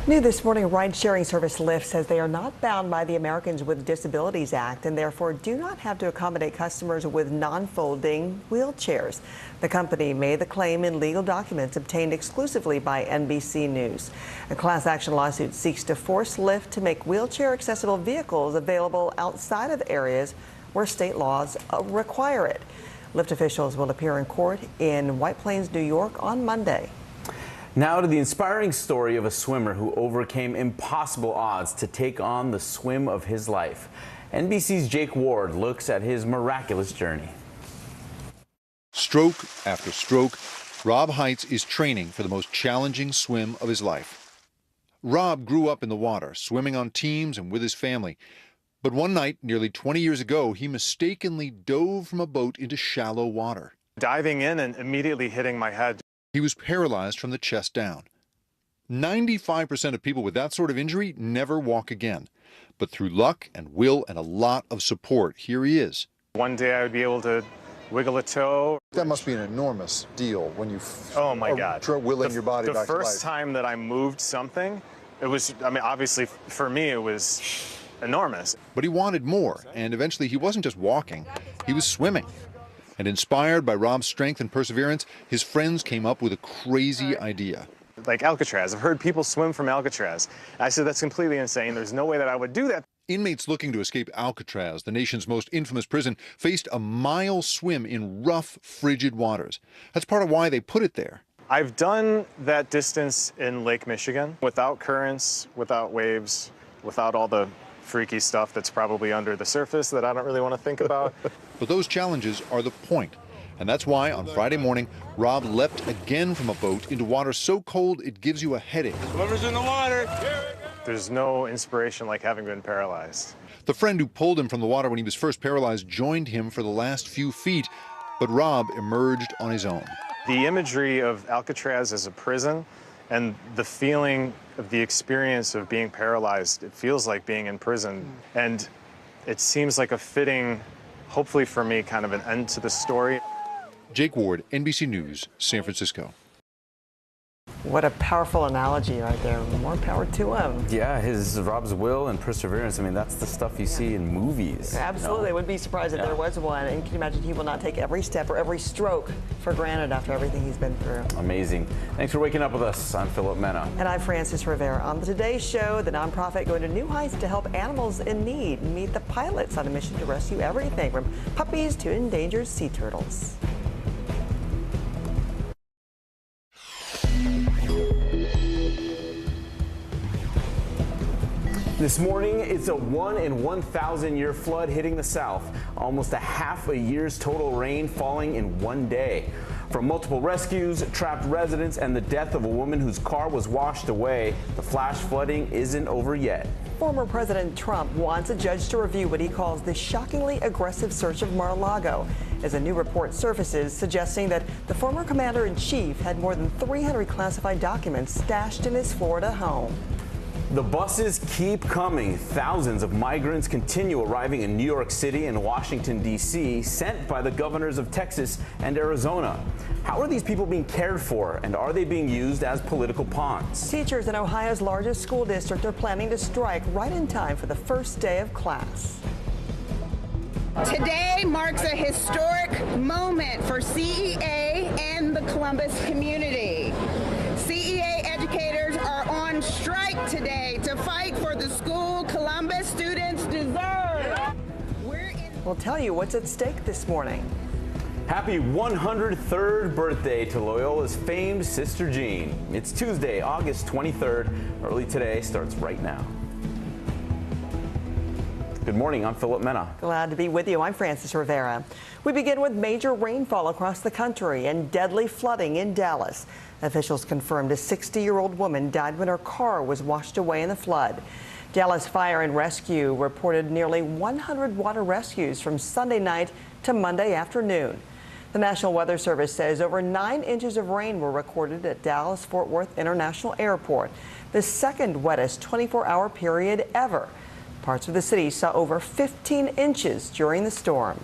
New this morning, ride-sharing service Lyft says they are not bound by the Americans with Disabilities Act and therefore do not have to accommodate customers with non-folding wheelchairs. The company made the claim in legal documents obtained exclusively by NBC News. A class action lawsuit seeks to force Lyft to make wheelchair-accessible vehicles available outside of areas where state laws require it. Lyft officials will appear in court in White Plains, New York on Monday. Now to the inspiring story of a swimmer who overcame impossible odds to take on the swim of his life. NBC's Jake Ward looks at his miraculous journey. Stroke after stroke, Rob Heights is training for the most challenging swim of his life. Rob grew up in the water, swimming on teams and with his family. But one night, nearly 20 years ago, he mistakenly dove from a boat into shallow water. Diving in and immediately hitting my head. He was paralyzed from the chest down. 95% of people with that sort of injury never walk again. But through luck and will and a lot of support, here he is. One day I would be able to wiggle a toe. That must be an enormous deal when you oh my God. Willing your body back to life. The first time that I moved something, it was, I mean, obviously for me it was enormous. But he wanted more, and eventually he wasn't just walking, he was swimming. And inspired by Rob's strength and perseverance, his friends came up with a crazy idea. Like Alcatraz. I've heard people swim from Alcatraz. I said, that's completely insane. There's no way that I would do that. Inmates looking to escape Alcatraz, the nation's most infamous prison, faced a mile swim in rough, frigid waters. That's part of why they put it there. I've done that distance in Lake Michigan without currents, without waves, without all the freaky stuff that's probably under the surface that I don't really want to think about. But those challenges are the point. And that's why on Friday morning, Rob leapt again from a boat into water so cold it gives you a headache. Swimmers in the water. There's no inspiration like having been paralyzed. The friend who pulled him from the water when he was first paralyzed joined him for the last few feet, but Rob emerged on his own. The imagery of Alcatraz as a prison and the feeling of the experience of being paralyzed, it feels like being in prison. And it seems like a fitting, hopefully for me, kind of an end to the story. Jake Ward, NBC News, San Francisco. What a powerful analogy right there. More power to him. Yeah, Rob's will and perseverance. I mean, that's the stuff you see in movies. Absolutely. I wouldn't be surprised if there was one. And can you imagine he will not take every step or every stroke for granted after everything he's been through. Amazing. Thanks for waking up with us. I'm Philip Mena. And I'm Frances Rivera. On the Today Show, the nonprofit going to new heights to help animals in need. Meet the pilots on a mission to rescue everything from puppies to endangered sea turtles. This morning, it's a 1 in 1,000 year flood hitting the South. Almost a half a year's total rain falling in one day. From multiple rescues, trapped residents, and the death of a woman whose car was washed away, the flash flooding isn't over yet. Former President Trump wants a judge to review what he calls the shockingly aggressive search of Mar-a-Lago, as a new report surfaces suggesting that the former commander-in-chief had more than 300 classified documents stashed in his Florida home. The buses keep coming. Thousands of migrants continue arriving in New York City and Washington, D.C., sent by the governors of Texas and Arizona. How are these people being cared for, and are they being used as political pawns? Teachers in Ohio's largest school district are planning to strike right in time for the first day of class. Today marks a historic moment for CEA and the Columbus community. CEA educators are on strike today to fight for the school Columbus students deserve. We'll tell you what's at stake this morning. Happy 103rd birthday to Loyola's famed Sister Jean. It's Tuesday, August 23rd. Early Today starts right now. Good morning, I'm Philip Mena. Glad to be with you. I'm Frances Rivera. We begin with major rainfall across the country and deadly flooding in Dallas. Officials confirmed a 60-year-old woman died when her car was washed away in the flood. Dallas Fire and Rescue reported nearly 100 water rescues from Sunday night to Monday afternoon. The National Weather Service says over 9 inches of rain were recorded at Dallas-Fort Worth International Airport, the second wettest 24-hour period ever. Parts of the city saw over 15 inches during the storm.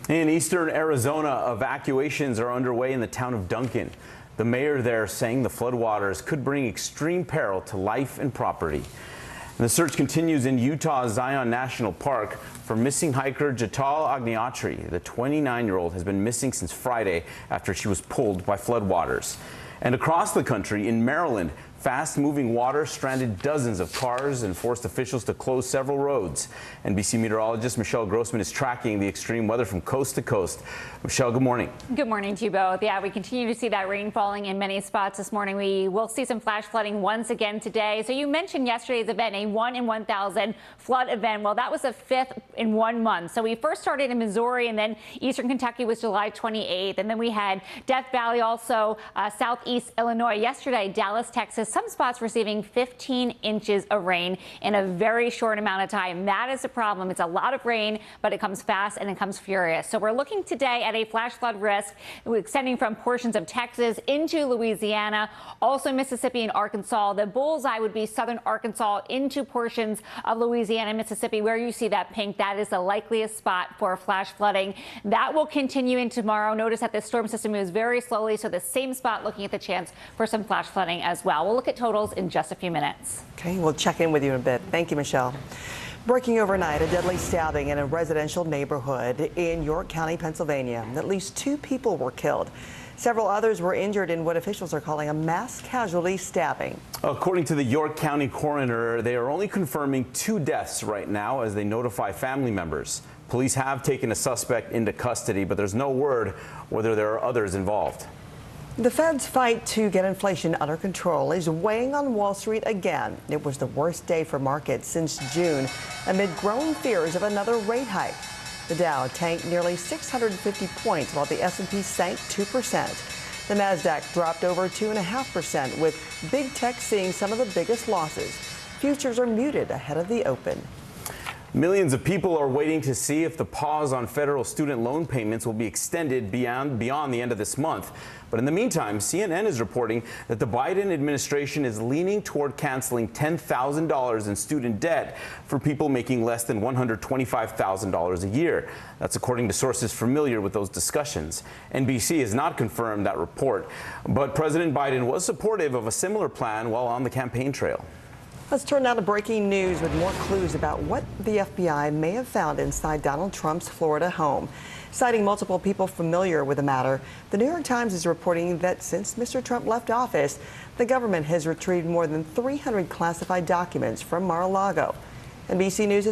In eastern Arizona, evacuations are underway in the town of Duncan. The The mayor there saying the floodwaters could bring extreme peril to life and property. And the search continues in Utah's Zion National Park for missing hiker Jatal Agniatri. The 29-year-old has been missing since Friday after she was pulled by floodwaters. And across the country, in Maryland, fast-moving water stranded dozens of cars and forced officials to close several roads. NBC meteorologist Michelle Grossman is tracking the extreme weather from coast to coast. Michelle, good morning. Good morning to you both. Yeah, we continue to see that rain falling in many spots this morning. We will see some flash flooding once again today. So you mentioned yesterday's event, a 1 in 1,000 flood event. Well, that was the 5th in 1 month. So we first started in Missouri, and then Eastern Kentucky was July 28th. And then we had Death Valley, also southeast Illinois. Yesterday, Dallas, Texas, some spots receiving 15 inches of rain in a very short amount of time. That is the problem. It's a lot of rain, but it comes fast and it comes furious. So we're looking today at a flash flood risk extending from portions of Texas into Louisiana, also Mississippi and Arkansas. The bullseye would be southern Arkansas into portions of Louisiana and Mississippi, where you see that pink. That is the likeliest spot for flash flooding. That will continue in tomorrow. Notice that this storm system moves very slowly, so the same spot looking at the chance for some flash flooding as well. We'll look at totals in just a few minutes. Okay, we'll check in with you in a bit. Thank you, Michelle. Breaking overnight, a deadly stabbing in a residential neighborhood in York County, Pennsylvania. At least 2 people were killed. Several others were injured in what officials are calling a mass casualty stabbing. According to the York County coroner, they are only confirming 2 deaths right now as they notify family members. Police have taken a suspect into custody, but there's no word whether there are others involved. The Fed's fight to get inflation under control is weighing on Wall Street again. It was the worst day for markets since June amid growing fears of another rate hike. The Dow tanked nearly 650 points while the S&P sank 2%. The Nasdaq dropped over 2.5%, with big tech seeing some of the biggest losses. Futures are muted ahead of the open. Millions of people are waiting to see if the pause on federal student loan payments will be extended beyond the end of this month. But in the meantime, CNN is reporting that the Biden administration is leaning toward canceling $10,000 in student debt for people making less than $125,000 a year. That's according to sources familiar with those discussions. NBC has not confirmed that report, but President Biden was supportive of a similar plan while on the campaign trail. Let's turn now to breaking news with more clues about what the FBI may have found inside Donald Trump's Florida home. Citing multiple people familiar with the matter, the New York Times is reporting that since Mr. Trump left office, the government has retrieved more than 300 classified documents from Mar-a-Lago. NBC News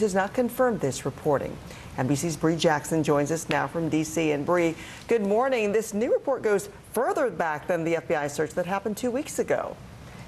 has not confirmed this reporting. NBC's Bree Jackson joins us now from D.C. And Bree, good morning. This new report goes further back than the FBI search that happened 2 weeks ago.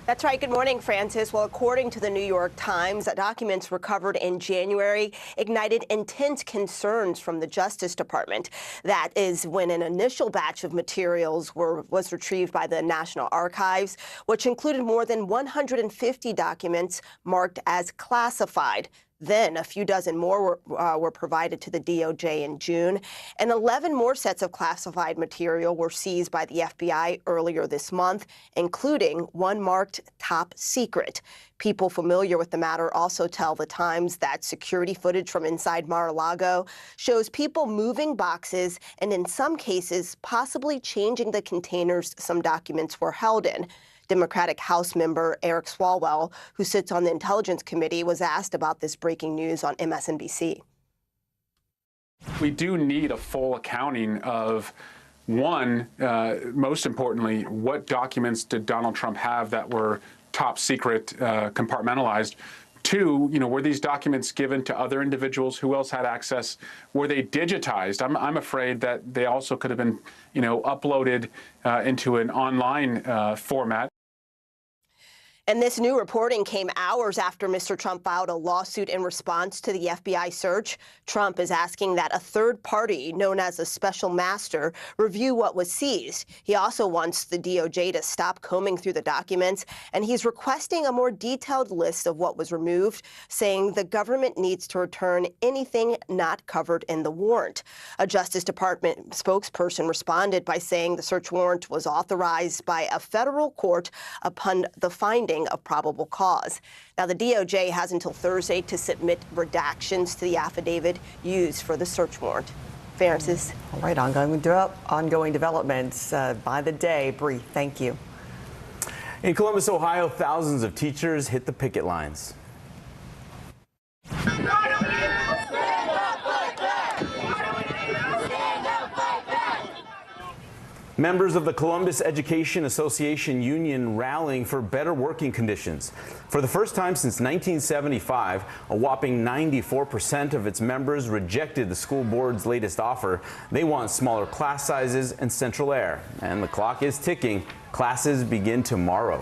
That's right. Good morning, Francis. Well, according to the New York Times, documents recovered in January ignited intense concerns from the Justice Department. That is when an initial batch of materials was retrieved by the National Archives, which included more than 150 documents marked as classified. Then a few dozen more were provided to the DOJ in June, and 11 more sets of classified material were seized by the FBI earlier this month, including one marked top secret. People familiar with the matter also tell the Times that security footage from inside Mar-a-Lago shows people moving boxes and in some cases possibly changing the containers some documents were held in. Democratic House member Eric Swalwell, who sits on the Intelligence Committee, was asked about this breaking news on MSNBC. We do need a full accounting of, one, most importantly, what documents did Donald Trump have that were top secret, compartmentalized? 2, were these documents given to other individuals? Who else had access? Were they digitized? I'm afraid that they also could have been, uploaded into an online format. And this new reporting came hours after Mr. Trump filed a lawsuit in response to the FBI search. Trump is asking that a third party, known as a special master, review what was seized. He also wants the DOJ to stop combing through the documents, and he's requesting a more detailed list of what was removed, saying the government needs to return anything not covered in the warrant. A Justice Department spokesperson responded by saying the search warrant was authorized by a federal court upon the finding of probable cause. Now, the DOJ has until Thursday to submit redactions to the affidavit used for the search warrant. Francis. All right, ongoing developments by the day. Bree, thank you. In Columbus, Ohio, thousands of teachers hit the picket lines. Members of the Columbus Education Association Union rallying for better working conditions. For the first time since 1975, a whopping 94% of its members rejected the school board's latest offer. They want smaller class sizes and central air. And the clock is ticking. Classes begin tomorrow.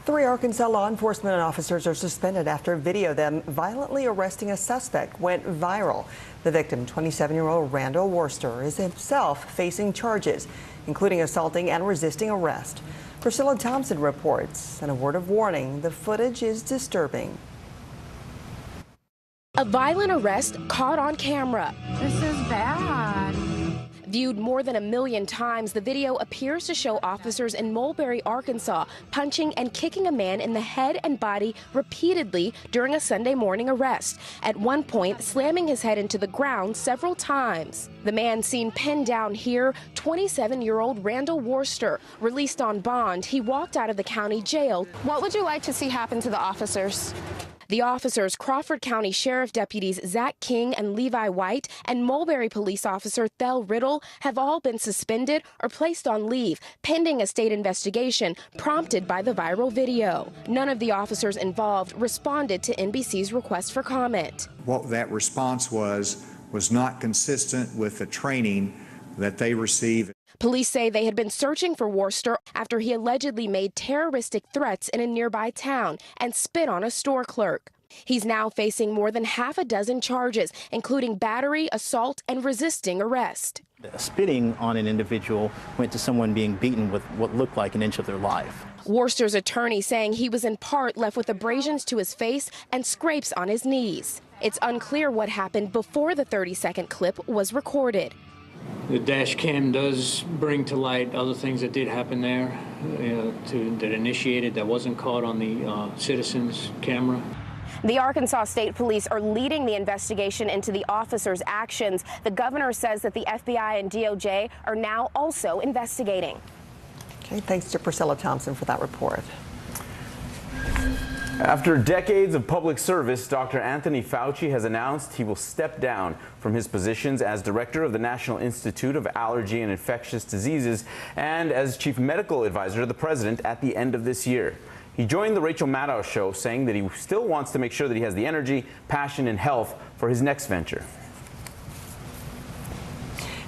3 Arkansas law enforcement officers are suspended after a video of them violently arresting a suspect went viral. The victim, 27-year-old Randall Worcester, is himself facing charges, including assaulting and resisting arrest. Priscilla Thompson reports, and a word of warning, the footage is disturbing. A violent arrest caught on camera. This is bad. Viewed more than 1 million times, the video appears to show officers in Mulberry, Arkansas, punching and kicking a man in the head and body repeatedly during a Sunday morning arrest, at one point slamming his head into the ground several times. The man seen pinned down here, 27-year-old Randall Worcester. Released on bond, he walked out of the county jail. What would you like to see happen to the officers? The officers, Crawford County Sheriff Deputies Zach King and Levi White, and Mulberry Police Officer Thel Riddle, have all been suspended or placed on leave, pending a state investigation prompted by the viral video. None of the officers involved responded to NBC's request for comment. What that response was not consistent with the training that they received. Police say they had been searching for Worcester after he allegedly made terroristic threats in a nearby town and spit on a store clerk. He's now facing more than half a dozen charges, including battery, assault, and resisting arrest. Spitting on an individual went to someone being beaten with what looked like an inch of their life. Worcester's attorney saying he was in part left with abrasions to his face and scrapes on his knees. It's unclear what happened before the 30-second clip was recorded. The dash cam does bring to light other things that did happen there, that initiated, that wasn't caught on the citizens' camera. The Arkansas State Police are leading the investigation into the officers' actions. The governor says that the FBI and DOJ are now also investigating. Okay, thanks to Priscilla Thompson for that report. After decades of public service, Dr. Anthony Fauci has announced he will step down from his positions as director of the National Institute of Allergy and Infectious Diseases and as chief medical advisor to the president at the end of this year. He joined the Rachel Maddow show saying that he still wants to make sure that he has the energy, passion, and health for his next venture.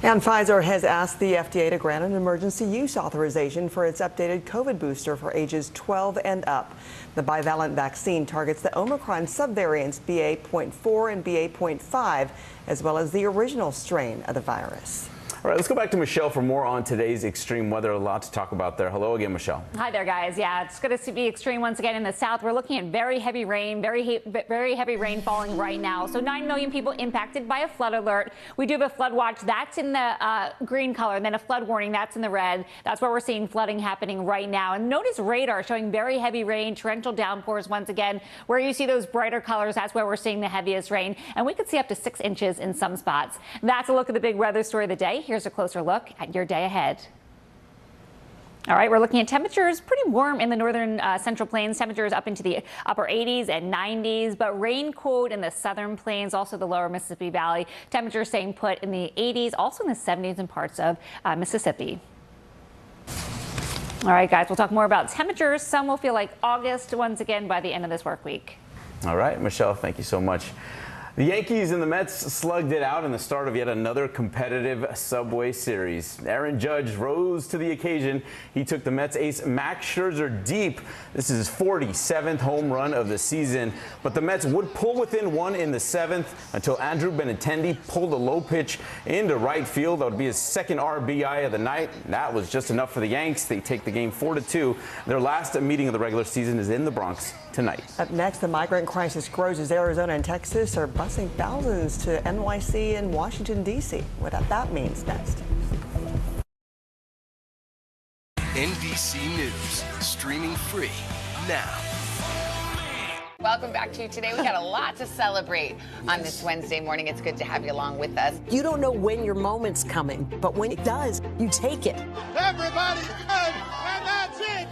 And Pfizer has asked the FDA to grant an emergency use authorization for its updated COVID booster for ages 12 and up. The bivalent vaccine targets the Omicron subvariants BA.4 and BA.5, as well as the original strain of the virus. All right, let's go back to Michelle for more on today's extreme weather. A lot to talk about there. Hello again, Michelle. Hi there, guys. Yeah, it's going to be extreme once again in the south. We're looking at very heavy rain, very heavy rain falling right now. So 9 million people impacted by a flood alert. We do have a flood watch. That's in the green color, and then a flood warning. That's in the red. That's where we're seeing flooding happening right now. And notice radar showing very heavy rain, torrential downpours once again. Where you see those brighter colors, that's where we're seeing the heaviest rain. And we could see up to 6 inches in some spots. That's a look at the big weather story of the day. Here's a closer look at your day ahead. All right, we're looking at temperatures pretty warm in the northern central plains. Temperatures up into the upper 80s and 90s, but rain quote in the southern plains, also the lower Mississippi Valley. Temperatures staying put in the 80s, also in the 70s in parts of Mississippi. All right, guys, we'll talk more about temperatures. Some will feel like August once again by the end of this work week. All right, Michelle, thank you so much. The Yankees and the Mets slugged it out in the start of yet another competitive Subway Series. Aaron Judge rose to the occasion. He took the Mets ace Max Scherzer deep. This is his 47th home run of the season. But the Mets would pull within one in the 7th until Andrew Benintendi pulled a low pitch into right field. That would be his second RBI of the night. That was just enough for the Yanks. They take the game 4-2. Their last meeting of the regular season is in the Bronx tonight. Up next, the migrant crisis grows as Arizona and Texas are busing thousands to NYC and Washington, D.C. What that means next. NBC News, streaming free now. Welcome back to Today. We got a lot to celebrate on this Wednesday morning. It's good to have you along with us. You don't know when your moment's coming, but when it does, you take it. Everybody's good, and that's it.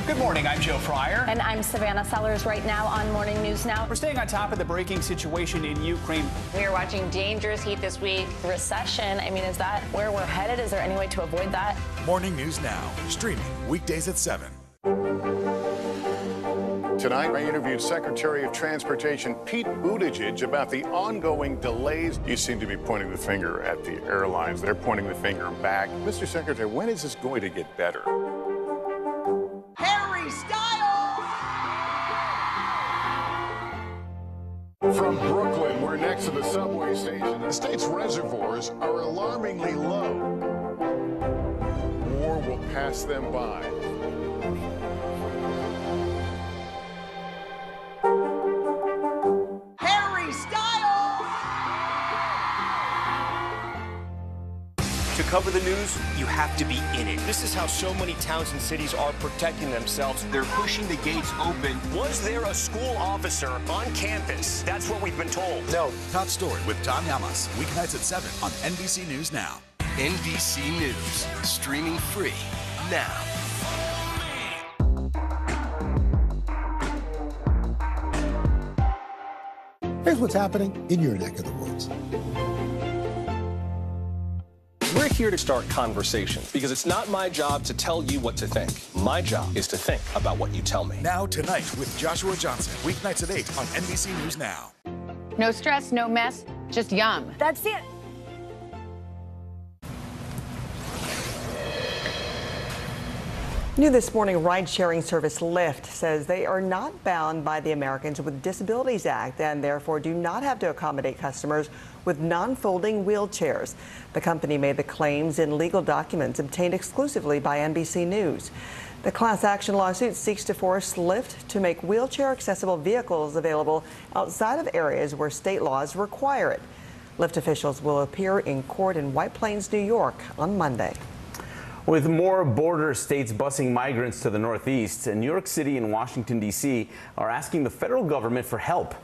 Good morning, I'm Joe Fryer. And I'm Savannah Sellers right now on Morning News Now. We're staying on top of the breaking situation in Ukraine. We are watching dangerous heat this week. Recession, I mean, is that where we're headed? Is there any way to avoid that? Morning News Now, streaming weekdays at 7. Tonight, I interviewed Secretary of Transportation Pete Buttigieg about the ongoing delays. You seem to be pointing the finger at the airlines. They're pointing the finger back. Mr. Secretary, when is this going to get better? Harry Styles! From Brooklyn, we're next to the subway station. The state's reservoirs are alarmingly low. War will pass them by. Harry Styles! To cover the news, you have to be in it. This is how so many towns and cities are protecting themselves. They're pushing the gates open. Was there a school officer on campus? That's what we've been told. No. Top story with Tom Yamas. Weeknights at 7 on NBC News Now. NBC News, streaming free now. Here's what's happening in your neck of the woods. We're here to start conversations because it's not my job to tell you what to think. My job is to think about what you tell me. Now Tonight with Joshua Johnson. Weeknights at 8 on NBC News Now. No stress, no mess, just yum. That's it. New this morning, ride-sharing service Lyft says they are not bound by the Americans with Disabilities Act and therefore do not have to accommodate customers with non-folding wheelchairs. The company made the claims in legal documents obtained exclusively by NBC News. The class action lawsuit seeks to force Lyft to make wheelchair-accessible vehicles available outside of areas where state laws require it. Lyft officials will appear in court in White Plains, New York on Monday. With more border states busing migrants to the Northeast, New York City and Washington, D.C. are asking the federal government for help.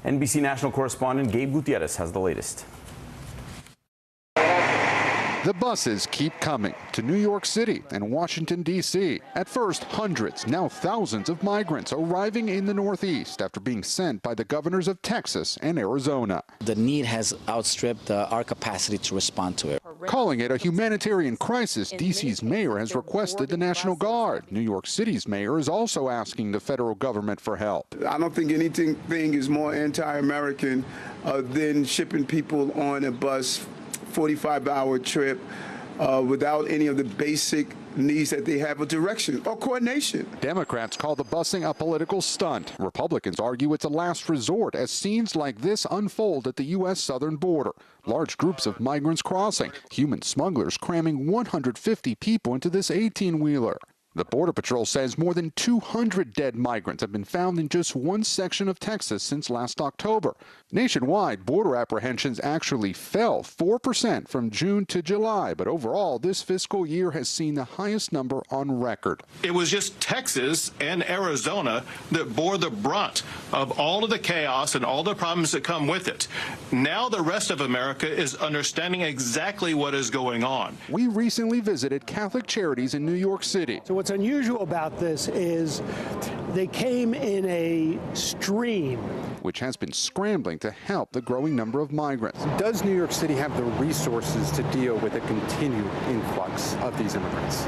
NBC national correspondent Gabe Gutierrez has the latest. The buses keep coming to New York City and Washington, D.C. At first, hundreds, now thousands of migrants arriving in the Northeast after being sent by the governors of Texas and Arizona. The need has outstripped our capacity to respond to it. Calling it a humanitarian crisis, D.C.'s mayor has requested the National Guard. New York City's mayor is also asking the federal government for help. I don't think anything is more anti-American than shipping people on a bus 45-hour trip without any of the basic needs that they have of direction or coordination. Democrats call the busing a political stunt. Republicans argue it's a last resort as scenes like this unfold at the U.S. southern border. Large groups of migrants crossing, human smugglers cramming 150 people into this 18-wheeler. The Border Patrol says more than 200 dead migrants have been found in just one section of Texas since last October. Nationwide, border apprehensions actually fell 4% from June to July, but overall, this fiscal year has seen the highest number on record. It was just Texas and Arizona that bore the brunt of all of the chaos and all the problems that come with it. Now the rest of America is understanding exactly what is going on. We recently visited Catholic Charities in New York City. So what's unusual about this is they came in a stream, which has been scrambling to help the growing number of migrants. Does New York City have the resources to deal with a continued influx of these immigrants?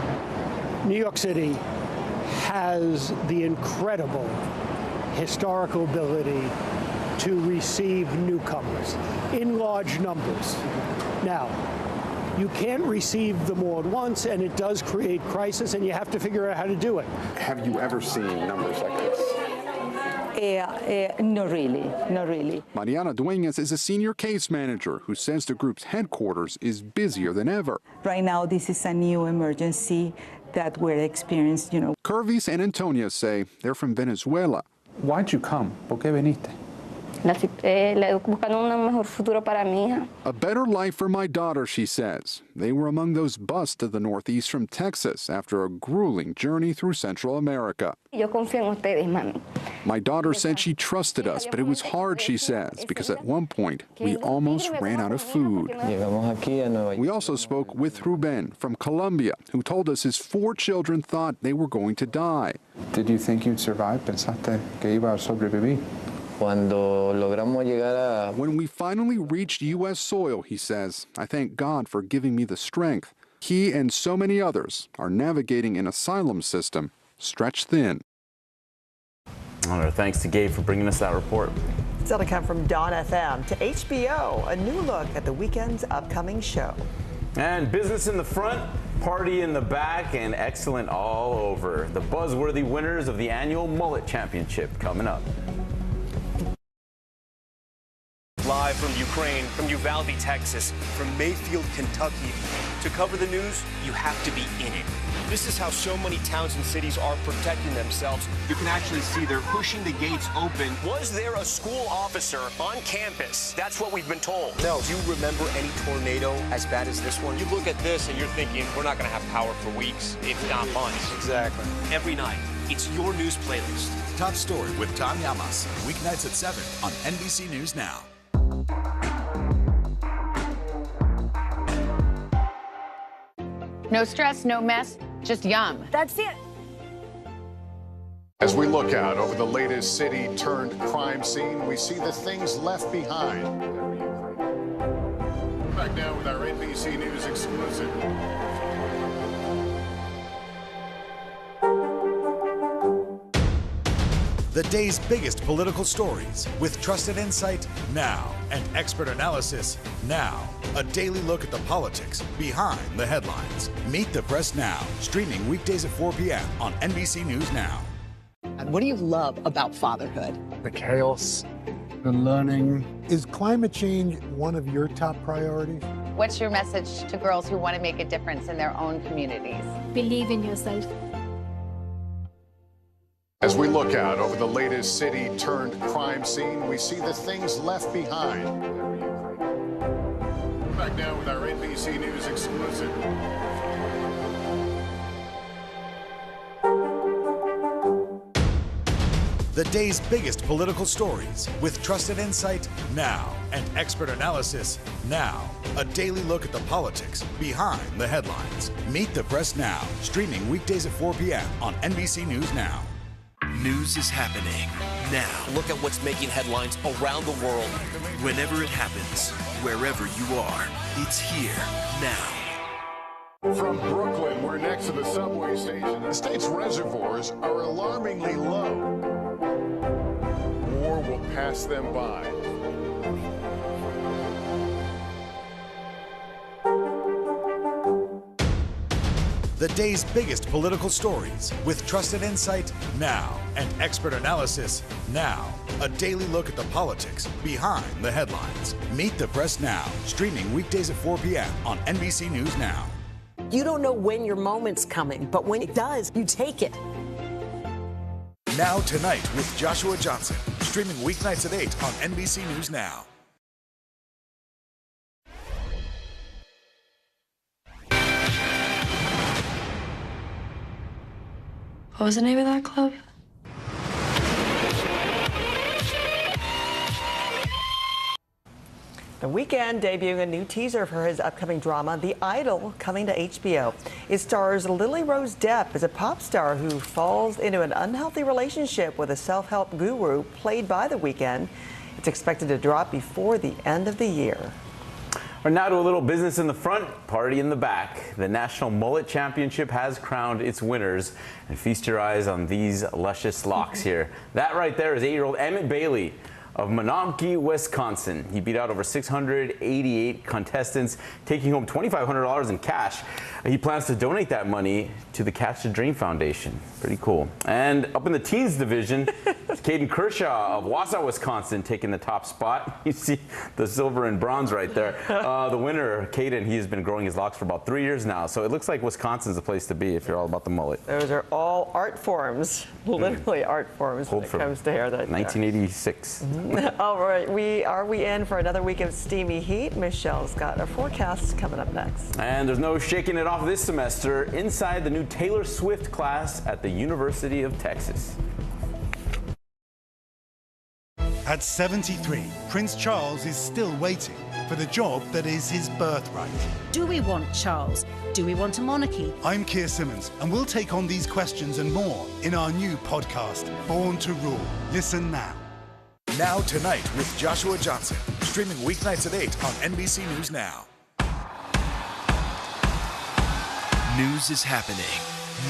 New York City has the incredible historical ability to receive newcomers in large numbers. Now, you can't receive them all at once, and it does create crisis, and you have to figure out how to do it. Have you ever seen numbers like this? Not really. Mariana Dueñas is a senior case manager who says the group's headquarters is busier than ever. Right now, this is a new emergency that we're experiencing, Curvis and Antonia say they're from Venezuela. Why'd you come? ¿Por qué viniste? buscando un mejor futuro para mi hija. A better life for my daughter, she says. They were among those bused to the Northeast from Texas after a grueling journey through Central America. Yo confío en ustedes, mami. My daughter said she trusted us, but it was hard, she says, because at one point we almost ran out of food. We also spoke with Ruben from Colombia, who told us his 4 children thought they were going to die. Did you think you'd survive? ¿Pensaste que iba a sobrevivir? When we finally reached U.S. soil, he says, I thank God for giving me the strength. He and so many others are navigating an asylum system stretched thin. All right, thanks to Gabe for bringing us that report. Still to come from Dawn FM to HBO, a new look at the weekend's upcoming show. And business in the front, party in the back, and excellent all over. The buzzworthy winners of the annual Mullet Championship coming up. Live from Ukraine, from Uvalde, Texas, from Mayfield, Kentucky. To cover the news, you have to be in it. This is how so many towns and cities are protecting themselves. You can actually see they're pushing the gates open. Was there a school officer on campus? That's what we've been told. No. Do you remember any tornado as bad as this one? You look at this and you're thinking, we're not going to have power for weeks, if not months. Exactly. Every night, it's your news playlist. Top Story with Tom Llamas, weeknights at 7 on NBC News Now. No stress, no mess, just yum. That's it. As we look out over the latest city-turned-crime scene, we see the things left behind. Back now with our NBC News exclusive. The day's biggest political stories with trusted insight now and expert analysis now. A daily look at the politics behind the headlines. Meet the Press Now, streaming weekdays at 4 p.m. on NBC News Now. And what do you love about fatherhood? The chaos, the learning. Is climate change one of your top priorities? What's your message to girls who want to make a difference in their own communities? Believe in yourself. As we look out over the latest city-turned-crime scene, we see the things left behind. Back now with our NBC News exclusive. The day's biggest political stories with trusted insight now and expert analysis now. A daily look at the politics behind the headlines. Meet the Press Now, streaming weekdays at 4 p.m. on NBC News Now. News is happening now. Look at what's making headlines around the world. Whenever it happens, wherever you are, it's here now. From Brooklyn, we're next to the subway station. The state's reservoirs are alarmingly low. War will pass them by. The day's biggest political stories with trusted insight now and expert analysis now. A daily look at the politics behind the headlines. Meet the Press Now, streaming weekdays at 4 p.m. on NBC News Now. You don't know when your moment's coming, but when it does, you take it. Now Tonight with Joshua Johnson, streaming weeknights at 8 on NBC News Now. What was the name of that club? The Weeknd debuting a new teaser for his upcoming drama, The Idol, coming to HBO. It stars Lily Rose Depp as a pop star who falls into an unhealthy relationship with a self-help guru played by The Weeknd. It's expected to drop before the end of the year. Or now to a little business in the front, party in the back. The National Mullet Championship has crowned its winners. And feast your eyes on these luscious locks here. That right there is 8-year-old Emmett Bailey of Monomoke, Wisconsin. He beat out over 688 contestants, taking home $2,500 in cash. He plans to donate that money to the Catch the Dream Foundation. Pretty cool. And up in the teens division, Caden Kershaw of Wausau, Wisconsin, taking the top spot. You see the silver and bronze right there. The winner, Caden, he has been growing his locks for about 3 years now. So it looks like Wisconsin's the place to be if you're all about the mullet. Those are all art forms, literally art forms when it comes to hair. 1986. All right, are we in for another week of steamy heat? Michelle's got our forecast coming up next. And there's no shaking it off this semester inside the new Taylor Swift class at the University of Texas. At 73, Prince Charles is still waiting for the job that is his birthright. Do we want Charles? Do we want a monarchy? I'm Keir Simmons, and we'll take on these questions and more in our new podcast, Born to Rule. Listen now. Now Tonight with Joshua Johnson, streaming weeknights at 8 on NBC News Now. News is happening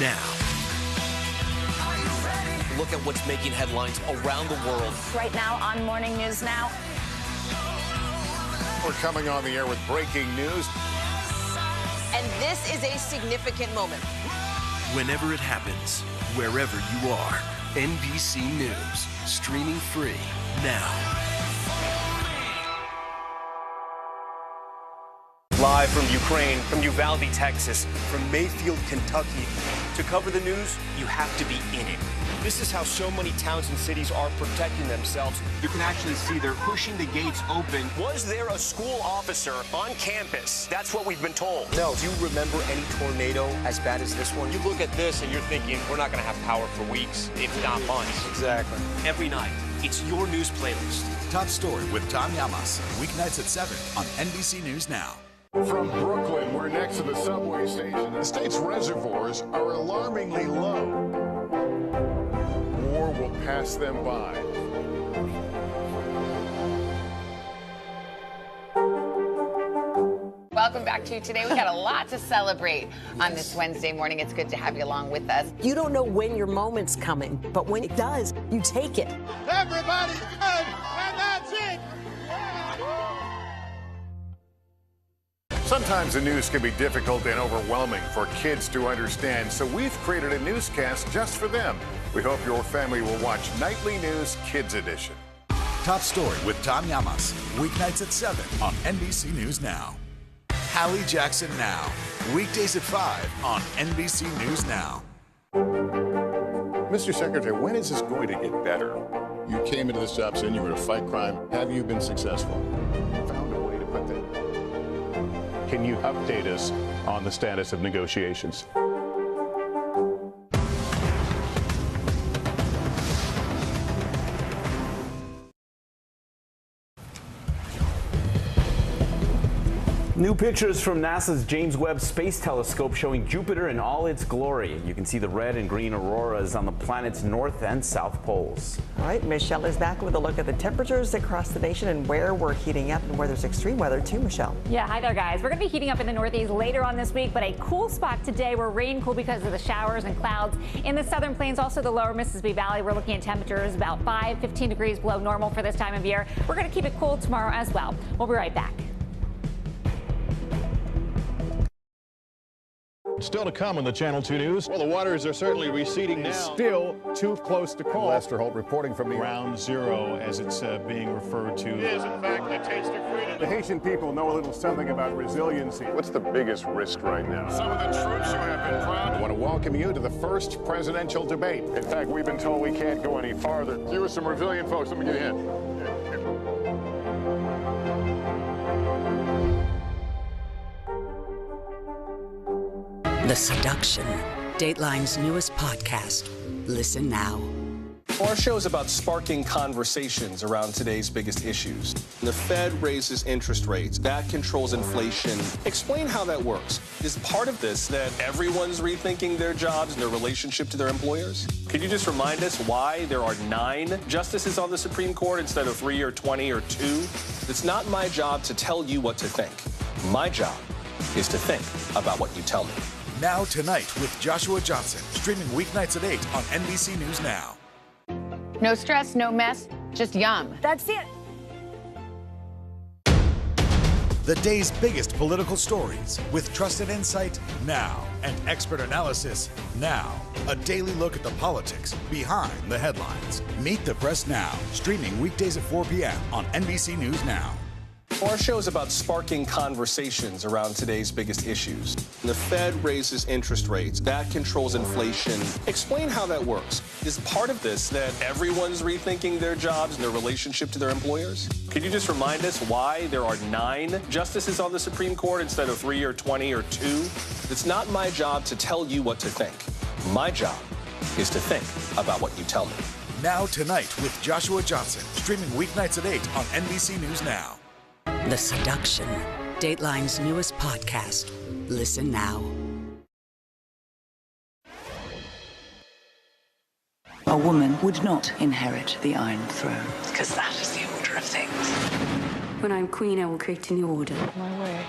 now. Look at what's making headlines around the world. Right now on Morning News Now. We're coming on the air with breaking news. And this is a significant moment. Whenever it happens, wherever you are, NBC News, streaming free now. Live from Ukraine, from Uvalde, Texas, from Mayfield, Kentucky. To cover the news, you have to be in it. This is how so many towns and cities are protecting themselves. You can actually see they're pushing the gates open. Was there a school officer on campus? That's what we've been told. No. Do you remember any tornado as bad as this one? You look at this and you're thinking, we're not going to have power for weeks, if not months. Exactly. Every night, it's your news playlist. Top Story with Tom Yamas, weeknights at 7 on NBC News Now. From Brooklyn, we're next to the subway station. The state's reservoirs are alarmingly low. War will pass them by. Welcome back to Today. We got a lot to celebrate on this Wednesday morning. It's good to have you along with us. You don't know when your moment's coming, but when it does, you take it. Everybody good, and that's it. Sometimes the news can be difficult and overwhelming for kids to understand, so we've created a newscast just for them. We hope your family will watch Nightly News Kids Edition. Top Story with Tom Yamas, weeknights at 7 on NBC News Now. Hallie Jackson Now, weekdays at 5 on NBC News Now. Mr. Secretary, when is this going to get better? You came into this job saying you were to fight crime. Have you been successful? Found a way to put that. Can you update us on the status of negotiations? New pictures from NASA's James Webb Space Telescope showing Jupiter in all its glory. You can see the red and green auroras on the planet's north and south poles. All right, Michelle is back with a look at the temperatures across the nation and where we're heating up and where there's extreme weather too, Michelle. Yeah, hi there, guys. We're going to be heating up in the Northeast later on this week, but a cool spot today. We're rain cool because of the showers and clouds in the southern plains, also the lower Mississippi Valley. We're looking at temperatures about 15 degrees below normal for this time of year. We're going to keep it cool tomorrow as well. We'll be right back. Still to come on the Channel 2 News. Well, the waters are certainly receding now. Still too close to call. Lester Holt reporting from the Ground Zero, as it's being referred to. It is, in fact, a taste of freedom. The Haitian people know a little something about resiliency. What's the biggest risk right now? Some of the troops who have been proud. I want to welcome you to the first presidential debate. In fact, we've been told we can't go any farther. You with some resilient folks. Let me get a hint. The Seduction, Dateline's newest podcast. Listen now. Our show is about sparking conversations around today's biggest issues. The Fed raises interest rates. That controls inflation. Explain how that works. Is part of this that everyone's rethinking their jobs and their relationship to their employers? Could you just remind us why there are 9 justices on the Supreme Court instead of 3 or 20 or 2? It's not my job to tell you what to think. My job is to think about what you tell me. Now Tonight with Joshua Johnson, streaming weeknights at 8 on NBC News Now. No stress, no mess, just yum. That's it. The day's biggest political stories with trusted insight now and expert analysis now. A daily look at the politics behind the headlines. Meet the Press Now, streaming weekdays at 4 p.m. on NBC News Now. Our show is about sparking conversations around today's biggest issues. The Fed raises interest rates. That controls inflation. Explain how that works. Is part of this that everyone's rethinking their jobs and their relationship to their employers? Could you just remind us why there are 9 justices on the Supreme Court instead of 3 or 20 or 2? It's not my job to tell you what to think. My job is to think about what you tell me. Now Tonight with Joshua Johnson, streaming weeknights at 8 on NBC News Now. The Seduction, Dateline's newest podcast. Listen now. A woman would not inherit the Iron Throne, because that is the order of things. When I'm queen, I will create a new order. My way.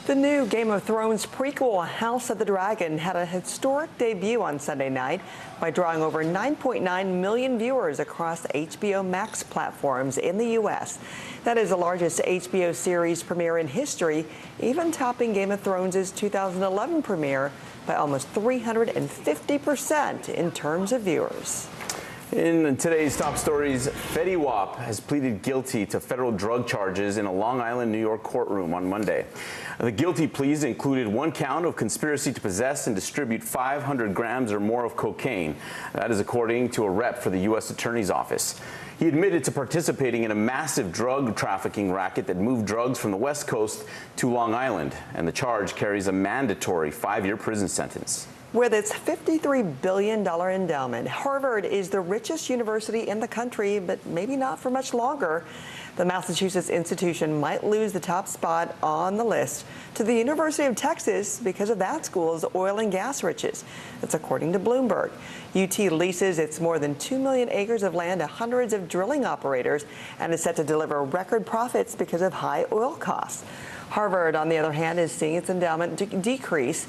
The new Game of Thrones prequel, House of the Dragon, had a historic debut on Sunday night by drawing over 9.9 million viewers across HBO Max platforms in the U.S. That is the largest HBO series premiere in history, even topping Game of Thrones' 2011 premiere by almost 350% in terms of viewers. In today's top stories, Fetty Wap has pleaded guilty to federal drug charges in a Long Island, New York courtroom on Monday. The guilty pleas included 1 count of conspiracy to possess and distribute 500 grams or more of cocaine. That is according to a rep for the U.S. Attorney's Office. He admitted to participating in a massive drug trafficking racket that moved drugs from the West Coast to Long Island, and the charge carries a mandatory 5-year prison sentence. With its $53 billion endowment, Harvard is the richest university in the country, but maybe not for much longer. The Massachusetts institution might lose the top spot on the list to the University of Texas because of that school's oil and gas riches. That's according to Bloomberg. UT leases its more than 2 million acres of land to hundreds of drilling operators and is set to deliver record profits because of high oil costs. Harvard, on the other hand, is seeing its endowment decrease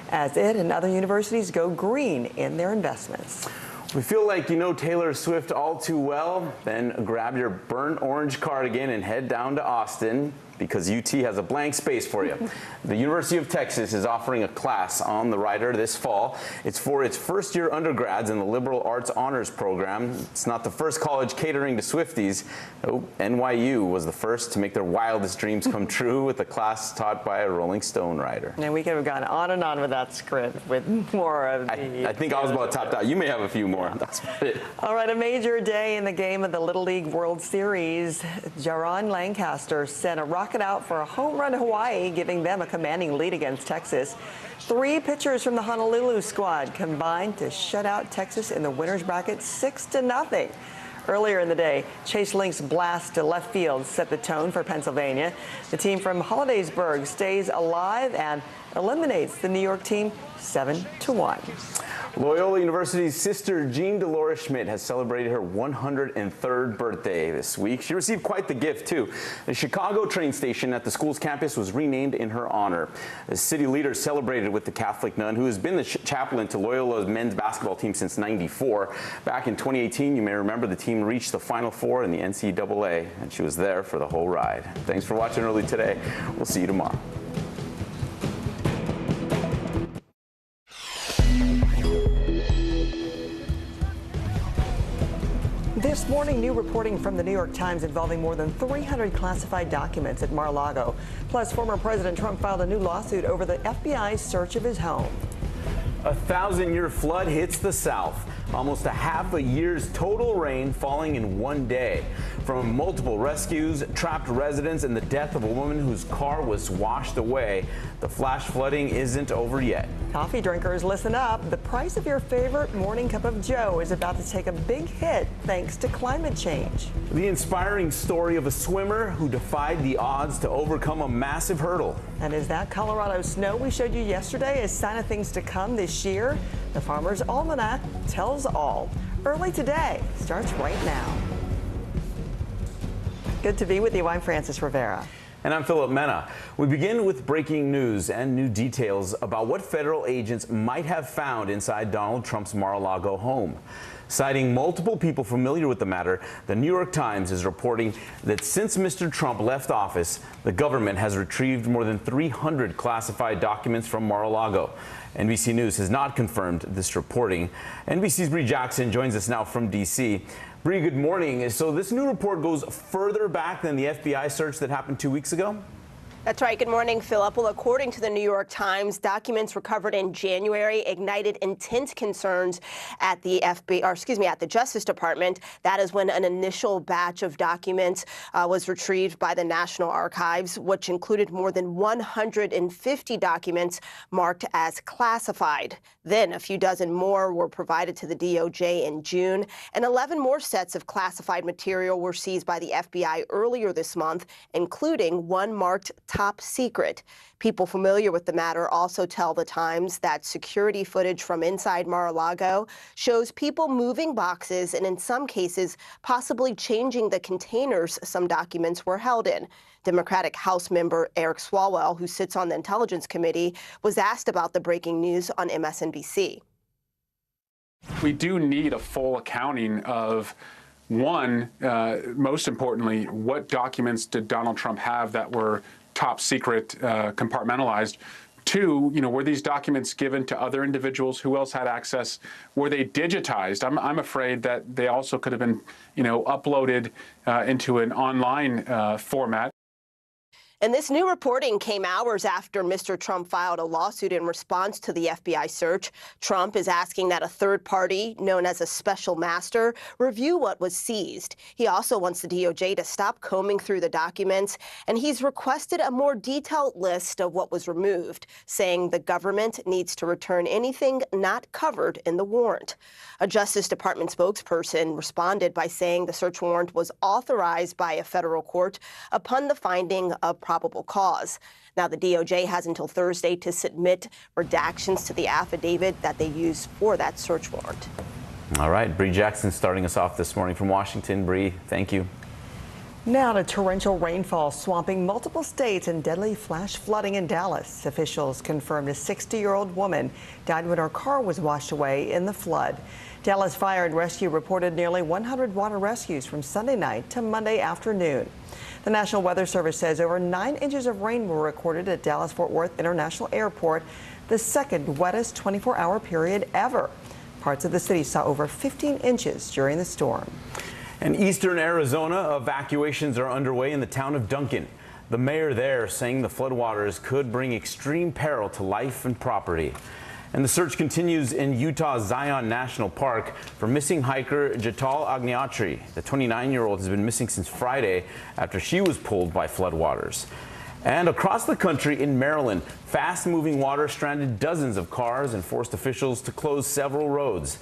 as it and other universities go green in their investments. We feel like you know Taylor Swift all too well? Then grab your burnt orange cardigan and head down to Austin, because UT has a blank space for you. The University of Texas is offering a class on the writer this fall. It's for its first-year undergrads in the Liberal Arts Honors Program. It's not the first college catering to Swifties. Oh, NYU was the first to make their wildest dreams come true with a class taught by a Rolling Stone writer. And we could have gone on and on with that script with more of the... I think I was about topped out. You may have a few more. That's about it. All right, a major day in the game of the Little League World Series. Jaron Lancaster sent a rocket out for a home run to Hawaii, giving them a commanding lead against Texas. 3 pitchers from the Honolulu squad combined to shut out Texas in the winner's bracket 6-0. Earlier in the day, Chase Link's blast to left field set the tone for Pennsylvania. The team from Hollidaysburg stays alive and eliminates the New York team 7-1. Loyola University's sister Jean Dolores Schmidt has celebrated her 103rd birthday this week. She received quite the gift, too. The Chicago train station at the school's campus was renamed in her honor. The city leaders celebrated with the Catholic nun, who has been the chaplain to Loyola's men's basketball team since '94. Back in 2018, you may remember the team reached the Final Four in the NCAA, and she was there for the whole ride. Thanks for watching Early Today. We'll see you tomorrow. This morning, new reporting from the New York Times involving more than 300 classified documents at Mar-a-Lago. Plus, former President Trump filed a new lawsuit over the FBI's search of his home. A 1,000-year flood hits the South. Almost a half a year's total rain falling in one day. From multiple rescues, trapped residents, and the death of a woman whose car was washed away, the flash flooding isn't over yet. Coffee drinkers, listen up. The price of your favorite morning cup of joe is about to take a big hit thanks to climate change. The inspiring story of a swimmer who defied the odds to overcome a massive hurdle. And is that Colorado snow we showed you yesterday a sign of things to come this year? The Farmer's Almanac tells all. Early Today starts right now. Good to be with you. I'm Frances Rivera. And I'm Philip Mena. We begin with breaking news and new details about what federal agents might have found inside Donald Trump's Mar-a-Lago home. Citing multiple people familiar with the matter, the New York Times is reporting that since Mr. Trump left office, The government has retrieved more than 300 classified documents from Mar-a-Lago. NBC News has not confirmed this reporting. NBC's Bree Jackson joins us now from D.C. Bree, good morning. So this new report goes further back than the FBI search that happened 2 weeks ago? That's right. Good morning, Philip. Well, according to the New York Times, documents recovered in January ignited intense concerns at the at the Justice Department. That is when an initial batch of documents was retrieved by the National Archives, which included more than 150 documents marked as classified. Then a few dozen more were provided to the DOJ in June, and 11 more sets of classified material were seized by the FBI earlier this month, including one marked top secret. People familiar with the matter also tell the Times that security footage from inside Mar-a-Lago shows people moving boxes and in some cases possibly changing the containers some documents were held in. Democratic House member Eric Swalwell, who sits on the Intelligence Committee, was asked about the breaking news on MSNBC. We do need a full accounting of one, most importantly, what documents did Donald Trump have that were top secret, compartmentalized? Two, were these documents given to other individuals? Who else had access? Were they digitized? I'm afraid that they also could have been, uploaded into an online format. And this new reporting came hours after Mr. Trump filed a lawsuit in response to the FBI search. Trump is asking that a third party, known as a special master, review what was seized. He also wants the DOJ to stop combing through the documents, and he's requested a more detailed list of what was removed, saying the government needs to return anything not covered in the warrant. A Justice Department spokesperson responded by saying the search warrant was authorized by a federal court upon the finding of probable cause. Now, the DOJ has until Thursday to submit redactions to the affidavit that they used for that search warrant. All right, Bree Jackson starting us off this morning from Washington. Bree, thank you. Now to torrential rainfall swamping multiple states and deadly flash flooding in Dallas. Officials confirmed a 60-year-old woman died when her car was washed away in the flood. Dallas Fire and Rescue reported nearly 100 water rescues from Sunday night to Monday afternoon. The National Weather Service says over 9 inches of rain were recorded at Dallas-Fort Worth International Airport, the second wettest 24-hour period ever. Parts of the city saw over 15 inches during the storm. In eastern Arizona, evacuations are underway in the town of Duncan. The mayor there saying the floodwaters could bring extreme peril to life and property. And the search continues in Utah's Zion National Park for missing hiker Jatal Agniatri. The 29-year-old has been missing since Friday after she was pulled by floodwaters. And across the country in Maryland, fast-moving water stranded dozens of cars and forced officials to close several roads.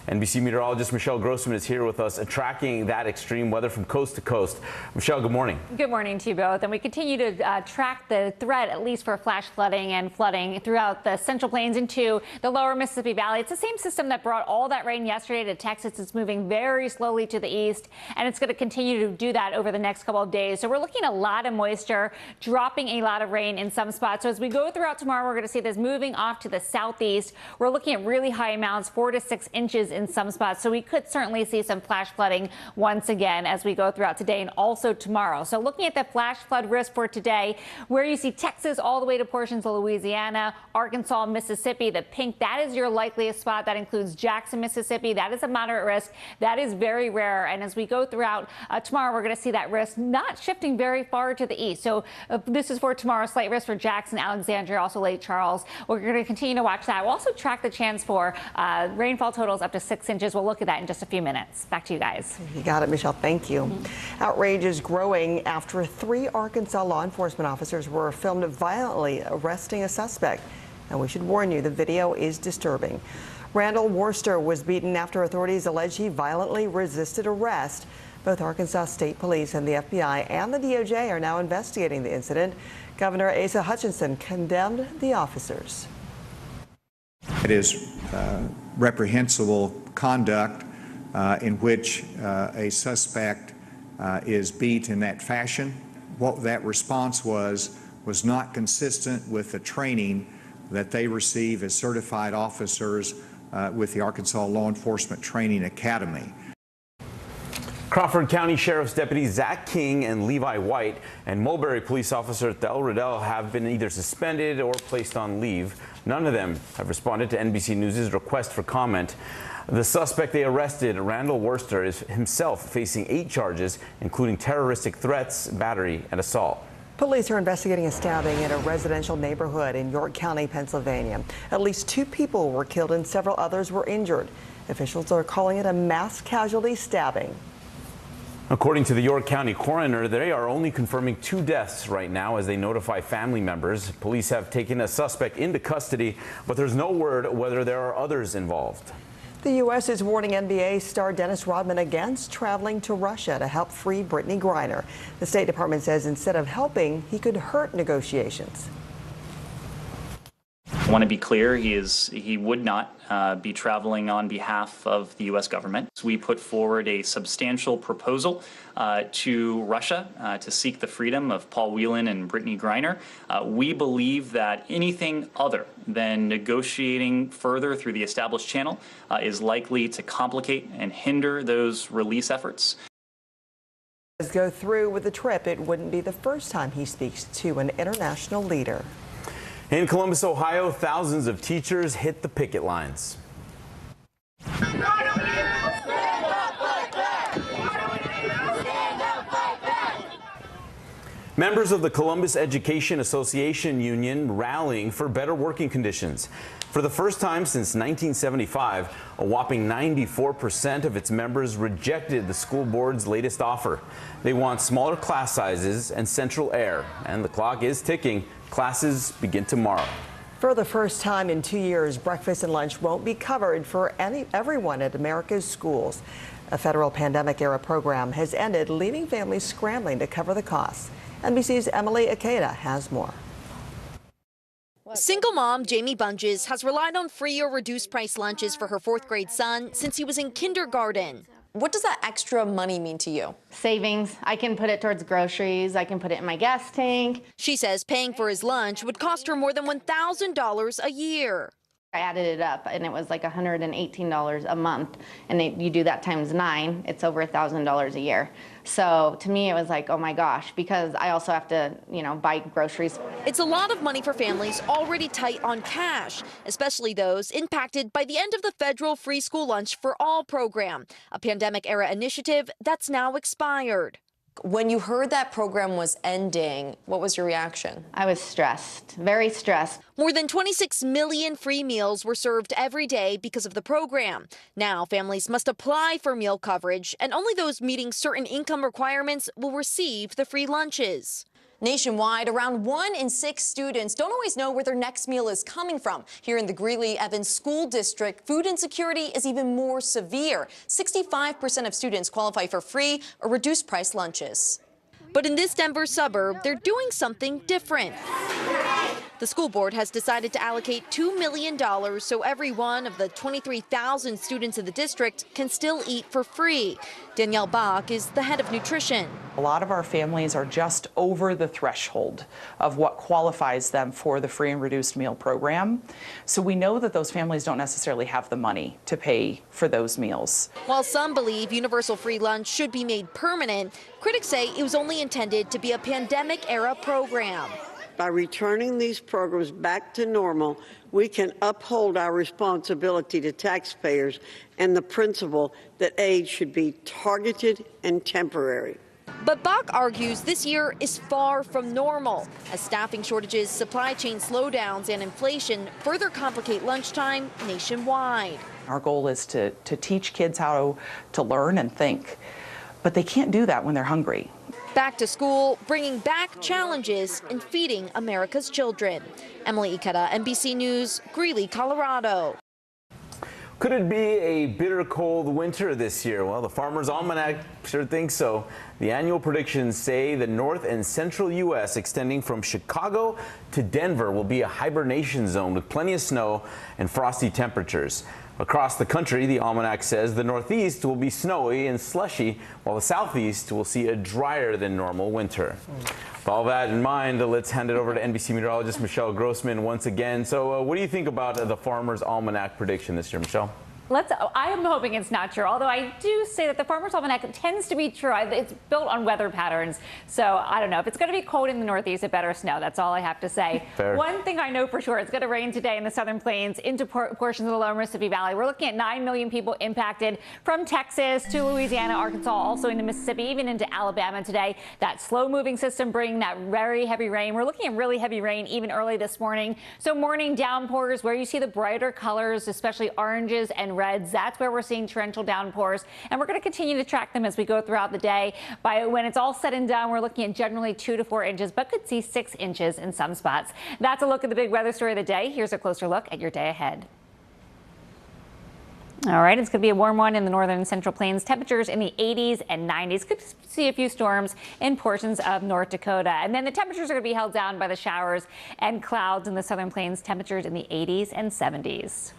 NBC meteorologist Michelle Grossman is here with us, tracking that extreme weather from coast to coast. Michelle, good morning. Good morning to you both. And we continue to track the threat, at least for flash flooding and flooding throughout the Central Plains into the lower Mississippi Valley. It's the same system that brought all that rain yesterday to Texas. It's moving very slowly to the east, and it's going to continue to do that over the next couple of days. So we're looking at a lot of moisture, dropping a lot of rain in some spots. So as we go throughout tomorrow, we're going to see this moving off to the southeast. We're looking at really high amounts, 4 to 6 inches in some spots. So we could certainly see some flash flooding once again as we go throughout today and also tomorrow. So looking at the flash flood risk for today, where you see Texas all the way to portions of Louisiana, Arkansas, Mississippi, the pink, that is your likeliest spot. That includes Jackson, Mississippi. That is a moderate risk. That is very rare. And as we go throughout tomorrow, we're going to see that risk not shifting very far to the east. So this is for tomorrow, slight risk for Jackson, Alexandria, also Lake Charles. We're going to continue to watch that. We'll also track the chance for rainfall totals up to 6 inches. We'll look at that in just a few minutes. Back to you guys. You got it, Michelle. Thank you. Outrage is growing after 3 Arkansas law enforcement officers were filmed violently arresting a suspect. And we should warn you, the video is disturbing. Randall Worcester was beaten after authorities allege he violently resisted arrest. Both Arkansas State Police and the FBI and the DOJ are now investigating the incident. Governor Asa Hutchinson condemned the officers. It is reprehensible conduct in which a suspect is beat in that fashion. What that response was not consistent with the training that they receive as certified officers with the Arkansas Law Enforcement Training Academy. Crawford County Sheriff's Deputy Zach King and Levi White and Mulberry Police Officer Thel Riddell have been either suspended or placed on leave. None of them have responded to NBC News' request for comment. The suspect they arrested, Randall Worster, is himself facing 8 charges, including terroristic threats, battery, and assault. Police are investigating a stabbing in a residential neighborhood in York County, Pennsylvania. At least 2 people were killed and several others were injured. Officials are calling it a mass casualty stabbing. According to the York County coroner, they are only confirming 2 deaths right now as they notify family members. Police have taken a suspect into custody, but there's no word whether there are others involved. The U.S. is warning NBA star Dennis Rodman against traveling to Russia to help free Brittany Griner. The State Department says instead of helping, he could hurt negotiations. I want to be clear, he would not be traveling on behalf of the U.S. government. So we put forward a substantial proposal to Russia to seek the freedom of Paul Whelan and Brittany Griner. We believe that anything other than negotiating further through the established channel is likely to complicate and hinder those release efforts. Go through with the trip. It wouldn't be the first time he speaks to an international leader. In Columbus, Ohio, thousands of teachers hit the picket lines. Members of the Columbus Education Association Union rallying for better working conditions. For the first time since 1975, a whopping 94% of its members rejected the school board's latest offer. They want smaller class sizes and central air, and the clock is ticking. Classes begin tomorrow. For the first time in 2 years, breakfast and lunch won't be covered for everyone at America's schools. A federal pandemic-era program has ended, leaving families scrambling to cover the costs. NBC's Emily Ikeda has more. Single mom Jamie Bunges has relied on free or reduced price lunches for her 4th grade son since he was in kindergarten. What does that extra money mean to you? Savings. I can put it towards groceries. I can put it in my gas tank. She says paying for his lunch would cost her more than $1,000 a year. I added it up and it was like $118 a month. And you do that times 9, it's over $1,000 a year. So to me, it was like, oh my gosh, because I also have to, buy groceries. It's a lot of money for families already tight on cash, especially those impacted by the end of the federal free school lunch for all program, a pandemic era initiative that's now expired. When you heard that program was ending, what was your reaction? I was stressed, very stressed. More than 26 million free meals were served every day because of the program. Now families must apply for meal coverage, and only those meeting certain income requirements will receive the free lunches. Nationwide, around 1 in 6 students don't always know where their next meal is coming from. Here in the Greeley-Evans School District, food insecurity is even more severe. 65% of students qualify for free or reduced price lunches. But in this Denver suburb, they're doing something different. The school board has decided to allocate $2 million so every one of the 23,000 students in the district can still eat for free. Danielle Bach is the head of nutrition. A lot of our families are just over the threshold of what qualifies them for the free and reduced meal program. So we know that those families don't necessarily have the money to pay for those meals. While some believe universal free lunch should be made permanent, critics say it was only intended to be a pandemic-era program. By returning these programs back to normal, we can uphold our responsibility to taxpayers and the principle that aid should be targeted and temporary. But Bach argues this year is far from normal, as staffing shortages, supply chain slowdowns, and inflation further complicate lunchtime nationwide. Our goal is to teach kids how to learn and think, but they can't do that when they're hungry. Back to school, bringing back challenges in feeding America's children. Emily Ikeda, NBC News, Greeley, Colorado. Could it be a bitter cold winter this year? Well, the Farmer's Almanac sure thinks so. The annual predictions say the north and central U.S. extending from Chicago to Denver will be a hibernation zone with plenty of snow and frosty temperatures. Across the country, the almanac says the northeast will be snowy and slushy, while the southeast will see a drier than normal winter. With all that in mind, let's hand it over to NBC meteorologist Michelle Grossman once again. So what do you think about the Farmer's Almanac prediction this year, Michelle? I am hoping it's not true, although I do say that the Farmer's Almanac tends to be true. It's built on weather patterns, so I don't know. If it's going to be cold in the Northeast, it better snow. That's all I have to say. Fair. One thing I know for sure, it's going to rain today in the Southern Plains into portions of the lower Mississippi Valley. We're looking at 9 million people impacted from Texas to Louisiana, Arkansas, also into Mississippi, even into Alabama today. That slow-moving system bringing that very heavy rain. We're looking at really heavy rain even early this morning. So morning downpours where you see the brighter colors, especially oranges and reds. That's where we're seeing torrential downpours, and we're going to continue to track them as we go throughout the day. By when it's all said and done, we're looking at generally 2 to 4 inches, but could see 6 inches in some spots. That's a look at the big weather story of the day. Here's a closer look at your day ahead. All right, it's going to be a warm one in the northern and central plains. Temperatures in the 80s and 90s. Could see a few storms in portions of North Dakota. And then the temperatures are going to be held down by the showers and clouds in the southern plains. Temperatures in the 80s and 70s.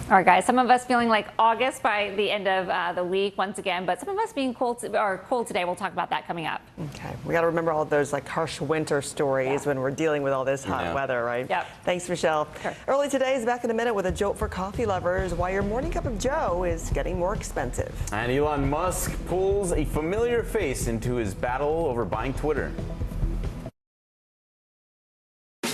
All right, guys, some of us feeling like August by the end of the week once again, but some of us being cold today. We'll talk about that coming up. Okay, we got to remember all those like harsh winter stories when we're dealing with all this hot weather, right? Yep. Thanks, Michelle. Sure. Early today is back in a minute with a jolt for coffee lovers, why your morning cup of Joe is getting more expensive. And Elon Musk pulls a familiar face into his battle over buying Twitter.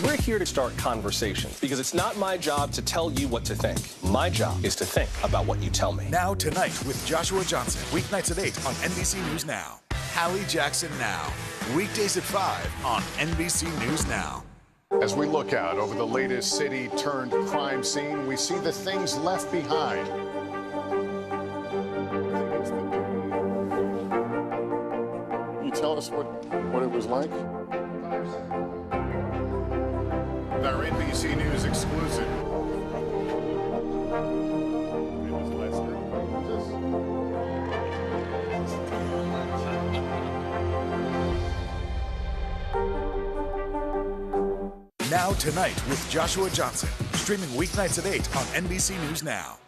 We're here to start conversations because it's not my job to tell you what to think. My job is to think about what you tell me. Now Tonight with Joshua Johnson. Weeknights at 8 on NBC News Now. Hallie Jackson Now. Weekdays at 5 on NBC News Now. As we look out over the latest city-turned-crime scene, we see the things left behind. Can you tell us what it was like? Our NBC News exclusive. It was Lester. Now Tonight with Joshua Johnson. Streaming weeknights at 8 on NBC News Now.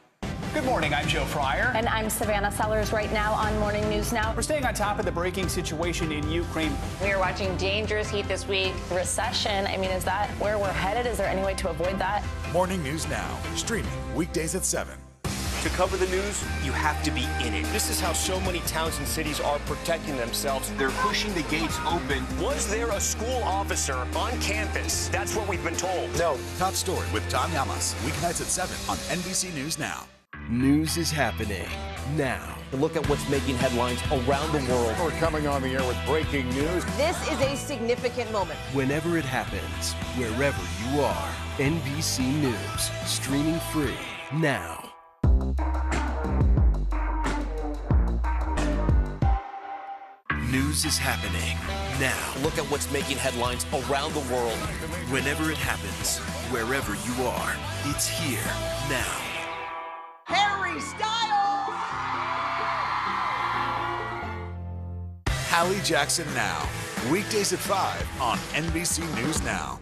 Good morning, I'm Joe Fryer. And I'm Savannah Sellers right now on Morning News Now. We're staying on top of the breaking situation in Ukraine. We are watching dangerous heat this week. Recession, I mean, is that where we're headed? Is there any way to avoid that? Morning News Now. Streaming weekdays at 7. To cover the news, you have to be in it. This is how so many towns and cities are protecting themselves. They're pushing the gates open. Was there a school officer on campus? That's what we've been told. No. Top Story with Tom Yamas. Weeknights at 7 on NBC News Now. News is happening now. Look at what's making headlines around the world. We're coming on the air with breaking news. This is a significant moment. Whenever it happens, wherever you are, NBC News, streaming free now. News is happening now. Look at what's making headlines around the world. Whenever it happens, wherever you are, it's here now. Harry Styles! Hallie Jackson Now. Weekdays at 5 on NBC News Now.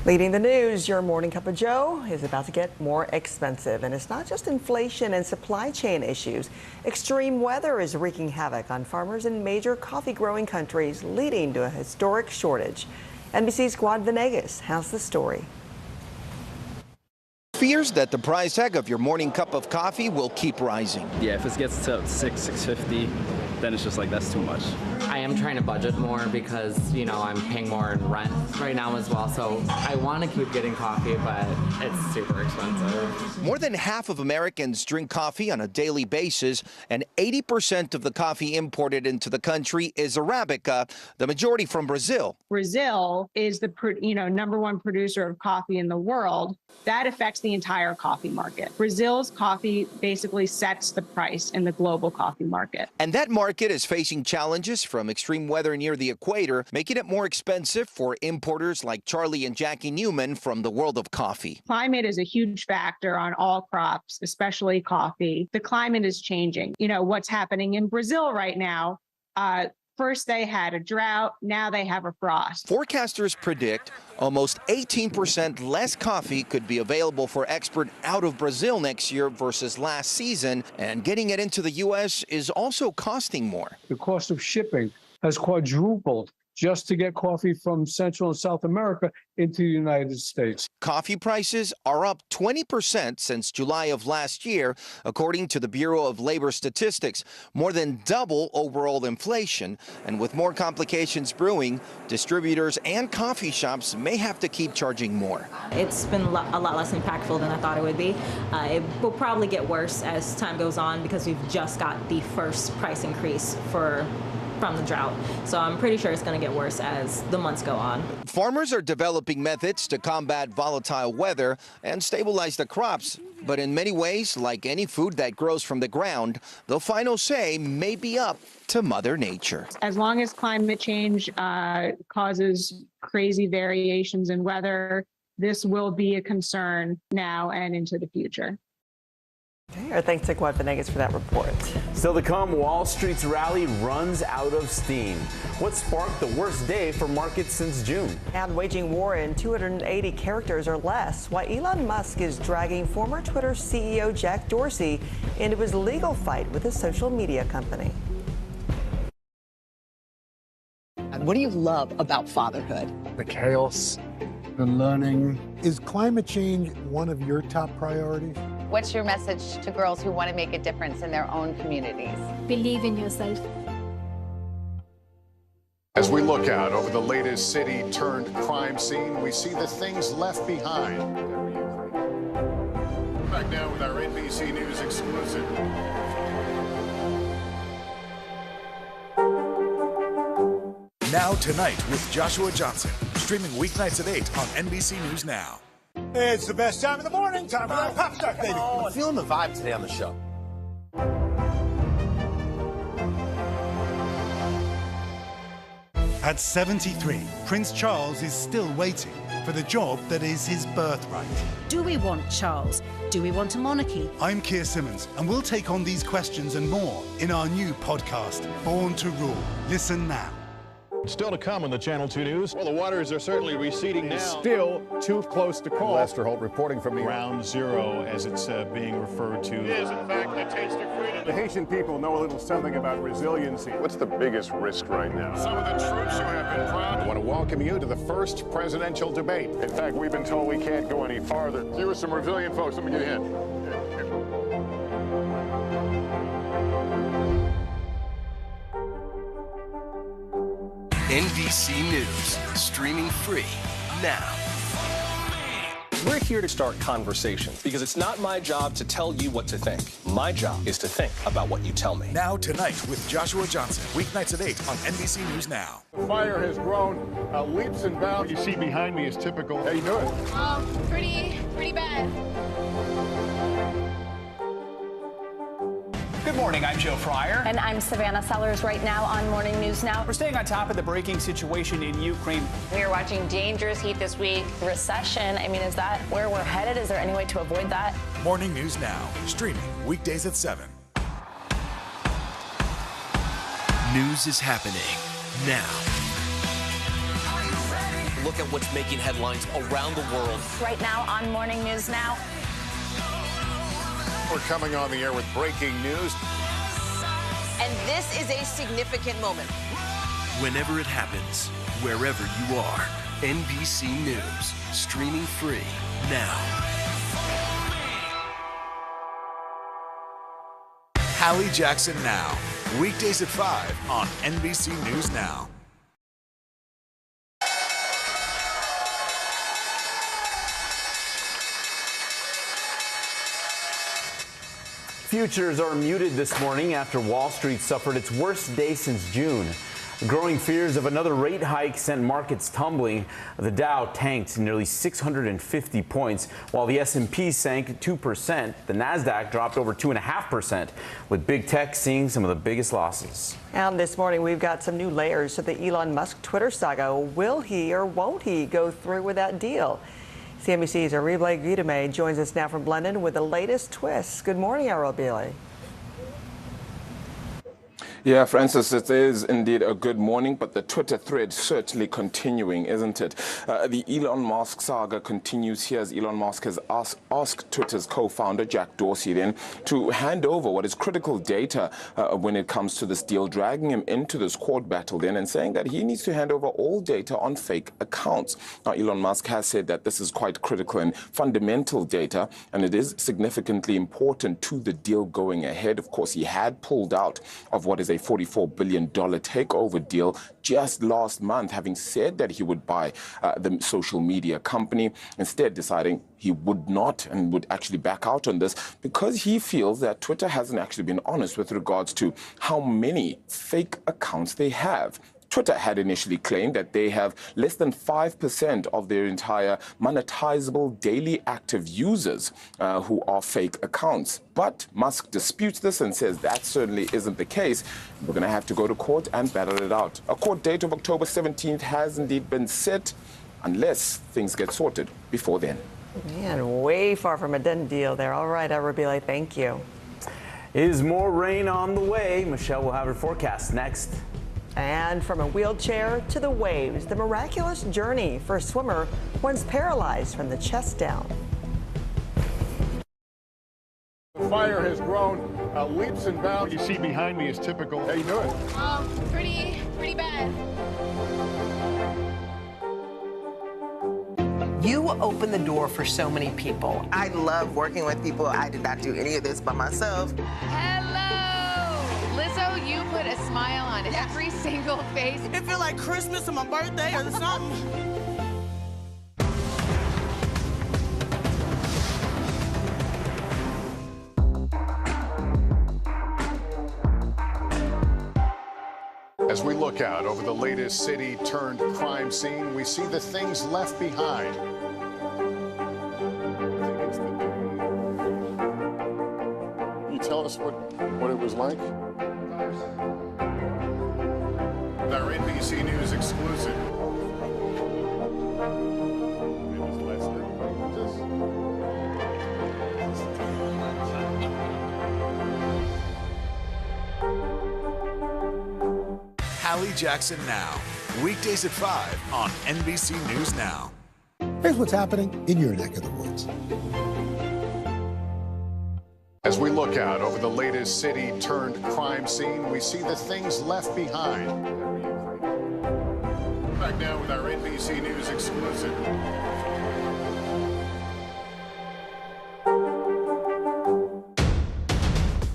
Leading the news, your morning cup of Joe is about to get more expensive. And it's not just inflation and supply chain issues. Extreme weather is wreaking havoc on farmers in major coffee growing countries, leading to a historic shortage. NBC's Quad Venegas has the story. Fears that the price tag of your morning cup of coffee will keep rising. Yeah, if it gets to $6.50, then it's just like, that's too much. I am trying to budget more because, you know, I'm paying more in rent right now as well. So I want to keep getting coffee, but it's super expensive. More than half of Americans drink coffee on a daily basis, and 80% of the coffee imported into the country is Arabica, the majority from Brazil. Brazil is the number one producer of coffee in the world. That affects the entire coffee market. Brazil's coffee basically sets the price in the global coffee market. And that market is facing challenges from extreme weather near the equator, making it more expensive for importers like Charlie and Jackie Newman from the world of coffee. Climate is a huge factor on all crops, especially coffee. The climate is changing. You know, what's happening in Brazil right now, first they had a drought, now they have a frost. Forecasters predict almost 18% less coffee could be available for export out of Brazil next year versus last season, and getting it into the U.S. is also costing more. The cost of shipping has quadrupled just to get coffee from Central and South America into the United States. Coffee prices are up 20% since July of last year, according to the Bureau of Labor Statistics, more than double overall inflation. And with more complications brewing, distributors and coffee shops may have to keep charging more. It's been a lot less impactful than I thought it would be. It will probably get worse as time goes on because we've just got the first price increase from the drought. So I'm pretty sure it's going to get worse as the months go on. Farmers are developing methods to combat volatile weather and stabilize the crops. But in many ways, like any food that grows from the ground, the final say may be up to Mother Nature. As long as climate change causes crazy variations in weather, this will be a concern now and into the future. Our thanks to Quad Venegas for that report. Still to come, Wall Street's rally runs out of steam. What sparked the worst day for markets since June? And waging war in 280 characters or less. Why Elon Musk is dragging former Twitter CEO Jack Dorsey into his legal fight with his social media company. What do you love about fatherhood? The chaos, the learning. Is climate change one of your top priorities? What's your message to girls who want to make a difference in their own communities? Believe in yourself. As we look out over the latest city-turned-crime scene, we see the things left behind. Back now with our NBC News exclusive. Now Tonight with Joshua Johnson, streaming weeknights at 8 on NBC News Now. It's the best time of the morning, time for that pop start, baby. I'm feeling the vibe today on the show. At 73, Prince Charles is still waiting for the job that is his birthright. Do we want Charles? Do we want a monarchy? I'm Keir Simmons, and we'll take on these questions and more in our new podcast, Born to Rule. Listen now. Still to come on the Channel 2 News. Well, the waters are certainly receding now. Still too close to call. Lester Holt reporting from the Ground Zero, as it's being referred to. It is, in fact, a taste of freedom. The Haitian people know a little something about resiliency. What's the biggest risk right now? Some of the troops who have been proud. I want to welcome you to the first presidential debate. In fact, we've been told we can't go any farther. You with some resilient folks. Let me get a hint. NBC News, streaming free now. We're here to start conversations because it's not my job to tell you what to think. My job is to think about what you tell me. Now Tonight with Joshua Johnson, weeknights at 8 on NBC News Now. The fire has grown leaps and bounds. You see behind me is typical. How you doing? Pretty bad. Good morning, I'm Joe Fryer. And I'm Savannah Sellers right now on Morning News Now. We're staying on top of the breaking situation in Ukraine. We are watching dangerous heat this week. Recession, I mean, is that where we're headed? Is there any way to avoid that? Morning News Now, streaming weekdays at 7. News is happening now. Look at what's making headlines around the world. Right now on Morning News Now. We're coming on the air with breaking news. And this is a significant moment. Whenever it happens, wherever you are, NBC News, streaming free now. Hallie Jackson Now, weekdays at 5 on NBC News Now. Futures are muted this morning after Wall Street suffered its worst day since June. Growing fears of another rate hike sent markets tumbling. The Dow tanked nearly 650 points, while the S&P sank 2%. The Nasdaq dropped over 2.5%, with big tech seeing some of the biggest losses. And this morning, we've got some new layers to the Elon Musk Twitter saga. Will he or won't he go through with that deal? CNBC's Aribile Guidame joins us now from London with the latest twists. Good morning, Aribile. Yeah, Francis, it is indeed a good morning, but the Twitter thread certainly continuing, isn't it? The Elon Musk saga continues here as Elon Musk has asked Twitter's co-founder, Jack Dorsey, then to hand over what is critical data when it comes to this deal, dragging him into this court battle then and saying that he needs to hand over all data on fake accounts. Now, Elon Musk has said that this is quite critical and fundamental data, and it is significantly important to the deal going ahead. Of course, he had pulled out of what is a $44 billion takeover deal just last month, having said that he would buy the social media company, instead deciding he would not and would actually back out on this because he feels that Twitter hasn't actually been honest with regards to how many fake accounts they have. Twitter had initially claimed that they have less than 5% of their entire monetizable daily active users who are fake accounts. But Musk disputes this and says that certainly isn't the case. We're going to have to go to court and battle it out. A court date of October 17th has indeed been set, unless things get sorted before then. Man, way far from a done deal there. All right, Arabile, thank you. Is more rain on the way? Michelle will have her forecast next. And from a wheelchair to the waves, the miraculous journey for a swimmer once paralyzed from the chest down. The fire has grown leaps and bounds. What you see behind me is typical. How you doing? Pretty bad. You open the door for so many people. I love working with people. I did not do any of this by myself. Hello! Lizzo, you put a smile on every single face. It feel like Christmas or my birthday or something. As we look out over the latest city-turned-crime scene, we see the things left behind. Can you tell us what it was like? Our NBC News exclusive. Hallie Jackson Now, weekdays at 5 on NBC News Now. Here's what's happening in your neck of the woods. As we look out over the latest city-turned-crime scene, we see the things left behind. Back now with our NBC News exclusive.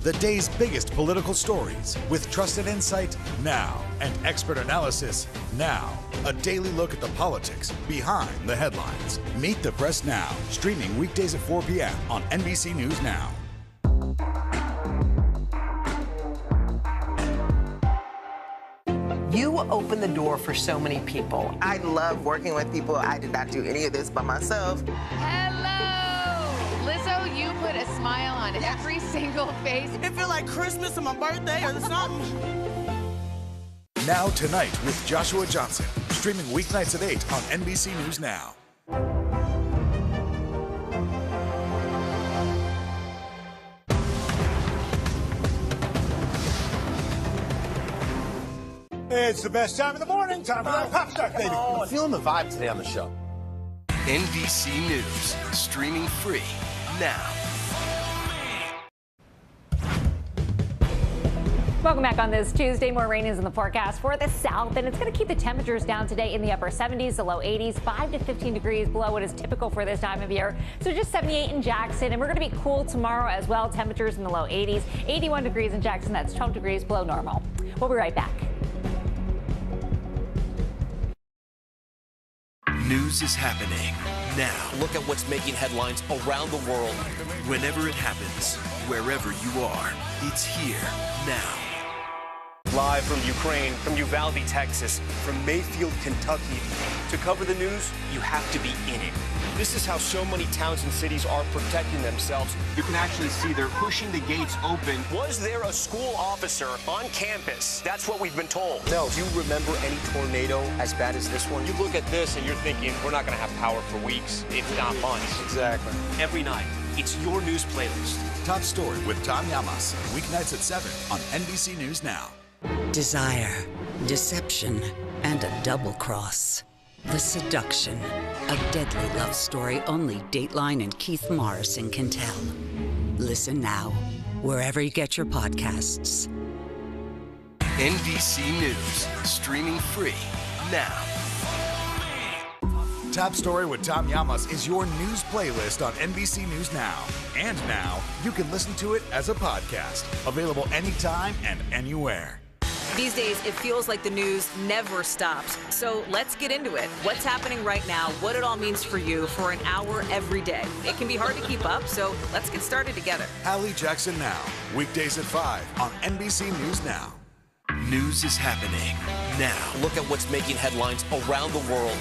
The day's biggest political stories with trusted insight now and expert analysis now. A daily look at the politics behind the headlines. Meet the Press Now, streaming weekdays at 4 p.m. on NBC News Now. You open the door for so many people. I love working with people. I did not do any of this by myself. Hello! Lizzo, you put a smile on every single face. It feel like Christmas or my birthday or something. Now Tonight with Joshua Johnson, streaming weeknights at 8 on NBC News Now. It's the best time of the morning. Time for that pop start, baby. I'm feeling the vibe today on the show. NBC News, streaming free now. Welcome back on this Tuesday. More rain is in the forecast for the south, and it's going to keep the temperatures down today in the upper 70s, the low 80s, 5 to 15 degrees below what is typical for this time of year. So just 78 in Jackson, and we're going to be cool tomorrow as well. Temperatures in the low 80s, 81 degrees in Jackson. That's 12 degrees below normal. We'll be right back. News is happening now. Look at what's making headlines around the world. Whenever it happens, wherever you are, it's here now. Live from Ukraine, from Uvalde, Texas, from Mayfield, Kentucky. To cover the news, you have to be in it. This is how so many towns and cities are protecting themselves. You can actually see they're pushing the gates open. Was there a school officer on campus? That's what we've been told. No. Do you remember any tornado as bad as this one? You look at this and you're thinking, we're not going to have power for weeks, if not months. Exactly. Every night, it's your news playlist. Top Story with Tom Yamas, weeknights at 7 on NBC News Now. Desire, deception, and a double cross. The seduction. A deadly love story only Dateline and Keith Morrison can tell. Listen now, wherever you get your podcasts. NBC News, streaming free now. Top Story with Tom Llamas is your news playlist on NBC News Now. And now, you can listen to it as a podcast. Available anytime and anywhere. These days, it feels like the news never stops. So let's get into it. What's happening right now, what it all means for you for an hour every day. It can be hard to keep up, so let's get started together. Hallie Jackson Now, weekdays at 5 on NBC News Now. News is happening now. Look at what's making headlines around the world.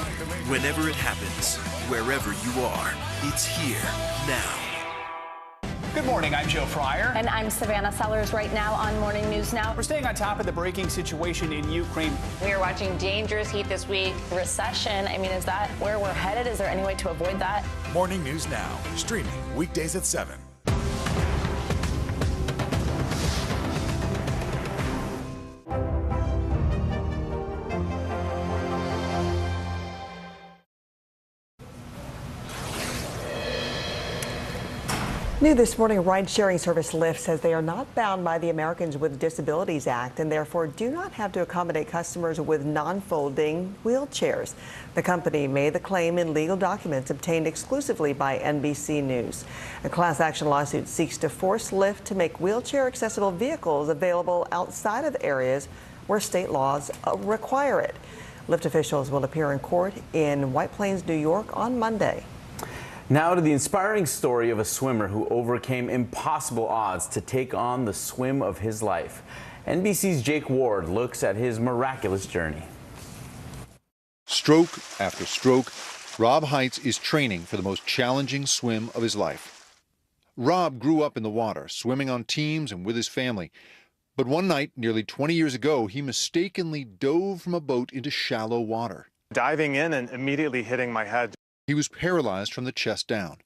Whenever it happens, wherever you are, it's here now. Good morning, I'm Joe Fryer. And I'm Savannah Sellers right now on Morning News Now. We're staying on top of the breaking situation in Ukraine. We are watching dangerous heat this week. Recession, I mean, is that where we're headed? Is there any way to avoid that? Morning News Now, streaming weekdays at 7. New this morning, ride-sharing service Lyft says they are not bound by the Americans with Disabilities Act and therefore do not have to accommodate customers with non-folding wheelchairs. The company made the claim in legal documents obtained exclusively by NBC News. A class action lawsuit seeks to force Lyft to make wheelchair-accessible vehicles available outside of areas where state laws require it. Lyft officials will appear in court in White Plains, New York on Monday. Now to the inspiring story of a swimmer who overcame impossible odds to take on the swim of his life. NBC's Jake Ward looks at his miraculous journey. Stroke after stroke, Rob Heights is training for the most challenging swim of his life. Rob grew up in the water, swimming on teams and with his family. But one night, nearly 20 years ago, he mistakenly dove from a boat into shallow water. Diving in and immediately hitting my head. He was paralyzed from the chest down.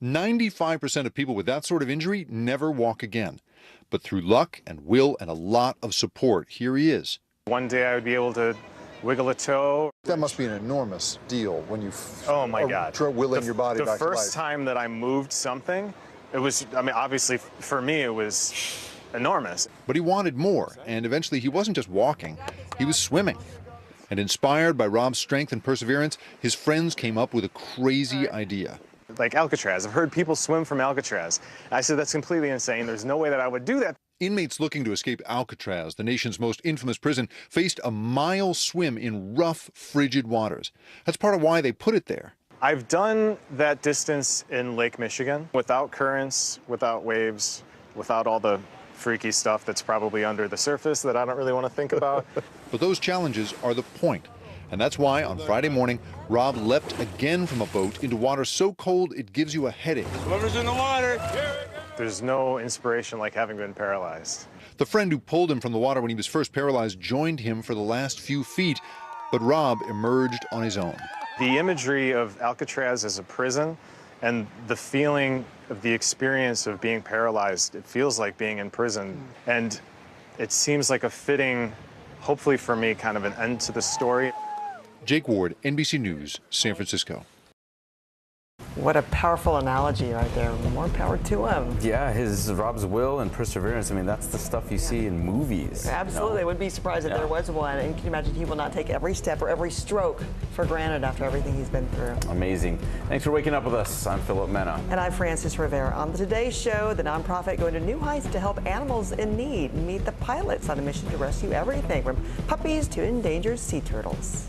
95% of people with that sort of injury never walk again. But through luck and will and a lot of support, here he is. One day I would be able to wiggle a toe. That must be an enormous deal when you oh my God. Willing your body back to life. The first time that I moved something, it was, I mean, obviously for me it was enormous. But he wanted more, and eventually he wasn't just walking, he was swimming. And inspired by Rob's strength and perseverance, his friends came up with a crazy idea. Like Alcatraz. I've heard people swim from Alcatraz. I said, that's completely insane. There's no way that I would do that. Inmates looking to escape Alcatraz, the nation's most infamous prison, faced a mile swim in rough, frigid waters. That's part of why they put it there. I've done that distance in Lake Michigan without currents, without waves, without all the freaky stuff that's probably under the surface that I don't really want to think about. But those challenges are the point. And that's why on Friday morning, Rob leapt again from a boat into water so cold it gives you a headache. Whoever's in the water. There's no inspiration like having been paralyzed. The friend who pulled him from the water when he was first paralyzed joined him for the last few feet, but Rob emerged on his own. The imagery of Alcatraz as a prison and the feeling of the experience of being paralyzed, it feels like being in prison. And it seems like a fitting, hopefully for me, kind of an end to the story. Jake Ward, NBC News, San Francisco. What a powerful analogy right there. More power to him. Yeah, Rob's will and perseverance. I mean, that's the stuff you see in movies. Absolutely. I would be surprised if there was one. And can you imagine he will not take every step or every stroke for granted after everything he's been through. Amazing. Thanks for waking up with us. I'm Philip Mena. And I'm Frances Rivera. On the Today Show, the nonprofit going to new heights to help animals in need. Meet the pilots on a mission to rescue everything from puppies to endangered sea turtles.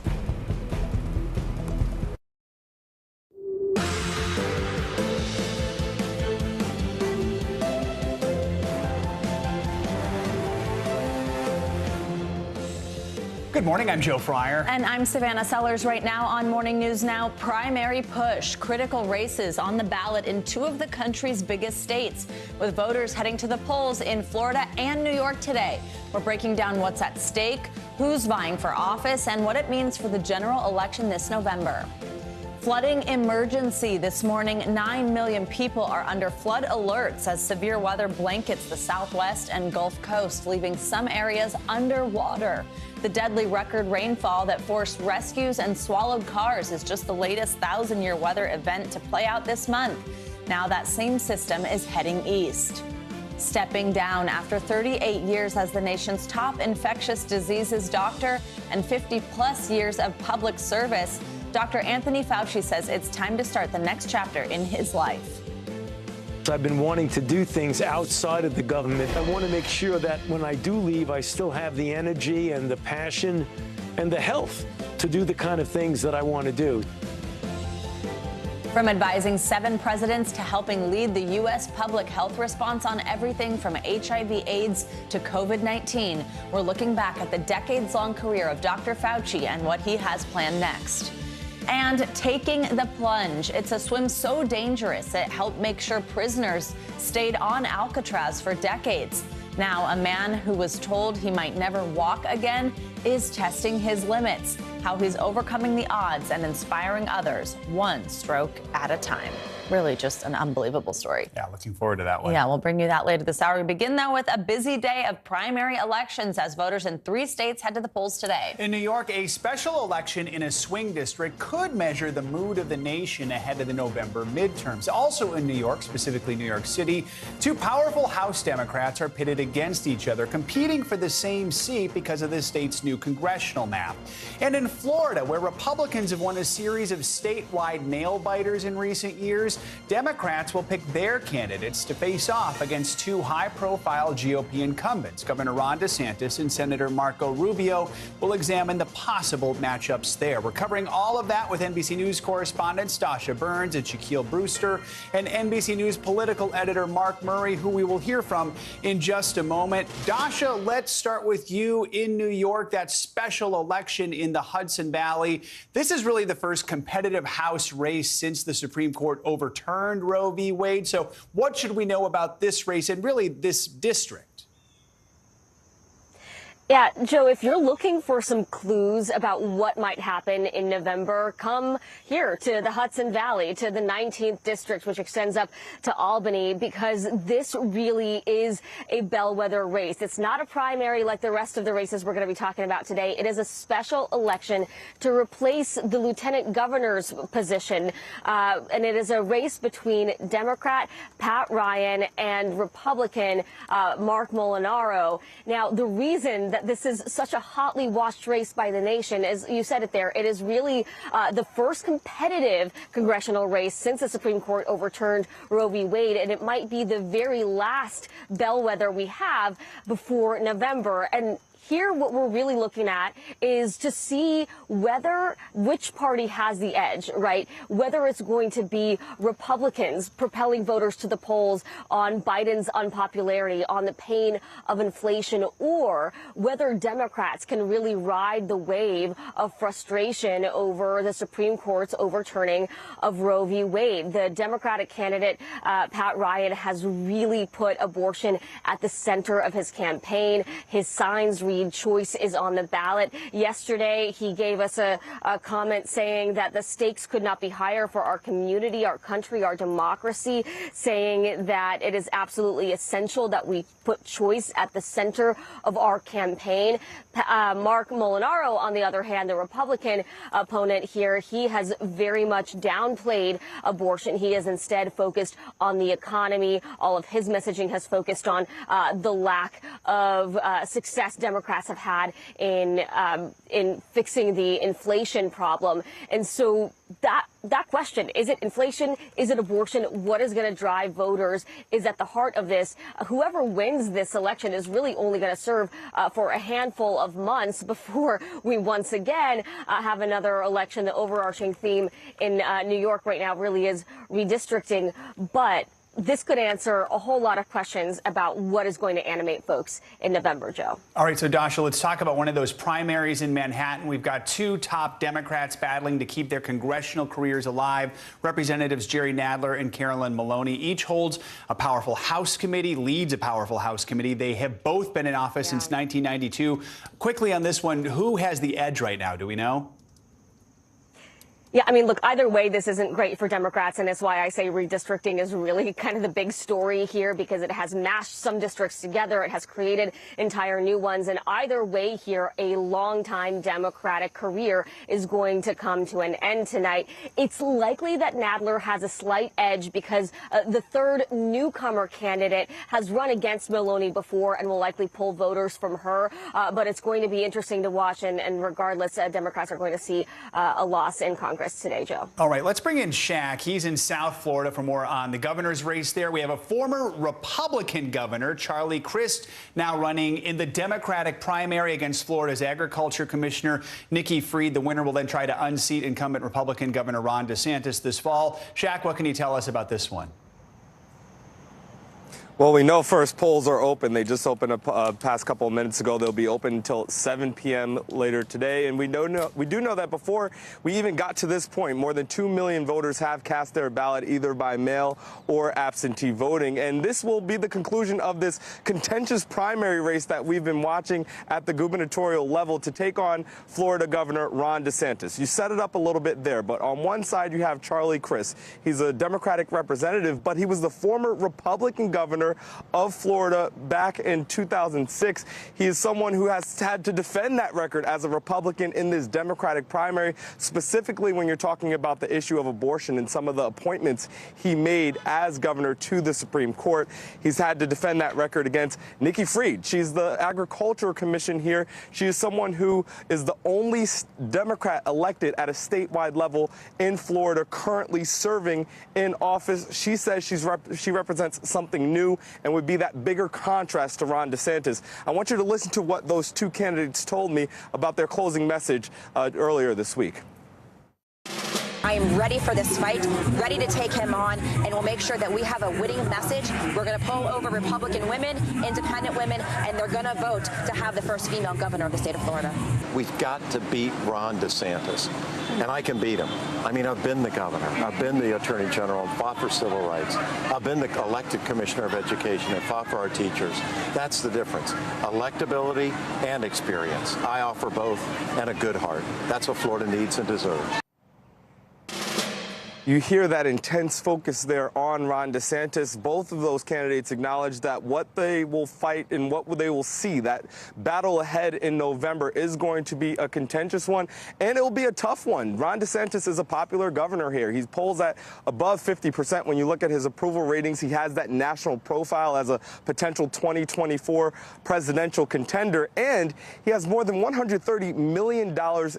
Good morning, I'm Joe Fryer. And I'm Savannah Sellers right now on Morning News Now. Primary push, critical races on the ballot in two of the country's biggest states, with voters heading to the polls in Florida and New York today. We're breaking down what's at stake, who's vying for office, and what it means for the general election this November. Flooding emergency this morning. 9 million people are under flood alerts as severe weather blankets the Southwest and Gulf Coast, leaving some areas underwater. The deadly record rainfall that forced rescues and swallowed cars is just the latest 1,000-year weather event to play out this month. Now that same system is heading east. Stepping down after 38 years as the nation's top infectious diseases doctor and 50-plus years of public service, Dr. Anthony Fauci says it's time to start the next chapter in his life. I've been wanting to do things outside of the government. I want to make sure that when I do leave, I still have the energy and the passion and the health to do the kind of things that I want to do. From advising 7 presidents to helping lead the U.S. public health response on everything from HIV/AIDS to COVID-19, we're looking back at the decades-long career of Dr. Fauci and what he has planned next. And taking the plunge. It's a swim so dangerous it helped make sure prisoners stayed on Alcatraz for decades. Now, a man who was told he might never walk again is testing his limits. How he's overcoming the odds and inspiring others one stroke at a time. Really just an unbelievable story. Yeah, looking forward to that one. Yeah, we'll bring you that later this hour. We begin, though, with a busy day of primary elections as voters in 3 states head to the polls today. In New York, a special election in a swing district could measure the mood of the nation ahead of the November midterms. Also in New York, specifically New York City, 2 powerful House Democrats are pitted against each other, competing for the same seat because of the state's new congressional map. And in Florida, where Republicans have won a series of statewide nail-biters in recent years, Democrats will pick their candidates to face off against 2 high-profile GOP incumbents. Governor Ron DeSantis and Senator Marco Rubio will examine the possible matchups there. We're covering all of that with NBC News correspondents Dasha Burns and Shaquille Brewster and NBC News political editor Mark Murray, who we will hear from in just a moment. Dasha, let's start with you in New York, that special election in the Hudson Valley. This is really the first competitive House race since the Supreme Court overturned Roe v. Wade. So what should we know about this race and really this district? Yeah, Joe, if you're looking for some clues about what might happen in November, come here to the Hudson Valley, to the 19th district, which extends up to Albany, because this really is a bellwether race. It's not a primary like the rest of the races we're going to be talking about today. It is a special election to replace the lieutenant governor's position, and it is a race between Democrat Pat Ryan and Republican Mark Molinaro. Now, the reason that this is such a hotly watched race by the nation, as you said it there, it is really the first competitive congressional race since the Supreme Court overturned Roe v. Wade, and it might be the very last bellwether we have before November. And here, what we're really looking at is to see which party has the edge, right? Whether it's going to be Republicans propelling voters to the polls on Biden's unpopularity, on the pain of inflation, or whether Democrats can really ride the wave of frustration over the Supreme Court's overturning of Roe v. Wade. The Democratic candidate, Pat Ryan, has really put abortion at the center of his campaign. His signs read "Choice is on the ballot." Yesterday, he gave us a comment saying that the stakes could not be higher for our community, our country, our democracy, saying that it is absolutely essential that we put choice at the center of our campaign. Mark Molinaro, on the other hand, the Republican opponent here, he has very much downplayed abortion. He has instead focused on the economy. All of his messaging has focused on the lack of success Democrats have had in fixing the inflation problem. And so that question, is it inflation? Is it abortion? What is going to drive voters is at the heart of this. Whoever wins this election is really only going to serve for a handful of months before we once again have another election. The overarching theme in New York right now really is redistricting. But this could answer a whole lot of questions about what is going to animate folks in November, Joe. All right, so Dasha, let's talk about one of those primaries in Manhattan. We've got 2 top Democrats battling to keep their congressional careers alive. Representatives Jerry Nadler and Carolyn Maloney. Each holds a powerful House committee, leads a powerful House committee. They have both been in office since 1992. Quickly on this one, who has the edge right now? Do we know? Yeah, I mean, look, either way, this isn't great for Democrats, and it's why I say redistricting is really kind of the big story here, because it has mashed some districts together. It has created entire new ones. And either way here, a longtime Democratic career is going to come to an end tonight. It's likely that Nadler has a slight edge because the third newcomer candidate has run against Maloney before and will likely pull voters from her. But it's going to be interesting to watch. And regardless, Democrats are going to see a loss in Congress today, Joe. All right, let's bring in Shaq. He's in South Florida for more on the governor's race there. We have a former Republican governor, Charlie Crist, now running in the Democratic primary against Florida's Agriculture Commissioner, Nikki Fried. The winner will then try to unseat incumbent Republican Governor Ron DeSantis this fall. Shaq, what can you tell us about this one? Well, we know first polls are open. They just opened up past couple of minutes ago. They'll be open until 7 p.m. later today. And we do know that before we even got to this point, more than 2 million voters have cast their ballot either by mail or absentee voting. And this will be the conclusion of this contentious primary race that we've been watching at the gubernatorial level to take on Florida Governor Ron DeSantis. You set it up a little bit there, but on one side you have Charlie Crist. He's a Democratic representative, but he was the former Republican governor of Florida back in 2006. He is someone who has had to defend that record as a Republican in this Democratic primary, specifically when you're talking about the issue of abortion and some of the appointments he made as governor to the Supreme Court. He's had to defend that record against Nikki Fried. She's the Agriculture Commission here. She is someone who is the only Democrat elected at a statewide level in Florida currently serving in office. She says she represents something new and would be that bigger contrast to Ron DeSantis. I want you to listen to what those two candidates told me about their closing message earlier this week. I am ready for this fight, ready to take him on, and we'll make sure that we have a winning message. We're going to pull over Republican women, independent women, and they're going to vote to have the first female governor of the state of Florida. We've got to beat Ron DeSantis, and I can beat him. I mean, I've been the governor. I've been the attorney general and fought for civil rights. I've been the elected commissioner of education and fought for our teachers. That's the difference. Electability and experience. I offer both, and a good heart. That's what Florida needs and deserves. You hear that intense focus there on Ron DeSantis. Both of those candidates acknowledge that what they will fight and what they will see, that battle ahead in November, is going to be a contentious one, and it will be a tough one. Ron DeSantis is a popular governor here. He polls at above 50%. When you look at his approval ratings, he has that national profile as a potential 2024 presidential contender, and he has more than $130 million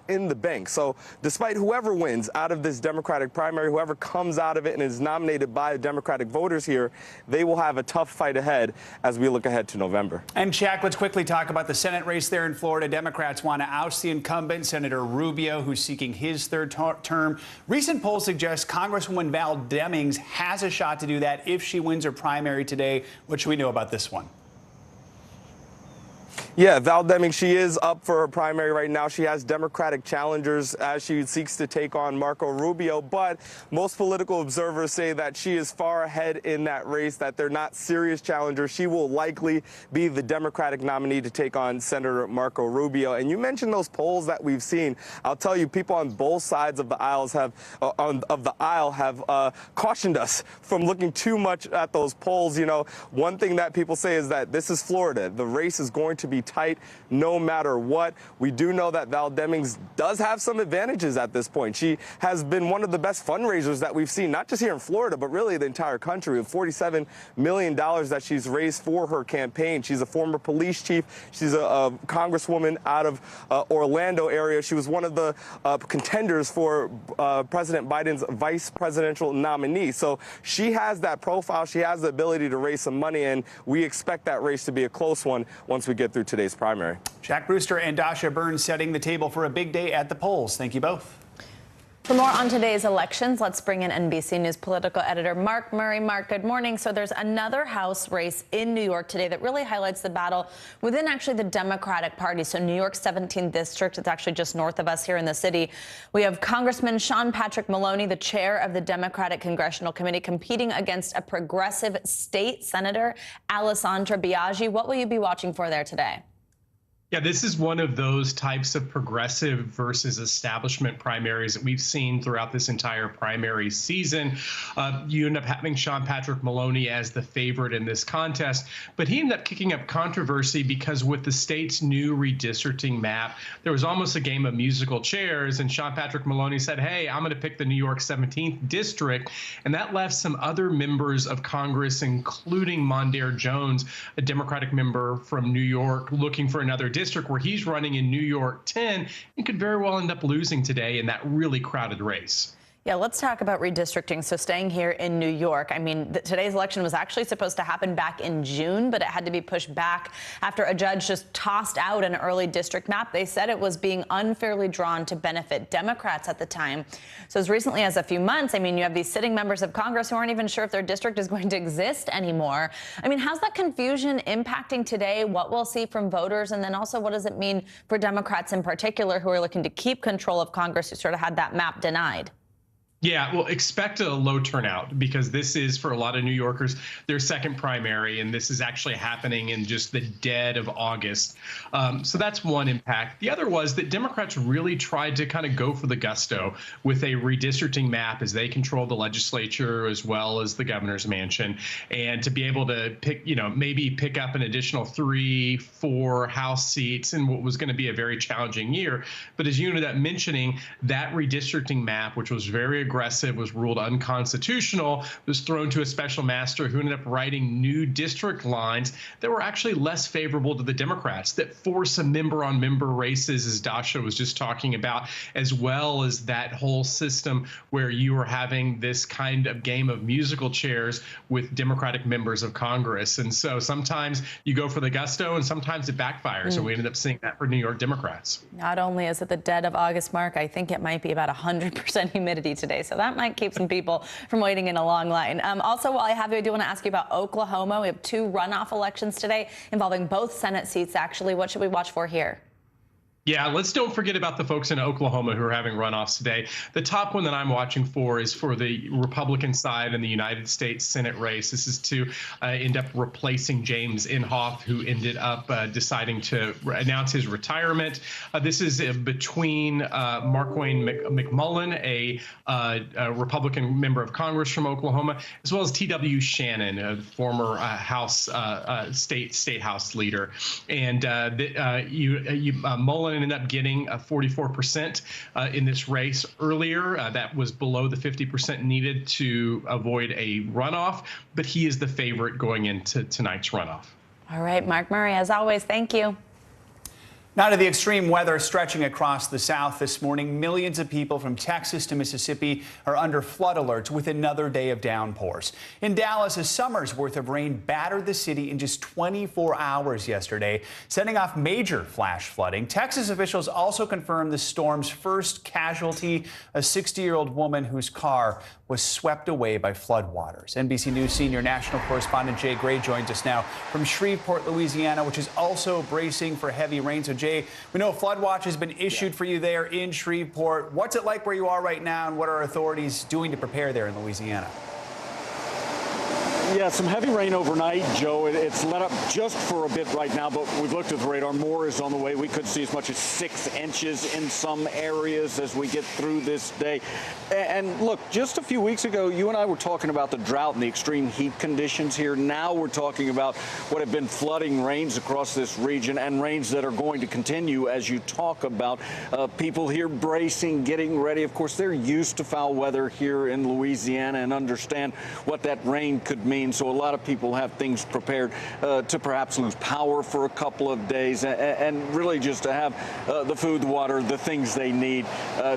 in the bank. So despite whoever wins out of this Democratic primary, whoever comes out of it and is nominated by Democratic voters here, they will have a tough fight ahead as we look ahead to November. And Shaq, let's quickly talk about the Senate race there in Florida. Democrats want to oust the incumbent, Senator Rubio, who's seeking his third term. Recent polls suggest Congresswoman Val Demings has a shot to do that if she wins her primary today. What should we know about this one? Yeah, Val Demings, she is up for her primary right now. She has Democratic challengers as she seeks to take on Marco Rubio, but most political observers say that she is far ahead in that race, that they're not serious challengers. She will likely be the Democratic nominee to take on Senator Marco Rubio. And you mentioned those polls that we've seen. I'll tell you, people on both sides of the aisles have cautioned us from looking too much at those polls. You know, one thing that people say is that this is Florida. The race is going to be tight no matter what. We do know that Val Demings does have some advantages at this point. She has been one of the best fundraisers that we've seen, not just here in Florida, but really the entire country, with $47 million that she's raised for her campaign. She's a former police chief. She's a congresswoman out of Orlando area. She was one of the contenders for President Biden's vice presidential nominee. So she has that profile. She has the ability to raise some money, and we expect that race to be a close one once we get through today's primary. Jack Brewster and Dasha Burns setting the table for a big day at the polls. Thank you both. For more on today's elections, let's bring in NBC News political editor Mark Murray. Mark, good morning. So there's another House race in New York today that really highlights the battle within actually the Democratic Party. So New York's 17th district, it's actually just north of us here in the city. We have Congressman Sean Patrick Maloney, the chair of the Democratic Congressional Committee, competing against a progressive state senator, Alessandra Biaggi. What will you be watching for there today? Yeah, this is one of those types of progressive versus establishment primaries that we've seen throughout this entire primary season. You end up having Sean Patrick Maloney as the favorite in this contest, but he ended up kicking up controversy because with the state's new redistricting map, there was almost a game of musical chairs, and Sean Patrick Maloney said, hey, I'm going to pick the New York 17th district, and that left some other members of Congress, including Mondaire Jones, a Democratic member from New York, looking for another district where he's running in New York 10 and could very well end up losing today in that really crowded race. Yeah, let's talk about redistricting. So staying here in New York, I mean, today's election was actually supposed to happen back in June, but it had to be pushed back after a judge just tossed out an early district map. They said it was being unfairly drawn to benefit Democrats at the time. So as recently as a few months, I mean, you have these sitting members of Congress who aren't even sure if their district is going to exist anymore. I mean, how's that confusion impacting today, what we'll see from voters, and then also what does it mean for Democrats in particular who are looking to keep control of Congress, who sort of had that map denied? Yeah, well, expect a low turnout because this is, for a lot of New Yorkers, their second primary, and this is actually happening in just the dead of August. So that's one impact. The other was that Democrats really tried to kind of go for the gusto with a redistricting map as they control the legislature as well as the governor's mansion, and to be able to pick, maybe pick up an additional 3-4 House seats in what was going to be a very challenging year. But as you ended up mentioning, that redistricting map, which was very aggressive, was ruled unconstitutional, was thrown to a special master who ended up writing new district lines that were actually less favorable to the Democrats, that force a member-on-member races, as Dasha was just talking about, as well as that whole system where you were having this kind of game of musical chairs with Democratic members of Congress. And so sometimes you go for the gusto and sometimes it backfires. And we ended up seeing that for New York Democrats. Not only is it the dead of August, Mark, I think it might be about 100% humidity today. So that might keep some people from waiting in a long line. Also, while I have you, I do want to ask you about Oklahoma. We have 2 runoff elections today involving both Senate seats, actually. What should we watch for here? Yeah, let's don't forget about the folks in Oklahoma who are having runoffs today. The top one that I'm watching for is for the Republican side in the United States Senate race. This is to end up replacing James Inhofe, who ended up deciding to announce his retirement. This is between Markwayne McMullen, a Republican member of Congress from Oklahoma, as well as T.W. Shannon, a former state House leader. And Mullen ended up getting 44% in this race earlier. That was below the 50% needed to avoid a runoff, but he is the favorite going into tonight's runoff. All right, Mark Murray, as always, thank you. Now to the extreme weather stretching across the South this morning. Millions of people from Texas to Mississippi are under flood alerts with another day of downpours. In Dallas, a summer's worth of rain battered the city in just 24 hours yesterday, setting off major flash flooding. Texas officials also confirmed the storm's first casualty, a 60-year-old woman whose car was swept away by floodwaters. NBC News senior national correspondent Jay Gray joins us now from Shreveport, Louisiana, which is also bracing for heavy rain. So, Jay, we know a flood watch has been issued for you there in Shreveport. What's it like where you are right now, and what are authorities doing to prepare there in Louisiana? Yeah, some heavy rain overnight, Joe. It's let up just for a bit right now, but we've looked at the radar. More is on the way. We could see as much as 6 inches in some areas as we get through this day. And look, just a few weeks ago, you and I were talking about the drought and the extreme heat conditions here. Now we're talking about what have been flooding rains across this region, and rains that are going to continue as you talk about people here bracing, getting ready. Of course, they're used to foul weather here in Louisiana and understand what that rain could mean. So a lot of people have things prepared to perhaps lose power for a couple of days, and really just to have the food, the water, the things they need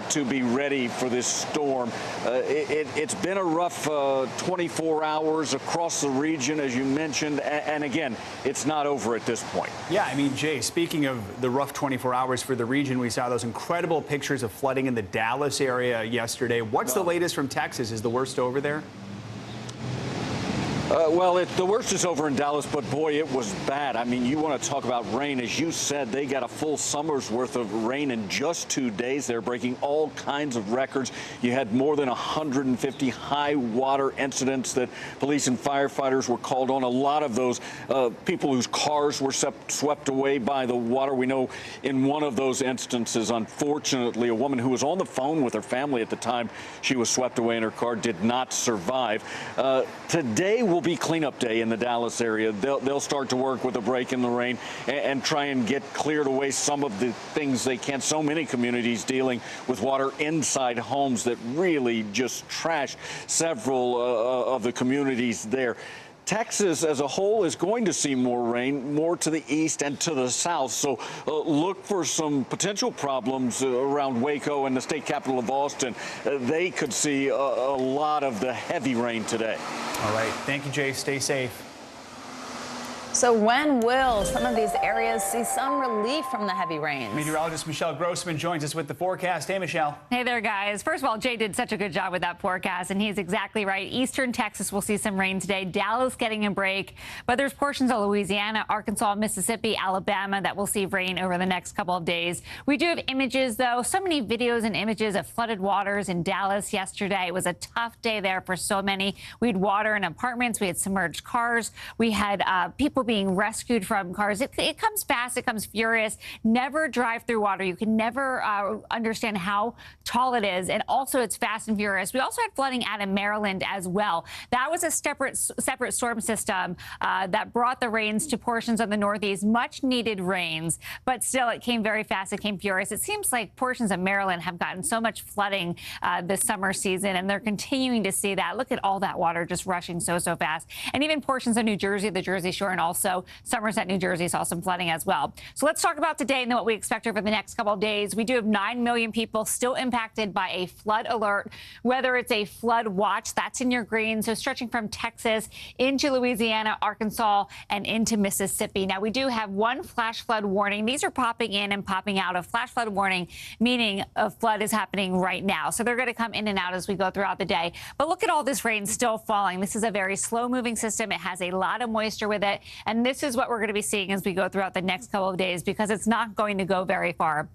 to be ready for this storm. It's been a rough 24 hours across the region, as you mentioned, and again, it's not over at this point. Yeah, I mean, Jay, speaking of the rough 24 hours for the region, we saw those incredible pictures of flooding in the Dallas area yesterday. What's the latest from Texas? Is the worst over there? Well, the worst is over in Dallas, but boy, it was bad. I mean, you want to talk about rain. As you said, they got a full summer's worth of rain in just 2 days. They're breaking all kinds of records. You had more than 150 high water incidents that police and firefighters were called on. A lot of those people whose cars were swept away by the water. We know in one of those instances, unfortunately, a woman who was on the phone with her family at the time she was swept away in her car did not survive. Today will be cleanup day in the Dallas area. They'll start to work with a break in the rain and try and get cleared away some of the things they can. So many communities dealing with water inside homes that really just trashed several of the communities there. Texas as a whole is going to see more rain, more to the east and to the south. So look for some potential problems around Waco and the state capital of Austin. They could see a lot of the heavy rain today. All right. Thank you, Jay. Stay safe. So when will some of these areas see some relief from the heavy rains? Meteorologist Michelle Grossman joins us with the forecast. Hey, Michelle. Hey there, guys. First of all, Jay did such a good job with that forecast, and he's exactly right. Eastern Texas will see some rain today. Dallas getting a break, but there's portions of Louisiana, Arkansas, Mississippi, Alabama that will see rain over the next couple of days. We do have images, though. So many videos and images of flooded waters in Dallas yesterday. It was a tough day there for so many. We had water in apartments. We had submerged cars. We had people being rescued from cars. It comes fast. It comes furious. Never drive through water. You can never understand how tall it is. And also, it's fast and furious. We also had flooding out in Maryland as well. That was a separate storm system that brought the rains to portions of the Northeast. Much needed rains, but still, it came very fast. It came furious. It seems like portions of Maryland have gotten so much flooding this summer season, and they're continuing to see that. Look at all that water just rushing so fast. And even portions of New Jersey, the Jersey Shore, and also Somerset, New Jersey saw some flooding as well. So let's talk about today and then what we expect over the next couple of days. We do have 9 million people still impacted by a flood alert, whether it's a flood watch, that's in your green, so stretching from Texas into Louisiana, Arkansas, and into Mississippi. Now, we do have one flash flood warning. These are popping in and popping out. A flash flood warning, meaning a flood is happening right now. So they're going to come in and out as we go throughout the day. But look at all this rain still falling. This is a very slow-moving system. It has a lot of moisture with it, and this is what we're going to be seeing as we go throughout the next couple of days because it's not going to go very far.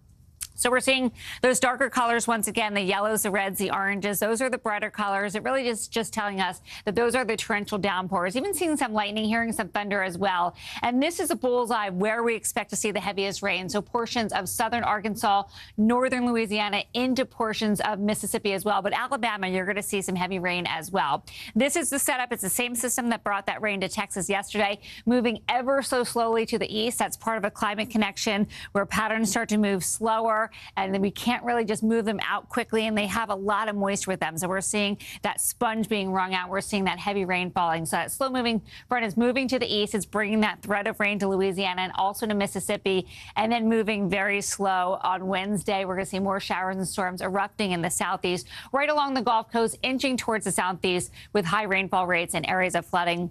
So we're seeing those darker colors once again, the yellows, the reds, the oranges. Those are the brighter colors. It really is just telling us that those are the torrential downpours. Even seeing some lightning, hearing some thunder as well. And this is a bullseye where we expect to see the heaviest rain. So portions of southern Arkansas, northern Louisiana, into portions of Mississippi as well. But Alabama, you're going to see some heavy rain as well. This is the setup. It's the same system that brought that rain to Texas yesterday, moving ever so slowly to the east. That's part of a climate connection where patterns start to move slower. And then we can't really just move them out quickly, and they have a lot of moisture with them. So we're seeing that sponge being wrung out. We're seeing that heavy rain falling. So that slow-moving front is moving to the east. It's bringing that threat of rain to Louisiana and also to Mississippi, and then moving very slow on Wednesday. We're going to see more showers and storms erupting in the southeast, right along the Gulf Coast, inching towards the southeast with high rainfall rates and areas of flooding.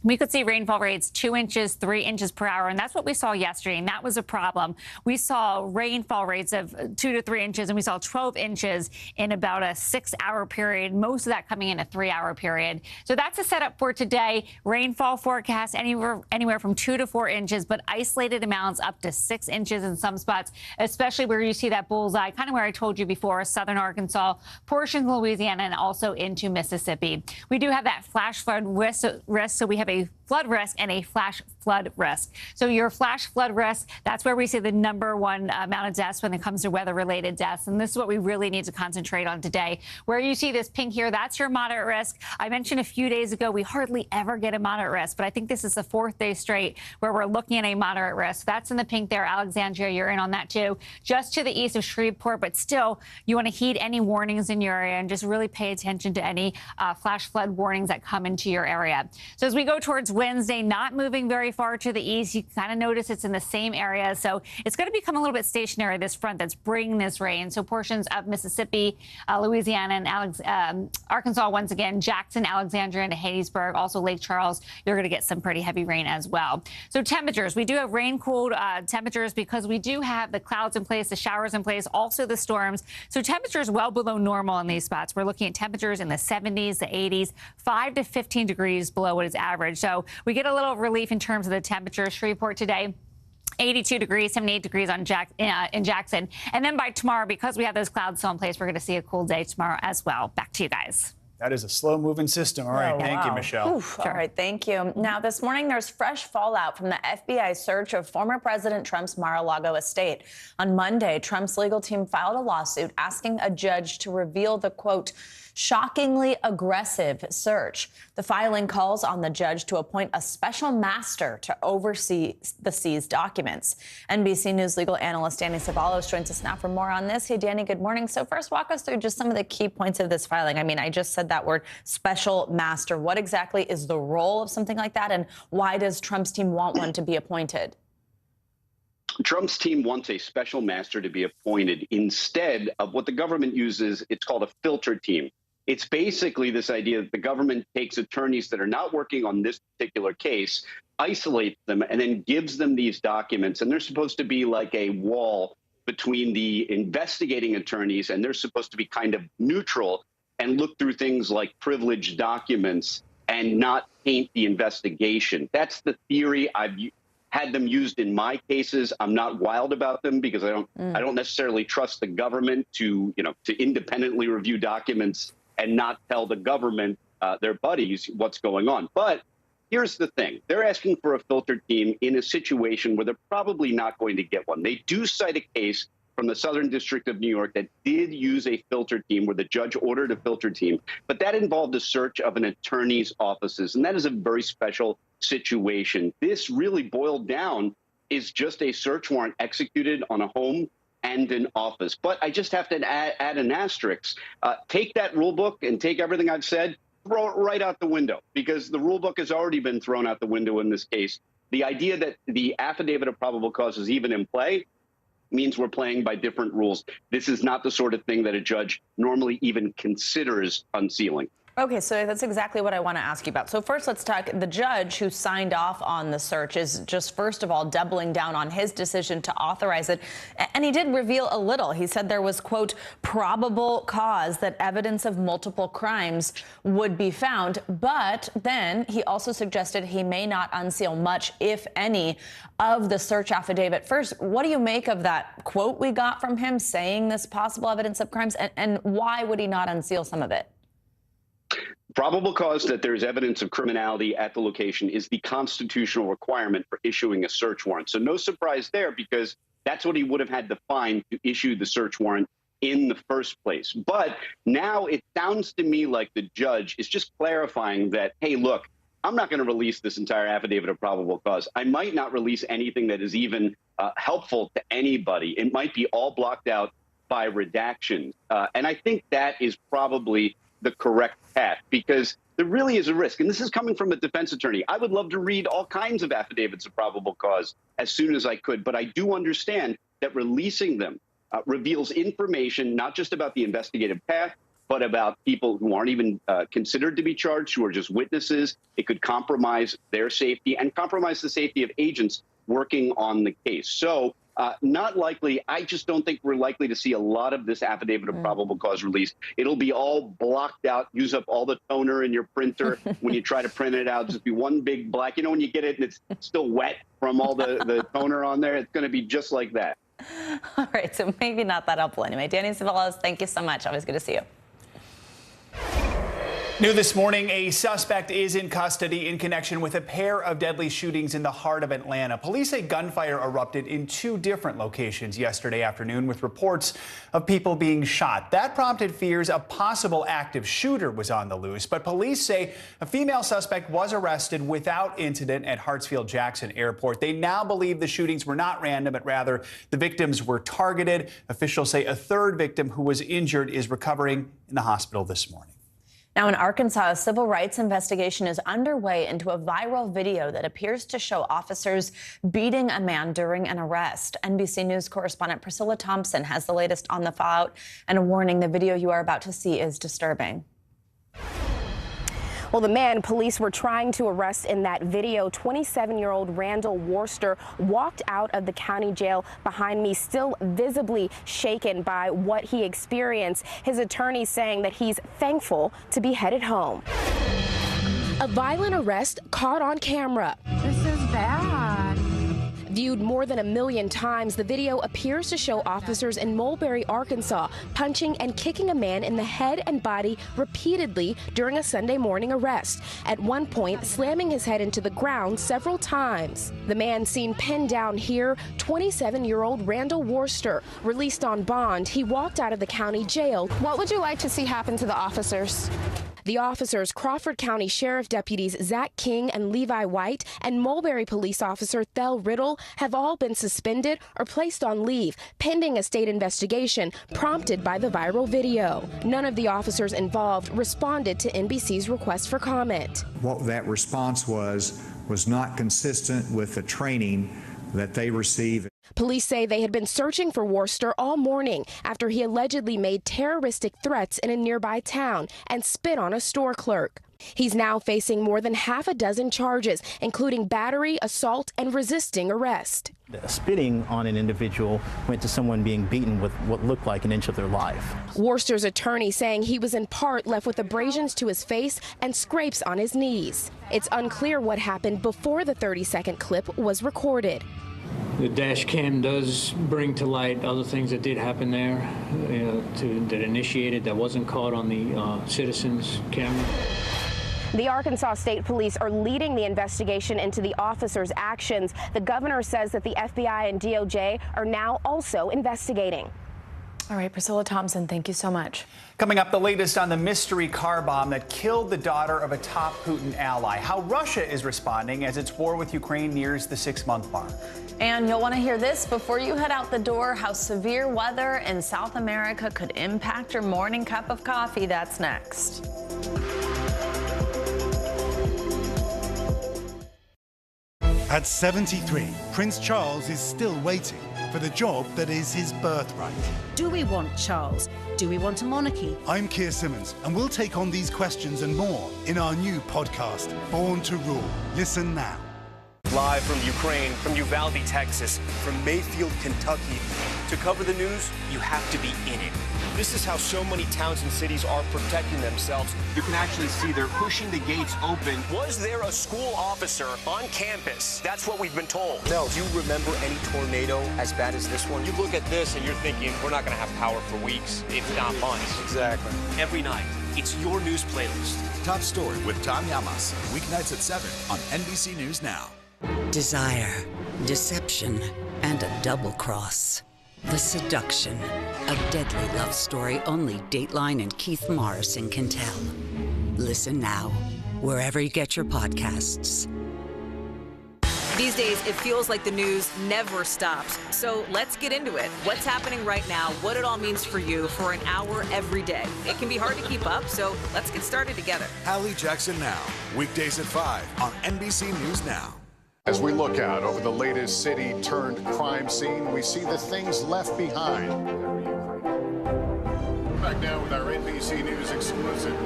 We could see rainfall rates 2 inches, 3 inches per hour, and that's what we saw yesterday, and that was a problem. We saw rainfall rates of 2 to 3 inches, and we saw 12 inches in about a 6-hour period, most of that coming in a 3-hour period. So that's a setup for today. Rainfall forecast anywhere from 2 to 4 inches, but isolated amounts up to 6 inches in some spots, especially where you see that bullseye, kind of where I told you before, southern Arkansas, portions of Louisiana, and also into Mississippi. We do have that flash flood risk, so we have a flood risk and a flash flood risk. So your flash flood risk, that's where we see the #1 amount of deaths when it comes to weather-related deaths. And this is what we really need to concentrate on today. Where you see this pink here, that's your moderate risk. I mentioned a few days ago, we hardly ever get a moderate risk, but I think this is the 4th day straight where we're looking at a moderate risk. That's in the pink there. Alexandria, you're in on that too. Just to the east of Shreveport, but still, you want to heed any warnings in your area and just really pay attention to any flash flood warnings that come into your area. So as we go towards Wednesday, not moving very far to the east. You kind of notice it's in the same area. So it's going to become a little bit stationary, this front that's bringing this rain. So portions of Mississippi, Louisiana, and Arkansas, once again, Jackson, Alexandria, and Hattiesburg, also Lake Charles, you're going to get some pretty heavy rain as well. So temperatures, we do have rain-cooled temperatures because we do have the clouds in place, the showers in place, also the storms. So temperatures well below normal in these spots. We're looking at temperatures in the 70s, the 80s, 5 to 15 degrees below what is average. So we get a little relief in terms of the temperature. Shreveport today, 82 degrees, 78 degrees in Jackson. And then by tomorrow, because we have those clouds still in place, we're going to see a cool day tomorrow as well. Back to you guys. That is a slow-moving system. All right, thank you, Michelle. All right, thank you. Now, this morning, there's fresh fallout from the FBI search of former President Trump's Mar-a-Lago estate. On Monday, Trump's legal team filed a lawsuit asking a judge to reveal the, quote, shockingly aggressive search. The filing calls on the judge to appoint a special master to oversee the seized documents. NBC News legal analyst Danny Ceballos joins us now for more on this. Hey, Danny, good morning. So first, walk us through just some of the key points of this filing. I mean, I just said that word, special master. What exactly is the role of something like that, and why does Trump's team want one to be appointed? Trump's team wants a special master to be appointed instead of what the government uses. It's called a filter team. It's basically this idea that the government takes attorneys that are not working on this particular case, isolates them, and then gives them these documents. And they're supposed to be like a wall between the investigating attorneys, and they're supposed to be kind of neutral and look through things like privileged documents and not taint the investigation. That's the theory. I've had them used in my cases. I'm not wild about them because I don't necessarily trust the government to independently review documents and not tell the government, their buddies, what's going on. But here's the thing. They're asking for a filter team in a situation where they're probably not going to get one. They do cite a case from the Southern District of New York that did use a filter team, where the judge ordered a filter team, but that involved a search of an attorney's offices, and that is a very special situation. This really boiled down is just a search warrant executed on a home and an office. But I just have to add an asterisk. Take that rule book and take everything I've said, throw it right out the window, because the rule book has already been thrown out the window in this case. The idea that the affidavit of probable cause is even in play means we're playing by different rules. This is not the sort of thing that a judge normally even considers unsealing. Okay, so that's exactly what I want to ask you about. So first, let's talk. The judge who signed off on the search is just, first of all, doubling down on his decision to authorize it. And he did reveal a little. He said there was, quote, probable cause that evidence of multiple crimes would be found. But then he also suggested he may not unseal much, if any, of the search affidavit. First, what do you make of that quote we got from him saying this possible evidence of crimes? And why would he not unseal some of it? Probable cause that there's evidence of criminality at the location is the constitutional requirement for issuing a search warrant. So no surprise there, because that's what he would have had to find to issue the search warrant in the first place. But now it sounds to me like the judge is just clarifying that, hey, look, I'm not going to release this entire affidavit of probable cause. I might not release anything that is even helpful to anybody. It might be all blocked out by redactions. And I think that is probably the correct path, because there really is a risk. And this is coming from a defense attorney. I would love to read all kinds of affidavits of probable cause as soon as I could, but I do understand that releasing them reveals information not just about the investigative path, but about people who aren't even considered to be charged, who are just witnesses. It could compromise their safety and compromise the safety of agents working on the case. So not likely. I just don't think we're likely to see a lot of this affidavit of probable cause released. It'll be all blocked out, use up all the toner in your printer when you try to print it out. Just be one big black. You know, when you get it and it's still wet from all the toner on there, it's going to be just like that. All right, so maybe not that helpful anyway. Danny Ceballos, thank you so much. Always good to see you. New this morning, a suspect is in custody in connection with a pair of deadly shootings in the heart of Atlanta. Police say gunfire erupted in 2 different locations yesterday afternoon, with reports of people being shot. That prompted fears a possible active shooter was on the loose, but police say a female suspect was arrested without incident at Hartsfield-Jackson Airport. They now believe the shootings were not random, but rather the victims were targeted. Officials say a third victim who was injured is recovering in the hospital this morning. Now in Arkansas, a civil rights investigation is underway into a viral video that appears to show officers beating a man during an arrest. NBC News correspondent Priscilla Thompson has the latest on the fallout and a warning: the video you are about to see is disturbing. Well, the man police were trying to arrest in that video, 27-year-old Randall Worcester, walked out of the county jail behind me, still visibly shaken by what he experienced. His attorney saying that he's thankful to be headed home. A violent arrest caught on camera. This is bad. Viewed more than 1 million times, the video appears to show officers in Mulberry, Arkansas, punching and kicking a man in the head and body repeatedly during a Sunday morning arrest, at one point slamming his head into the ground several times. The man seen pinned down here, 27-year-old Randall Worcester. Released on bond, he walked out of the county jail. What would you like to see happen to the officers? The officers, Crawford County Sheriff Deputies Zach King and Levi White, and Mulberry Police Officer Thel Riddle, have all been suspended or placed on leave, pending a state investigation prompted by the viral video. None of the officers involved responded to NBC's request for comment. What that response was not consistent with the training that they received. Police say they had been searching for Worcester all morning after he allegedly made terroristic threats in a nearby town and spit on a store clerk. He's now facing more than half a dozen charges, including battery, assault, and resisting arrest. Spitting on an individual went to someone being beaten with what looked like an inch of their life. Worcester's attorney saying he was in part left with abrasions to his face and scrapes on his knees. It's unclear what happened before the 30-second clip was recorded. The dash cam does bring to light other things that did happen there, that initiated, that wasn't caught on the citizens' camera. The Arkansas State Police are leading the investigation into the officers' actions. The governor says that the FBI and DOJ are now also investigating. All right, Priscilla Thompson, thank you so much. Coming up, the latest on the mystery car bomb that killed the daughter of a top Putin ally. How Russia is responding as its war with Ukraine nears the 6-month mark. And you'll want to hear this before you head out the door: how severe weather in South America could impact your morning cup of coffee. That's next. At 73, Prince Charles is still waiting for the job that is his birthright. Do we want Charles? Do we want a monarchy? I'm Keir Simmons, and we'll take on these questions and more in our new podcast, Born to Rule. Listen now. Live from Ukraine, from Uvalde, Texas, from Mayfield, Kentucky. To cover the news, you have to be in it. This is how so many towns and cities are protecting themselves. You can actually see they're pushing the gates open. Was there a school officer on campus? That's what we've been told. No. Do you remember any tornado as bad as this one? You look at this and you're thinking, we're not going to have power for weeks, if not months. Exactly. Every night, it's your news playlist. Top Story with Tom Yamas, weeknights at 7 on NBC News Now. Desire, deception, and a double cross. The Seduction, a deadly love story only Dateline and Keith Morrison can tell. Listen now, wherever you get your podcasts. These days, it feels like the news never stops. So let's get into it. What's happening right now, what it all means for you for an hour every day. It can be hard to keep up, so let's get started together. Hallie Jackson Now, weekdays at 5 on NBC News Now. As we look out over the latest city-turned-crime scene, we see the things left behind. Back now with our NBC News exclusive.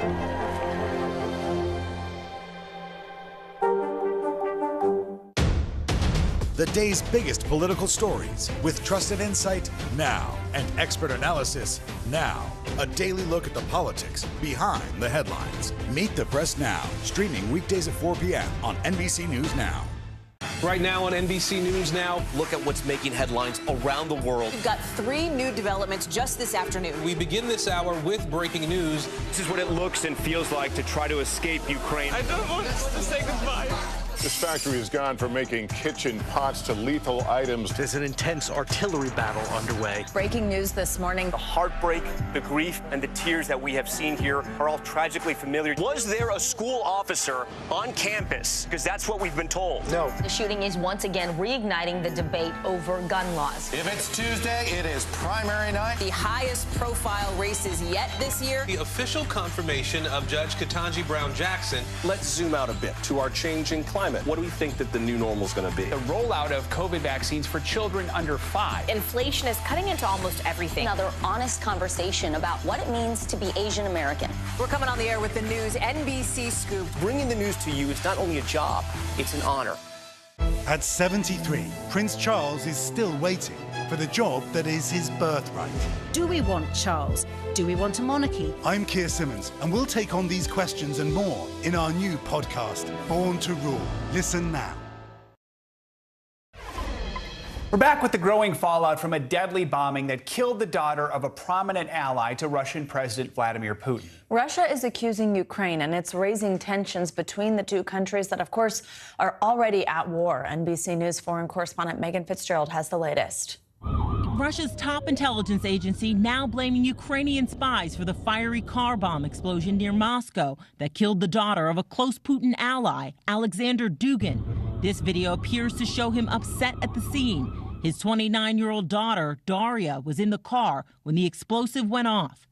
The day's biggest political stories with trusted insight now and expert analysis now. A daily look at the politics behind the headlines. Meet the Press Now, streaming weekdays at 4 p.m. on NBC News Now. Right now on NBC News Now, look at what's making headlines around the world. We've got 3 new developments just this afternoon. We begin this hour with breaking news. This is what it looks and feels like to try to escape Ukraine. I don't want us to say goodbye. This factory has gone from making kitchen pots to lethal items. There's an intense artillery battle underway. Breaking news this morning. The heartbreak, the grief, and the tears that we have seen here are all tragically familiar. Was there a school officer on campus? Because that's what we've been told. No. The shooting is once again reigniting the debate over gun laws. If it's Tuesday, it is primary night. The highest profile races yet this year. The official confirmation of Judge Ketanji Brown Jackson. Let's zoom out a bit to our changing climate. What do we think that the new normal is going to be? The rollout of COVID vaccines for children under 5. Inflation is cutting into almost everything. Another honest conversation about what it means to be Asian American. We're coming on the air with the news NBC Scoop. Bringing the news to you is not only a job, it's an honor. At 73, Prince Charles is still waiting for the job that is his birthright. Do we want Charles? Do we want a monarchy? I'm Keir Simmons, and we'll take on these questions and more in our new podcast, Born to Rule. Listen now. We're back with the growing fallout from a deadly bombing that killed the daughter of a prominent ally to Russian President Vladimir Putin. Russia is accusing Ukraine, and it's raising tensions between the two countries that, of course, are already at war. NBC News foreign correspondent Megan Fitzgerald has the latest. Russia's top intelligence agency now blaming Ukrainian spies for the fiery car bomb explosion near Moscow that killed the daughter of a close Putin ally, Alexander Dugin. This video appears to show him upset at the scene. His 29-year-old daughter, Daria, was in the car when the explosive went off.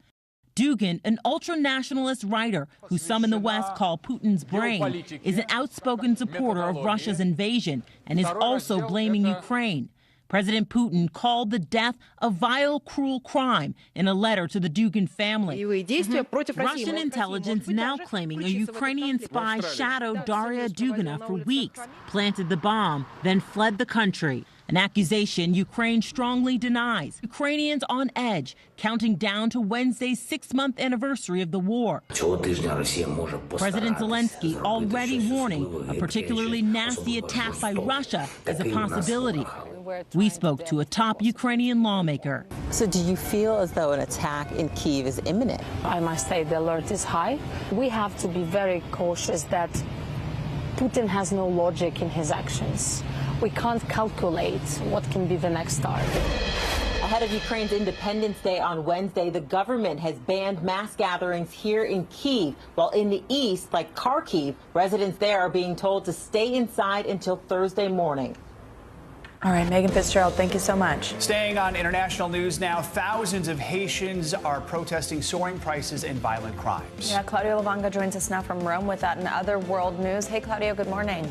Dugin, an ultra-nationalist writer who some in the West call Putin's brain, is an outspoken supporter of Russia's invasion and is also blaming Ukraine. President Putin called the death a vile, cruel crime in a letter to the Dugin family. Russian intelligence now claiming a Ukrainian spy shadowed Daria Dugina for weeks, planted the bomb, then fled the country. An accusation Ukraine strongly denies. Ukrainians on edge, counting down to Wednesday's 6-month anniversary of the war. President Zelensky already warning a particularly nasty attack by Russia is a possibility. We spoke to a top Ukrainian lawmaker. So do you feel as though an attack in Kyiv is imminent? I must say the alert is high. We have to be very cautious that Putin has no logic in his actions. We can't calculate what can be the next target. Ahead of Ukraine's Independence Day on Wednesday, the government has banned mass gatherings here in Kyiv, while in the east, like Kharkiv, residents there are being told to stay inside until Thursday morning. All right, Megan Fitzgerald, thank you so much. Staying on international news now, thousands of Haitians are protesting soaring prices and violent crimes. Yeah, Claudio Lavanga joins us now from Rome with that and other world news. Hey, Claudio, good morning.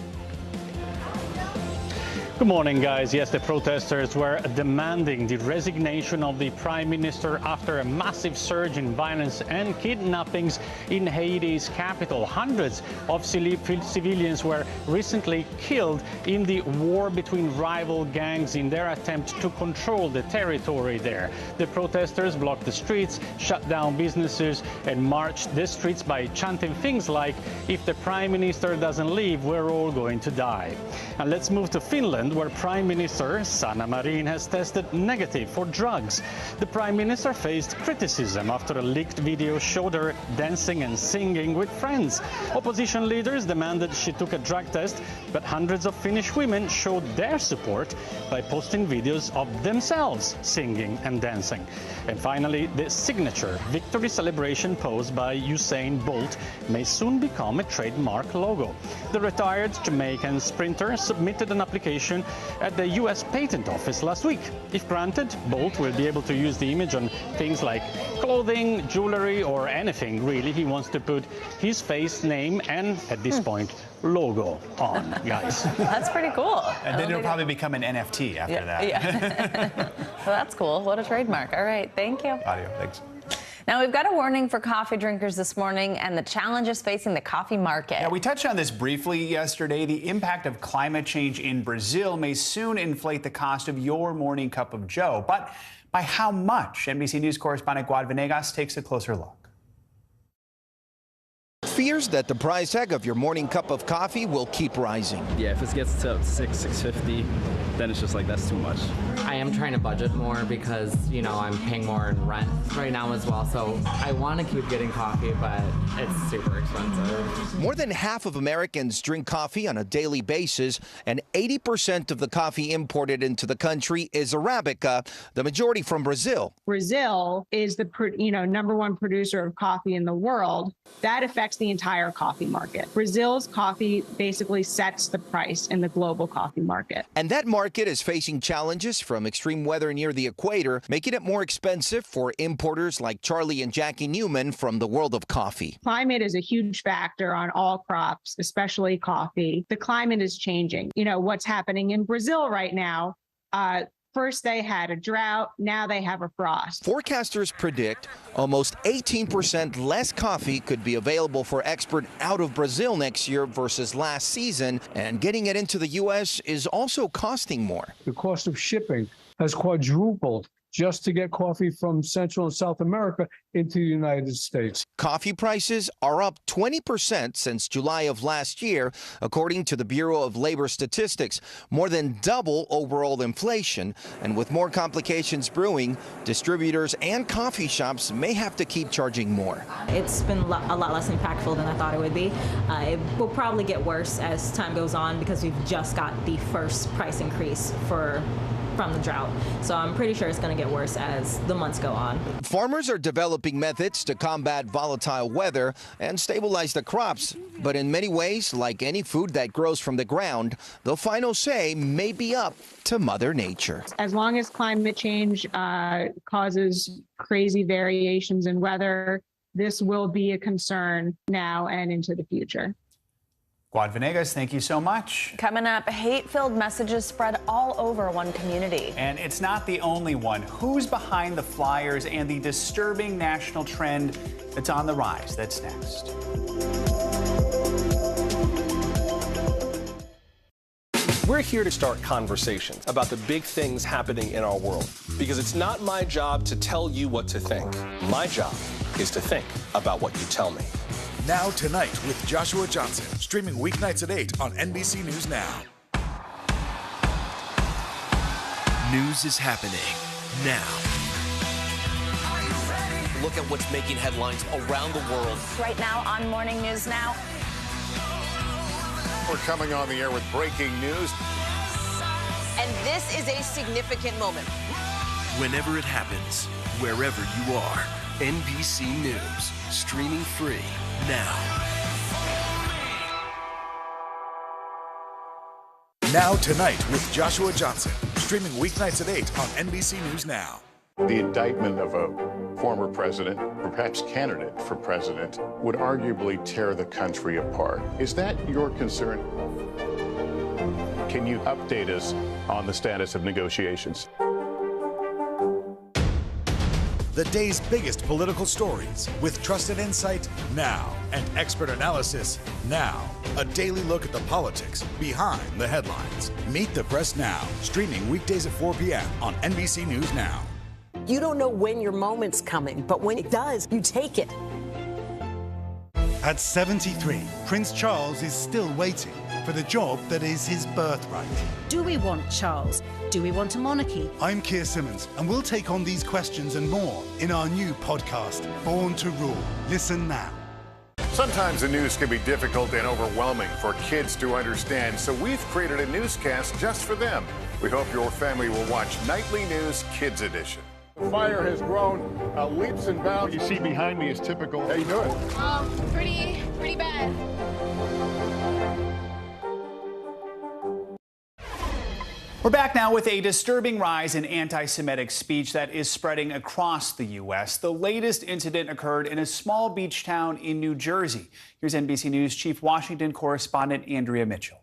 Good morning, guys. Yes, the protesters were demanding the resignation of the prime minister after a massive surge in violence and kidnappings in Haiti's capital. Hundreds of civilians were recently killed in the war between rival gangs in their attempt to control the territory there. The protesters blocked the streets, shut down businesses, and marched the streets by chanting things like, "If the prime minister doesn't leave, we're all going to die." And let's move to Finland, where Prime Minister Sanna Marin has tested negative for drugs. The Prime Minister faced criticism after a leaked video showed her dancing and singing with friends. Opposition leaders demanded she took a drug test, but hundreds of Finnish women showed their support by posting videos of themselves singing and dancing. And finally, the signature victory celebration pose by Usain Bolt may soon become a trademark logo. The retired Jamaican sprinter submitted an application at the U.S. Patent Office last week. If granted, Bolt will be able to use the image on things like clothing, jewelry, or anything really he wants to put his face, name, and at this point, logo on, guys. That's pretty cool. And then it'll probably become an NFT after that. Yeah. Well, that's cool. What a trademark. All right. Thank you. Audio. Thanks. Now, we've got a warning for coffee drinkers this morning and the challenges facing the coffee market. Yeah, we touched on this briefly yesterday. The impact of climate change in Brazil may soon inflate the cost of your morning cup of joe. But by how much? NBC News correspondent Guad Venegas takes a closer look. fears that the price tag of your morning cup of coffee will keep rising. Yeah, if it gets to $6.50, then it's just like, that's too much. I am trying to budget more because, you know, I'm paying more in rent right now as well. So I want to keep getting coffee, but it's super expensive. More than half of Americans drink coffee on a daily basis, and 80% of the coffee imported into the country is Arabica, the majority from Brazil. Brazil is the #1 producer of coffee in the world. That affects the entire coffee market. Brazil's coffee basically sets the price in the global coffee market. And that market is facing challenges from extreme weather near the equator, making it more expensive for importers like Charlie and Jackie Newman from the world of coffee. Climate is a huge factor on all crops, especially coffee. The climate is changing. You know, what's happening in Brazil right now, first they had a drought, now they have a frost. Forecasters predict almost 18% less coffee could be available for export out of Brazil next year versus last season, and getting it into the U.S. is also costing more. The cost of shipping has quadrupled just to get coffee from Central and South America into the United States. Coffee prices are up 20% since July of last year, according to the Bureau of Labor Statistics, more than double overall inflation. And with more complications brewing, distributors and coffee shops may have to keep charging more. It's been a lot less impactful than I thought it would be. It will probably get worse as time goes on because we've just got the first price increase from the drought. So I'm pretty sure it's going to get worse as the months go on. Farmers are developing methods to combat volatile weather and stabilize the crops. But in many ways, like any food that grows from the ground, the final say may be up to Mother Nature. As long as climate change causes crazy variations in weather, this will be a concern now and into the future. Guad Venegas, thank you so much. Coming up, hate-filled messages spread all over one community. And it's not the only one. Who's behind the flyers and the disturbing national trend that's on the rise? That's next. We're here to start conversations about the big things happening in our world, because it's not my job to tell you what to think. My job is to think about what you tell me. Now Tonight with Joshua Johnson, streaming weeknights at 8 on NBC News Now. News is happening now. Look at what's making headlines around the world. Right now on Morning News Now. We're coming on the air with breaking news. And this is a significant moment. Whenever it happens, wherever you are, NBC News, streaming free now. Now Tonight with Joshua Johnson, streaming weeknights at 8 on NBC News Now. The indictment of a former president, or perhaps candidate for president, would arguably tear the country apart. Is that your concern? Can you update us on the status of negotiations? The day's biggest political stories with trusted insight now and expert analysis now. A daily look at the politics behind the headlines. Meet the Press Now, streaming weekdays at 4 p.m. on NBC News Now. You don't know when your moment's coming, but when it does, you take it. At 73, Prince Charles is still waiting for the job that is his birthright. Do we want Charles? Do we want a monarchy? I'm Keir Simmons, and we'll take on these questions and more in our new podcast, Born to Rule. Listen now. Sometimes the news can be difficult and overwhelming for kids to understand, so we've created a newscast just for them. We hope your family will watch Nightly News Kids Edition. The fire has grown leaps and bounds. What you see behind me is typical. How you doing? Pretty bad. We're back now with a disturbing rise in anti-Semitic speech that is spreading across the U.S. The latest incident occurred in a small beach town in New Jersey. Here's NBC News Chief Washington correspondent Andrea Mitchell.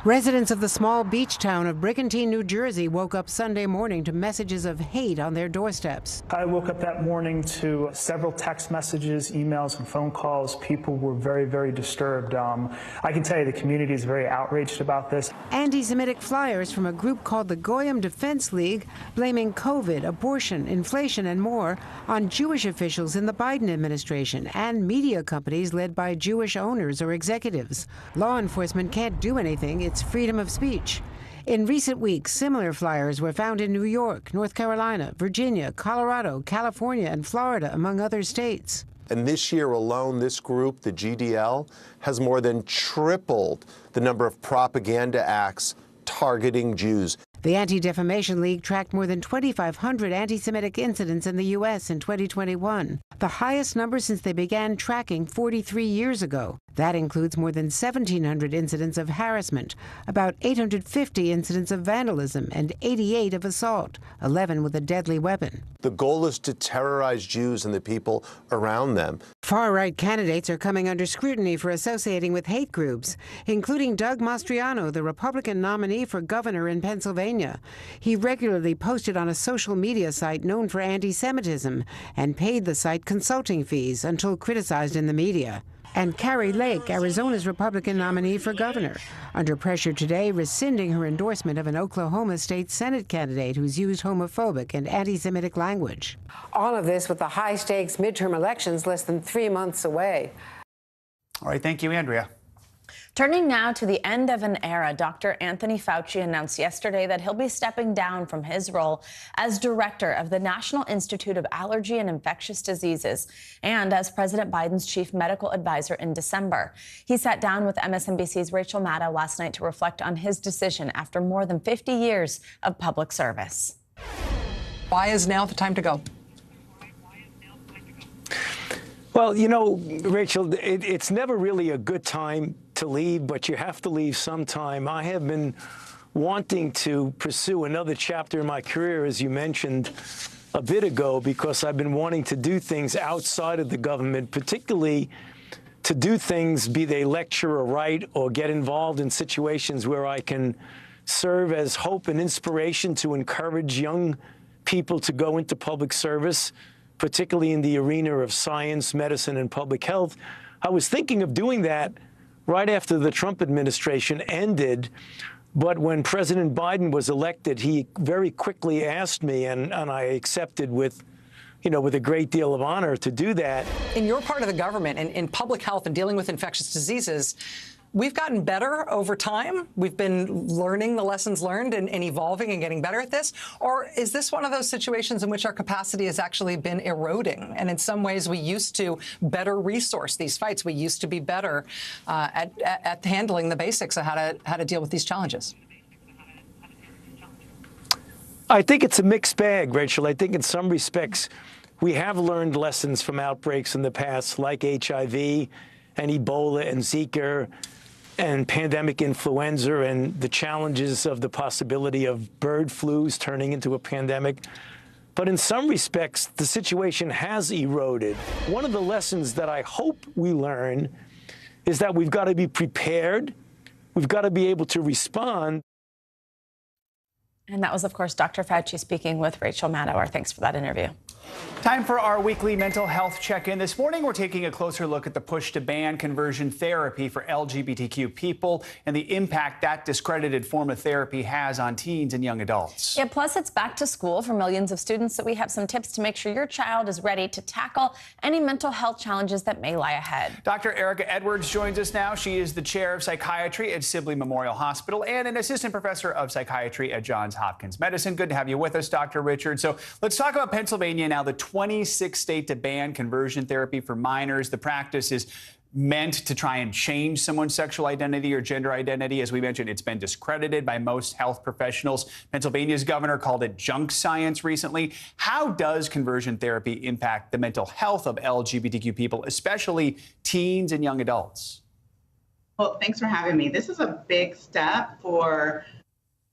Residents of the small beach town of Brigantine, New Jersey woke up Sunday morning to messages of hate on their doorsteps. I woke up that morning to several text messages, emails, and phone calls. People were very, very disturbed. I can tell you the community is very outraged about this. Anti-Semitic flyers from a group called the Goyim Defense League blaming COVID, abortion, inflation, and more on Jewish officials in the Biden administration and media companies led by Jewish owners or executives. Law enforcement can't do anything. It's freedom of speech. In recent weeks, similar flyers were found in New York, North Carolina, Virginia, Colorado, California, and Florida, among other states. And this year alone, this group, the GDL, has more than tripled the number of propaganda acts targeting Jews. The Anti-Defamation League tracked more than 2,500 anti-Semitic incidents in the U.S. in 2021, the highest number since they began tracking 43 years ago. That includes more than 1,700 incidents of harassment, about 850 incidents of vandalism, and 88 of assault, 11 with a deadly weapon. The goal is to terrorize Jews and the people around them. Far-right candidates are coming under scrutiny for associating with hate groups, including Doug Mastriano, the Republican nominee for governor in Pennsylvania. He regularly posted on a social media site known for anti-Semitism and paid the site consulting fees until criticized in the media. And Carrie Lake, Arizona's Republican nominee for governor, under pressure today, rescinding her endorsement of an Oklahoma State Senate candidate who's used homophobic and anti-Semitic language. All of this with the high-stakes midterm elections less than 3 months away. All right, thank you, Andrea. Turning now to the end of an era, Dr. Anthony Fauci announced yesterday that he'll be stepping down from his role as director of the National Institute of Allergy and Infectious Diseases and as President Biden's chief medical advisor in December. He sat down with MSNBC's Rachel Maddow last night to reflect on his decision after more than 50 years of public service. Why is now the time to go? Well, you know, Rachel, it's never really a good time to leave, but you have to leave sometime. I have been wanting to pursue another chapter in my career, as you mentioned a bit ago, because I've been wanting to do things outside of the government, particularly to do things, be they lecture or write or get involved in situations where I can serve as hope and inspiration to encourage young people to go into public service, particularly in the arena of science, medicine, and public health. I was thinking of doing that right after the Trump administration ended, but when President Biden was elected, he very quickly asked me, and I accepted with a great deal of honor to do that. In your part of the government and in public health and dealing with infectious diseases, we've gotten better over time. We've been learning the lessons learned and evolving and getting better at this. Or is this one of those situations in which our capacity has actually been eroding? And in some ways, we used to better resource these fights. We used to be better at handling the basics of how to deal with these challenges. I think it's a mixed bag, Rachel. I think in some respects, we have learned lessons from outbreaks in the past, like HIV and Ebola and Zika and pandemic influenza and the challenges of the possibility of bird flus turning into a pandemic. But in some respects, the situation has eroded. One of the lessons that I hope we learn is that we've got to be prepared. We've got to be able to respond. And that was, of course, Dr. Fauci speaking with Rachel Maddow. Our thanks for that interview. Time for our weekly mental health check-in. This morning, we're taking a closer look at the push to ban conversion therapy for LGBTQ people and the impact that discredited form of therapy has on teens and young adults. Yeah, plus it's back to school for millions of students, so we have some tips to make sure your child is ready to tackle any mental health challenges that may lie ahead. Dr. Erica Edwards joins us now. She is the chair of psychiatry at Sibley Memorial Hospital and an assistant professor of psychiatry at Johns Hopkins Medicine. Good to have you with us, Dr. Richard. So let's talk about Pennsylvania now, the 26th state to ban conversion therapy for minors. The practice is meant to try and change someone's sexual identity or gender identity. As we mentioned, it's been discredited by most health professionals. Pennsylvania's governor called it junk science recently. How does conversion therapy impact the mental health of LGBTQ people, especially teens and young adults? Well, thanks for having me. This is a big step for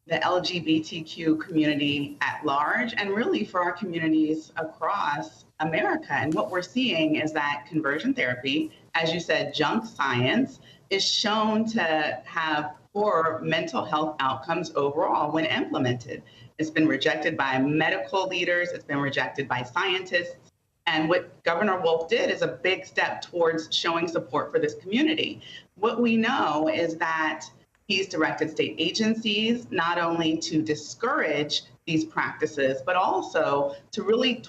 the LGBTQ community at large, and really for our communities across America. And what we're seeing is that conversion therapy, as you said, junk science, is shown to have poor mental health outcomes overall when implemented. It's been rejected by medical leaders, it's been rejected by scientists. And what Governor Wolf did is a big step towards showing support for this community. What we know is that he's directed state agencies not only to discourage these practices, but also to really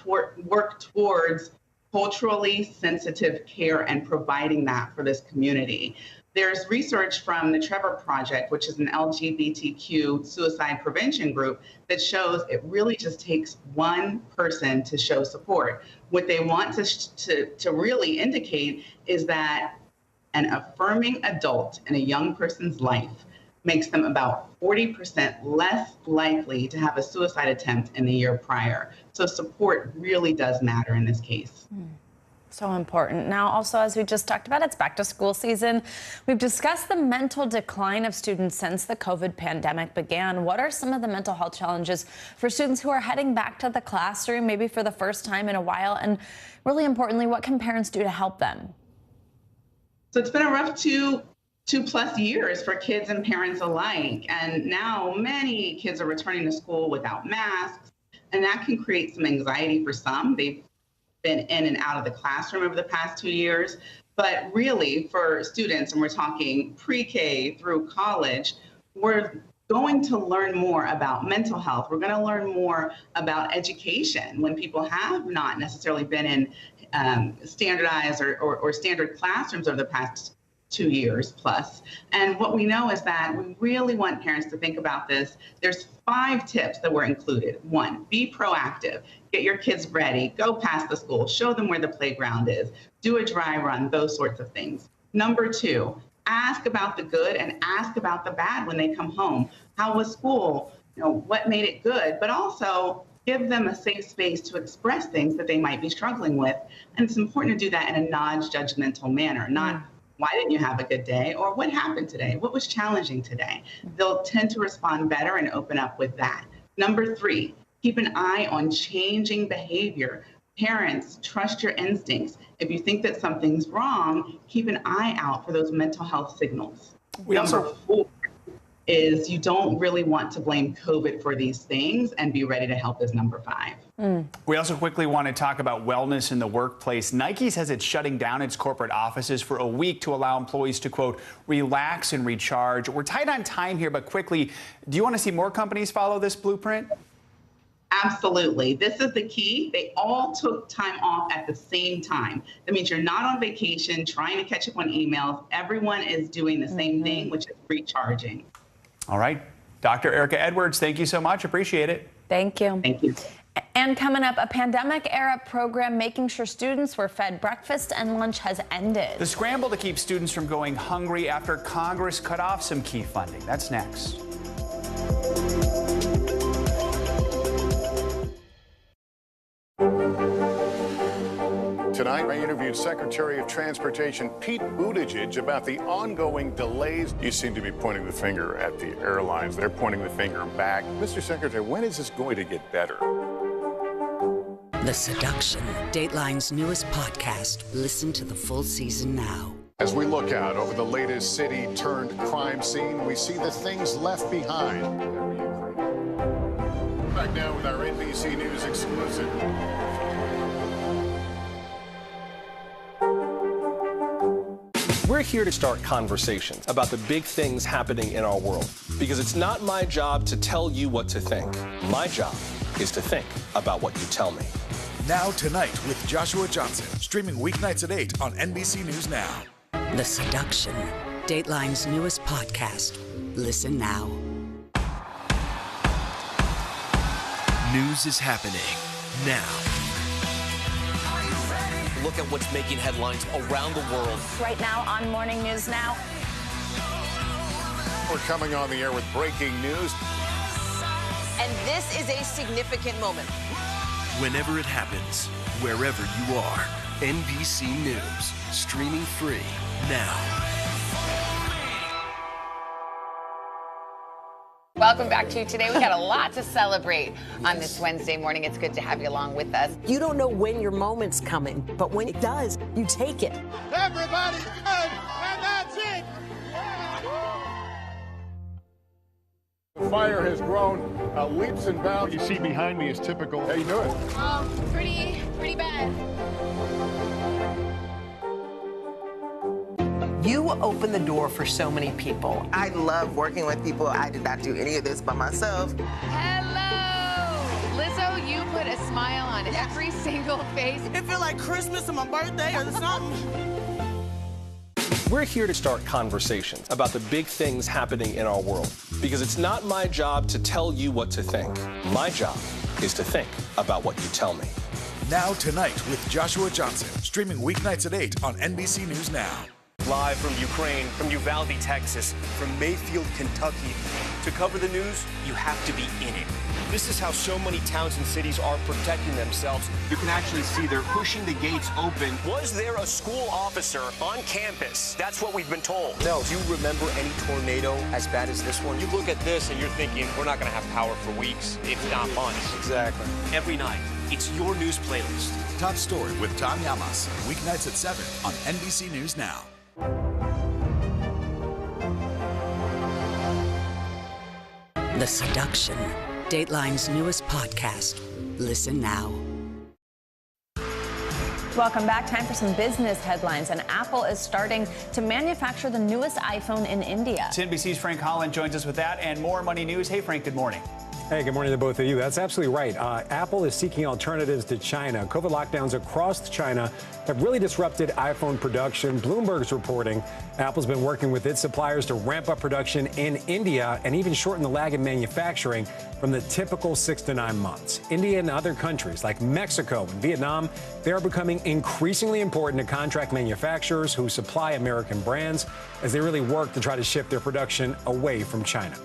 work towards culturally sensitive care and providing that for this community. There's research from the Trevor Project, which is an LGBTQ suicide prevention group, that shows it really just takes one person to show support. What they want to really indicate is that an affirming adult in a young person's life makes them about 40% less likely to have a suicide attempt in the year prior. So support really does matter in this case. So important. Now, also, as we just talked about, it's back to school season. We've discussed the mental decline of students since the COVID pandemic began. What are some of the mental health challenges for students who are heading back to the classroom, maybe for the first time in a while? And really importantly, what can parents do to help them? So it's been a rough two plus years for kids and parents alike. And now many kids are returning to school without masks, and that can create some anxiety for some. They've been in and out of the classroom over the past 2 years. But really, for students, and we're talking pre-K through college, we're going to learn more about mental health. We're going to learn more about education when people have not necessarily been in standardized or standard classrooms over the past 2 years plus. And what we know is that we really want parents to think about this. There's 5 tips that were included. 1, be proactive. Get your kids ready. Go past the school. Show them where the playground is. Do a dry run, those sorts of things. Number 2, ask about the good and ask about the bad when they come home. How was school? What made it good? But also give them a safe space to express things that they might be struggling with. And it's important to do that in a non-judgmental manner, not why didn't you have a good day? Or what happened today? What was challenging today? They'll tend to respond better and open up with that. Number 3, keep an eye on changing behavior. Parents, trust your instincts. If you think that something's wrong, keep an eye out for those mental health signals. Number 4 is you don't really want to blame COVID for these things, and be ready to help is number 5. We also quickly want to talk about wellness in the workplace. Nike says it's shutting down its corporate offices for a week to allow employees to, quote, relax and recharge. We're tight on time here, but quickly, do you want to see more companies follow this blueprint? Absolutely. This is the key. They all took time off at the same time. That means you're not on vacation trying to catch up on emails. Everyone is doing the same thing, which is recharging. All right. Dr. Erica Edwards, thank you so much. Appreciate it. Thank you. Thank you. And coming up, a pandemic-era program making sure students were fed breakfast and lunch has ended. The scramble to keep students from going hungry after Congress cut off some key funding. That's next. Tonight, I interviewed Secretary of Transportation Pete Buttigieg about the ongoing delays. You seem to be pointing the finger at the airlines. They're pointing the finger back. Mr. Secretary, when is this going to get better? The Seduction, Dateline's newest podcast. Listen to the full season now. As we look out over the latest city-turned-crime scene, we see the things left behind. Back now with our NBC News exclusive. We're here to start conversations about the big things happening in our world, because it's not my job to tell you what to think. My job is to think about what you tell me. Now Tonight with Joshua Johnson, streaming weeknights at 8 on NBC News Now. The Seduction, Dateline's newest podcast. Listen now. News is happening now. Look at what's making headlines around the world. Right now on Morning News Now. We're coming on the air with breaking news. And this is a significant moment. Whenever it happens, wherever you are, NBC News, streaming free now. Welcome back to Today. We got a lot to celebrate on this Wednesday morning. It's good to have you along with us. You don't know when your moment's coming, but when it does, you take it. Everybody's good, and that's it. fire has grown leaps and bounds. You see behind me is typical. How you doing? Pretty bad. You open the door for so many people. I love working with people. I did not do any of this by myself. Hello! Lizzo, you put a smile on every single face. It feels like Christmas or my birthday or something. We're here to start conversations about the big things happening in our world, because it's not my job to tell you what to think. My job is to think about what you tell me. Now Tonight with Joshua Johnson, streaming weeknights at 8 on NBC News Now. Live from Ukraine, from Uvalde, Texas, from Mayfield, Kentucky. To cover the news, you have to be in it. This is how so many towns and cities are protecting themselves. You can actually see they're pushing the gates open. Was there a school officer on campus? That's what we've been told. No. Do you remember any tornado as bad as this one? You look at this and you're thinking, we're not going to have power for weeks, if not months. Exactly. Every night, it's your news playlist. Top Story with Tom Yamas, weeknights at 7 on NBC News Now. The Seduction, Dateline's newest podcast. Listen now. Welcome back. Time for some business headlines. And Apple is starting to manufacture the newest iPhone in India. NBC's Frank Holland joins us with that and more money news. Hey, Frank, good morning. Hey, good morning to both of you. That's absolutely right. Apple is seeking alternatives to China. COVID lockdowns across China have really disrupted iPhone production. Bloomberg's reporting Apple's been working with its suppliers to ramp up production in India and even shorten the lag in manufacturing from the typical 6 to 9 months. India and other countries like Mexico and Vietnam, they are becoming increasingly important to contract manufacturers who supply American brands as they really work to try to shift their production away from China.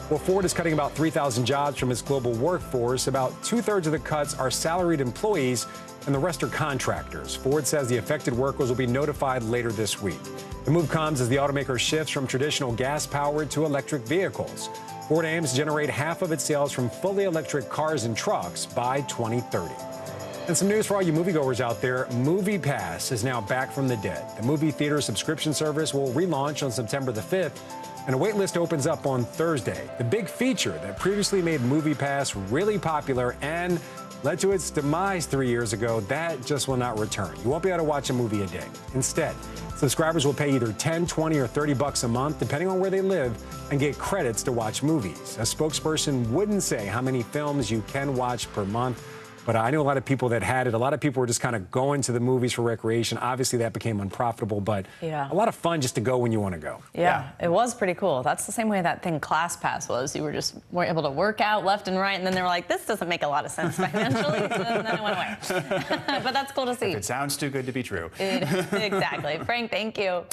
Well, Ford is cutting about 3,000 jobs from its global workforce. About 2/3 of the cuts are salaried employees and the rest are contractors. Ford says the affected workers will be notified later this week. The move comes as the automaker shifts from traditional gas-powered to electric vehicles. Ford aims to generate half of its sales from fully electric cars and trucks by 2030. And some news for all you moviegoers out there. MoviePass is now back from the dead. The movie theater subscription service will relaunch on September the 5th. And a wait list opens up on Thursday. The big feature that previously made MoviePass really popular and led to its demise 3 years ago, that just will not return. You won't be able to watch a movie a day. Instead, subscribers will pay either $10, $20, or $30 a month, depending on where they live, and get credits to watch movies. A spokesperson wouldn't say how many films you can watch per month, but I know a lot of people that had it. A lot of people were just kind of going to the movies for recreation. Obviously, that became unprofitable, but a lot of fun just to go when you want to go. Yeah, it was pretty cool. That's the same way that thing ClassPass was. You were just able to work out left and right, and then they were like, this doesn't make a lot of sense financially, so then it went away. But that's cool to see. It sounds too good to be true. Exactly. Frank, thank you.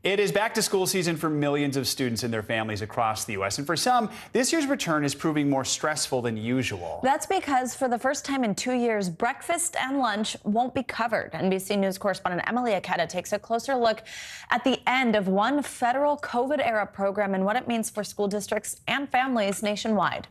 It is back to school season for millions of students and their families across the U.S. And for some, this year's return is proving more stressful than usual. That's because for the first time in 2 years, breakfast and lunch won't be covered. NBC News correspondent Emily Aketa takes a closer look at the end of one federal COVID-era program and what it means for school districts and families nationwide.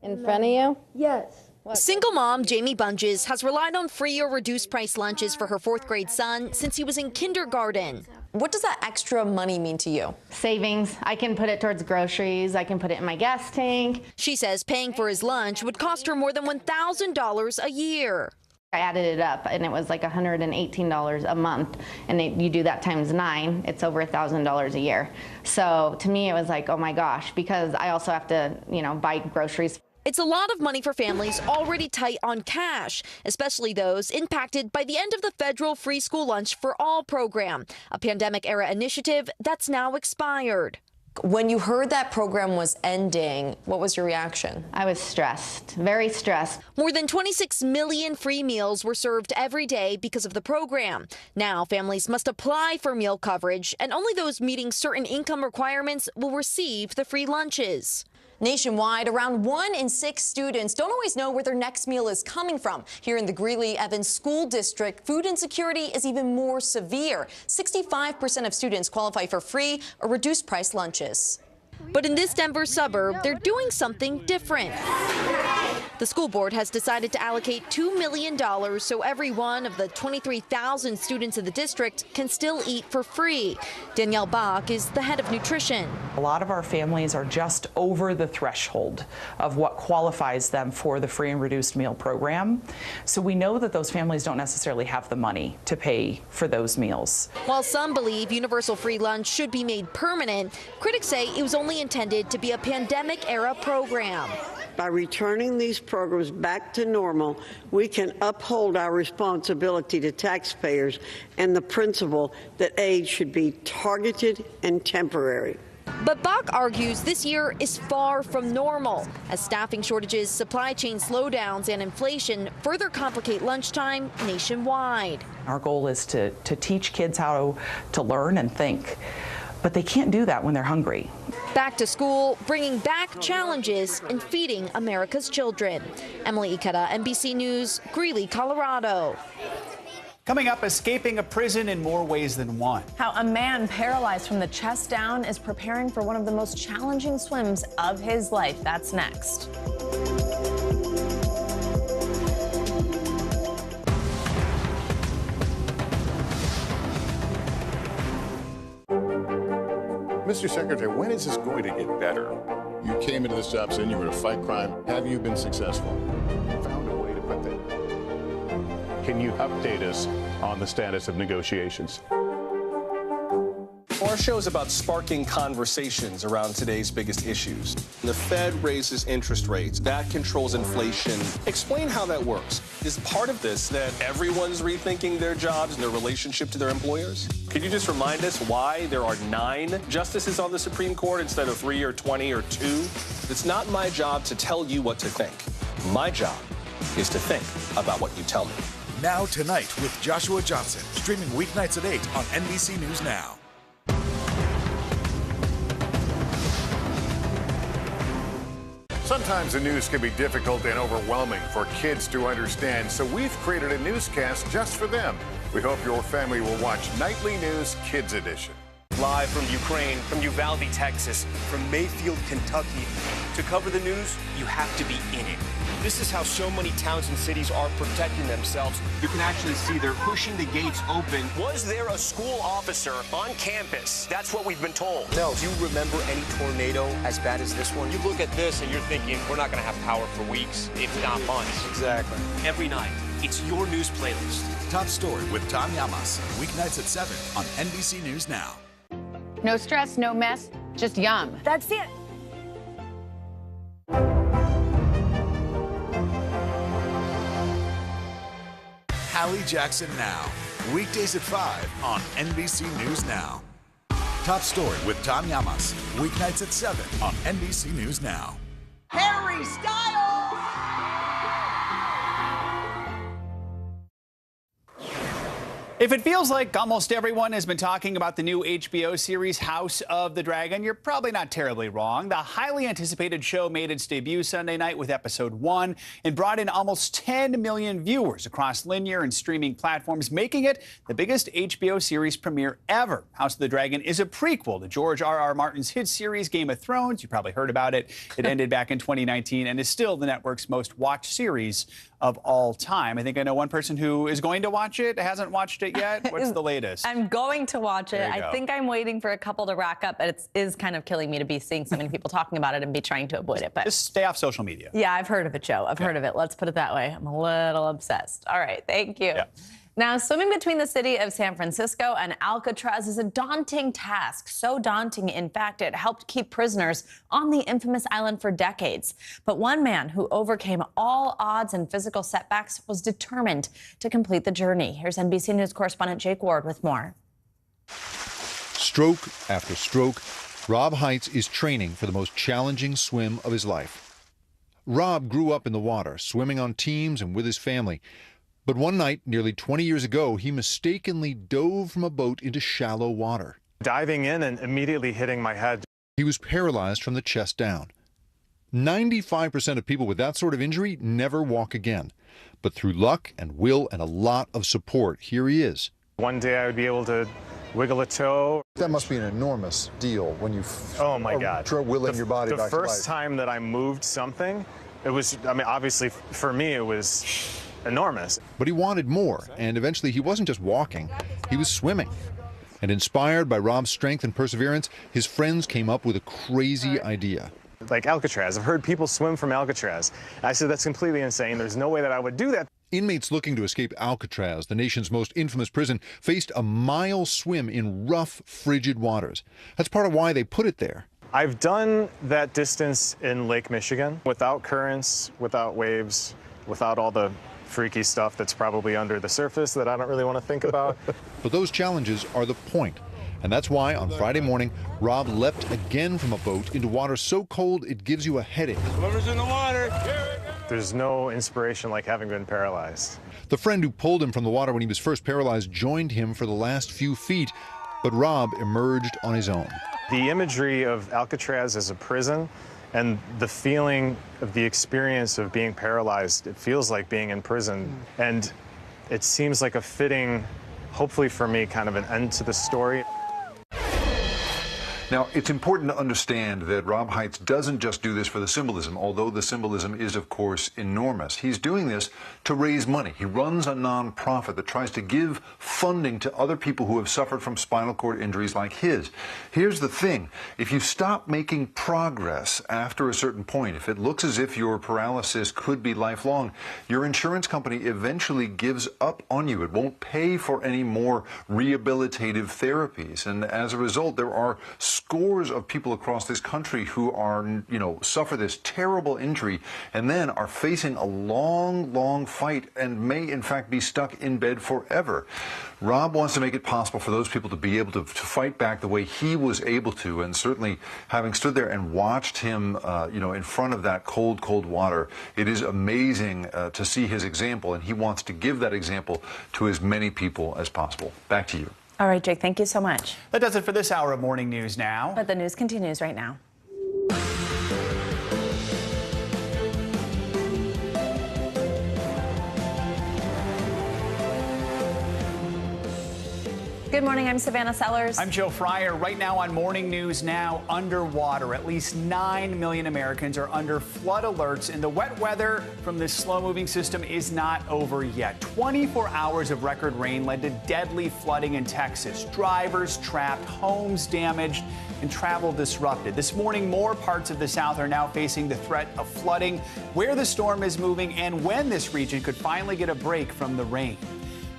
In front of you? Yes. Single mom Jamie Bunges has relied on free or reduced price lunches for her 4th grade son since he was in kindergarten. What does that extra money mean to you? Savings. I can put it towards groceries. I can put it in my gas tank. She says paying for his lunch would cost her more than $1,000 a year. I added it up and it was like $118 a month. And you do that times 9, it's over $1,000 a year. So to me, it was like, oh my gosh, because I also have to, buy groceries. It's a lot of money for families already tight on cash, especially those impacted by the end of the federal free school lunch for all program, a pandemic-era initiative that's now expired. When you heard that program was ending, what was your reaction? I was stressed, very stressed. More than 26 million free meals were served every day because of the program. Now families must apply for meal coverage, and only those meeting certain income requirements will receive the free lunches. Nationwide, around 1 in 6 students don't always know where their next meal is coming from. Here in the Greeley-Evans School District, food insecurity is even more severe. 65% of students qualify for free or reduced price lunches. But in this Denver suburb, they're doing something different. The school board has decided to allocate $2 million so every one of the 23,000 students in the district can still eat for free. Danielle Bach is the head of nutrition. A lot of our families are just over the threshold of what qualifies them for the free and reduced meal program. So we know that those families don't necessarily have the money to pay for those meals. While some believe universal free lunch should be made permanent, critics say it was only intended to be a pandemic-era program. By returning these programs back to normal, we can uphold our responsibility to taxpayers and the principle that aid should be targeted and temporary. But Bach argues this year is far from normal, as staffing shortages, supply chain slowdowns, and inflation further complicate lunchtime nationwide. Our goal is to teach kids how to learn and think, but they can't do that when they're hungry. Back to school, bringing back challenges and feeding America's children. Emily Ikeda, NBC News, Greeley, Colorado. Coming up, escaping a prison in more ways than one. How a man paralyzed from the chest down is preparing for one of the most challenging swims of his life. That's next. Mr. Secretary, when is this going to get better? You came into this job saying you were going to fight crime. Have you been successful? Found a way to put that. Can you update us on the status of negotiations? Our show is about sparking conversations around today's biggest issues. The Fed raises interest rates. That controls inflation. Explain how that works. Is part of this that everyone's rethinking their jobs and their relationship to their employers? Could you just remind us why there are 9 justices on the Supreme Court instead of 3 or 20 or 2? It's not my job to tell you what to think. My job is to think about what you tell me. Now Tonight with Joshua Johnson, streaming weeknights at 8 on NBC News Now. Sometimes the news can be difficult and overwhelming for kids to understand, so we've created a newscast just for them. We hope your family will watch Nightly News Kids Edition. Live from Ukraine, from Uvalde, Texas, from Mayfield, Kentucky. To cover the news, you have to be in it. This is how so many towns and cities are protecting themselves. You can actually see they're pushing the gates open. Was there a school officer on campus? That's what we've been told. No. Do you remember any tornado as bad as this one? You look at this and you're thinking, we're not going to have power for weeks, if not months. Exactly. Every night, it's your news playlist. Top Story with Tom Llamas, weeknights at 7 on NBC News Now. No stress, no mess, just yum. That's it. Hallie Jackson Now, weekdays at 5 on NBC News Now. Top Story with Tom Llamas, weeknights at 7 on NBC News Now. Harry Styles! If it feels like almost everyone has been talking about the new HBO series House of the Dragon, you're probably not terribly wrong. The highly anticipated show made its debut Sunday night with episode 1 and brought in almost 10 million viewers across linear and streaming platforms, making it the biggest HBO series premiere ever. House of the Dragon is a prequel to George R.R. Martin's hit series Game of Thrones. You probably heard about it. It ended back in 2019 and is still the network's most watched series of all time. I think I know one person who is going to watch it, hasn't watched it yet. What's the latest? I'm going to watch it. I think I'm waiting for a couple to rack up, but it is kind of killing me to be seeing so many people talking about it and be trying to avoid it. But just stay off social media. Yeah, I've heard of it, Joe. I've heard of it. Let's put it that way. I'm a little obsessed. All right, thank you. Yeah. Now, swimming between the city of San Francisco and Alcatraz is a daunting task. So daunting, in fact, it helped keep prisoners on the infamous island for decades. But one man who overcame all odds and physical setbacks was determined to complete the journey. Here's NBC News correspondent Jake Ward with more. Stroke after stroke, Rob Heitz is training for the most challenging swim of his life. Rob grew up in the water, swimming on teams and with his family. But one night, nearly 20 years ago, he mistakenly dove from a boat into shallow water. Diving in and immediately hitting my head. He was paralyzed from the chest down. 95% of people with that sort of injury never walk again. But through luck and will and a lot of support, here he is. One day I would be able to wiggle a toe. That must be an enormous deal when you oh my God. Willing your body back to life. The first time that I moved something It was, I mean, obviously for me, it was enormous. But he wanted more, and eventually he wasn't just walking, he was swimming. And inspired by Rob's strength and perseverance, his friends came up with a crazy idea. Like Alcatraz. I've heard people swim from Alcatraz. I said, that's completely insane. There's no way that I would do that. Inmates looking to escape Alcatraz, the nation's most infamous prison, faced a mile swim in rough, frigid waters. That's part of why they put it there. I've done that distance in Lake Michigan without currents, without waves, without all the freaky stuff that's probably under the surface that I don't really want to think about. But those challenges are the point. And that's why on Friday morning, Rob leapt again from a boat into water so cold it gives you a headache. Swimmers in the water. There's no inspiration like having been paralyzed. The friend who pulled him from the water when he was first paralyzed joined him for the last few feet, but Rob emerged on his own. The imagery of Alcatraz as a prison and the feeling of the experience of being paralyzed, it feels like being in prison. And it seems like a fitting, hopefully for me, kind of an end to the story. Now, it's important to understand that Rob Heights doesn't just do this for the symbolism, although the symbolism is, of course, enormous. He's doing this to raise money. He runs a nonprofit that tries to give funding to other people who have suffered from spinal cord injuries like his. Here's the thing. If you stop making progress after a certain point, if it looks as if your paralysis could be lifelong, your insurance company eventually gives up on you. It won't pay for any more rehabilitative therapies. And as a result, there are scores of people across this country who are, suffer this terrible injury and then are facing a long, long fight and may, in fact, be stuck in bed forever. Rob wants to make it possible for those people to be able to fight back the way he was able to, and certainly having stood there and watched him, in front of that cold, cold water, it is amazing to see his example, and he wants to give that example to as many people as possible. Back to you. All right, Jake, thank you so much. That does it for this hour of Morning News Now. But the news continues right now. Good morning, I'm Savannah Sellers. I'm Joe Fryer. Right now on Morning News Now, underwater. At least 9 million Americans are under flood alerts, and the wet weather from this slow-moving system is not over yet. 24 hours of record rain led to deadly flooding in Texas. Drivers trapped, homes damaged, and travel disrupted. This morning, more parts of the South are now facing the threat of flooding, where the storm is moving, and when this region could finally get a break from the rain.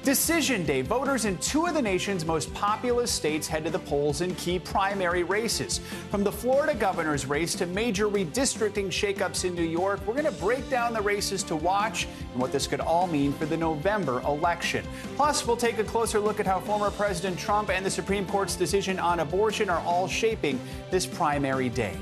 Decision Day. Voters in 2 of the nation's most populous states head to the polls in key primary races. From the Florida governor's race to major redistricting shakeups in New York, we're going to break down the races to watch and what this could all mean for the November election. Plus, we'll take a closer look at how former President Trump and the Supreme Court's decision on abortion are all shaping this primary day.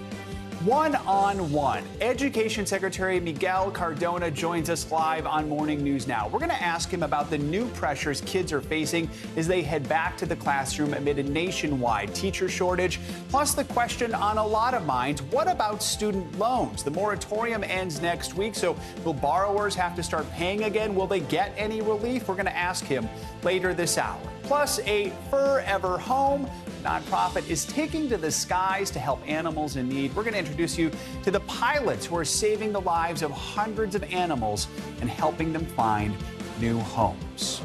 One-on-one. Education Secretary Miguel Cardona joins us live on Morning News Now. We're going to ask him about the new pressures kids are facing as they head back to the classroom amid a nationwide teacher shortage. Plus the question on a lot of minds, what about student loans? The moratorium ends next week, so will borrowers have to start paying again? Will they get any relief? We're going to ask him later this hour. Plus, a Forever Home nonprofit is taking to the skies to help animals in need. We're going to introduce you to the pilots who are saving the lives of hundreds of animals and helping them find new homes.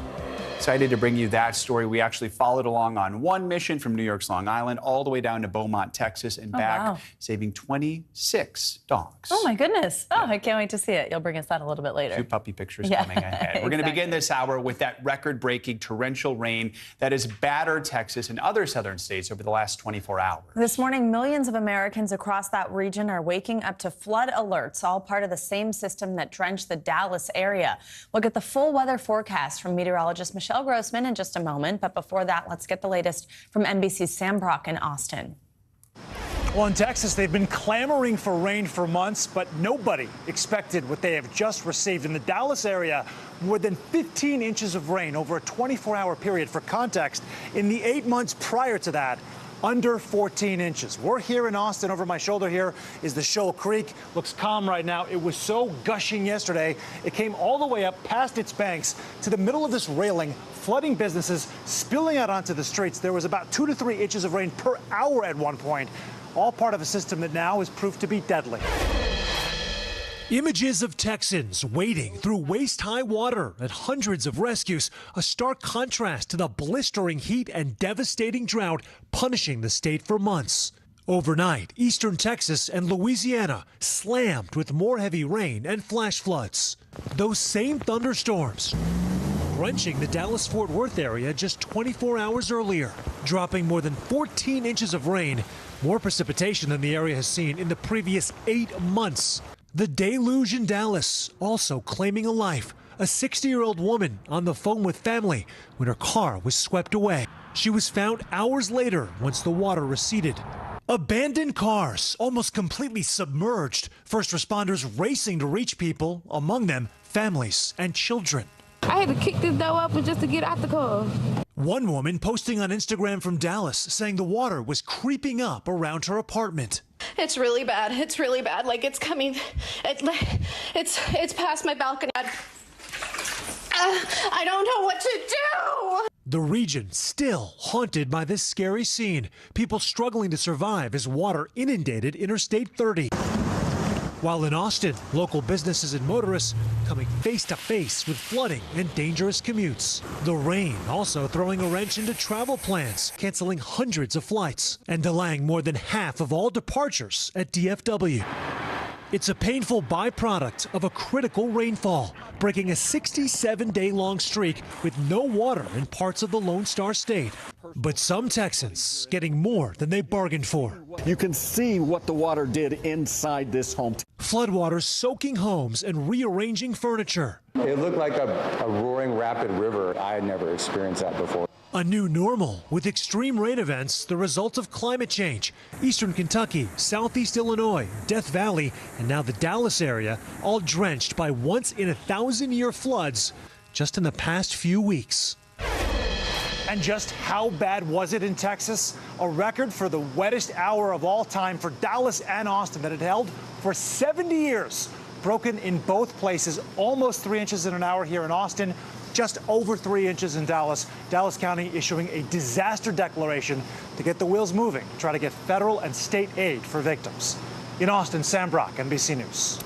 Excited to bring you that story. We actually followed along on one mission from New York's Long Island all the way down to Beaumont, Texas, and back, saving 26 dogs. Oh, my goodness. Oh, I can't wait to see it. You'll bring us that a little bit later. 2 puppy pictures coming ahead. We're going to begin this hour with that record-breaking torrential rain that has battered Texas and other southern states over the last 24 hours. This morning, millions of Americans across that region are waking up to flood alerts, all part of the same system that drenched the Dallas area. We'll get the full weather forecast from meteorologist Michelle Grossman in just a moment. But before that, let's get the latest from NBC's Sam Brock in Austin. Well, in Texas, they've been clamoring for rain for months, but nobody expected what they have just received. In the Dallas area, more than 15 inches of rain over a 24-hour period. For context, in the 8 months prior to that, under 14 inches. We're here in Austin. Over my shoulder here is the Shoal Creek. Looks calm right now. It was so gushing yesterday. It came all the way up past its banks to the middle of this railing, flooding businesses, spilling out onto the streets. There was about 2 to 3 inches of rain per hour at one point, all part of a system that now is proved to be deadly. Images of Texans wading through waist-high water and hundreds of rescues, a stark contrast to the blistering heat and devastating drought punishing the state for months. Overnight, eastern Texas and Louisiana slammed with more heavy rain and flash floods. Those same thunderstorms drenching the Dallas-Fort Worth area just 24 hours earlier, dropping more than 14 inches of rain, more precipitation than the area has seen in the previous 8 months. The deluge in Dallas also claiming a life. A 60-year-old woman on the phone with family when her car was swept away. She was found hours later once the water receded. Abandoned cars, almost completely submerged. First responders racing to reach people, among them families and children. I had to kick this door open just to get out the car. One woman posting on Instagram from Dallas saying the water was creeping up around her apartment. It's really bad. It's really bad. Like it's coming. It's past my balcony. I don't know what to do. The region still haunted by this scary scene. People struggling to survive as water inundated Interstate 30. While in Austin, local businesses and motorists coming face to face with flooding and dangerous commutes. The rain also throwing a wrench into travel plans, canceling hundreds of flights and delaying more than half of all departures at DFW. It's a painful byproduct of a critical rainfall, breaking a 67-day-long streak with no water in parts of the Lone Star State. But some Texans getting more than they bargained for. You can see what the water did inside this home. Floodwaters soaking homes and rearranging furniture. It looked like a roaring rapid river. I had never experienced that before. A new normal with extreme rain events, the result of climate change. Eastern Kentucky, southeast Illinois, Death Valley, and now the Dallas area, all drenched by once-in-a-thousand-year floods just in the past few weeks. And just how bad was it in Texas? A record for the wettest hour of all time for Dallas and Austin that had held for 70 years. Broken in both places, almost 3 inches in an hour here in Austin, just over 3 inches in Dallas. Dallas County issuing a disaster declaration to get the wheels moving, try to get federal and state aid for victims. In Austin, Sam Brock, NBC News.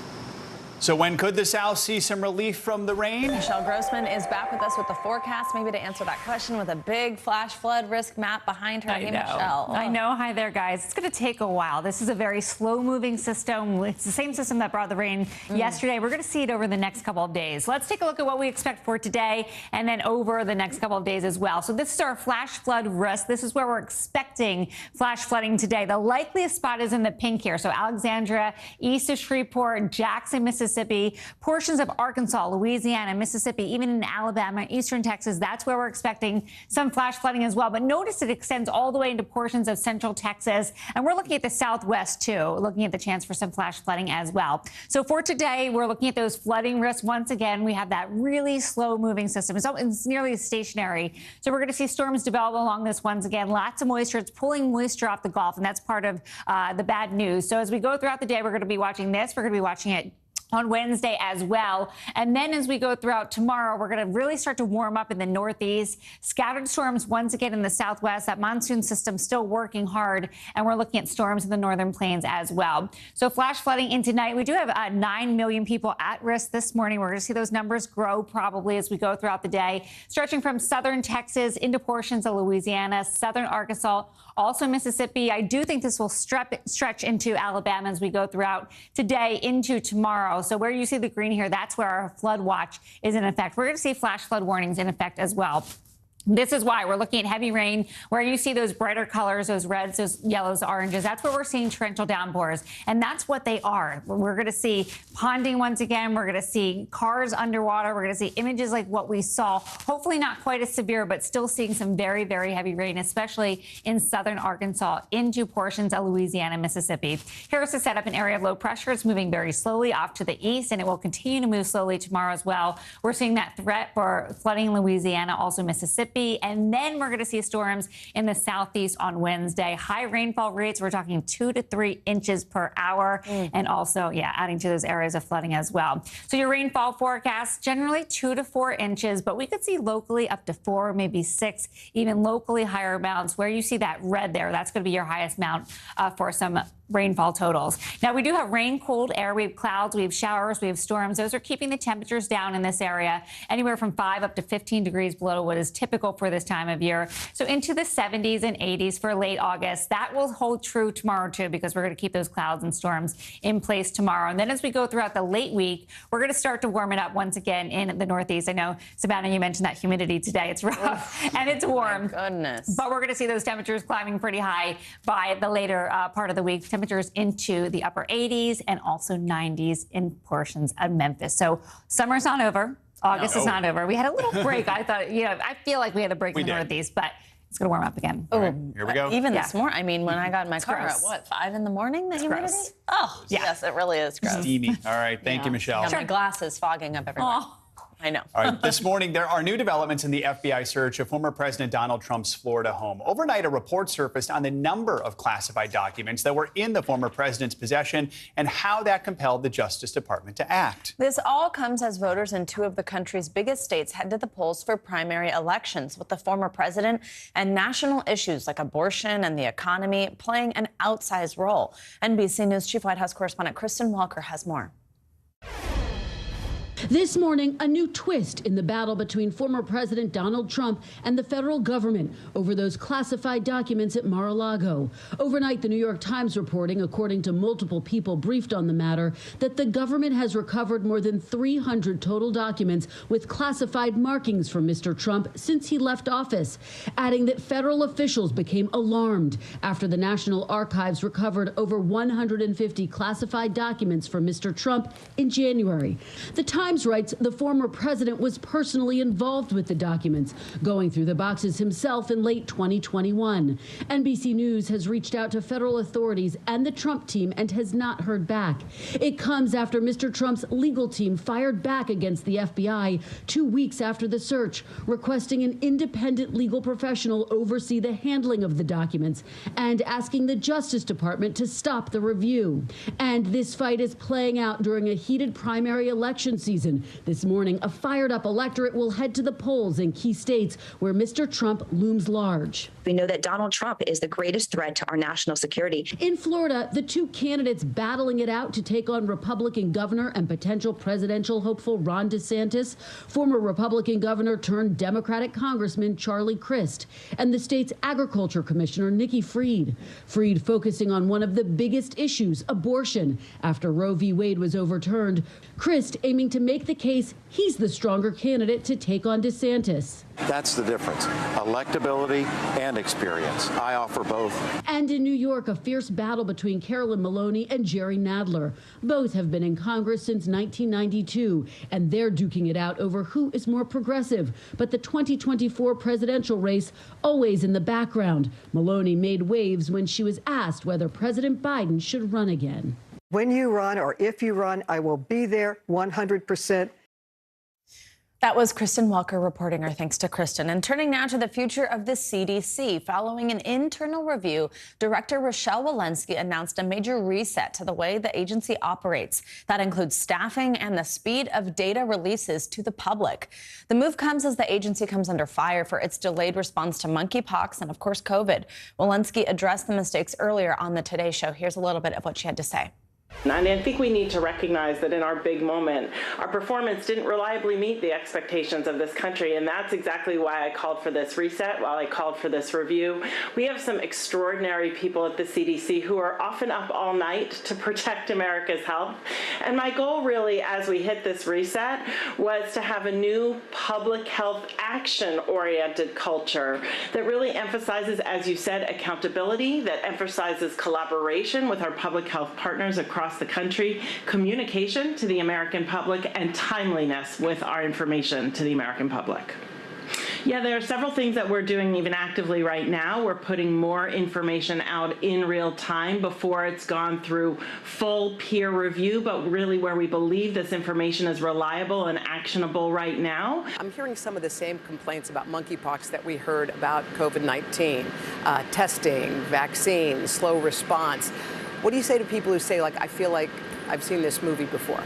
So when could the South see some relief from the rain? Michelle Grossman is back with us with the forecast, maybe to answer that question with a big flash flood risk map behind her. Hey, Michelle. I know. Hi there, guys. It's going to take a while. This is a very slow-moving system. It's the same system that brought the rain yesterday. We're going to see it over the next couple of days. Let's take a look at what we expect for today and then over the next couple of days as well. So this is our flash flood risk. This is where we're expecting flash flooding today. The likeliest spot is in the pink here. So Alexandria, east of Shreveport, Jackson, Mississippi, portions of Arkansas, Louisiana, Mississippi, even in Alabama, eastern Texas. That's where we're expecting some flash flooding as well. But notice it extends all the way into portions of central Texas. And we're looking at the southwest, too, looking at the chance for some flash flooding as well. So for today, we're looking at those flooding risks. Once again, we have that really slow-moving system. It's nearly stationary. So we're going to see storms develop along this once again. Lots of moisture. It's pulling moisture off the Gulf, and that's part of the bad news. So as we go throughout the day, we're going to be watching this. We're going to be watching it on Wednesday as well. And then as we go throughout tomorrow, we're going to really start to warm up in the northeast. Scattered storms once again in the southwest. That monsoon system still working hard. And we're looking at storms in the northern plains as well. So flash flooding in tonight. We do have 9 million people at risk this morning. We're going to see those numbers grow probably as we go throughout the day, stretching from southern Texas into portions of Louisiana, southern Arkansas, also Mississippi. I do think this will stretch into Alabama as we go throughout today into tomorrow. So where you see the green here, that's where our flood watch is in effect. We're going to see flash flood warnings in effect as well. This is why we're looking at heavy rain, where you see those brighter colors, those reds, those yellows, oranges. That's where we're seeing torrential downpours, and that's what they are. We're going to see ponding once again. We're going to see cars underwater. We're going to see images like what we saw. Hopefully not quite as severe, but still seeing some very, very heavy rain, especially in southern Arkansas into portions of Louisiana, Mississippi. Here's a setup, an area of low pressure. It's moving very slowly off to the east, and it will continue to move slowly tomorrow as well. We're seeing that threat for flooding Louisiana, also Mississippi. And then we're going to see storms in the southeast on Wednesday. High rainfall rates, we're talking 2 to 3 inches per hour. And also, adding to those areas of flooding as well. So your rainfall forecast, generally 2 to 4 inches, but we could see locally up to 4, maybe 6, even locally higher amounts. Where you see that red there, that's going to be your highest amount for some rainfall totals. Now, we do have rain, cold air, we have clouds, we have showers, we have storms. Those are keeping the temperatures down in this area, anywhere from 5 up to 15 degrees below what is typical for this time of year. So into the 70s and 80s for late August. That will hold true tomorrow, too, because we're going to keep those clouds and storms in place tomorrow. And then as we go throughout the late week, we're going to start to warm it up once again in the Northeast. I know, Savannah, you mentioned that humidity today. It's rough and it's warm. My goodness. But we're going to see those temperatures climbing pretty high by the later part of the week. Temperatures into the upper 80s and also 90s in portions of Memphis. So summer's not over. August is not over. We had a little break. I thought, I feel like we had a break in the Northeast, but it's going to warm up again. Oh, right, here we go. Even this morning, I mean, when I got in my car gross. at 5 in the morning, the humidity? gross. Oh, yes, it really is gross. Steamy. All right. Thank you, Michelle. Yeah, my glasses fogging up everywhere. Oh. I know. All right, this morning, there are new developments in the FBI search of former President Donald Trump's Florida home. Overnight, a report surfaced on the number of classified documents that were in the former president's possession and how that compelled the Justice Department to act. This all comes as voters in 2 of the country's biggest states head to the polls for primary elections, with the former president and national issues like abortion and the economy playing an outsized role. NBC News Chief White House correspondent Kristen Walker has more. This morning, a new twist in the battle between former President Donald Trump and the federal government over those classified documents at Mar-a-Lago. Overnight, the New York Times reporting, according to multiple people briefed on the matter, that the government has recovered more than 300 total documents with classified markings from Mr. Trump since he left office, adding that federal officials became alarmed after the National Archives recovered over 150 classified documents from Mr. Trump in January. The Times writes the former president was personally involved with the documents, going through the boxes himself in late 2021. NBC News has reached out to federal authorities and the Trump team and has not heard back. It comes after Mr. Trump's legal team fired back against the FBI 2 weeks after the search, requesting an independent legal professional oversee the handling of the documents and asking the Justice Department to stop the review. And this fight is playing out during a heated primary election season. This morning, a fired-up electorate will head to the polls in key states where Mr. Trump looms large. We know that Donald Trump is the greatest threat to our national security. In Florida, the 2 candidates battling it out to take on Republican governor and potential presidential hopeful Ron DeSantis, former Republican governor turned Democratic Congressman Charlie Crist, and the state's agriculture commissioner Nikki Fried. Fried focusing on one of the biggest issues, abortion, after Roe v. Wade was overturned. Crist aiming to make the case he's the stronger candidate to take on DeSantis. That's the difference. Electability and experience. I offer both. And in New York, a fierce battle between Carolyn Maloney and Jerry Nadler. Both have been in Congress since 1992, and they're duking it out over who is more progressive. But the 2024 presidential race always in the background. Maloney made waves when she was asked whether President Biden should run again. When you run, or if you run, I will be there 100%. That was Kristen Walker reporting. Our thanks to Kristen. And turning now to the future of the CDC. Following an internal review, Director Rochelle Walensky announced a major reset to the way the agency operates. That includes staffing and the speed of data releases to the public. The move comes as the agency comes under fire for its delayed response to monkeypox and, of course, COVID. Walensky addressed the mistakes earlier on the Today Show. Here's a little bit of what she had to say. And I think we need to recognize that in our big moment, our performance didn't reliably meet the expectations of this country, and that's exactly why I called for this reset, why I called for this review. We have some extraordinary people at the CDC who are often up all night to protect America's health. And my goal really, as we hit this reset, was to have a new public health action-oriented culture that really emphasizes, as you said, accountability, that emphasizes collaboration with our public health partners across the country, communication to the American public, and timeliness with our information to the American public. Yeah, there are several things that we're doing even actively right now. We're putting more information out in real time before it's gone through full peer review, but really where we believe this information is reliable and actionable right now. I'm hearing some of the same complaints about monkeypox that we heard about COVID-19, testing, vaccines, slow response. What do you say to people who say, like, I feel like I've seen this movie before?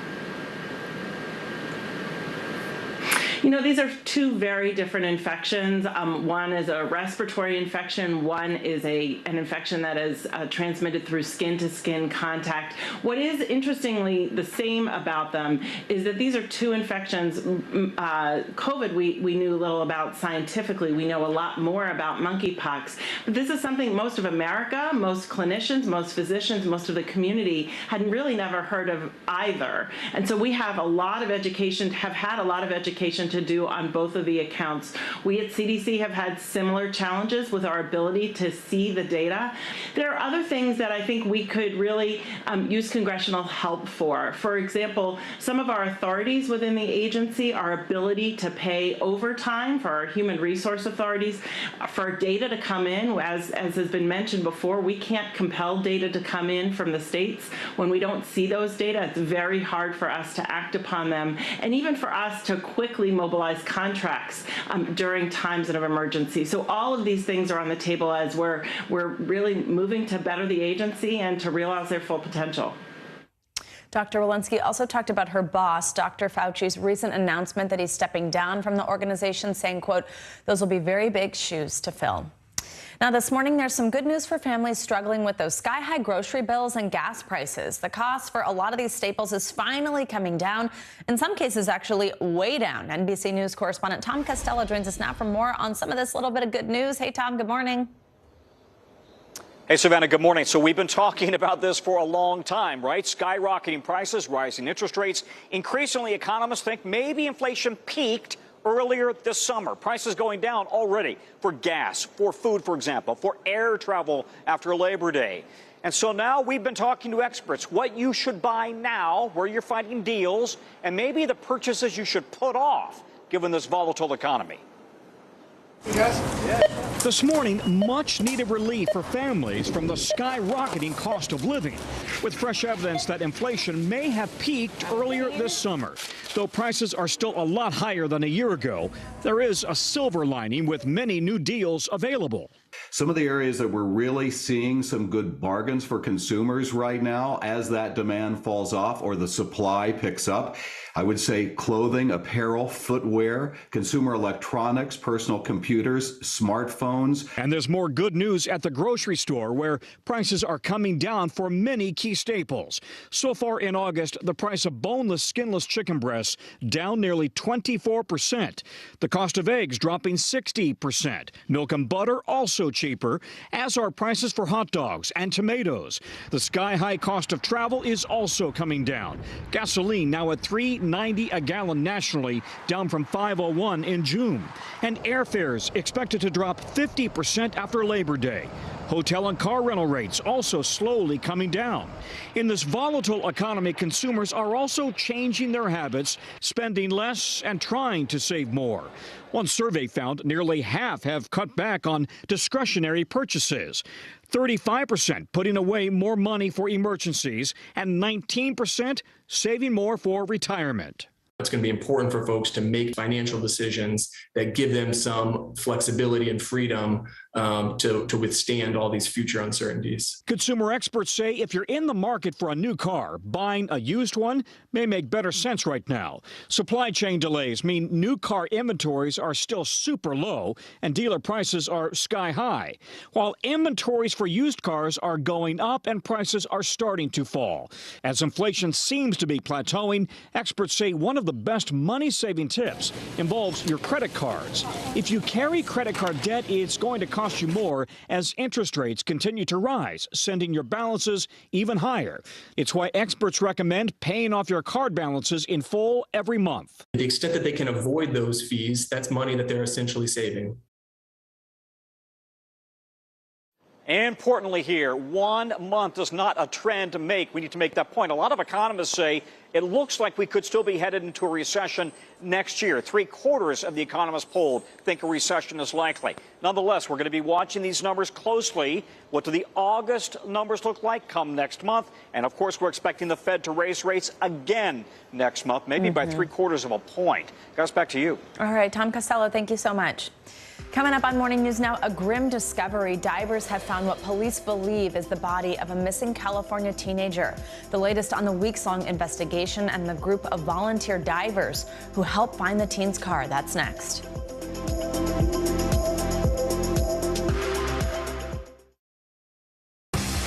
You know, these are two very different infections. One is a respiratory infection. One is an infection that is transmitted through skin-to-skin contact. What is interestingly the same about them is that these are two infections. COVID, we knew little about scientifically. We know a lot more about monkeypox. But this is something most of America, most clinicians, most physicians, most of the community had really never heard of either. And so we have a lot of education, have had a lot of education to do on both of the accounts. We at CDC have had similar challenges with our ability to see the data. There are other things that I think we could really use congressional help for. For example, some of our authorities within the agency, our ability to pay overtime for our human resource authorities, for data to come in, as has been mentioned before, we can't compel data to come in from the states. When we don't see those data, it's very hard for us to act upon them, and even for us to quickly mobilize contracts during times of emergency. So all of these things are on the table as we're really moving to better the agency and to realize their full potential. Dr. Walensky also talked about her boss, Dr. Fauci's recent announcement that he's stepping down from the organization, saying, quote, "Those will be very big shoes to fill." Now, this morning, there's some good news for families struggling with those sky-high grocery bills and gas prices. The cost for a lot of these staples is finally coming down, in some cases actually way down. NBC News correspondent Tom Costello joins us now for more on some of this little bit of good news. Hey, Tom, good morning. Hey, Savannah, good morning. So we've been talking about this for a long time, right? Skyrocketing prices, rising interest rates. Increasingly, economists think maybe inflation peaked earlier this summer. Prices going down already for gas, for food, for example, for air travel after Labor Day. And so now we've been talking to experts, what you should buy now, where you're finding deals, and maybe the purchases you should put off, given this volatile economy. This morning, much-needed relief for families from the skyrocketing cost of living, with fresh evidence that inflation may have peaked earlier this summer. Though prices are still a lot higher than a year ago, there is a silver lining with many new deals available. Some of the areas that we're really seeing some good bargains for consumers right now as that demand falls off or the supply picks up, I would say clothing, apparel, footwear, consumer electronics, personal computers, smartphones. And there's more good news at the grocery store, where prices are coming down for many key staples. So far in August, the price of boneless, skinless chicken breasts down nearly 24%. The cost of eggs dropping 60%. Milk and butter also cheaper, as are prices for hot dogs and tomatoes. The sky-high cost of travel is also coming down. Gasoline now at $3.90 a gallon nationally, down from $5.01 in June. And airfares expected to drop 50% after Labor Day. Hotel and car rental rates also slowly coming down. In this volatile economy, consumers are also changing their habits, spending less and trying to save more. One survey found nearly half have cut back on discretionary purchases. 35% putting away more money for emergencies, and 19% saving more for retirement. It's going to be important for folks to make financial decisions that give them some flexibility and freedom to withstand all these future uncertainties. Consumer experts say if you're in the market for a new car, buying a used one may make better sense right now. Supply chain delays mean new car inventories are still super low and dealer prices are sky high, while inventories for used cars are going up and prices are starting to fall. As inflation seems to be plateauing, experts say one of the best money-saving tips involves your credit cards. If you carry credit card debt, it's going to cost you more as interest rates continue to rise, sending your balances even higher. It's why experts recommend paying off your card balances in full every month. To the extent that they can avoid those fees, that's money that they're essentially saving. Importantly here, 1 month is not a trend to make. We need to make that point. A lot of economists say it looks like we could still be headed into a recession next year. 3/4 of the economists polled think a recession is likely. Nonetheless, we're going to be watching these numbers closely. What do the August numbers look like come next month? And of course, we're expecting the Fed to raise rates again next month, maybe by 3/4 of a point. Guys, back to you. All right, Tom Costello, thank you so much. Coming up on Morning News Now, a grim discovery. Divers have found what police believe is the body of a missing California teenager. The latest on the weeks-long investigation and the group of volunteer divers who helped find the teen's car. That's next.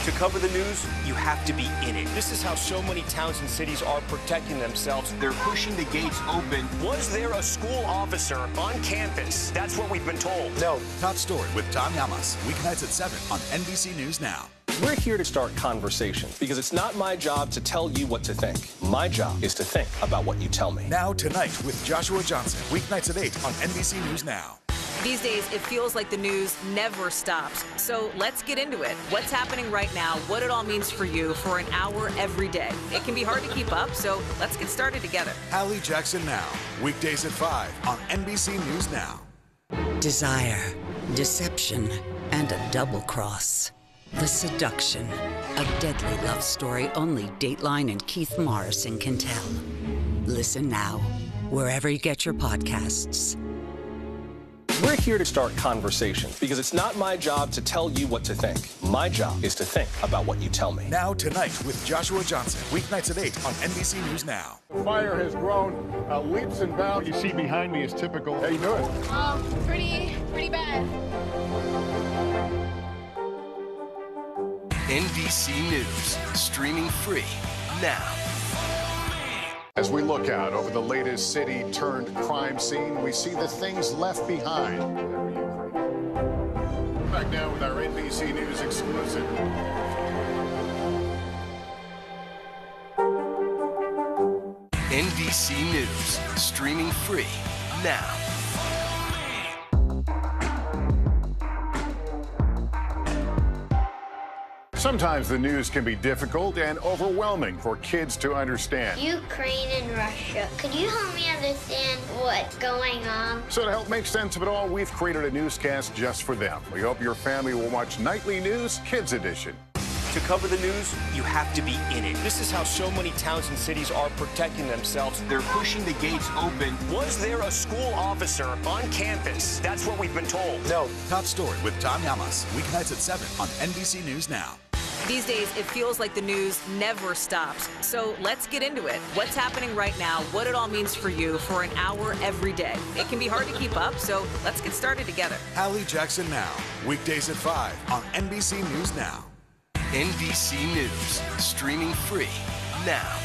To cover the news, you have to be in it. This is how so many towns and cities are protecting themselves. They're pushing the gates open. Was there a school officer on campus? That's what we've been told. No. Top Story with Tom Llamas. Weeknights at 7 on NBC News Now. We're here to start conversations because it's not my job to tell you what to think. My job is to think about what you tell me. Now Tonight with Joshua Johnson. Weeknights at 8 on NBC News Now. These days, it feels like the news never stops. So let's get into it. What's happening right now, what it all means for you for an hour every day. It can be hard to keep up, so let's get started together. Hallie Jackson Now. Weekdays at 5 on NBC News Now. Desire, deception, and a double cross. The Seduction, a deadly love story only Dateline and Keith Morrison can tell. Listen now, wherever you get your podcasts. We're here to start conversations because it's not my job to tell you what to think. My job is to think about what you tell me. Now Tonight with Joshua Johnson. Weeknights at 8 on NBC News Now. The fire has grown leaps and bounds. You see behind me is typical. How you doing? Pretty bad. NBC News, streaming free now. As we look out over the latest city-turned-crime scene, we see the things left behind. Back now with our NBC News exclusive. NBC News, streaming free now. Sometimes the news can be difficult and overwhelming for kids to understand. Ukraine and Russia. Could you help me understand what's going on? So to help make sense of it all, we've created a newscast just for them. We hope your family will watch Nightly News Kids Edition. To cover the news, you have to be in it. This is how so many towns and cities are protecting themselves. They're pushing the gates open. Was there a school officer on campus? That's what we've been told. No. Top Story with Tom Llamas. Weeknights at 7 on NBC News Now. These days, it feels like the news never stops. So let's get into it. What's happening right now, what it all means for you for an hour every day. It can be hard to keep up, so let's get started together. Hallie Jackson Now. Weekdays at 5 on NBC News Now. NBC News, streaming free now.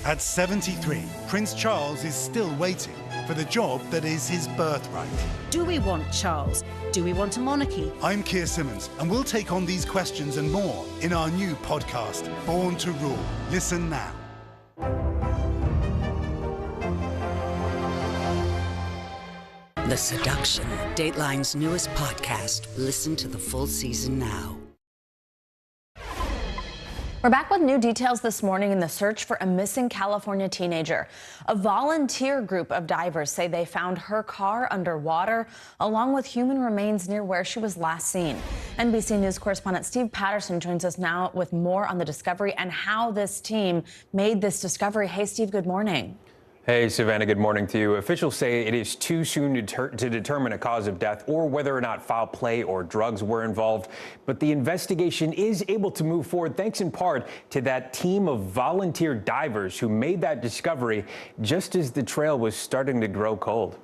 At 73, Prince Charles is still waiting for the job that is his birthright. Do we want Charles? Do we want a monarchy? I'm Keir Simmons, and we'll take on these questions and more in our new podcast, Born to Rule. Listen now. The Seduction, Dateline's newest podcast. Listen to the full season now. We're back with new details this morning in the search for a missing California teenager. A volunteer group of divers say they found her car underwater, along with human remains near where she was last seen. NBC News correspondent Steve Patterson joins us now with more on the discovery and how this team made this discovery. Hey, Steve, good morning. Hey, Savannah, good morning to you. Officials say it is too soon to determine a cause of death or whether or not foul play or drugs were involved. But the investigation is able to move forward thanks in part to that team of volunteer divers who made that discovery just as the trail was starting to grow cold.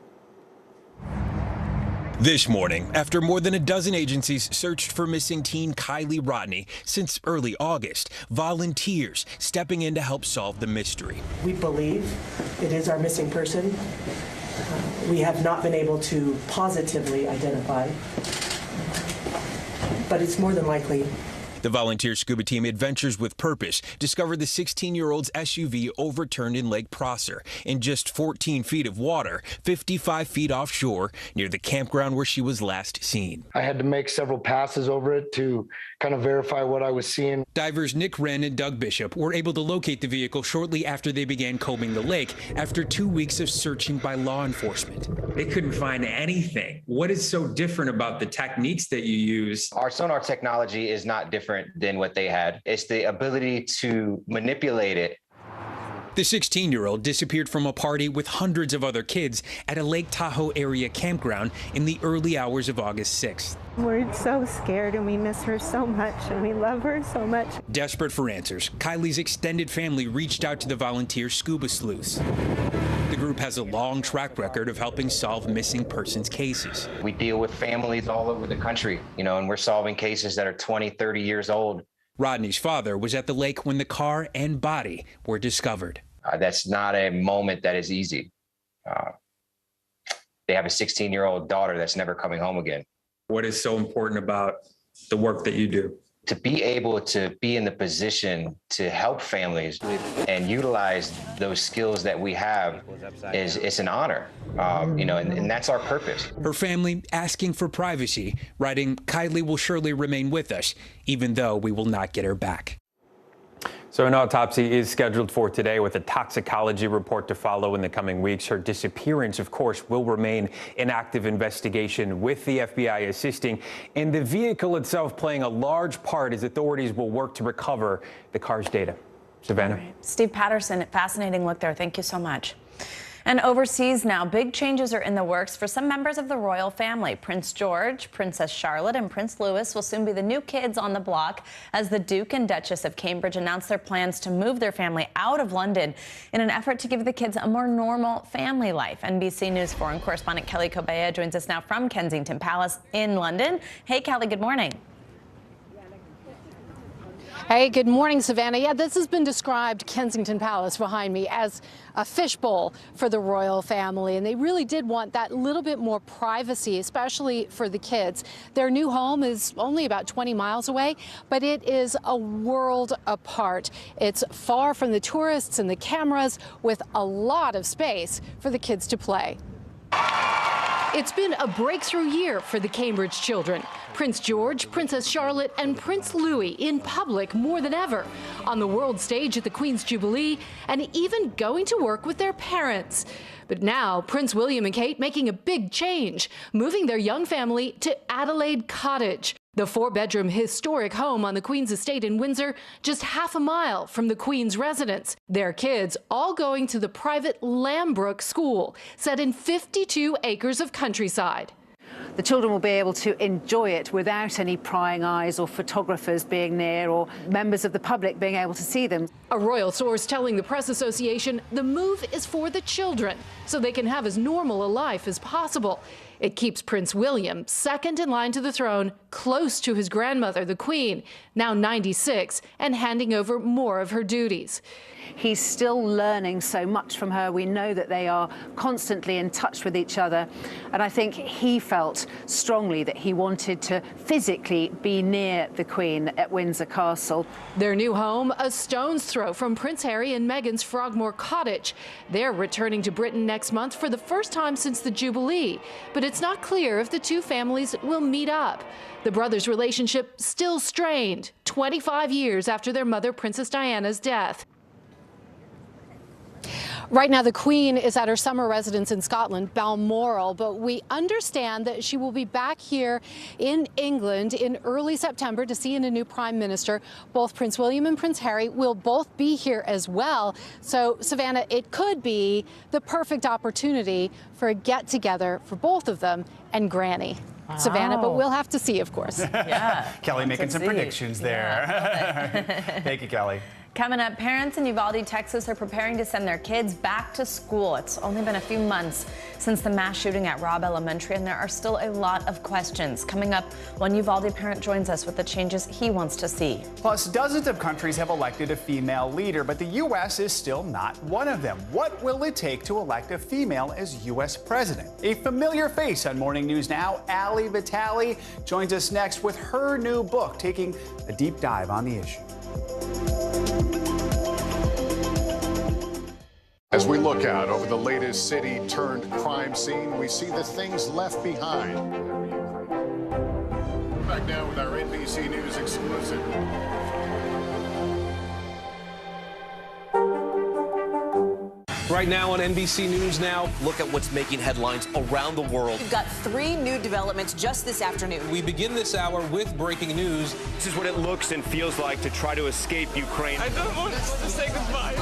This morning, after more than a dozen agencies searched for missing teen Kylie Rodney since early August, volunteers stepping in to help solve the mystery. We believe it is our missing person. We have not been able to positively identify, but it's more than likely. The volunteer scuba team Adventures with Purpose discovered the 16-year-old's SUV overturned in Lake Prosser in just 14 feet of water, 55 feet offshore, near the campground where she was last seen. I had to make several passes over it to kind of verify what I was seeing. Divers Nick Wren and Doug Bishop were able to locate the vehicle shortly after they began combing the lake after 2 weeks of searching by law enforcement. They couldn't find anything. What is so different about the techniques that you use? Our sonar technology is not different than what they had. It's the ability to manipulate it The 16-year-old disappeared from a party with hundreds of other kids at a Lake Tahoe area campground in the early hours of August 6th. We're so scared and we miss her so much and we love her so much. Desperate for answers, Kylie's extended family reached out to the volunteer scuba sleuths. The group has a long track record of helping solve missing persons cases. We deal with families all over the country, and we're solving cases that are 20, 30 years old. Rodney's father was at the lake when the car and body were discovered. That's not a moment that is easy. They have a 16-year-old daughter that's never coming home again. What is so important about the work that you do? To be able to be in the position to help families and utilize those skills that we have it's an honor, and that's our purpose. Her family asking for privacy, writing, "Kylie will surely remain with us, even though we will not get her back." So an autopsy is scheduled for today with a toxicology report to follow in the coming weeks. Her disappearance, of course, will remain an active investigation with the FBI assisting and the vehicle itself playing a large part as authorities will work to recover the car's data. Savannah. Right. Steve Patterson, fascinating look there. Thank you so much. And overseas now, big changes are in the works for some members of the royal family. Prince George, Princess Charlotte, and Prince Louis will soon be the new kids on the block as the Duke and Duchess of Cambridge announced their plans to move their family out of London in an effort to give the kids a more normal family life. NBC News foreign correspondent Kelly Kobea joins us now from Kensington Palace in London. Hey, Kelly, good morning. Hey, good morning, Savannah. Yeah, this has been described, Kensington Palace behind me, as a fishbowl for the royal family. And they really did want that little bit more privacy, especially for the kids. Their new home is only about 20 miles away, but it is a world apart. It's far from the tourists and the cameras with a lot of space for the kids to play. It's been a breakthrough year for the Cambridge children. Prince George, Princess Charlotte, and Prince Louis in public more than ever, on the world stage at the Queen's Jubilee, and even going to work with their parents. But now, Prince William and Kate making a big change, moving their young family to Adelaide Cottage, the 4-bedroom historic home on the Queen's estate in Windsor, just half a mile from the Queen's residence. Their kids all going to the private Lambrook School, set in 52 acres of countryside. The children will be able to enjoy it without any prying eyes or photographers being near or members of the public being able to see them. A royal source telling the Press Association the move is for the children, so they can have as normal a life as possible. It keeps Prince William, second in line to the throne, close to his grandmother, the Queen, now 96, and handing over more of her duties. He's still learning so much from her. We know that they are constantly in touch with each other. And I think he felt strongly that he wanted to physically be near the Queen at Windsor Castle. Their new home, a stone's throw from Prince Harry and Meghan's Frogmore Cottage. They're returning to Britain next month for the first time since the Jubilee. But it's not clear if the two families will meet up. The brothers' relationship still strained, 25 years after their mother, Princess Diana's death. Right now, the Queen is at her summer residence in Scotland, Balmoral, but we understand that she will be back here in England in early September to see in a new Prime Minister. Both Prince William and Prince Harry will both be here as well. So, Savannah, it could be the perfect opportunity for a get-together for both of them and Granny. Wow. Savannah, but we'll have to see, of course. Yeah. Kelly making some predictions there. Yeah, Thank you, Kelly. Coming up, parents in Uvalde, Texas are preparing to send their kids back to school. It's only been a few months since the mass shooting at Robb Elementary, and there are still a lot of questions. Coming up, one Uvalde parent joins us with the changes he wants to see. Plus, dozens of countries have elected a female leader, but the U.S. is still not one of them. What will it take to elect a female as U.S. president? A familiar face on Morning News Now, Ali Vitale, joins us next with her new book, taking a deep dive on the issue. As we look out over the latest city-turned-crime scene, we see the things left behind. Back now with our NBC News exclusive. Right now on NBC News Now, look at what's making headlines around the world. We've got 3 new developments just this afternoon. We begin this hour with breaking news. This is what it looks and feels like to try to escape Ukraine. I don't want to say goodbye.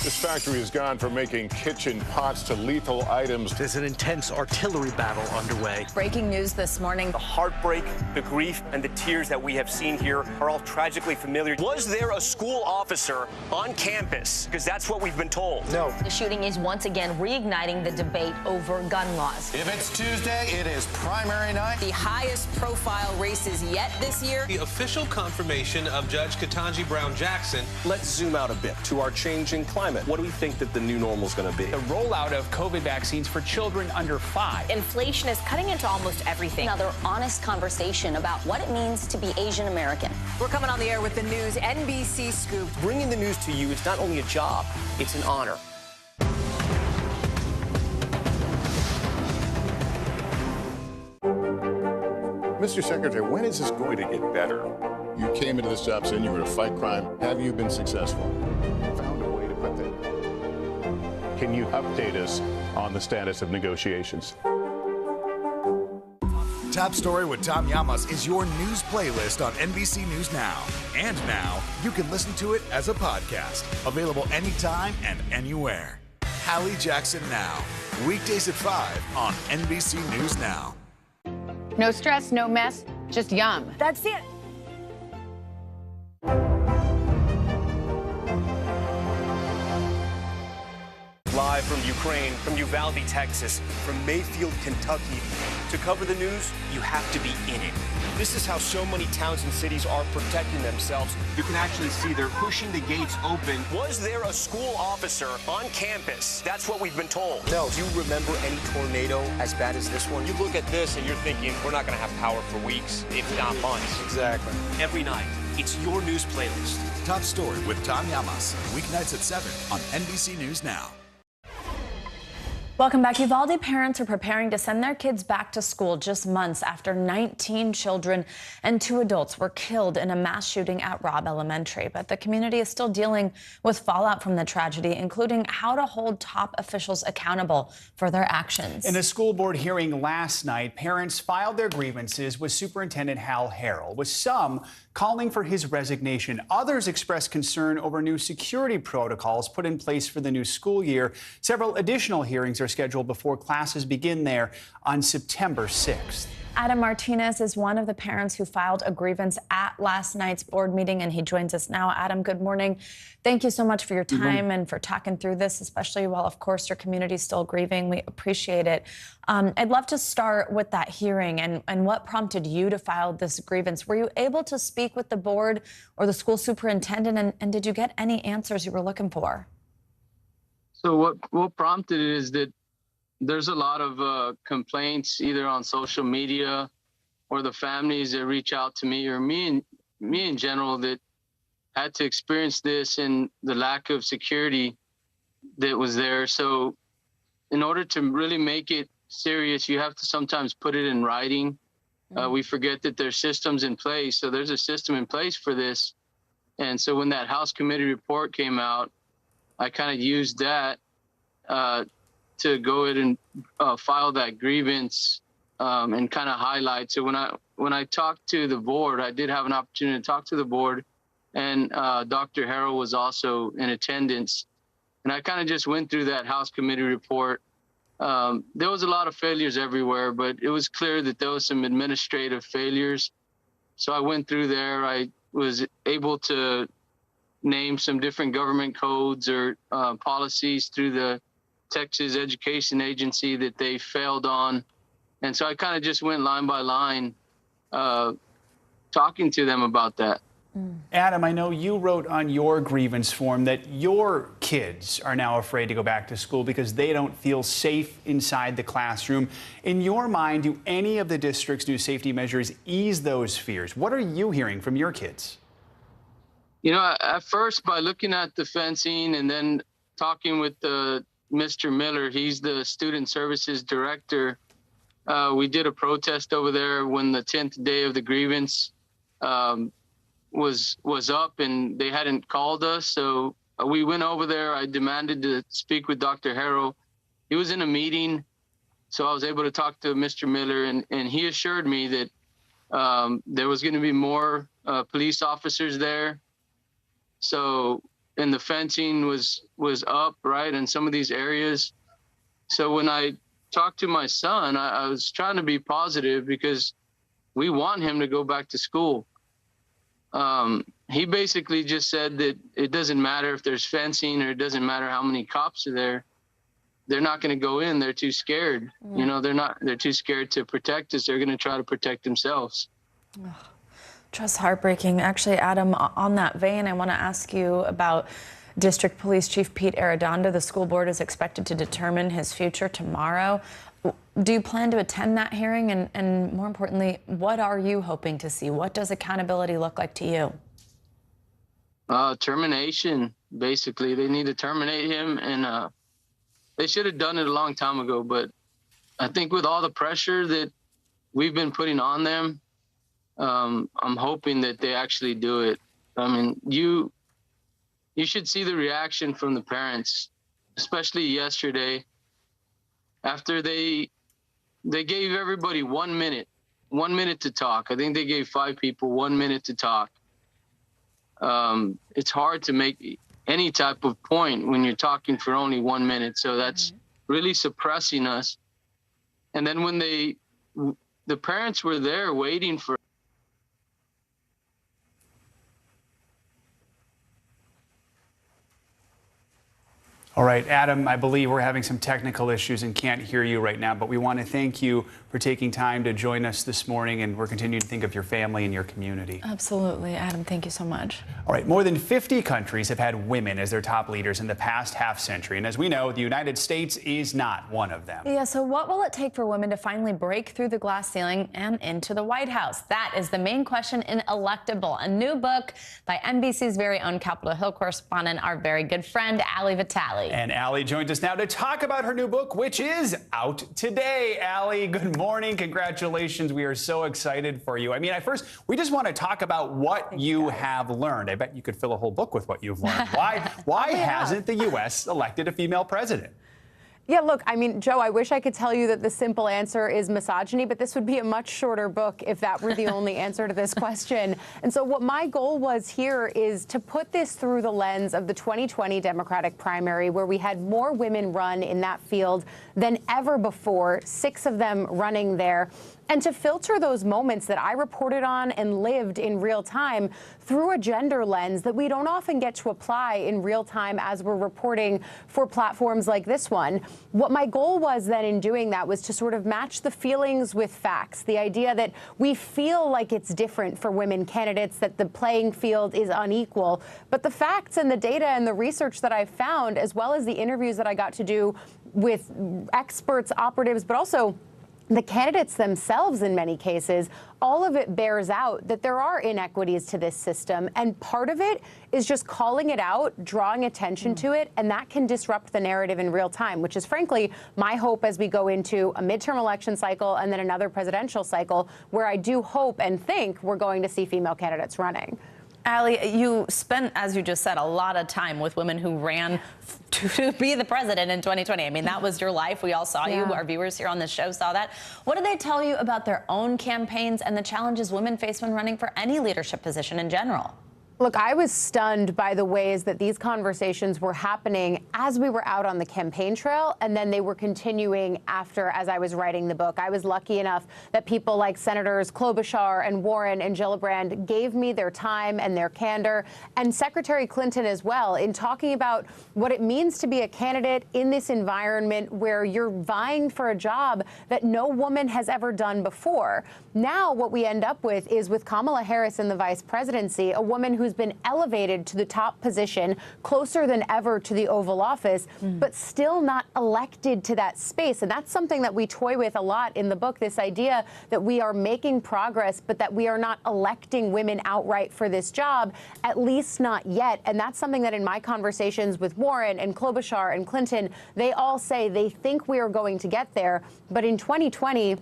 This factory has gone from making kitchen pots to lethal items. There's an intense artillery battle underway. Breaking news this morning. The heartbreak, the grief, and the tears that we have seen here are all tragically familiar. Was there a school officer on campus? Because that's what we've been told. No. The shooting is once again reigniting the debate over gun laws. If it's Tuesday, it is primary night. The highest profile races yet this year. The official confirmation of Judge Ketanji Brown Jackson. Let's zoom out a bit to our changing climate. What do we think that the new normal is going to be? The rollout of COVID vaccines for children under 5. Inflation is cutting into almost everything. Another honest conversation about what it means to be Asian American. We're coming on the air with the news NBC Scoop. Bringing the news to you is not only a job, it's an honor. Mr. Secretary, when is this going to get better? You came into this job saying you were to fight crime. Have you been successful? Found a way to put that. Can you update us on the status of negotiations? Top Story with Tom Llamas is your news playlist on NBC News Now. And now, you can listen to it as a podcast. Available anytime and anywhere. Hallie Jackson Now. Weekdays at 5 on NBC News Now. No stress, no mess, just yum. That's it. Live from Ukraine, from Uvalde, Texas, from Mayfield, Kentucky. To cover the news, you have to be in it. This is how so many towns and cities are protecting themselves. You can actually see they're pushing the gates open. Was there a school officer on campus? That's what we've been told. No. Do you remember any tornado as bad as this one? You look at this and you're thinking, we're not going to have power for weeks, if not months. Exactly. Every night, it's your news playlist. Top Story with Tom Llamas. Weeknights at 7 on NBC News Now. Welcome back. Uvalde parents are preparing to send their kids back to school just months after 19 children and 2 adults were killed in a mass shooting at Robb Elementary. But the community is still dealing with fallout from the tragedy, including how to hold top officials accountable for their actions. In a school board hearing last night, parents filed their grievances with Superintendent Hal Harrell, with some calling for his resignation. Others expressed concern over new security protocols put in place for the new school year. Several additional hearings are scheduled before classes begin there on September 6th. Adam Martinez is one of the parents who filed a grievance at last night's board meeting, and he joins us now. Adam, good morning. Thank you so much for your time and for talking through this, especially while, of course, your community is still grieving. We appreciate it. I'd love to start with that hearing and what prompted you to file this grievance. Were you able to speak with the board or the school superintendent, and did you get any answers you were looking for? So what prompted it is that there's a lot of complaints either on social media or the families that reach out to me or me in general that had to experience this and the lack of security that was there. So in order to really make it serious, you have to sometimes put it in writing. We forget that there's systems in place. So there's a system in place for this. And so when that House committee report came out, I kind of used that to go ahead and file that grievance and kind of highlight. So when I talked to the board, I did have an opportunity to talk to the board, and Dr. Harrell was also in attendance. And I kind of just went through that House committee report. There was a lot of failures everywhere, but it was clear that there was some administrative failures. So I went through there. I was able to name some different government codes or policies through the Texas Education Agency that they failed on. And so I kind of just went line by line talking to them about that. Adam, I know you wrote on your grievance form that your kids are now afraid to go back to school because they don't feel safe inside the classroom. In your mind, do any of the district's new safety measures ease those fears? What are you hearing from your kids? You know, at first, by looking at the fencing and then talking with Mr. Miller, he's the student services director. We did a protest over there when the 10th day of the grievance was up and they hadn't called us. So we went over there. I demanded to speak with Dr. Harrell. He was in a meeting, so I was able to talk to Mr. Miller, and he assured me that there was going to be more police officers there. So and the fencing was up, right, in some of these areas. So when I talked to my son, I was trying to be positive because we want him to go back to school. He basically just said that it doesn't matter if there's fencing or it doesn't matter how many cops are there. They're not going to go in. They're too scared. You know, they're too scared to protect us. They're going to try to protect themselves. Just heartbreaking. Actually, Adam, on that vein, I want to ask you about District Police Chief Pete Arredondo. The school board is expected to determine his future tomorrow. Do you plan to attend that hearing? And more importantly, what are you hoping to see? What does accountability look like to you? Termination, basically. They need to terminate him, and they should have done it a long time ago. But I think with all the pressure that we've been putting on them, I'm hoping that they actually do it. I mean, you should see the reaction from the parents, especially yesterday, after they gave everybody 1 minute to talk. I think they gave 5 people 1 minute to talk. It's hard to make any type of point when you're talking for only 1 minute. So that's really suppressing us. And then when the parents were there waiting for. All right, Adam, I believe we're having some technical issues and can't hear you right now, but we want to thank you for taking time to join us this morning, and we're continuing to think of your family and your community. Absolutely, Adam. Thank you so much. All right, more than 50 countries have had women as their top leaders in the past half century, and as we know, the United States is not one of them. Yeah, so what will it take for women to finally break through the glass ceiling and into the White House? That is the main question in Electable, a new book by NBC's very own Capitol Hill correspondent, our very good friend, Ali Vitale. And Allie joins us now to talk about her new book, which is out today. Allie, good morning. Congratulations. We are so excited for you. I mean, we just want to talk about what you have learned. I bet you could fill a whole book with what you've learned. Why hasn't the U.S. elected a female president? Yeah, look, I mean, Joe, I wish I could tell you that the simple answer is misogyny, but this would be a much shorter book if that were the only answer to this question. And so what my goal was here is to put this through the lens of the 2020 Democratic primary, where we had more women run in that field than ever before, 6 of them running there, and to filter those moments that I reported on and lived in real time through a gender lens that we don't often get to apply in real time as we're reporting for platforms like this one. What my goal was then in doing that was to sort of match the feelings with facts, the idea that we feel like it's different for women candidates, that the playing field is unequal. But the facts and the data and the research that I've found, as well as the interviews that I got to do with experts, operatives, but also the candidates themselves in many cases, all of it bears out that there are inequities to this system. And part of it is just calling it out, drawing attention to it, and that can disrupt the narrative in real time, which is frankly my hope as we go into a midterm election cycle and then another presidential cycle, where I do hope and think we're going to see female candidates running. Ali, you spent, as you just said, a lot of time with women who ran to be the president in 2020. I mean, that was your life. We all saw you. Our viewers here on this show saw that. What did they tell you about their own campaigns and the challenges women face when running for any leadership position in general? Look, I was stunned by the ways that these conversations were happening as we were out on the campaign trail, and then they were continuing after as I was writing the book. I was lucky enough that people like Senators Klobuchar and Warren and Gillibrand gave me their time and their candor, and Secretary Clinton as well, in talking about what it means to be a candidate in this environment where you're vying for a job that no woman has ever done before. Now what we end up with is, with Kamala Harris in the vice presidency, a woman who's been elevated to the top position, closer than ever to the Oval Office, but still not elected to that space. And that's something that we toy with a lot in the book, this idea that we are making progress, but that we are not electing women outright for this job, at least not yet. And that's something that in my conversations with Warren and Klobuchar and Clinton, they all say they think we are going to get there. But in 2020,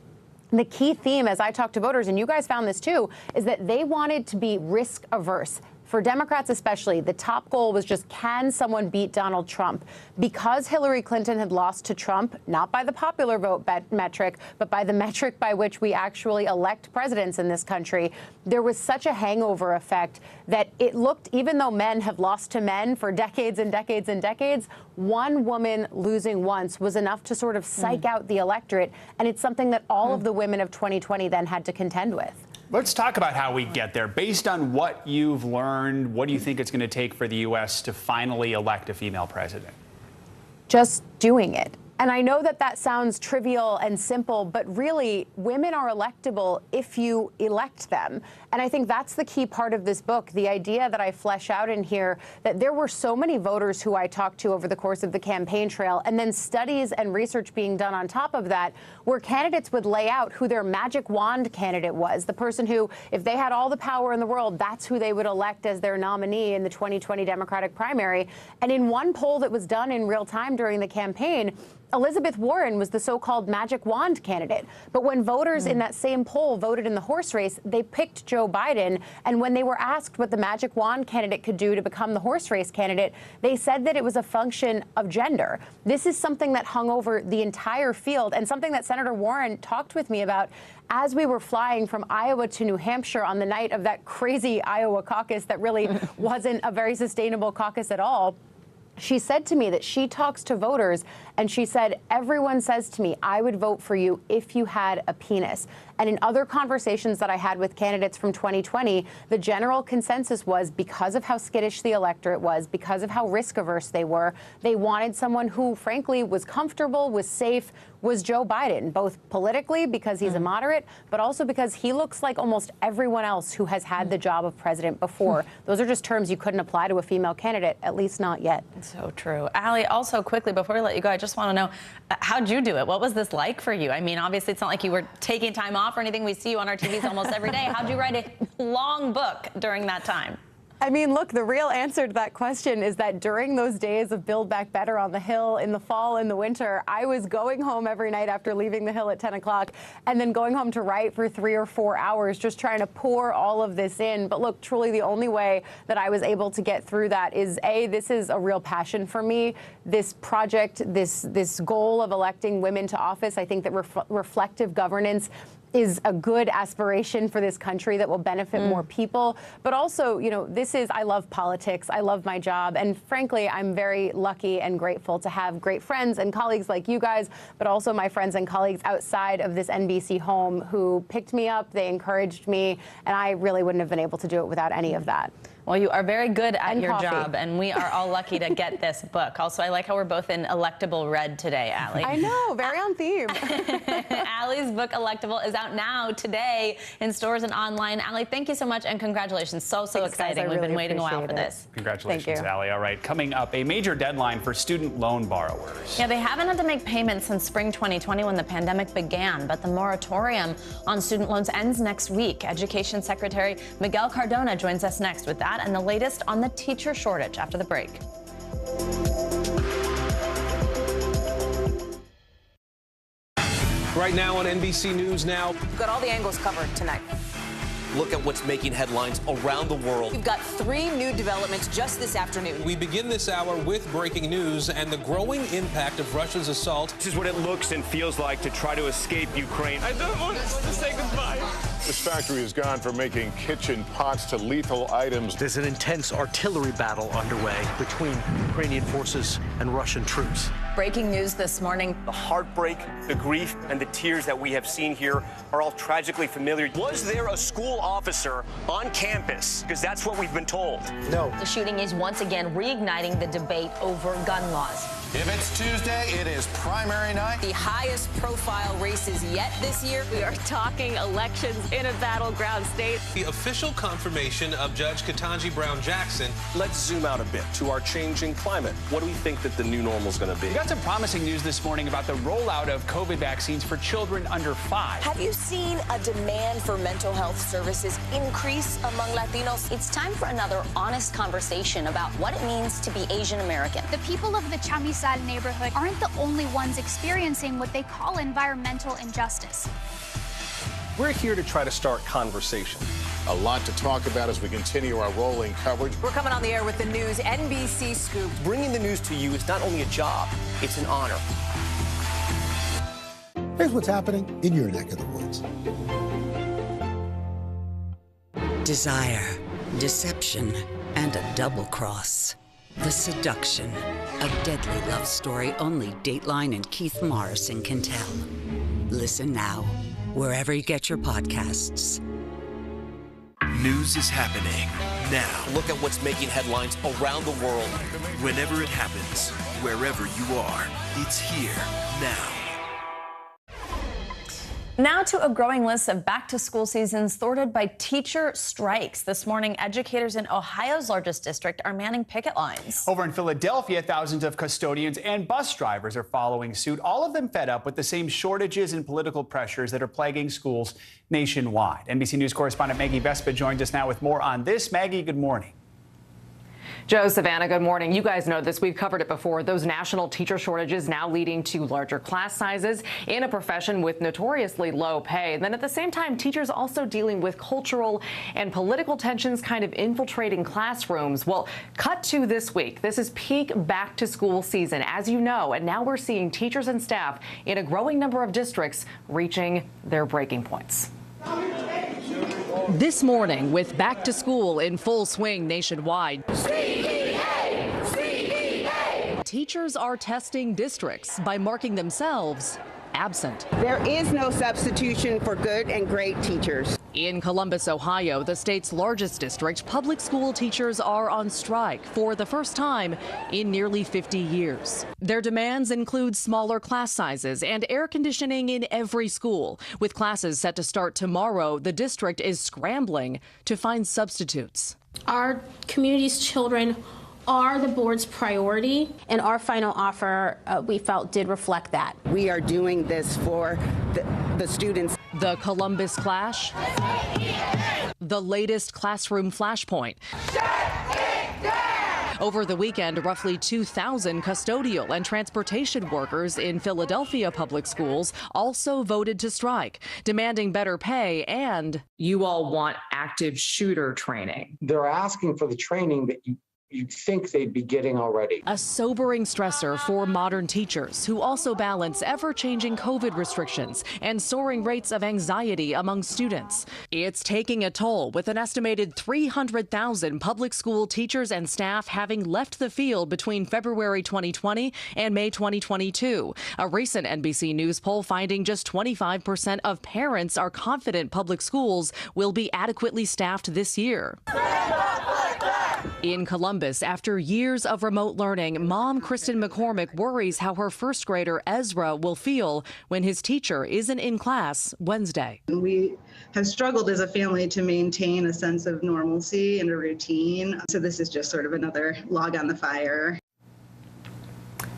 the key theme, as I talked to voters, and you guys found this too, is that they wanted to be risk averse. For Democrats especially, the top goal was just, can someone beat Donald Trump? Because Hillary Clinton had lost to Trump, not by the popular vote metric, but by the metric by which we actually elect presidents in this country, there was such a hangover effect that it looked, even though men have lost to men for decades and decades and decades, one woman losing once was enough to sort of psych out the electorate. And it's something that all of the women of 2020 then had to contend with. Let's talk about how we get there. Based on what you've learned, what do you think it's going to take for the U.S. to finally elect a female president? Just doing it. And I know that that sounds trivial and simple, but really, women are electable if you elect them. And I think that's the key part of this book, the idea that I flesh out in here, that there were so many voters who I talked to over the course of the campaign trail, and then studies and research being done on top of that, where candidates would lay out who their magic wand candidate was, the person who, if they had all the power in the world, that's who they would elect as their nominee in the 2020 Democratic primary. And in one poll that was done in real time during the campaign, Elizabeth Warren was the so-called magic wand candidate. But when voters in that same poll voted in the horse race, they picked Joe Biden. And when they were asked what the magic wand candidate could do to become the horse race candidate, they said that it was a function of gender. This is something that hung over the entire field, and something that Senator Warren talked with me about as we were flying from Iowa to New Hampshire on the night of that crazy Iowa caucus that really wasn't a very sustainable caucus at all. She said to me that she talks to voters, and she said, everyone says to me, I would vote for you if you had a penis. And in other conversations that I had with candidates from 2020, the general consensus was, because of how skittish the electorate was, because of how risk averse they were, they wanted someone who, frankly, was comfortable, was safe, was Joe Biden, both politically because he's a moderate, but also because he looks like almost everyone else who has had the job of president before. Those are just terms you couldn't apply to a female candidate, at least not yet. So true. Allie, also quickly, before we let you go, I just want to know, how'd you do it? What was this like for you? I mean, obviously, it's not like you were taking time off or anything. We see you on our TVs almost every day. How'd you write a long book during that time? I mean, look, the real answer to that question is that during those days of Build Back Better on the Hill in the fall and the winter, I was going home every night after leaving the Hill at 10 o'clock and then going home to write for 3 or 4 hours, just trying to pour all of this in. But look, truly the only way that I was able to get through that is, A, this is a real passion for me. This project, this goal of electing women to office, I think that reflective governance is a good aspiration for this country that will benefit more people. But also, you know, I love politics. I love my job. And frankly, I'm very lucky and grateful to have great friends and colleagues like you guys, but also my friends and colleagues outside of this NBC home who picked me up, they encouraged me, and I really wouldn't have been able to do it without any of that. Well, you are very good at your coffee. job, and we are all lucky to get this book. Also, I like how we're both in electable red today, Allie. I know, very on theme. Allie's book, Electable, is out now today in stores and online. Allie, thank you so much, and congratulations. So exciting. We've been waiting a while for this. Congratulations, Allie. All right, coming up, a major deadline for student loan borrowers. Yeah, they haven't had to make payments since spring 2020 when the pandemic began, but the moratorium on student loans ends next week. Education Secretary Miguel Cardona joins us next with that and the latest on the teacher shortage after the break. Right now on NBC News Now. We've got all the angles covered tonight. Look at what's making headlines around the world. We've got 3 new developments just this afternoon. We begin this hour with breaking news and the growing impact of Russia's assault. This is what it looks and feels like to try to escape Ukraine. I don't want to say goodbye. This factory has gone from making kitchen pots to lethal items. There's an intense artillery battle underway between Ukrainian forces and Russian troops. Breaking news this morning. The heartbreak, the grief, and the tears that we have seen here are all tragically familiar. Was there a school officer on campus? Because that's what we've been told. No. The shooting is once again reigniting the debate over gun laws. If it's Tuesday, it is primary night. The highest profile races yet this year. We are talking elections in a battleground state. The official confirmation of Judge Ketanji Brown Jackson. Let's zoom out a bit to our changing climate. What do we think that the new normal is going to be? We got some promising news this morning about the rollout of COVID vaccines for children under 5. Have you seen a demand for mental health services increase among Latinos? It's time for another honest conversation about what it means to be Asian American. The people of the Chamizal neighborhood aren't the only ones experiencing what they call environmental injustice. We're here to try to start conversation. A lot to talk about as we continue our rolling coverage. We're coming on the air with the news NBC Scoop. Bringing the news to you is not only a job, it's an honor. Here's what's happening in your neck of the woods. Desire, deception, and a double cross. The Seduction, a deadly love story only Dateline and Keith Morrison can tell. Listen now, wherever you get your podcasts. News is happening now. Look at what's making headlines around the world. Whenever it happens, wherever you are, it's here now. Now to a growing list of back-to-school seasons thwarted by teacher strikes. This morning, educators in Ohio's largest district are manning picket lines. Over in Philadelphia, thousands of custodians and bus drivers are following suit, all of them fed up with the same shortages and political pressures that are plaguing schools nationwide. NBC News correspondent Maggie Vespa joins us now with more on this. Maggie, good morning. Joe, Savannah, good morning. You guys know this. We've covered it before. Those national teacher shortages now leading to larger class sizes in a profession with notoriously low pay. And then at the same time, teachers also dealing with cultural and political tensions kind of infiltrating classrooms. Well, cut to this week. This is peak back to school season, as you know, and now we're seeing teachers and staff in a growing number of districts reaching their breaking points. This morning, with back to school in full swing nationwide, teachers are testing districts by marking themselves absent. There is no substitution for good and great teachers. In Columbus, Ohio, the state's largest district, public school teachers are on strike for the first time in nearly 50 years. Their demands include smaller class sizes and air conditioning in every school. With classes set to start tomorrow, the district is scrambling to find substitutes. Our community's children are the board's priority, and our final offer, we felt, did reflect that. We are doing this for the students. The Columbus clash, the latest classroom flashpoint. Over the weekend, roughly 2,000 custodial and transportation workers in Philadelphia public schools also voted to strike, demanding better pay and... You all want active shooter training. They're asking for the training that you'd think they'd be getting already. A sobering stressor for modern teachers who also balance ever-changing COVID restrictions and soaring rates of anxiety among students. It's taking a toll, with an estimated 300,000 public school teachers and staff having left the field between February 2020 and May 2022. A recent NBC News poll finding just 25% of parents are confident public schools will be adequately staffed this year. In Columbus, after years of remote learning, mom Kristen McCormick worries how her first grader Ezra will feel when his teacher isn't in class Wednesday. We have struggled as a family to maintain a sense of normalcy and a routine. So this is just sort of another log on the fire.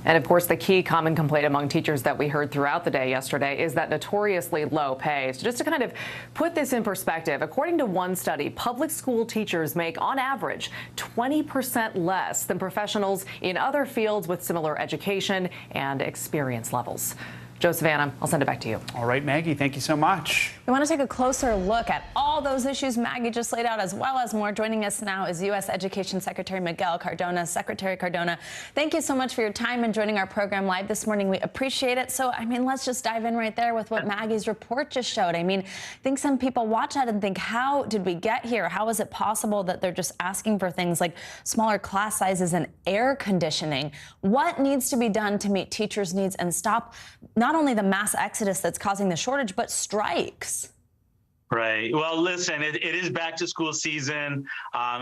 And of course, the key common complaint among teachers that we heard throughout the day yesterday is that notoriously low pay. So just to kind of put this in perspective, according to one study, public school teachers make on average 20% less than professionals in other fields with similar education and experience levels. Joe, Savannah, I'll send it back to you. All right, Maggie, thank you so much. We want to take a closer look at all those issues Maggie just laid out, as well as more. Joining us now is U.S. Education Secretary Miguel Cardona. Secretary Cardona, thank you so much for your time and joining our program live this morning. We appreciate it. So, let's just dive in right there with what Maggie's report just showed. I think some people watch that and think, how did we get here? How is it possible that they're just asking for things like smaller class sizes and air conditioning? What needs to be done to meet teachers' needs and stop not only the mass exodus that's causing the shortage, but strikes? Right. Well, listen, it is back to school season.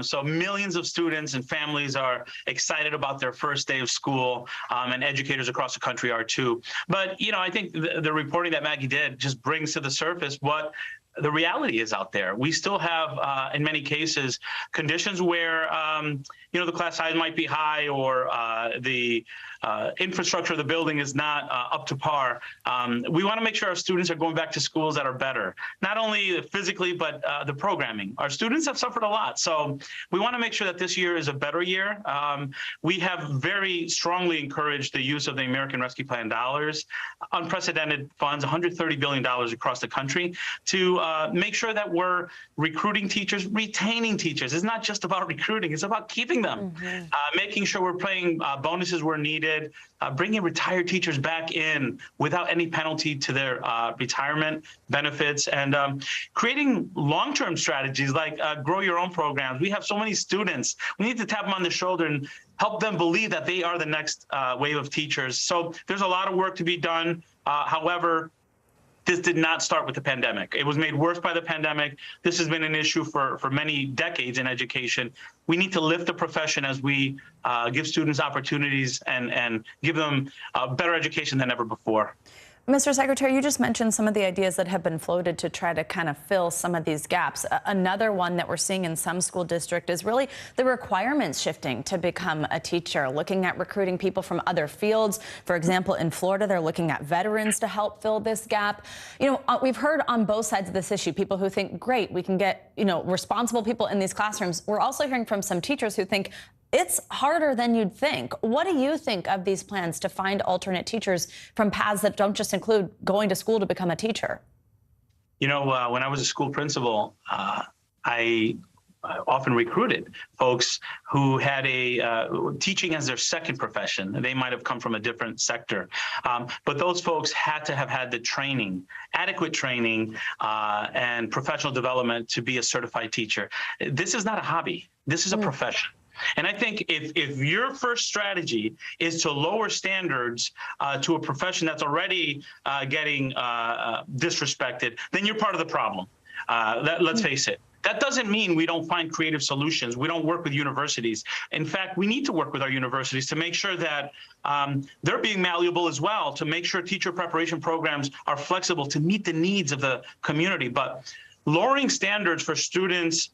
So millions of students and families are excited about their first day of school, and educators across the country are too. But, I think the reporting that Maggie did just brings to the surface what the reality is out there. We still have, in many cases, conditions where, the class size might be high, or the infrastructure of the building is not up to par. We want to make sure our students are going back to schools that are better, not only physically, but the programming. Our students have suffered a lot. So we want to make sure that this year is a better year. We have very strongly encouraged the use of the American Rescue Plan dollars, unprecedented funds, $130 billion across the country, to make sure that we're recruiting teachers, retaining teachers. It's not just about recruiting, it's about keeping them. Making sure we're paying bonuses where needed, bringing retired teachers back in without any penalty to their retirement benefits, and creating long-term strategies like grow your own programs. We have so many students. We need to tap them on the shoulder and help them believe that they are the next wave of teachers. So there's a lot of work to be done. However, this did not start with the pandemic. It was made worse by the pandemic. This has been an issue for many decades in education. We need to lift the profession as we give students opportunities and give them a better education than ever before. Mr. Secretary, you just mentioned some of the ideas that have been floated to try to kind of fill some of these gaps. Another one that we're seeing in some school districts is really the requirements shifting to become a teacher, looking at recruiting people from other fields. For example, in Florida, they're looking at veterans to help fill this gap. You know, we've heard on both sides of this issue, people who think, great, we can get, you know, responsible people in these classrooms. We're also hearing from some teachers who think, it's harder than you'd think. What do you think of these plans to find alternate teachers from paths that don't just include going to school to become a teacher? You know, when I was a school principal, I often recruited folks who had teaching as their second profession. They might have come from a different sector. But those folks had to have had the training, adequate training and professional development to be a certified teacher. This is not a hobby. This is a profession. And I think if your first strategy is to lower standards to a profession that's already getting disrespected, then you're part of the problem. Let's face it. That doesn't mean we don't find creative solutions. We don't work with universities. In fact, we need to work with our universities to make sure that they're being malleable as well, to make sure teacher preparation programs are flexible to meet the needs of the community. But lowering standards for students,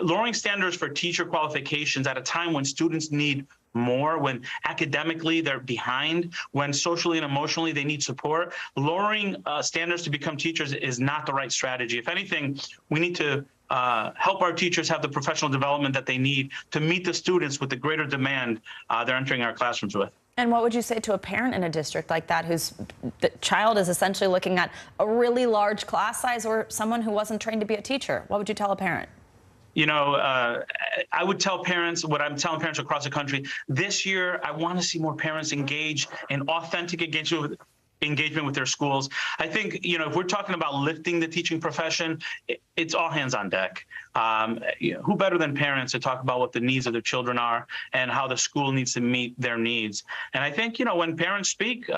lowering standards for teacher qualifications at a time when students need more, when academically they're behind, when socially and emotionally they need support, lowering standards to become teachers is not the right strategy. If anything, we need to help our teachers have the professional development that they need to meet the students with the greater demand they're entering our classrooms with. And what would you say to a parent in a district like that whose child is essentially looking at a really large class size, or someone who wasn't trained to be a teacher? What would you tell a parent? You know, I would tell parents what I'm telling parents across the country. This year, I want to see more parents engage in authentic engagement with their schools. I think, you know, if we're talking about lifting the teaching profession, it's all hands on deck. Who better than parents to talk about what the needs of their children are and how the school needs to meet their needs? And I think, you know, when parents speak,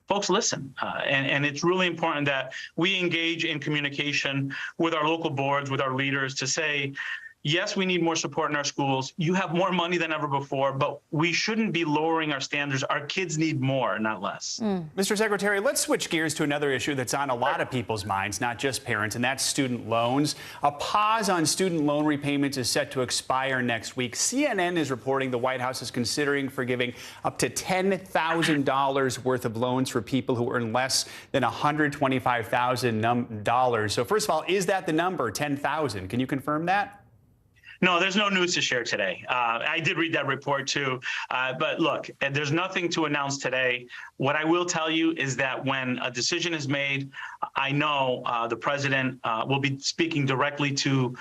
folks listen, and it's really important that we engage in communication with our local boards, with our leaders, to say, yes, we need more support in our schools. You have more money than ever before, but we shouldn't be lowering our standards. Our kids need more, not less. Mr. Secretary, let's switch gears to another issue that's on a lot of people's minds, not just parents, and that's student loans. A pause on student loan repayments is set to expire next week. CNN is reporting the White House is considering forgiving up to $10,000 worth of loans for people who earn less than $125,000. So first of all, is that the number, 10,000? Can you confirm that? No, there's no news to share today. I did read that report too, but look, there's nothing to announce today. What I will tell you is that when a decision is made, I know the president will be speaking directly to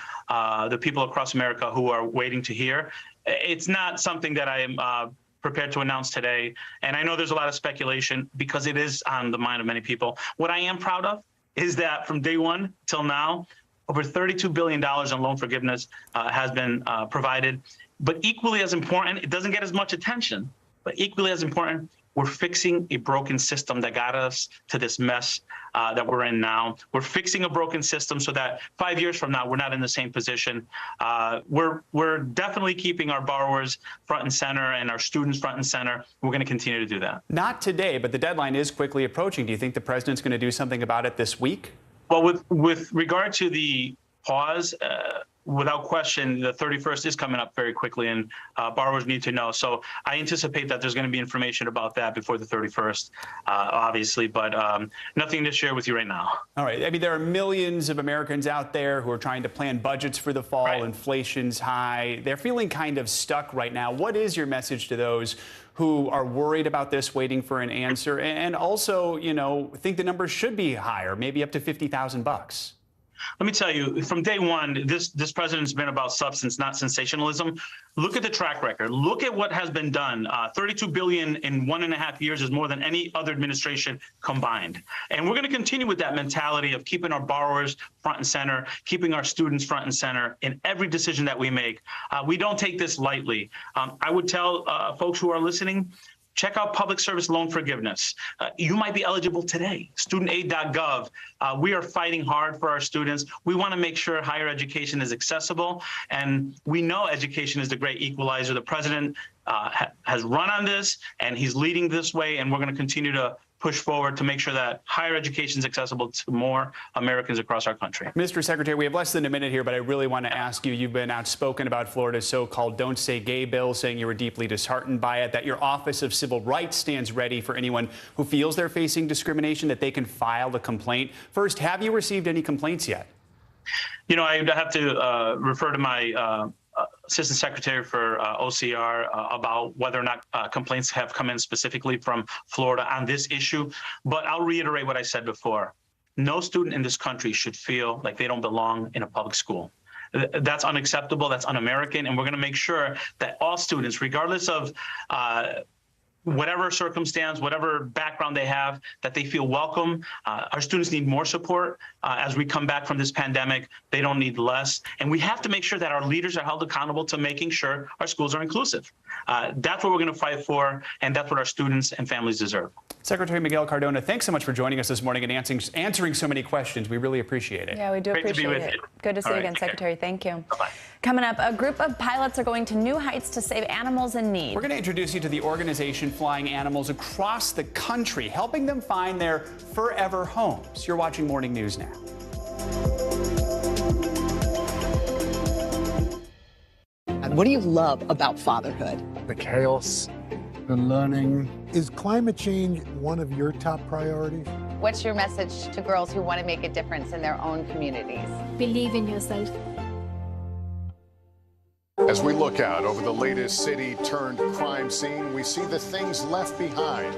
the people across America who are waiting to hear. It's not something that I am prepared to announce today, and I know there's a lot of speculation because it is on the mind of many people. What I am proud of is that from day one till now, over $32 billion in loan forgiveness has been provided. But equally as important, it doesn't get as much attention, but equally as important, we're fixing a broken system that got us to this mess that we're in now. We're fixing a broken system so that 5 years from now, we're not in the same position. We're definitely keeping our borrowers front and center and our students front and center. We're going to continue to do that. Not today, but the deadline is quickly approaching. Do you think the president's going to do something about it this week? Well, with regard to the pause, without question, the 31st is coming up very quickly, and borrowers need to know. So I anticipate that there's going to be information about that before the 31st, obviously, but nothing to share with you right now. All right. I mean, there are millions of Americans out there who are trying to plan budgets for the fall. Right. Inflation's high. They're feeling kind of stuck right now. What is your message to those who are worried about this, waiting for an answer, and also, you know, think the numbers should be higher, maybe up to $50,000? Let me tell you, from day one, this president's been about substance, not sensationalism. Look at the track record. Look at what has been done. $32 billion in 1.5 years is more than any other administration combined. And we're going to continue with that mentality of keeping our borrowers front and center, keeping our students front and center in every decision that we make. We don't take this lightly. I would tell folks who are listening, check out public service loan forgiveness. You might be eligible today. Studentaid.gov. We are fighting hard for our students. We want to make sure higher education is accessible. And we know education is the great equalizer. The president has run on this, and he's leading this way. And we're going to continue to push forward to make sure that higher education is accessible to more Americans across our country. Mr. Secretary, we have less than a minute here, but I really want to ask you, you've been outspoken about Florida's so-called Don't Say Gay bill, saying you were deeply disheartened by it, that your Office of Civil Rights stands ready for anyone who feels they're facing discrimination, that they can file a complaint. First, have you received any complaints yet? You know, I have to refer to my Assistant Secretary for OCR about whether or not complaints have come in specifically from Florida on this issue. But I'll reiterate what I said before. No student in this country should feel like they don't belong in a public school. That's unacceptable. That's un-American. And we're going to make sure that all students, regardless of whatever circumstance, whatever background they have, that they feel welcome. Our students need more support as we come back from this pandemic. They don't need less. And we have to make sure that our leaders are held accountable to making sure our schools are inclusive. That's what we're going to fight for, and that's what our students and families deserve. Secretary Miguel Cardona, thanks so much for joining us this morning and answering so many questions. We really appreciate it. Yeah, we do appreciate it. Good to see you again, Secretary. Thank you. Bye-bye. Coming up, a group of pilots are going to new heights to save animals in need. We're going to introduce you to the organization flying animals across the country, helping them find their forever homes. You're watching Morning News Now. And what do you love about fatherhood? The chaos, the learning. Is climate change one of your top priorities? What's your message to girls who want to make a difference in their own communities? Believe in yourself. As we look out over the latest city-turned-crime scene, we see the things left behind.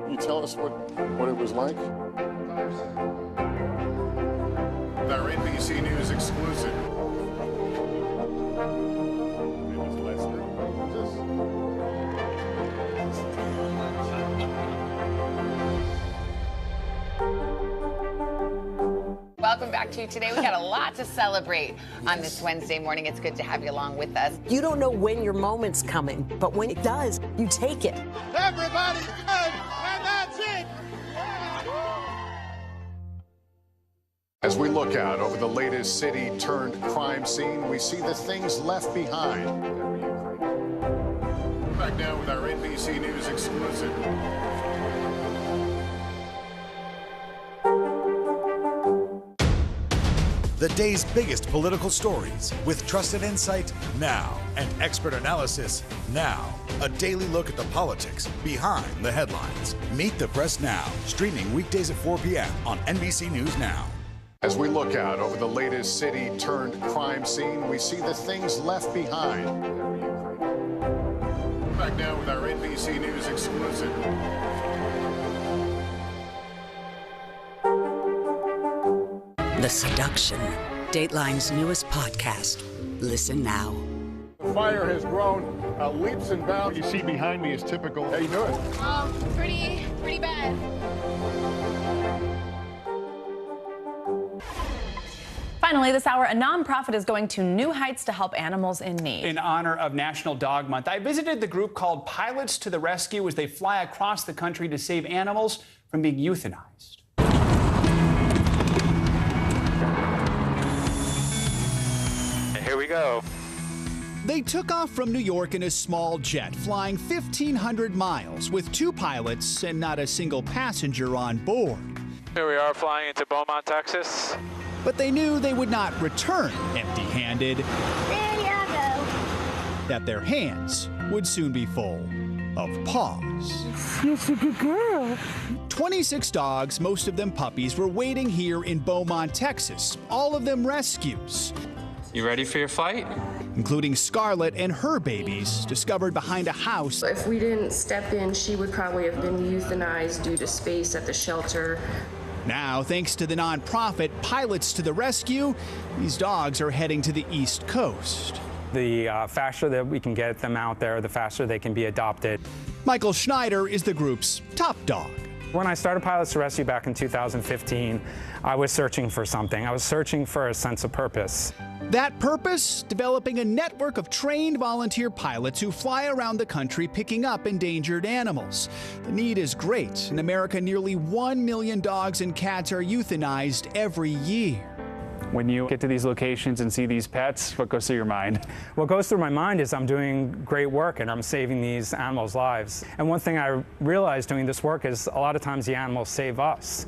Can you tell us what it was like? Our NBC News exclusive. Welcome back to Today. We got a lot to celebrate on this Wednesday morning. It's good to have you along with us. You don't know when your moment's coming, but when it does, you take it. Everybody's good, and that's it. As we look out over the latest city-turned-crime scene, we see the things left behind. Back now with our NBC News exclusive. The day's biggest political stories with trusted insight now and expert analysis now. A daily look at the politics behind the headlines. Meet the Press Now, streaming weekdays at 4 p.m. on NBC News Now. As we look out over the latest city-turned-crime scene, we see the things left behind. Back now with our NBC News exclusive. The Seduction, Dateline's newest podcast. Listen now. The fire has grown leaps and bounds. You see behind me is typical. How you doing? Pretty bad. Finally, this hour, a nonprofit is going to new heights to help animals in need. In honor of National Dog Month, I visited the group called Pilots to the Rescue as they fly across the country to save animals from being euthanized. Here we go. They took off from New York in a small jet, flying 1,500 miles with 2 pilots and not a single passenger on board. Here we are flying into Beaumont, Texas. But they knew they would not return empty-handed, that their hands would soon be full of paws. You're such a good girl. 26 dogs, most of them puppies, were waiting here in Beaumont, Texas, all of them rescues. You ready for your flight? Including Scarlett and her babies, discovered behind a house. If we didn't step in, she would probably have been euthanized due to space at the shelter. Now, thanks to the nonprofit Pilots to the Rescue, these dogs are heading to the East Coast. The faster that we can get them out there, the faster they can be adopted. Michael Schneider is the group's top dog. When I started Pilots to Rescue back in 2015, I was searching for something. I was searching for a sense of purpose. That purpose? Developing a network of trained volunteer pilots who fly around the country picking up endangered animals. The need is great. In America, nearly 1 million dogs and cats are euthanized every year. When you get to these locations and see these pets, what goes through your mind? What goes through my mind is I'm doing great work and I'm saving these animals' lives. And one thing I realized doing this work is a lot of times the animals save us.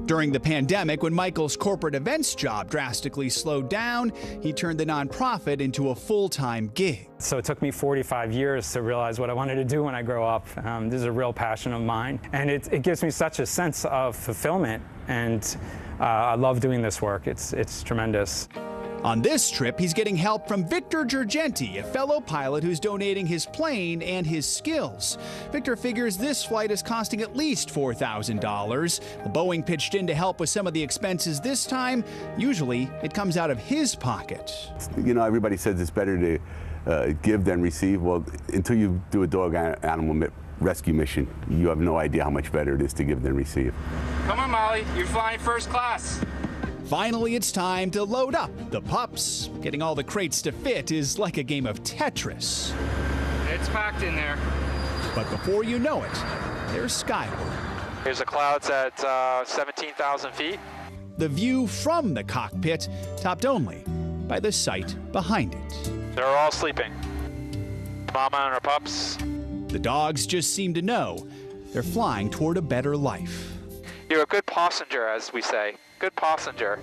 During the pandemic, when Michael's corporate events job drastically slowed down, he turned the nonprofit into a full-time gig. So it took me 45 years to realize what I wanted to do when I grow up. This is a real passion of mine. And it gives me such a sense of fulfillment. And I love doing this work. It's tremendous. On this trip, he's getting help from Victor Gergenti, a fellow pilot who's donating his plane and his skills. Victor figures this flight is costing at least $4,000. Boeing pitched in to help with some of the expenses this time. Usually, it comes out of his pocket. You know, everybody says it's better to give than receive. Well, until you do a dog animal rescue mission, you have no idea how much better it is to give than receive. Come on, Molly. You're flying first class. Finally, it's time to load up the pups. Getting all the crates to fit is like a game of Tetris. It's packed in there. But before you know it, they're skyward. Here's the clouds at 17,000 feet. The view from the cockpit, topped only by the sight behind it. They're all sleeping. Mama and her pups. The dogs just seem to know they're flying toward a better life. You're a good passenger, as we say. Good passenger.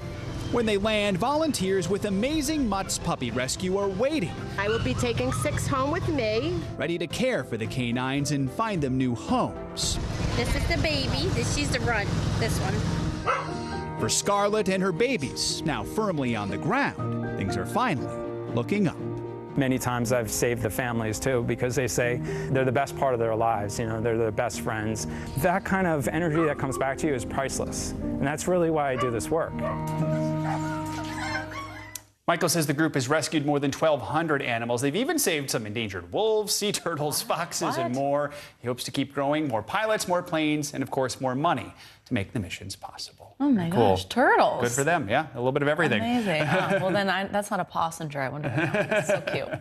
When they land, volunteers with Amazing Mutt's Puppy Rescue are waiting. I will be taking 6 home with me. Ready to care for the canines and find them new homes. This is the baby. She's the runt. This one. For Scarlett and her babies, now firmly on the ground, things are finally looking up. Many times I've saved the families too because they say they're the best part of their lives, you know, they're their best friends. That kind of energy that comes back to you is priceless. And that's really why I do this work. Michael says the group has rescued more than 1,200 animals. They've even saved some endangered wolves, sea turtles, foxes, and more. He hopes to keep growing more pilots, more planes, and of course, more money to make the missions possible. Oh my gosh, turtles. Good for them, yeah. A little bit of everything. Amazing. Oh, well, then that's not a passenger. I wonder what that is. So cute.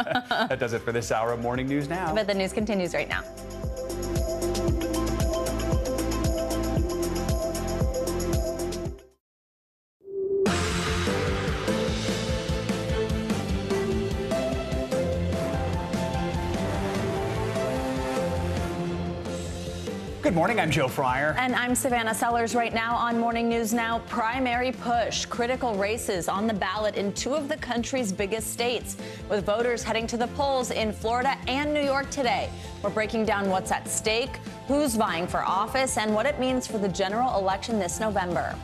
That does it for this hour of Morning News Now. But the news continues right now. Good morning, I'm Joe Fryer. And I'm Savannah Sellers. Right now on Morning News Now, primary push, critical races on the ballot in 2 of the country's biggest states, with voters heading to the polls in Florida and New York today. We're breaking down what's at stake, who's vying for office, and what it means for the general election this November.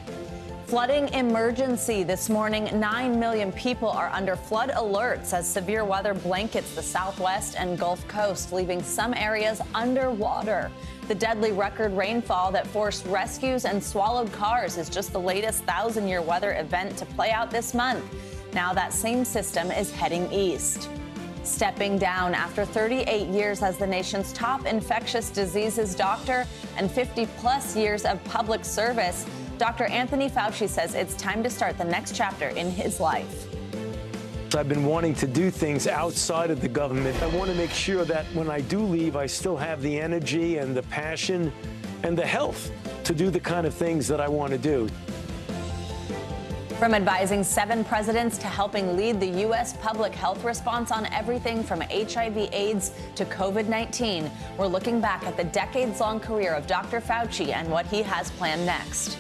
Flooding emergency this morning. 9 million people are under flood alerts as severe weather blankets the Southwest and Gulf Coast, leaving some areas underwater. The deadly record rainfall that forced rescues and swallowed cars is just the latest 1,000-year weather event to play out this month. Now that same system is heading east. Stepping down after 38 years as the nation's top infectious diseases doctor and 50-plus years of public service, Dr. Anthony Fauci says it's time to start the next chapter in his life. I've been wanting to do things outside of the government. I want to make sure that when I do leave, I still have the energy and the passion and the health to do the kind of things that I want to do. From advising 7 presidents to helping lead the U.S. public health response on everything from HIV/AIDS to COVID-19, we're looking back at the decades-long career of Dr. Fauci and what he has planned next.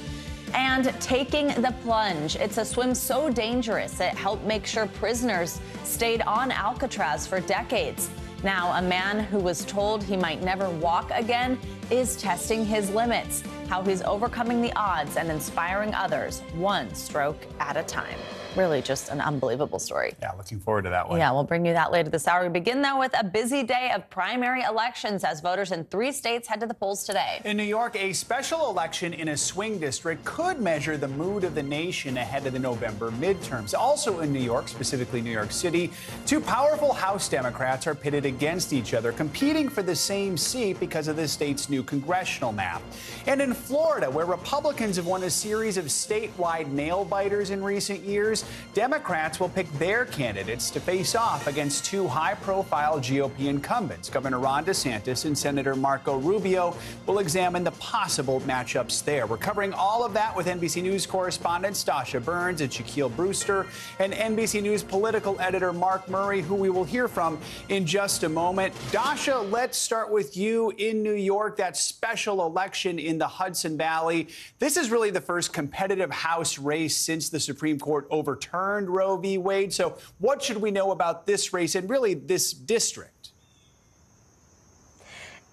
And taking the plunge. It's a swim so dangerous it helped make sure prisoners stayed on Alcatraz for decades. Now, a man who was told he might never walk again is testing his limits. How he's overcoming the odds and inspiring others one stroke at a time. Really just an unbelievable story. Yeah, looking forward to that one. Yeah, we'll bring you that later this hour. We begin, though, with a busy day of primary elections as voters in 3 states head to the polls today. In New York, a special election in a swing district could measure the mood of the nation ahead of the November midterms. Also in New York, specifically New York City, 2 powerful House Democrats are pitted against each other, competing for the same seat because of the state's new congressional map. And in Florida, where Republicans have won a series of statewide nail-biters in recent years, Democrats will pick their candidates to face off against 2 high-profile GOP incumbents. Governor Ron DeSantis and Senator Marco Rubio will examine the possible matchups there. We're covering all of that with NBC News correspondents Dasha Burns and Shaquille Brewster and NBC News political editor Mark Murray, who we will hear from in just a moment. Dasha, let's start with you in New York, that special election in the Hudson Valley. This is really the first competitive House race since the Supreme Court overturned Roe v. Wade. So what should we know about this race and really this district?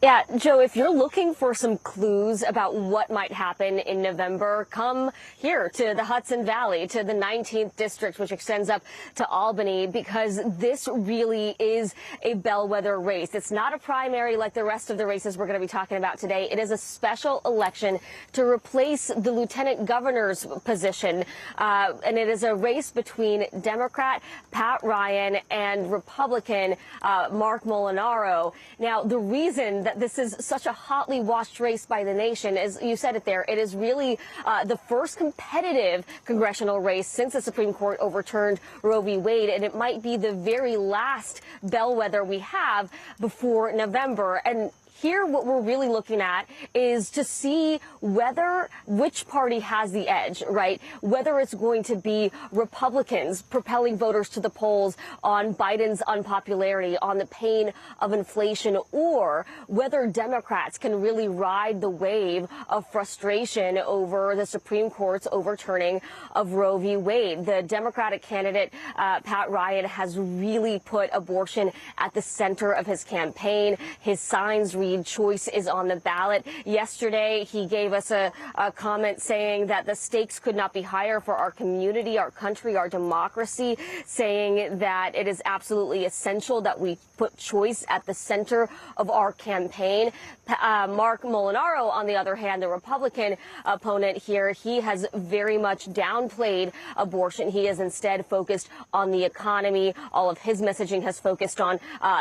Yeah, Joe, if you're looking for some clues about what might happen in November, come here to the Hudson Valley, to the 19th district, which extends up to Albany, because this really is a bellwether race. It's not a primary like the rest of the races we're going to be talking about today. It is a special election to replace the lieutenant governor's position. And it is a race between Democrat Pat Ryan and Republican Mark Molinaro. Now, the reason that this is such a hotly watched race by the nation, as you said it there, it is really the first competitive congressional race since the Supreme Court overturned Roe v. Wade, and it might be the very last bellwether we have before November. And here, what we're really looking at is to see which party has the edge, right? Whether it's going to be Republicans propelling voters to the polls on Biden's unpopularity, on the pain of inflation, or whether Democrats can really ride the wave of frustration over the Supreme Court's overturning of Roe v. Wade. The Democratic candidate, Pat Ryan, has really put abortion at the center of his campaign. His signs read "Choice is on the ballot." Yesterday, he gave us a comment saying that the stakes could not be higher for our community, our country, our democracy, saying that it is absolutely essential that we put choice at the center of our campaign. Mark Molinaro, on the other hand, the Republican opponent here, he has very much downplayed abortion. He has instead focused on the economy. All of his messaging has focused on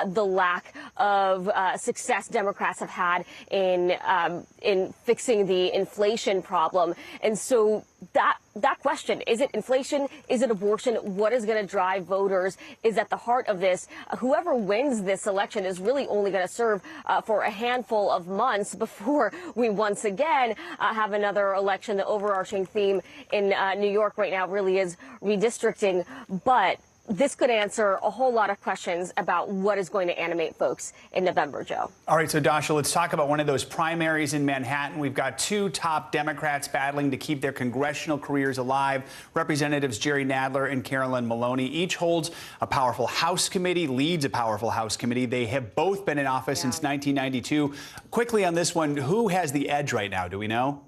the lack of success Democrats have had in fixing the inflation problem. And so that question, is it inflation? Is it abortion? What is going to drive voters is at the heart of this. Whoever wins this election is really only going to serve for a handful of months before we once again have another election. The overarching theme in New York right now really is redistricting, but this could answer a whole lot of questions about what is going to animate folks in November, Joe. All right, so Dasha, let's talk about one of those primaries in Manhattan. We've got 2 top Democrats battling to keep their congressional careers alive. Representatives Jerry Nadler and Carolyn Maloney each holds a powerful House committee, leads a powerful House committee. They have both been in office since 1992. Quickly on this one, who has the edge right now? Do we know?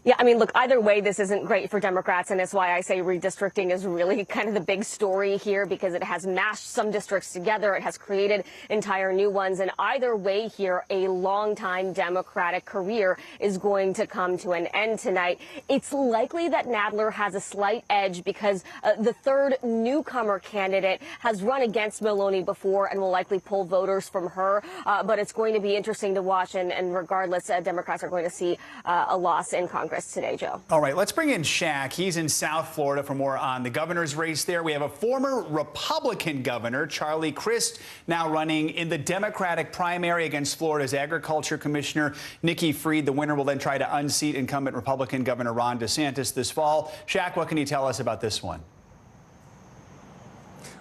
Yeah, I mean, look, either way, this isn't great for Democrats, and that's why I say redistricting is really kind of the big story here, because it has mashed some districts together. It has created entire new ones. And either way here, a longtime Democratic career is going to come to an end tonight. It's likely that Nadler has a slight edge because the third newcomer candidate has run against Maloney before and will likely pull voters from her. But it's going to be interesting to watch. And regardless, Democrats are going to see a loss in Congress today, Joe. All right, let's bring in Shaq. He's in South Florida for more on the governor's race there. We have a former Republican governor, Charlie Crist, now running in the Democratic primary against Florida's Agriculture Commissioner, Nikki Fried. The winner will then try to unseat incumbent Republican Governor Ron DeSantis this fall. Shaq, what can you tell us about this one?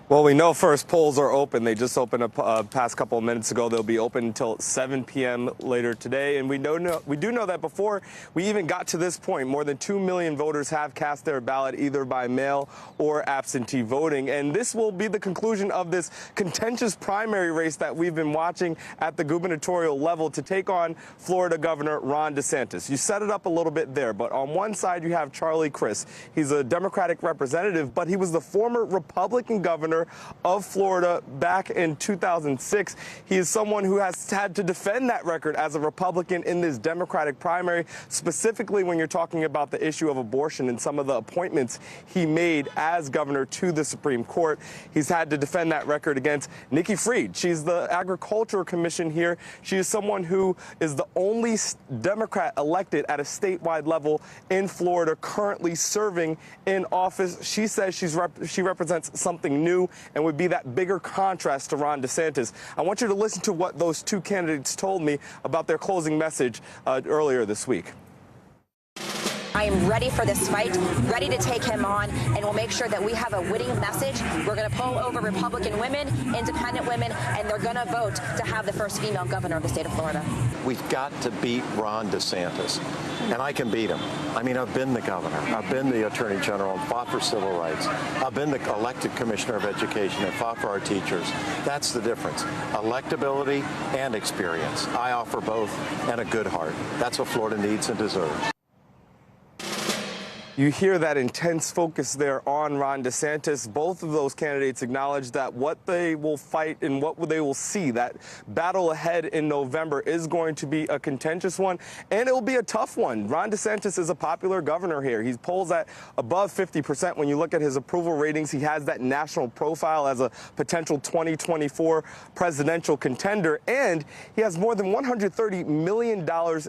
Well, we know first polls are open. They just opened up past couple of minutes ago. They'll be open until 7 p.m. later today. And we do know that before we even got to this point, more than 2 million voters have cast their ballot either by mail or absentee voting. And this will be the conclusion of this contentious primary race that we've been watching at the gubernatorial level to take on Florida Governor Ron DeSantis. You set it up a little bit there, but on one side you have Charlie Crist. He's a Democratic representative, but he was the former Republican governor of Florida back in 2006. He is someone who has had to defend that record as a Republican in this Democratic primary, specifically when you're talking about the issue of abortion and some of the appointments he made as governor to the Supreme Court. He's had to defend that record against Nikki Fried. She's the Agriculture Commission here. She is someone who is the only Democrat elected at a statewide level in Florida currently serving in office. She says she represents something new and would be that bigger contrast to Ron DeSantis. I want you to listen to what those two candidates told me about their closing message earlier this week. I am ready for this fight, ready to take him on, and we'll make sure that we have a winning message. We're going to pull over Republican women, independent women, and they're going to vote to have the first female governor of the state of Florida. We've got to beat Ron DeSantis, and I can beat him. I mean, I've been the governor, I've been the attorney general and fought for civil rights. I've been the elected commissioner of education and fought for our teachers. That's the difference, electability and experience. I offer both and a good heart. That's what Florida needs and deserves. You hear that intense focus there on Ron DeSantis. Both of those candidates acknowledge that what they will fight and what they will see, that battle ahead in November, is going to be a contentious one, and it will be a tough one. Ron DeSantis is a popular governor here. He polls at above 50%. When you look at his approval ratings, he has that national profile as a potential 2024 presidential contender, and he has more than $130 million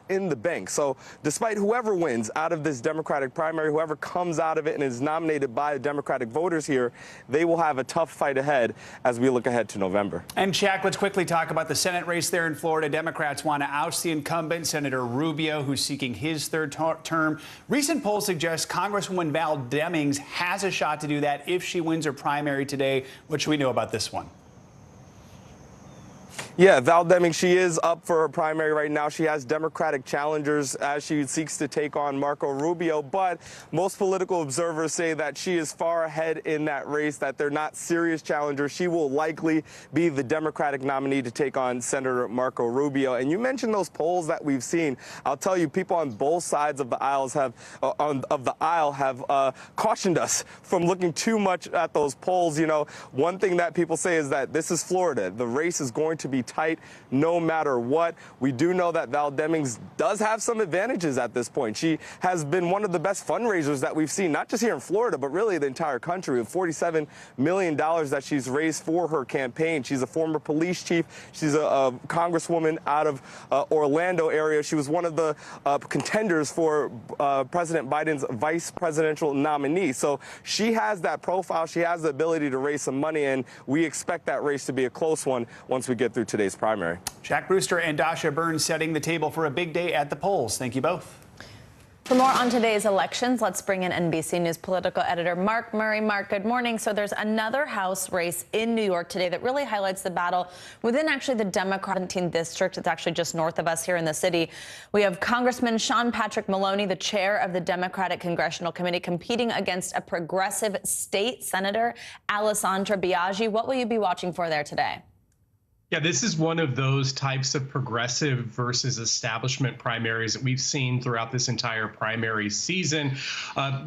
in the bank. So despite whoever wins out of this Democratic primary, whoever comes out of it and is nominated by the Democratic voters here, they will have a tough fight ahead as we look ahead to November. And Jack, let's quickly talk about the Senate race there in Florida. Democrats want to oust the incumbent, Senator Rubio, who's seeking his third term. Recent polls suggest Congresswoman Val Demings has a shot to do that if she wins her primary today. What should we know about this one? Yeah, Val Demings, she is up for her primary right now. She has Democratic challengers as she seeks to take on Marco Rubio, but most political observers say that she is far ahead in that race, that they're not serious challengers. She will likely be the Democratic nominee to take on Senator Marco Rubio. And you mentioned those polls that we've seen. I'll tell you, people on both sides of the aisles have cautioned us from looking too much at those polls. You know, one thing that people say is that this is Florida. The race is going to be tight no matter what. We do know that Val Demings does have some advantages at this point. She has been one of the best fundraisers that we've seen, not just here in Florida, but really the entire country, with $47 million that she's raised for her campaign. She's a former police chief. She's a congresswoman out of Orlando area. She was one of the contenders for President Biden's vice presidential nominee. So she has that profile. She has the ability to raise some money, and we expect that race to be a close one once we get through today's primary. Jack Brewster and Dasha Burns setting the table for a big day at the polls. Thank you both. For more on today's elections, let's bring in NBC News political editor Mark Murray. Mark, good morning. So there's another House race in New York today that really highlights the battle within actually the Democratic 17th district. It's actually just north of us here in the city. We have Congressman Sean Patrick Maloney, the chair of the Democratic Congressional Committee, competing against a progressive state senator, Alessandra Biaggi. What will you be watching for there today? Yeah, this is one of those types of progressive versus establishment primaries that we've seen throughout this entire primary season.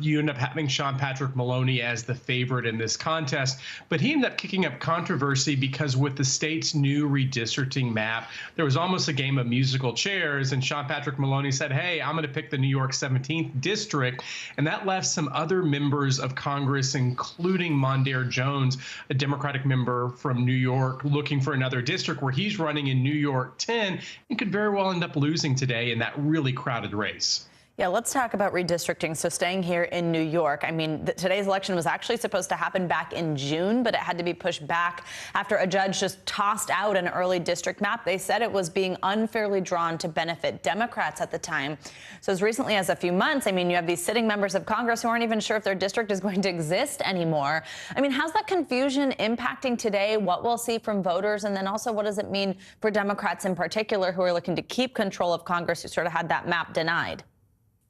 You end up having Sean Patrick Maloney as the favorite in this contest, but he ended up kicking up controversy because with the state's new redistricting map, there was almost a game of musical chairs, and Sean Patrick Maloney said, hey, I'm going to pick the New York 17th district, and that left some other members of Congress, including Mondaire Jones, a Democratic member from New York, looking for another district where he's running in New York 10 and could very well end up losing today in that really crowded race. Yeah, let's talk about redistricting. So staying here in New York, I mean, today's election was actually supposed to happen back in June, but it had to be pushed back after a judge just tossed out an early district map. They said it was being unfairly drawn to benefit Democrats at the time. So as recently as a few months, I mean, you have these sitting members of Congress who aren't even sure if their district is going to exist anymore. I mean, how's that confusion impacting today, what we'll see from voters, and then also what does it mean for Democrats in particular who are looking to keep control of Congress, who sort of had that map denied?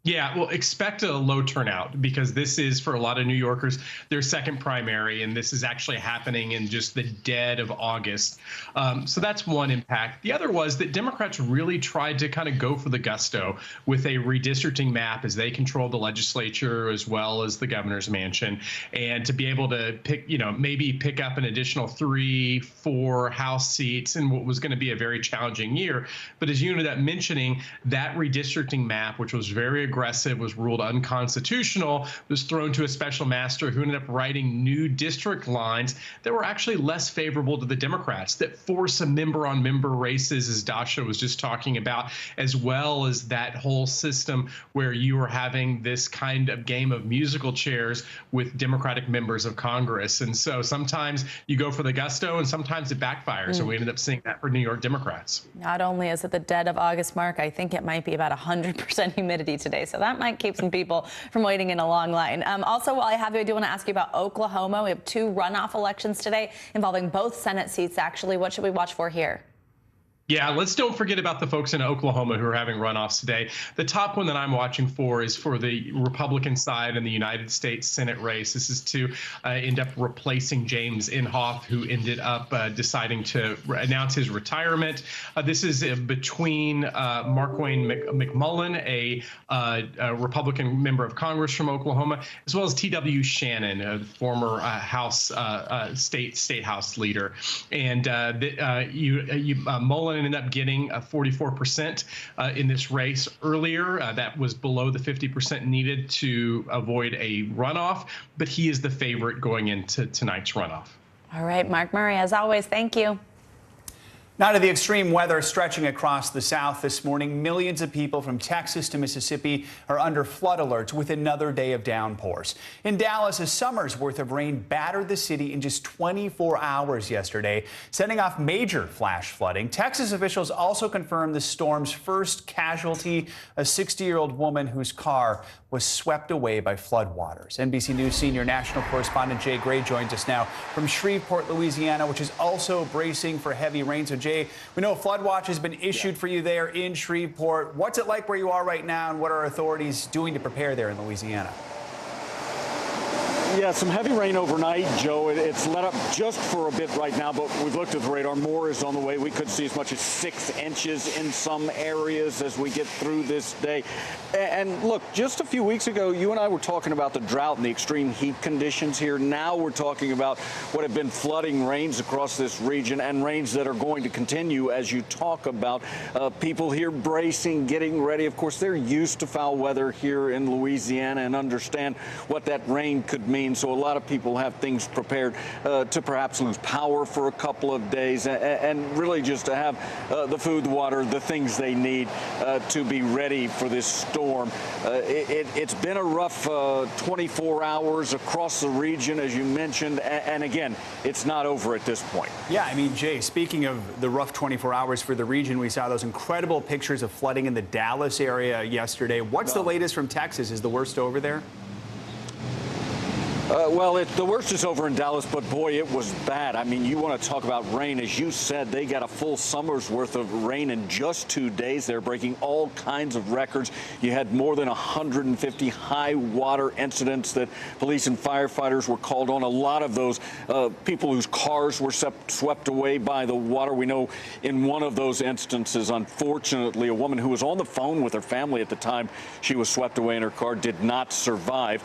Yeah, well, expect a low turnout because this is, for a lot of New Yorkers, their second primary, and this is actually happening in just the dead of August. So that's one impact. The other was that Democrats really tried to kind of go for the gusto with a redistricting map as they control the legislature as well as the governor's mansion, and to be able to pick, maybe pick up an additional 3-4 House seats in what was going to be a very challenging year. But as you ended up mentioning, that redistricting map, which was very aggressive, was ruled unconstitutional, was thrown to a special master who ended up writing new district lines that were actually less favorable to the Democrats, that force a member-on-member races, as Dasha was just talking about, as well as that whole system where you were having this kind of game of musical chairs with Democratic members of Congress. And so sometimes you go for the gusto and sometimes it backfires. And we ended up seeing that for New York Democrats. Not only is it the dead of August, Mark, I think it might be about 100% humidity today. So that might keep some people from waiting in a long line. Also, while I have you, I do want to ask you about Oklahoma. We have 2 runoff elections today involving both Senate seats, actually. What should we watch for here? Yeah, let's don't forget about the folks in Oklahoma who are having runoffs today. The top one that I'm watching for is for the Republican side in the United States Senate race. This is to end up replacing James Inhofe, who ended up deciding to announce his retirement. This is between Markwayne McMullen, a Republican member of Congress from Oklahoma, as well as T.W. Shannon, a former state house leader. And Mullen ended up getting 44% in this race earlier. That was below the 50% needed to avoid a runoff, but he is the favorite going into tonight's runoff. All right, Mark Murray, as always, thank you. Now to the extreme weather stretching across the South this morning. Millions of people from Texas to Mississippi are under flood alerts with another day of downpours. In Dallas, a summer's worth of rain battered the city in just 24 hours yesterday, setting off major flash flooding. Texas officials also confirmed the storm's first casualty, a 60-year-old woman whose car was swept away by floodwaters. NBC News senior national correspondent Jay Gray joins us now from Shreveport, Louisiana, which is also bracing for heavy rain. So, Jay, we know a flood watch has been issued for you there in Shreveport. What's it like where you are right now, and what are authorities doing to prepare there in Louisiana? Yeah, some heavy rain overnight, Joe. It's let up just for a bit right now, but we've looked at the radar. More is on the way. We could see as much as 6 inches in some areas as we get through this day. And look, just a few weeks ago, you and I were talking about the drought and the extreme heat conditions here. Now we're talking about what have been flooding rains across this region, and rains that are going to continue as you talk about people here bracing, getting ready. Of course, they're used to foul weather here in Louisiana and understand what that rain could mean. So a lot of people have things prepared to perhaps lose power for a couple of days, and really just to have the food, the water, the things they need to be ready for this storm. It's been a rough 24 hours across the region, as you mentioned, and again, it's not over at this point. Yeah, I mean, Jay, speaking of the rough 24 hours for the region, we saw those incredible pictures of flooding in the Dallas area yesterday. What's the latest from Texas? Is the worst over there? Well, the worst is over in Dallas, but boy, it was bad. I mean, you want to talk about rain. As you said, they got a full summer's worth of rain in just 2 days. They're breaking all kinds of records. You had more than 150 high water incidents that police and firefighters were called on. A lot of those people whose cars were swept away by the water. We know in one of those instances, unfortunately, a woman who was on the phone with her family at the time she was swept away in her car did not survive.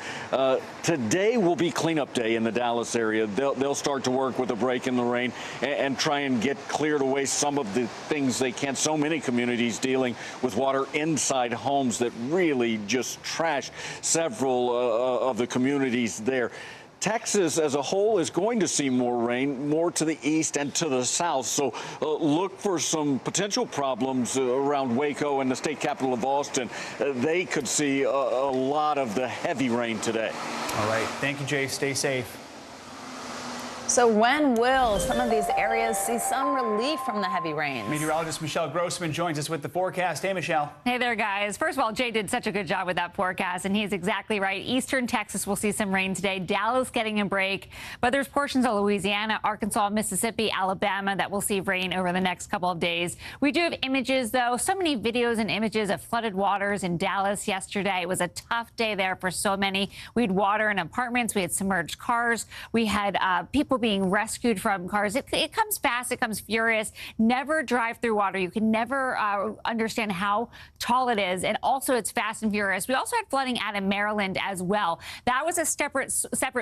Today will be cleanup day in the Dallas area. They'll start to work with a break in the rain and try and get cleared away some of the things they can. So many communities dealing with water inside homes that really just trashed several of the communities there. Texas as a whole is going to see more rain, more to the east and to the south. So look for some potential problems around Waco and the state capital of Austin. They could see a lot of the heavy rain today. All right. Thank you, Jay. Stay safe. So when will some of these areas see some relief from the heavy rains? Meteorologist Michelle Grossman joins us with the forecast. Hey, Michelle. Hey there, guys. First of all, Jay did such a good job with that forecast, and he's exactly right. Eastern Texas will see some rain today. Dallas getting a break, but there's portions of Louisiana, Arkansas, Mississippi, Alabama that will see rain over the next couple of days. We do have images, though. So many videos and images of flooded waters in Dallas yesterday. It was a tough day there for so many. We had water in apartments. We had submerged cars. We had people being rescued from cars. It comes fast. It comes furious. Never drive through water. You can never understand how tall it is. And also, it's fast and furious. We also had flooding out in Maryland as well. That was a separate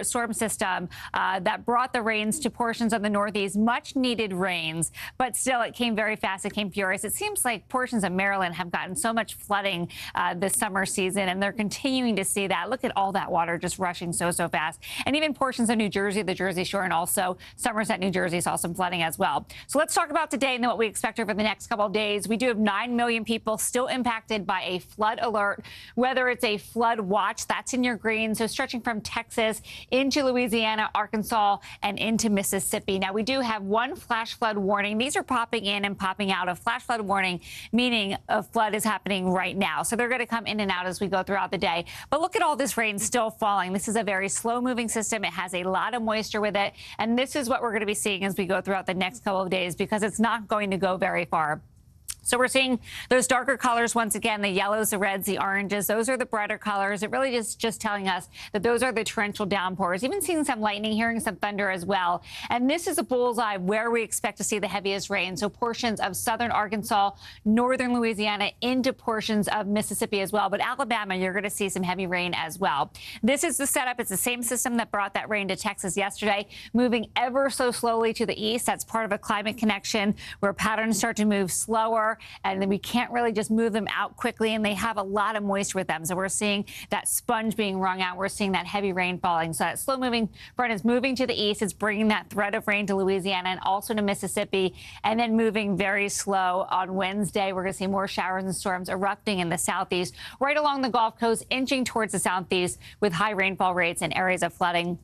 storm system that brought the rains to portions of the Northeast. Much needed rains, but still, it came very fast. It came furious. It seems like portions of Maryland have gotten so much flooding this summer season, and they're continuing to see that. Look at all that water just rushing so fast. And even portions of New Jersey, the Jersey Shore, and also Somerset, New Jersey saw some flooding as well. So let's talk about today and then what we expect over the next couple of days. We do have 9 million people still impacted by a flood alert, whether it's a flood watch, that's in your green, so stretching from Texas into Louisiana, Arkansas, and into Mississippi. Now, we do have one flash flood warning. These are popping in and popping out. A flash flood warning, meaning a flood is happening right now. So they're going to come in and out as we go throughout the day. But look at all this rain still falling. This is a very slow-moving system. It has a lot of moisture with it, and this is what we're going to be seeing as we go throughout the next couple of days because it's not going to go very far. So we're seeing those darker colors once again, the yellows, the reds, the oranges. Those are the brighter colors. It really is just telling us that those are the torrential downpours. Even seeing some lightning, hearing some thunder as well. And this is a bullseye where we expect to see the heaviest rain. So portions of southern Arkansas, northern Louisiana, into portions of Mississippi as well. But Alabama, you're going to see some heavy rain as well. This is the setup. It's the same system that brought that rain to Texas yesterday, moving ever so slowly to the east. That's part of a climate connection where patterns start to move slower. And then we can't really just move them out quickly, and they have a lot of moisture with them. So we're seeing that sponge being wrung out. We're seeing that heavy rain falling. So that slow-moving front is moving to the east. It's bringing that threat of rain to Louisiana and also to Mississippi, and then moving very slow on Wednesday. We're going to see more showers and storms erupting in the southeast, right along the Gulf Coast, inching towards the southeast with high rainfall rates and areas of flooding.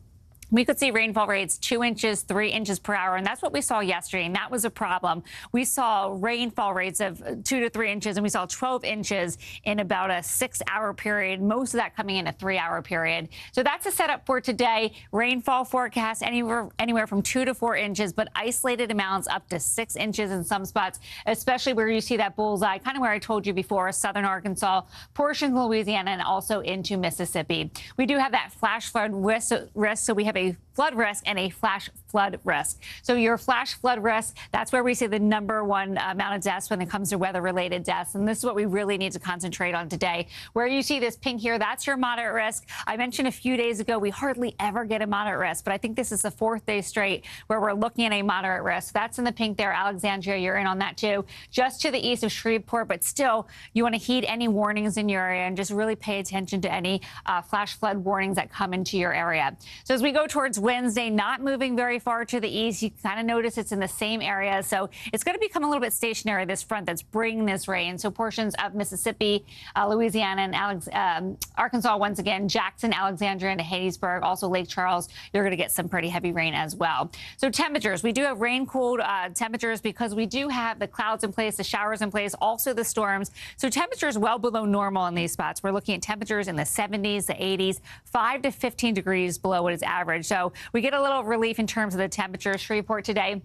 We could see rainfall rates 2 inches, 3 inches per hour, and that's what we saw yesterday, and that was a problem. We saw rainfall rates of 2 to 3 inches, and we saw 12 inches in about a 6-hour period, most of that coming in a 3-hour period. So that's a setup for today. Rainfall forecast anywhere from 2 to 4 inches, but isolated amounts up to 6 inches in some spots, especially where you see that bullseye, kind of where I told you before, southern Arkansas, portions of Louisiana, and also into Mississippi. We do have that flash flood risk, so we have a flood risk and a flash flood risk. So your flash flood risk, that's where we see the #1 amount of deaths when it comes to weather-related deaths. And this is what we really need to concentrate on today. Where you see this pink here, that's your moderate risk. I mentioned a few days ago, we hardly ever get a moderate risk, but I think this is the 4th day straight where we're looking at a moderate risk. That's in the pink there. Alexandria, you're in on that too. Just to the east of Shreveport, but still, you want to heed any warnings in your area and just really pay attention to any flash flood warnings that come into your area. So as we go towards Wednesday, not moving very far to the east. You kind of notice it's in the same area. So it's going to become a little bit stationary, this front that's bringing this rain. So portions of Mississippi, Louisiana, and Arkansas, once again, Jackson, Alexandria, and Hattiesburg, also Lake Charles, you're going to get some pretty heavy rain as well. So temperatures, we do have rain-cooled temperatures because we do have the clouds in place, the showers in place, also the storms. So temperatures well below normal in these spots. We're looking at temperatures in the 70s, the 80s, 5 to 15 degrees below what is average. So we get a little relief in terms of the temperature. Shreveport today,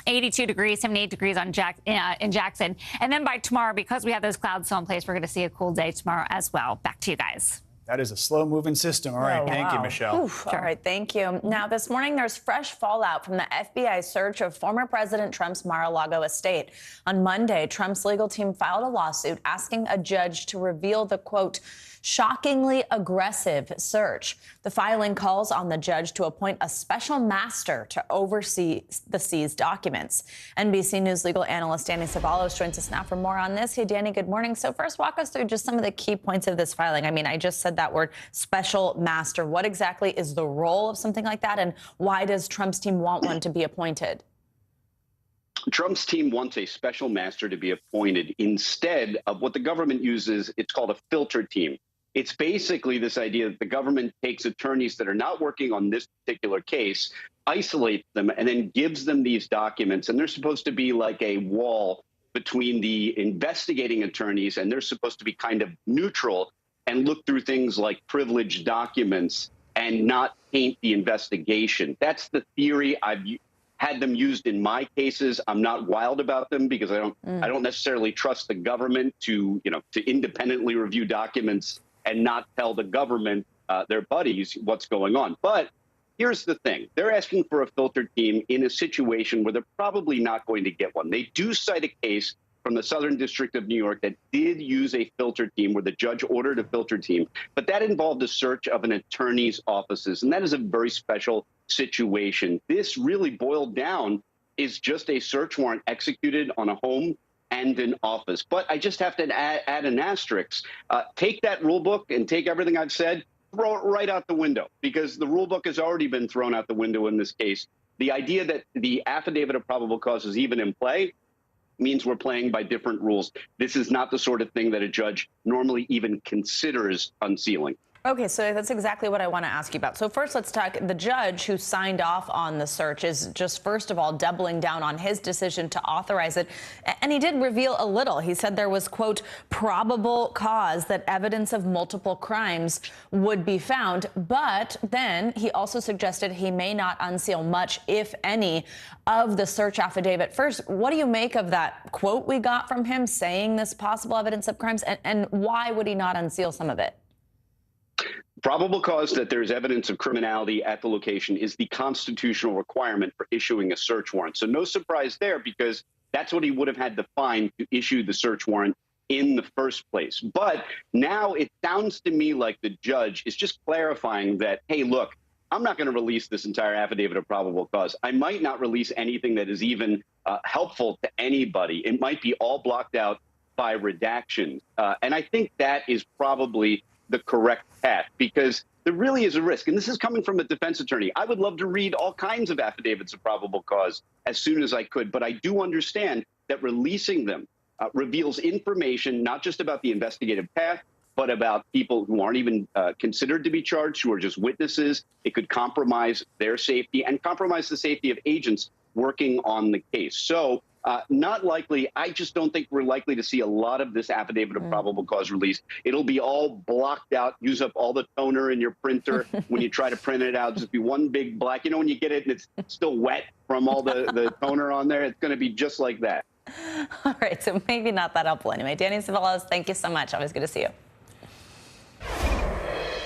82 degrees, 78 degrees in Jackson. And then by tomorrow, because we have those clouds still in place, we're going to see a cool day tomorrow as well. Back to you guys. That is a slow-moving system. All right, thank you, Michelle. Oof. All right, thank you. Now, this morning, there's fresh fallout from the FBI search of former President Trump's Mar-a-Lago estate. On Monday, Trump's legal team filed a lawsuit asking a judge to reveal the, quote, shockingly aggressive search. The filing calls on the judge to appoint a special master to oversee the seized documents. NBC News legal analyst Danny Ceballos joins us now for more on this. Hey, Danny, good morning. So first, walk us through just some of the key points of this filing. I mean, I just said that word, special master. What exactly is the role of something like that, and why does Trump's team want one to be appointed? Trump's team wants a special master to be appointed instead of what the government uses. It's called a filter team. It's basically this idea that the government takes attorneys that are not working on this particular case, isolates them, and then gives them these documents. And they're supposed to be like a wall between the investigating attorneys, and they're supposed to be kind of neutral and look through things like privileged documents and not taint the investigation. That's the theory. I've had them used in my cases. I'm not wild about them because I don't necessarily trust the government to independently review documents and not tell the government, their buddies, what's going on. But here's the thing. They're asking for a filter team in a situation where they're probably not going to get one. They do cite a case from the Southern District of New York that did use a filter team, where the judge ordered a filter team, but that involved a search of an attorney's offices, and that is a very special situation. This really boiled down is just a search warrant executed on a home and an office. But I just have to add an asterisk. Take that rule book and take everything I've said, throw it right out the window, because the rule book has already been thrown out the window in this case. The idea that the affidavit of probable cause is even in play means we're playing by different rules. This is not the sort of thing that a judge normally even considers unsealing. Okay, so that's exactly what I want to ask you about. So first, let's talk. The judge who signed off on the search is just, first of all, doubling down on his decision to authorize it. And he did reveal a little. He said there was, quote, probable cause that evidence of multiple crimes would be found. But then he also suggested he may not unseal much, if any, of the search affidavit. First, what do you make of that quote we got from him saying this possible evidence of crimes? And why would he not unseal some of it? Probable cause that there's evidence of criminality at the location is the constitutional requirement for issuing a search warrant. So no surprise there, because that's what he would have had to find to issue the search warrant in the first place. But now it sounds to me like the judge is just clarifying that, hey, look, I'm not going to release this entire affidavit of probable cause. I might not release anything that is even helpful to anybody. It might be all blocked out by redactions. And I think that is probably the correct path, because there really is a risk. And this is coming from a defense attorney. I would love to read all kinds of affidavits of probable cause as soon as I could, but I do understand that releasing them reveals information not just about the investigative path, but about people who aren't even considered to be charged, who are just witnesses. It could compromise their safety and compromise the safety of agents working on the case. So not likely. I just don't think we're likely to see a lot of this affidavit of probable cause released. It'll be all blocked out, use up all the toner in your printer when you try to print it out. Just be one big black. You know, when you get it and it's still wet from all the toner on there, it's going to be just like that. All right, so maybe not that helpful anyway. Danny Ceballos, thank you so much. Always good to see you.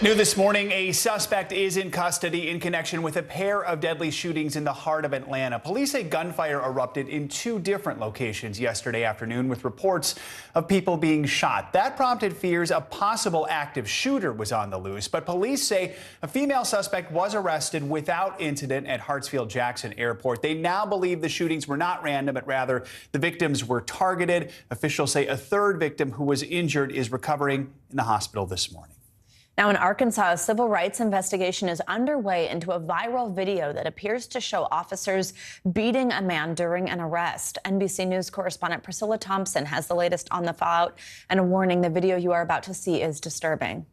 New this morning, a suspect is in custody in connection with a pair of deadly shootings in the heart of Atlanta. Police say gunfire erupted in two different locations yesterday afternoon, with reports of people being shot. That prompted fears a possible active shooter was on the loose, but police say a female suspect was arrested without incident at Hartsfield-Jackson Airport. They now believe the shootings were not random, but rather the victims were targeted. Officials say a third victim who was injured is recovering in the hospital this morning. Now in Arkansas, a civil rights investigation is underway into a viral video that appears to show officers beating a man during an arrest. NBC News correspondent Priscilla Thompson has the latest on the fallout and a warning: the video you are about to see is disturbing.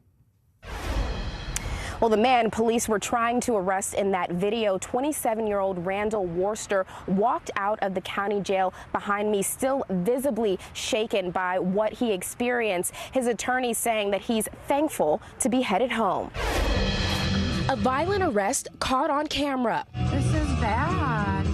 Well, the man police were trying to arrest in that video, 27-year-old Randall Worcester, walked out of the county jail behind me, still visibly shaken by what he experienced. His attorney saying that he's thankful to be headed home. A violent arrest caught on camera. This is bad.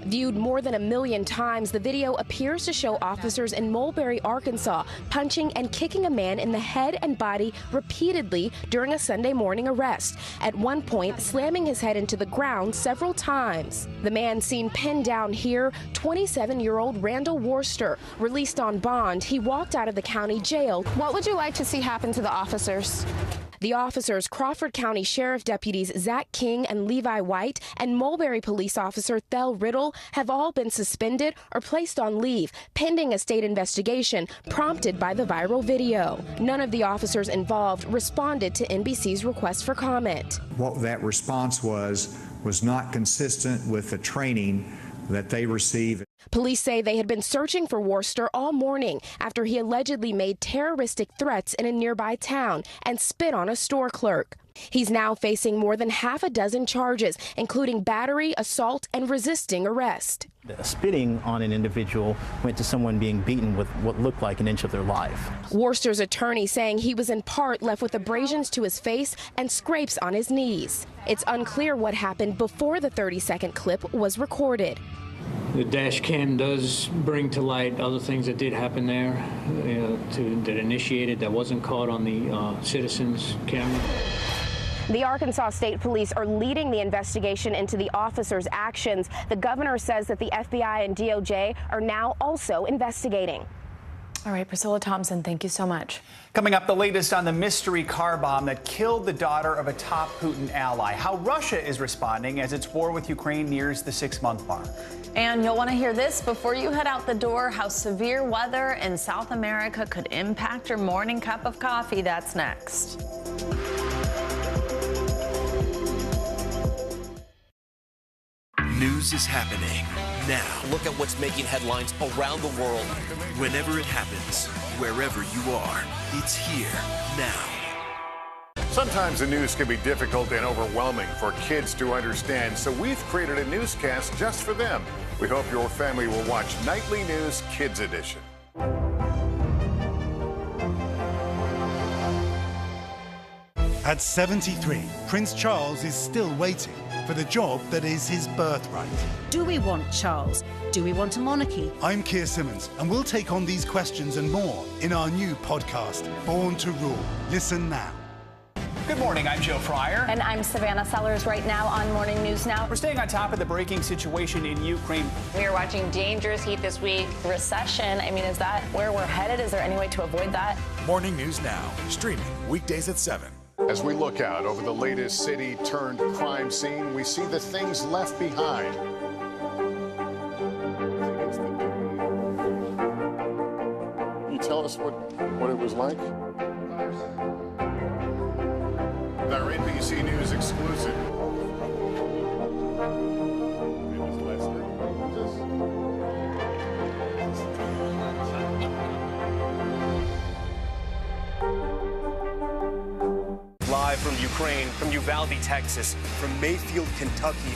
Viewed more than 1 million times, the video appears to show officers in Mulberry, Arkansas, punching and kicking a man in the head and body repeatedly during a Sunday morning arrest, at one point slamming his head into the ground several times. The man seen pinned down here, 27-year-old Randall Worcester. Released on bond, he walked out of the county jail. What would you like to see happen to the officers? The officers, Crawford County Sheriff Deputies Zach King and Levi White, and Mulberry Police Officer Thel Riddle, have all been suspended or placed on leave, pending a state investigation prompted by the viral video. None of the officers involved responded to NBC's request for comment. What that response was not consistent with the training that they receive. Police say they had been searching for Worcester all morning after he allegedly made terroristic threats in a nearby town and spit on a store clerk. He's now facing more than half a dozen charges, including battery, assault, and resisting arrest. Spitting on an individual went to someone being beaten with what looked like an inch of their life. Worcester's attorney saying he was in part left with abrasions to his face and scrapes on his knees. It's unclear what happened before the 30-second clip was recorded. The dash cam does bring to light other things that did happen there, that initiated, that wasn't caught on the citizens' camera. The Arkansas State Police are leading the investigation into the officers' actions. The governor says that the FBI and DOJ are now also investigating. All right, Priscilla Thompson, thank you so much. Coming up, the latest on the mystery car bomb that killed the daughter of a top Putin ally. How Russia is responding as its war with Ukraine nears the 6-month mark. And you'll want to hear this before you head out the door, how severe weather in South America could impact your morning cup of coffee. That's next. News is happening now. Look at what's making headlines around the world. Whenever it happens, wherever you are, it's here now. Sometimes the news can be difficult and overwhelming for kids to understand, so we've created a newscast just for them. We hope your family will watch Nightly News Kids Edition. At 73, Prince Charles is still waiting for the job that is his birthright. Do we want Charles? Do we want a monarchy? I'm Keir Simmons, and we'll take on these questions and more in our new podcast, Born to Rule. Listen now. Good morning, I'm Joe Fryer. And I'm Savannah Sellers right now on Morning News Now. We're staying on top of the breaking situation in Ukraine. We are watching dangerous heat this week. Recession, is that where we're headed? Is there any way to avoid that? Morning News Now, streaming weekdays at 7. As we look out over the latest city-turned-crime scene, we see the things left behind. Can you tell us what it was like? Our NBC News exclusive. Live from Ukraine, from Uvalde, Texas, from Mayfield, Kentucky.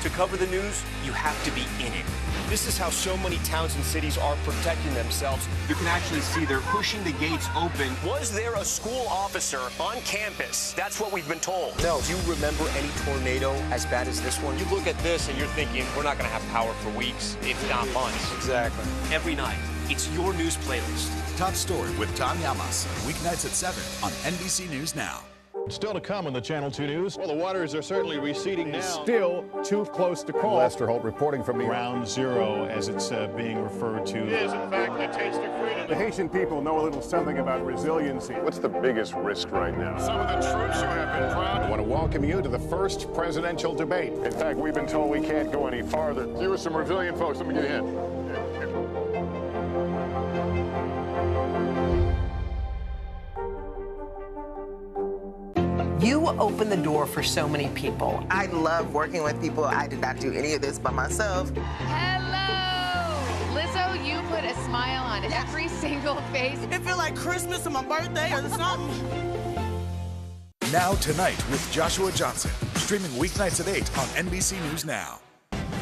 To cover the news, you have to be in it. This is how so many towns and cities are protecting themselves. You can actually see they're pushing the gates open. Was there a school officer on campus? That's what we've been told. No. Do you remember any tornado as bad as this one? You look at this and you're thinking, we're not going to have power for weeks, if not months. Exactly. Every night, it's your news playlist. Top Story with Tom Yamas, weeknights at 7 on NBC News Now. Still to come on the Channel 2 News. Well, the waters are certainly receding now. Still too close to call. Lester Holt reporting from the Ground Zero, as it's being referred to. It is, in fact, the taste of freedom. The Haitian people know a little something about resiliency. What's the biggest risk right now? Some of the troops who have been proud. I want to welcome you to the first presidential debate. In fact, we've been told we can't go any farther. You with some resilient folks, let me get in. You open the door for so many people. I love working with people. I did not do any of this by myself. Hello! Lizzo, you put a smile on every single face. It feels like Christmas or my birthday or something. Now Tonight with Joshua Johnson, streaming weeknights at 8 on NBC News Now.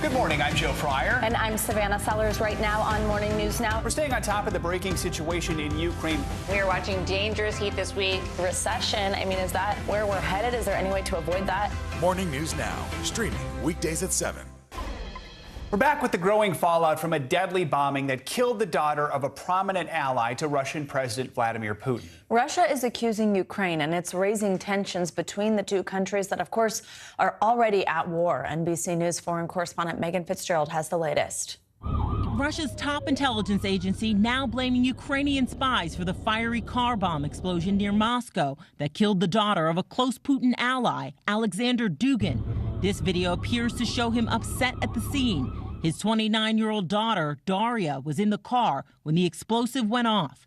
Good morning, I'm Joe Fryer. And I'm Savannah Sellers right now on Morning News Now. We're staying on top of the breaking situation in Ukraine. We are watching dangerous heat this week. Recession, is that where we're headed? Is there any way to avoid that? Morning News Now, streaming weekdays at 7. We're back with the growing fallout from a deadly bombing that killed the daughter of a prominent ally to Russian President Vladimir Putin. Russia is accusing Ukraine, and it's raising tensions between the two countries that, of course, are already at war. NBC News foreign correspondent Megan Fitzgerald has the latest. Russia's top intelligence agency now blaming Ukrainian spies for the fiery car bomb explosion near Moscow that killed the daughter of a close Putin ally, Alexander Dugin. This video appears to show him upset at the scene. His 29-year-old daughter, Daria, was in the car when the explosive went off.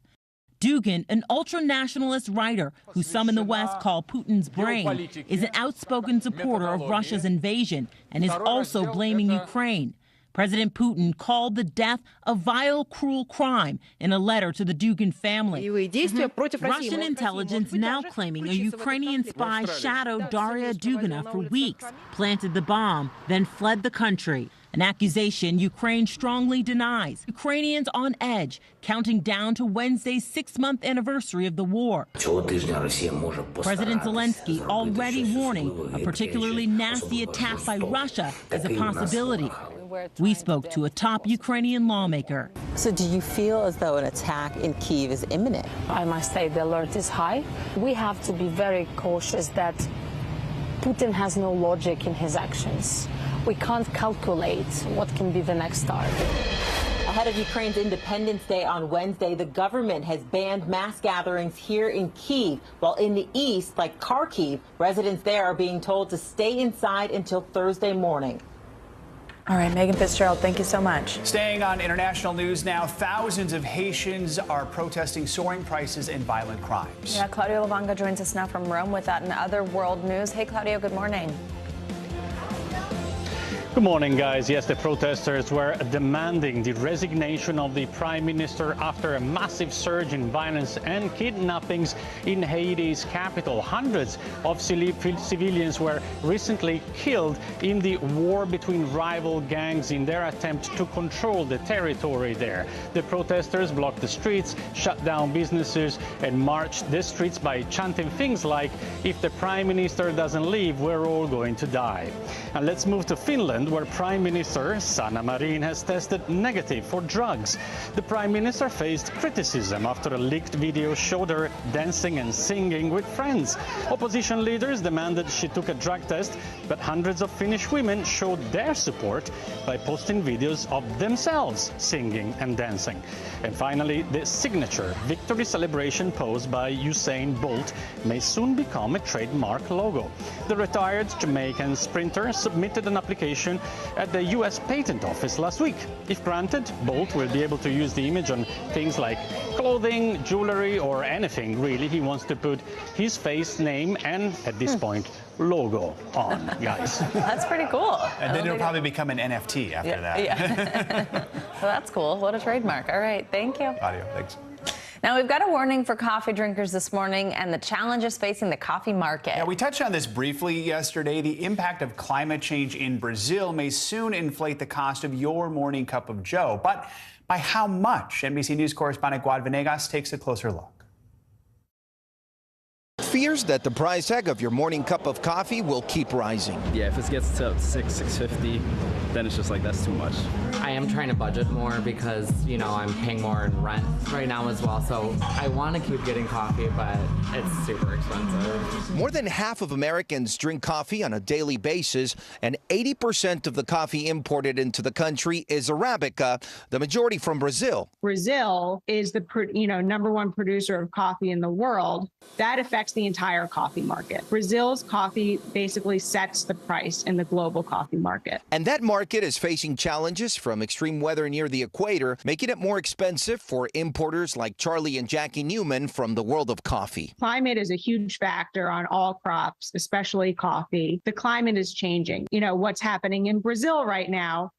Dugin, an ultra-nationalist writer who some in the West call Putin's brain, is an outspoken supporter of Russia's invasion and is also blaming Ukraine. President Putin called the death a vile, cruel crime in a letter to the Dugin family. Russian intelligence now claiming a Ukrainian spy shadowed Daria Dugina for weeks, planted the bomb, then fled the country. An accusation Ukraine strongly denies. Ukrainians on edge, counting down to Wednesday's 6-month anniversary of the war. President Zelensky already warning a particularly nasty attack by Russia is a possibility. We spoke to a top Ukrainian lawmaker. So do you feel as though an attack in Kyiv is imminent? I must say the alert is high. We have to be very cautious that Putin has no logic in his actions. We can't calculate what can be the next target. Ahead of Ukraine's Independence Day on Wednesday, the government has banned mass gatherings here in Kyiv, while in the east, like Kharkiv, residents there are being told to stay inside until Thursday morning. All right, Megan Fitzgerald, thank you so much. Staying on international news now, thousands of Haitians are protesting soaring prices and violent crimes. Yeah, Claudio Lavanga joins us now from Rome with that and other world news. Hey, Claudio, good morning. Good morning, guys. Yes, the protesters were demanding the resignation of the prime minister after a massive surge in violence and kidnappings in Haiti's capital. Hundreds of civilians were recently killed in the war between rival gangs in their attempt to control the territory there. The protesters blocked the streets, shut down businesses, and marched the streets by chanting things like, "If the prime minister doesn't leave, we're all going to die." And let's move to Finland, where Prime Minister Sanna Marin has tested negative for drugs. The Prime Minister faced criticism after a leaked video showed her dancing and singing with friends. Opposition leaders demanded she took a drug test, but hundreds of Finnish women showed their support by posting videos of themselves singing and dancing. And finally, the signature victory celebration pose by Usain Bolt may soon become a trademark logo. The retired Jamaican sprinter submitted an application at the U.S. Patent Office last week. If granted, Bolt will be able to use the image on things like clothing, jewelry, or anything, really, he wants to put his face, name, and, at this point, logo on, guys. That's pretty cool. And then it'll probably become an NFT after that. Yeah. Well, that's cool. What a trademark. All right, thank you. Audio, thanks. Now, we've got a warning for coffee drinkers this morning and the challenges facing the coffee market. Yeah, we touched on this briefly yesterday. The impact of climate change in Brazil may soon inflate the cost of your morning cup of joe. But by how much? NBC News correspondent Guad Venegas takes a closer look. Fears that the price tag of your morning cup of coffee will keep rising. Yeah, if it gets to $6.50, then it's just like, that's too much. I am trying to budget more because, you know, I'm paying more in rent right now as well. So I want to keep getting coffee, but it's super expensive. More than half of Americans drink coffee on a daily basis, and 80% of the coffee imported into the country is Arabica, the majority from Brazil. Brazil is the #1 producer of coffee in the world. That affects the entire coffee market. Brazil's coffee basically sets the price in the global coffee market. And that market is facing challenges from extreme weather near the equator, making it more expensive for importers like Charlie and Jackie Newman from the world of coffee. Climate is a huge factor on all crops, especially coffee. The climate is changing. You know, what's happening in Brazil right now,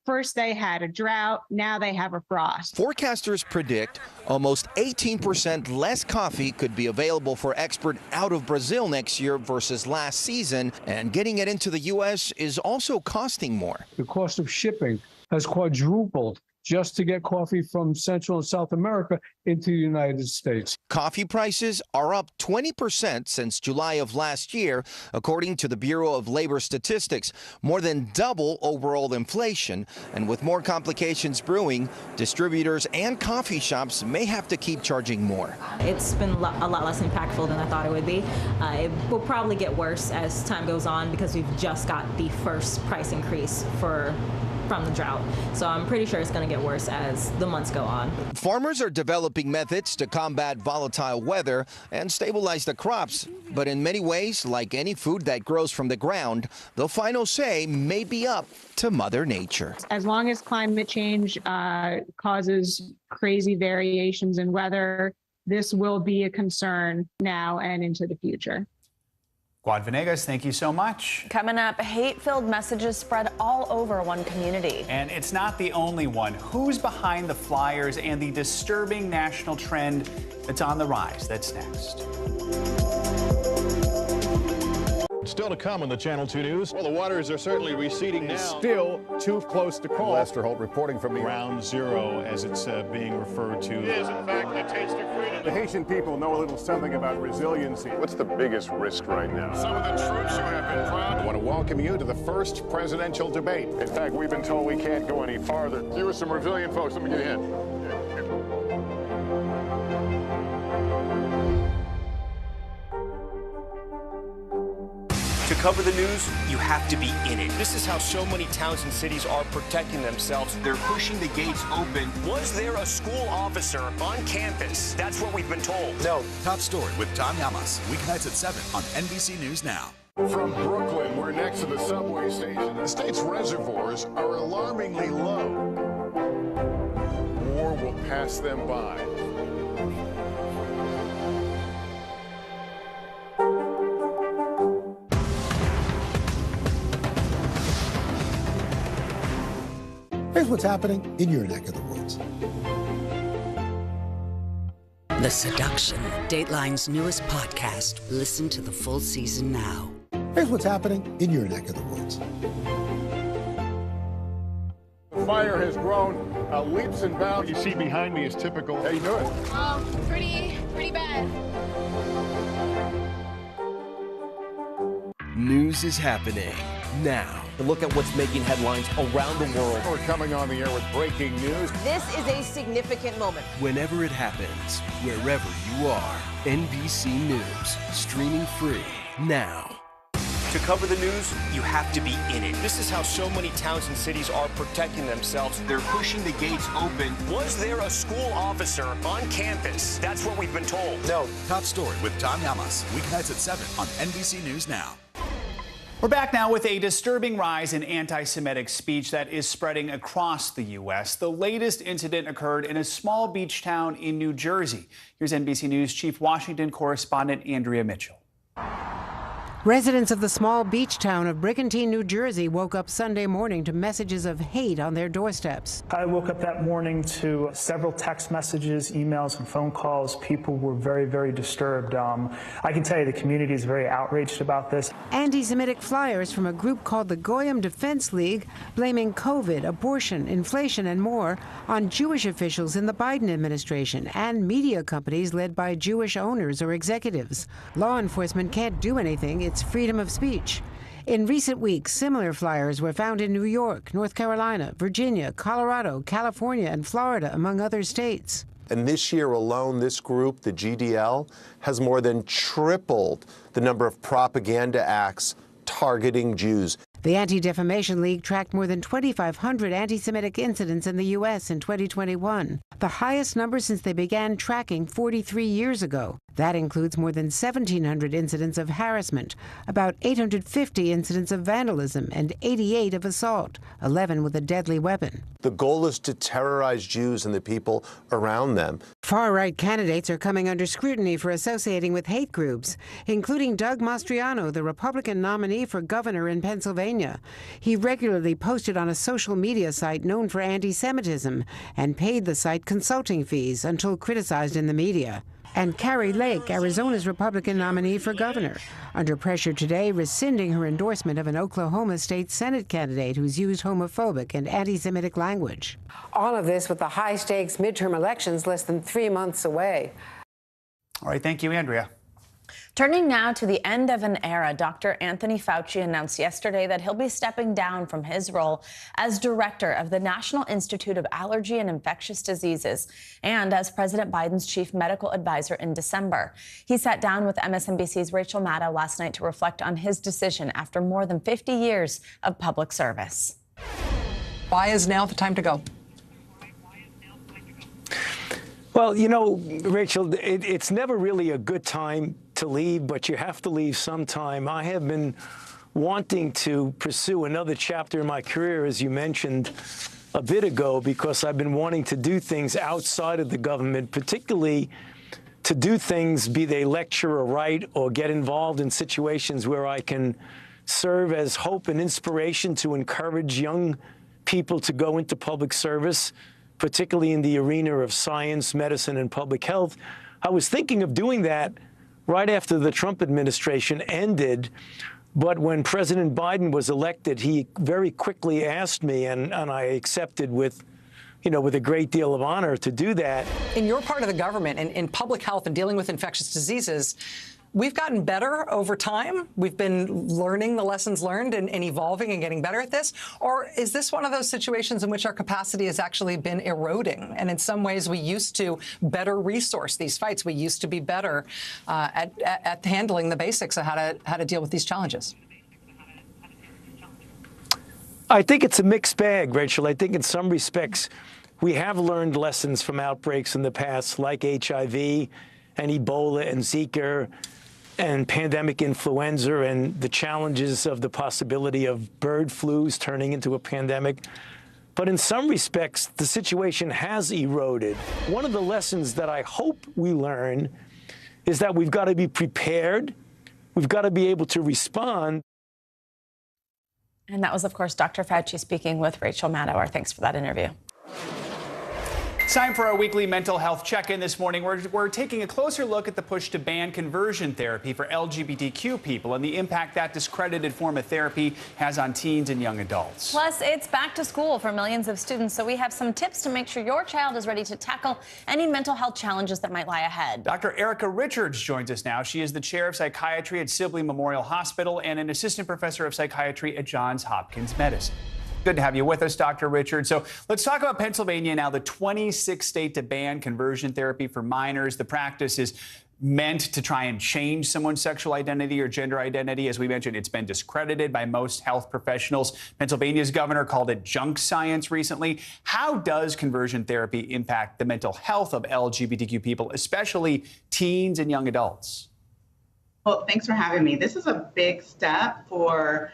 first they had a drought, now they have a frost. Forecasters predict almost 18% less coffee could be available for export out of Brazil next year versus last season, and getting it into the U.S. is also costing more. The cost of shipping has quadrupled just to get coffee from Central and South America into the United States. Coffee prices are up 20% since July of last year, according to the Bureau of Labor Statistics, more than double overall inflation. And with more complications brewing, distributors and coffee shops may have to keep charging more. It's been a lot less impactful than I thought it would be. It will probably get worse as time goes on because we've just got the first price increase from the drought. So I'm pretty sure it's going to get worse as the months go on. Farmers are developing methods to combat volatile weather and stabilize the crops. But in many ways, like any food that grows from the ground, the final say may be up to Mother Nature. As long as climate change causes crazy variations in weather, this will be a concern now and into the future. Guad Venegas, thank you so much. Coming up, hate-filled messages spread all over one community. And it's not the only one. Who's behind the flyers and the disturbing national trend that's on the rise? That's next. Still to come on the Channel 2 News. Well, the waters are certainly receding now. Still too close to call. Lester Holt reporting from the Ground Zero, as it's being referred to. It is, in fact, the taste of freedom. The Haitian people know a little something about resiliency. What's the biggest risk right now? Some of the troops who have been proud. I want to welcome you to the first presidential debate. In fact, we've been told we can't go any farther. Here are some resilient folks. Let me get in. To cover the news, you have to be in it. This is how so many towns and cities are protecting themselves. They're pushing the gates open. Was there a school officer on campus? That's what we've been told. No. Top Story with Tom Llamas, weeknights at 7 on NBC News Now. From Brooklyn, we're next to the subway station. The state's reservoirs are alarmingly low. War will pass them by. Here's what's happening in your neck of the woods. The Seduction, Dateline's newest podcast. Listen to the full season now. Here's what's happening in your neck of the woods. The fire has grown leaps and bounds. What you see behind me is typical. How you doing? Pretty bad. News is happening now. To look at what's making headlines around the world. We're coming on the air with breaking news. This is a significant moment. Whenever it happens, wherever you are, NBC News, streaming free now. To cover the news, you have to be in it. This is how so many towns and cities are protecting themselves. They're pushing the gates open. Was there a school officer on campus? That's what we've been told. No. Top Story with Tom Llamas, weeknights at 7 on NBC News Now. We're back now with a disturbing rise in anti-Semitic speech that is spreading across the U.S. The latest incident occurred in a small beach town in New Jersey. Here's NBC News Chief Washington correspondent Andrea Mitchell. Residents of the small beach town of Brigantine, New Jersey woke up Sunday morning to messages of hate on their doorsteps. I woke up that morning to several text messages, emails, and phone calls. People were very, very disturbed. I can tell you the community is very outraged about this. Anti-Semitic flyers from a group called the Goyim Defense League blaming COVID, abortion, inflation, and more on Jewish officials in the Biden administration and media companies led by Jewish owners or executives. Law enforcement can't do anything. It's freedom of speech. In recent weeks, similar flyers were found in New York, North Carolina, Virginia, Colorado, California, and Florida, among other states. And this year alone, this group, the GDL, has more than tripled the number of propaganda acts targeting Jews. The Anti-Defamation League tracked more than 2,500 anti-Semitic incidents in the U.S. in 2021, the highest number since they began tracking 43 years ago. That includes more than 1,700 incidents of harassment, about 850 incidents of vandalism, and 88 of assault, 11 with a deadly weapon. The goal is to terrorize Jews and the people around them. Far-right candidates are coming under scrutiny for associating with hate groups, including Doug Mastriano, the Republican nominee for governor in Pennsylvania. He regularly posted on a social media site known for anti-Semitism and paid the site consulting fees until criticized in the media. And Carrie Lake, Arizona's Republican nominee for governor, under pressure today, rescinding her endorsement of an Oklahoma State Senate candidate who's used homophobic and anti-Semitic language. All of this with the high-stakes midterm elections less than 3 months away. All right, thank you, Andrea. Turning now to the end of an era, Dr. Anthony Fauci announced yesterday that he'll be stepping down from his role as director of the National Institute of Allergy and Infectious Diseases and as President Biden's chief medical advisor in December. He sat down with MSNBC's Rachel Maddow last night to reflect on his decision after more than 50 years of public service. Why is now the time to go? Well, you know, Rachel, it's never really a good time to leave, but you have to leave sometime. I have been wanting to pursue another chapter in my career, as you mentioned a bit ago, because I've been wanting to do things outside of the government, particularly to do things, be they lecture or write or get involved in situations where I can serve as hope and inspiration to encourage young people to go into public service, particularly in the arena of science, medicine, and public health. I was thinking of doing that right after the Trump administration ended, but when President Biden was elected, he very quickly asked me, and I accepted with a great deal of honor to do that. In your part of the government, in public health and dealing with infectious diseases, we've gotten better over time. We've been learning the lessons learned and evolving and getting better at this. Or is this one of those situations in which our capacity has actually been eroding? And in some ways, we used to better resource these fights. We used to be better at handling the basics of how to deal with these challenges. I think it's a mixed bag, Rachel. I think in some respects, we have learned lessons from outbreaks in the past, like HIV and Ebola and Zika and pandemic influenza and the challenges of the possibility of bird flus turning into a pandemic. But in some respects, the situation has eroded. One of the lessons that I hope we learn is that we've got to be prepared. We've got to be able to respond. And that was, of course, Dr. Fauci speaking with Rachel Maddow. Our thanks for that interview. It's time for our weekly mental health check-in this morning. We're taking a closer look at the push to ban conversion therapy for LGBTQ people and the impact that discredited form of therapy has on teens and young adults. Plus, it's back to school for millions of students, so we have some tips to make sure your child is ready to tackle any mental health challenges that might lie ahead. Dr. Erica Richards joins us now. She is the chair of psychiatry at Sibley Memorial Hospital and an assistant professor of psychiatry at Johns Hopkins Medicine. Good to have you with us, Dr. Richards. So let's talk about Pennsylvania now, the 26th state to ban conversion therapy for minors. The practice is meant to try and change someone's sexual identity or gender identity. As we mentioned, it's been discredited by most health professionals. Pennsylvania's governor called it junk science recently. How does conversion therapy impact the mental health of LGBTQ people, especially teens and young adults? Well, thanks for having me. This is a big step for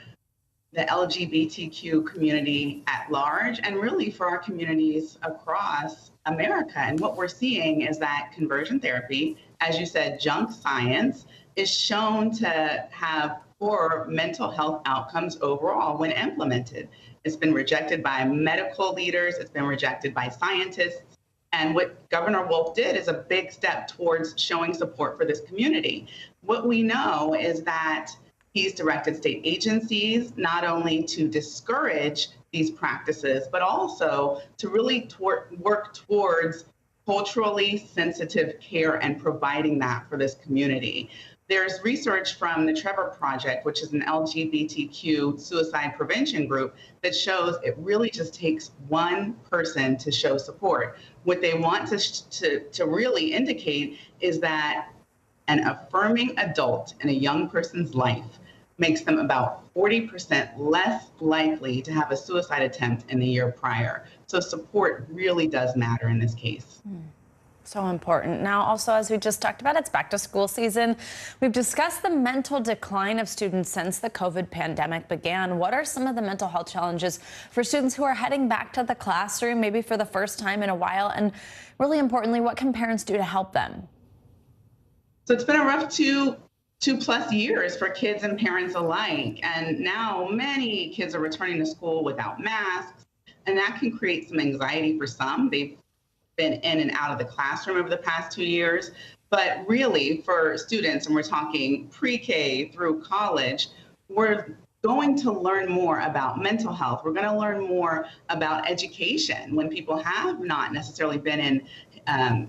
the LGBTQ community at large, and really for our communities across America. And what we're seeing is that conversion therapy, as you said, junk science, is shown to have poor mental health outcomes overall when implemented. It's been rejected by medical leaders, it's been rejected by scientists. And what Governor Wolf did is a big step towards showing support for this community. What we know is that he's directed state agencies not only to discourage these practices, but also to really work towards culturally sensitive care and providing that for this community. There's research from the Trevor Project, which is an LGBTQ suicide prevention group, that shows it really just takes one person to show support. What they want to really indicate is that an affirming adult in a young person's life makes them about 40% less likely to have a suicide attempt in the year prior. So support really does matter in this case. So important. Now, also, as we just talked about, it's back to school season. We've discussed the mental decline of students since the COVID pandemic began. What are some of the mental health challenges for students who are heading back to the classroom, maybe for the first time in a while? And really importantly, what can parents do to help them? So it's been a rough two plus years for kids and parents alike. And now many kids are returning to school without masks, and that can create some anxiety for some. They've been in and out of the classroom over the past 2 years. But really, for students, and we're talking pre-K through college, we're going to learn more about mental health. We're going to learn more about education when people have not necessarily been in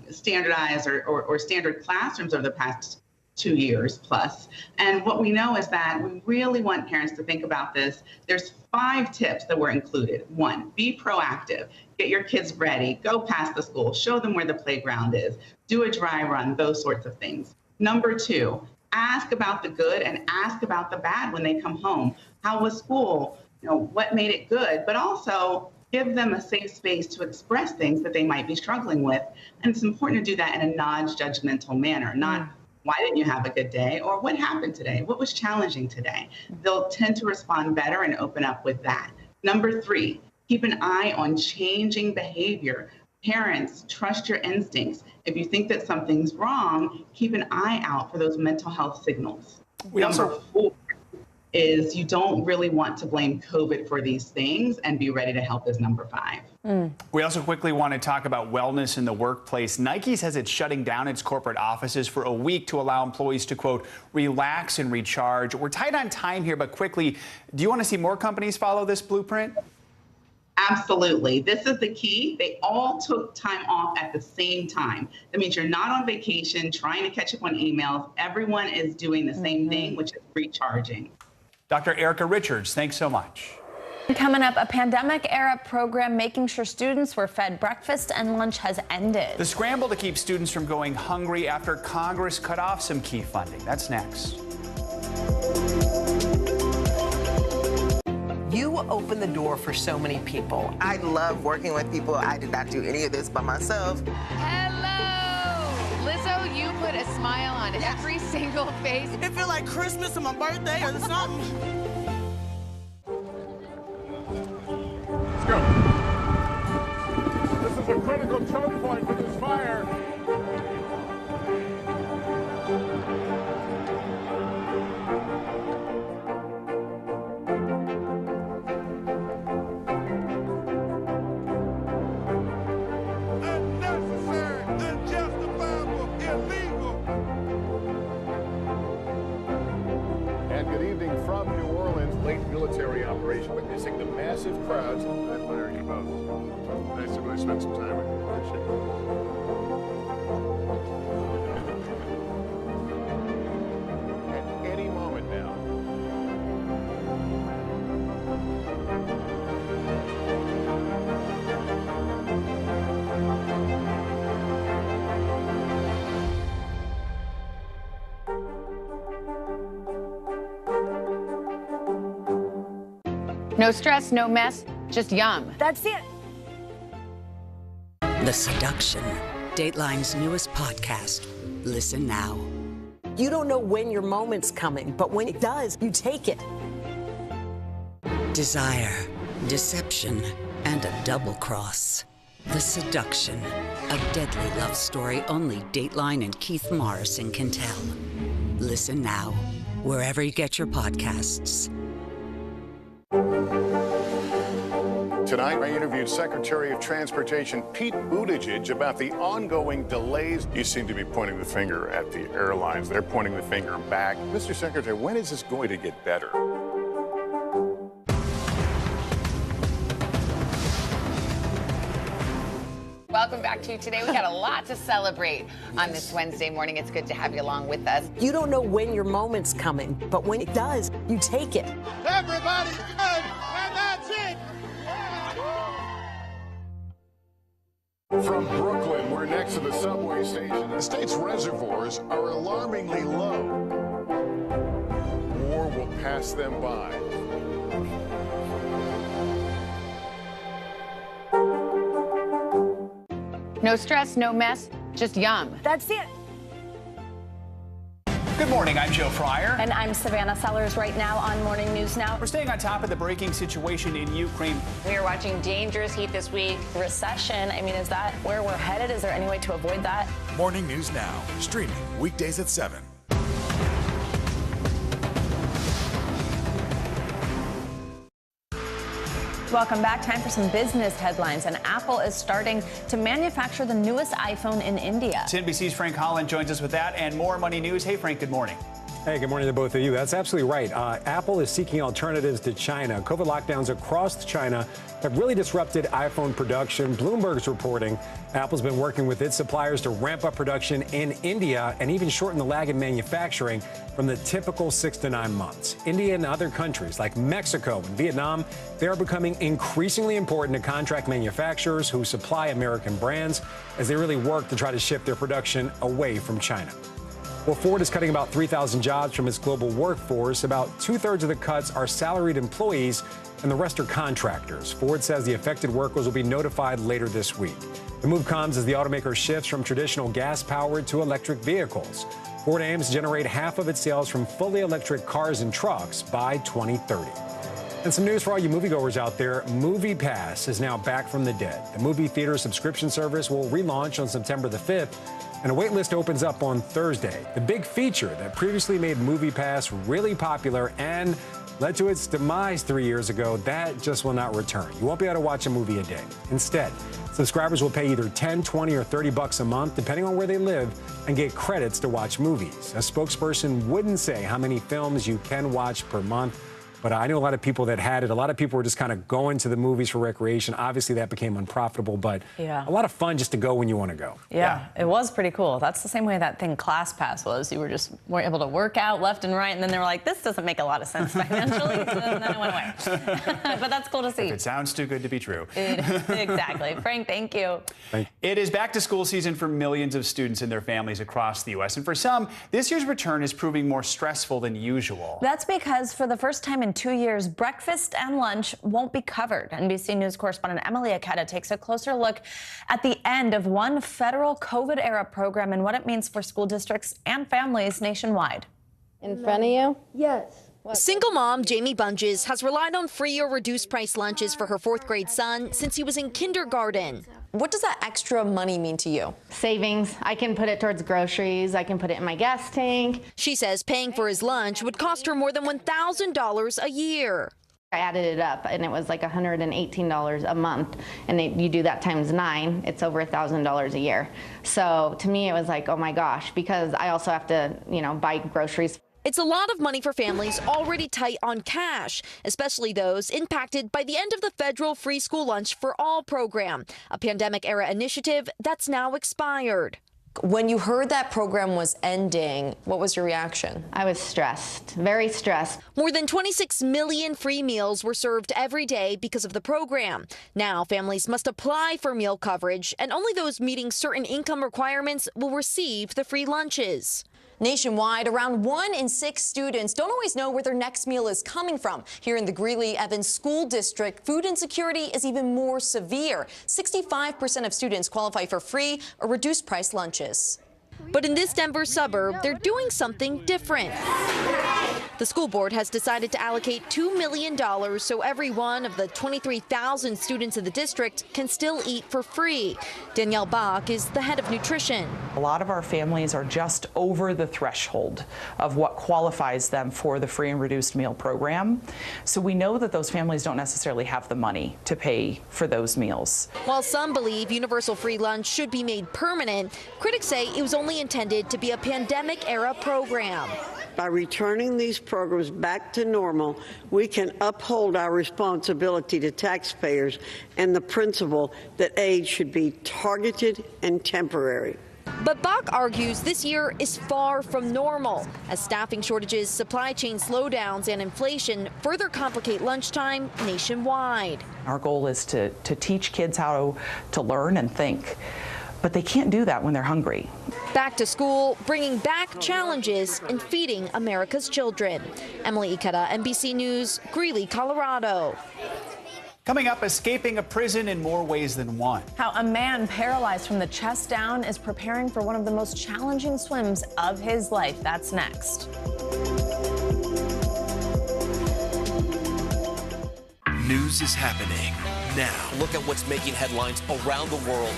standardized or standard classrooms over the past 2 years plus. And what we know is that we really want parents to think about this. There's 5 tips that were included. 1, be proactive. Get your kids ready. Go past the school. Show them where the playground is. Do a dry run, those sorts of things. Number 2, ask about the good and ask about the bad when they come home. How was school? What made it good? But also give them a safe space to express things that they might be struggling with. And it's important to do that in a non-judgmental manner, not why didn't you have a good day? Or what happened today? What was challenging today? They'll tend to respond better and open up with that. Number 3, keep an eye on changing behavior. Parents, trust your instincts. If you think that something's wrong, keep an eye out for those mental health signals. Number 4 is you don't really want to blame COVID for these things, and be ready to help is number 5. We also quickly want to talk about wellness in the workplace. Nike says it's shutting down its corporate offices for a week to allow employees to, quote, relax and recharge. We're tight on time here, but quickly, do you want to see more companies follow this blueprint? Absolutely. This is the key. They all took time off at the same time. That means you're not on vacation trying to catch up on emails. Everyone is doing the same thing, which is recharging. Dr. Erica Richards, thanks so much. Coming up, a pandemic-era program making sure students were fed breakfast and lunch has ended. The scramble to keep students from going hungry after Congress cut off some key funding. That's next. You open the door for so many people. I love working with people. I did not do any of this by myself. Hello! Lizzo, you put a smile on every single face. It feels like Christmas or my birthday or something. Let's go. This is a critical choke point for this fire. Unnecessary, unjustifiable, illegal. And good evening from New Orleans. Late military operation witnessing the massive crowds. I admire you both. Nice to really spend some time with you. Appreciate it. At any moment now. No stress, no mess, just yum. That's it. The Seduction, Dateline's newest podcast. Listen now. You don't know when your moment's coming, but when it does, you take it. Desire, deception, and a double cross. The Seduction, a deadly love story only Dateline and Keith Morrison can tell. Listen now, wherever you get your podcasts. Tonight, I interviewed Secretary of Transportation Pete Buttigieg about the ongoing delays. You seem to be pointing the finger at the airlines. They're pointing the finger back. Mr. Secretary, when is this going to get better? Welcome back to Today. We got a lot to celebrate on this Wednesday morning. It's good to have you along with us. You don't know when your moment's coming, but when it does, you take it. Everybody's good, and that's it. From Brooklyn, we're next to the subway station. The state's reservoirs are alarmingly low. War will pass them by. No stress, no mess, just yum. That's it. Good morning, I'm Joe Fryer. And I'm Savannah Sellers right now on Morning News Now. We're staying on top of the breaking situation in Ukraine. We are watching dangerous heat this week. Recession, I mean, is that where we're headed? Is there any way to avoid that? Morning News Now, streaming weekdays at 7. Welcome back. Time for some business headlines. And Apple is starting to manufacture the newest iPhone in India. NBC's Frank Holland joins us with that and more money news. Hey, Frank, good morning. Hey, good morning to both of you. That's absolutely right. Apple is seeking alternatives to China. COVID lockdowns across China have really disrupted iPhone production. Bloomberg's reporting Apple's been working with its suppliers to ramp up production in India and even shorten the lag in manufacturing from the typical 6 to 9 months. India and other countries like Mexico and Vietnam, they are becoming increasingly important to contract manufacturers who supply American brands as they really work to try to shift their production away from China. Well, Ford is cutting about 3,000 jobs from its global workforce. About 2/3 of the cuts are salaried employees and the rest are contractors. Ford says the affected workers will be notified later this week. The move comes as the automaker shifts from traditional gas-powered to electric vehicles. Ford aims to generate half of its sales from fully electric cars and trucks by 2030. And some news for all you moviegoers out there. MoviePass is now back from the dead. The movie theater subscription service will relaunch on September the 5th. And a wait list opens up on Thursday. The big feature that previously made MoviePass really popular and led to its demise 3 years ago, that just will not return. You won't be able to watch a movie a day. Instead, subscribers will pay either $10, $20, or $30 a month, depending on where they live, and get credits to watch movies. A spokesperson wouldn't say how many films you can watch per month, but I know a lot of people that had it. A lot of people were just kind of going to the movies for recreation. Obviously, that became unprofitable, but a lot of fun just to go when you want to go. Yeah, it was pretty cool. That's the same way that thing ClassPass was. You were able to work out left and right, and then they were like, this doesn't make a lot of sense financially, so then it went away. But that's cool to see. If it sounds too good to be true. Exactly. Frank, thank you. It is back to school season for millions of students and their families across the U.S. And for some, this year's return is proving more stressful than usual. That's because for the first time in 2 years, breakfast and lunch won't be covered. NBC News correspondent Emily Aketa takes a closer look at the end of one federal COVID-era program and what it means for school districts and families nationwide. In front of you? Yes. Single mom Jamie Bunges has relied on free or reduced price lunches for her 4th grade son since he was in kindergarten. What does that extra money mean to you? Savings. I can put it towards groceries. I can put it in my gas tank. She says paying for his lunch would cost her more than $1,000 a year. I added it up and it was like $118 a month. And you do that times 9, it's over $1,000 a year. So to me, it was like, oh my gosh, because I also have to, buy groceries. It's a lot of money for families already tight on cash, especially those impacted by the end of the federal free school lunch for all program, a pandemic-era initiative that's now expired. When you heard that program was ending, what was your reaction? I was stressed, very stressed. More than 26 million free meals were served every day because of the program. Now families must apply for meal coverage, and only those meeting certain income requirements will receive the free lunches. Nationwide, around 1 in 6 students don't always know where their next meal is coming from. Here in the Greeley-Evans School District, food insecurity is even more severe. 65% of students qualify for free or reduced price lunches. But in this Denver suburb, they're doing something different. The school board has decided to allocate $2 million so every one of the 23,000 students in the district can still eat for free. Danielle Bach is the head of nutrition. A lot of our families are just over the threshold of what qualifies them for the free and reduced meal program. So we know that those families don't necessarily have the money to pay for those meals. While some believe universal free lunch should be made permanent, critics say it was only intended to be a pandemic-era program. By returning these programs back to normal, we can uphold our responsibility to taxpayers and the principle that aid should be targeted and temporary. But Bach argues this year is far from normal, as staffing shortages, supply chain slowdowns, and inflation further complicate lunchtime nationwide. Our goal is to teach kids how to learn and think, but they can't do that when they're hungry. Back to school, bringing back challenges and feeding America's children. Emily Ikeda, NBC News, Greeley, Colorado. Coming up, escaping a prison in more ways than one. How a man paralyzed from the chest down is preparing for one of the most challenging swims of his life. That's next. News is happening now. Look at what's making headlines around the world.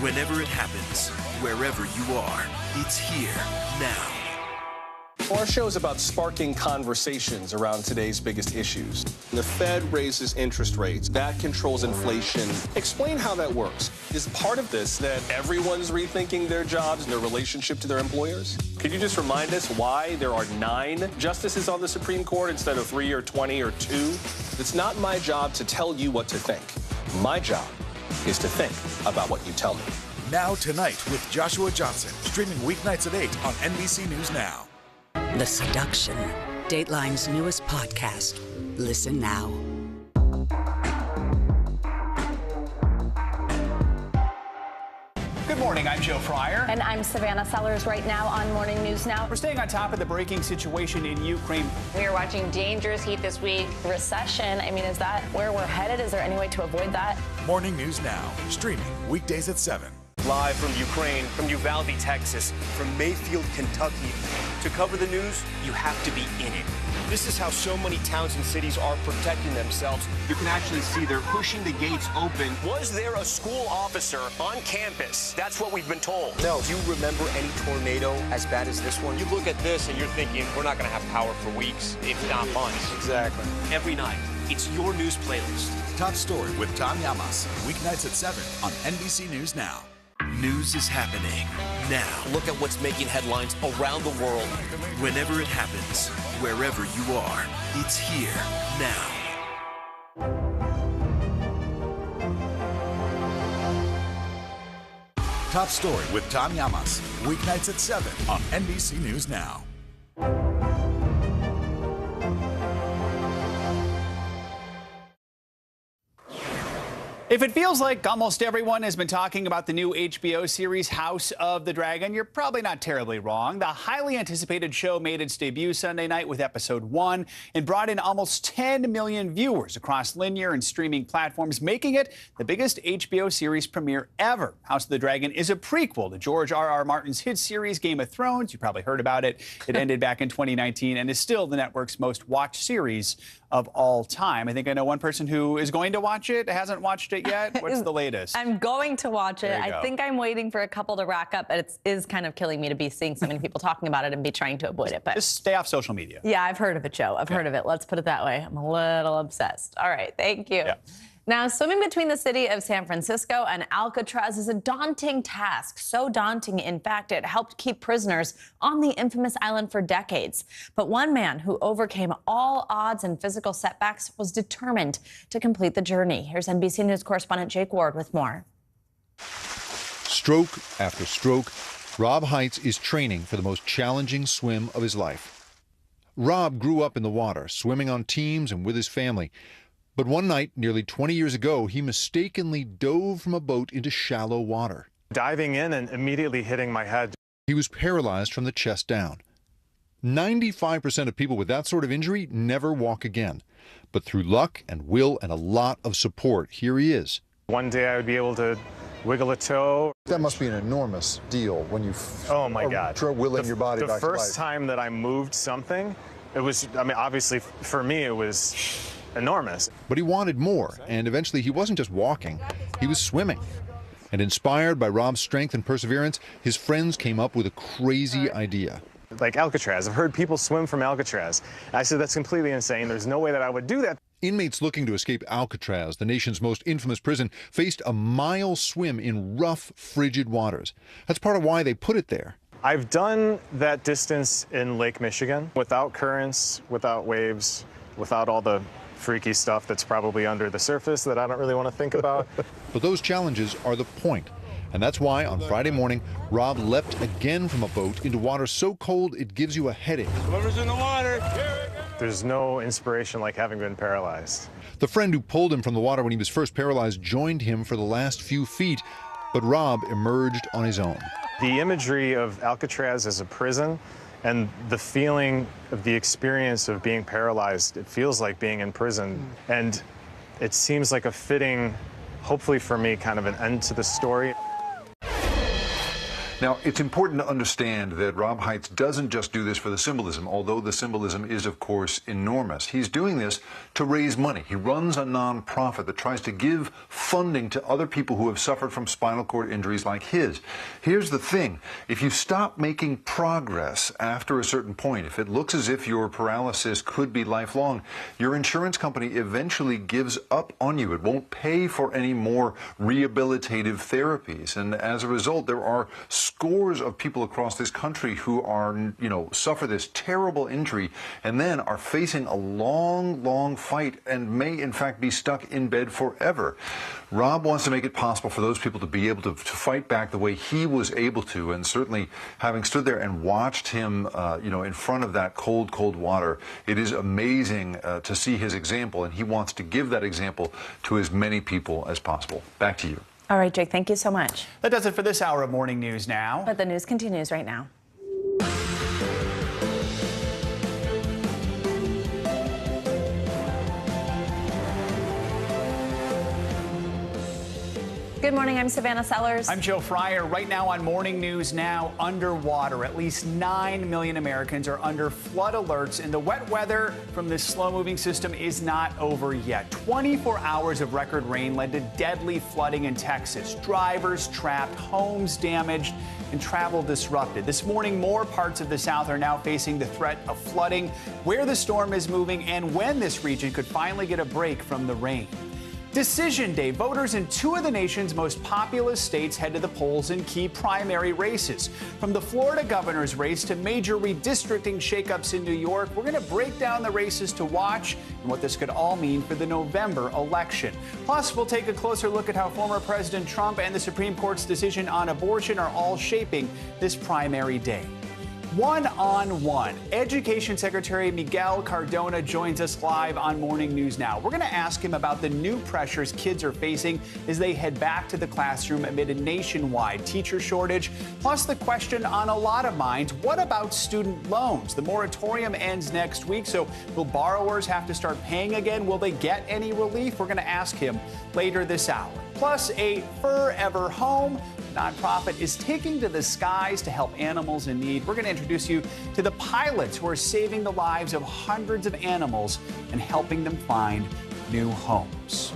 Whenever it happens, wherever you are, it's here now. Our show is about sparking conversations around today's biggest issues. The Fed raises interest rates. That controls inflation. Explain how that works. Is part of this that everyone's rethinking their jobs and their relationship to their employers? Could you just remind us why there are 9 justices on the Supreme Court instead of 3 or 20 or 2? It's not my job to tell you what to think. My job is to think about what you tell me. Now Tonight with Joshua Johnson, streaming weeknights at 8 on NBC News Now. The Seduction, Dateline's newest podcast. Listen now. Good morning, I'm Joe Fryer. And I'm Savannah Sellers. Right now on Morning News Now. We're staying on top of the breaking situation in Ukraine. We are watching dangerous heat this week. Recession, I mean, is that where we're headed? Is there any way to avoid that? Morning News Now, streaming weekdays at 7. Live from Ukraine, from Uvalde, Texas, from Mayfield, Kentucky. To cover the news, you have to be in it. This is how so many towns and cities are protecting themselves. You can actually see they're pushing the gates open. Was there a school officer on campus? That's what we've been told. No. Do you remember any tornado as bad as this one? You look at this and you're thinking, we're not going to have power for weeks, if not months. Exactly. Every night, it's your news playlist. Top Story with Tom Llamas, weeknights at 7 on NBC News Now. News is happening now. Look at what's making headlines around the world. Whenever it happens, wherever you are, it's here now. Top Story with Tom Llamas, weeknights at 7 on NBC News Now. If it feels like almost everyone has been talking about the new HBO series House of the Dragon, you're probably not terribly wrong. The highly anticipated show made its debut Sunday night with episode 1 and brought in almost 10 million viewers across linear and streaming platforms, making it the biggest HBO series premiere ever. House of the Dragon is a prequel to George R.R. Martin's hit series Game of Thrones. You probably heard about it. It ended back in 2019 and is still the network's most watched series of all time. I think I know one person who is going to watch it, hasn't watched it yet. What's the latest? I'm going to watch it. There you go. I think I'm waiting for a couple to rack up, but it is kind of killing me to be seeing so many people talking about it and be trying to avoid it. But just stay off social media. Yeah, I've heard of it, Joe. I've heard of it. Let's put it that way. I'm a little obsessed. All right, thank you. Yeah. Now, swimming between the city of San Francisco and Alcatraz is a daunting task. So daunting, in fact, it helped keep prisoners on the infamous island for decades. But one man who overcame all odds and physical setbacks was determined to complete the journey. Here's NBC News correspondent Jake Ward with more. Stroke after stroke, Rob Heights is training for the most challenging swim of his life. Rob grew up in the water, swimming on teams and with his family. But one night, nearly 20 years ago, he mistakenly dove from a boat into shallow water. Diving in and immediately hitting my head. He was paralyzed from the chest down. 95% of people with that sort of injury never walk again. But through luck and will and a lot of support, here he is. One day I would be able to wiggle a toe. That must be an enormous deal when you oh my God. Willing your body back to life. The first time that I moved something, it was, I mean, obviously for me it was enormous. But he wanted more, and eventually he wasn't just walking, he was swimming. And inspired by Rob's strength and perseverance, his friends came up with a crazy idea. Like Alcatraz, I've heard people swim from Alcatraz. I said, that's completely insane. There's no way that I would do that. Inmates looking to escape Alcatraz, the nation's most infamous prison, faced a mile swim in rough, frigid waters. That's part of why they put it there. I've done that distance in Lake Michigan without currents, without waves, without all the freaky stuff that's probably under the surface that I don't really want to think about. But those challenges are the point. And that's why on Friday morning, Rob leapt again from a boat into water so cold it gives you a headache. Swimmers in the water. There's no inspiration like having been paralyzed. The friend who pulled him from the water when he was first paralyzed joined him for the last few feet, but Rob emerged on his own. The imagery of Alcatraz as a prison and the feeling of the experience of being paralyzed, it feels like being in prison. And it seems like a fitting, hopefully for me, kind of an end to the story. Now, it's important to understand that Rob Heights doesn't just do this for the symbolism, although the symbolism is, of course, enormous. He's doing this to raise money. He runs a nonprofit that tries to give funding to other people who have suffered from spinal cord injuries like his. Here's the thing. If you stop making progress after a certain point, if it looks as if your paralysis could be lifelong, your insurance company eventually gives up on you. It won't pay for any more rehabilitative therapies. And as a result, there are scores of people across this country who are, suffer this terrible injury and then are facing a long, long fight and may, in fact, be stuck in bed forever. Rob wants to make it possible for those people to be able to fight back the way he was able to, and certainly having stood there and watched him, in front of that cold, cold water, it is amazing to see his example, and he wants to give that example to as many people as possible. Back to you. All right, Jake, thank you so much. That does it for this hour of Morning News Now. But the news continues right now. Good morning, I'm Savannah Sellers. I'm Joe Fryer. Right now on Morning News Now, underwater. At least 9 million Americans are under flood alerts, and the wet weather from this slow-moving system is not over yet. 24 hours of record rain led to deadly flooding in Texas. Drivers trapped, homes damaged, and travel disrupted. This morning, more parts of the South are now facing the threat of flooding, where the storm is moving, and when this region could finally get a break from the rain. Decision Day. Voters in 2 of the nation's most populous states head to the polls in key primary races. From the Florida governor's race to major redistricting shakeups in New York, we're going to break down the races to watch and what this could all mean for the November election. Plus, we'll take a closer look at how former President Trump and the Supreme Court's decision on abortion are all shaping this primary day. One-on-one. Education Secretary Miguel Cardona joins us live on Morning News Now. We're going to ask him about the new pressures kids are facing as they head back to the classroom amid a nationwide teacher shortage. Plus, the question on a lot of minds, what about student loans? The moratorium ends next week, so will borrowers have to start paying again? Will they get any relief? We're going to ask him later this hour. Plus, a Forever Home nonprofit is taking to the skies to help animals in need. We're going to introduce you to the pilots who are saving the lives of hundreds of animals and helping them find new homes.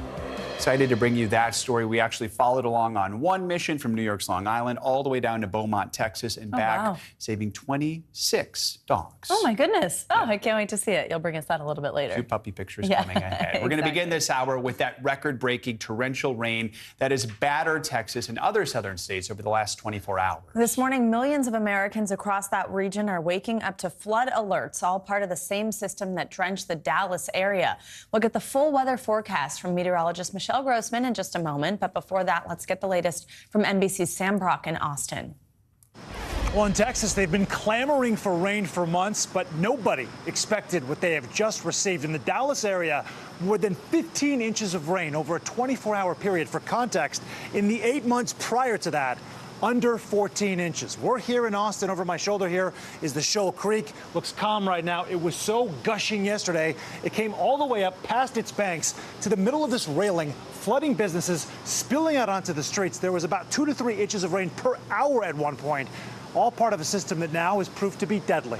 Excited to bring you that story. We actually followed along on one mission from New York's Long Island all the way down to Beaumont, Texas, and back, wow. saving 26 dogs. Oh, my goodness. Oh, I can't wait to see it. You'll bring us that a little bit later. 2 puppy pictures coming ahead. We're going to begin this hour with that record-breaking torrential rain that has battered Texas and other southern states over the last 24 hours. This morning, millions of Americans across that region are waking up to flood alerts, all part of the same system that drenched the Dallas area. Look at the full weather forecast from meteorologist Michelle Grossman in just a moment. But before that, let's get the latest from NBC's Sam Brock in Austin. Well, in Texas, they've been clamoring for rain for months, but nobody expected what they have just received. In the Dallas area, more than 15 inches of rain over a 24-hour period. For context, in the 8 months prior to that, under 14 inches. We're here in Austin. Over my shoulder here is the Shoal Creek. Looks calm right now. It was so gushing yesterday. It came all the way up past its banks to the middle of this railing, flooding businesses, spilling out onto the streets. There was about 2 to 3 inches of rain per hour at one point, all part of a system that now is proved to be deadly.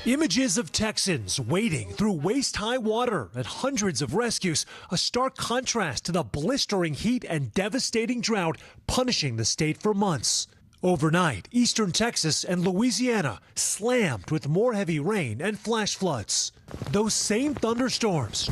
Images of Texans wading through waist-high water and hundreds of rescues, a stark contrast to the blistering heat and devastating drought punishing the state for months. Overnight, eastern Texas and Louisiana slammed with more heavy rain and flash floods. Those same thunderstorms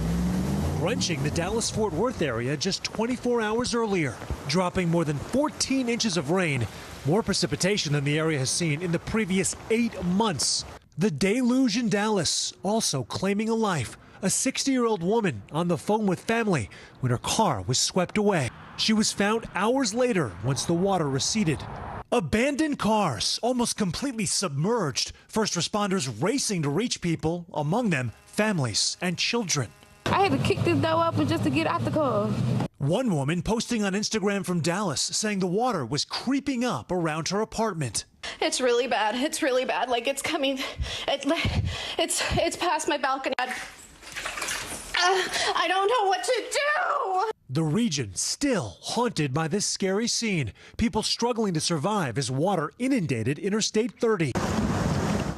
drenching the Dallas-Fort Worth area just 24 hours earlier, dropping more than 14 inches of rain, more precipitation than the area has seen in the previous 8 months. The deluge in Dallas also claiming a life. A 60-year-old woman on the phone with family when her car was swept away. She was found hours later once the water receded. Abandoned cars, almost completely submerged. First responders racing to reach people, among them families and children. I had to kick this door open just to get out the car. One woman posting on Instagram from Dallas saying the water was creeping up around her apartment. It's really bad. It's really bad. Like it's coming. It's past my balcony. I don't know what to do. The region still haunted by this scary scene. People struggling to survive as water inundated Interstate 30.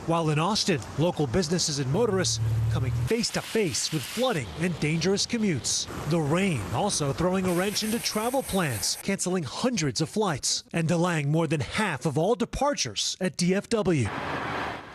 While in Austin, local businesses and motorists coming face to face with flooding and dangerous commutes. The rain also throwing a wrench into travel plans, canceling hundreds of flights and delaying more than half of all departures at DFW.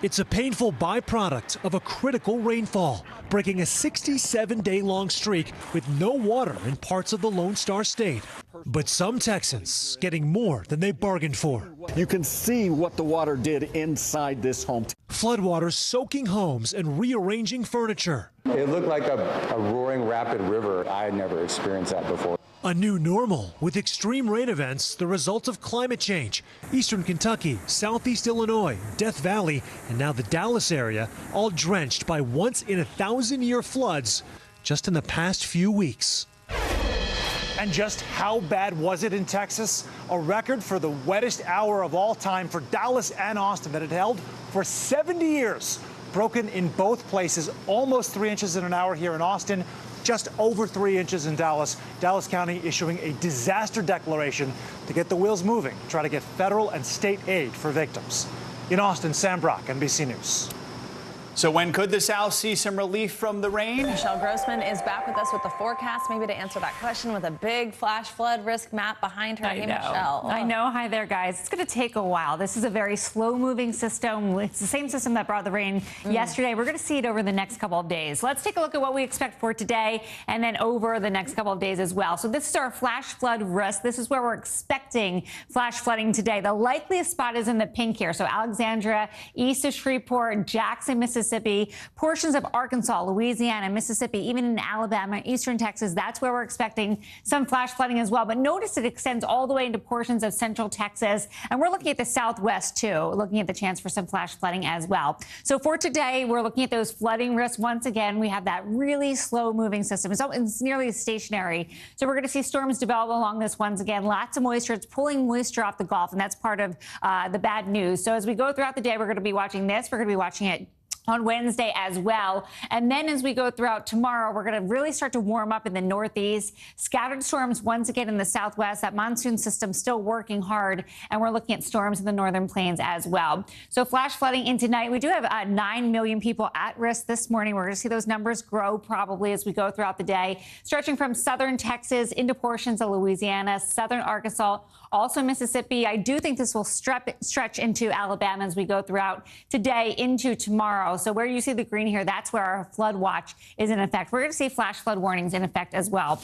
It's a painful byproduct of a critical rainfall, breaking a 67-day-long streak with no water in parts of the Lone Star State. But some Texans getting more than they bargained for. You can see what the water did inside this home. Floodwaters soaking homes and rearranging furniture. It looked like a roaring rapid river. I had never experienced that before. A new normal with extreme rain events, the result of climate change. Eastern Kentucky, Southeast Illinois, Death Valley, and now the Dallas area, all drenched by once-in-a-thousand-year floods just in the past few weeks. And just how bad was it in Texas? A record for the wettest hour of all time for Dallas and Austin that it held for 70 years. Broken in both places, almost 3 inches in an hour here in Austin, just over 3 inches in Dallas. Dallas County issuing a disaster declaration to get the wheels moving, try to get federal and state aid for victims. In Austin, Sam Brock, NBC News. So when could the South see some relief from the rain? Michelle Grossman is back with us with the forecast, maybe to answer that question with a big flash flood risk map behind her. Hey, Michelle. I know. Hi there, guys. It's going to take a while. This is a very slow-moving system. It's the same system that brought the rain yesterday. We're going to see it over the next couple of days. Let's take a look at what we expect for today and then over the next couple of days as well. So this is our flash flood risk. This is where we're expecting flash flooding today. The likeliest spot is in the pink here. So Alexandria, east of Shreveport, Jackson, Mississippi, portions of Arkansas, Louisiana, Mississippi, even in Alabama, eastern Texas. That's where we're expecting some flash flooding as well. But notice it extends all the way into portions of central Texas. And we're looking at the southwest, too, looking at the chance for some flash flooding as well. So for today, we're looking at those flooding risks. Once again, we have that really slow-moving system. It's nearly stationary. So we're going to see storms develop along this once again. Lots of moisture. It's pulling moisture off the Gulf, and that's part of the bad news. So as we go throughout the day, we're going to be watching this. We're going to be watching it on Wednesday as well. And then as we go throughout tomorrow, we're going to really start to warm up in the northeast. Scattered storms once again in the southwest. That monsoon system still working hard. And we're looking at storms in the northern plains as well. So flash flooding in tonight. We do have 9 million people at risk this morning. We're going to see those numbers grow probably as we go throughout the day, stretching from southern Texas into portions of Louisiana, southern Arkansas, also Mississippi. I do think this will stretch into Alabama as we go throughout today into tomorrow. So where you see the green here, that's where our flood watch is in effect. We're going to see flash flood warnings in effect as well.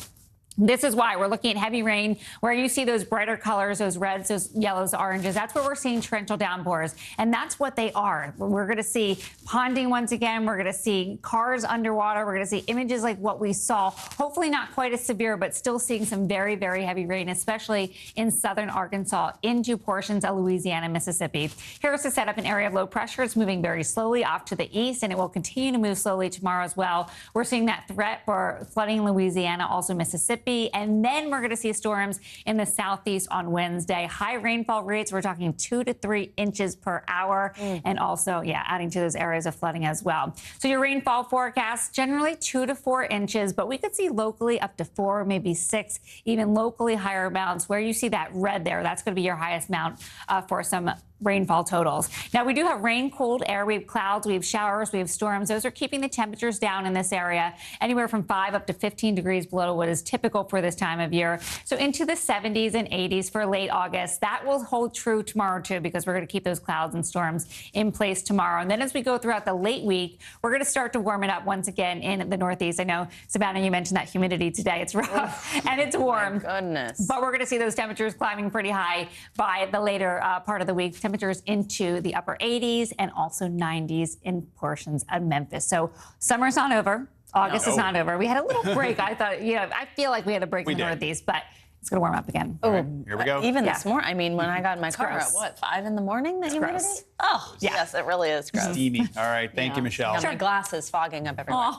This is why we're looking at heavy rain, where you see those brighter colors, those reds, those yellows, oranges. That's where we're seeing torrential downpours, and that's what they are. We're going to see ponding once again. We're going to see cars underwater. We're going to see images like what we saw. Hopefully not quite as severe, but still seeing some very, very heavy rain, especially in southern Arkansas into portions of Louisiana, Mississippi. Here's to set up an area of low pressure. It's moving very slowly off to the east, and it will continue to move slowly tomorrow as well. We're seeing that threat for flooding in Louisiana, also Mississippi. And then we're going to see storms in the southeast on Wednesday. High rainfall rates, we're talking 2 to 3 inches per hour. And also, adding to those areas of flooding as well. So your rainfall forecast, generally 2 to 4 inches, but we could see locally up to 4, maybe 6, even locally higher amounts. Where you see that red there, that's going to be your highest amount for some rainfall totals. Now, we do have rain, cold air. We have clouds, we have showers, we have storms. Those are keeping the temperatures down in this area, anywhere from 5 up to 15 degrees below what is typical for this time of year. So into the 70s and 80s for late August. That will hold true tomorrow, too, because we're going to keep those clouds and storms in place tomorrow. And then as we go throughout the late week, we're going to start to warm it up once again in the Northeast. I know, Savannah, you mentioned that humidity today. It's rough and it's warm. My goodness. But we're going to see those temperatures climbing pretty high by the later part of the week. Temperatures into the upper 80s and also 90s in portions of Memphis. So summer's not over. August is not over. We had a little break. I thought, I feel like we had a break in the Northeast, but it's going to warm up again. All right, here we go. Even this morning, I mean, when I got in my car at 5 in the morning, the humidity? Gross. Oh, yes, it really is gross. Steamy. All right, thank you, Michelle. My glasses fogging up everywhere.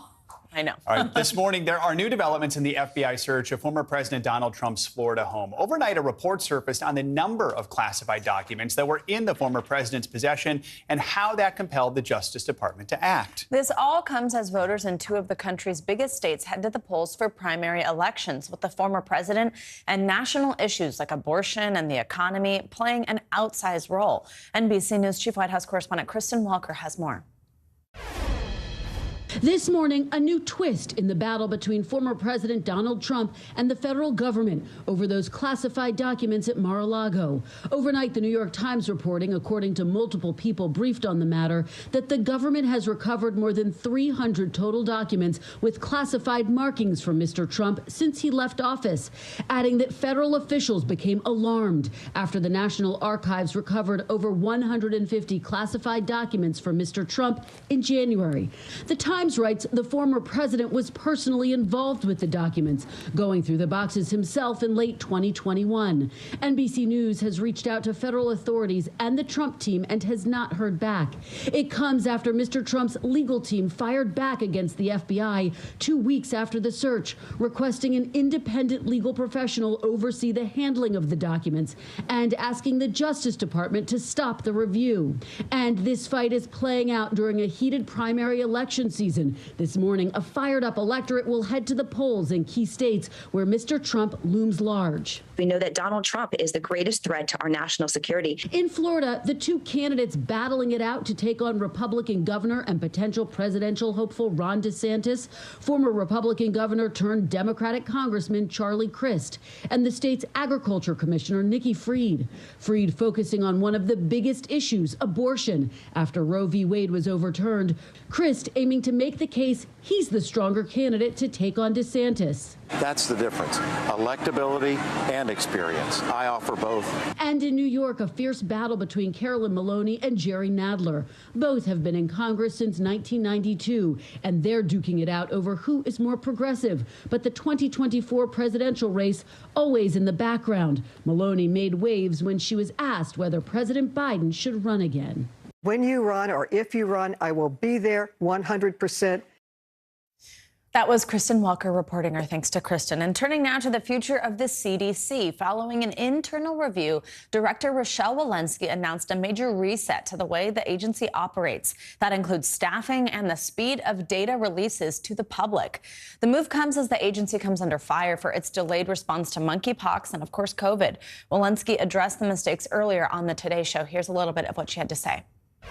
I know. All right, this morning, there are new developments in the FBI search of former President Donald Trump's Florida home. Overnight, a report surfaced on the number of classified documents that were in the former president's possession and how that compelled the Justice Department to act. This all comes as voters in two of the country's biggest states head to the polls for primary elections, with the former president and national issues like abortion and the economy playing an outsized role. NBC News Chief White House correspondent Kristen Walker has more. This morning, a new twist in the battle between former President Donald Trump and the federal government over those classified documents at Mar-a-Lago. Overnight, the New York Times reporting, according to multiple people briefed on the matter, that the government has recovered more than 300 total documents with classified markings from Mr. Trump since he left office, adding that federal officials became alarmed after the National Archives recovered over 150 classified documents from Mr. Trump in January. The Times writes the former president was personally involved with the documents, going through the boxes himself in late 2021. NBC News has reached out to federal authorities and the Trump team and has not heard back. It comes after Mr. Trump's legal team fired back against the FBI 2 weeks after the search, requesting an independent legal professional oversee the handling of the documents and asking the Justice Department to stop the review. And this fight is playing out during a heated primary election season. This morning, a fired-up electorate will head to the polls in key states where Mr. Trump looms large. We know that Donald Trump is the greatest threat to our national security. In Florida, the two candidates battling it out to take on Republican governor and potential presidential hopeful Ron DeSantis, former Republican governor turned Democratic Congressman Charlie Crist, and the state's agriculture commissioner Nikki Fried. Fried focusing on one of the biggest issues, abortion, after Roe v. Wade was overturned. Crist aiming to make the case he's the stronger candidate to take on DeSantis. That's the difference. Electability and experience. I offer both. And in New York, a fierce battle between Carolyn Maloney and Jerry Nadler. Both have been in Congress since 1992, and they're duking it out over who is more progressive. But the 2024 presidential race always in the background. Maloney made waves when she was asked whether President Biden should run again. When you run, or if you run, I will be there 100%. That was Kristen Walker reporting. Our thanks to Kristen. And turning now to the future of the CDC. Following an internal review, Director Rochelle Walensky announced a major reset to the way the agency operates. That includes staffing and the speed of data releases to the public. The move comes as the agency comes under fire for its delayed response to monkeypox and, of course, COVID. Walensky addressed the mistakes earlier on the Today Show. Here's a little bit of what she had to say.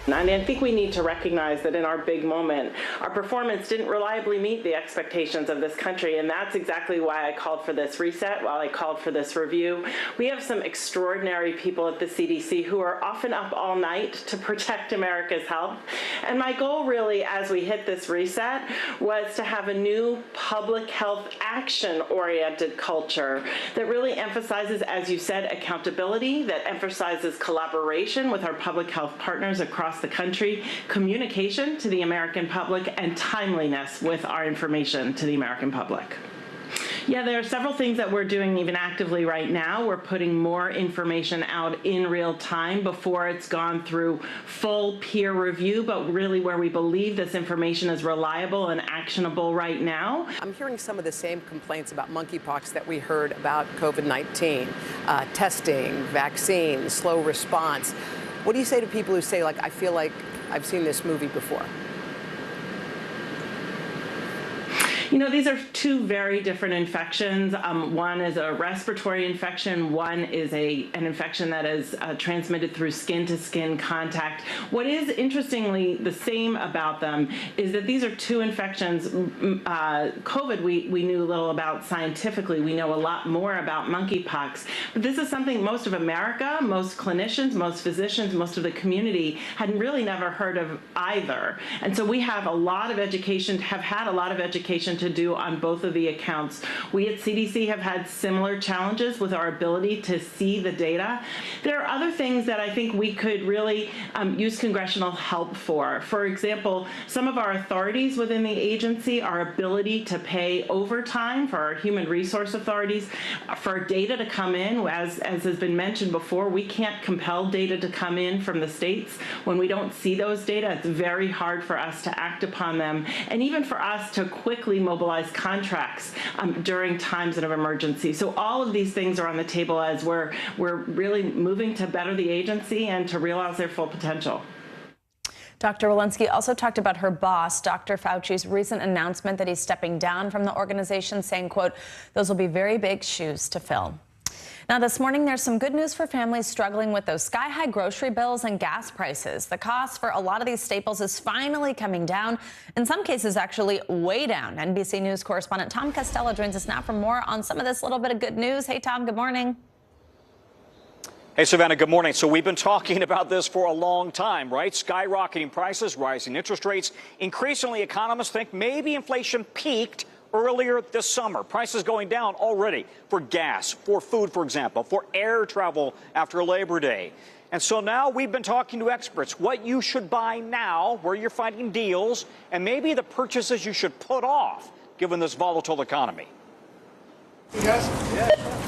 And I think we need to recognize that in our big moment, our performance didn't reliably meet the expectations of this country, and that's exactly why I called for this reset, why I called for this review. We have some extraordinary people at the CDC who are often up all night to protect America's health. And my goal really, as we hit this reset, was to have a new public health action-oriented culture that really emphasizes, as you said, accountability, that emphasizes collaboration with our public health partners across the country, communication to the American public, and timeliness with our information to the American public. Yeah, there are several things that we're doing even actively right now. We're putting more information out in real time before it's gone through full peer review, but really where we believe this information is reliable and actionable right now. I'm hearing some of the same complaints about monkeypox that we heard about COVID-19, testing, vaccines, slow response. What do you say to people who say, like, I feel like I've seen this movie before? You know, these are two very different infections. One is a respiratory infection. One is an infection that is transmitted through skin-to-skin contact. What is interestingly the same about them is that these are two infections. COVID, we knew little about scientifically. We know a lot more about monkeypox. But this is something most of America, most clinicians, most physicians, most of the community had really never heard of either. And so we have a lot of education, have had a lot of education to to do on both of the accounts. We at CDC have had similar challenges with our ability to see the data. There are other things that I think we could really use congressional help for. For example, some of our authorities within the agency, our ability to pay overtime for our human resource authorities, for data to come in, as has been mentioned before, we can't compel data to come in from the states. When we don't see those data, it's very hard for us to act upon them, and even for us to quickly mobilize contracts during times of emergency. So all of these things are on the table as we're really moving to better the agency and to realize their full potential. Dr. Walensky also talked about her boss, Dr. Fauci's recent announcement that he's stepping down from the organization, saying, quote, "Those will be very big shoes to fill." Now, this morning, there's some good news for families struggling with those sky-high grocery bills and gas prices. The cost for a lot of these staples is finally coming down, in some cases actually way down. NBC News correspondent Tom Costello joins us now for more on some of this little bit of good news. Hey, Tom, good morning. Hey, Savannah, good morning. So we've been talking about this for a long time, right? Skyrocketing prices, rising interest rates. Increasingly, economists think maybe inflation peaked earlier this summer. Prices going down already for gas, for food, for example, for air travel after Labor Day. And so now we've been talking to experts, what you should buy now, where you're finding deals, and maybe the purchases you should put off, given this volatile economy.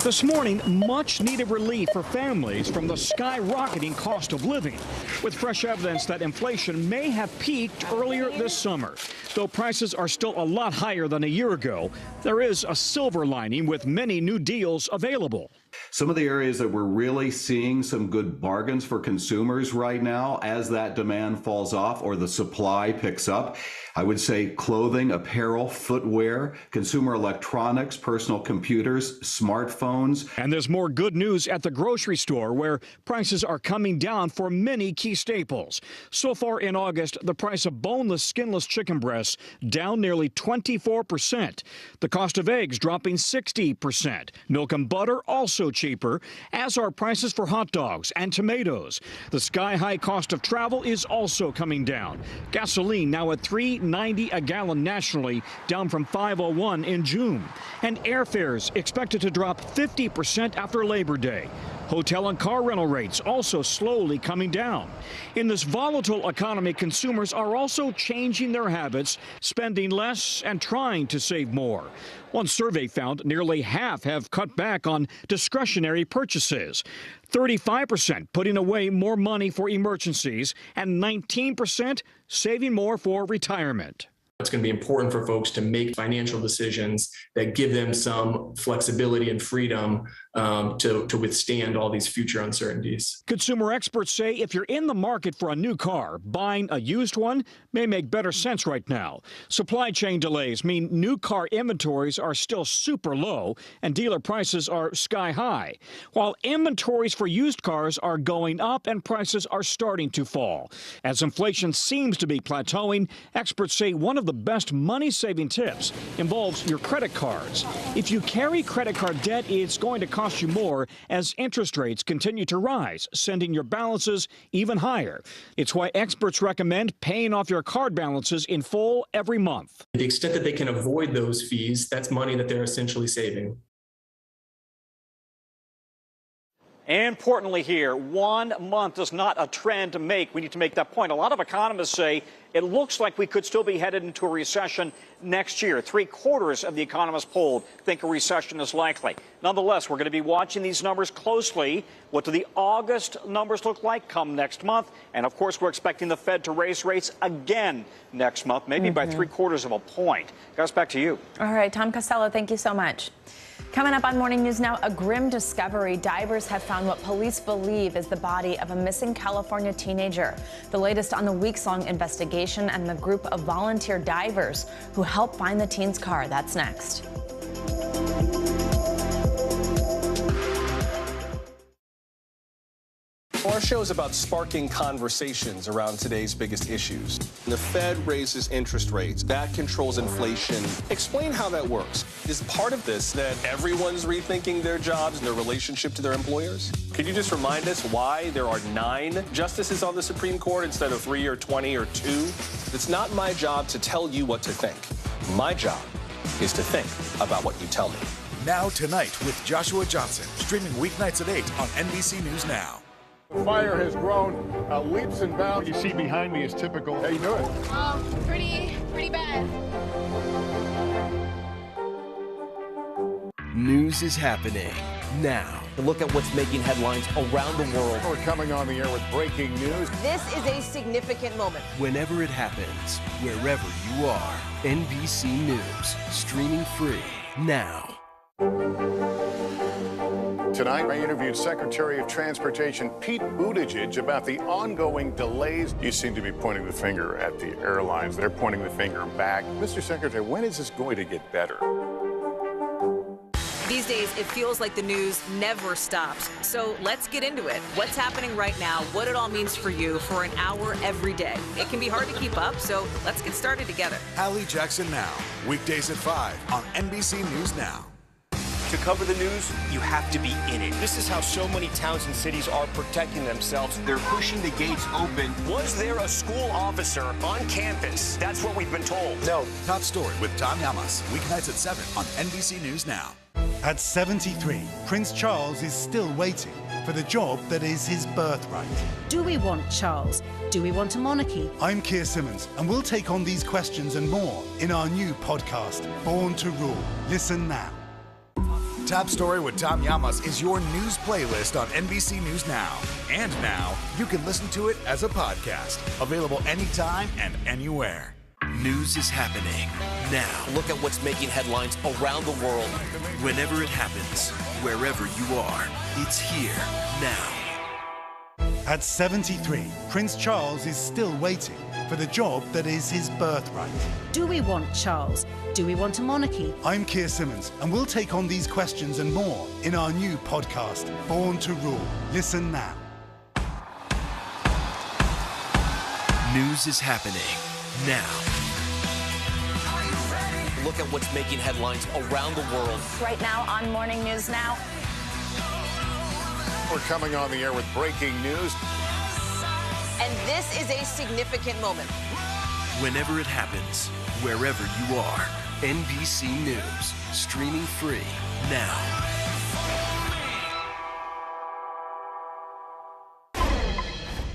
This morning, much needed relief for families from the skyrocketing cost of living, with fresh evidence that inflation may have peaked earlier this summer. Though prices are still a lot higher than a year ago, there is a silver lining with many new deals available. Some of the areas that we're really seeing some good bargains for consumers right now as that demand falls off or the supply picks up, I would say clothing, apparel, footwear, consumer electronics, personal computers, smartphones. And there's more good news at the grocery store, where prices are coming down for many key staples. So far in August, the price of boneless, skinless chicken breasts down nearly 24%. The cost of eggs dropping 60%. Milk and butter also cheaper, as are prices for hot dogs and tomatoes. The sky-high cost of travel is also coming down. Gasoline now at $3.90 a gallon nationally, down from $5.01 in June. And airfares expected to drop 50% after Labor Day. Hotel and car rental rates also slowly coming down. In this volatile economy, consumers are also changing their habits, spending less and trying to save more. One survey found nearly half have cut back on discretionary purchases, 35% putting away more money for emergencies, and 19% saving more for retirement. It's going to be important for folks to make financial decisions that give them some flexibility and freedom to withstand all these future uncertainties. Consumer experts say if you're in the market for a new car, buying a used one may make better sense right now. Supply chain delays mean new car inventories are still super low and dealer prices are sky high, while inventories for used cars are going up and prices are starting to fall. As inflation seems to be plateauing, experts say one of the best money-saving tips involves your credit cards. If you carry credit card debt, it's going to cost you more as interest rates continue to rise, sending your balances even higher. It's why experts recommend paying off your card balances in full every month. To the extent that they can avoid those fees, that's money that they're essentially saving. Importantly here, 1 month is not a trend to make. We need to make that point. A lot of economists say it looks like we could still be headed into a recession next year. 3/4 of the economists polled think a recession is likely. Nonetheless, we're going to be watching these numbers closely. What do the August numbers look like come next month? And of course, we're expecting the Fed to raise rates again next month, maybe by 3/4 of a point. Guys, back to you. All right, Tom Costello, thank you so much. Coming up on Morning News Now, a grim discovery. Divers have found what police believe is the body of a missing California teenager. The latest on the weeks-long investigation and the group of volunteer divers who helped find the teen's car. That's next. Our show is about sparking conversations around today's biggest issues. The Fed raises interest rates. That controls inflation. Explain how that works. Is part of this that everyone's rethinking their jobs and their relationship to their employers? Could you just remind us why there are 9 justices on the Supreme Court instead of 3 or 20 or 2? It's not my job to tell you what to think. My job is to think about what you tell me. Now Tonight with Joshua Johnson, streaming weeknights at 8 on NBC News Now. The fire has grown leaps and bounds. You see behind me is typical. How you doing? Pretty bad. News is happening now. Look at what's making headlines around the world. We're coming on the air with breaking news. This is a significant moment. Whenever it happens, wherever you are, NBC News, streaming free now. Tonight, I interviewed Secretary of Transportation Pete Buttigieg about the ongoing delays. You seem to be pointing the finger at the airlines. They're pointing the finger back. Mr. Secretary, when is this going to get better? These days, it feels like the news never stops. So let's get into it. What's happening right now, what it all means for you for an hour every day. It can be hard to keep up, so let's get started together. Hallie Jackson Now, weekdays at 5 on NBC News Now. To cover the news, you have to be in it. This is how so many towns and cities are protecting themselves. They're pushing the gates open. Was there a school officer on campus? That's what we've been told. No. Top Story with Tom Llamas, weeknights at 7 on NBC News Now. At 73, Prince Charles is still waiting for the job that is his birthright. Do we want Charles? Do we want a monarchy? I'm Keir Simmons, and we'll take on these questions and more in our new podcast, Born to Rule. Listen now. Top Story with Tom Llamas is your news playlist on NBC News Now. And now, you can listen to it as a podcast. Available anytime and anywhere. News is happening now. Look at what's making headlines around the world. Whenever it happens, wherever you are, it's here now. At 73, Prince Charles is still waiting for the job that is his birthright. Do we want Charles? Do we want a monarchy? I'm Keir Simmons, and we'll take on these questions and more in our new podcast, Born to Rule. Listen now. News is happening now. Look at what's making headlines around the world. Right now on Morning News Now. We're coming on the air with breaking news. And this is a significant moment. Whenever it happens, wherever you are, NBC News, streaming free now.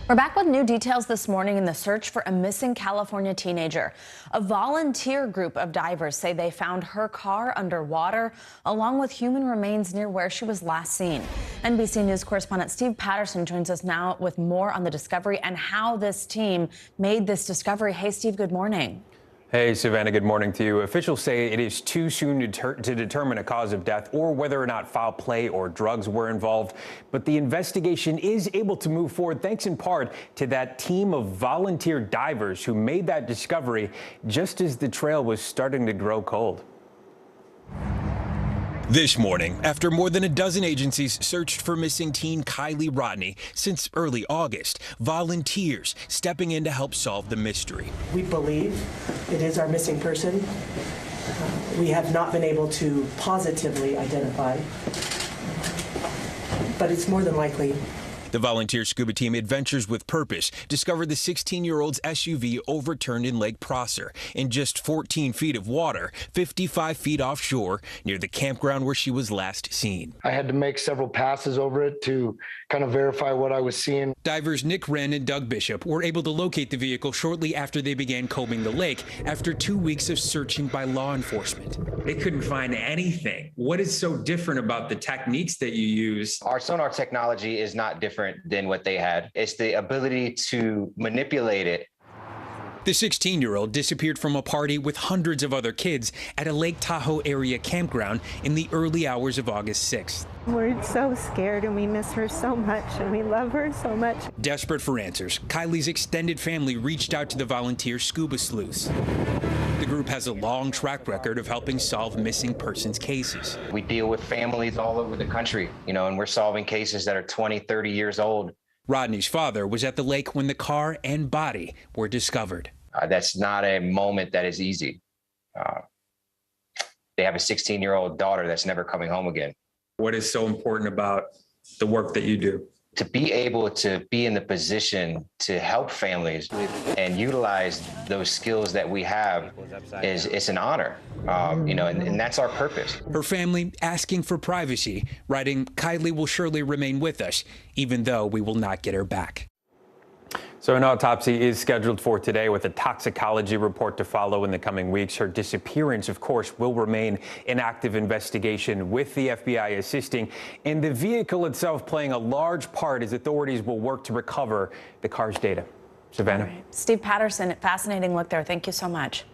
We're back with new details this morning in the search for a missing California teenager. A volunteer group of divers say they found her car underwater, along with human remains near where she was last seen. NBC News correspondent Steve Patterson joins us now with more on the discovery and how this team made this discovery. Hey, Steve, good morning. Hey, Savannah, good morning to you. Officials say it is too soon to determine a cause of death or whether or not foul play or drugs were involved. But the investigation is able to move forward thanks in part to that team of volunteer divers who made that discovery just as the trail was starting to grow cold. This morning, after more than a dozen agencies searched for missing teen Kylie Rodney since early August, volunteers stepping in to help solve the mystery. We believe it is our missing person. We have not been able to positively identify, but it's more than likely. The volunteer scuba team Adventures with Purpose discovered the 16-year-old's SUV overturned in Lake Prosser in just 14 feet of water, 55 feet offshore, near the campground where she was last seen. I had to make several passes over it to kind of verify what I was seeing. Divers Nick Wren and Doug Bishop were able to locate the vehicle shortly after they began combing the lake after 2 weeks of searching by law enforcement. They couldn't find anything. What is so different about the techniques that you use? Our sonar technology is not different than what they had. It's the ability to manipulate it. The 16-year-old disappeared from a party with hundreds of other kids at a Lake Tahoe area campground in the early hours of August 6th. We're so scared and we miss her so much and we love her so much. Desperate for answers, Kylie's extended family reached out to the volunteer scuba sleuths. The group has a long track record of helping solve missing persons cases. We deal with families all over the country, and we're solving cases that are 20, 30 years old. Rodney's father was at the lake when the car and body were discovered. That's not a moment that is easy. They have a 16-year-old daughter that's never coming home again. What is so important about the work that you do? To be able to be in the position to help families and utilize those skills that we have it's an honor, and that's our purpose. Her family asking for privacy, writing, "Kylie will surely remain with us, even though we will not get her back." So an autopsy is scheduled for today with a toxicology report to follow in the coming weeks. Her disappearance, of course, will remain an active investigation with the FBI assisting and the vehicle itself playing a large part as authorities will work to recover the car's data. Savannah. Right. Steve Patterson, fascinating look there. Thank you so much.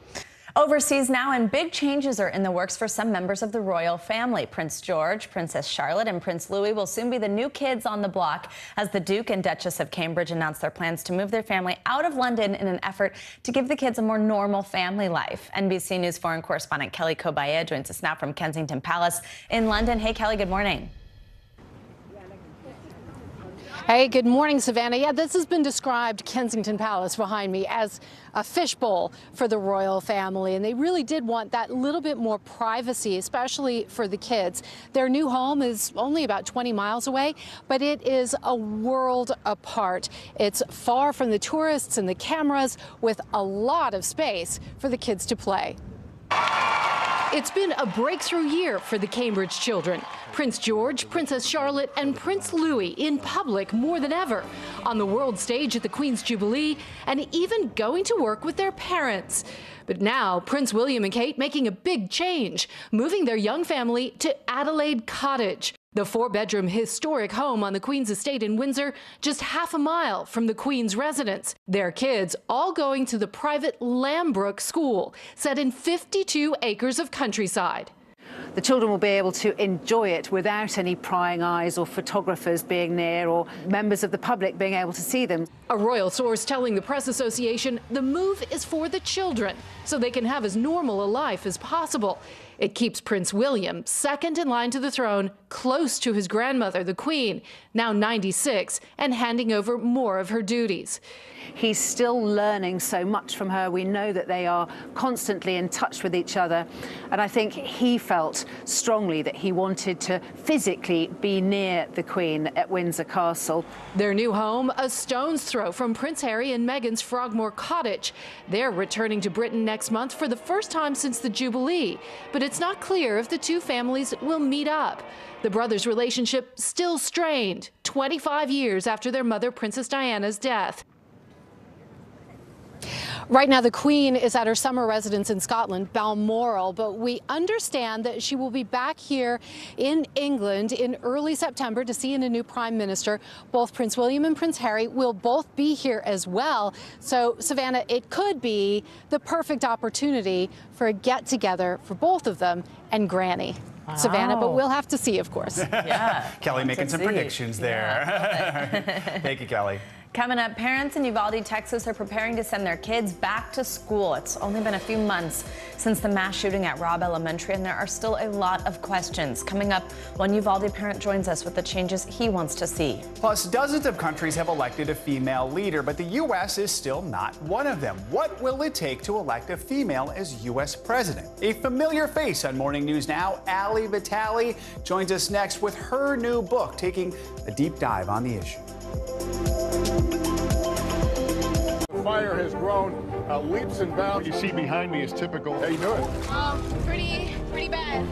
Overseas now, and big changes are in the works for some members of the royal family. Prince George, Princess Charlotte, and Prince Louis will soon be the new kids on the block as the Duke and Duchess of Cambridge announced their plans to move their family out of London in an effort to give the kids a more normal family life. NBC News foreign correspondent Kelly Kobaye joins us now from Kensington Palace in London. Hey, Kelly, good morning. Hey, good morning, Savannah. Yeah, this has been described, Kensington Palace behind me, as a fishbowl for the royal family. And they really did want that little bit more privacy, especially for the kids. Their new home is only about 20 miles away, but it is a world apart. It's far from the tourists and the cameras, with a lot of space for the kids to play. It's been a breakthrough year for the Cambridge children. Prince George, Princess Charlotte, and Prince Louis in public more than ever, on the world stage at the Queen's Jubilee, and even going to work with their parents. But now, Prince William and Kate making a big change, moving their young family to Adelaide Cottage, the 4-bedroom historic home on the Queen's estate in Windsor, just half a mile from the Queen's residence. Their kids all going to the private Lambrook School, set in 52 acres of countryside. The children will be able to enjoy it without any prying eyes or photographers being near or members of the public being able to see them. A royal source telling the Press Association the move is for the children, so they can have as normal a life as possible. It keeps Prince William, second in line to the throne, close to his grandmother, the Queen, now 96, and handing over more of her duties. He's still learning so much from her. We know that they are constantly in touch with each other. And I think he felt strongly that he wanted to physically be near the Queen at Windsor Castle. Their new home, a stone's throw from Prince Harry and Meghan's Frogmore Cottage. They're returning to Britain next month for the first time since the Jubilee. But it's not clear if the two families will meet up. The brothers' relationship still strained, 25 years after their mother, Princess Diana's death. Right now, the Queen is at her summer residence in Scotland, Balmoral, but we understand that she will be back here in England in early September to see in a new Prime Minister. Both Prince William and Prince Harry will both be here as well. So, Savannah, it could be the perfect opportunity for a get-together for both of them and Granny. Wow. Savannah, but we'll have to see, of course. Yeah. Kelly making some predictions there. Yeah, Thank you, Kelly. Coming up, parents in Uvalde, Texas are preparing to send their kids back to school. It's only been a few months since the mass shooting at Robb Elementary, and there are still a lot of questions. Coming up, one Uvalde parent joins us with the changes he wants to see. Plus, dozens of countries have elected a female leader, but the U.S. is still not one of them. What will it take to elect a female as U.S. president? A familiar face on Morning News Now, Ali Vitale, joins us next with her new book, taking a deep dive on the issue. The fire has grown leaps and bounds. What you see behind me is typical. How you doing? Pretty bad.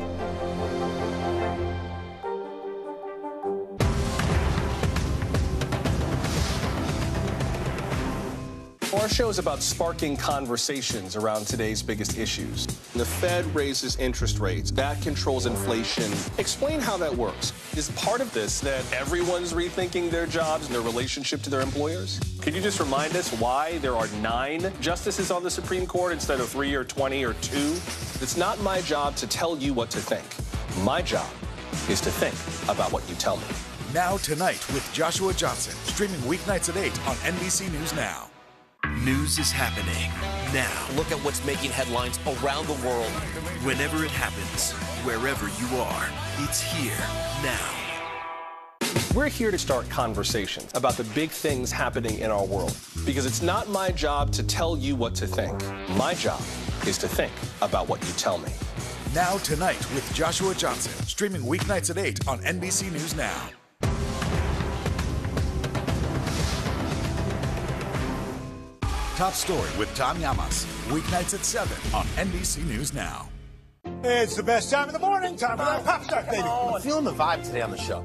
Our show is about sparking conversations around today's biggest issues. The Fed raises interest rates. That controls inflation. Explain how that works. Is part of this that everyone's rethinking their jobs and their relationship to their employers? Could you just remind us why there are 9 justices on the Supreme Court instead of 3 or 20 or 2? It's not my job to tell you what to think. My job is to think about what you tell me. Now Tonight with Joshua Johnson, streaming weeknights at 8 on NBC News Now. News is happening now. Look at what's making headlines around the world. Whenever it happens, wherever you are, it's here now. We're here to start conversations about the big things happening in our world, because it's not my job to tell you what to think. My job is to think about what you tell me. Now Tonight with Joshua Johnson, streaming weeknights at 8 on NBC News Now. Top Story with Tom Llamas. Weeknights at 7 on NBC News Now. It's the best time of the morning. Time for that pop start, baby. I'm feeling the vibe today on the show.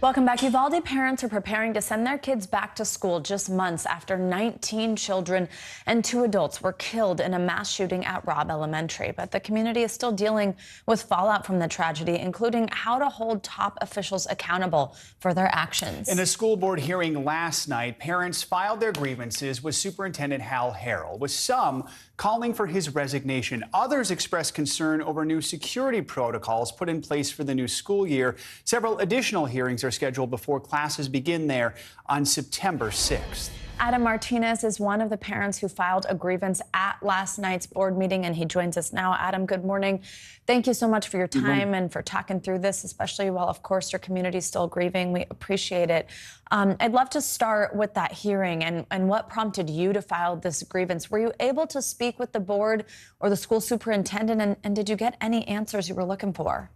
Welcome back. Uvalde parents are preparing to send their kids back to school just months after 19 children and 2 adults were killed in a mass shooting at Robb Elementary. But the community is still dealing with fallout from the tragedy, including how to hold top officials accountable for their actions. In a school board hearing last night, parents filed their grievances with Superintendent Hal Harrell, with some calling for his resignation. Others expressed concern over new security protocols put in place for the new school year. Several additional hearings are scheduled before classes begin there on September 6th. Adam Martinez is one of the parents who filed a grievance at last night's board meeting, and he joins us now. Adam, good morning. Thank you so much for your time and for talking through this, especially while, of course, your community is still grieving. We appreciate it. I'd love to start with that hearing and what prompted you to file this grievance. Were you able to speak with the board or the school superintendent, and did you get any answers you were looking for?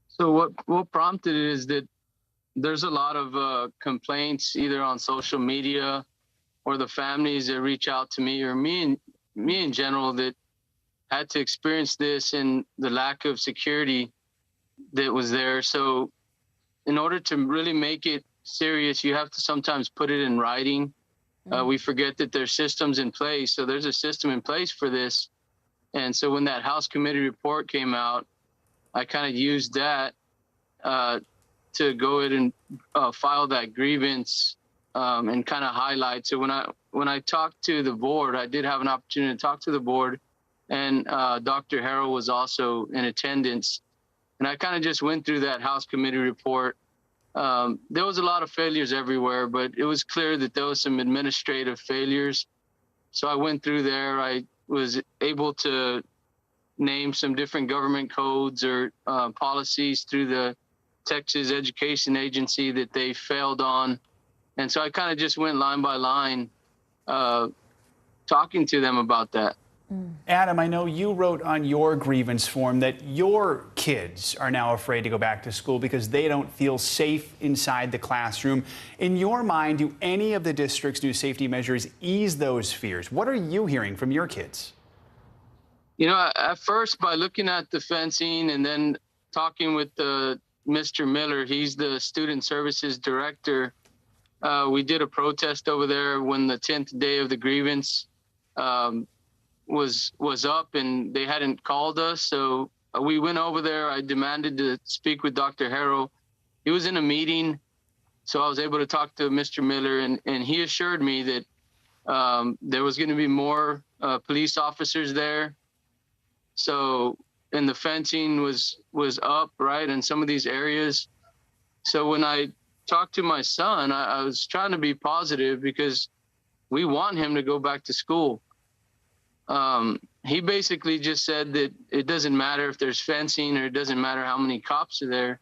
So what prompted it is that there's a lot of complaints either on social media or the families that reach out to me or me in general that had to experience this and the lack of security that was there. So in order to really make it serious, you have to sometimes put it in writing. We forget that there's systems in place. So there's a system in place for this. And so when that House committee report came out, I kind of used that to go ahead and file that grievance and kind of highlight. So when I talked to the board, I did have an opportunity to talk to the board, and Dr. Harrell was also in attendance. And I kind of just went through that House committee report. There was a lot of failures everywhere, but it was clear that there was some administrative failures. So I went through there. I was able to name some different government codes or policies through the Texas Education Agency that they failed on. And so I kind of just went line by line talking to them about that. Adam, I know you wrote on your grievance form that your kids are now afraid to go back to school because they don't feel safe inside the classroom. In your mind, do any of the district's new safety measures ease those fears? What are you hearing from your kids? You know, at first, by looking at the fencing and then talking with Mr. Miller, he's the student services director. We did a protest over there when the 10th day of the grievance was up and they hadn't called us. So we went over there. I demanded to speak with Dr. Harrell. He was in a meeting, so I was able to talk to Mr. Miller, and he assured me that there was going to be more police officers there. So, and the fencing was up, right, in some of these areas. So when I talked to my son, I was trying to be positive because we want him to go back to school. He basically just said that it doesn't matter if there's fencing or it doesn't matter how many cops are there.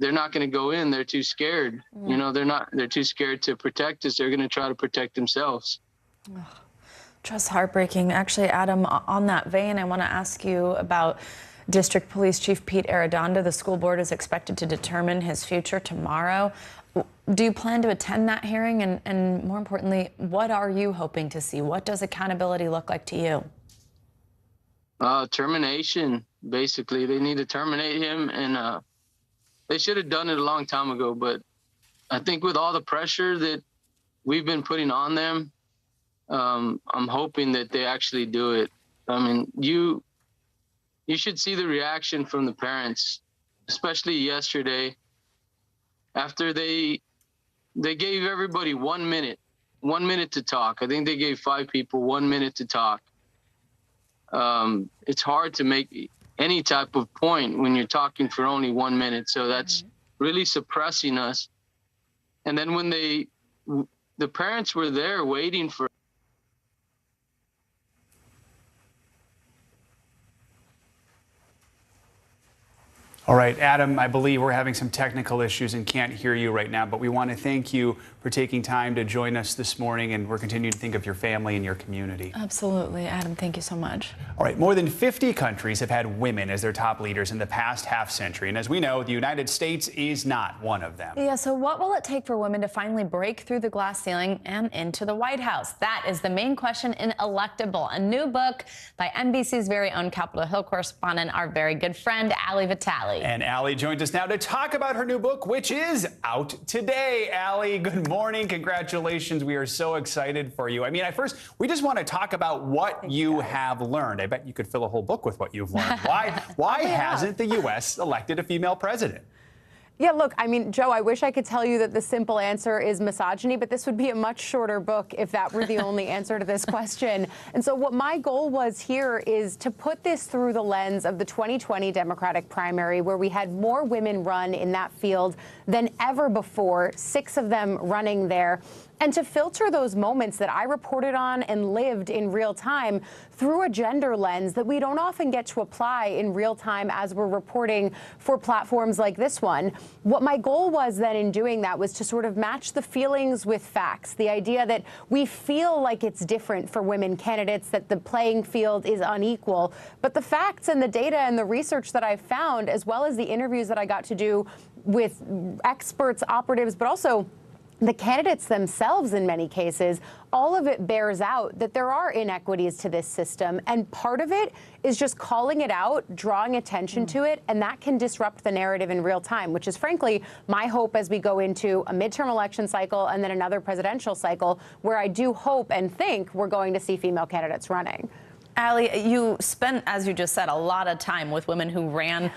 They're not going to go in. They're too scared. You know, they're too scared to protect us. They're going to try to protect themselves. Just heartbreaking. Actually, Adam, on that vein, I want to ask you about District Police Chief Pete Arredondo. The school board is expected to determine his future tomorrow. Do you plan to attend that hearing? And more importantly, what are you hoping to see? What does accountability look like to you? Termination, basically. They need to terminate him, and they should have done it a long time ago. But I think with all the pressure that we've been putting on them, I'm hoping that they actually do it. I mean, you should see the reaction from the parents, especially yesterday, after they gave everybody 1 minute to talk. I think they gave 5 people 1 minute to talk. It's hard to make any type of point when you're talking for only 1 minute. So that's really suppressing us. And then when the parents were there waiting for. All right, Adam, I believe we're having some technical issues and can't hear you right now, but we want to thank you for taking time to join us this morning, and we're continuing to think of your family and your community. Absolutely, Adam. Thank you so much. All right, more than 50 countries have had women as their top leaders in the past half century, and as we know, the United States is not one of them. Yeah, so what will it take for women to finally break through the glass ceiling and into the White House? That is the main question in Electable, a new book by NBC's very own Capitol Hill correspondent, our very good friend, Ali Vitale. And Ali joins us now to talk about her new book, which is out today. Ali, good morning. Congratulations. We are so excited for you. I mean, we just want to talk about what you have learned. I bet you could fill a whole book with what you've learned. Why hasn't the U.S. elected a female president? Yeah, look, I mean, Joe, I wish I could tell you that the simple answer is misogyny, but this would be a much shorter book if that were the only answer to this question. And so what my goal was here is to put this through the lens of the 2020 Democratic primary, where we had more women run in that field than ever before, 6 of them running there. And to filter those moments that I reported on and lived in real time through a gender lens that we don't often get to apply in real time as we're reporting for platforms like this one. What my goal was then in doing that was to sort of match the feelings with facts, the idea that we feel like it's different for women candidates, that the playing field is unequal. But the facts and the data and the research that I've found, as well as the interviews that I got to do with experts, operatives, but also the candidates themselves in many cases, all of it bears out that there are inequities to this system. And part of it is just calling it out, drawing attention to it, and that can disrupt the narrative in real time, which is frankly my hope as we go into a midterm election cycle and then another presidential cycle, where I do hope and think we're going to see female candidates running. Ali, you spent, as you just said, a lot of time with women who ran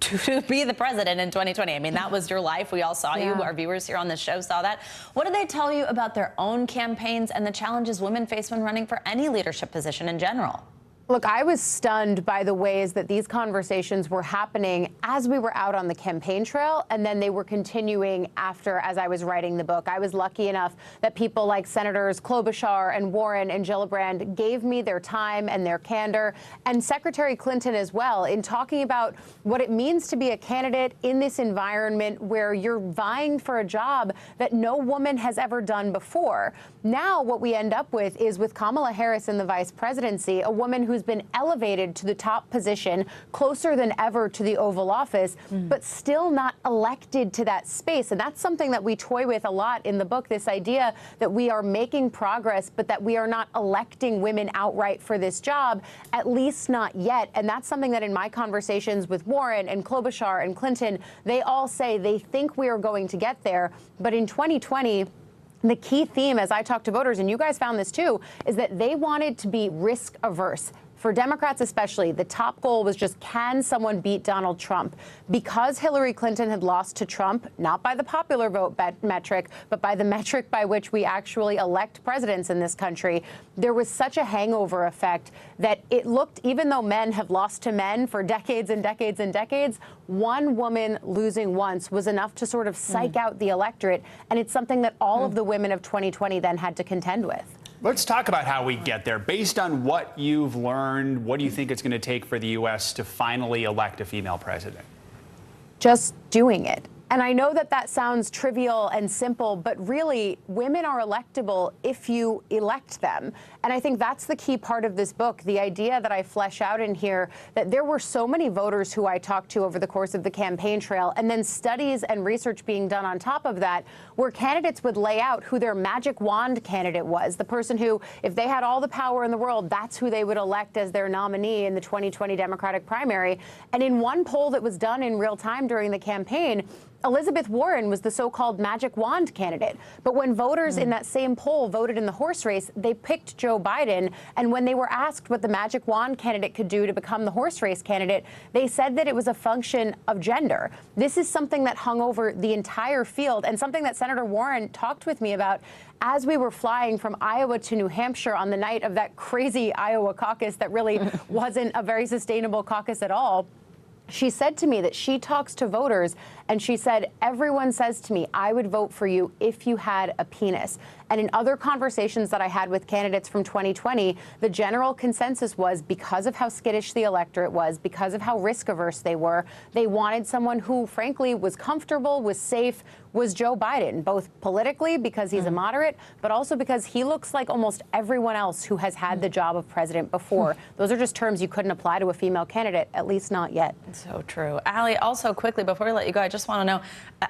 to be the president in 2020. I mean, that was your life. We all saw you. Our viewers here on this show saw that. What did they tell you about their own campaigns and the challenges women face when running for any leadership position in general? Look, I was stunned by the ways that these conversations were happening as we were out on the campaign trail, and then they were continuing after as I was writing the book. I was lucky enough that people like Senators Klobuchar and Warren and Gillibrand gave me their time and their candor, and Secretary Clinton as well, in talking about what it means to be a candidate in this environment where you're vying for a job that no woman has ever done before. Now what we end up with is with Kamala Harris in the vice presidency, a woman who's been elevated to the top position, closer than ever to the Oval Office, but still not elected to that space. And that's something that we toy with a lot in the book, this idea that we are making progress, but that we are not electing women outright for this job, at least not yet. And that's something that in my conversations with Warren and Klobuchar and Clinton, they all say they think we are going to get there. But in 2020, the key theme, as I talked to voters, and you guys found this too, is that they wanted to be risk averse. For Democrats especially, the top goal was just, can someone beat Donald Trump? Because Hillary Clinton had lost to Trump, not by the popular vote metric, but by the metric by which we actually elect presidents in this country, there was such a hangover effect that it looked, even though men have lost to men for decades and decades and decades, one woman losing once was enough to sort of psych out the electorate. And it's something that all of the women of 2020 then had to contend with. Let's talk about how we get there. Based on what you've learned, what do you think it's going to take for the U.S. to finally elect a female president? Just doing it. And I know that that sounds trivial and simple, but really, women are electable if you elect them. And I think that's the key part of this book, the idea that I flesh out in here, that there were so many voters who I talked to over the course of the campaign trail, and then studies and research being done on top of that, where candidates would lay out who their magic wand candidate was, the person who, if they had all the power in the world, that's who they would elect as their nominee in the 2020 Democratic primary. And in one poll that was done in real time during the campaign, Elizabeth Warren was the so-called magic wand candidate. But when voters in that same poll voted in the horse race, they picked Joe Biden. And when they were asked what the magic wand candidate could do to become the horse race candidate, they said that it was a function of gender. This is something that hung over the entire field, and something that Senator Warren talked with me about as we were flying from Iowa to New Hampshire on the night of that crazy Iowa caucus that really wasn't a very sustainable caucus at all. She said to me that she talks to voters, and she said, everyone says to me, I would vote for you if you had a penis. And in other conversations that I had with candidates from 2020, the general consensus was because of how skittish the electorate was, because of how risk averse they were, they wanted someone who, frankly, was comfortable, was safe, was Joe Biden, both politically because he's a moderate, but also because he looks like almost everyone else who has had the job of president before. Those are just terms you couldn't apply to a female candidate, at least not yet. So true. Allie, also quickly, before we let you go, I just want to know,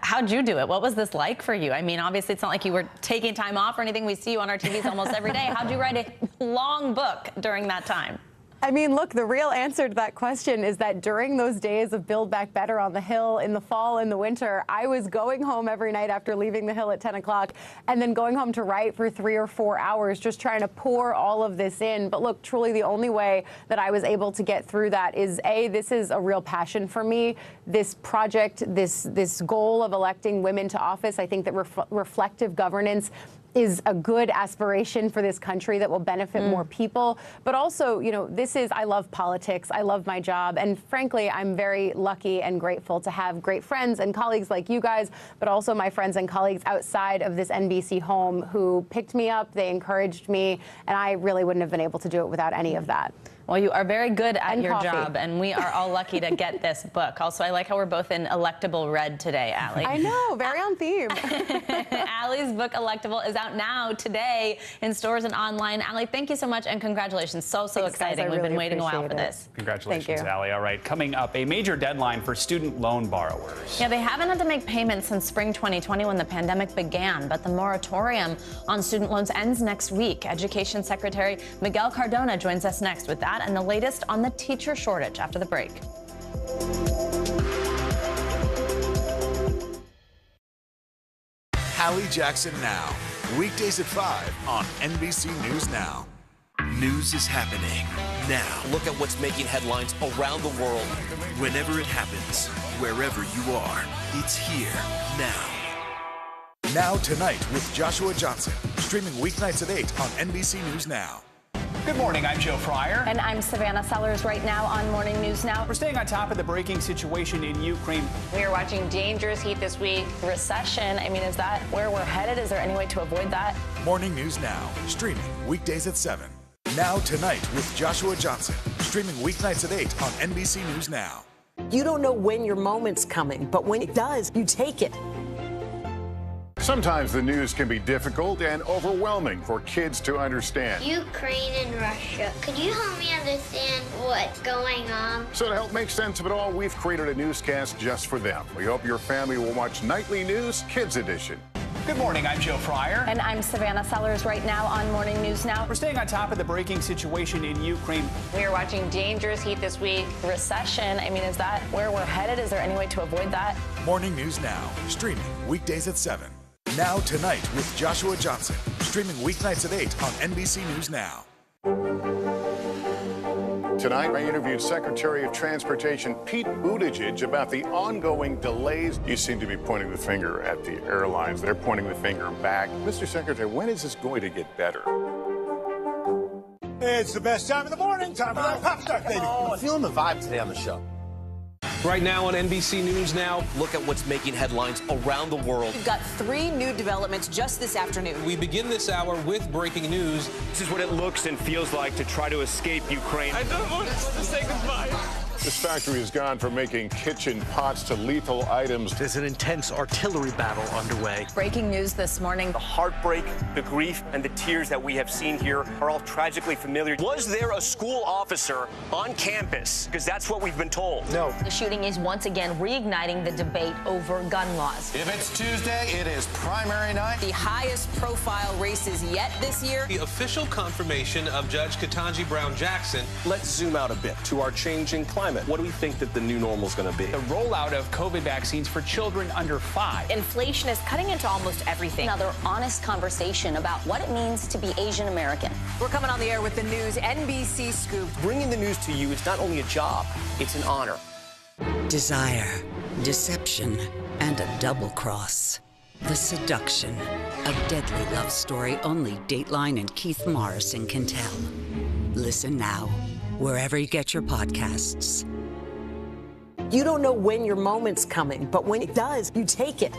how'd you do it? What was this like for you? I mean, obviously, it's not like you were taking time off or anything. We see you on our TVs almost every day. How'd you write a long book during that time? I mean, look, the real answer to that question is that during those days of Build Back Better on the Hill in the fall and the winter, I was going home every night after leaving the Hill at 10 o'clock and then going home to write for 3 or 4 hours, just trying to pour all of this in. But look, truly the only way that I was able to get through that is, A, this is a real passion for me. This project, this goal of electing women to office, I think that reflective governance is a good aspiration for this country that will benefit more people. But also, you know, I love politics. I love my job. And frankly, I'm very lucky and grateful to have great friends and colleagues like you guys, but also my friends and colleagues outside of this NBC home who picked me up, they encouraged me, and I really wouldn't have been able to do it without any of that. Well, you are very good at your coffee. job, and we are all lucky to get this book. Also, I like how we're both in electable red today, Allie. I know, very on theme. Allie's book, Electable, is out now today in stores and online. Allie, thank you so much, and congratulations. So Thanks, exciting. guys, We've been really waiting a while for appreciate it. this. Congratulations, Thank you. Allie. All right, coming up, a major deadline for student loan borrowers. Yeah, they haven't had to make payments since spring 2020 when the pandemic began, but the moratorium on student loans ends next week. Education Secretary Miguel Cardona joins us next with that and the latest on the teacher shortage after the break. Hallie Jackson Now, weekdays at 5 on NBC News Now. News is happening now. Look at what's making headlines around the world. Whenever it happens, wherever you are, it's here now. Now Tonight with Joshua Johnson, streaming weeknights at 8 on NBC News Now. Good morning, I'm Joe Fryer. And I'm Savannah Sellers right now on Morning News Now. We're staying on top of the breaking situation in Ukraine. We are watching dangerous heat this week. Recession, I mean, is that where we're headed? Is there any way to avoid that? Morning News Now, streaming weekdays at 7. Now Tonight with Joshua Johnson, streaming weeknights at 8 on NBC News Now. You don't know when your moment's coming, but when it does, you take it. Sometimes the news can be difficult and overwhelming for kids to understand. Ukraine and Russia. Could you help me understand what's going on? So to help make sense of it all, we've created a newscast just for them. We hope your family will watch Nightly News Kids Edition. Good morning, I'm Joe Fryer. And I'm Savannah Sellers right now on Morning News Now. We're staying on top of the breaking situation in Ukraine. We are watching dangerous heat this week. Recession, I mean, is that where we're headed? Is there any way to avoid that? Morning News Now, streaming weekdays at 7. Now Tonight with Joshua Johnson, streaming weeknights at 8 on NBC News Now. Tonight, I interviewed Secretary of Transportation Pete Buttigieg about the ongoing delays. You seem to be pointing the finger at the airlines. They're pointing the finger back. Mr. Secretary, when is this going to get better? It's the best time of the morning. Time for that pop start, baby. I'm feeling the vibe today on the show. Right now on NBC News Now, look at what's making headlines around the world. We've got 3 new developments just this afternoon. We begin this hour with breaking news. This is what it looks and feels like to try to escape Ukraine. I don't want to say goodbye. This factory has gone from making kitchen pots to lethal items. There's an intense artillery battle underway. Breaking news this morning. The heartbreak, the grief, and the tears that we have seen here are all tragically familiar. Was there a school officer on campus? Because that's what we've been told. No. The shooting is once again reigniting the debate over gun laws. If it's Tuesday, it is primary night. The highest profile races yet this year. The official confirmation of Judge Ketanji Brown Jackson. Let's zoom out a bit to our changing climate. What do we think that the new normal is going to be? The rollout of COVID vaccines for children under 5. Inflation is cutting into almost everything. Another honest conversation about what it means to be Asian American. We're coming on the air with the news NBC Scoop. Bringing the news to you is not only a job, it's an honor. Desire, deception, and a double cross. The Seduction, a deadly love story only Dateline and Keith Morrison can tell. Listen now, wherever you get your podcasts. You don't know when your moment's coming, but when it does, you take it.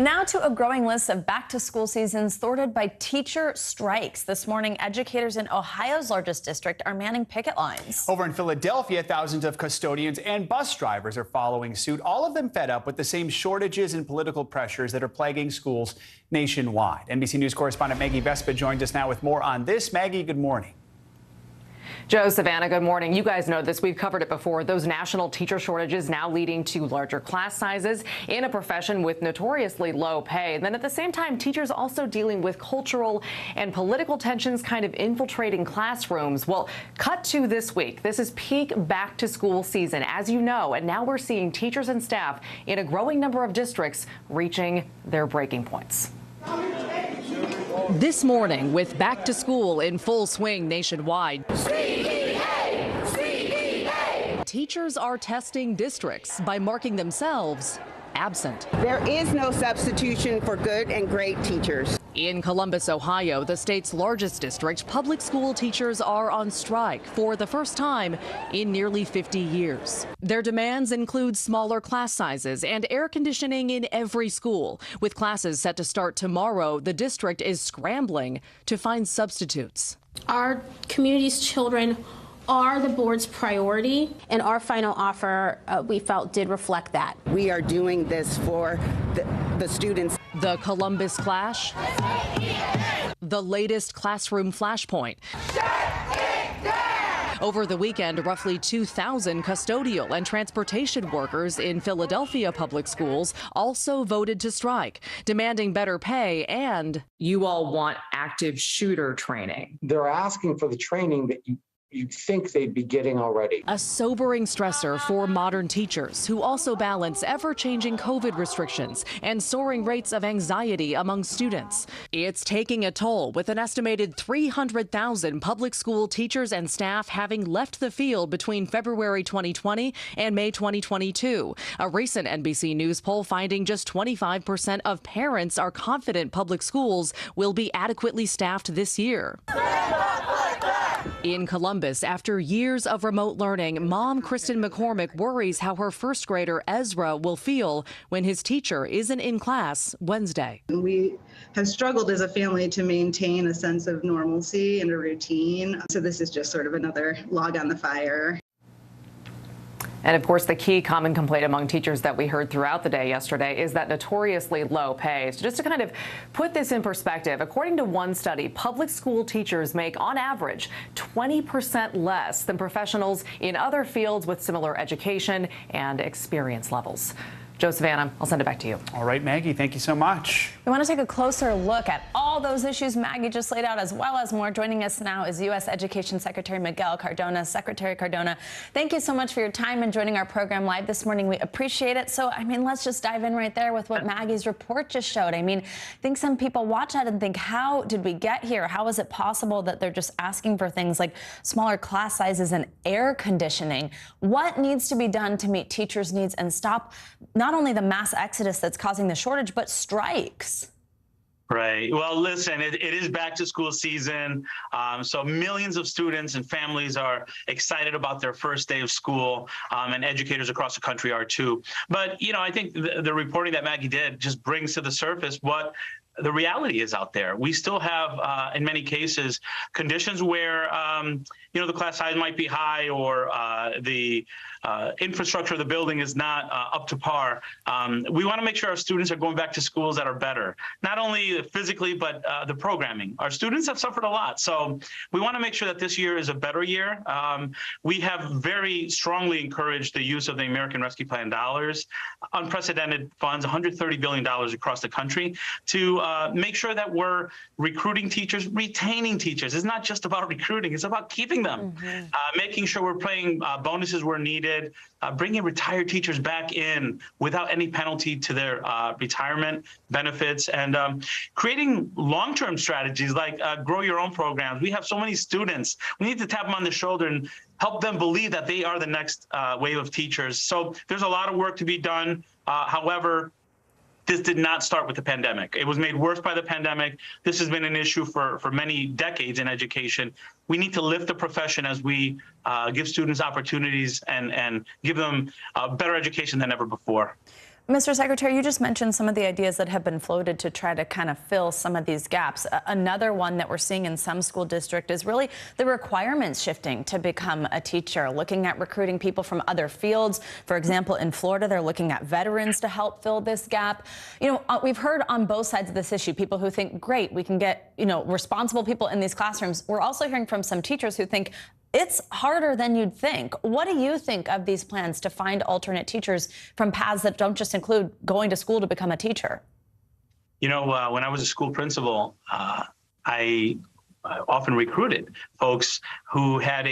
Now to a growing list of back-to-school seasons thwarted by teacher strikes. This morning, educators in Ohio's largest district are manning picket lines. Over in Philadelphia, thousands of custodians and bus drivers are following suit, all of them fed up with the same shortages and political pressures that are plaguing schools nationwide. NBC News correspondent Maggie Vespa joins us now with more on this. Maggie, good morning. Joe, Savannah, good morning. You guys know this. We've covered it before. Those national teacher shortages now leading to larger class sizes in a profession with notoriously low pay. And then at the same time, teachers also dealing with cultural and political tensions kind of infiltrating classrooms. Well, cut to this week. This is peak back to school season, as you know, and now we're seeing teachers and staff in a growing number of districts reaching their breaking points. This morning, with back to school in full swing nationwide, teachers are testing districts by marking themselves absent. There is no substitution for good and great teachers. In Columbus, Ohio, the state's largest district, public school teachers are on strike for the first time in nearly 50 years. Their demands include smaller class sizes and air conditioning in every school. With classes set to start tomorrow, the district is scrambling to find substitutes. Our community's children are the board's priority, and our final offer, we felt, did reflect that. We are doing this for the students. The Columbus clash, the latest classroom flashpoint. Over the weekend, roughly 2,000 custodial and transportation workers in Philadelphia public schools also voted to strike, demanding better pay and... You all want active shooter training. They're asking for the training that you'd think they'd be getting already. A sobering stressor for modern teachers who also balance ever-changing COVID restrictions and soaring rates of anxiety among students. It's taking a toll, with an estimated 300,000 public school teachers and staff having left the field between February 2020 and May 2022. A recent NBC News poll finding just 25% of parents are confident public schools will be adequately staffed this year. In Columbus, after years of remote learning, mom Kristen McCormick worries how her first grader Ezra will feel when his teacher isn't in class Wednesday. We have struggled as a family to maintain a sense of normalcy and a routine. So this is just sort of another log on the fire. And of course, the key common complaint among teachers that we heard throughout the day yesterday is that notoriously low pay. So just to kind of put this in perspective, according to one study, public school teachers make on average 20% less than professionals in other fields with similar education and experience levels. Joe, Savannah, I'll send it back to you. All right, Maggie, thank you so much. We want to take a closer look at all those issues Maggie just laid out, as well as more. Joining us now is U.S. Education Secretary Miguel Cardona. Secretary Cardona, thank you so much for your time and joining our program live this morning. We appreciate it. So, I mean, let's just dive in right there with what Maggie's report just showed. I mean, I think some people watch that and think, how did we get here? How is it possible that they're just asking for things like smaller class sizes and air conditioning? What needs to be done to meet teachers' needs and stop not only the mass exodus that's causing the shortage, but strikes? Right. Well, listen, it is back to school season. So millions of students and families are excited about their first day of school, and educators across the country are too. But, you know, I think the reporting that Maggie did just brings to the surface what the reality is out there. We still have, in many cases, conditions where, you know, the class size might be high, or the infrastructure of the building is not up to par. We want to make sure our students are going back to schools that are better, not only physically, but the programming. Our students have suffered a lot. So we want to make sure that this year is a better year. We have very strongly encouraged the use of the American Rescue Plan dollars, unprecedented funds, $130 billion across the country, to make sure that we're recruiting teachers, retaining teachers. It's not just about recruiting, it's about keeping them, making sure we're paying bonuses where needed, bringing retired teachers back in without any penalty to their retirement benefits, and creating long-term strategies like grow your own programs. We have so many students. We need to tap them on the shoulder and help them believe that they are the next wave of teachers. So there's a lot of work to be done. However, this did not start with the pandemic. It was made worse by the pandemic. This has been an issue for many decades in education. We need to lift the profession as we give students opportunities and give them a better education than ever before. Mr. Secretary, you just mentioned some of the ideas that have been floated to try to kind of fill some of these gaps. Another one that we're seeing in some school districts is really the requirements shifting to become a teacher, looking at recruiting people from other fields. For example, in Florida, they're looking at veterans to help fill this gap. You know, we've heard on both sides of this issue, people who think, great, we can get, you know, responsible people in these classrooms. We're also hearing from some teachers who think it's harder than you'd think. What do you think of these plans to find alternate teachers from paths that don't just include going to school to become a teacher? You know, when I was a school principal, I often recruited folks who had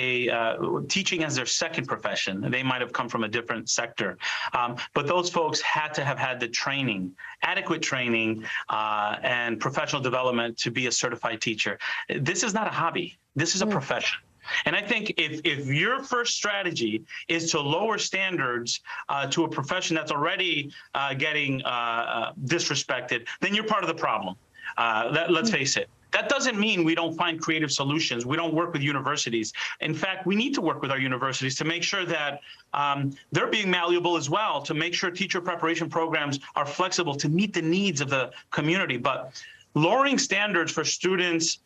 teaching as their second profession. They might have come from a different sector, but those folks had to have had the training, adequate training, and professional development to be a certified teacher. This is not a hobby. This is a profession. And I think if your first strategy is to lower standards to a profession that's already getting disrespected, then you're part of the problem. Let's face it. That doesn't mean we don't find creative solutions. We don't work with universities. In fact, we need to work with our universities to make sure that they're being malleable as well, to make sure teacher preparation programs are flexible to meet the needs of the community. But lowering standards for students,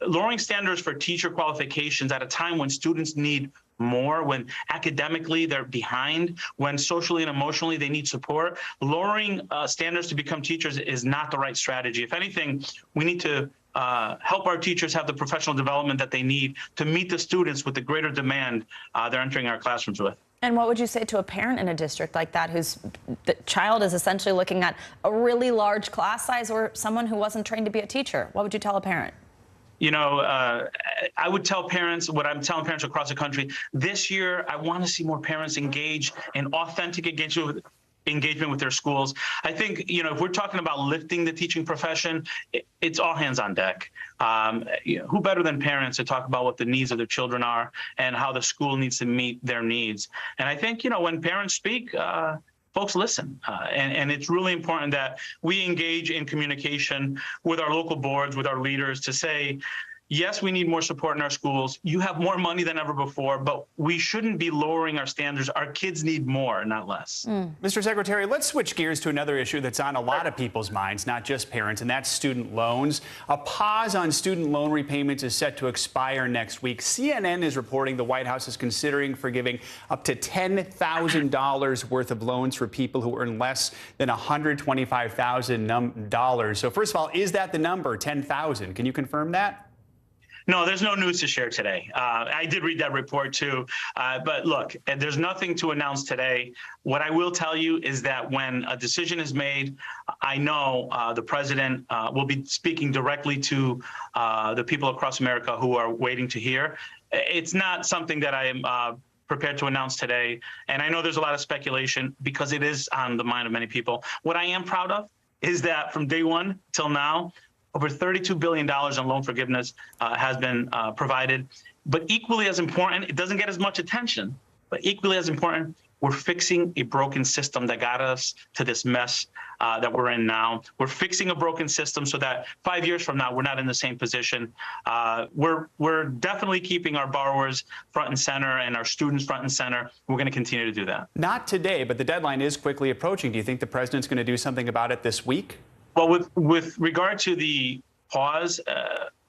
lowering standards for teacher qualifications at a time when students need more, when academically they're behind, when socially and emotionally they need support, lowering standards to become teachers is not the right strategy. If anything, we need to help our teachers have the professional development that they need to meet the students with the greater demand they're entering our classrooms with. And what would you say to a parent in a district like that whose child is essentially looking at a really large class size, or someone who wasn't trained to be a teacher? What would you tell a parent? You know, I would tell parents what I'm telling parents across the country. This year, I want to see more parents engage in authentic engagement with their schools. I think, you know, if we're talking about lifting the teaching profession, it's all hands on deck. You know, who better than parents to talk about what the needs of their children are and how the school needs to meet their needs? And I think, you know, when parents speak, folks listen, and it's really important that we engage in communication with our local boards, with our leaders to say, yes, we need more support in our schools. You have more money than ever before, but we shouldn't be lowering our standards. Our kids need more, not less. Mr. Secretary, let's switch gears to another issue that's on a lot of people's minds, not just parents, and that's student loans. A pause on student loan repayments is set to expire next week. CNN is reporting the White House is considering forgiving up to $10,000 worth of loans for people who earn less than $125,000. So first of all, is that the number, 10,000? Can you confirm that? No, there's no news to share today. I did read that report too, but look, there's nothing to announce today. What I will tell you is that when a decision is made, I know the president will be speaking directly to the people across America who are waiting to hear. It's not something that I am prepared to announce today, and I know there's a lot of speculation because it is on the mind of many people. What I am proud of is that from day one till now, over $32 billion in loan forgiveness has been provided. But equally as important, it doesn't get as much attention, but equally as important, we're fixing a broken system that got us to this mess that we're in now. We're fixing a broken system so that 5 years from now, we're not in the same position. We're definitely keeping our borrowers front and center and our students front and center. We're going to continue to do that. Not today, but the deadline is quickly approaching. Do you think the president's going to do something about it this week? Well, with regard to the pause,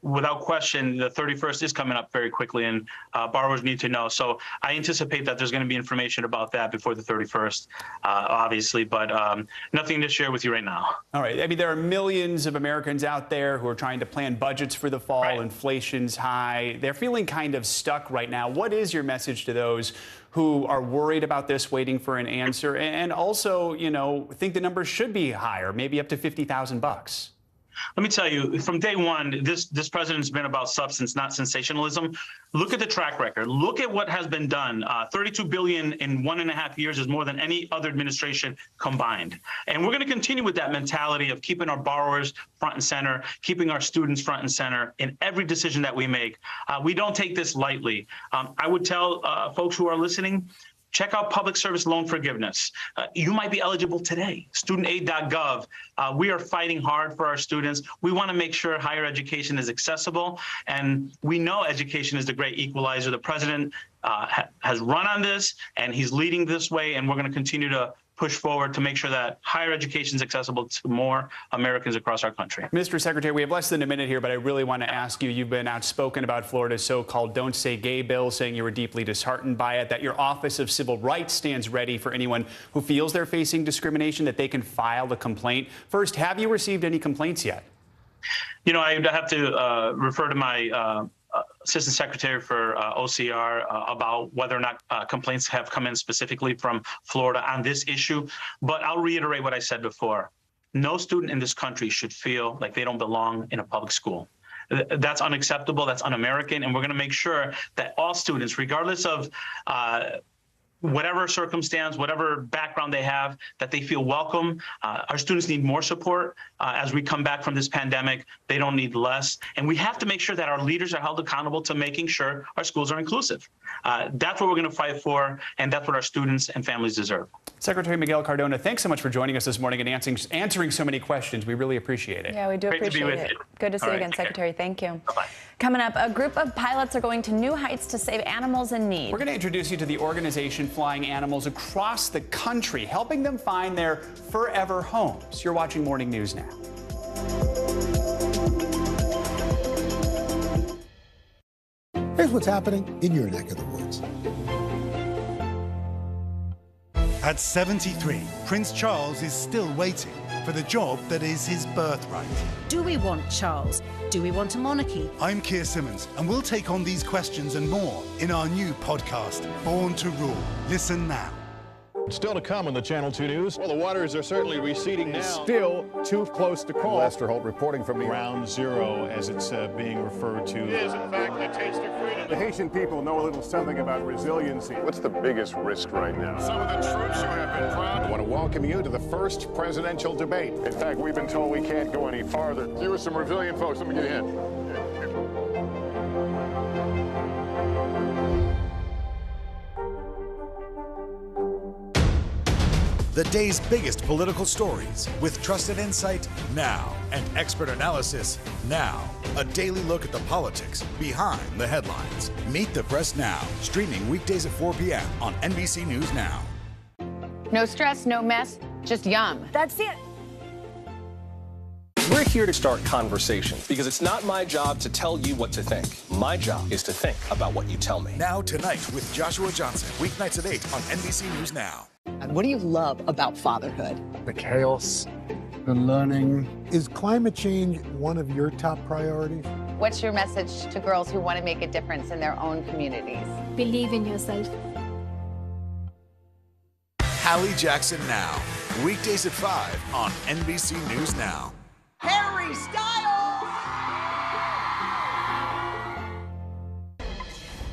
without question, the 31st is coming up very quickly, and borrowers need to know. So I anticipate that there's going to be information about that before the 31st, obviously, but nothing to share with you right now. All right. I mean, there are millions of Americans out there who are trying to plan budgets for the fall. Right. Inflation's high. They're feeling kind of stuck right now. What is your message to those who are worried about this, waiting for an answer, and also, you know, think the numbers should be higher, maybe up to $50,000? Let me tell you, from day one, this president's been about substance, not sensationalism. Look at the track record. Look at what has been done. $32 billion in 1.5 years is more than any other administration combined. And we're going to continue with that mentality of keeping our borrowers front and center, keeping our students front and center in every decision that we make. We don't take this lightly. I would tell folks who are listening, check out public service loan forgiveness. You might be eligible today. Studentaid.gov. We are fighting hard for our students. We want to make sure higher education is accessible, and we know education is the great equalizer. The president has run on this, and he's leading this way, and we're going to continue to push forward to make sure that higher education is accessible to more Americans across our country. Mr. Secretary, we have less than a minute here, but I really want to ask you, you've been outspoken about Florida's so-called Don't Say Gay bill, saying you were deeply disheartened by it, that your Office of Civil Rights stands ready for anyone who feels they're facing discrimination, that they can file a complaint. First, have you received any complaints yet? You know, I have to refer to my Assistant Secretary for OCR about whether or not complaints have come in specifically from Florida on this issue. But I'll reiterate what I said before. No student in this country should feel like they don't belong in a public school. That's unacceptable. That's un-American. And we're going to make sure that all students, regardless of whatever circumstance, whatever background they have, that they feel welcome. Our students need more support as we come back from this pandemic. They don't need less. And we have to make sure that our leaders are held accountable to making sure our schools are inclusive. That's what we're going to fight for, and that's what our students and families deserve. Secretary Miguel Cardona, thanks so much for joining us this morning and answering so many questions. We really appreciate it. Yeah, we do Great appreciate to be with it. you. Good to see you again, Secretary. Thank you. Bye-bye. Coming up, a group of pilots are going to new heights to save animals in need. We're going to introduce you to the organization flying animals across the country, helping them find their forever homes. You're watching Morning News Now. Here's what's happening in your neck of the woods. At 73, Prince Charles is still waiting for the job that is his birthright. Do we want Charles? Do we want a monarchy? I'm Keir Simmons, and we'll take on these questions and more in our new podcast, Born to Rule. Listen now. Still to come on the Channel 2 News. Well, the waters are certainly receding now. Still too close to call. Lester Holt reporting from the Ground Zero, as it's being referred to. It is, in fact, the taste of freedom. The Haitian people know a little something about resiliency. What's the biggest risk right now? Some of the troops who have been proud. I want to welcome you to the first presidential debate. In fact, we've been told we can't go any farther. You were some resilient folks. Let me get in. The day's biggest political stories with trusted insight now and expert analysis now. A daily look at the politics behind the headlines. Meet the Press Now, streaming weekdays at 4 p.m. on NBC News Now. No stress, no mess, just yum. That's it. We're here to start conversations because it's not my job to tell you what to think. My job is to think about what you tell me. Now tonight with Joshua Johnson, weeknights at 8 on NBC News Now. What do you love about fatherhood? The chaos, the learning. Is climate change one of your top priorities? What's your message to girls who want to make a difference in their own communities? Believe in yourself. Hallie Jackson Now, weekdays at 5 on NBC News Now. Harry Styles!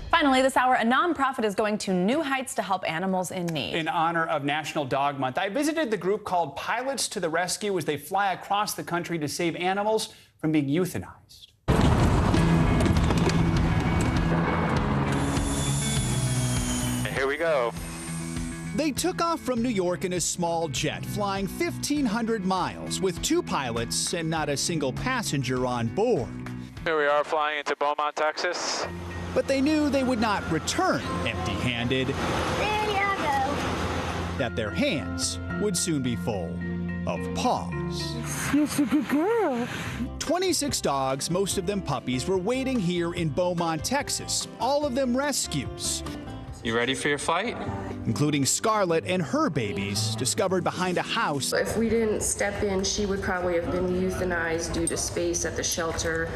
Finally, this hour, a nonprofit is going to new heights to help animals in need. In honor of National Dog Month, I visited the group called Pilots to the Rescue as they fly across the country to save animals from being euthanized. Here we go. They took off from New York in a small jet, flying 1,500 miles with 2 pilots and not a single passenger on board. Here we are flying into Beaumont, Texas. But they knew they would not return empty-handed, that their hands would soon be full of paws. You're a good girl. 26 dogs, most of them puppies, were waiting here in Beaumont, Texas, all of them rescues. You ready for your flight? Including Scarlett and her babies, discovered behind a house. If we didn't step in, she would probably have been euthanized due to space at the shelter.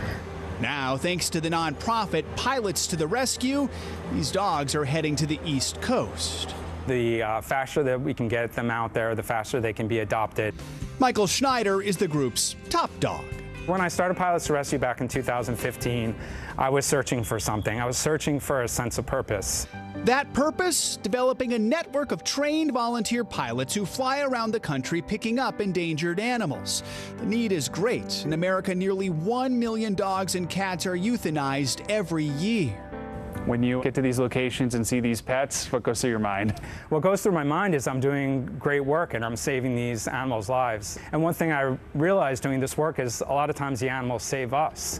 Now, thanks to the nonprofit Pilots to the Rescue, these dogs are heading to the East Coast. The faster that we can get them out there, the faster they can be adopted. Michael Schneider is the group's top dog. When I started Pilots to Rescue back in 2015, I was searching for something. I was searching for a sense of purpose. That purpose? Developing a network of trained volunteer pilots who fly around the country picking up endangered animals. The need is great. In America, nearly 1 million dogs and cats are euthanized every year. When you get to these locations and see these pets, what goes through your mind? What goes through my mind is I'm doing great work and I'm saving these animals' lives. And one thing I realized doing this work is a lot of times the animals save us.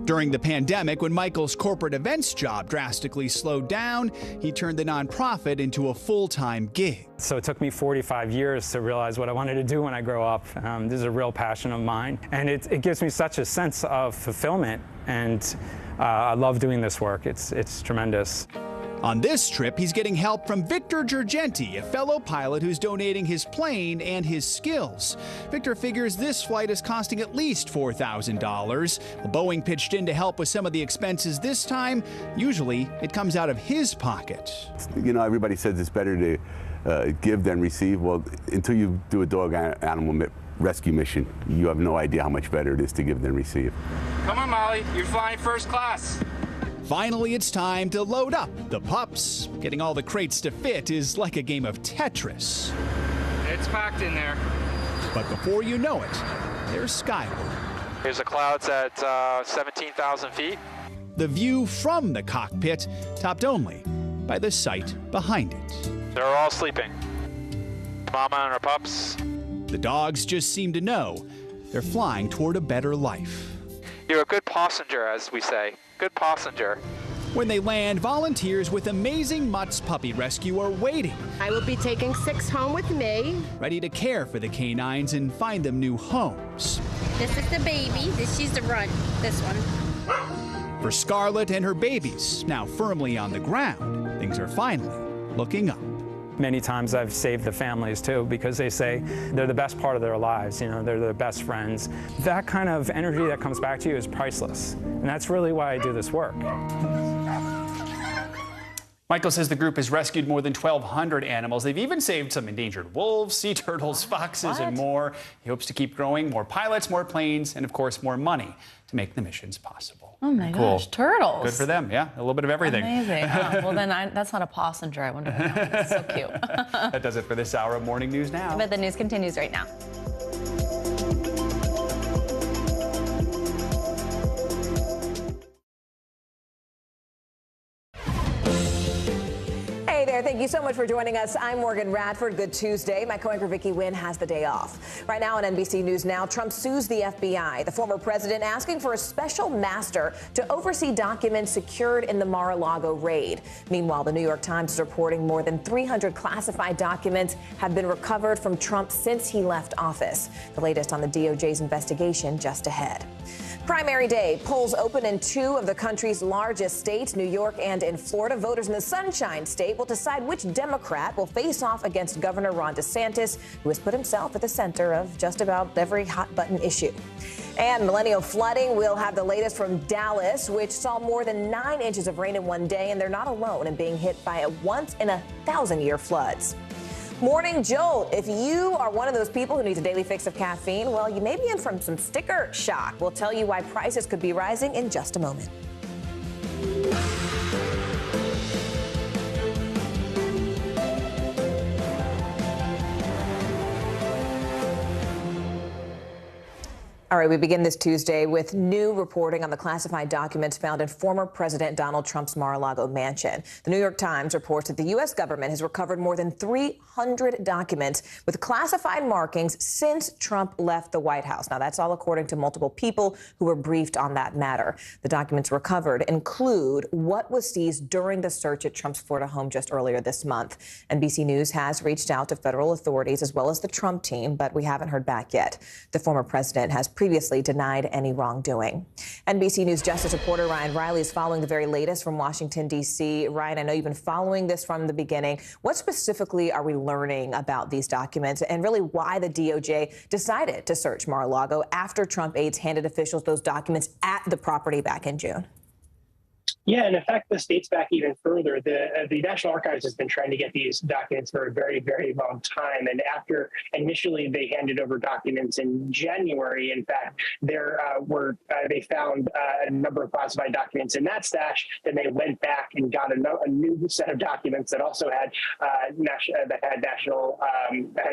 During the pandemic, when Michael's corporate events job drastically slowed down, he turned the nonprofit into a full-time gig. So it took me 45 years to realize what I wanted to do when I grow up. This is a real passion of mine, and it gives me such a sense of fulfillment, and I love doing this work. It's tremendous. On this trip, he's getting help from Victor Gergenti, a fellow pilot who's donating his plane and his skills. Victor figures this flight is costing at least $4,000. Boeing pitched in to help with some of the expenses this time. Usually, it comes out of his pocket. You know, everybody says it's better to give than receive. Well, until you do a dog animal rescue mission, you have no idea how much better it is to give than receive. Come on, Molly, you're flying first class. Finally, it's time to load up the pups. Getting all the crates to fit is like a game of Tetris. It's packed in there. But before you know it, they're skyward. Here's the clouds at 17,000 feet. The view from the cockpit topped only by the sight behind it. They're all sleeping. Mama and her pups. The dogs just seem to know they're flying toward a better life. You're a good passenger, as we say. Good passenger. When they land, volunteers with Amazing Mutt's Puppy Rescue are waiting. I will be taking 6 home with me. Ready to care for the canines and find them new homes. This is the baby. She's the runt. This one. For Scarlett and her babies, now firmly on the ground, things are finally looking up. Many times I've saved the families too, because they say they're the best part of their lives, you know, they're their best friends. That kind of energy that comes back to you is priceless, and that's really why I do this work. Michael says the group has rescued more than 1,200 animals. They've even saved some endangered wolves, sea turtles, foxes, and more. He hopes to keep growing more pilots, more planes, and of course more money to make the missions possible. Oh my gosh, turtles. Good for them, yeah. A little bit of everything. Amazing. Oh, well, then that's not a passenger. I wonder what that is. So cute. That does it for this hour of Morning News Now. But the news continues right now. Hey there, thank you so much for joining us. I'm Morgan Radford. Good Tuesday. My co-anchor Vicki Wynn has the day off. Right now on NBC News Now, Trump sues the FBI, the former president asking for a special master to oversee documents secured in the Mar-a-Lago raid. Meanwhile, the New York Times is reporting more than 300 classified documents have been recovered from Trump since he left office. The latest on the DOJ's investigation just ahead. Primary day, polls open in 2 of the country's largest states, New York and in Florida. Voters in the Sunshine State will decide which Democrat will face off against Governor Ron DeSantis, who has put himself at the center of just about every hot-button issue. And millennial flooding, we'll have the latest from Dallas, which saw more than 9 inches of rain in one day, and they're not alone in being hit by a once-in-a-thousand-year floods. Morning Jolt. If you are one of those people who needs a daily fix of caffeine, well, you may be in for some sticker shock. We'll tell you why prices could be rising in just a moment. All right, we begin this Tuesday with new reporting on the classified documents found in former President Donald Trump's Mar-a-Lago mansion. The New York Times reports that the U.S. government has recovered more than 300 documents with classified markings since Trump left the White House. Now, that's all according to multiple people who were briefed on that matter. The documents recovered include what was seized during the search at Trump's Florida home just earlier this month. NBC News has reached out to federal authorities as well as the Trump team, but we haven't heard back yet. The former president has previously denied any wrongdoing. NBC News Justice reporter Ryan Riley is following the very latest from Washington, D.C. Ryan, I know you've been following this from the beginning. What specifically are we learning about these documents and really why the DOJ decided to search Mar-a-Lago after Trump aides handed officials those documents at the property back in June? Yeah, and in fact, this dates back even further. The National Archives has been trying to get these documents for a very, very long time. And after initially they handed over documents in January, in fact, they found a number of classified documents in that stash. Then they went back and got a new set of documents that also had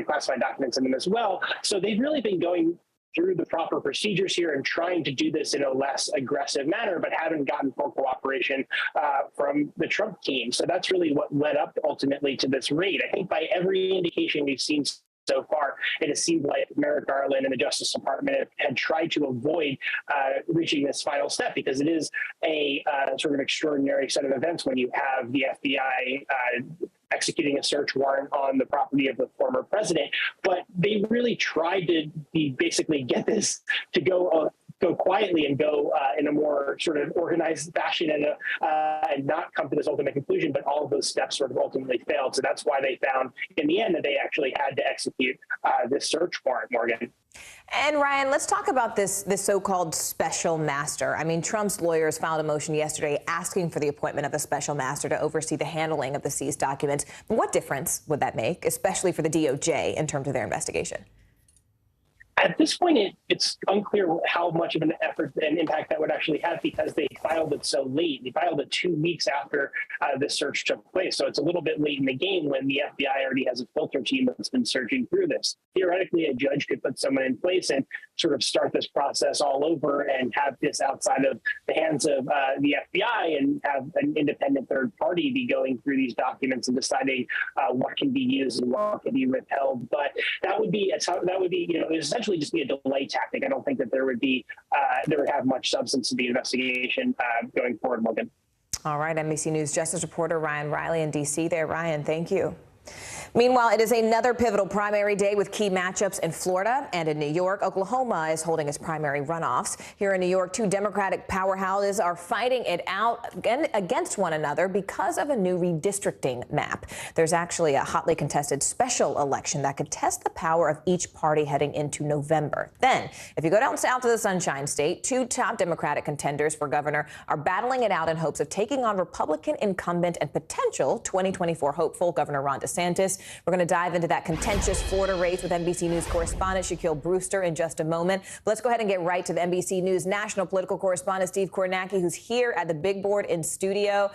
classified documents in them as well. So they've really been going through the proper procedures here and trying to do this in a less aggressive manner, but haven't gotten full cooperation from the Trump team. So that's really what led up ultimately to this raid. I think by every indication we've seen so far, it has seemed like Merrick Garland and the Justice Department had tried to avoid reaching this final step, because it is a sort of extraordinary set of events when you have the FBI executing a search warrant on the property of the former president. But they really tried to basically get this to go quietly and go in a more sort of organized fashion and not come to this ultimate conclusion. But all of those steps sort of ultimately failed. So that's why they found in the end that they actually had to execute this search warrant, Morgan. And Ryan, let's talk about this so-called special master. I mean, Trump's lawyers filed a motion yesterday asking for the appointment of a special master to oversee the handling of the seized documents. What difference would that make, especially for the DOJ in terms of their investigation? At this point, it's unclear how much of an effort and impact that would actually have, because they filed it so late. They filed it 2 weeks after this search took place. So it's a little bit late in the game when the FBI already has a filter team that's been searching through this. Theoretically, a judge could put someone in place and sort of start this process all over and have this outside of the hands of the FBI and have an independent third party be going through these documents and deciding what can be used and what can be withheld. But that would be essentially just be a delay tactic. I don't think that there would have much substance to the investigation going forward, Morgan. All right, NBC News Justice reporter Ryan Riley in D.C. there. Ryan, thank you. Meanwhile, it is another pivotal primary day with key matchups in Florida and in New York. Oklahoma is holding its primary runoffs. Here in New York, 2 Democratic powerhouses are fighting it out against one another because of a new redistricting map. There's actually a hotly contested special election that could test the power of each party heading into November. Then, if you go down south to the Sunshine State, 2 top Democratic contenders for governor are battling it out in hopes of taking on Republican incumbent and potential 2024 hopeful Governor Ron DeSantis. We're going to dive into that contentious Florida race with NBC News correspondent Shaquille Brewster in just a moment. But let's go ahead and get right to the NBC News national political correspondent Steve Kornacki, who's here at the big board in studio.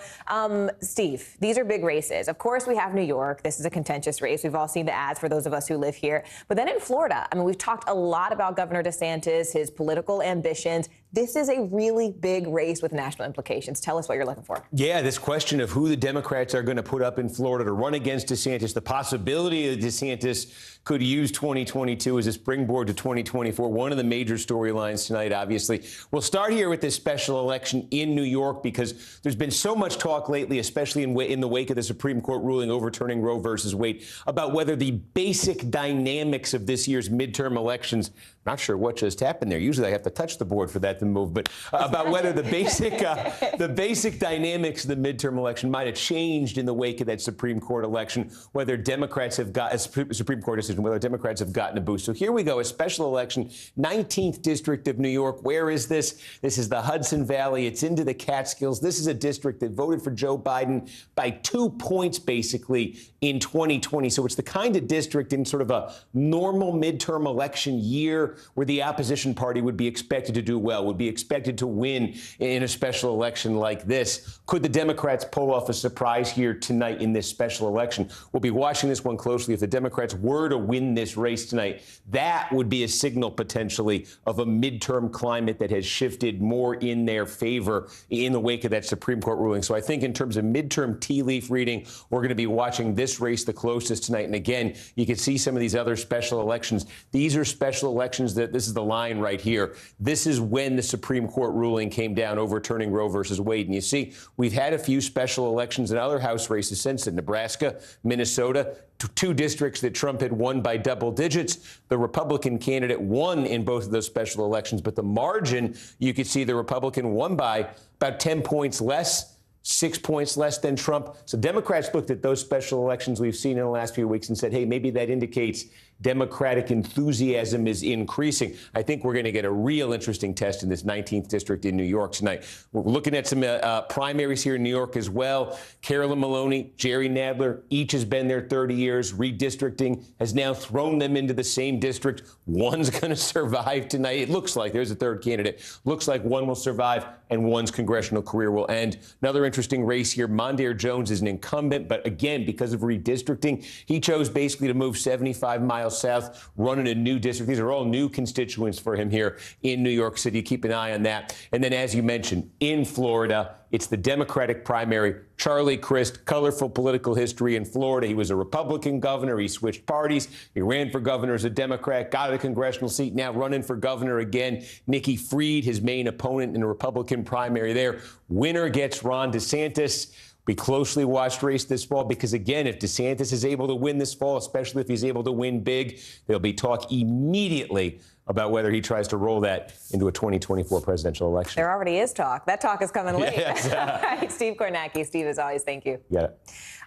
Steve, these are big races. Of course, we have New York. This is a contentious race. We've all seen the ads for those of us who live here. But then in Florida, I mean, we've talked a lot about Governor DeSantis, his political ambitions. This is a really big race with national implications. Tell us what you're looking for. Yeah, this question of who the Democrats are going to put up in Florida to run against DeSantis, the possibility that DeSantis could use 2022 as a springboard to 2024. One of the major storylines tonight, obviously. We'll start here with this special election in New York, because there's been so much talk lately, especially in the wake of the Supreme Court ruling overturning Roe versus Wade, about whether the basic dynamics of this year's midterm elections, not sure what just happened there. Usually I have to touch the board for that to move, but about whether the basic dynamics of the midterm election might have changed in the wake of that Supreme Court election, whether Democrats have got a Supreme Court decision, whether Democrats have gotten a boost. So here we go, a special election, 19th district of New York. Where is this? This is the Hudson Valley. It's into the Catskills. This is a district that voted for Joe Biden by 2 points, basically, in 2020. So it's the kind of district in sort of a normal midterm election year where the opposition party would be expected to do well, would be expected to win in a special election like this. Could the Democrats pull off a surprise here tonight in this special election? We'll be watching this one closely. If the Democrats were to win this race tonight, that would be a signal potentially of a midterm climate that has shifted more in their favor in the wake of that Supreme Court ruling. So I think in terms of midterm tea leaf reading, we're going to be watching this race the closest tonight. And again, you can see some of these other special elections. These are special elections that this is the line right here. This is when the Supreme Court ruling came down overturning Roe versus Wade. And you see, we've had a few special elections in other House races since then. Nebraska, Minnesota, 2 districts that Trump had won by double digits. The Republican candidate won in both of those special elections, but the margin, you could see the Republican won by about 10 points less, 6 points less than Trump. So Democrats looked at those special elections we've seen in the last few weeks and said, hey, maybe that indicates Democratic enthusiasm is increasing. I think we're going to get a real interesting test in this 19th district in New York tonight. We're looking at some primaries here in New York as well. Carolyn Maloney, Jerry Nadler, each has been there 30 years. Redistricting has now thrown them into the same district. One's going to survive tonight. It looks like there's a third candidate. Looks like one will survive and one's congressional career will end. Another interesting race here. Mondaire Jones is an incumbent, but again, because of redistricting, he chose basically to move 75 miles miles south, running a new district. These are all new constituents for him here in New York City. Keep an eye on that. And then, as you mentioned, in Florida, it's the Democratic primary. Charlie Crist, colorful political history in Florida. He was a Republican governor. He switched parties. He ran for governor as a Democrat, got a congressional seat, now running for governor again. Nikki Fried, his main opponent in the Republican primary there. Winner gets Ron DeSantis. Be closely watched race this fall because, again, if DeSantis is able to win this fall, especially if he's able to win big, there'll be talk immediately about whether he tries to roll that into a 2024 presidential election. There already is talk. That talk is coming late. Yes. All right, Steve Kornacki. Steve, as always, thank you. You got it.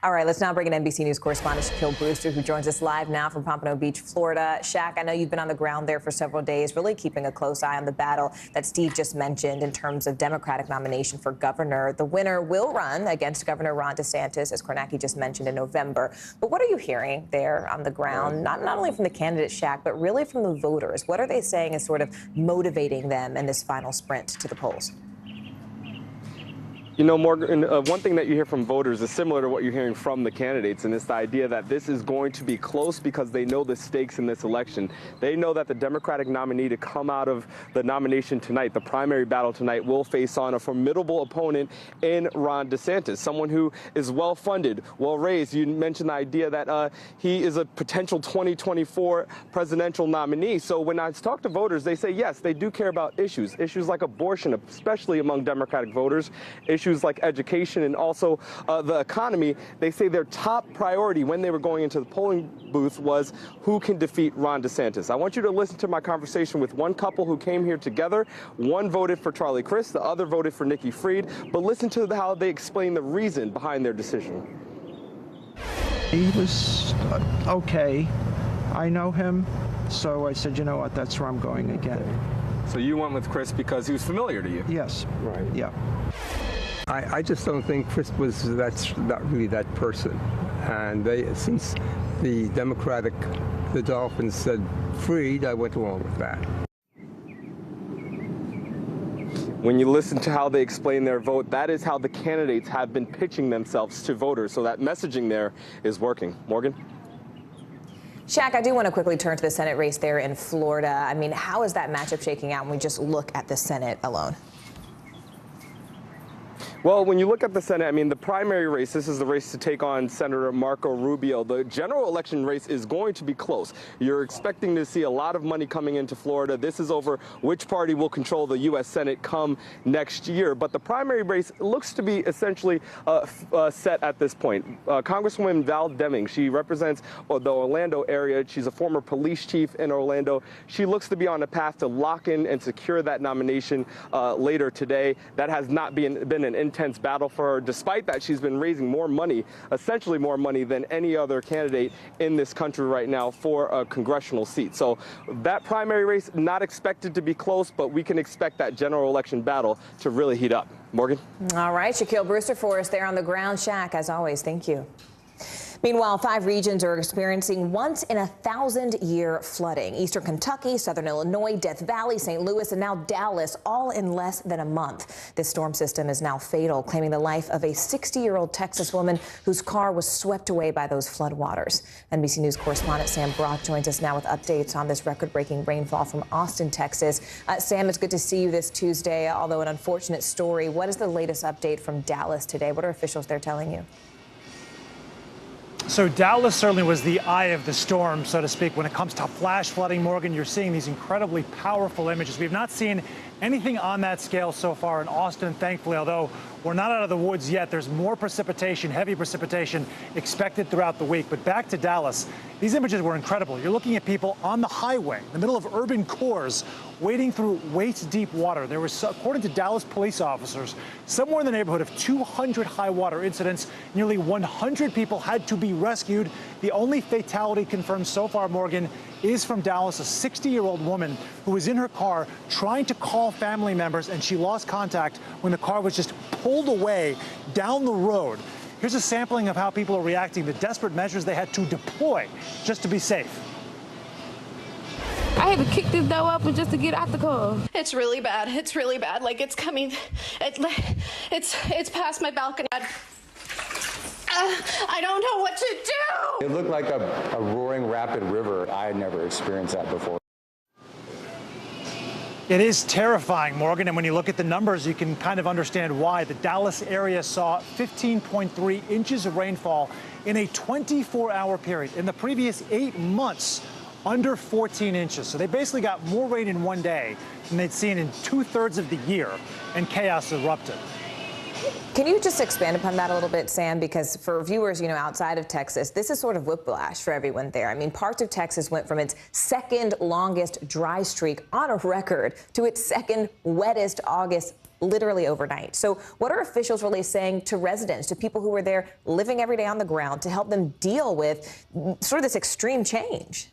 All right, let's now bring in NBC News correspondent Shaquille Brewster, who joins us live now from Pompano Beach, Florida. Shaq, I know you've been on the ground there for several days, really keeping a close eye on the battle that Steve just mentioned in terms of Democratic nomination for governor. The winner will run against Governor Ron DeSantis, as Kornacki just mentioned, in November. But what are you hearing there on the ground, not only from the candidate, Shaq, but really from the voters? What are they saying is sort of motivating them in this final sprint to the polls? You know, Morgan, one thing that you hear from voters is similar to what you're hearing from the candidates, and it's the idea that this is going to be close because they know the stakes in this election. They know that the Democratic nominee to come out of the nomination tonight, the primary battle tonight, will face on a formidable opponent in Ron DeSantis, someone who is well-funded, well-raised. You mentioned the idea that he is a potential 2024 presidential nominee. So when I talk to voters, they say, yes, they do care about issues like abortion, especially among Democratic voters, issues like education and also the economy. They say their top priority when they were going into the polling booth was who can defeat Ron DeSantis. I want you to listen to my conversation with one couple who came here together. One voted for Charlie Crist, the other voted for Nikki Fried, but listen to how they explain the reason behind their decision. He was okay. I know him, so I said, you know what, that's where I'm going again. So you went with Crist because he was familiar to you? Yes. Right. Yeah. I just don't think Crist was that's not really that person. And since the Dolphins said Fried, I went along with that. When you listen to how they explain their vote, that is how the candidates have been pitching themselves to voters. So that messaging there is working. Morgan? Shaq, I do want to quickly turn to the Senate race there in Florida. I mean, how is that matchup shaking out when we just look at the Senate alone? Well, when you look at the Senate, I mean, the primary race, this is the race to take on Senator Marco Rubio. The general election race is going to be close. You're expecting to see a lot of money coming into Florida. This is over which party will control the U.S. Senate come next year. But the primary race looks to be essentially set at this point. Congresswoman Val Deming, she represents the Orlando area. She's a former police chief in Orlando. She looks to be on a path to lock in and secure that nomination later today. That has not been an intense battle for her. Despite that, she's been raising more money, essentially more money than any other candidate in this country right now for a congressional seat. So that primary race, not expected to be close, but we can expect that general election battle to really heat up. Morgan? All right, Shaquille Brewster for us there on the ground. Shaq, as always, thank you. Meanwhile, 5 regions are experiencing once-in-a-thousand-year flooding. Eastern Kentucky, Southern Illinois, Death Valley, St. Louis, and now Dallas, all in less than a month. This storm system is now fatal, claiming the life of a 60-year-old Texas woman whose car was swept away by those floodwaters. NBC News correspondent Sam Brock joins us now with updates on this record-breaking rainfall from Austin, Texas. Sam, it's good to see you this Tuesday, although an unfortunate story. What is the latest update from Dallas today? What are officials there telling you? So Dallas certainly was the eye of the storm, so to speak. When it comes to flash flooding, Morgan, you're seeing these incredibly powerful images. We've not seen anything on that scale so far in Austin, thankfully, although we're not out of the woods yet. There's more precipitation, heavy precipitation expected throughout the week. But back to Dallas, these images were incredible. You're looking at people on the highway, in the middle of urban cores, wading through waist-deep water. There was, according to Dallas police officers, somewhere in the neighborhood of 200 high water incidents. Nearly 100 people had to be rescued. The only fatality confirmed so far, Morgan, is from Dallas, a 60-year-old woman who was in her car trying to call family members, and she lost contact when the car was just pulled away down the road. Here's a sampling of how people are reacting, the desperate measures they had to deploy just to be safe. I had to kick this door open just to get out the car. It's really bad. It's really bad. Like, it's coming. It's past my balcony. I don't know what to do. It looked like a roaring rapid river. I had never experienced that before. It is terrifying, Morgan, and when you look at the numbers, you can kind of understand why. The Dallas area saw 15.3 inches of rainfall in a 24-hour period. In the previous 8 months, under 14 inches. So they basically got more rain in one day than they'd seen in 2/3 of the year, and chaos erupted. Can you just expand upon that a little bit, Sam? Because for viewers, outside of Texas, this is sort of whiplash for everyone there. I mean, parts of Texas went from its second longest dry streak on a record to its second wettest August literally overnight. So what are officials really saying to residents, to people who were there living every day on the ground, to help them deal with sort of this extreme change?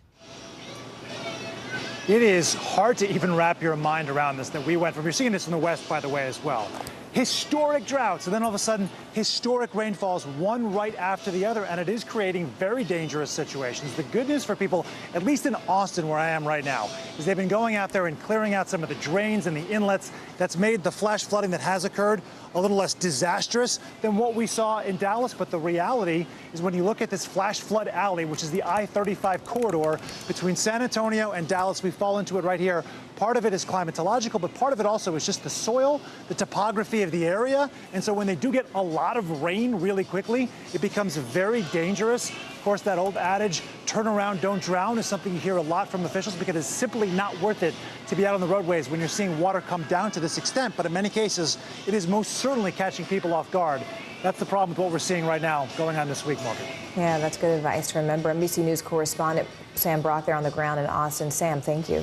It is hard to even wrap your mind around this, that we went from, you're seeing this in the West, by the way, as well. Historic droughts, and then all of a sudden, historic rainfalls, one right after the other, and it is creating very dangerous situations. The good news for people, at least in Austin, where I am right now, is they've been going out there and clearing out some of the drains and the inlets. That's made the flash flooding that has occurred a little less disastrous than what we saw in Dallas. But the reality is, when you look at this flash flood alley, which is the I-35 corridor between San Antonio and Dallas, we fall into it right here. Part of it is climatological, but part of it also is just the soil, the topography of the area. And so when they do get a lot of rain really quickly, it becomes very dangerous. Of course, that old adage, turn around, don't drown, is something you hear a lot from officials, because it's simply not worth it to be out on the roadways when you're seeing water come down to this extent. But in many cases, it is most certainly catching people off guard. That's the problem with what we're seeing right now going on this week, Morgan. Yeah, that's good advice to remember. NBC News correspondent Sam Brock there on the ground in Austin. Sam, thank you.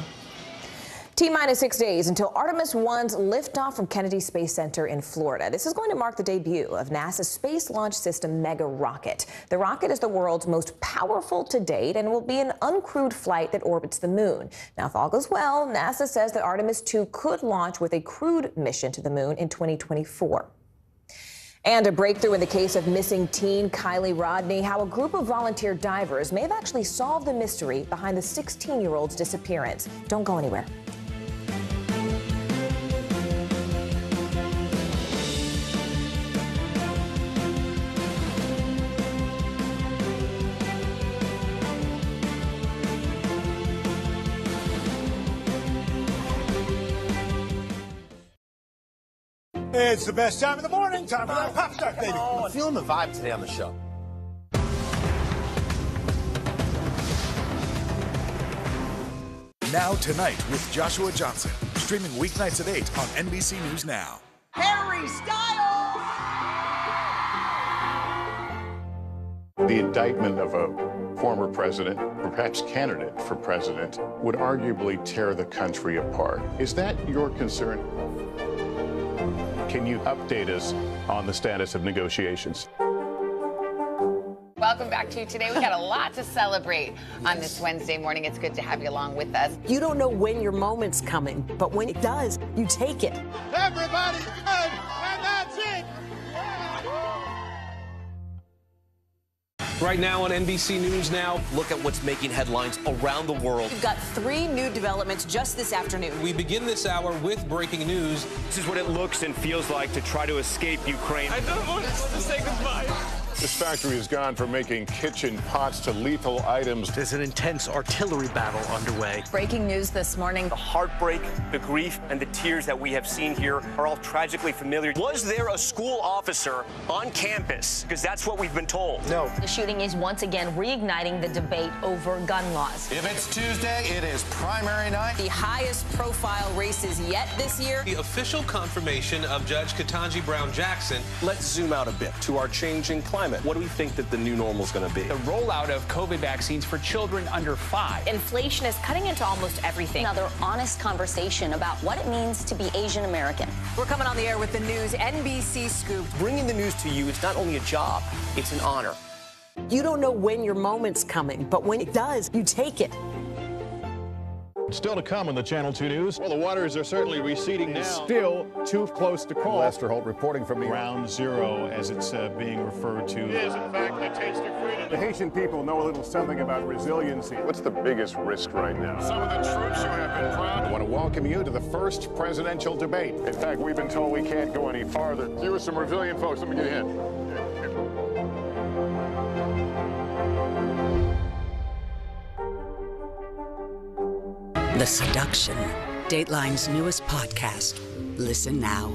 T-minus 6 days until Artemis 1's liftoff from Kennedy Space Center in Florida. This is going to mark the debut of NASA's Space Launch System mega rocket. The rocket is the world's most powerful to date and will be an uncrewed flight that orbits the moon. Now, if all goes well, NASA says that Artemis 2 could launch with a crewed mission to the moon in 2024. And a breakthrough in the case of missing teen Kylie Rodney, how a group of volunteer divers may have actually solved the mystery behind the 16-year-old's disappearance. Don't go anywhere. It's the best time of the morning. Time for that pop start, baby. I'm feeling the vibe today on the show. Now Tonight with Joshua Johnson. Streaming weeknights at 8 on NBC News Now. Harry Styles! The indictment of a former president, or perhaps candidate for president, would arguably tear the country apart. Is that your concern? Can you update us on the status of negotiations? Welcome back to Today. We got a lot to celebrate on this Wednesday morning. It's good to have you along with us. You don't know when your moment's coming, but when it does, you take it. Everybody's good, and that's it. Right now on NBC News Now, Look at what's making headlines around the world. We've got 3 new developments just this afternoon. we begin this hour with breaking news. This is what it looks and feels like to try to escape Ukraine. I don't want us to say goodbye. This factory has gone from making kitchen pots to lethal items. There's an intense artillery battle underway. Breaking news this morning. The heartbreak, the grief, and the tears that we have seen here are all tragically familiar. Was there a school officer on campus? Because that's what we've been told. No. The shooting is once again reigniting the debate over gun laws. If it's Tuesday, it is primary night. The highest profile races yet this year. The official confirmation of Judge Ketanji Brown Jackson. Let's zoom out a bit to our changing climate. What do we think that the new normal is going to be? The rollout of COVID vaccines for children under 5. Inflation is cutting into almost everything. Another honest conversation about what it means to be Asian American. We're coming on the air with the news NBC Scoop. Bringing the news to you is not only a job, it's an honor. You don't know when your moment's coming, but when it does, you take it. Still to come on the Channel 2 News. Well, the waters are certainly receding now. Still too close to call. Lester Holt reporting from Ground Zero, as it's being referred to. It is, in fact, the taste of freedom. The Haitian people know a little something about resiliency. What's the biggest risk right now? Some of the troops who have been proud. I want to welcome you to the first presidential debate. In fact, we've been told we can't go any farther. Here are some resilient folks. Let me get a hint. The Seduction, Dateline's newest podcast. Listen now.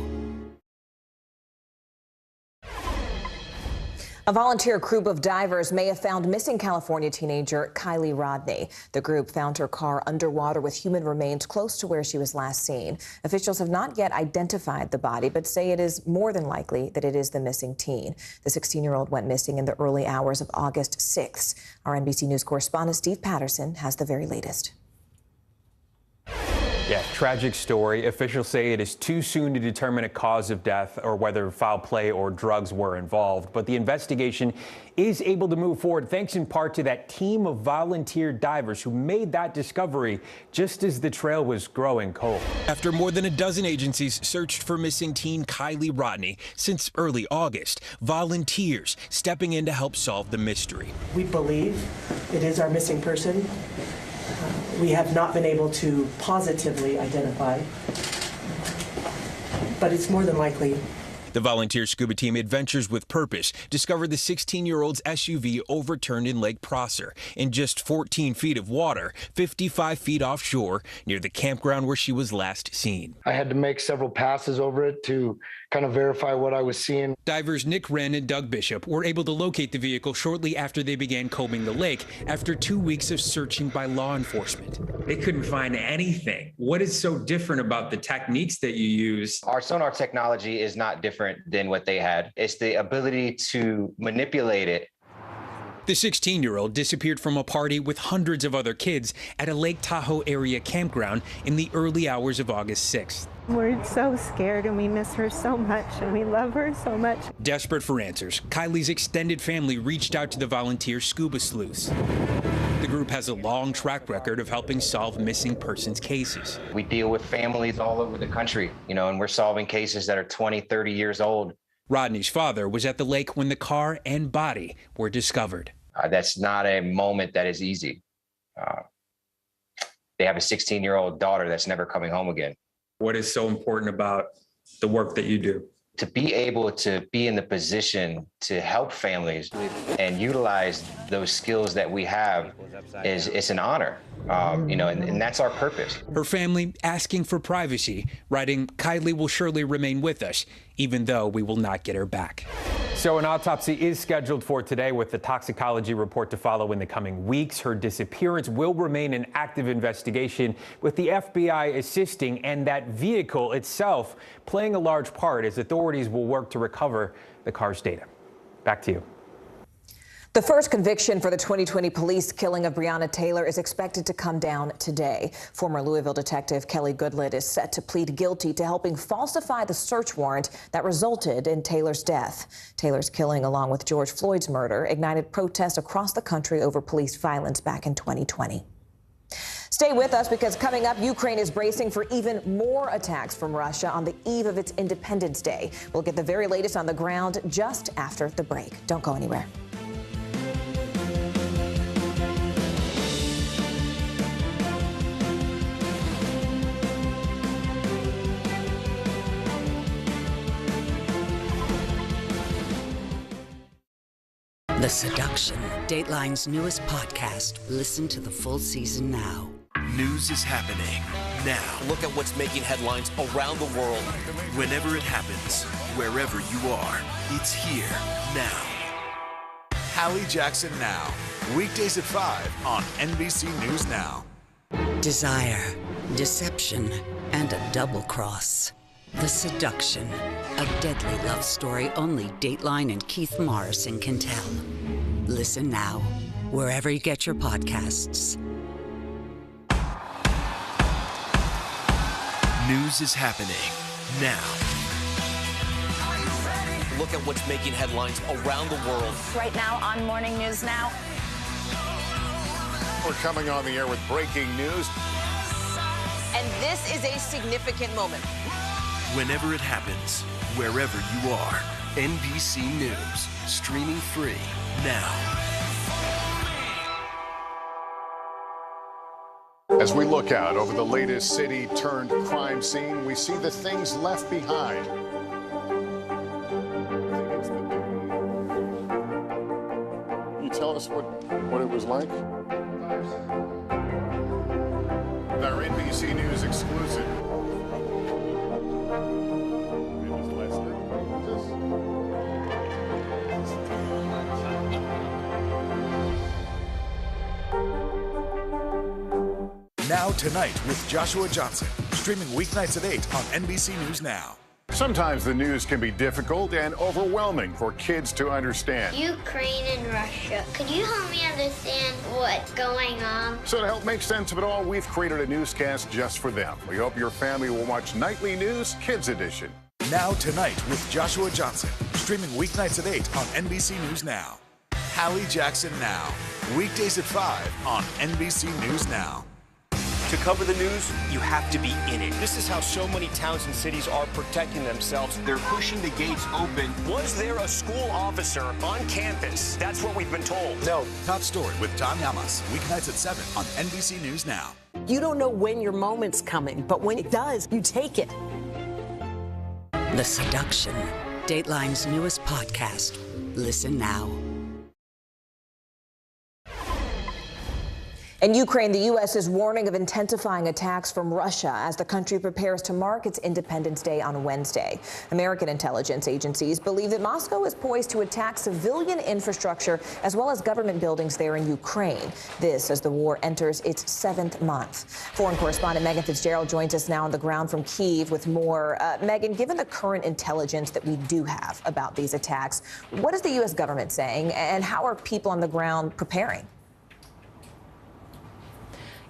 A volunteer group of divers may have found missing California teenager Kylie Rodney. The group found her car underwater with human remains close to where she was last seen. Officials have not yet identified the body, but say it is more than likely that it is the missing teen. The 16-year-old went missing in the early hours of August 6th. Our NBC News correspondent Steve Patterson has the very latest. Yeah, tragic story. Officials say it is too soon to determine a cause of death or whether foul play or drugs were involved. But the investigation is able to move forward thanks in part to that team of volunteer divers who made that discovery just as the trail was growing cold. After more than a dozen agencies searched for missing teen Kylie Rodney since early August, volunteers stepping in to help solve the mystery. We believe it is our missing person. We have not been able to positively identify, but it's more than likely. The volunteer scuba team Adventures with Purpose discovered the 16-year-old's SUV overturned in Lake Prosser in just 14 feet of water, 55 feet offshore, near the campground where she was last seen. I had to make several passes over it to kind of verify what I was seeing. Divers Nick Wren and Doug Bishop were able to locate the vehicle shortly after they began combing the lake after 2 weeks of searching by law enforcement. They couldn't find anything. What is so different about the techniques that you use? Our sonar technology is not different than what they had. It's the ability to manipulate it. The 16-year-old disappeared from a party with hundreds of other kids at a Lake Tahoe area campground in the early hours of August 6th. We're so scared and we miss her so much and we love her so much. Desperate for answers, Kylie's extended family reached out to the volunteer scuba sleuths. The group has a long track record of helping solve missing persons cases. We deal with families all over the country, and we're solving cases that are 20, 30 years old. Rodney's father was at the lake when the car and body were discovered. That's not a moment that is easy. They have a 16-year-old daughter that's never coming home again. What is so important about the work that you do? To be able to be in the position to help families and utilize those skills that we have it's an honor, and that's our purpose. Her family asking for privacy, writing, "Kylie will surely remain with us, even though we will not get her back." So an autopsy is scheduled for today with the toxicology report to follow in the coming weeks. Her disappearance will remain an active investigation with the FBI assisting and that vehicle itself playing a large part as authorities will work to recover the car's data. Back to you. The first conviction for the 2020 police killing of Breonna Taylor is expected to come down today. Former Louisville detective Kelly Goodlett is set to plead guilty to helping falsify the search warrant that resulted in Taylor's death. Taylor's killing, along with George Floyd's murder, ignited protests across the country over police violence back in 2020. Stay with us because coming up, Ukraine is bracing for even more attacks from Russia on the eve of its Independence Day. We'll get the very latest on the ground just after the break. Don't go anywhere. The Seduction, Dateline's newest podcast. Listen to the full season now. News is happening now. Look at what's making headlines around the world. Whenever it happens, wherever you are, it's here now. Hallie Jackson Now. Weekdays at 5 on NBC News Now. Desire, deception, and a double cross. The Seduction, a deadly love story only Dateline and Keith Morrison can tell. Listen now, wherever you get your podcasts. News is happening now. Look at what's making headlines around the world. Right now on Morning News Now. We're coming on the air with breaking news. And this is a significant moment. Whenever it happens, wherever you are, NBC News, streaming free now. As we look out over the latest city-turned-crime scene, we see the things left behind. Can you tell us what it was like? our NBC News exclusive. Now Tonight with Joshua Johnson, streaming weeknights at 8 on NBC News Now. Sometimes the news can be difficult and overwhelming for kids to understand. Ukraine and Russia. Could you help me understand what's going on? So to help make sense of it all, we've created a newscast just for them. We hope your family will watch Nightly News Kids Edition. Now Tonight with Joshua Johnson, streaming weeknights at 8 on NBC News Now. Hallie Jackson Now, weekdays at 5 on NBC News Now. To cover the news, you have to be in it. This is how so many towns and cities are protecting themselves. They're pushing the gates open. Was there a school officer on campus? That's what we've been told. No. Top Story with Tom Yamas, weeknights at 7 on NBC News Now. You don't know when your moment's coming, but when it does, you take it. The Seduction, Dateline's newest podcast. Listen now. In Ukraine, the U.S. is warning of intensifying attacks from Russia as the country prepares to mark its Independence Day on Wednesday. American intelligence agencies believe that Moscow is poised to attack civilian infrastructure as well as government buildings there in Ukraine. This as the war enters its 7th month. Foreign correspondent Megan Fitzgerald joins us now on the ground from Kyiv with more. Megan, given the current intelligence that we do have about these attacks, what is the U.S. government saying and how are people on the ground preparing?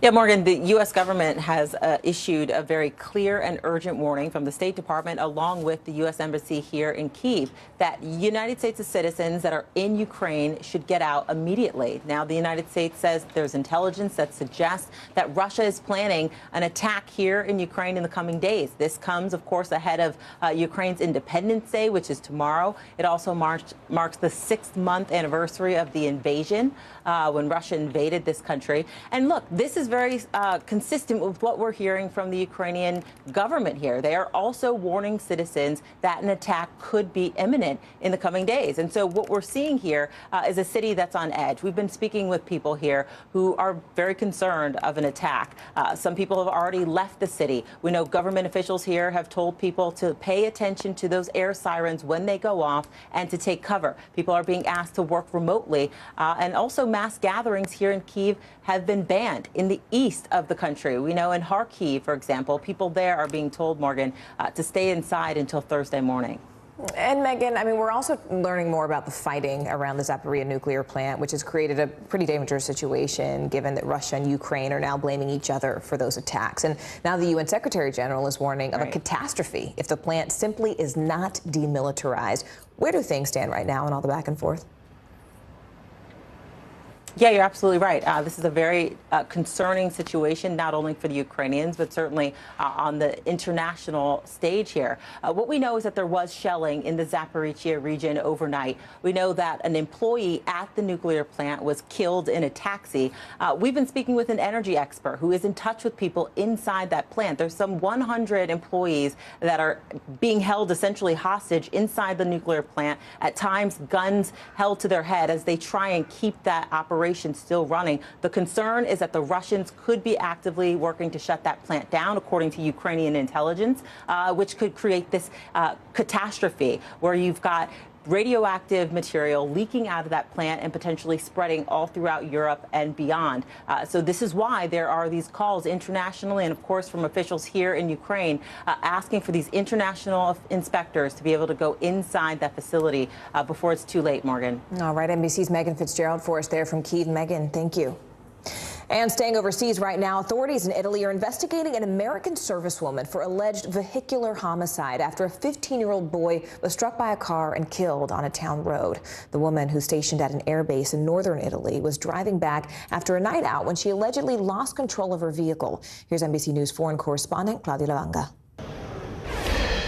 Yeah, Morgan, the U.S. government has issued a very clear and urgent warning from the State Department along with the U.S. Embassy here in Kyiv that United States citizens that are in Ukraine should get out immediately. Now, the United States says there's intelligence that suggests that Russia is planning an attack here in Ukraine in the coming days. This comes, of course, ahead of Ukraine's Independence Day, which is tomorrow. It also marks the 6th-month anniversary of the invasion when Russia invaded this country. And look, this is very consistent with what we're hearing from the Ukrainian government here. They are also warning citizens that an attack could be imminent in the coming days. And so what we're seeing here is a city that's on edge. We've been speaking with people here who are very concerned of an attack. Some people have already left the city. We know government officials here have told people to pay attention to those air sirens when they go off and to take cover. People are being asked to work remotely. And also mass gatherings here in Kyiv have been banned in the east of the country. We know in Kharkiv, for example, people there are being told, Morgan, to stay inside until Thursday morning. And Megan, I mean, we're also learning more about the fighting around the Zaporizhzhia nuclear plant, which has created a pretty dangerous situation, given that Russia and Ukraine are now blaming each other for those attacks. And now the UN Secretary General is warning of a catastrophe if the plant simply is not demilitarized. Where do things stand right now in all the back and forth? Yeah, you're absolutely right. This is a very concerning situation, not only for the Ukrainians, but certainly on the international stage here. What we know is that there was shelling in the Zaporizhzhia region overnight. We know that an employee at the nuclear plant was killed in a taxi. We've been speaking with an energy expert who is in touch with people inside that plant. There's some 100 employees that are being held essentially hostage inside the nuclear plant. At times, guns held to their head as they try and keep that operation still running. The concern is that the Russians could be actively working to shut that plant down, according to Ukrainian intelligence, which could create this catastrophe where you've got radioactive material leaking out of that plant and potentially spreading all throughout Europe and beyond. So this is why there are these calls internationally and, of course, from officials here in Ukraine asking for these international inspectors to be able to go inside that facility before it's too late, Morgan. All right, NBC's Megan Fitzgerald for us there from Kyiv. Megan, thank you. And staying overseas right now, authorities in Italy are investigating an American servicewoman for alleged vehicular homicide after a 15-year-old boy was struck by a car and killed on a town road. The woman, who's stationed at an airbase in northern Italy, was driving back after a night out when she allegedly lost control of her vehicle. Here's NBC News foreign correspondent Claudia Lavanga.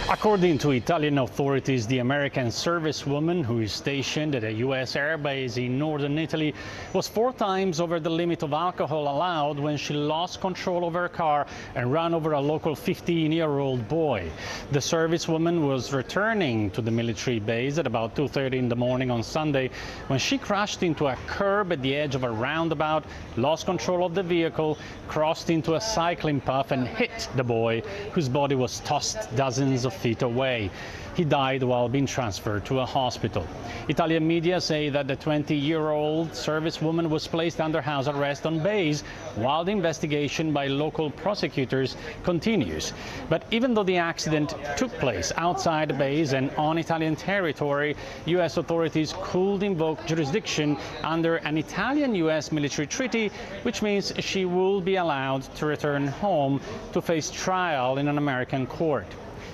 According to Italian authorities, the American servicewoman who is stationed at a U.S. airbase in northern Italy was 4 times over the limit of alcohol allowed when she lost control of her car and ran over a local 15-year-old boy. The servicewoman was returning to the military base at about 2:30 in the morning on Sunday when she crashed into a curb at the edge of a roundabout, lost control of the vehicle, crossed into a cycling path and hit the boy, whose body was tossed dozens of feet away. He died while being transferred to a hospital. Italian media say that the 20-year-old servicewoman was placed under house arrest on base while the investigation by local prosecutors continues. But even though the accident took place outside the base and on Italian territory, U.S. authorities could invoke jurisdiction under an Italian-U.S. military treaty, which means she will be allowed to return home to face trial in an American court.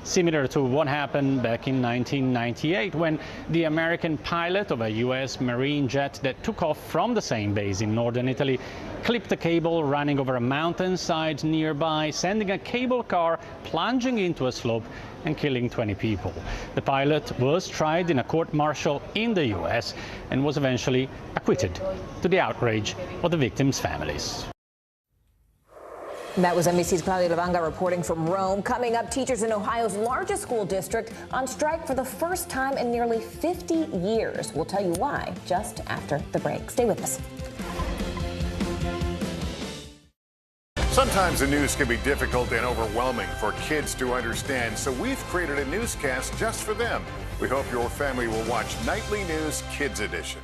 Similar to what happened back in 1998 when the American pilot of a U.S. Marine jet that took off from the same base in northern Italy clipped a cable running over a mountainside nearby, sending a cable car plunging into a slope and killing 20 people. The pilot was tried in a court-martial in the U.S. and was eventually acquitted, to the outrage of the victims' families. That was NBC's Claudia Lavanga reporting from Rome. Coming up, teachers in Ohio's largest school district on strike for the first time in nearly 50 years. We'll tell you why just after the break. Stay with us. Sometimes the news can be difficult and overwhelming for kids to understand, so we've created a newscast just for them. We hope your family will watch Nightly News Kids Edition.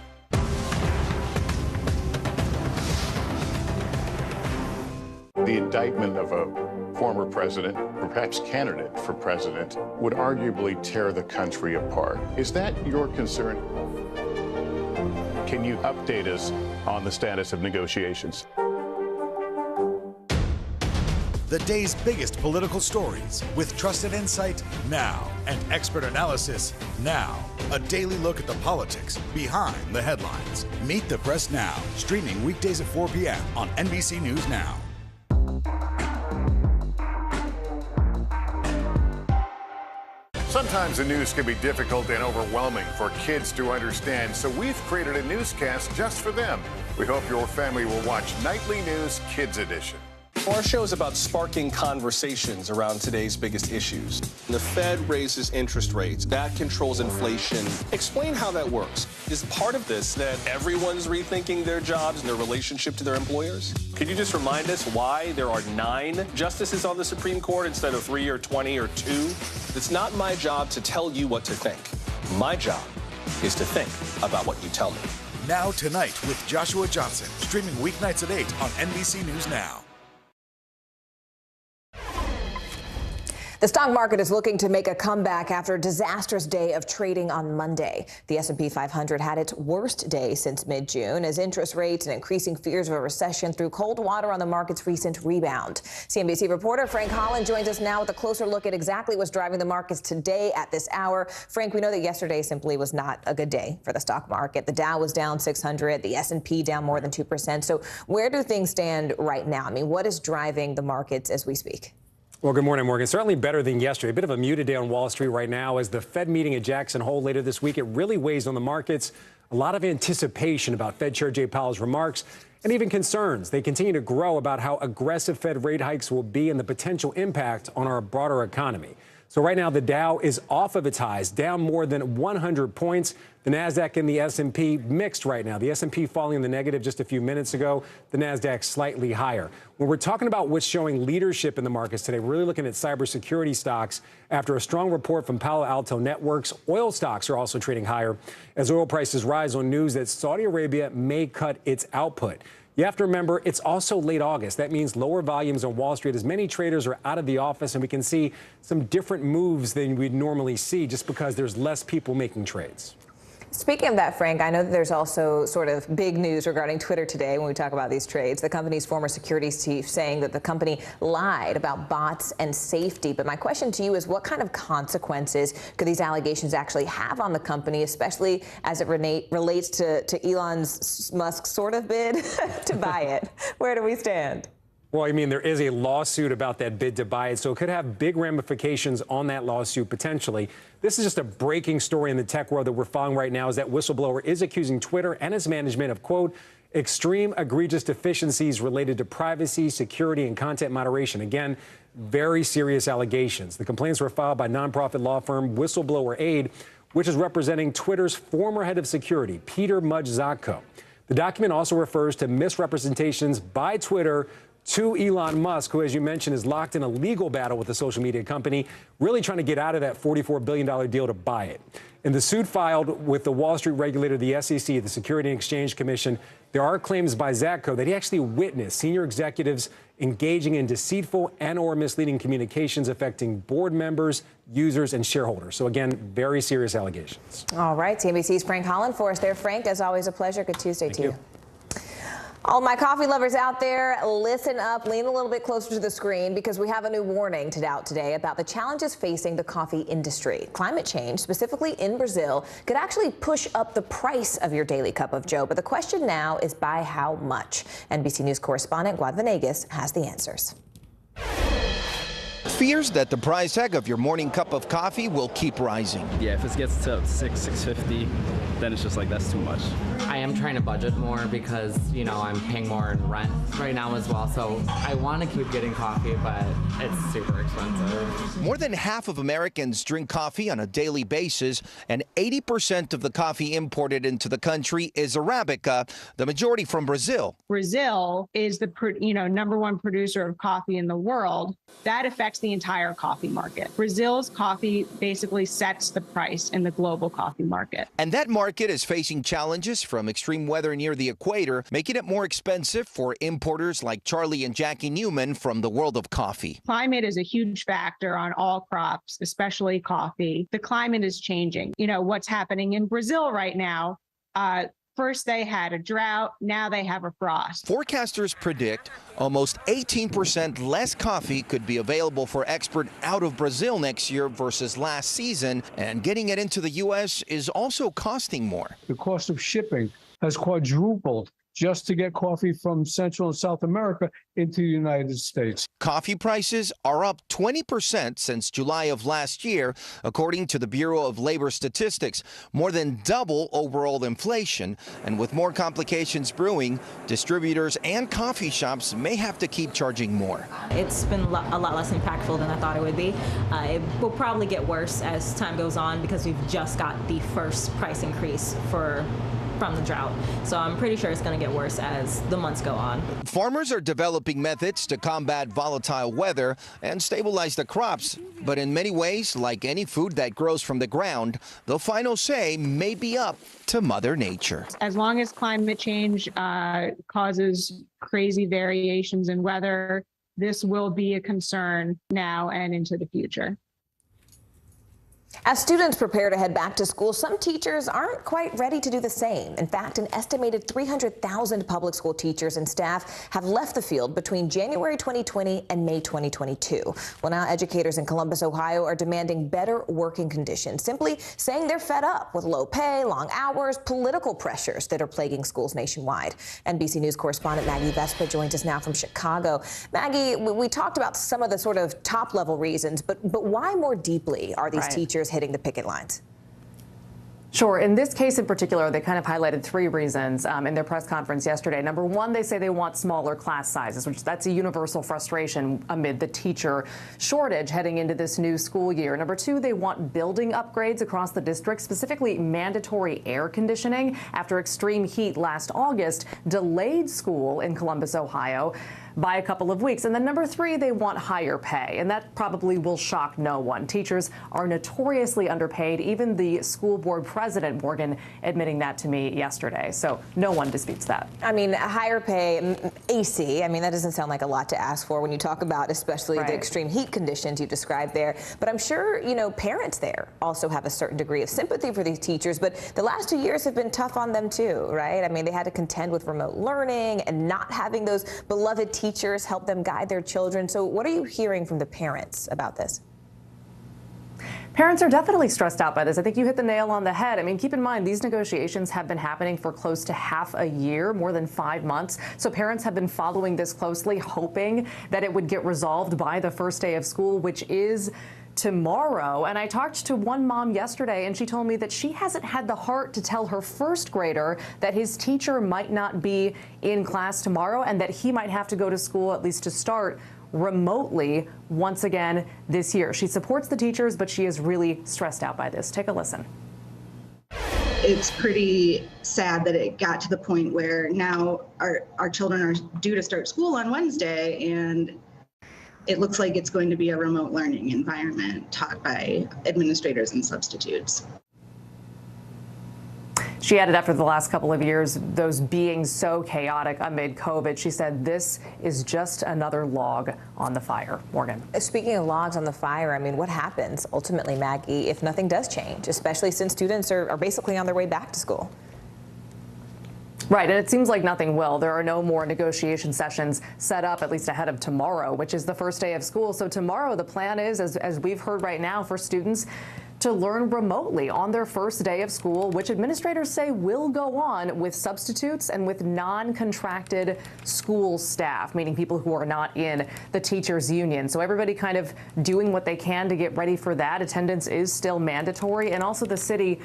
The indictment of a former president, perhaps candidate for president, would arguably tear the country apart. Is that your concern? Can you update us on the status of negotiations? The day's biggest political stories with trusted insight now and expert analysis now. A daily look at the politics behind the headlines. Meet the Press Now, streaming weekdays at 4 p.m. on NBC News Now. Sometimes the news can be difficult and overwhelming for kids to understand, so we've created a newscast just for them. We hope your family will watch Nightly News Kids Edition. Our show is about sparking conversations around today's biggest issues. The Fed raises interest rates. That controls inflation. Explain how that works. Is part of this that everyone's rethinking their jobs and their relationship to their employers? Could you just remind us why there are 9 justices on the Supreme Court instead of 3 or 20 or 2? It's not my job to tell you what to think. My job is to think about what you tell me. Now Tonight with Joshua Johnson, streaming weeknights at 8 on NBC News Now. The stock market is looking to make a comeback after a disastrous day of trading on Monday. The S&P 500 had its worst day since mid-June as interest rates and increasing fears of a recession threw cold water on the market's recent rebound. CNBC reporter Frank Holland joins us now with a closer look at exactly what's driving the markets today at this hour. Frank, we know that yesterday simply was not a good day for the stock market. The Dow was down 600, the S&P down more than 2%. So where do things stand right now? I mean, what is driving the markets as we speak? Well, good morning, Morgan. Certainly better than yesterday. A bit of a muted day on Wall Street right now as the Fed meeting at Jackson Hole later this week. It really weighs on the markets. A lot of anticipation about Fed Chair Jay Powell's remarks and even concerns. They continue to grow about how aggressive Fed rate hikes will be and the potential impact on our broader economy. So right now, the Dow is off of its highs, down more than 100 points. The Nasdaq and the S&P mixed right now. The S&P falling in the negative just a few minutes ago. The Nasdaq slightly higher. When we're talking about what's showing leadership in the markets today, we're really looking at cybersecurity stocks. After a strong report from Palo Alto Networks, oil stocks are also trading higher as oil prices rise on news that Saudi Arabia may cut its output. You have to remember, it's also late August. That means lower volumes on Wall Street as many traders are out of the office, and we can see some different moves than we'd normally see just because there's less people making trades. Speaking of that, Frank, I know that there's also sort of big news regarding Twitter today when we talk about these trades. The company's former securities chief saying that the company lied about bots and safety. But my question to you is, what kind of consequences could these allegations actually have on the company, especially as it relates to Elon Musk's sort of bid to buy it? Where do we stand? Well, I mean, there is a lawsuit about that bid to buy it, so it could have big ramifications on that lawsuit potentially. This is just a breaking story in the tech world that we're following right now, is that whistleblower is accusing Twitter and its management of, quote, extreme egregious deficiencies related to privacy, security, and content moderation. Again, very serious allegations. The complaints were filed by nonprofit law firm Whistleblower Aid, which is representing Twitter's former head of security, Peter Mudge-Zatko. The document also refers to misrepresentations by Twitter to Elon Musk, who, as you mentioned, is locked in a legal battle with the social media company, really trying to get out of that $44 billion deal to buy it. In the suit filed with the Wall Street regulator, the SEC, the Security and Exchange Commission, there are claims by Zatko that he actually witnessed senior executives engaging in deceitful and or misleading communications affecting board members, users, and shareholders. So again, very serious allegations. All right, CNBC's Frank Holland for us there. Frank, as always, a pleasure. Good Tuesday to you. All my coffee lovers out there, listen up, lean a little bit closer to the screen, because we have a new warning out today about the challenges facing the coffee industry. Climate change, specifically in Brazil, could actually push up the price of your daily cup of joe. But the question now is, by how much? NBC News correspondent Guad Venegas has the answers. Fears that the price tag of your morning cup of coffee will keep rising. Yeah, if it gets to $6.50, then it's just like, that's too much. I am trying to budget more because, you know, I'm paying more in rent right now as well. So I want to keep getting coffee, but it's super expensive. More than half of Americans drink coffee on a daily basis, and 80% of the coffee imported into the country is Arabica, the majority from Brazil. Brazil is the #1 producer of coffee in the world. That affects the entire coffee market. Brazil's coffee basically sets the price in the global coffee market. And that market is facing challenges from extreme weather near the equator, making it more expensive for importers like Charlie and Jackie Newman from the world of coffee. Climate is a huge factor on all crops, especially coffee. The climate is changing. You know, what's happening in Brazil right now, first they had a drought, now they have a frost. Forecasters predict almost 18% less coffee could be available for export out of Brazil next year versus last season, and getting it into the U.S. is also costing more. The cost of shipping has quadrupled just to get coffee from Central and South America into the United States. Coffee prices are up 20% since July of last year, according to the Bureau of Labor Statistics, more than double overall inflation. And with more complications brewing, distributors and coffee shops may have to keep charging more. It's been a lot less impactful than I thought it would be. It will probably get worse as time goes on because we've just got the first price increase from the drought. So I'm pretty sure it's going to get worse as the months go on. Farmers are developing methods to combat volatile weather and stabilize the crops. But in many ways, like any food that grows from the ground, the final say may be up to Mother Nature. As long as climate change causes crazy variations in weather, this will be a concern now and into the future. As students prepare to head back to school, some teachers aren't quite ready to do the same. In fact, an estimated 300,000 public school teachers and staff have left the field between January 2020 and May 2022. Well, now educators in Columbus, Ohio are demanding better working conditions, simply saying they're fed up with low pay, long hours, political pressures that are plaguing schools nationwide. NBC News correspondent Maggie Vespa joins us now from Chicago. Maggie, we talked about some of the sort of top-level reasons, but why more deeply are these teachers hitting the picket lines? Sure. In this case in particular, they kind of highlighted three reasons in their press conference yesterday. Number one, they say they want smaller class sizes, which that's a universal frustration amid the teacher shortage heading into this new school year. Number two, they want building upgrades across the district, specifically mandatory air conditioning after extreme heat last August delayed school in Columbus, Ohio by a couple of weeks. And then number three, they want higher pay, and that probably will shock no one. Teachers are notoriously underpaid. Even the school board president, Morgan, admitting that to me yesterday. So no one disputes that. I mean, higher pay, AC, I mean, that doesn't sound like a lot to ask for when you talk about especially the extreme heat conditions you described there. But I'm sure, you know, parents there also have a certain degree of sympathy for these teachers. But the last 2 years have been tough on them too, right? I mean, they had to contend with remote learning and not having those beloved teachers help them guide their children. So what are you hearing from the parents about this? Parents are definitely stressed out by this. I think you hit the nail on the head. I mean, keep in mind, these negotiations have been happening for close to half a year, more than 5 months. So parents have been following this closely, hoping that it would get resolved by the first day of school, which is tomorrow. And I talked to one mom yesterday, and she told me that she hasn't had the heart to tell her first grader that his teacher might not be in class tomorrow and that he might have to go to school, at least to start, remotely once again this year. She supports the teachers, but she is really stressed out by this. Take a listen. It's pretty sad that it got to the point where now our children are due to start school on Wednesday, and it looks like it's going to be a remote learning environment taught by administrators and substitutes. She added, after the last couple of years, those being so chaotic amid COVID, she said this is just another log on the fire. Morgan. Speaking of logs on the fire, I mean, what happens ultimately, Maggie, if nothing does change, especially since students are basically on their way back to school? Right, and it seems like nothing will. There are no more negotiation sessions set up, at least ahead of tomorrow, which is the first day of school. So tomorrow, the plan is, as we've heard right now, for students to learn remotely on their first day of school, which administrators say will go on with substitutes and with non-contracted school staff, meaning people who are not in the teachers union. So everybody kind of doing what they can to get ready for that. Attendance is still mandatory, and also the city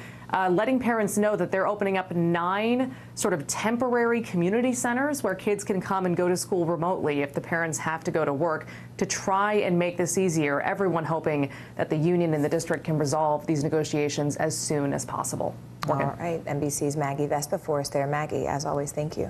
letting parents know that they're opening up 9 sort of temporary community centers where kids can come and go to school remotely if the parents have to go to work, to try and make this easier. Everyone hoping that the union and the district can resolve these negotiations as soon as possible. Morgan. All right, NBC's Maggie Vespa for us there. Maggie, as always, thank you.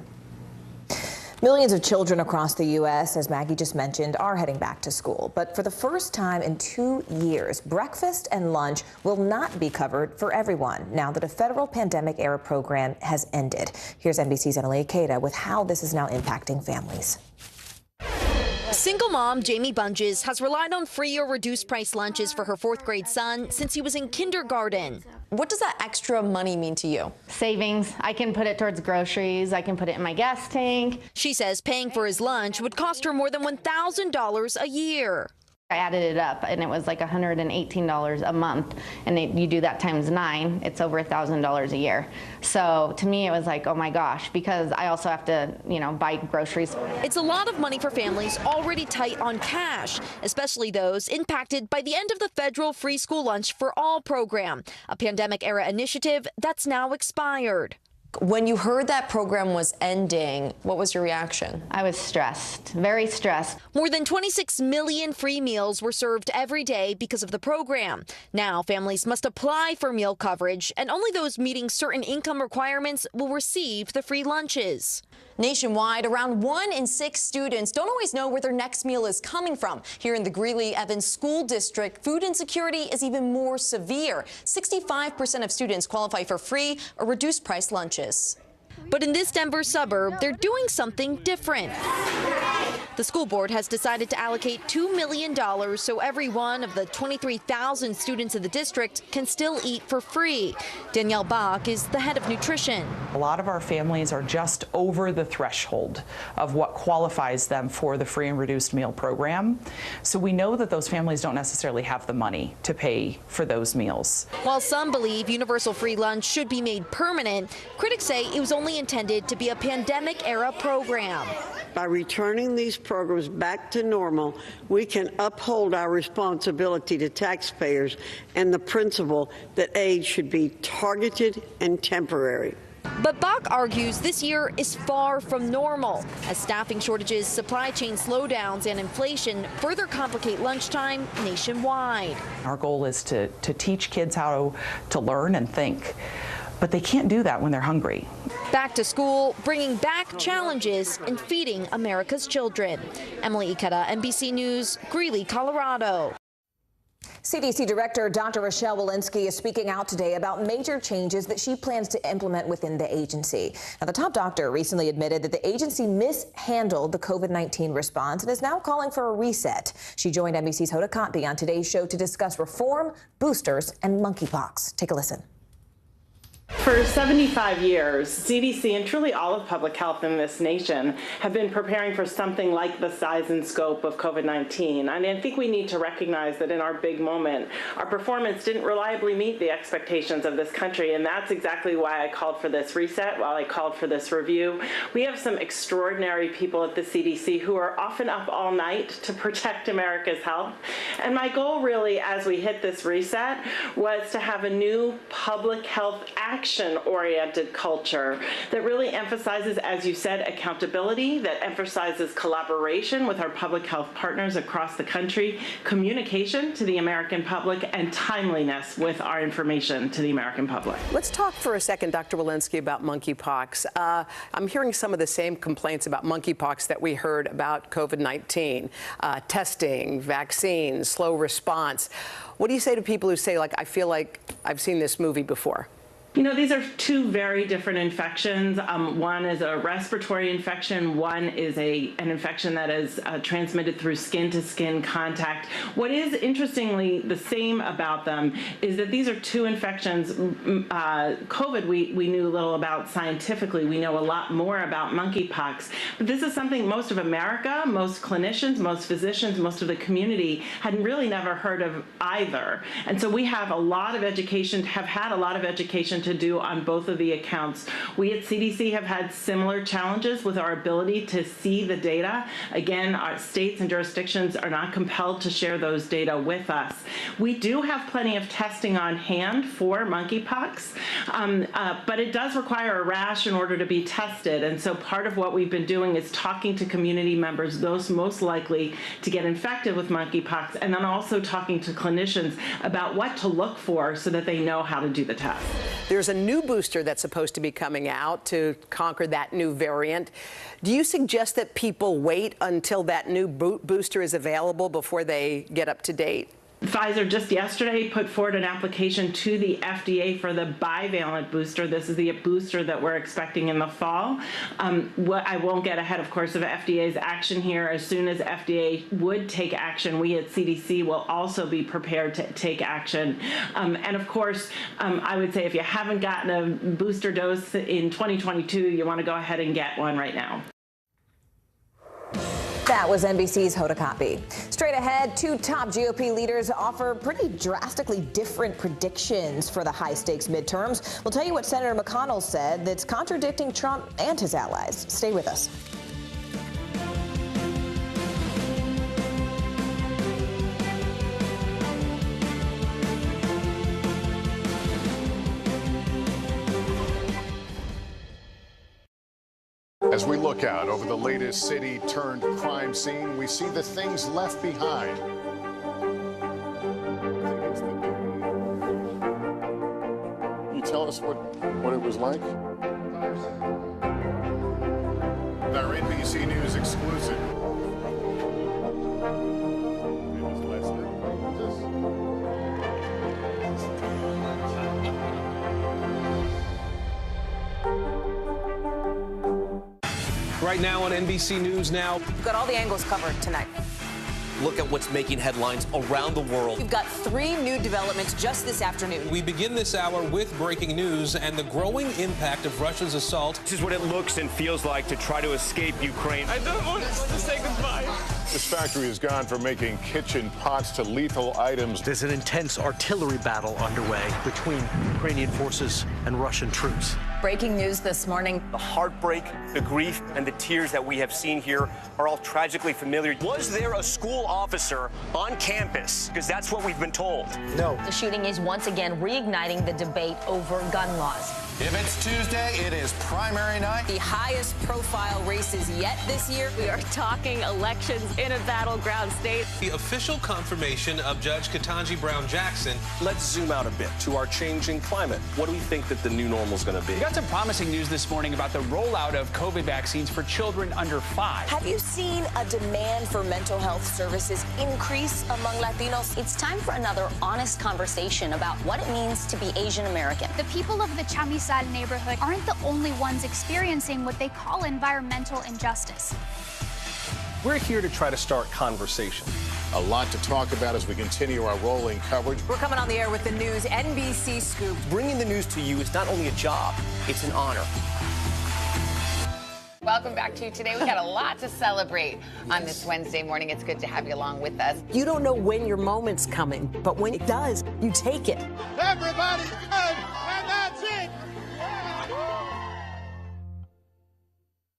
Millions of children across the U.S., as Maggie just mentioned, are heading back to school. But for the first time in 2 years, breakfast and lunch will not be covered for everyone now that a federal pandemic-era program has ended. Here's NBC's Emily Akeda with how this is now impacting families. Single mom Jamie Bunges has relied on free or reduced price lunches for her 4th grade son since he was in kindergarten. What does that extra money mean to you? Savings. I can put it towards groceries. I can put it in my gas tank. She says paying for his lunch would cost her more than $1,000 a year. I added it up, and it was like $118 a month, and you do that times 9, it's over $1,000 a year. So to me, it was like, oh my gosh, because I also have to, buy groceries. It's a lot of money for families already tight on cash, especially those impacted by the end of the federal free school lunch for all program, a pandemic-era initiative that's now expired. When you heard that program was ending, what was your reaction? I was stressed, very stressed. More than 26 million free meals were served every day because of the program. Now families must apply for meal coverage, and only those meeting certain income requirements will receive the free lunches. Nationwide, around 1 in 6 students don't always know where their next meal is coming from. Here in the Greeley-Evans School District, food insecurity is even more severe. 65% of students qualify for free or reduced price lunches. But in this Denver suburb, they're doing something different. The school board has decided to allocate $2 million so every one of the 23,000 students in the district can still eat for free. Danielle Bach is the head of nutrition. A lot of our families are just over the threshold of what qualifies them for the free and reduced meal program. So we know that those families don't necessarily have the money to pay for those meals. While some believe universal free lunch should be made permanent, critics say it was only intended to be a pandemic-era program. By returning these programs back to normal, we can uphold our responsibility to taxpayers and the principle that aid should be targeted and temporary. But Bach argues this year is far from normal, as staffing shortages, supply chain slowdowns, and inflation further complicate lunchtime nationwide. Our goal is to teach kids how to learn and think, but they can't do that when they're hungry. Back to school, bringing back challenges in feeding America's children. Emily Ikeda, NBC News, Greeley, Colorado. CDC Director Dr. Rochelle Walensky is speaking out today about major changes that she plans to implement within the agency. Now, the top doctor recently admitted that the agency mishandled the COVID-19 response and is now calling for a reset. She joined NBC's Hoda Kotb on today's show to discuss reform, boosters, and monkeypox. Take a listen. For 75 years, CDC and truly all of public health in this nation have been preparing for something like the size and scope of COVID-19. And I think we need to recognize that in our big moment, our performance didn't reliably meet the expectations of this country. And that's exactly why I called for this reset, why I called for this review. We have some extraordinary people at the CDC who are often up all night to protect America's health. And my goal really, as we hit this reset, was to have a new public health action-oriented culture that really emphasizes, as you said, accountability, that emphasizes collaboration with our public health partners across the country, communication to the American public, and timeliness with our information to the American public. Let's talk for a second, Dr. Walensky, about monkeypox. I'm hearing some of the same complaints about monkeypox that we heard about COVID-19, testing, vaccines, slow response. What do you say to people who say, like, I feel like I've seen this movie before? You know, these are two very different infections. One is a respiratory infection. One is an infection that is transmitted through skin-to-skin contact. What is interestingly the same about them is that these are two infections. COVID, we knew little about scientifically. We know a lot more about monkeypox. But this is something most of America, most clinicians, most physicians, most of the community had really never heard of either. And so we have a lot of education, have had a lot of education to do on both of the accounts. We at CDC have had similar challenges with our ability to see the data. Again, our states and jurisdictions are not compelled to share those data with us. We do have plenty of testing on hand for monkeypox, but it does require a rash in order to be tested. And so part of what we've been doing is talking to community members, those most likely to get infected with monkeypox, and then also talking to clinicians about what to look for so that they know how to do the test. There's a new booster that's supposed to be coming out to conquer that new variant. Do you suggest that people wait until that new booster is available before they get up to date? Pfizer just yesterday put forward an application to the FDA for the bivalent booster. This is the booster that we're expecting in the fall. I won't get ahead, of course, of FDA's action here. As soon as FDA would take action, we at CDC will also be prepared to take action. And of course, I would say if you haven't gotten a booster dose in 2022, you want to go ahead and get one right now. That was NBC's Hoda Kotb. Straight ahead, two top GOP leaders offer pretty drastically different predictions for the high-stakes midterms. We'll tell you what Senator McConnell said that's contradicting Trump and his allies. Stay with us. As we look out over the latest city-turned-crime scene, we see the things left behind. Can you tell us what it was like? Our NBC News exclusive. Right now on NBC News Now. We've got all the angles covered tonight. Look at what's making headlines around the world. We've got 3 new developments just this afternoon. We begin this hour with breaking news and the growing impact of Russia's assault. This is what it looks and feels like to try to escape Ukraine. I don't want to say goodbye. This factory has gone from making kitchen pots to lethal items. There's an intense artillery battle underway between Ukrainian forces and Russian troops. Breaking news this morning. The heartbreak, the grief, and the tears that we have seen here are all tragically familiar. Was there a school officer on campus? Because that's what we've been told. No. The shooting is once again reigniting the debate over gun laws. If it's Tuesday, it is primary night. The highest profile races yet this year. We are talking elections in a battleground state. The official confirmation of Judge Ketanji Brown Jackson. Let's zoom out a bit to our changing climate. What do we think that the new normal is going to be? We got some promising news this morning about the rollout of COVID vaccines for children under 5. Have you seen a demand for mental health services increase among Latinos? It's time for another honest conversation about what it means to be Asian American. The people of the Chamizal neighborhood aren't the only ones experiencing what they call environmental injustice. We're here to try to start conversation. A lot to talk about as we continue our rolling coverage. We're coming on the air with the news NBC Scoop. Bringing the news to you is not only a job, it's an honor. Welcome back to Today. We got a lot to celebrate on this Wednesday morning. It's good to have you along with us. You don't know when your moment's coming, but when it does, you take it. Everybody's good, and that's it.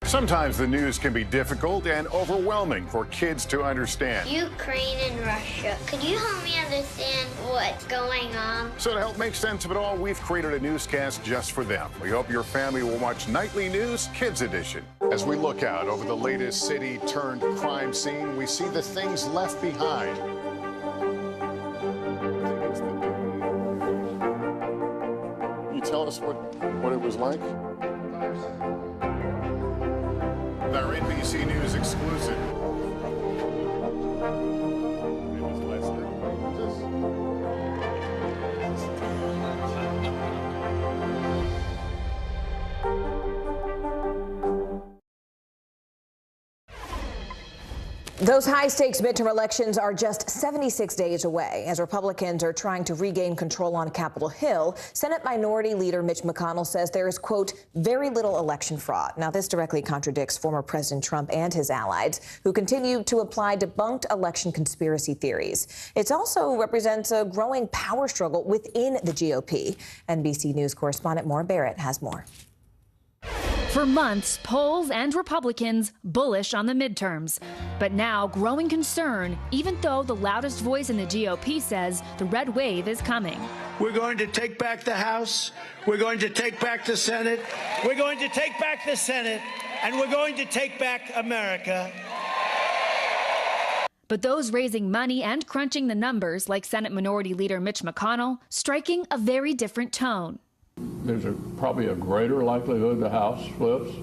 Sometimes the news can be difficult and overwhelming for kids to understand. Ukraine and Russia. Could you help me understand what's going on? So to help make sense of it all, we've created a newscast just for them. We hope your family will watch Nightly News Kids Edition. As we look out over the latest city-turned-crime scene, we see the things left behind. Can you tell us what it was like? Our NBC News exclusive. Those high-stakes midterm elections are just 76 days away. As Republicans are trying to regain control on Capitol Hill, Senate Minority Leader Mitch McConnell says there is, quote, very little election fraud. Now, this directly contradicts former President Trump and his allies, who continue to apply debunked election conspiracy theories. It also represents a growing power struggle within the GOP. NBC News correspondent Maura Barrett has more. For months, polls and Republicans bullish on the midterms. But now, growing concern, even though the loudest voice in the GOP says the red wave is coming. We're going to take back the House. We're going to take back the Senate. We're going to take back the Senate. And we're going to take back America. But those raising money and crunching the numbers, like Senate Minority Leader Mitch McConnell, striking a very different tone. There's probably a greater likelihood the House flips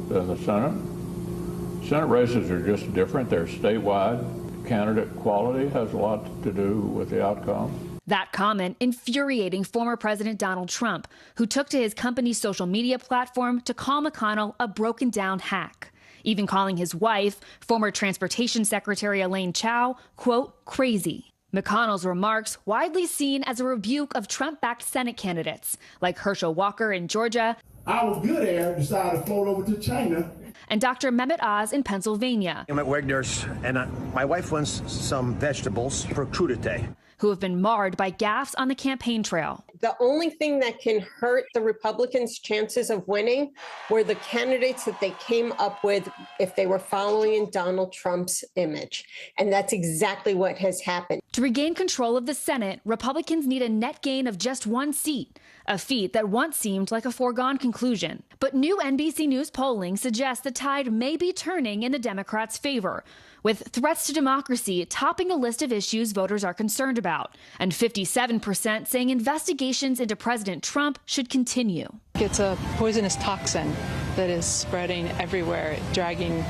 than the Senate. Senate races are just different. They're statewide. Candidate quality has a lot to do with the outcome. That comment infuriating former President Donald Trump, who took to his company's social media platform to call McConnell a broken-down hack, even calling his wife, former Transportation Secretary Elaine Chao, quote, crazy. McConnell's remarks widely seen as a rebuke of Trump-backed Senate candidates like Herschel Walker in Georgia. Our good air decided to float over to China. And Dr. Mehmet Oz in Pennsylvania. I'm at Wegner's, and my wife wants some vegetables for crudité, who have been marred by gaffes on the campaign trail. The only thing that can hurt the Republicans' chances of winning were the candidates that they came up with if they were following in Donald Trump's image. And that's exactly what has happened. To regain control of the Senate, Republicans need a net gain of just one seat, a feat that once seemed like a foregone conclusion. But new NBC News polling suggests the tide may be turning in the Democrats' favor, with threats to democracy topping a list of issues voters are concerned about, and 57% saying investigations into President Trump should continue. It's a poisonous toxin that is spreading everywhere, dragging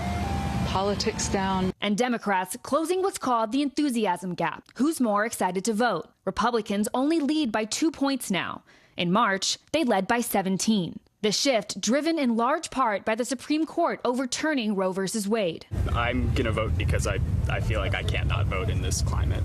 politics down. And Democrats closing what's called the enthusiasm gap. Who's more excited to vote? Republicans only lead by 2 points now. In March, they led by 17. The shift driven in large part by the Supreme Court overturning Roe v. Wade. I'm going to vote because I feel like I can't not vote in this climate.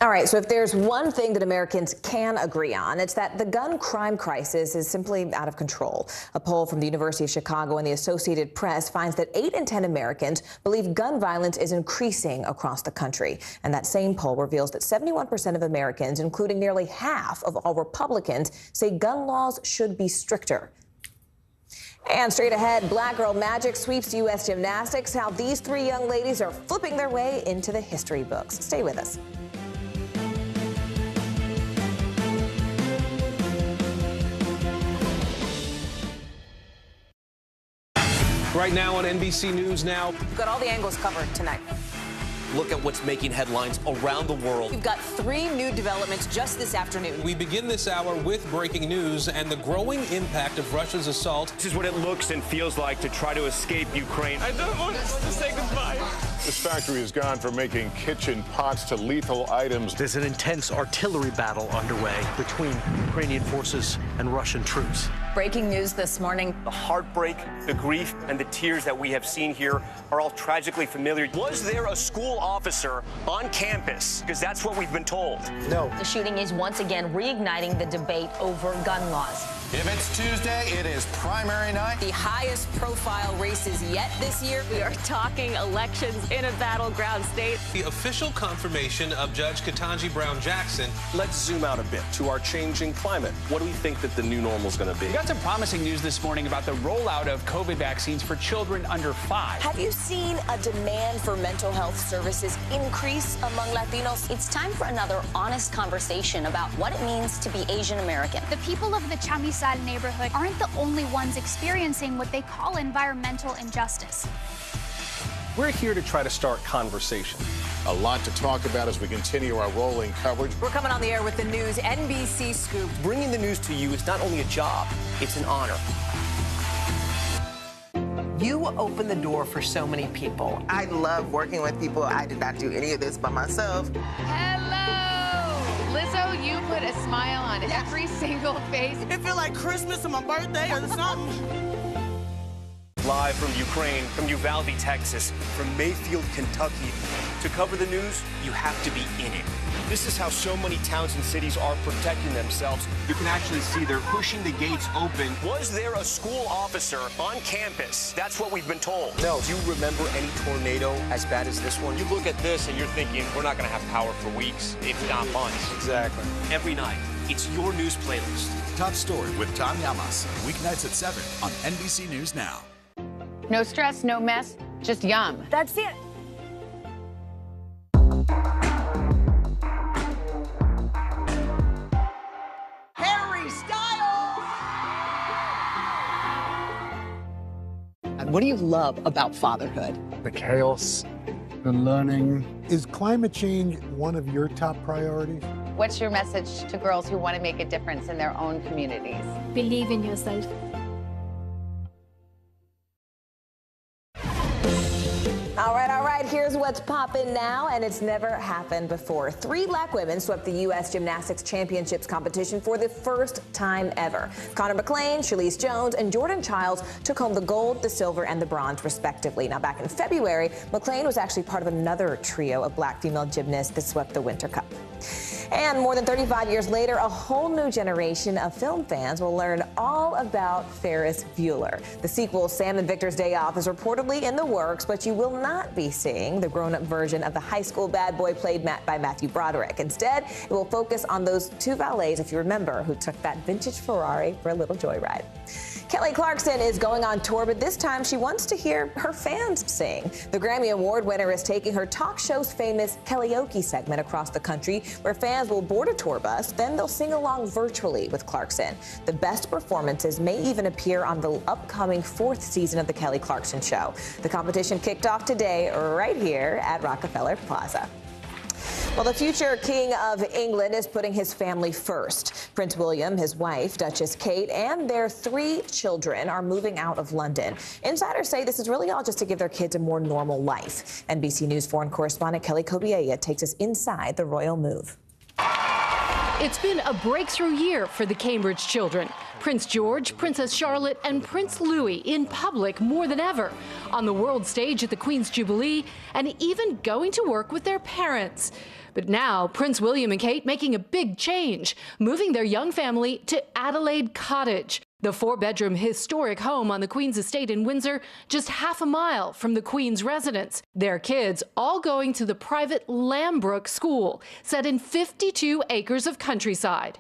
All right, so if there's one thing that Americans can agree on, it's that the gun crime crisis is simply out of control. A poll from the University of Chicago and the Associated Press finds that 8 in 10 Americans believe gun violence is increasing across the country. And that same poll reveals that 71% of Americans, including nearly half of all Republicans, say gun laws should be stricter. And straight ahead, Black Girl Magic sweeps U.S. gymnastics, how these 3 young ladies are flipping their way into the history books. Stay with us. Right now on NBC News Now. We've got all the angles covered tonight. Look at what's making headlines around the world. We've got 3 new developments just this afternoon. We begin this hour with breaking news and the growing impact of Russia's assault. This is what it looks and feels like to try to escape Ukraine. I don't want us to say goodbye. This factory has gone from making kitchen pots to lethal items. There's an intense artillery battle underway between Ukrainian forces and Russian troops. Breaking news this morning. The heartbreak, the grief, and the tears that we have seen here are all tragically familiar. Was there a school officer on campus? Because that's what we've been told. No. The shooting is once again reigniting the debate over gun laws. If it's Tuesday, it is primary night. The highest profile races yet this year. We are talking elections in a battleground state. The official confirmation of Judge Ketanji Brown Jackson. Let's zoom out a bit to our changing climate. What do we think that the new normal is going to be? We got some promising news this morning about the rollout of COVID vaccines for children under 5. Have you seen a demand for mental health services increase among Latinos? It's time for another honest conversation about what it means to be Asian American. The people of the Chamizal neighborhood aren't the only ones experiencing what they call environmental injustice. We're here to try to start conversation. A lot to talk about as we continue our rolling coverage. We're coming on the air with the news NBC Scoop. Bringing the news to you is not only a job, it's an honor. You open the door for so many people. I love working with people. I did not do any of this by myself. Hello! Lizzo, you put a smile on every single face. It feels like Christmas or my birthday or something. Live from Ukraine, from Uvalde, Texas, from Mayfield, Kentucky. To cover the news, you have to be in it. This is how so many towns and cities are protecting themselves. You can actually see they're pushing the gates open. Was there a school officer on campus? That's what we've been told. No. Do you remember any tornado as bad as this one? You look at this and you're thinking, we're not going to have power for weeks, if not months. Exactly. Every night, it's your news playlist. Top Story with Tom Llamas, weeknights at 7 on NBC News Now. No stress, no mess, just yum. That's it. Harry Styles! And what do you love about fatherhood? The chaos, the learning. Is climate change one of your top priorities? What's your message to girls who want to make a difference in their own communities? Believe in yourself. All right, here's what's poppin' now, and it's never happened before. 3 black women swept the U.S. Gymnastics Championships competition for the first time ever. Connor McLean, Shalise Jones, and Jordan Childs took home the gold, the silver, and the bronze, respectively. Now, back in February, McLean was actually part of another trio of black female gymnasts that swept the Winter Cup. And more than 35 years later, a whole new generation of film fans will learn all about Ferris Bueller. The sequel, Sam and Victor's Day Off, is reportedly in the works, but you will not be seeing the grown-up version of the high school bad boy played by Matthew Broderick. Instead, it will focus on those 2 valets, if you remember, who took that vintage Ferrari for a little joyride. Kelly Clarkson is going on tour, but this time she wants to hear her fans sing. The Grammy Award winner is taking her talk show's famous karaoke segment across the country, where fans will board a tour bus, then they'll sing along virtually with Clarkson. The best performances may even appear on the upcoming 4th season of The Kelly Clarkson Show. The competition kicked off today right here at Rockefeller Plaza. Well, the future King of England is putting his family first. Prince William, his wife, Duchess Kate, and their 3 children are moving out of London. Insiders say this is really all just to give their kids a more normal life. NBC News foreign correspondent Kelly Kobiella takes us inside the royal move. It's been a breakthrough year for the Cambridge children. Prince George, Princess Charlotte, and Prince Louis in public more than ever, on the world stage at the Queen's Jubilee, and even going to work with their parents. But now, Prince William and Kate making a big change, moving their young family to Adelaide Cottage, the 4-bedroom historic home on the Queen's estate in Windsor, just half a mile from the Queen's residence. Their kids all going to the private Lambrook School, set in 52 acres of countryside.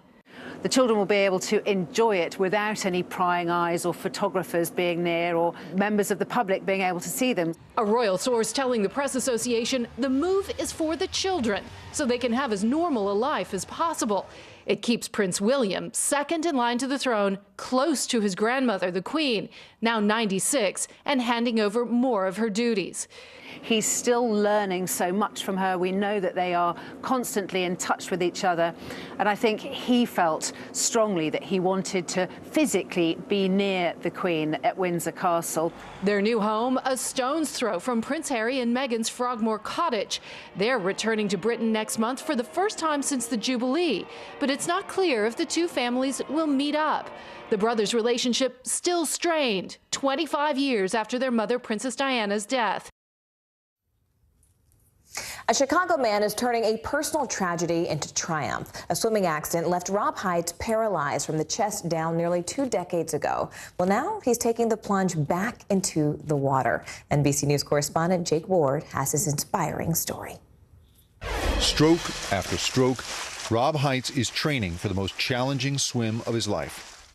The children will be able to enjoy it without any prying eyes or photographers being near or members of the public being able to see them. A royal source telling the Press Association the move is for the children, so they can have as normal a life as possible. It keeps Prince William, second in line to the throne, close to his grandmother, the Queen, now 96, and handing over more of her duties. He's still learning so much from her. We know that they are constantly in touch with each other. And I think he felt strongly that he wanted to physically be near the Queen at Windsor Castle. Their new home, a stone's throw from Prince Harry and Meghan's Frogmore Cottage. They're returning to Britain next month for the first time since the Jubilee. But it's not clear if the 2 families will meet up. The brothers' relationship still strained 25 years after their mother, Princess Diana's death. A Chicago man is turning a personal tragedy into triumph. A swimming accident left Rob Heights paralyzed from the chest down nearly 2 decades ago. Well, now he's taking the plunge back into the water. NBC News correspondent Jake Ward has his inspiring story. Stroke after stroke, Rob Heights is training for the most challenging swim of his life.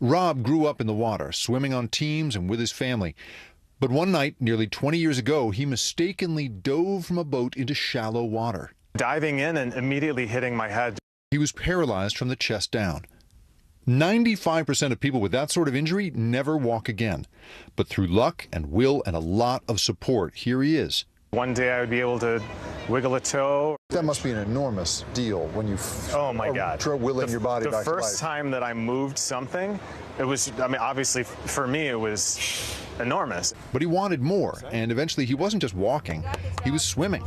Rob grew up in the water, swimming on teams and with his family. But one night, nearly 20 years ago, he mistakenly dove from a boat into shallow water. Diving in and immediately hitting my head. He was paralyzed from the chest down. 95% of people with that sort of injury never walk again. But through luck and will and a lot of support, here he is. One day I would be able to wiggle a toe. That must be an enormous deal when you oh my God. Willing your body back to life. The first time that I moved something, it was, I mean, obviously for me it was enormous. But he wanted more, and eventually he wasn't just walking, he was swimming.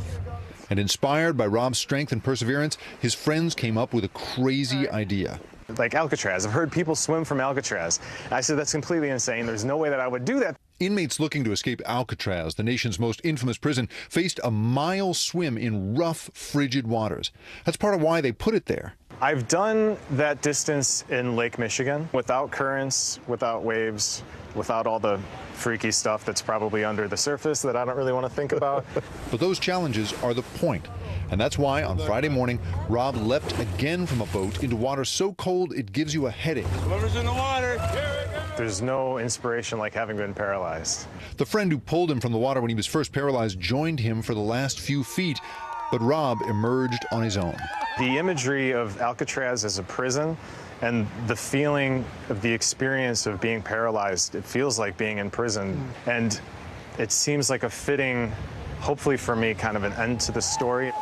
And inspired by Rob's strength and perseverance, his friends came up with a crazy idea. Like Alcatraz. I've heard people swim from Alcatraz. I said, that's completely insane. There's no way that I would do that. Inmates looking to escape Alcatraz, the nation's most infamous prison, faced a mile swim in rough, frigid waters. That's part of why they put it there. I've done that distance in Lake Michigan without currents, without waves, without all the freaky stuff that's probably under the surface that I don't really want to think about. But those challenges are the point. And that's why on Friday morning, Rob leapt again from a boat into water so cold it gives you a headache. Whoever's in the water, there's no inspiration like having been paralyzed. The friend who pulled him from the water when he was first paralyzed joined him for the last few feet, but Rob emerged on his own. The imagery of Alcatraz as a prison and the feeling of the experience of being paralyzed, it feels like being in prison. And it seems like a fitting, hopefully for me, kind of an end to the story.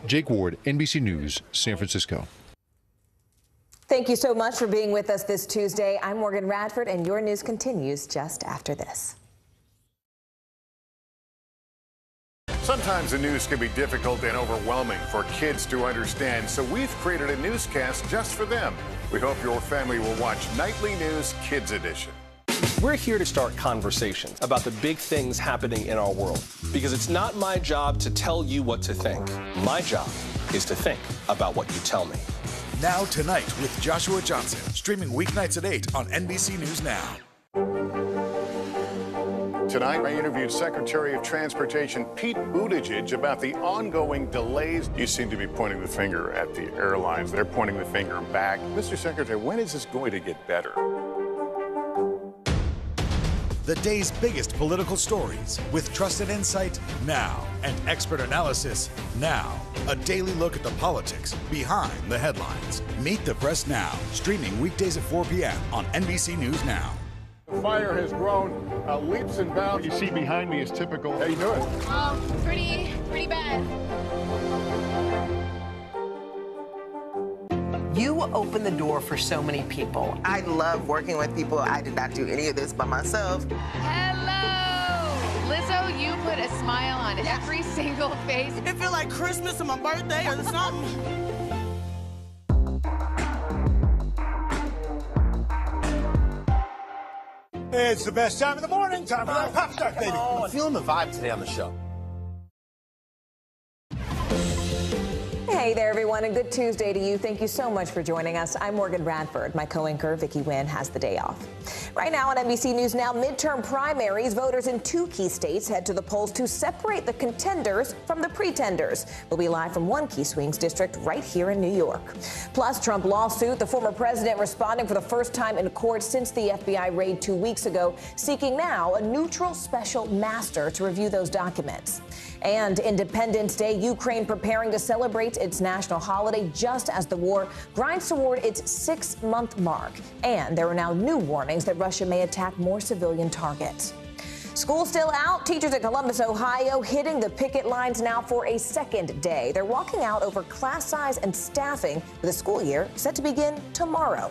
Jake Ward, NBC News, San Francisco. Thank you so much for being with us this Tuesday. I'm Morgan Radford, and your news continues just after this. Sometimes the news can be difficult and overwhelming for kids to understand, so we've created a newscast just for them. We hope your family will watch Nightly News Kids Edition. We're here to start conversations about the big things happening in our world, because it's not my job to tell you what to think. My job is to think about what you tell me. Now Tonight with Joshua Johnson, streaming weeknights at 8 on NBC News Now. Tonight, I interviewed Secretary of Transportation Pete Buttigieg about the ongoing delays. You seem to be pointing the finger at the airlines. They're pointing the finger back. Mr. Secretary, when is this going to get better? The day's biggest political stories with trusted insight now and expert analysis now. A daily look at the politics behind the headlines. Meet the Press Now, streaming weekdays at 4 p.m. on NBC News Now. The fire has grown leaps and bounds. What you see behind me is typical. How you doing? Pretty bad. You open the door for so many people. I love working with people. I did not do any of this by myself. Hello! Lizzo, you put a smile on every single face. It feels like Christmas or my birthday or something. It's the best time of the morning. Time for that pop start, baby. I'm feeling the vibe today on the show. Hey there, everyone, and good Tuesday to you. Thank you so much for joining us. I'm Morgan Radford. My co-anchor, Vicki Wynn, has the day off. Right now on NBC News Now, midterm primaries, voters in 2 key states head to the polls to separate the contenders from the pretenders. We'll be live from one key swings district right here in New York. Plus, Trump lawsuit, the former president responding for the first time in court since the FBI raid 2 weeks ago, seeking now a neutral special master to review those documents. And Independence Day, Ukraine preparing to celebrate its national holiday just as the war grinds toward its 6-month mark. And there are now new warnings that Russia may attack more civilian targets. School still out. Teachers at Columbus, Ohio, hitting the picket lines now for a second day. They're walking out over class size and staffing with the school year set to begin tomorrow.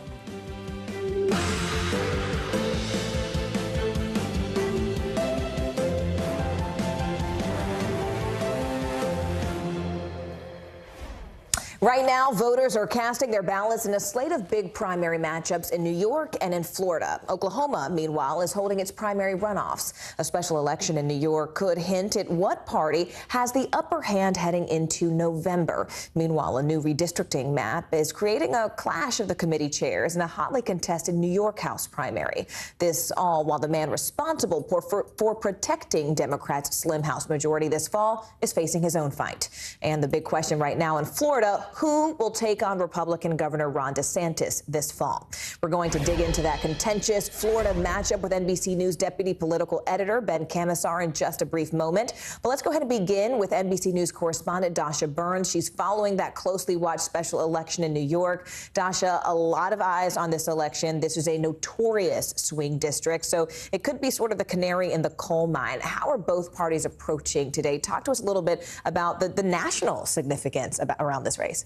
Right now, voters are casting their ballots in a slate of big primary matchups in New York and in Florida. Oklahoma, meanwhile, is holding its primary runoffs. A special election in New York could hint at what party has the upper hand heading into November. Meanwhile, a new redistricting map is creating a clash of the committee chairs in a hotly contested New York House primary. This all while the man responsible for protecting Democrats' slim House majority this fall is facing his own fight. And the big question right now in Florida: who will take on Republican Governor Ron DeSantis this fall? We're going to dig into that contentious Florida matchup with NBC News deputy political editor Ben Camisar in just a brief moment. But let's go ahead and begin with NBC News correspondent Dasha Burns. She's following that closely watched special election in New York. Dasha, a lot of eyes on this election. This is a notorious swing district, so it could be sort of the canary in the coal mine. How are both parties approaching today? Talk to us a little bit about the national significance around this race.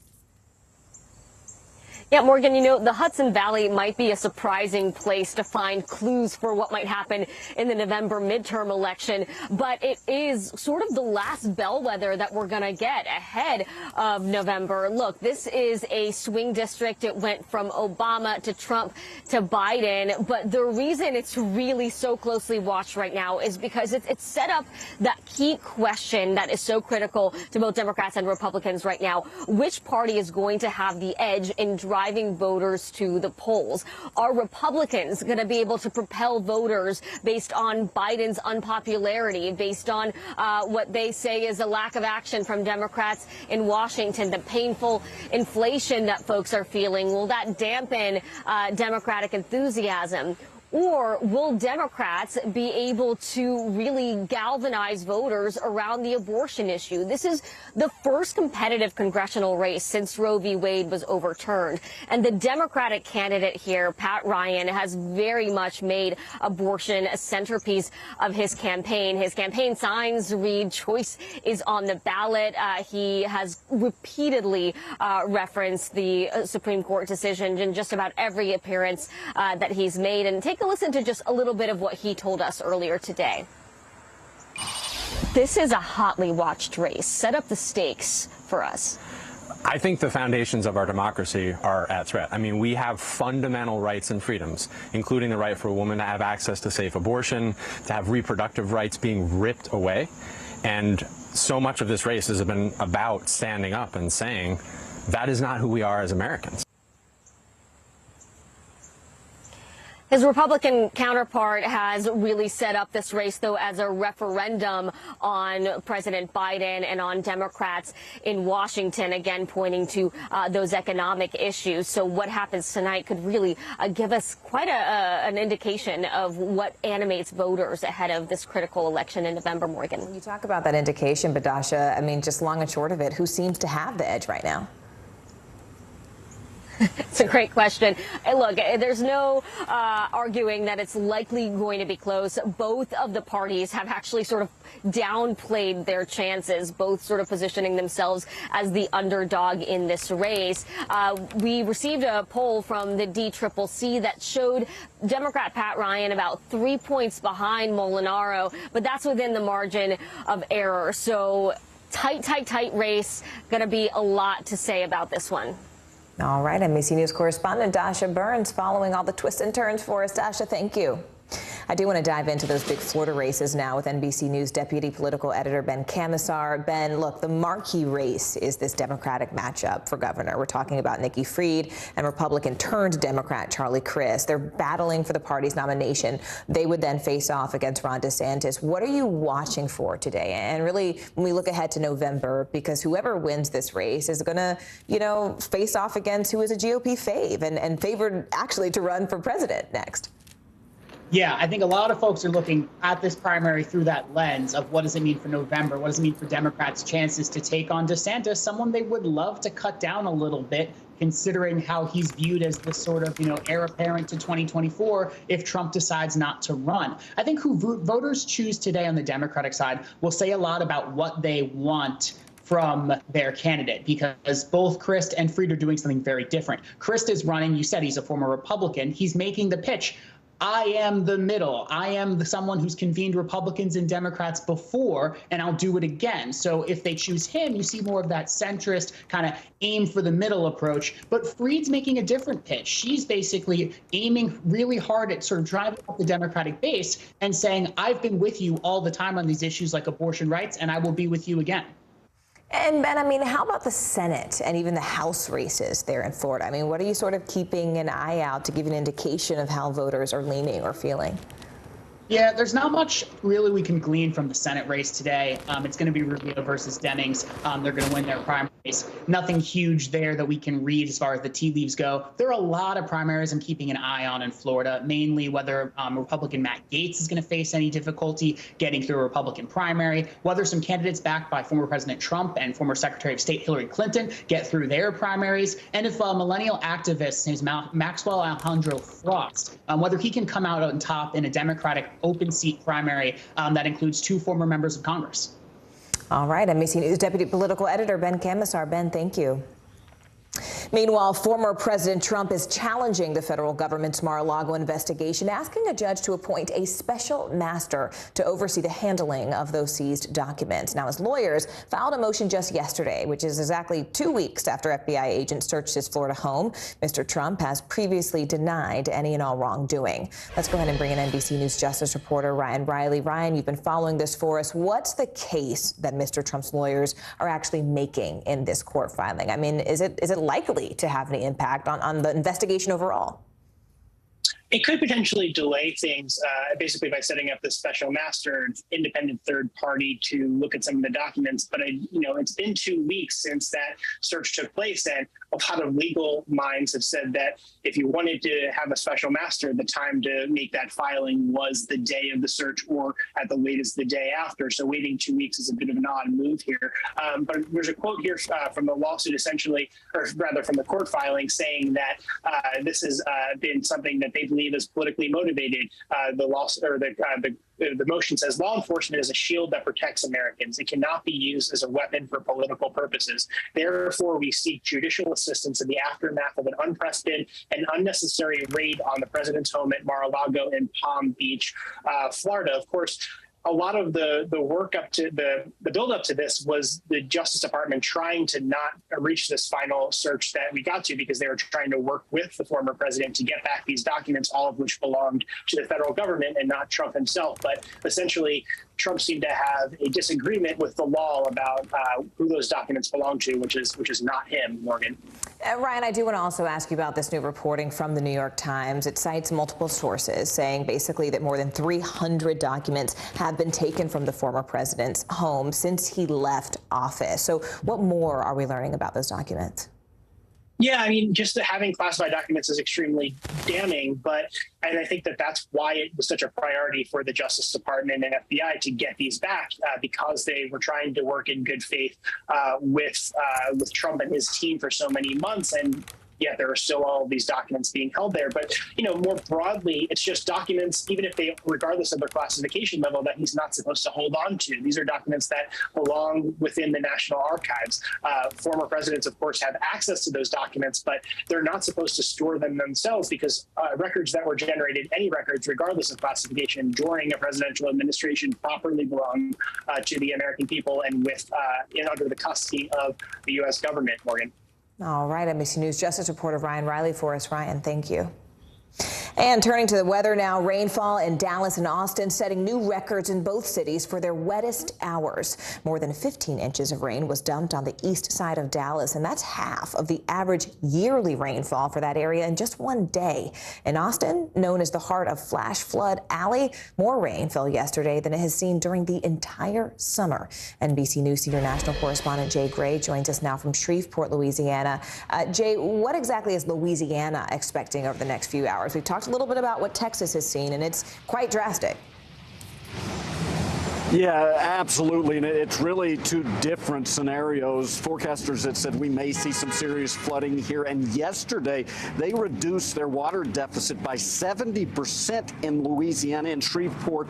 Yeah, Morgan, you know, the Hudson Valley might be a surprising place to find clues for what might happen in the November midterm election, but it is sort of the last bellwether that we're going to get ahead of November. Look, this is a swing district. It went from Obama to Trump to Biden, but the reason it's really so closely watched right now is because it's set up that key question that is so critical to both Democrats and Republicans right now. Which party is going to have the edge in driving voters to the polls? Are Republicans going to be able to propel voters based on Biden's unpopularity, based on what they say is a lack of action from Democrats in Washington, the painful inflation that folks are feeling? Will that dampen Democratic enthusiasm? Or will Democrats be able to really galvanize voters around the abortion issue? This is the first competitive congressional race since Roe v. Wade was overturned. And the Democratic candidate here, Pat Ryan, has very much made abortion a centerpiece of his campaign. His campaign signs read "Choice is on the ballot." He has repeatedly referenced the Supreme Court decision in just about every appearance that he's made. And take a listen to just a little bit of what he told us earlier today. This is a hotly watched race. Set up the stakes for us. I think the foundations of our democracy are at threat. I mean, we have fundamental rights and freedoms, including the right for a woman to have access to safe abortion, to have reproductive rights being ripped away. And so much of this race has been about standing up and saying that is not who we are as Americans. His Republican counterpart has really set up this race, though, as a referendum on President Biden and on Democrats in Washington, again pointing to those economic issues. So what happens tonight could really give us quite an indication of what animates voters ahead of this critical election in November, Morgan. When you talk about that indication, Badasha, I mean, just long and short of it, who seems to have the edge right now? It's a great question. And look, there's no arguing that it's likely going to be close. Both of the parties have actually sort of downplayed their chances, both sort of positioning themselves as the underdog in this race. We received a poll from the DCCC that showed Democrat Pat Ryan about 3 points behind Molinaro, but that's within the margin of error. So tight race. Going to be a lot to say about this one. All right, NBC News correspondent Dasha Burns following all the twists and turns for us. Dasha, thank you. I do want to dive into those big Florida races now with NBC News deputy political editor Ben Camisar. Ben, look, the marquee race is this Democratic matchup for governor. We're talking about Nikki Fried and Republican turned Democrat Charlie Crist. They're battling for the party's nomination. They would then face off against Ron DeSantis. What are you watching for today? And really, when we look ahead to November, because whoever wins this race is going to, face off against who is a GOP fave and favored actually to run for president next. Yeah, I think a lot of folks are looking at this primary through that lens of what does it mean for November? What does it mean for Democrats' chances to take on DeSantis, someone they would love to cut down a little bit, considering how he's viewed as this sort of, heir apparent to 2024 if Trump decides not to run. I think who voters choose today on the Democratic side will say a lot about what they want from their candidate, because both Crist and Fried are doing something very different. Crist is running, you said he's a former Republican, he's making the pitch. I am the middle. I am someone who's convened Republicans and Democrats before, and I'll do it again. So if they choose him, you see more of that centrist kind of aim for the middle approach. But Freed's making a different pitch. She's basically aiming really hard at sort of driving up the Democratic base and saying, I've been with you all the time on these issues like abortion rights, and I will be with you again. And Ben, I mean, how about the Senate and even the House races there in Florida? I mean, what are you sort of keeping an eye out to give an indication of how voters are leaning or feeling? Yeah, there's not much really we can glean from the Senate race today. It's going to be Rubio versus Dennings. They're going to win their primaries. Nothing huge there that we can read as far as the tea leaves go. There are a lot of primaries I'm keeping an eye on in Florida, mainly whether Republican Matt Gaetz is going to face any difficulty getting through a Republican primary, whether some candidates backed by former President Trump and former Secretary of State Hillary Clinton get through their primaries, and if millennial activist named Maxwell Alejandro Frost, whether he can come out on top in a Democratic open seat primary that includes 2 former members of Congress. All right, NBC News Deputy Political Editor Ben Camisar. Ben, thank you. Meanwhile, former President Trump is challenging the federal government's Mar-a-Lago investigation, asking a judge to appoint a special master to oversee the handling of those seized documents. Now, his lawyers filed a motion just yesterday, which is exactly 2 weeks after FBI agents searched his Florida home. Mr. Trump has previously denied any and all wrongdoing. Let's go ahead and bring in NBC News Justice reporter Ryan Riley. Ryan, you've been following this for us. What's the case that Mr. Trump's lawyers are actually making in this court filing? I mean, is it likely to have any impact on the investigation overall? It could potentially delay things, basically by setting up this special master, independent third party to look at some of the documents. But it's been 2 weeks since that search took place, and a lot of legal minds have said that if you wanted to have a special master, the time to make that filing was the day of the search, or at the latest the day after. So waiting 2 weeks is a bit of an odd move here. But there's a quote here from the lawsuit, essentially, or rather from the court filing, saying that this has been something that they believe is politically motivated. The motion says law enforcement is a shield that protects Americans. It cannot be used as a weapon for political purposes. Therefore, we seek judicial assistance in the aftermath of an unprecedented and unnecessary raid on the president's home at Mar-a-Lago in Palm Beach, Florida. Of course, a lot of the work up to the build up to this was the Justice Department trying to not reach this final search that we got to, because they were trying to work with the former president to get back these documents, all of which belonged to the federal government and not Trump himself. But essentially, Trump seemed to have a disagreement with the law about who those documents belong to, which is not him, Morgan. Ryan, I do want to also ask you about this new reporting from the New York Times. It cites multiple sources saying basically that more than 300 documents have been taken from the former president's home since he left office. So what more are we learning about those documents? Yeah, I mean, just having classified documents is extremely damning, and I think that that's why it was such a priority for the Justice Department and FBI to get these back, because they were trying to work in good faith with Trump and his team for so many months, and yet there are still all of these documents being held there. But, more broadly, it's just documents, even if they, regardless of their classification level, that he's not supposed to hold on to. These are documents that belong within the National Archives. Former presidents, of course, have access to those documents, but they're not supposed to store them themselves, because records that were generated, any records, regardless of classification, during a presidential administration properly belong to the American people and under the custody of the U.S. government, Morgan. All right, NBC News Justice reporter Ryan Riley for us. Ryan, thank you. And turning to the weather now, rainfall in Dallas and Austin setting new records in both cities for their wettest hours. More than 15 inches of rain was dumped on the east side of Dallas, and that's half of the average yearly rainfall for that area in just one day. In Austin, known as the heart of Flash Flood Alley, more rain fell yesterday than it has seen during the entire summer. NBC News senior national correspondent Jay Gray joins us now from Shreveport, Louisiana. Jay, what exactly is Louisiana expecting over the next few hours? We've talked a little bit about what Texas has seen, and it's quite drastic. Yeah, absolutely. And it's really two different scenarios. Forecasters had said we may see some serious flooding here. And yesterday, they reduced their water deficit by 70% in Louisiana and Shreveport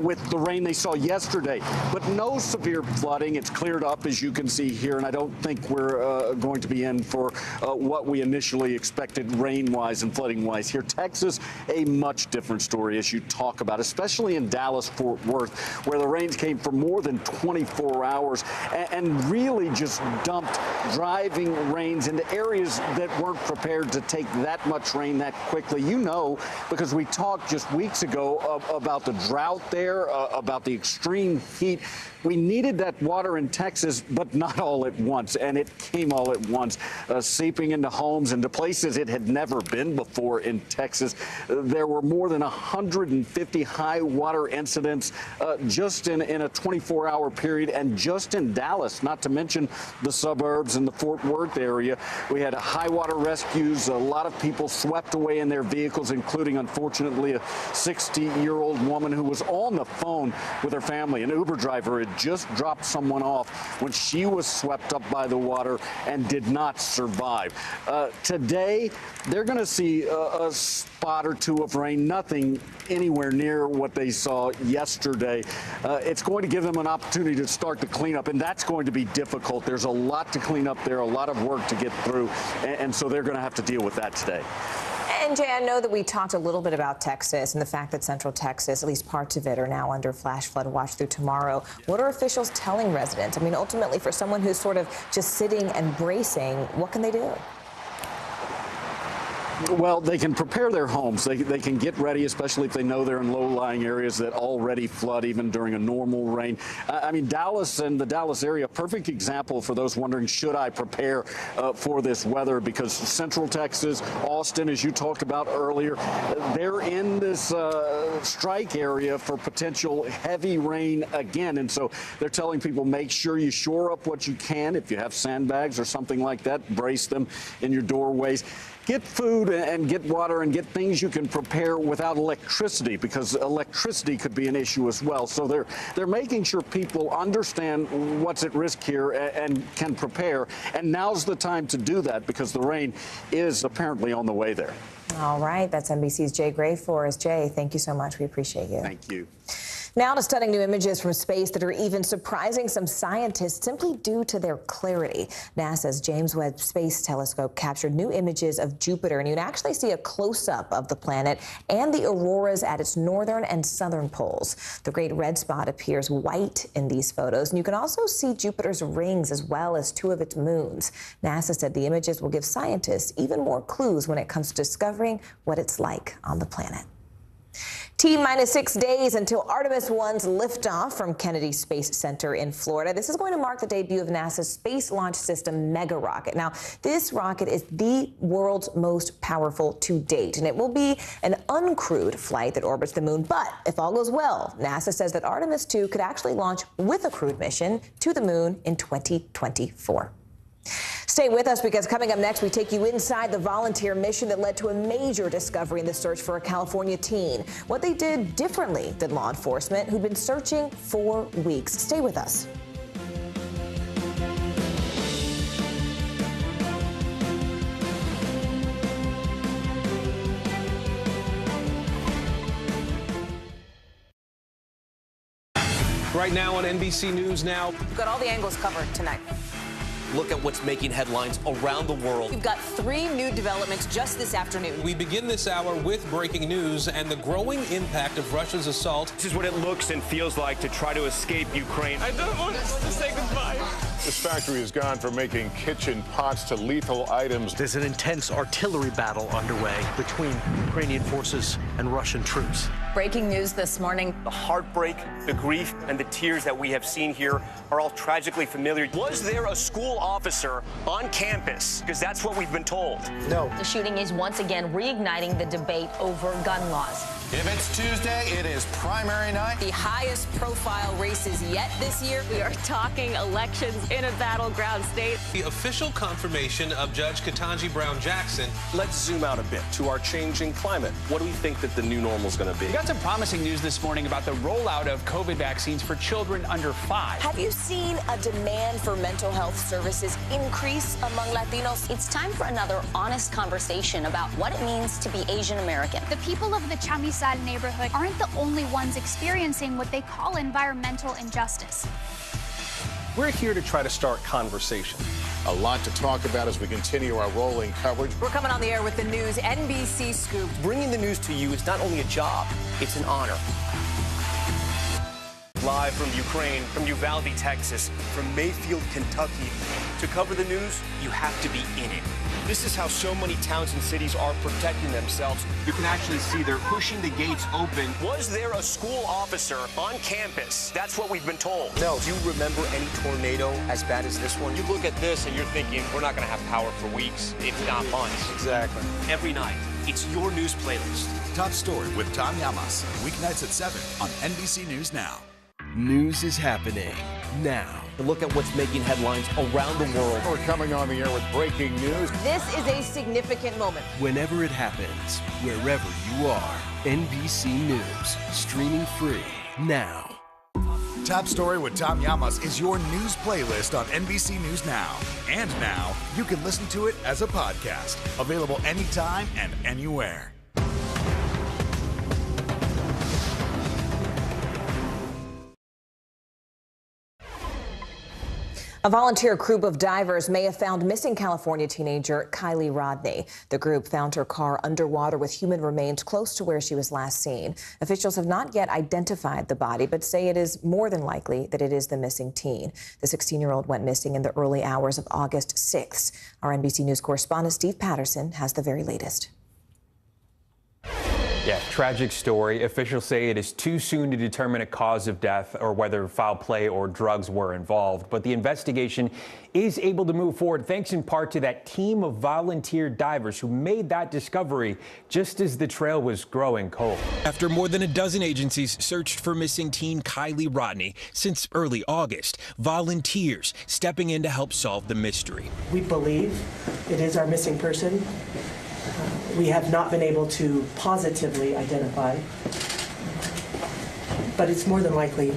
with the rain they saw yesterday. But no severe flooding. It's cleared up, as you can see here. And I don't think we're going to be in for what we initially expected rain-wise and flooding-wise here. Texas, a much different story, as you talk about, especially in Dallas-Fort Worth, where the rains came for more than 24 hours and really just dumped driving rains into areas that weren't prepared to take that much rain that quickly. You know, because we talked just weeks ago about the drought there, about the extreme heat. We needed that water in Texas, but not all at once, and it came all at once, seeping into homes and to places it had never been before in Texas. There were more than 150 high water incidents just in a 24-hour period, and just in Dallas, not to mention the suburbs and the Fort Worth area. We had high water rescues, a lot of people swept away in their vehicles, including, unfortunately, a 60-year-old woman who was on the phone with her family. An Uber driver had just dropped someone off when she was swept up by the water and did not survive. Today, they're going to see a spot or two of rain, nothing anywhere near what they saw yesterday. It's going to give them an opportunity to start the cleanup, and that's going to be difficult. There's a lot to clean up there, a lot of work to get through, and so they're going to have to deal with that today. And Jay, I know that we talked a little bit about Texas and the fact that Central Texas, at least parts of it, are now under flash flood watch through tomorrow. What are officials telling residents? I mean, ultimately, for someone who's sort of just sitting and bracing, what can they do? Well, they can prepare their homes. They can get ready, especially if they know they're in low-lying areas that already flood even during a normal rain. I mean, Dallas and the Dallas area, perfect example for those wondering, should I prepare for this weather? Because Central Texas, Austin, as you talked about earlier, they're in this strike area for potential heavy rain again. And so they're telling people, make sure you shore up what you can. If you have sandbags or something like that, brace them in your doorways. Get food and get water and get things you can prepare without electricity, because electricity could be an issue as well. So they're making sure people understand what's at risk here and can prepare. And now's the time to do that, because the rain is apparently on the way there. All right. That's NBC's Jay Gray for us. Jay, thank you so much. We appreciate you. Thank you. Now to stunning new images from space that are even surprising some scientists simply due to their clarity. NASA's James Webb Space Telescope captured new images of Jupiter, and you can actually see a close-up of the planet and the auroras at its northern and southern poles. The great red spot appears white in these photos, and you can also see Jupiter's rings as well as two of its moons. NASA said the images will give scientists even more clues when it comes to discovering what it's like on the planet. T-minus 6 days until Artemis 1's liftoff from Kennedy Space Center in Florida. This is going to mark the debut of NASA's Space Launch System mega rocket. Now, this rocket is the world's most powerful to date, and it will be an uncrewed flight that orbits the moon. But if all goes well, NASA says that Artemis 2 could actually launch with a crewed mission to the moon in 2024. Stay with us, because coming up next, we take you inside the volunteer mission that led to a major discovery in the search for a California teen. What they did differently than law enforcement, who'd been searching for weeks. Stay with us. Right now on NBC News Now. We've got all the angles covered tonight. Look at what's making headlines around the world. We've got 3 new developments just this afternoon. We begin this hour with breaking news and the growing impact of Russia's assault. This is what it looks and feels like to try to escape Ukraine. I don't want to say goodbye. This factory has gone from making kitchen pots to lethal items. There's an intense artillery battle underway between Ukrainian forces and Russian troops. Breaking news this morning. The heartbreak, the grief, and the tears that we have seen here are all tragically familiar. Was there a school officer on campus? Because that's what we've been told. No. The shooting is once again reigniting the debate over gun laws. If it's Tuesday, it is primary night. The highest profile races yet this year. We are talking elections in a battleground state. The official confirmation of Judge Ketanji Brown Jackson. Let's zoom out a bit to our changing climate. What do we think that the new normal is going to be? We got some promising news this morning about the rollout of COVID vaccines for children under 5. Have you seen a demand for mental health services increase among Latinos? It's time for another honest conversation about what it means to be Asian American. The people of the Chamizal neighborhood aren't the only ones experiencing what they call environmental injustice. We're here to try to start conversation. A lot to talk about as we continue our rolling coverage. We're coming on the air with the news NBC Scoop. Bringing the news to you is not only a job, it's an honor. Live from Ukraine, from Uvalde, Texas, from Mayfield, Kentucky. To cover the news, you have to be in it. This is how so many towns and cities are protecting themselves. You can actually see they're pushing the gates open. Was there a school officer on campus? That's what we've been told. No. Do you remember any tornado as bad as this one? You look at this and you're thinking, we're not going to have power for weeks, if not months. Exactly. Every night, it's your news playlist. Top Story with Tom Llamas, weeknights at 7 on NBC News Now. News is happening now. Look at what's making headlines around the world. We're coming on the air with breaking news. This is a significant moment. Whenever it happens, wherever you are, NBC News, streaming free now. Top Story with Tom Llamas is your news playlist on NBC News Now. And now, you can listen to it as a podcast. Available anytime and anywhere. A volunteer group of divers may have found missing California teenager Kylie Rodney. The group found her car underwater with human remains close to where she was last seen. Officials have not yet identified the body, but say it is more than likely that it is the missing teen. The 16-year-old went missing in the early hours of August 6th. Our NBC News correspondent Steve Patterson has the very latest. Yeah, tragic story. Officials say it is too soon to determine a cause of death or whether foul play or drugs were involved. But the investigation is able to move forward thanks in part to that team of volunteer divers who made that discovery just as the trail was growing cold. After more than a dozen agencies searched for missing teen Kylie Rodney since early August, volunteers stepping in to help solve the mystery. We believe it is our missing person. We have not been able to positively identify, but it's more than likely.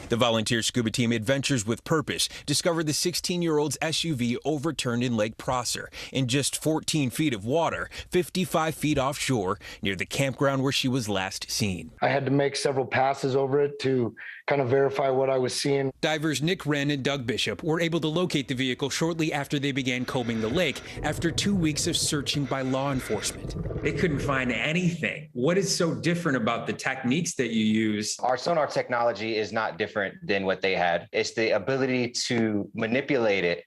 The volunteer scuba team Adventures with Purpose discovered the 16-year-old's SUV overturned in Lake Prosser in just 14 feet of water, 55 feet offshore, near the campground where she was last seen. I had to make several passes over it to kind of verify what I was seeing. Divers Nick Wren and Doug Bishop were able to locate the vehicle shortly after they began combing the lake after 2 weeks of searching by law enforcement. They couldn't find anything. What is so different about the techniques that you use? Our sonar technology is not different than what they had. It's the ability to manipulate it.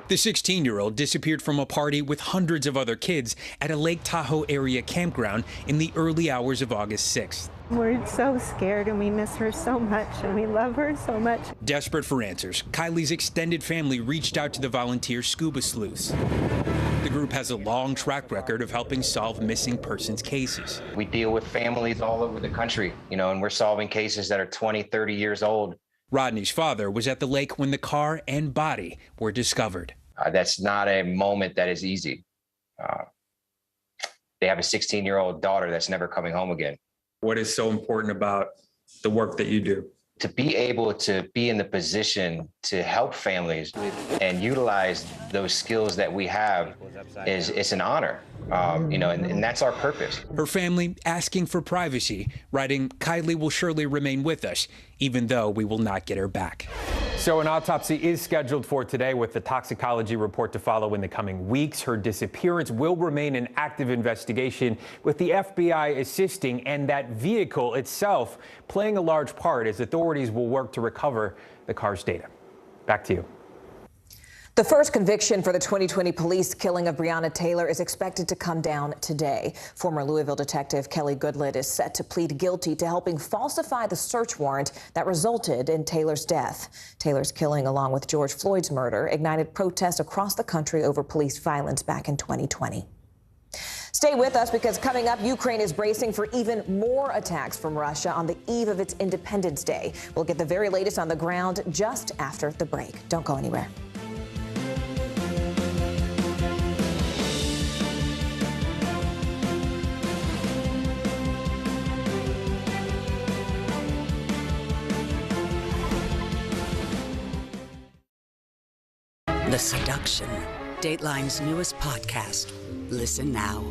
The 16-year-old disappeared from a party with hundreds of other kids at a Lake Tahoe area campground in the early hours of August 6th. We're so scared and we miss her so much and we love her so much. Desperate for answers, Kylie's extended family reached out to the volunteer scuba sleuths. The group has a long track record of helping solve missing persons cases. We deal with families all over the country, and we're solving cases that are 20, 30 years old. Rodney's father was at the lake when the car and body were discovered. That's not a moment that is easy. They have a 16-year-old daughter that's never coming home again. What is so important about the work that you do? To be able to be in the position to help families and utilize those skills that we have it's an honor, and that's our purpose. Her family asking for privacy, writing, "Kylie will surely remain with us, even though we will not get her back." So an autopsy is scheduled for today with the toxicology report to follow in the coming weeks. Her disappearance will remain an active investigation with the FBI assisting and that vehicle itself playing a large part as authorities will work to recover the car's data. Back to you. The first conviction for the 2020 police killing of Breonna Taylor is expected to come down today. Former Louisville detective Kelly Goodlett is set to plead guilty to helping falsify the search warrant that resulted in Taylor's death. Taylor's killing, along with George Floyd's murder, ignited protests across the country over police violence back in 2020. Stay with us because coming up, Ukraine is bracing for even more attacks from Russia on the eve of its Independence Day. We'll get the very latest on the ground just after the break. Don't go anywhere. The Seduction, Dateline's newest podcast. Listen now.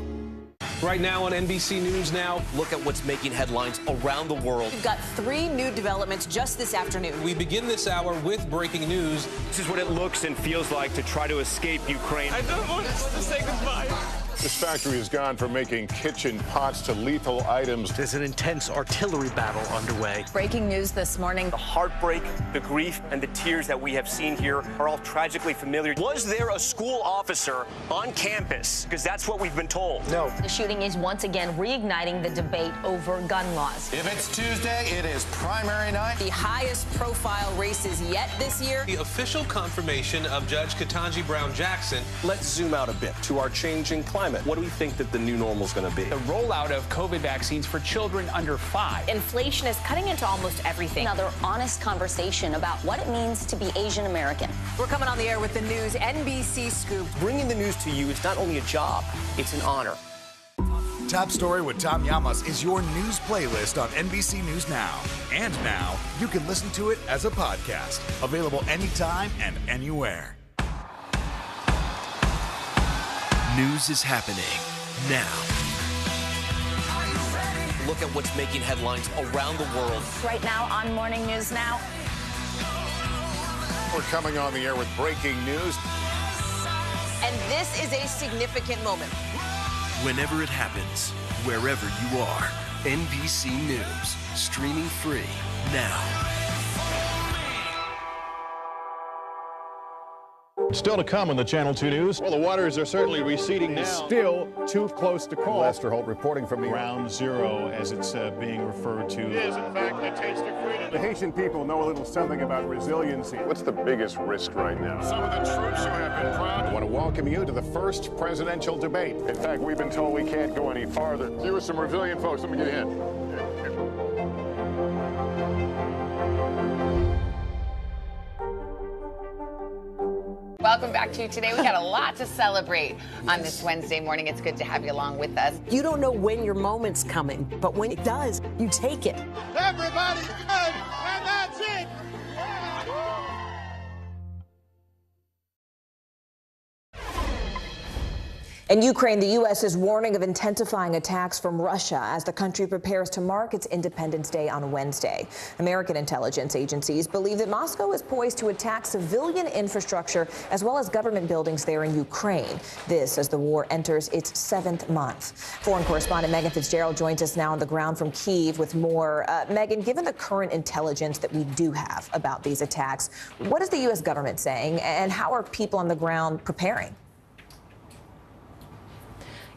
Right now on NBC News Now, look at what's making headlines around the world. We've got 3 new developments just this afternoon. We begin this hour with breaking news. This is what it looks and feels like to try to escape Ukraine. I don't want us to say goodbye. This factory has gone from making kitchen pots to lethal items. There's an intense artillery battle underway. Breaking news this morning. The heartbreak, the grief, and the tears that we have seen here are all tragically familiar. Was there a school officer on campus? Because that's what we've been told. No. The shooting is once again reigniting the debate over gun laws. If it's Tuesday, it is primary night. The highest profile races yet this year. The official confirmation of Judge Ketanji Brown Jackson. Let's zoom out a bit to our changing climate. What do we think that the new normal is going to be? The rollout of COVID vaccines for children under 5. Inflation is cutting into almost everything. Another honest conversation about what it means to be Asian American. We're coming on the air with the news NBC Scoop. Bringing the news to you is not only a job, it's an honor. Top Story with Tom Llamas is your news playlist on NBC News Now. And now, you can listen to it as a podcast. Available anytime and anywhere. News is happening now. Look at what's making headlines around the world. Right now on Morning News Now. We're coming on the air with breaking news. And this is a significant moment. Whenever it happens, wherever you are, NBC News, streaming free now. Still to come in the Channel 2 News. Well, the waters are certainly receding now. Still too close to call. Lester Holt reporting from the Ground Zero, as it's being referred to. It is, in fact, the taste of freedom. The Haitian people know a little something about resiliency. What's the biggest risk right now? Some of the troops who have been proud. I want to welcome you to the first presidential debate. In fact, we've been told we can't go any farther. You are some resilient folks. Let me get a hint. Welcome back to Today. We got a lot to celebrate on this Wednesday morning. It's good to have you along with us. You don't know when your moment's coming, but when it does, you take it. Everybody's good, and that's it. In Ukraine, the U.S. is warning of intensifying attacks from Russia as the country prepares to mark its Independence Day on Wednesday. American intelligence agencies believe that Moscow is poised to attack civilian infrastructure as well as government buildings there in Ukraine. This as the war enters its 7th month. Foreign correspondent Megan Fitzgerald joins us now on the ground from Kyiv with more. Megan, given the current intelligence that we do have about these attacks, what is the U.S. government saying and how are people on the ground preparing?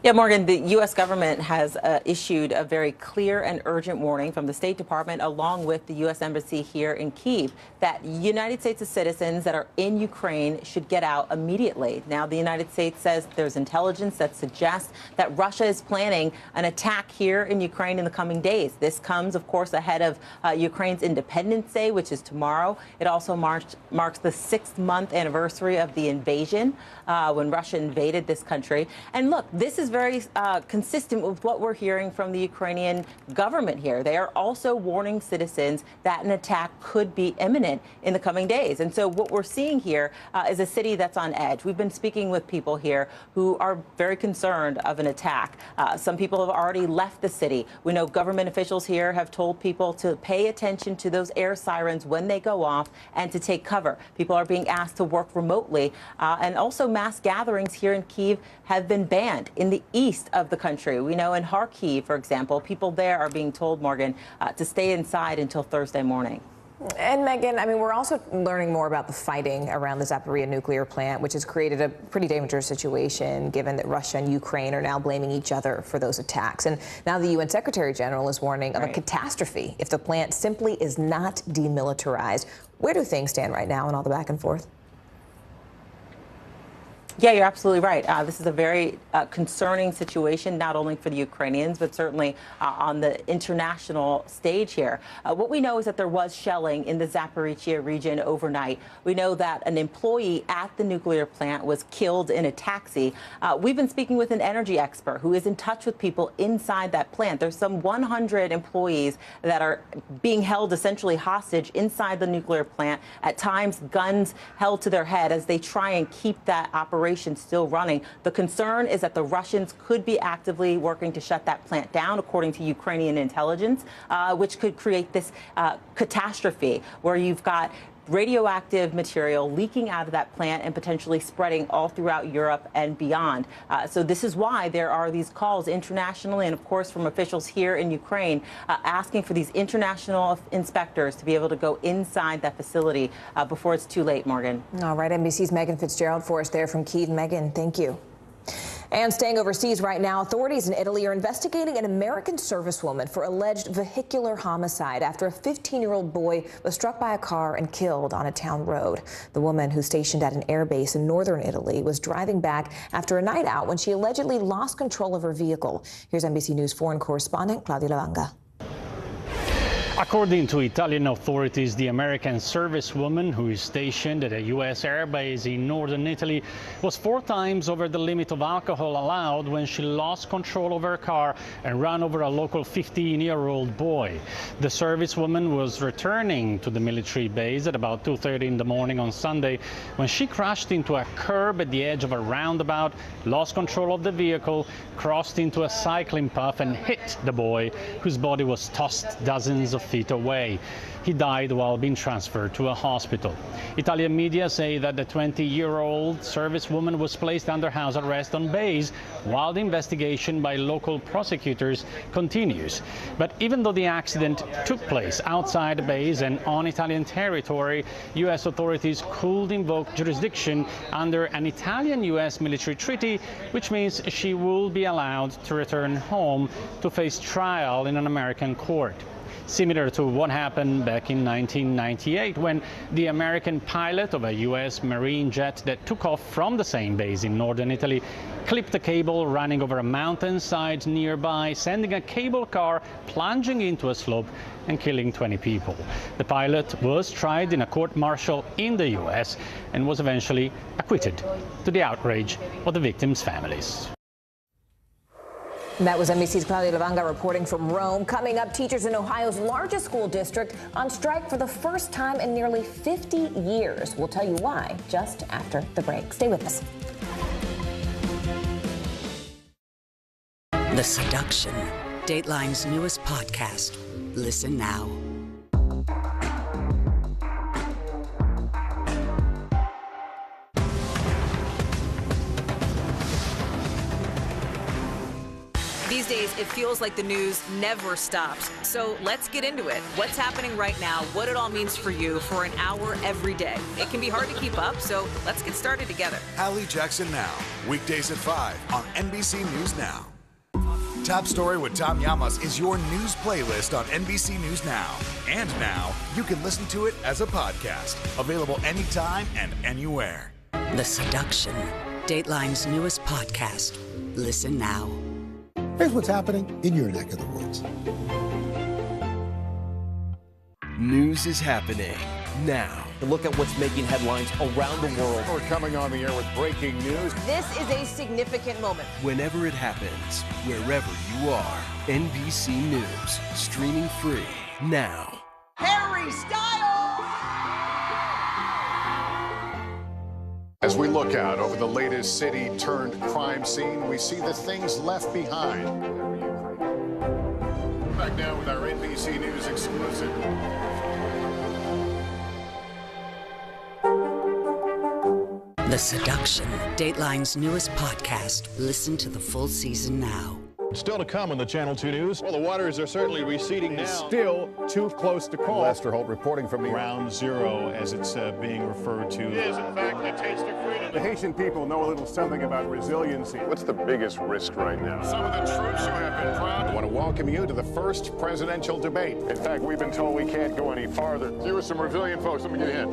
Yeah, Morgan, the U.S. government has issued a very clear and urgent warning from the State Department along with the U.S. Embassy here in Kyiv that United States citizens that are in Ukraine should get out immediately. Now, the United States says there's intelligence that suggests that Russia is planning an attack here in Ukraine in the coming days. This comes, of course, ahead of Ukraine's Independence Day, which is tomorrow. It also marks the 6th-month anniversary of the invasion when Russia invaded this country. And look, this is very consistent with what we're hearing from the Ukrainian government here. They are also warning citizens that an attack could be imminent in the coming days. And so what we're seeing here is a city that's on edge. We've been speaking with people here who are very concerned of an attack. Some people have already left the city. We know government officials here have told people to pay attention to those air sirens when they go off and to take cover. People are being asked to work remotely. And also mass gatherings here in Kyiv have been banned in the east of the country. We know in Kharkiv, for example, people there are being told, Morgan, to stay inside until Thursday morning. And Megan, I mean, we're also learning more about the fighting around the Zaporizhzhia nuclear plant, which has created a pretty dangerous situation given that Russia and Ukraine are now blaming each other for those attacks. And now the UN Secretary General is warning of a catastrophe if the plant simply is not demilitarized. Where do things stand right now in all the back and forth? Yeah, you're absolutely right. This is a very concerning situation, not only for the Ukrainians, but certainly on the international stage here. What we know is that there was shelling in the Zaporizhzhia region overnight. We know that an employee at the nuclear plant was killed in a taxi. We've been speaking with an energy expert who is in touch with people inside that plant. There's some 100 employees that are being held essentially hostage inside the nuclear plant. At times, guns held to their head as they try and keep that operation still running. The concern is that the Russians could be actively working to shut that plant down, according to Ukrainian intelligence, which could create this catastrophe where you've got radioactive material leaking out of that plant and potentially spreading all throughout Europe and beyond. So this is why there are these calls internationally and, of course, from officials here in Ukraine asking for these international inspectors to be able to go inside that facility before it's too late, Morgan. All right, NBC's Megan Fitzgerald for us there from Kyiv. Megan, thank you. And staying overseas right now, authorities in Italy are investigating an American servicewoman for alleged vehicular homicide after a 15-year-old boy was struck by a car and killed on a town road. The woman, who's stationed at an air base in northern Italy, was driving back after a night out when she allegedly lost control of her vehicle. Here's NBC News foreign correspondent Claudia Lavanga. According to Italian authorities, the American servicewoman, who is stationed at a U.S. airbase in northern Italy, was 4 times over the limit of alcohol allowed when she lost control of her car and ran over a local 15-year-old boy. The servicewoman was returning to the military base at about 2:30 in the morning on Sunday when she crashed into a curb at the edge of a roundabout, lost control of the vehicle, crossed into a cycling path and hit the boy, whose body was tossed dozens of feet away. He died while being transferred to a hospital. Italian media say that the 20-year-old servicewoman was placed under house arrest on base while the investigation by local prosecutors continues. But even though the accident took place outside the base and on Italian territory, U.S. authorities could invoke jurisdiction under an Italian-U.S. military treaty, which means she will be allowed to return home to face trial in an American court. Similar to what happened back in 1998 when the American pilot of a U.S. Marine jet that took off from the same base in northern Italy clipped a cable running over a mountainside nearby, sending a cable car plunging into a slope and killing 20 people. The pilot was tried in a court-martial in the U.S. and was eventually acquitted, to the outrage of the victims' families. That was NBC's Claudia Lavanga reporting from Rome. Coming up, teachers in Ohio's largest school district on strike for the first time in nearly 50 years. We'll tell you why just after the break. Stay with us. The Seduction, Dateline's newest podcast. Listen now. These days, it feels like the news never stops. So let's get into it. What's happening right now, what it all means for you for an hour every day. It can be hard to keep up, so let's get started together. Hallie Jackson Now, weekdays at 5 on NBC News Now. Top Story with Tom Llamas is your news playlist on NBC News Now. And now, you can listen to it as a podcast, available anytime and anywhere. The Seduction, Dateline's newest podcast. Listen now. Here's what's happening in your neck of the woods. News is happening now. Look at what's making headlines around the world. We're coming on the air with breaking news. This is a significant moment. Whenever it happens, wherever you are, NBC News, streaming free now. Harry Styles! As we look out over the latest city-turned-crime scene, we see the things left behind. Back now with our NBC News exclusive. The Seduction, Dateline's newest podcast. Listen to the full season now. Still to come on the Channel 2 News. Well, the waters are certainly receding now. Still too close to call. Lester Holt reporting from the Ground Zero, as it's being referred to. It is, in fact, a taste of freedom. The Haitian people know a little something about resiliency. What's the biggest risk right now? Some of the troops who have been proud. I want to welcome you to the first presidential debate. In fact, we've been told we can't go any farther. Here are some resilient folks. Let me get in.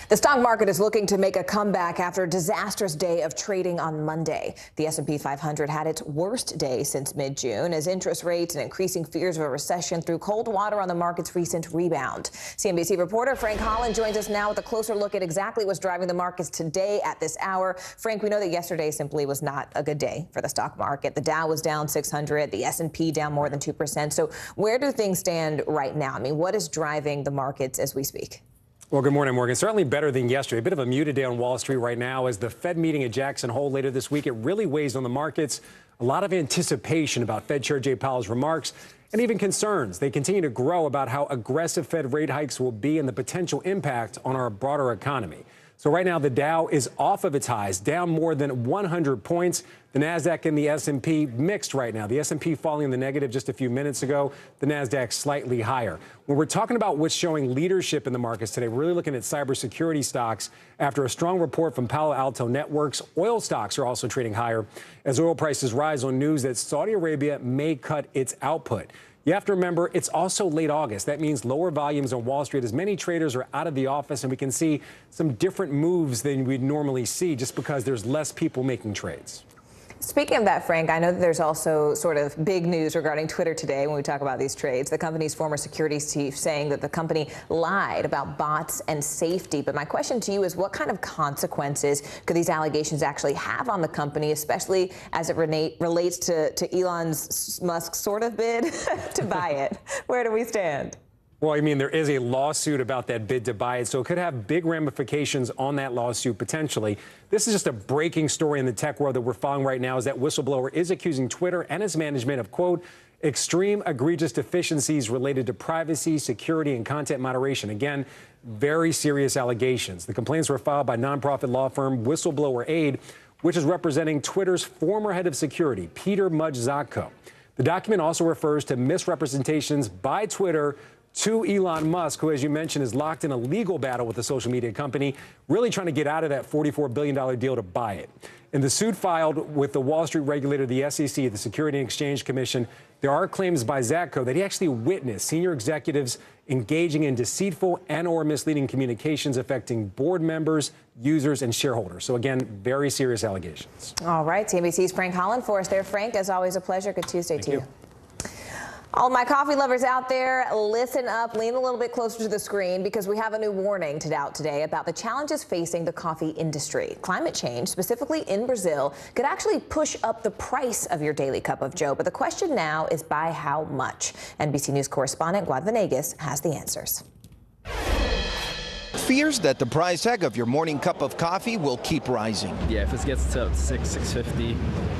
The stock market is looking to make a comeback after a disastrous day of trading on Monday. The S&P 500 had its worst day since mid-June as interest rates and increasing fears of a recession threw cold water on the market's recent rebound. CNBC reporter Frank Holland joins us now with a closer look at exactly what's driving the markets today at this hour. Frank, we know that yesterday simply was not a good day for the stock market. The Dow was down 600, the S&P down more than 2%. So where do things stand right now? I mean, what is driving the markets as we speak? Well, good morning, Morgan. Certainly better than yesterday. A bit of a muted day on Wall Street right now as the Fed meeting at Jackson Hole later this week. It really weighs on the markets. A lot of anticipation about Fed Chair Jay Powell's remarks and even concerns. They continue to grow about how aggressive Fed rate hikes will be and the potential impact on our broader economy. So right now, the Dow is off of its highs, down more than 100 points. The Nasdaq and the S&P mixed right now. The S&P falling in the negative just a few minutes ago. The Nasdaq slightly higher. When we're talking about what's showing leadership in the markets today, we're really looking at cybersecurity stocks. After a strong report from Palo Alto Networks, oil stocks are also trading higher as oil prices rise on news that Saudi Arabia may cut its output. You have to remember, it's also late August. That means lower volumes on Wall Street as many traders are out of the office, and we can see some different moves than we'd normally see just because there's less people making trades. Speaking of that, Frank, I know that there's also sort of big news regarding Twitter today when we talk about these trades. The company's former securities chief saying that the company lied about bots and safety. But my question to you is, what kind of consequences could these allegations actually have on the company, especially as it relates to Elon Musk's sort of bid to buy it? Where do we stand? Well, I mean, there is a lawsuit about that bid to buy it, so it could have big ramifications on that lawsuit potentially. This is just a breaking story in the tech world that we're following right now, is that whistleblower is accusing Twitter and its management of, quote, extreme egregious deficiencies related to privacy, security, and content moderation. Again, very serious allegations. The complaints were filed by nonprofit law firm Whistleblower Aid, which is representing Twitter's former head of security, Peter Mujzako. The document also refers to misrepresentations by Twitter to Elon Musk, who, as you mentioned, is locked in a legal battle with the social media company, really trying to get out of that $44 billion deal to buy it. In the suit filed with the Wall Street regulator, the SEC, the Security and Exchange Commission, there are claims by Zatko that he actually witnessed senior executives engaging in deceitful and or misleading communications affecting board members, users, and shareholders. So again, very serious allegations. All right, CNBC's Frank Holland for us there. Frank, as always, a pleasure. Good Tuesday to you. All my coffee lovers out there, listen up, lean a little bit closer to the screen because we have a new warning out today about the challenges facing the coffee industry. Climate change, specifically in Brazil, could actually push up the price of your daily cup of joe. But the question now is by how much? NBC News correspondent Guad Venegas has the answers. Fears that the price tag of your morning cup of coffee will keep rising. Yeah, if it gets to $6.50,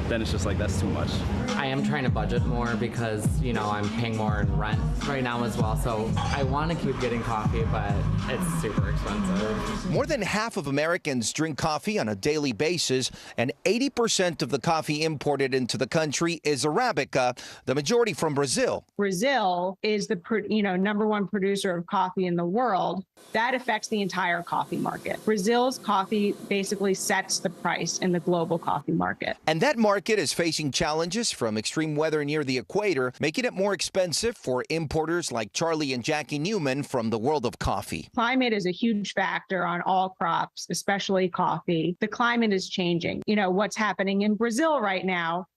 then it's just like, that's too much. I am trying to budget more because, you know, I'm paying more in rent right now as well. So I want to keep getting coffee, but it's super expensive. More than half of Americans drink coffee on a daily basis, and 80% of the coffee imported into the country is Arabica, the majority from Brazil. Brazil is the #1 producer of coffee in the world. That affects the entire coffee market. Brazil's coffee basically sets the price in the global coffee market. And that market is facing challenges from extreme weather near the equator, making it more expensive for importers like Charlie and Jackie Newman from the world of coffee. Climate is a huge factor on all crops, especially coffee. The climate is changing. You know, what's happening in Brazil right now,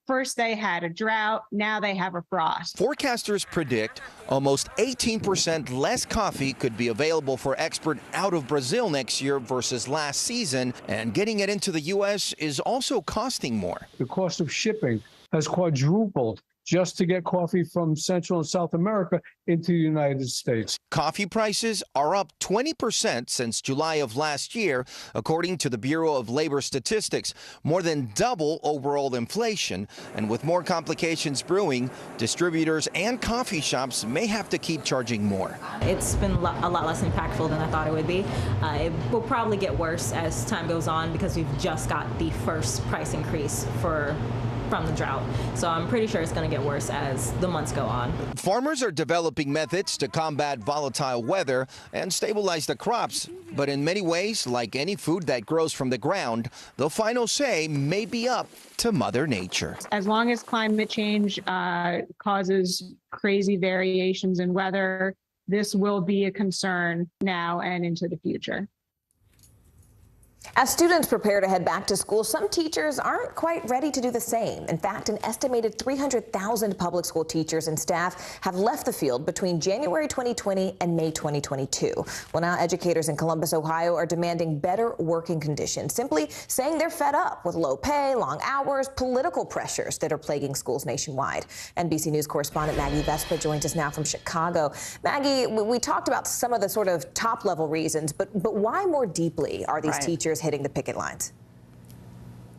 first they had a drought, now they have a frost. Forecasters predict almost 18% less coffee could be available for export out of Brazil next year versus last season, and getting it into the U.S. is also costing more. The cost of shipping has quadrupled just to get coffee from Central and South America into the United States. Coffee prices are up 20% since July of last year, according to the Bureau of Labor Statistics, more than double overall inflation. And with more complications brewing, distributors and coffee shops may have to keep charging more. It's been a lot less impactful than I thought it would be. It will probably get worse as time goes on because we've just got the first price increase from the drought. So I'm pretty sure it's going to get worse as the months go on. Farmers are developing methods to combat volatile weather and stabilize the crops. But in many ways, like any food that grows from the ground, the final say may be up to Mother Nature. As long as climate change causes crazy variations in weather, this will be a concern now and into the future. As students prepare to head back to school, some teachers aren't quite ready to do the same. In fact, an estimated 300,000 public school teachers and staff have left the field between January 2020 and May 2022. Well, now educators in Columbus, Ohio are demanding better working conditions, simply saying they're fed up with low pay, long hours, political pressures that are plaguing schools nationwide. NBC News correspondent Maggie Vespa joins us now from Chicago. Maggie, we talked about some of the sort of top-level reasons, but why more deeply are these teachers hitting the picket lines?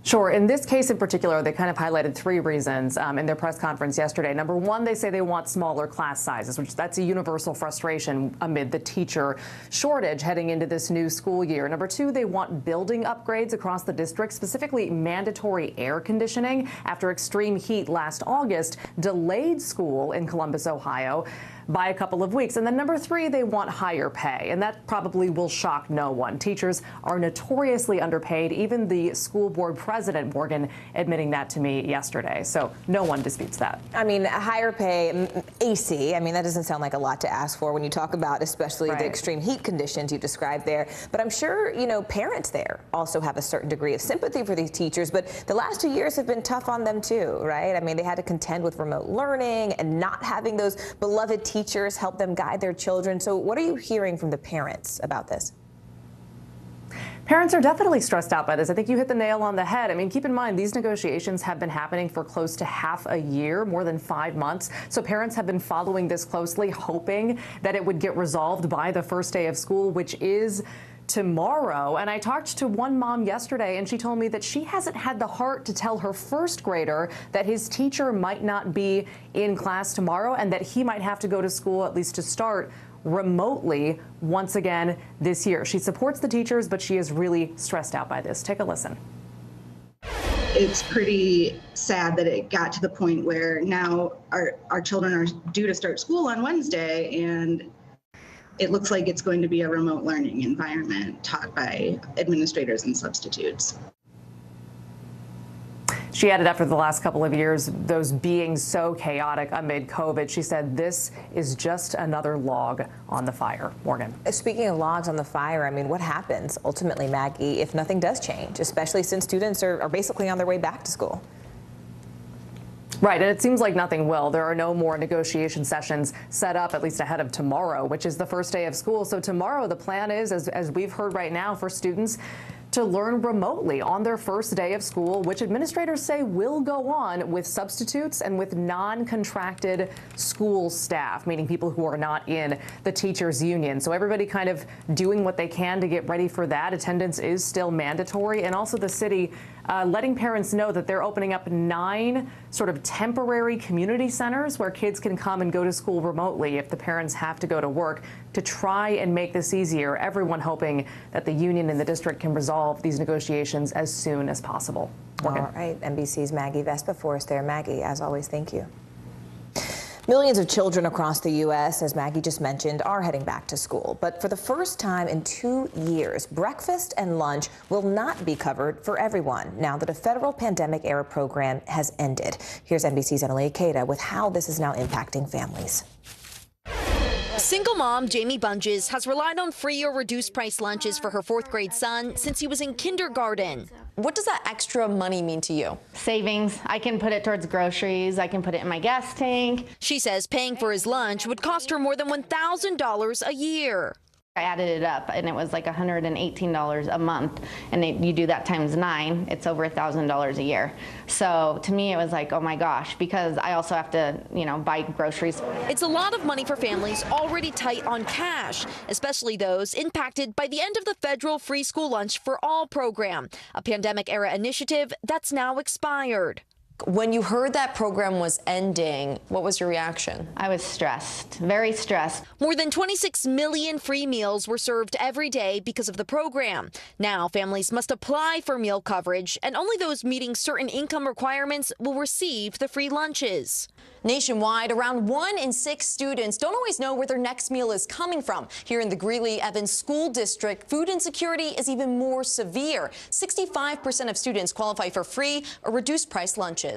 Sure. In this case in particular, they kind of highlighted three reasons in their press conference yesterday. Number one, they say they want smaller class sizes, which that's a universal frustration amid the teacher shortage heading into this new school year. Number two, they want building upgrades across the district, specifically mandatory air conditioning after extreme heat last August delayed school in Columbus, Ohio, by a couple of weeks. And then number three, they want higher pay. And that probably will shock no one. Teachers are notoriously underpaid. Even the school board president, Morgan, admitting that to me yesterday. So no one disputes that. I mean, higher pay, AC, I mean, that doesn't sound like a lot to ask for when you talk about especially the extreme heat conditions you described there. But I'm sure, you know, parents there also have a certain degree of sympathy for these teachers. But the last 2 years have been tough on them too, right? I mean, they had to contend with remote learning and not having those beloved teachers help them guide their children. So what are you hearing from the parents about this? Parents are definitely stressed out by this. I think you hit the nail on the head. I mean, keep in mind, these negotiations have been happening for close to half a year, more than 5 months. So parents have been following this closely, hoping that it would get resolved by the first day of school, which is tomorrow. And I talked to one mom yesterday, and she told me that she hasn't had the heart to tell her first grader that his teacher might not be in class tomorrow and that he might have to go to school, at least to start, remotely once again this year. She supports the teachers, but she is really stressed out by this. Take a listen. It's pretty sad that it got to the point where now our children are due to start school on Wednesday, and it looks like it's going to be a remote learning environment taught by administrators and substitutes. She added, after the last couple of years, those being so chaotic amid COVID, she said this is just another log on the fire. Morgan. Speaking of logs on the fire, I mean, what happens ultimately, Maggie, if nothing does change, especially since students are basically on their way back to school? Right, and it seems like nothing will. There are no more negotiation sessions set up, at least ahead of tomorrow, which is the first day of school. So tomorrow, the plan is, as we've heard right now, for students to learn remotely on their first day of school, which administrators say will go on with substitutes and with non-contracted school staff, meaning people who are not in the teachers union. So everybody kind of doing what they can to get ready for that. Attendance is still mandatory, and also the city letting parents know that they're opening up 9 sort of temporary community centers where kids can come and go to school remotely if the parents have to go to work, to try and make this easier. Everyone hoping that the union and the district can resolve these negotiations as soon as possible. Morgan. All right, NBC's Maggie Vespa for us there. Maggie, as always, thank you. Millions of children across the U.S., as Maggie just mentioned, are heading back to school. But for the first time in 2 years, breakfast and lunch will not be covered for everyone now that a federal pandemic-era program has ended. Here's NBC's Emily Akeda with how this is now impacting families. Single mom Jamie Bunges has relied on free or reduced price lunches for her 4th grade son since he was in kindergarten. What does that extra money mean to you? Savings. I can put it towards groceries. I can put it in my gas tank. She says paying for his lunch would cost her more than $1,000 a year. I added it up, and it was like $118 a month, and you do that times 9, it's over $1,000 a year. So to me, it was like, oh my gosh, because I also have to, buy groceries. It's a lot of money for families already tight on cash, especially those impacted by the end of the federal free school lunch for all program, a pandemic-era initiative that's now expired. When you heard that program was ending, what was your reaction? I was stressed, very stressed. More than 26 million free meals were served every day because of the program. Now families must apply for meal coverage, and only those meeting certain income requirements will receive the free lunches. Nationwide, around 1 in 6 students don't always know where their next meal is coming from. Here in the Greeley-Evans School District, food insecurity is even more severe. 65% of students qualify for free or reduced price lunches.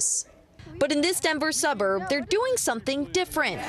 But in this Denver suburb, they're doing something different.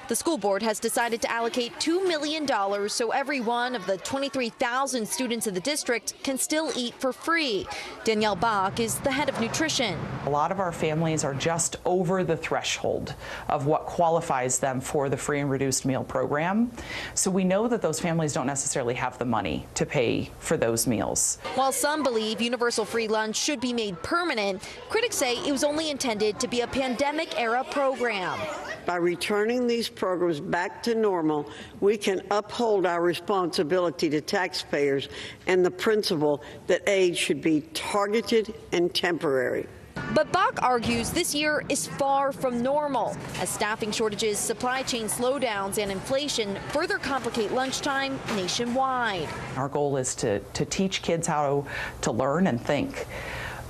The school board has decided to allocate $2 million so every one of the 23,000 students in the district can still eat for free. Danielle Bach is the head of nutrition. A lot of our families are just over the threshold of what qualifies them for the free and reduced meal program. So we know that those families don't necessarily have the money to pay for those meals. While some believe universal free lunch should be made permanent, critics say it was only intended to be a pandemic-era program. By returning these programs back to normal, we can uphold our responsibility to taxpayers and the principle that aid should be targeted and temporary. But Bach argues this year is far from normal, as staffing shortages, supply chain slowdowns, and inflation further complicate lunchtime nationwide. Our goal is to teach kids how to learn and think,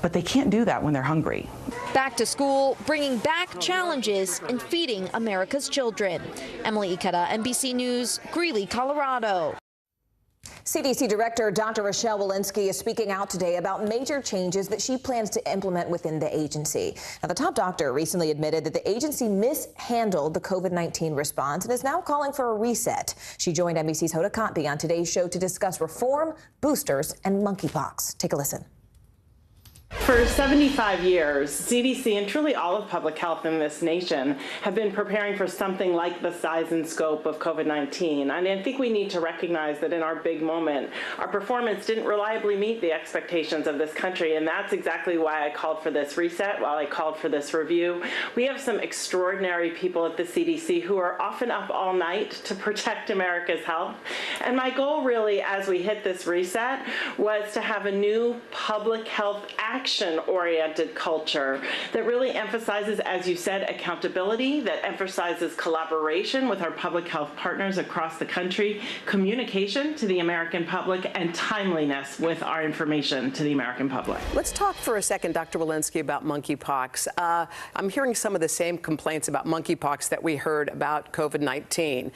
but they can't do that when they're hungry. Back to school, bringing back challenges and feeding America's children. Emily Ikeda, NBC News, Greeley, Colorado. CDC Director Dr. Rochelle Walensky is speaking out today about major changes that she plans to implement within the agency. Now, the top doctor recently admitted that the agency mishandled the COVID-19 response and is now calling for a reset. She joined NBC's Hoda Kotb on today's show to discuss reform, boosters, and monkeypox. Take a listen. For 75 years, CDC and truly all of public health in this nation have been preparing for something like the size and scope of COVID-19. And I think we need to recognize that in our big moment, our performance didn't reliably meet the expectations of this country. And that's exactly why I called for this reset, why I called for this review. We have some extraordinary people at the CDC who are often up all night to protect America's health. And my goal really, as we hit this reset, was to have a new public health action-oriented culture that really emphasizes, as you said, accountability, that emphasizes collaboration with our public health partners across the country, communication to the American public, and timeliness with our information to the American public. Let's talk for a second, Dr. Walensky, about monkeypox. I'm hearing some of the same complaints about monkeypox that we heard about COVID-19,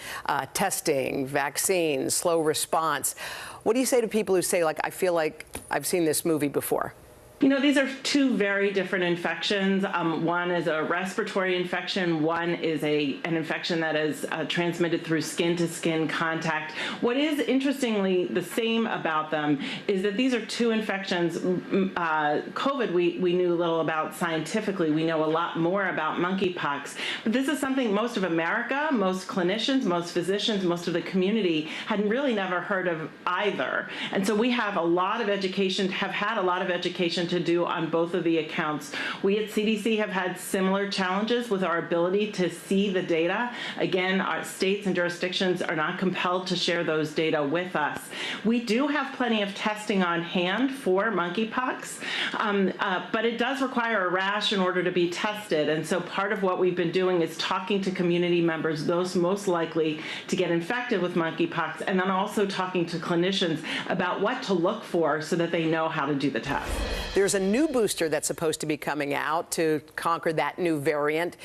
testing, vaccines, slow response. What do you say to people who say, like, I feel like I've seen this movie before? You know, these are two very different infections. One is a respiratory infection. One is an infection that is transmitted through skin-to-skin contact. What is interestingly the same about them is that these are two infections. COVID, we knew little about scientifically. We know a lot more about monkeypox. But this is something most of America, most clinicians, most physicians, most of the community had really never heard of either. And so we have a lot of education, have had a lot of education to do on both of the accounts. We at CDC have had similar challenges with our ability to see the data. Again, our states and jurisdictions are not compelled to share those data with us. We do have plenty of testing on hand for monkeypox, but it does require a rash in order to be tested. And so part of what we've been doing is talking to community members, those most likely to get infected with monkeypox, and then also talking to clinicians about what to look for so that they know how to do the test. There's a new booster that's supposed to be coming out to conquer that new variant.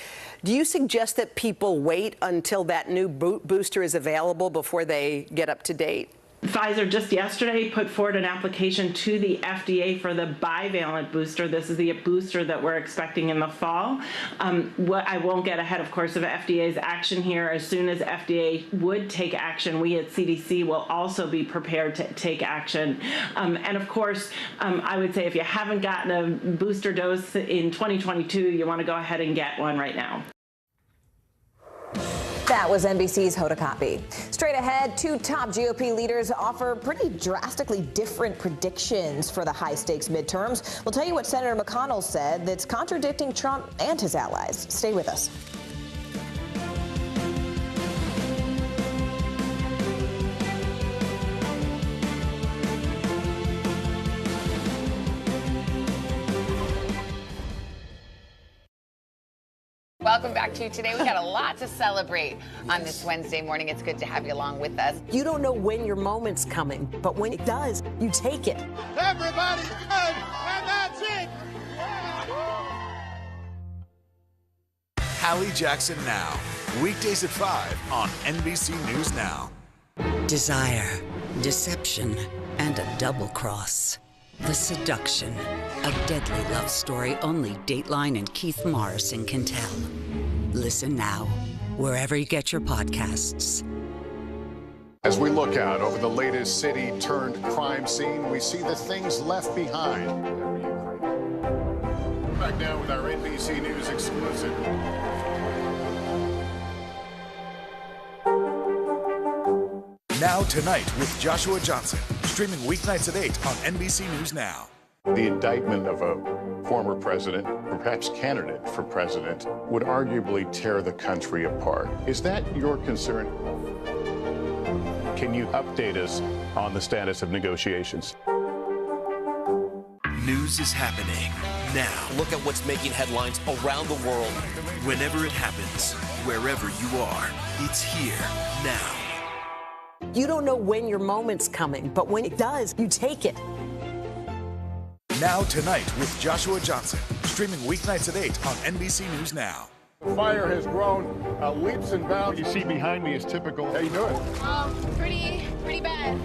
Do you suggest that people wait until that new booster is available before they get up to date? Pfizer just yesterday put forward an application to the FDA for the bivalent booster. This is the booster that we're expecting in the fall. I won't get ahead, of course, of FDA's action here. As soon as FDA would take action, we at CDC will also be prepared to take action. And of course, I would say if you haven't gotten a booster dose in 2022, you want to go ahead and get one right now. That was NBC's Hoda Kotb. Straight ahead, two top GOP leaders offer pretty drastically different predictions for the high-stakes midterms. We'll tell you what Senator McConnell said that's contradicting Trump and his allies. Stay with us. Welcome back to Today. We got a lot to celebrate on this Wednesday morning. It's good to have you along with us. You don't know when your moment's coming, but when it does, you take it. Everybody's good, and that's it. Hallie Jackson Now, weekdays at 5 on NBC News Now. Desire, deception, and a double cross. The Seduction, a deadly love story only Dateline and Keith Morrison can tell. Listen now. wherever you get your podcasts. As we look out over the latest city-turned-crime scene, we see the things left behind. Back now with our NBC News exclusive. Now Tonight with Joshua Johnson, streaming weeknights at 8 on NBC News Now. The indictment of a former president, perhaps candidate for president, would arguably tear the country apart. Is that your concern? Can you update us on the status of negotiations? News is happening now. Look at what's making headlines around the world. Whenever it happens, wherever you are, it's here now. You don't know when your moment's coming, but when it does, you take it. Now Tonight with Joshua Johnson, streaming weeknights at 8 on NBC News Now. The fire has grown leaps and bounds. You see behind me is typical. How you doing? Pretty bad.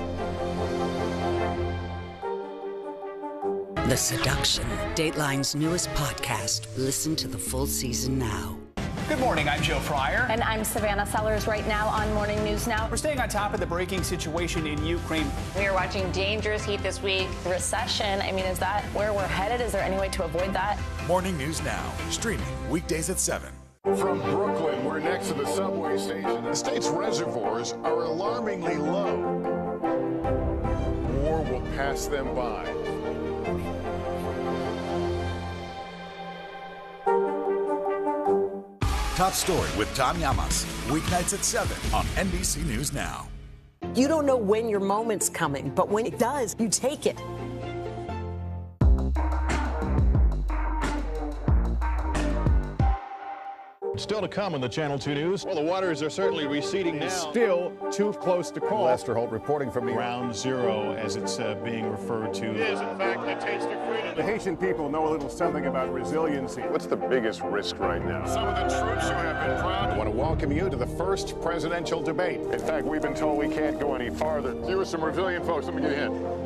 The Seduction, Dateline's newest podcast. Listen to the full season now. Good morning, I'm Joe Fryer. And I'm Savannah Sellers right now on Morning News Now. We're staying on top of the breaking situation in Ukraine. We are watching dangerous heat this week. Recession, I mean, is that where we're headed? Is there any way to avoid that? Morning News Now, streaming weekdays at 7. From Brooklyn, we're next to the subway station. The state's reservoirs are alarmingly low. War will pass them by. Top Story with Tom Llamas, weeknights at 7 on NBC News Now. You don't know when your moment's coming, but when it does, you take it. Still to come on the Channel 2 News. Well, the waters are certainly receding now. Still too close to call. Lester Holt reporting from Ground Zero, as it's being referred to. It is, in fact, the taste of freedom. The Haitian people know a little something about resiliency. What's the biggest risk right now? Some of the troops who have been proud. I want to welcome you to the first presidential debate. In fact, we've been told we can't go any farther. You are some resilient folks. Let me get in.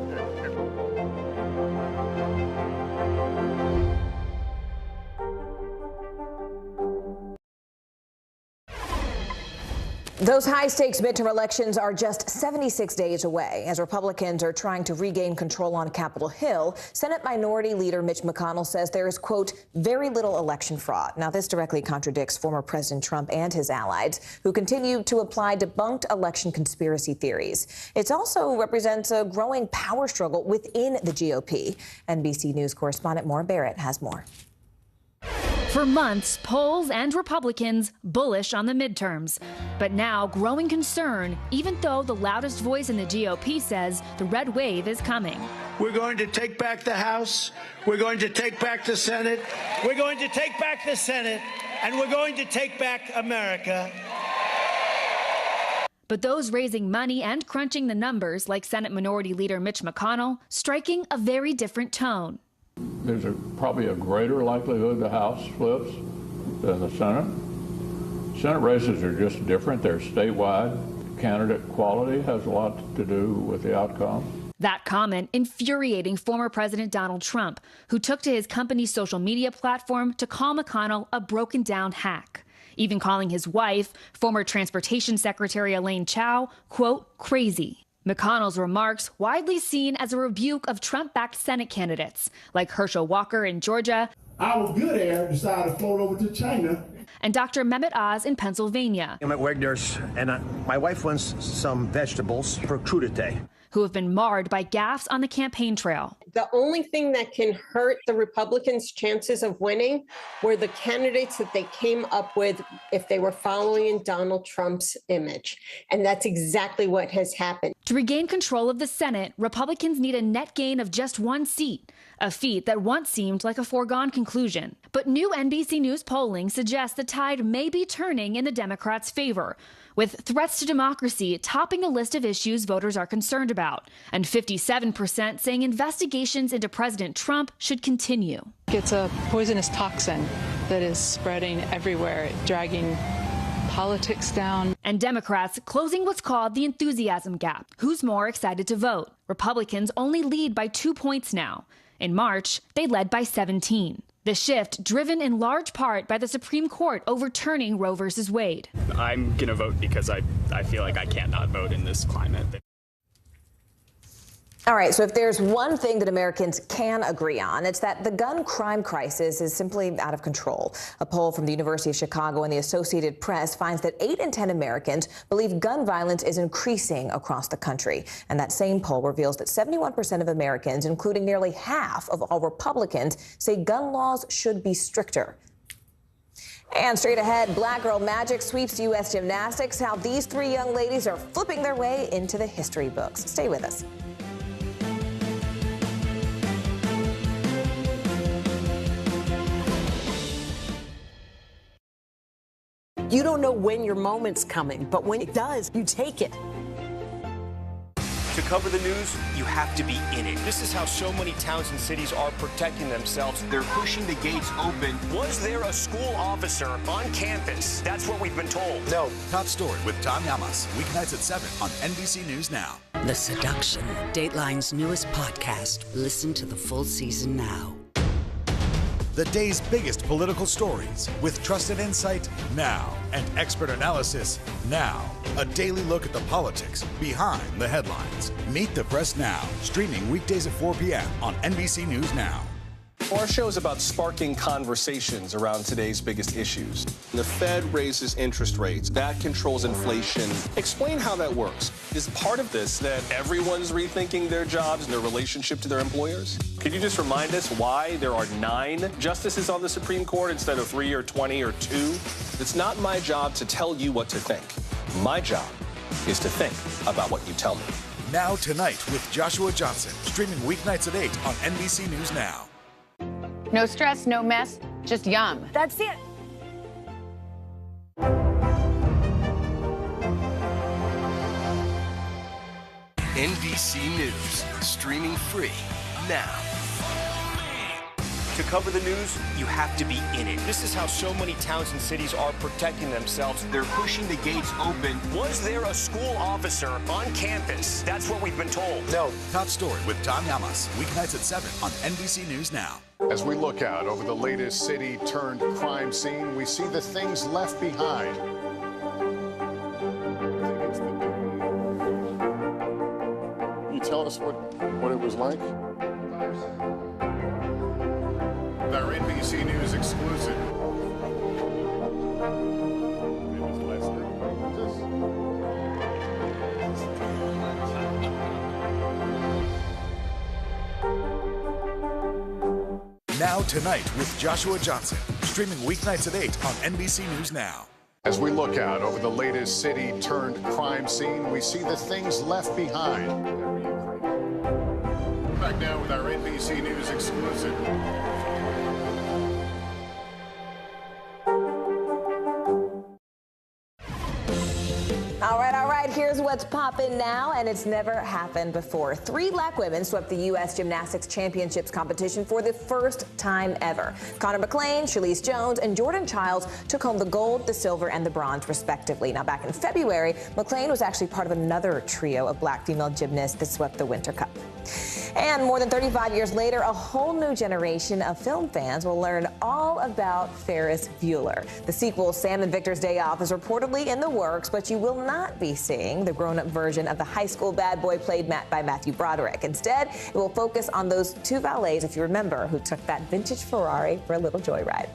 Those high-stakes midterm elections are just 76 days away. As Republicans are trying to regain control on Capitol Hill, Senate Minority Leader Mitch McConnell says there is, quote, very little election fraud. Now, this directly contradicts former President Trump and his allies, who continue to apply debunked election conspiracy theories. It also represents a growing power struggle within the GOP. NBC News correspondent Maura Barrett has more. For months, polls and Republicans bullish on the midterms. But now, growing concern, even though the loudest voice in the GOP says the red wave is coming. We're going to take back the House. We're going to take back the Senate. We're going to take back the Senate. And we're going to take back America. But those raising money and crunching the numbers, like Senate Minority Leader Mitch McConnell, striking a very different tone. There's probably a greater likelihood the House flips than the Senate. Senate races are just different. They're statewide. Candidate quality has a lot to do with the outcome. That comment infuriating former President Donald Trump, who took to his company's social media platform to call McConnell a broken-down hack, even calling his wife, former Transportation Secretary Elaine Chao, quote, crazy. McConnell's remarks widely seen as a rebuke of Trump-backed Senate candidates like Herschel Walker in Georgia. Our good air decided to float over to China. And Dr. Mehmet Oz in Pennsylvania. I'm at Wegner's, and my wife wants some vegetables for crudité. Who have been marred by gaffes on the campaign trail. The only thing that can hurt the Republicans' chances of winning were the candidates that they came up with if they were following in Donald Trump's image. And that's exactly what has happened. To regain control of the Senate, Republicans need a net gain of just one seat, a feat that once seemed like a foregone conclusion. But new NBC News polling suggests the tide may be turning in the Democrats' favor, with threats to democracy topping the list of issues voters are concerned about, and 57% saying investigations into President Trump should continue. It's a poisonous toxin that is spreading everywhere, dragging politics down. And Democrats closing what's called the enthusiasm gap. Who's more excited to vote? Republicans only lead by 2 points now. In March, they led by 17. The shift driven in large part by the Supreme Court overturning Roe v. Wade. I'm going to vote because I feel like I can't not vote in this climate. All right, so if there's one thing that Americans can agree on, it's that the gun crime crisis is simply out of control. A poll from the University of Chicago and the Associated Press finds that 8 in 10 Americans believe gun violence is increasing across the country. And that same poll reveals that 71% of Americans, including nearly half of all Republicans, say gun laws should be stricter. And straight ahead, Black Girl Magic sweeps U.S. gymnastics, how these 3 young ladies are flipping their way into the history books. Stay with us. You don't know when your moment's coming, but when it does, you take it. To cover the news, you have to be in it. This is how so many towns and cities are protecting themselves. They're pushing the gates open. Was there a school officer on campus? That's what we've been told. No. Top story with Tom Yamas, weeknights at 7 on NBC News Now. The Seduction, Dateline's newest podcast. Listen to the full season now. The day's biggest political stories with trusted insight now and expert analysis now. A daily look at the politics behind the headlines. Meet the Press Now, streaming weekdays at 4 p.m. on NBC News Now. Our show is about sparking conversations around today's biggest issues. The Fed raises interest rates. That controls inflation. Explain how that works. Is part of this that everyone's rethinking their jobs and their relationship to their employers? Could you just remind us why there are 9 justices on the Supreme Court instead of 3 or 20 or 2? It's not my job to tell you what to think. My job is to think about what you tell me. Now Tonight with Joshua Johnson, streaming weeknights at 8 on NBC News Now. No stress, no mess, just yum. That's it. NBC News, streaming free now. To cover the news, you have to be in it. This is how so many towns and cities are protecting themselves. They're pushing the gates open. Was there a school officer on campus? That's what we've been told. No. Top story with Tom Yamas, weeknights at 7 on NBC News Now. As we look out over the latest city-turned-crime scene, we see the things left behind. Can you tell us what it was like? Our NBC News exclusive. Now Tonight with Joshua Johnson, streaming weeknights at 8 on NBC News Now. As we look out over the latest city-turned-crime scene, we see the things left behind. Back now with our NBC News exclusive. All right, here's what's popping now, and it's never happened before. 3 Black women swept the U.S. Gymnastics Championships competition for the first time ever. Connor McLean, Shalise Jones, and Jordan Childs took home the gold, the silver, and the bronze, respectively. Now, back in February, McLean was actually part of another trio of Black female gymnasts that swept the Winter Cup. And more than 35 years later, a whole new generation of film fans will learn all about Ferris Bueller. The sequel, Sam and Victor's Day Off, is reportedly in the works, but you will not be seeing the grown-up version of the high school bad boy played by Matthew Broderick. Instead, it will focus on those 2 valets, if you remember, who took that vintage Ferrari for a little joyride.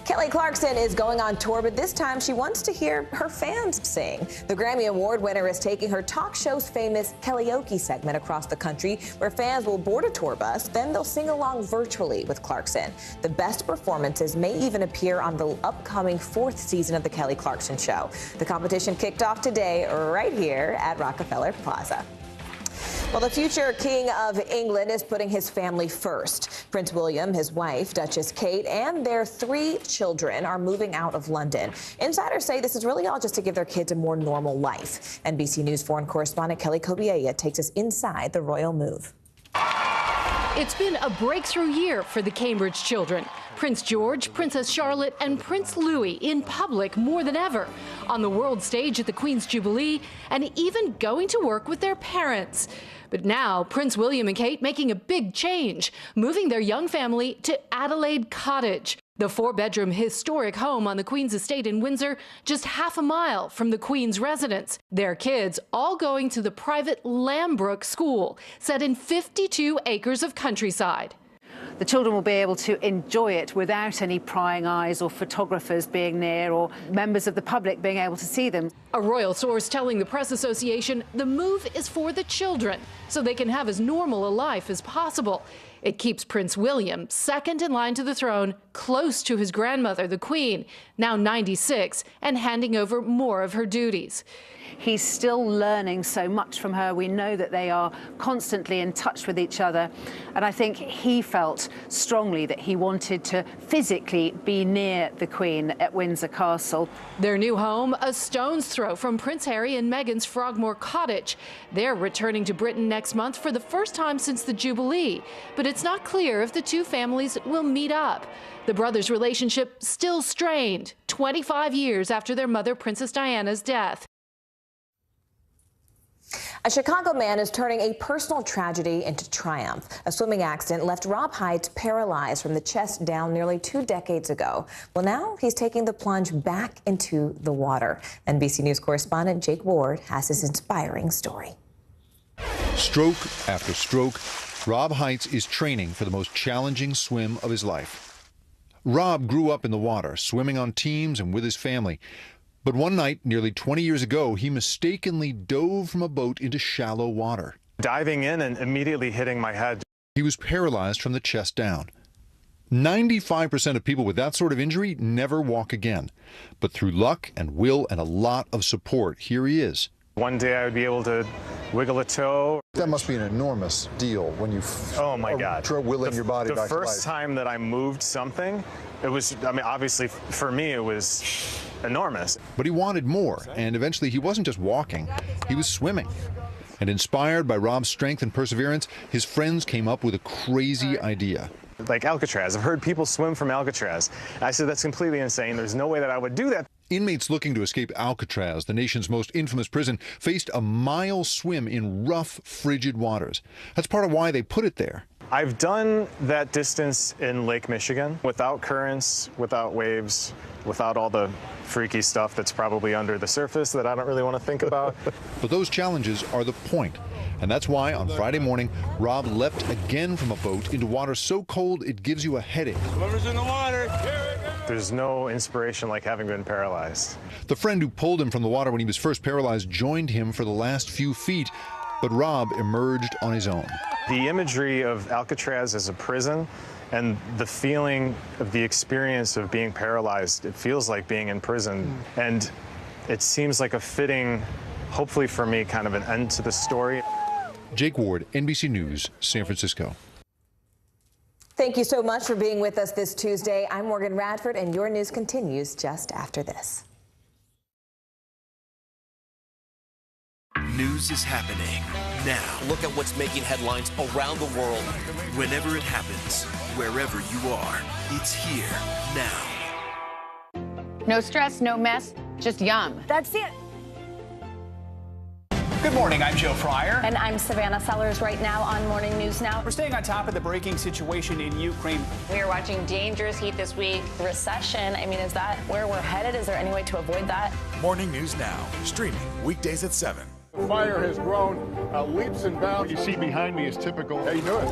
Kelly Clarkson is going on tour, but this time she wants to hear her fans sing. The Grammy Award winner is taking her talk show's famous karaoke segment across the country, where fans will board a tour bus, then they'll sing along virtually with Clarkson. The best performances may even appear on the upcoming 4th season of The Kelly Clarkson Show. The competition kicked off today right here at Rockefeller Plaza. Well, the future King of England is putting his family first. Prince William, his wife, Duchess Kate, and their 3 children are moving out of London. Insiders say this is really all just to give their kids a more normal life. NBC News foreign correspondent Kelly Kobiella takes us inside the royal move. It's been a breakthrough year for the Cambridge children. Prince George, Princess Charlotte, and Prince Louis in public more than ever, on the world stage at the Queen's Jubilee, and even going to work with their parents. But now, Prince William and Kate making a big change, moving their young family to Adelaide Cottage, the 4-bedroom historic home on the Queen's estate in Windsor, just half a mile from the Queen's residence. Their kids all going to the private Lambrook School, set in 52 acres of countryside. The children will be able to enjoy it without any prying eyes or photographers being near or members of the public being able to see them. A royal source telling the Press Association the move is for the children, so they can have as normal a life as possible. It keeps Prince William second in line to the throne, close to his grandmother, the Queen, now 96, and handing over more of her duties. He's still learning so much from her. We know that they are constantly in touch with each other. And I think he felt strongly that he wanted to physically be near the Queen at Windsor Castle. Their new home, a stone's throw from Prince Harry and Meghan's Frogmore Cottage. They're returning to Britain next month for the first time since the Jubilee. But it's not clear if the two families will meet up. The brothers' relationship still strained, 25 years after their mother, Princess Diana's death. A Chicago man is turning a personal tragedy into triumph. A swimming accident left Rob Heights paralyzed from the chest down nearly 2 decades ago. Well, now he's taking the plunge back into the water. NBC News correspondent Jake Ward has this inspiring story. Stroke after stroke, Rob Heights is training for the most challenging swim of his life. Rob grew up in the water, swimming on teams and with his family. But one night, nearly 20 years ago, he mistakenly dove from a boat into shallow water. Diving in and immediately hitting my head. He was paralyzed from the chest down. 95% of people with that sort of injury never walk again. But through luck and will and a lot of support, here he is. One day I would be able to wiggle a toe. That must be an enormous deal when you oh my God. Willing your body back to life. The first time that I moved something, it was, I mean, obviously for me it was enormous. But he wanted more, and eventually he wasn't just walking, he was swimming. And inspired by Rob's strength and perseverance, his friends came up with a crazy idea. Like Alcatraz. I've heard people swim from Alcatraz. I said, that's completely insane. There's no way that I would do that. Inmates looking to escape Alcatraz, the nation's most infamous prison, faced a mile swim in rough, frigid waters. That's part of why they put it there. I've done that distance in Lake Michigan without currents, without waves, without all the freaky stuff that's probably under the surface that I don't really want to think about. But those challenges are the point. And that's why on Friday morning, Rob leapt again from a boat into water so cold it gives you a headache. Swimmers in the water. There's no inspiration like having been paralyzed. The friend who pulled him from the water when he was first paralyzed joined him for the last few feet, but Rob emerged on his own. The imagery of Alcatraz as a prison and the feeling of the experience of being paralyzed, it feels like being in prison. And it seems like a fitting, hopefully for me, kind of an end to the story. Jake Ward, NBC News, San Francisco. Thank you so much for being with us this Tuesday. I'm Morgan Radford, and your news continues just after this. News is happening now. Look at what's making headlines around the world. Whenever it happens, wherever you are, it's here now. No stress, no mess, just yum. That's it. Good morning, I'm Joe Fryer. And I'm Savannah Sellers right now on Morning News Now. We're staying on top of the breaking situation in Ukraine. We are watching dangerous heat this week. Recession, I mean, is that where we're headed? Is there any way to avoid that? Morning News Now, streaming weekdays at 7. The fire has grown leaps and bounds. What you see behind me is typical. How you doing?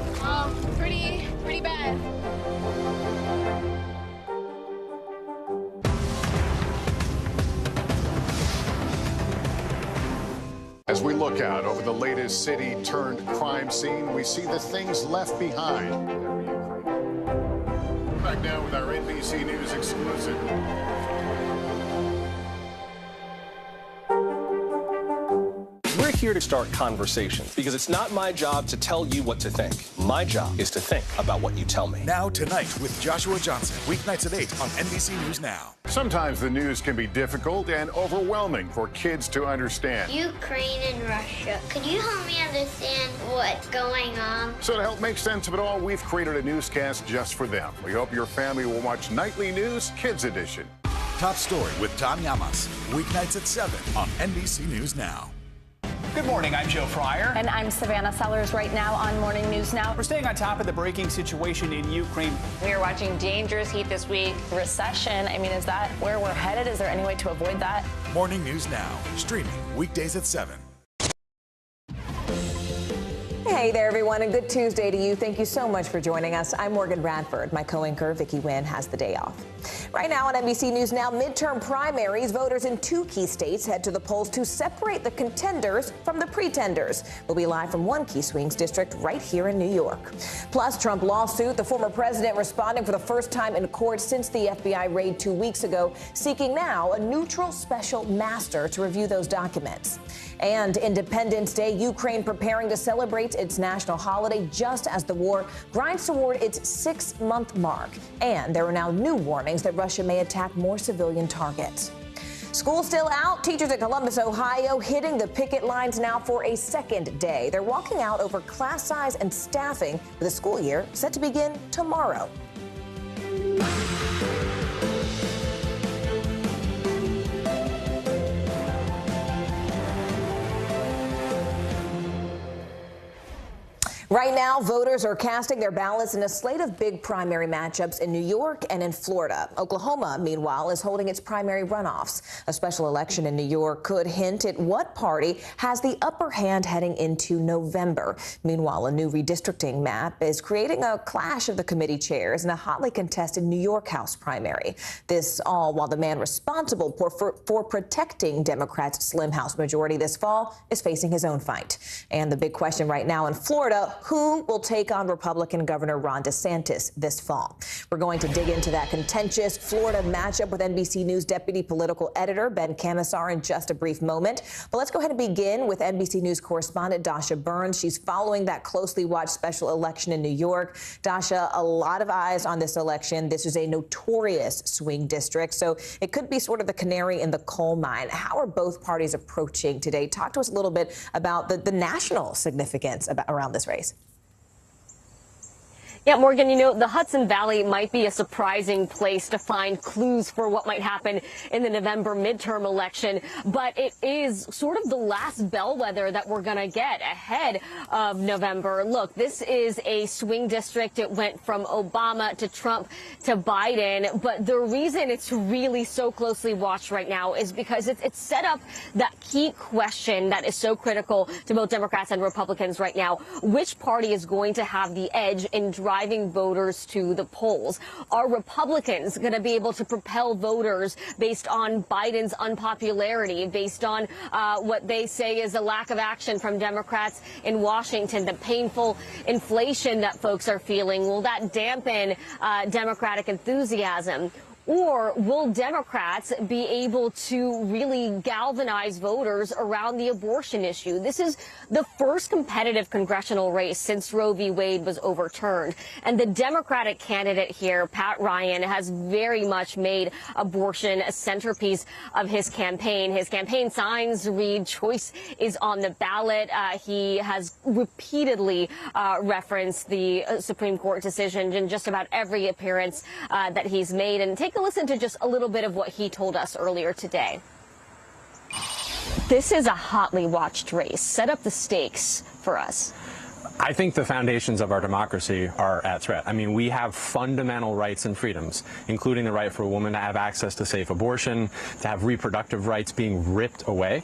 Pretty bad. As we look out over the latest city-turned-crime scene, we see the things left behind. Back now with our NBC News exclusive. We're here to start conversations because it's not my job to tell you what to think. My job is to think about what you tell me. Now Tonight with Joshua Johnson, weeknights at 8 on NBC News Now. Sometimes the news can be difficult and overwhelming for kids to understand. Ukraine and Russia. Could you help me understand what's going on? So to help make sense of it all, we've created a newscast just for them. We hope your family will watch Nightly News Kids Edition. Top Story with Tom Llamas, weeknights at 7 on NBC News Now. Good morning, I'm Joe Fryer. And I'm Savannah Sellers right now on Morning News Now. We're staying on top of the breaking situation in Ukraine. We are watching dangerous heat this week. Recession, I mean, is that where we're headed? Is there any way to avoid that? Morning News Now, streaming weekdays at 7. Hey there, everyone, and good Tuesday to you. Thank you so much for joining us. I'm Morgan Radford. My co-anchor, Vicki Wynn, has the day off. Right now on NBC News Now, midterm primaries, voters in 2 key states head to the polls to separate the contenders from the pretenders. We'll be live from one key swings district right here in New York. Plus, Trump lawsuit, the former president responding for the first time in court since the FBI raid 2 weeks ago, seeking now a neutral special master to review those documents. And Independence Day, Ukraine preparing to celebrate its national holiday just as the war grinds toward its 6-month mark. And there are now new warnings that Russia may attack more civilian targets. School still out. Teachers at Columbus, Ohio, hitting the picket lines now for a second day. They're walking out over class size and staffing with the school year set to begin tomorrow. Right now, voters are casting their ballots in a slate of big primary matchups in New York and in Florida. Oklahoma, meanwhile, is holding its primary runoffs. A special election in New York could hint at what party has the upper hand heading into November. Meanwhile, a new redistricting map is creating a clash of the committee chairs in a hotly contested New York House primary. This all while the man responsible for protecting Democrats' slim House majority this fall is facing his own fight. And the big question right now in Florida, who will take on Republican Governor Ron DeSantis this fall? We're going to dig into that contentious Florida matchup with NBC News deputy political editor Ben Camisar in just a brief moment. But let's go ahead and begin with NBC News correspondent Dasha Burns. She's following that closely watched special election in New York. Dasha, a lot of eyes on this election. This is a notorious swing district, so it could be sort of the canary in the coal mine. How are both parties approaching today? Talk to us a little bit about the national significance around this race. Yeah, Morgan, you know, the Hudson Valley might be a surprising place to find clues for what might happen in the November midterm election, but it is sort of the last bellwether that we're going to get ahead of November. Look, this is a swing district. It went from Obama to Trump to Biden, but the reason it's really so closely watched right now is because it's set up that key question that is so critical to both Democrats and Republicans right now. Which party is going to have the edge in driving voters to the polls? Are Republicans going to be able to propel voters based on Biden's unpopularity, based on what they say is a lack of action from Democrats in Washington, the painful inflation that folks are feeling? Will that dampen Democratic enthusiasm? Or will Democrats be able to really galvanize voters around the abortion issue? This is the first competitive congressional race since Roe v. Wade was overturned. And the Democratic candidate here, Pat Ryan, has very much made abortion a centerpiece of his campaign. His campaign signs read "Choice is on the ballot." He has repeatedly referenced the Supreme Court decision in just about every appearance that he's made. And take a listen to just a little bit of what he told us earlier today. This is a hotly watched race. Set up the stakes for us. I think the foundations of our democracy are at threat. I mean, we have fundamental rights and freedoms, including the right for a woman to have access to safe abortion, to have reproductive rights being ripped away.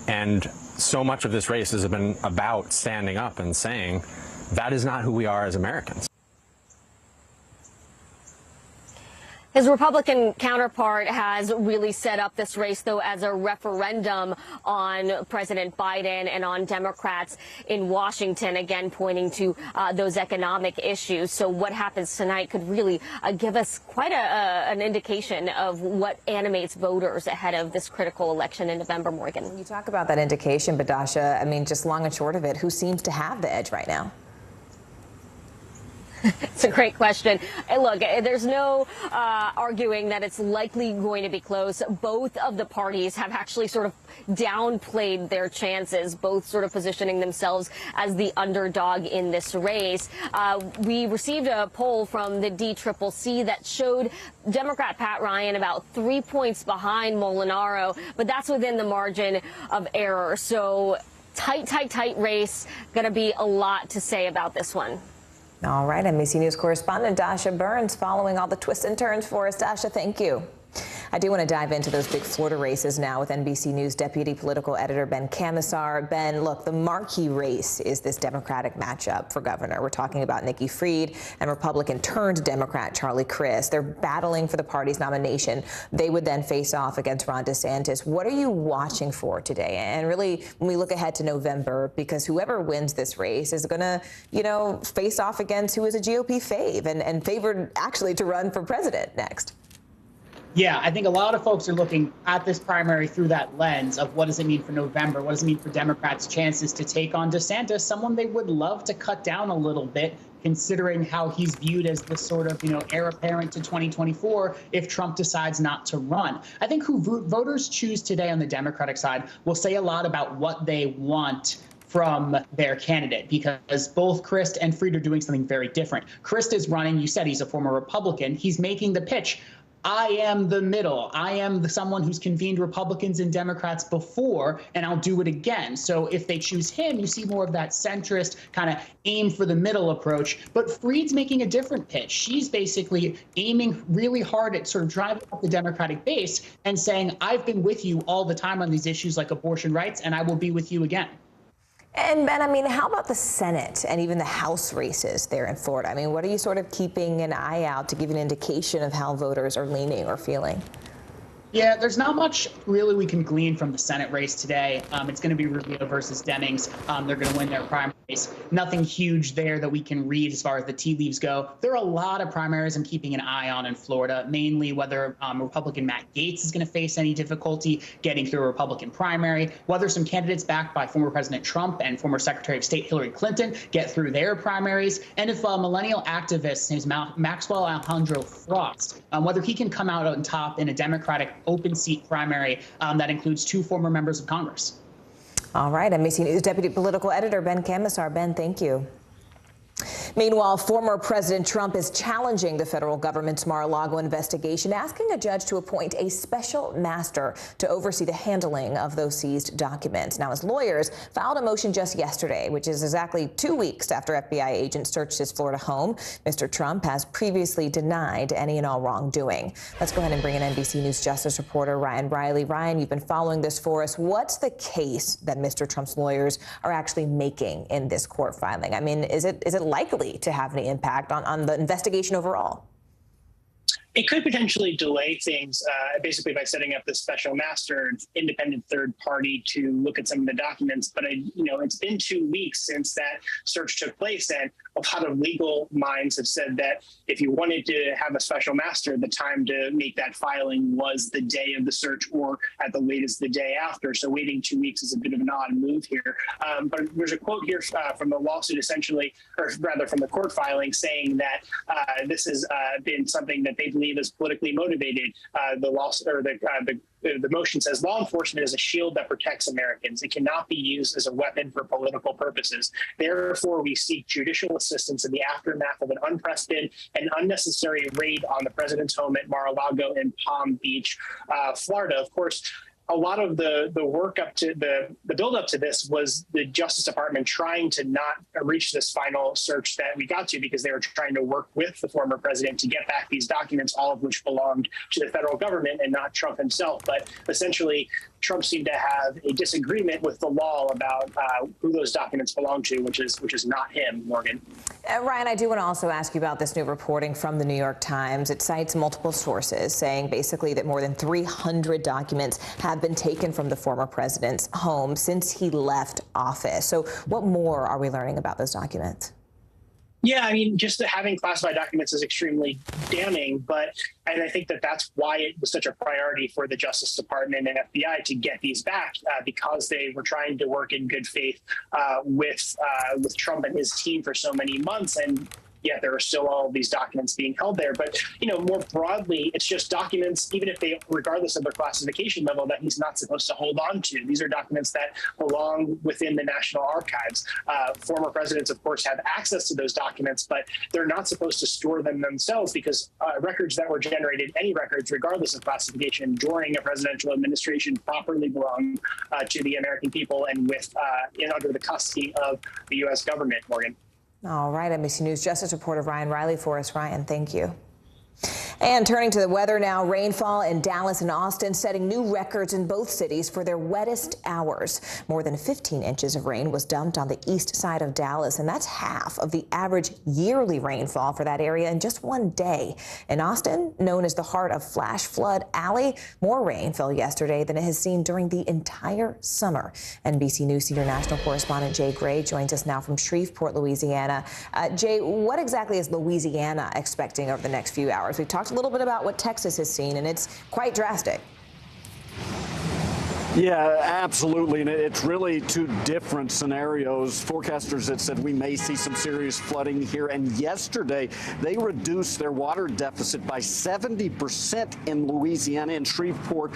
And so much of this race has been about standing up and saying that is not who we are as Americans. His Republican counterpart has really set up this race, though, as a referendum on President Biden and on Democrats in Washington, again, pointing to those economic issues. So what happens tonight could really give us quite an indication of what animates voters ahead of this critical election in November, Morgan. You talk about that indication, but Dasha, I mean, just long and short of it, who seems to have the edge right now? It's a great question. Look, there's no arguing that it's likely going to be close. Both of the parties have actually sort of downplayed their chances, both sort of positioning themselves as the underdog in this race. We received a poll from the DCCC that showed Democrat Pat Ryan about 3 points behind Molinaro, but that's within the margin of error. So tight race. Going to be a lot to say about this one. All right, NBC News correspondent Dasha Burns following all the twists and turns for us. Dasha, thank you. I do want to dive into those big Florida races now with NBC News deputy political editor Ben Camisar. Ben, look, the marquee race is this Democratic matchup for governor. We're talking about Nikki Fried and Republican turned Democrat Charlie Crist. They're battling for the party's nomination. They would then face off against Ron DeSantis. What are you watching for today? And really, when we look ahead to November, because whoever wins this race is going to, face off against who is a GOP fave and favored actually to run for president next. Yeah, I think a lot of folks are looking at this primary through that lens of what does it mean for November? What does it mean for Democrats' chances to take on DeSantis, someone they would love to cut down a little bit, considering how he's viewed as the sort of, heir apparent to 2024 if Trump decides not to run. I think who voters choose today on the Democratic side will say a lot about what they want from their candidate, because both Crist and Fried are doing something very different. Crist is running, you said he's a former Republican. He's making the pitch. I am the middle. I am someone who's convened Republicans and Democrats before, and I'll do it again. So if they choose him, you see more of that centrist kind of aim for the middle approach. But Fried's making a different pitch. She's basically aiming really hard at sort of driving up the Democratic base and saying, I've been with you all the time on these issues like abortion rights, and I will be with you again. And Ben, how about the Senate and even the House races there in Florida? What are you sort of keeping an eye out to give an indication of how voters are leaning or feeling? Yeah, there's not much really we can glean from the Senate race today. It's going to be Rubio versus Dennings. They're going to win their primaries. Nothing huge there that we can read as far as the tea leaves go. There are a lot of primaries I'm keeping an eye on in Florida, mainly whether Republican Matt Gaetz is going to face any difficulty getting through a Republican primary, whether some candidates backed by former President Trump and former Secretary of State Hillary Clinton get through their primaries, and if millennial activist named Maxwell Alejandro Frost, whether he can come out on top in a Democratic open seat primary that includes 2 former members of Congress. All right, NBC News deputy political editor Ben Camisar. Ben, thank you. Meanwhile, former President Trump is challenging the federal government's Mar-a-Lago investigation, asking a judge to appoint a special master to oversee the handling of those seized documents. Now, his lawyers filed a motion just yesterday, which is exactly 2 weeks after FBI agents searched his Florida home. Mr. Trump has previously denied any and all wrongdoing. Let's go ahead and bring in NBC News Justice reporter Ryan Riley. Ryan, you've been following this for us. What's the case that Mr. Trump's lawyers are actually making in this court filing? Is it likely to have any impact on the investigation overall? It could potentially delay things, basically by setting up this special master, independent third party to look at some of the documents. But it's been 2 weeks since that search took place, and a lot of legal minds have said that if you wanted to have a special master, the time to make that filing was the day of the search, or at the latest the day after. So waiting 2 weeks is a bit of an odd move here. But there's a quote here from the lawsuit, essentially, or rather from the court filing, saying that this has been something that they believe is politically motivated. The motion says law enforcement is a shield that protects Americans. It cannot be used as a weapon for political purposes. Therefore, we seek judicial assistance in the aftermath of an unprecedented and unnecessary raid on the president's home at Mar-a-Lago in Palm Beach, Florida. Of course, a lot of the work up to the build up to this was the Justice Department trying to not reach this final search that we got to, because they were trying to work with the former president to get back these documents, all of which belonged to the federal government and not Trump himself. But essentially, Trump seemed to have a disagreement with the law about who those documents belong to, which is not him, Morgan. Ryan, I do want to also ask you about this new reporting from the New York Times. It cites multiple sources saying basically that more than 300 documents have been taken from the former president's home since he left office. So what more are we learning about those documents? Yeah, just having classified documents is extremely damning, and I think that that's why it was such a priority for the Justice Department and FBI to get these back, because they were trying to work in good faith with Trump and his team for so many months. And yet there are still all of these documents being held there. But, more broadly, it's just documents, even if they, regardless of their classification level, that he's not supposed to hold on to. These are documents that belong within the National Archives. Former presidents, of course, have access to those documents, but they're not supposed to store them themselves because records that were generated, any records, regardless of classification, during a presidential administration properly belong to the American people and under the custody of the U.S. government, Morgan. All right, NBC News Justice reporter Ryan Riley for us. Ryan, thank you. And turning to the weather now, rainfall in Dallas and Austin setting new records in both cities for their wettest hours. More than 15 inches of rain was dumped on the east side of Dallas, and that's half of the average yearly rainfall for that area in just one day. In Austin, known as the heart of Flash Flood Alley, more rain fell yesterday than it has seen during the entire summer. NBC News senior national correspondent Jay Gray joins us now from Shreveport, Louisiana. Jay, what exactly is Louisiana expecting over the next few hours? We've talked a little bit about what Texas has seen, and it's quite drastic. Yeah, absolutely. And it's really two different scenarios. Forecasters had said we may see some serious flooding here. And yesterday, they reduced their water deficit by 70% in Louisiana and Shreveport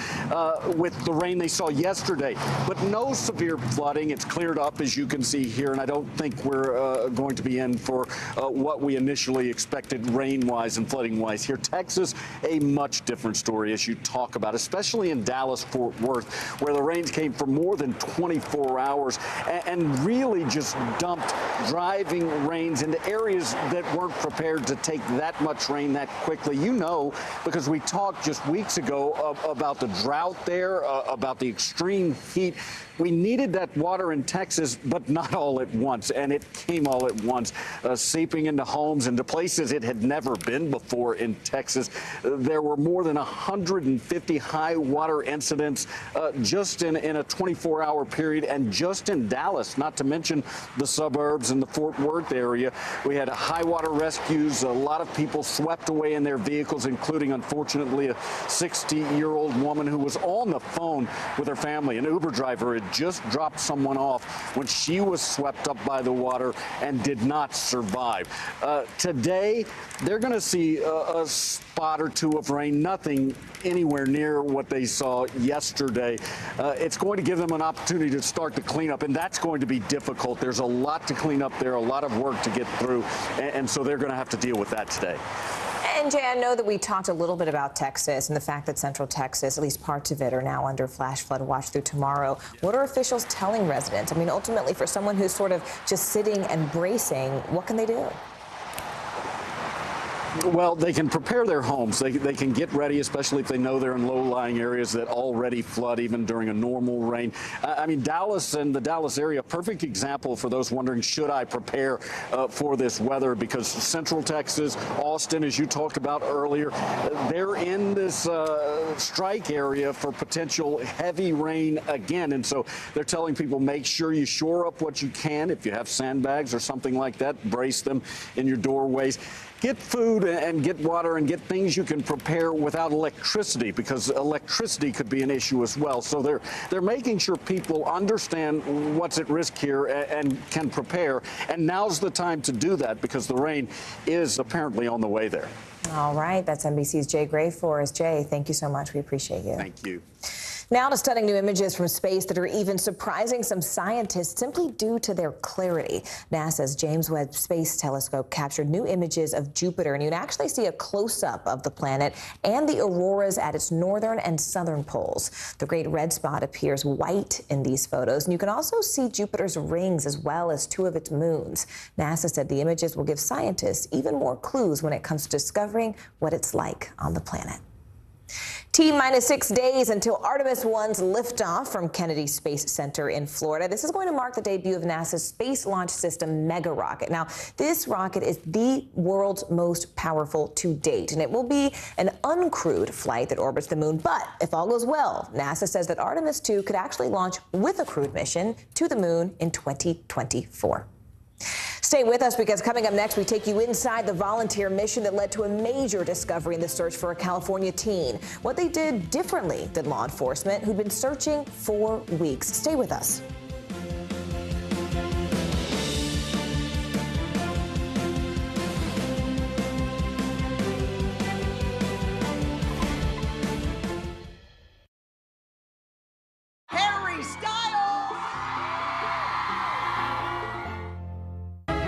with the rain they saw yesterday. But no severe flooding. It's cleared up, as you can see here. And I don't think we're going to be in for what we initially expected rain-wise and flooding-wise here. Texas, a much different story, as you talk about, especially in Dallas-Fort Worth, where the rains came for more than 24 hours and really just dumped driving rains into areas that weren't prepared to take that much rain that quickly. Because we talked just weeks ago about the drought there, about the extreme heat. We needed that water in Texas, but not all at once, and it came all at once, seeping into homes, into places it had never been before in Texas. There were more than 150 high water incidents just in a 24-hour period, and just in Dallas, not to mention the suburbs and the Fort Worth area. We had high water rescues, a lot of people swept away in their vehicles, including, unfortunately, a 60-year-old woman who was on the phone with her family. An Uber driver had just dropped someone off when she was swept up by the water and did not survive. Today, they're going to see a spot or two of rain, nothing anywhere near what they saw yesterday. It's going to give them an opportunity to start the cleanup, and that's going to be difficult. There's a lot to clean up there, a lot of work to get through, and so they're going to have to deal with that today. And Jay, I know that we talked a little bit about Texas and the fact that Central Texas, at least parts of it, are now under flash flood watch through tomorrow. What are officials telling residents? I mean, ultimately, for someone who's sort of just sitting and bracing, what can they do? Well, they can prepare their homes. They can get ready, especially if they know they're in low-lying areas that already flood even during a normal rain. I mean, Dallas and the Dallas area, perfect example for those wondering, should I prepare for this weather? Because Central Texas, Austin, as you talked about earlier, they're in this strike area for potential heavy rain again. And so they're telling people, make sure you shore up what you can. If you have sandbags or something like that, brace them in your doorways. Get food and get water and get things you can prepare without electricity, because electricity could be an issue as well. So they're making sure people understand what's at risk here and can prepare. And now's the time to do that, because the rain is apparently on the way there. All right. That's NBC's Jay Gray for us. Jay, thank you so much. We appreciate you. Thank you. Now to stunning new images from space that are even surprising some scientists simply due to their clarity. NASA's James Webb Space Telescope captured new images of Jupiter, and you can actually see a close-up of the planet and the auroras at its northern and southern poles. The great red spot appears white in these photos, and you can also see Jupiter's rings as well as two of its moons. NASA said the images will give scientists even more clues when it comes to discovering what it's like on the planet. T-minus 6 days until Artemis 1's liftoff from Kennedy Space Center in Florida. This is going to mark the debut of NASA's Space Launch System mega rocket. Now, this rocket is the world's most powerful to date, and it will be an uncrewed flight that orbits the moon. But if all goes well, NASA says that Artemis 2 could actually launch with a crewed mission to the moon in 2024. Stay with us, because coming up next, we take you inside the volunteer mission that led to a major discovery in the search for a California teen. What they did differently than law enforcement, who'd been searching for weeks. Stay with us.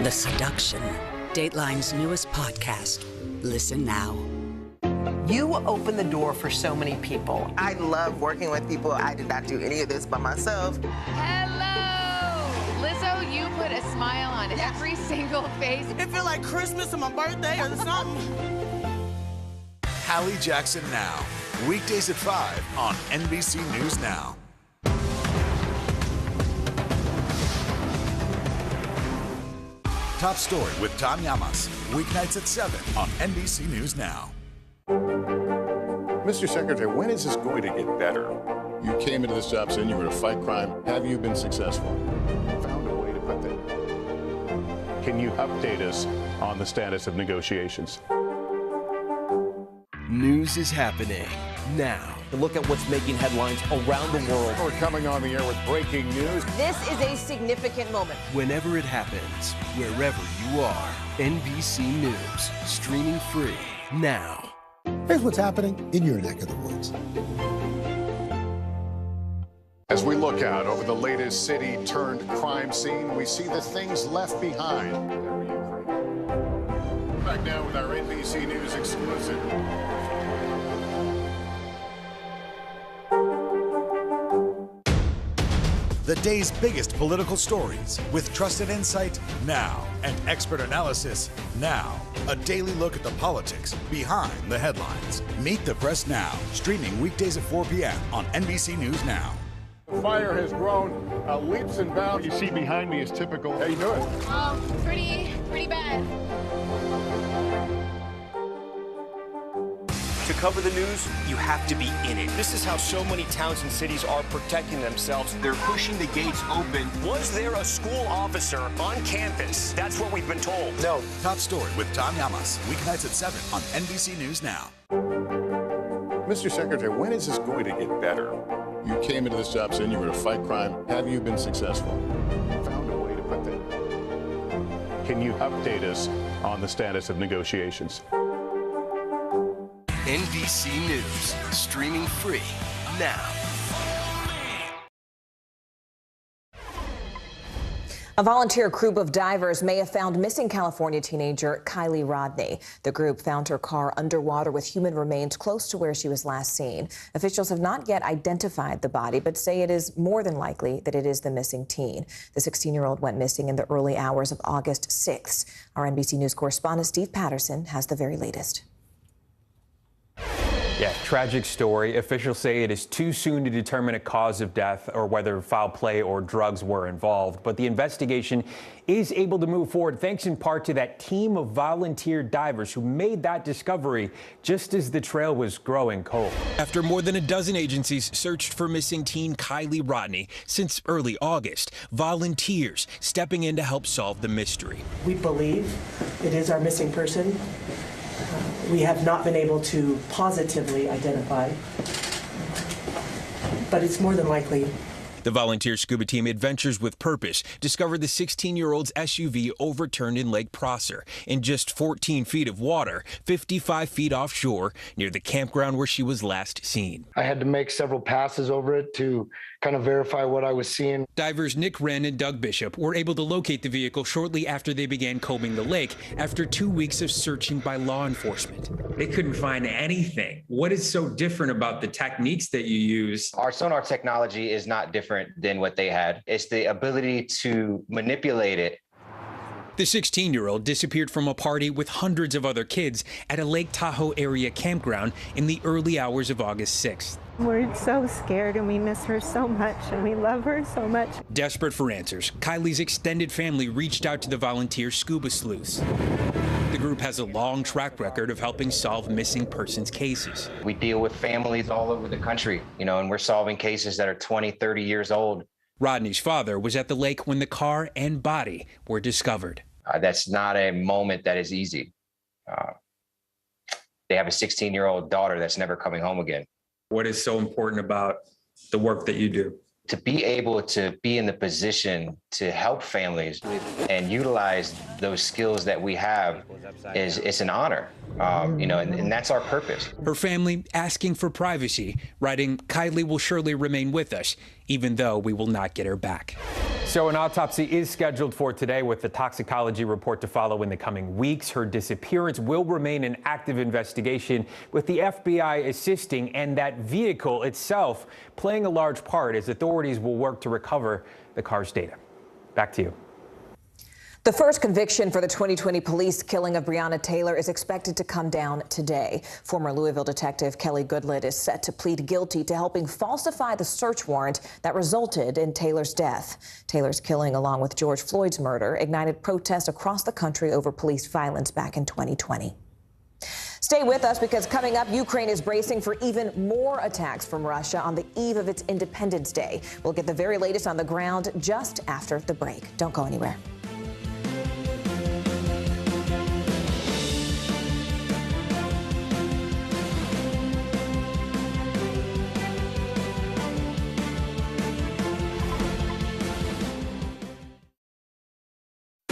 the seduction. Dateline's newest podcast. Listen now. You open the door for so many people. I love working with people. I did not do any of this by myself. Hello! Lizzo, you put a smile on every single face. It feel like Christmas or my birthday or something. Hallie Jackson Now. Weekdays at 5 on NBC News Now. Top Story with Tom Llamas. Weeknights at 7 on NBC News Now. Mr. Secretary, when is this going to get better? You came into this job saying you were to fight crime. Have you been successful? Found a way to put that. Can you update us on the status of negotiations? News is happening now. Look at what's making headlines around the world. We're coming on the air with breaking news. This is a significant moment. Whenever it happens, wherever you are, NBC News, streaming free now. Here's what's happening in your neck of the woods. As we look out over the latest city-turned-crime scene, we see the things left behind. Back now with our NBC News exclusive. The day's biggest political stories with trusted insight now and expert analysis now. A daily look at the politics behind the headlines. Meet the Press Now, streaming weekdays at 4 p.m. on NBC News Now. The fire has grown leaps and bounds. You see behind me is typical. How you doing? Pretty bad. To cover the news, you have to be in it. This is how so many towns and cities are protecting themselves. They're pushing the gates open. Was there a school officer on campus? That's what we've been told. No. Top Story with Tom Llamas. Weeknights at 7 on NBC News Now. Mr. Secretary, when is this going to get better? You came into this job saying you were to fight crime. Have you been successful? Found a way to put that. Can you update us on the status of negotiations? NBC News, streaming free now. A volunteer group of divers may have found missing California teenager Kylie Rodney. The group found her car underwater with human remains close to where she was last seen. Officials have not yet identified the body, but say it is more than likely that it is the missing teen. The 16-year-old went missing in the early hours of August 6th. Our NBC News correspondent Steve Patterson has the very latest. Yeah, tragic story. Officials say it is too soon to determine a cause of death or whether foul play or drugs were involved. But the investigation is able to move forward thanks in part to that team of volunteer divers who made that discovery just as the trail was growing cold. After more than a dozen agencies searched for missing teen Kylie Rodney since early August, volunteers stepping in to help solve the mystery. We believe it is our missing person. We have not been able to positively identify, but it's more than likely. The volunteer scuba team Adventures with Purpose discovered the 16-year-old's SUV overturned in Lake Prosser in just 14 feet of water, 55 feet offshore, near the campground where she was last seen. I had to make several passes over it to kind of verify what I was seeing. Divers Nick Wren and Doug Bishop were able to locate the vehicle shortly after they began combing the lake after 2 weeks of searching by law enforcement. They couldn't find anything. What is so different about the techniques that you use? Our sonar technology is not different than what they had. It's the ability to manipulate it. The 16-year-old disappeared from a party with hundreds of other kids at a Lake Tahoe area campground in the early hours of August 6th. We're so scared and we miss her so much and we love her so much. Desperate for answers, Kylie's extended family reached out to the volunteer scuba sleuths. The group has a long track record of helping solve missing persons cases. We deal with families all over the country, and we're solving cases that are 20, 30 years old. Rodney's father was at the lake when the car and body were discovered. That's not a moment that is easy. They have a 16-year-old daughter that's never coming home again. What is so important about the work that you do? To be able to be in the position to help families and utilize those skills that we have it's an honor. and that's our purpose. Her family asking for privacy, writing, "Kylie will surely remain with us, even though we will not get her back." So an autopsy is scheduled for today with the toxicology report to follow in the coming weeks. Her disappearance will remain an active investigation with the FBI assisting and that vehicle itself playing a large part as authorities will work to recover the car's data. Back to you. The first conviction for the 2020 police killing of Breonna Taylor is expected to come down today. Former Louisville detective Kelly Goodlett is set to plead guilty to helping falsify the search warrant that resulted in Taylor's death. Taylor's killing, along with George Floyd's murder, ignited protests across the country over police violence back in 2020. Stay with us because coming up, Ukraine is bracing for even more attacks from Russia on the eve of its Independence Day. We'll get the very latest on the ground just after the break. Don't go anywhere.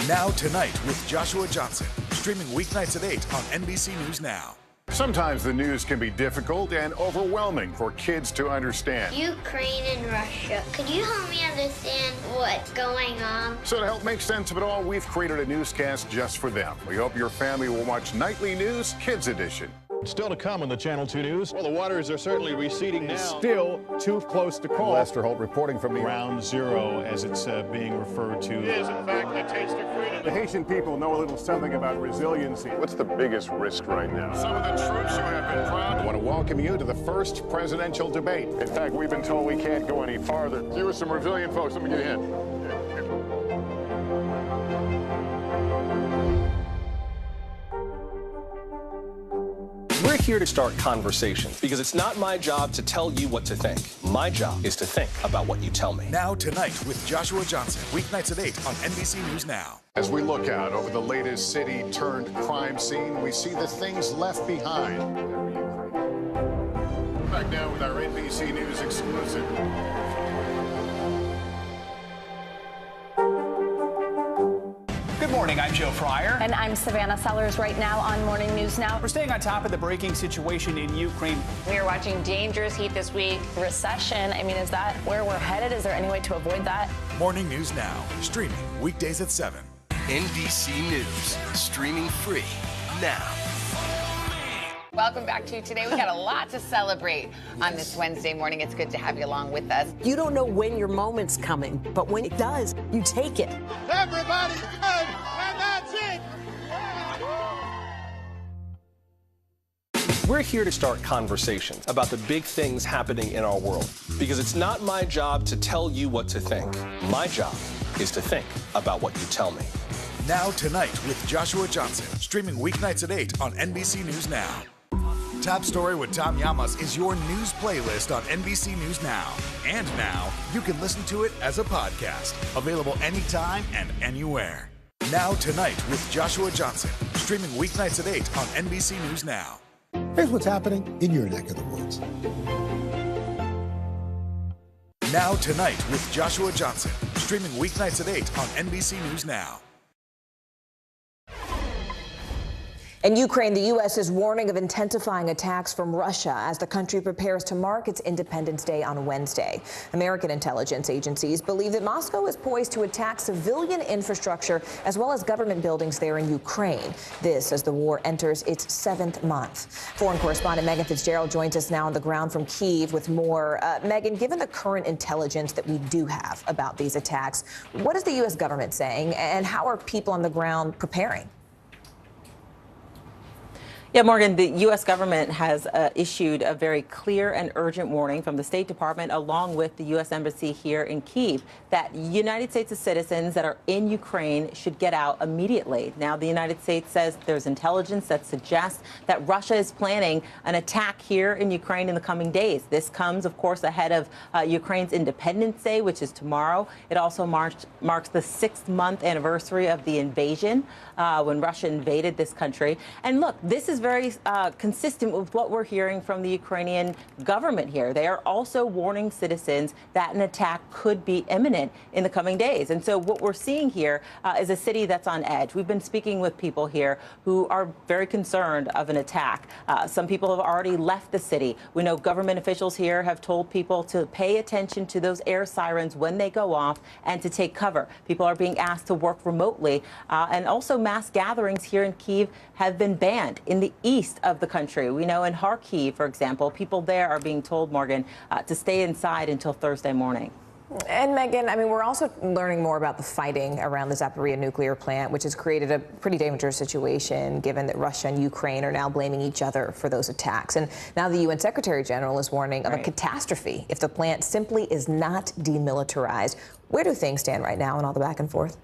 Now Tonight with Joshua Johnson, streaming weeknights at 8 on NBC News Now. Sometimes the news can be difficult and overwhelming for kids to understand. Ukraine and Russia. Could you help me understand what's going on? So to help make sense of it all, we've created a newscast just for them. We hope your family will watch Nightly News Kids Edition. Still to come on the Channel 2 News. Well, the waters are certainly receding now. Still too close to call. Lester Holt reporting from the Ground Zero, as it's being referred to. It is, in fact, the taste of freedom. The Haitian people know a little something about resiliency. What's the biggest risk right now? Some of the troops who have been proud. I want to welcome you to the first presidential debate. In fact, we've been told we can't go any farther. You are some resilient folks. Let me get a hint. We're here to start conversations because it's not my job to tell you what to think. My job is to think about what you tell me. Now Tonight with Joshua Johnson, weeknights at 8 on NBC News Now. As we look out over the latest city-turned-crime scene, we see the things left behind. Back now with our NBC News exclusive. Good morning, I'm Joe Fryer. And I'm Savannah Sellers right now on Morning News Now. We're staying on top of the breaking situation in Ukraine. We are watching dangerous heat this week. Recession, I mean, is that where we're headed? Is there any way to avoid that? Morning News Now, streaming weekdays at 7. NBC News, streaming free now. Welcome back to Today. We got a lot to celebrate on this Wednesday morning. It's good to have you along with us. You don't know when your moment's coming, but when it does, you take it. Everybody's good, and that's it. We're here to start conversations about the big things happening in our world because it's not my job to tell you what to think. My job is to think about what you tell me. Now Tonight with Joshua Johnson, streaming weeknights at 8 on NBC News Now. Top Story with Tom Llamas is your news playlist on NBC News Now. And now, you can listen to it as a podcast. Available anytime and anywhere. Now Tonight with Joshua Johnson, streaming weeknights at 8 on NBC News Now. Here's what's happening in your neck of the woods. Now Tonight with Joshua Johnson, streaming weeknights at 8 on NBC News Now. In Ukraine, the U.S. is warning of intensifying attacks from Russia as the country prepares to mark its Independence Day on Wednesday. American intelligence agencies believe that Moscow is poised to attack civilian infrastructure as well as government buildings there in Ukraine. This as the war enters its 7th month. Foreign correspondent Megan Fitzgerald joins us now on the ground from Kyiv with more. Megan, given the current intelligence that we do have about these attacks, what is the U.S. government saying and how are people on the ground preparing? Yeah, Morgan, the U.S. government has issued a very clear and urgent warning from the State Department along with the U.S. Embassy here in Kyiv that United States citizens that are in Ukraine should get out immediately. Now, the United States says there's intelligence that suggests that Russia is planning an attack here in Ukraine in the coming days. This comes, of course, ahead of Ukraine's Independence Day, which is tomorrow. It also marks the 6th-month anniversary of the invasion when Russia invaded this country. And look, this is is very consistent with what we're hearing from the Ukrainian government here. They are also warning citizens that an attack could be imminent in the coming days. And so what we're seeing here is a city that's on edge. We've been speaking with people here who are very concerned of an attack. Some people have already left the city. We know government officials here have told people to pay attention to those air sirens when they go off and to take cover. People are being asked to work remotely, and also mass gatherings here in Kyiv have been banned in the east of the country. We know in Kharkiv, for example, people there are being told, Morgan, to stay inside until Thursday morning. And Megan, I mean, we're also learning more about the fighting around the Zaporizhzhia nuclear plant, which has created a pretty dangerous situation, given that Russia and Ukraine are now blaming each other for those attacks. And now the UN Secretary General is warning of a catastrophe if the plant simply is not demilitarized. Where do things stand right now in all the back and forth?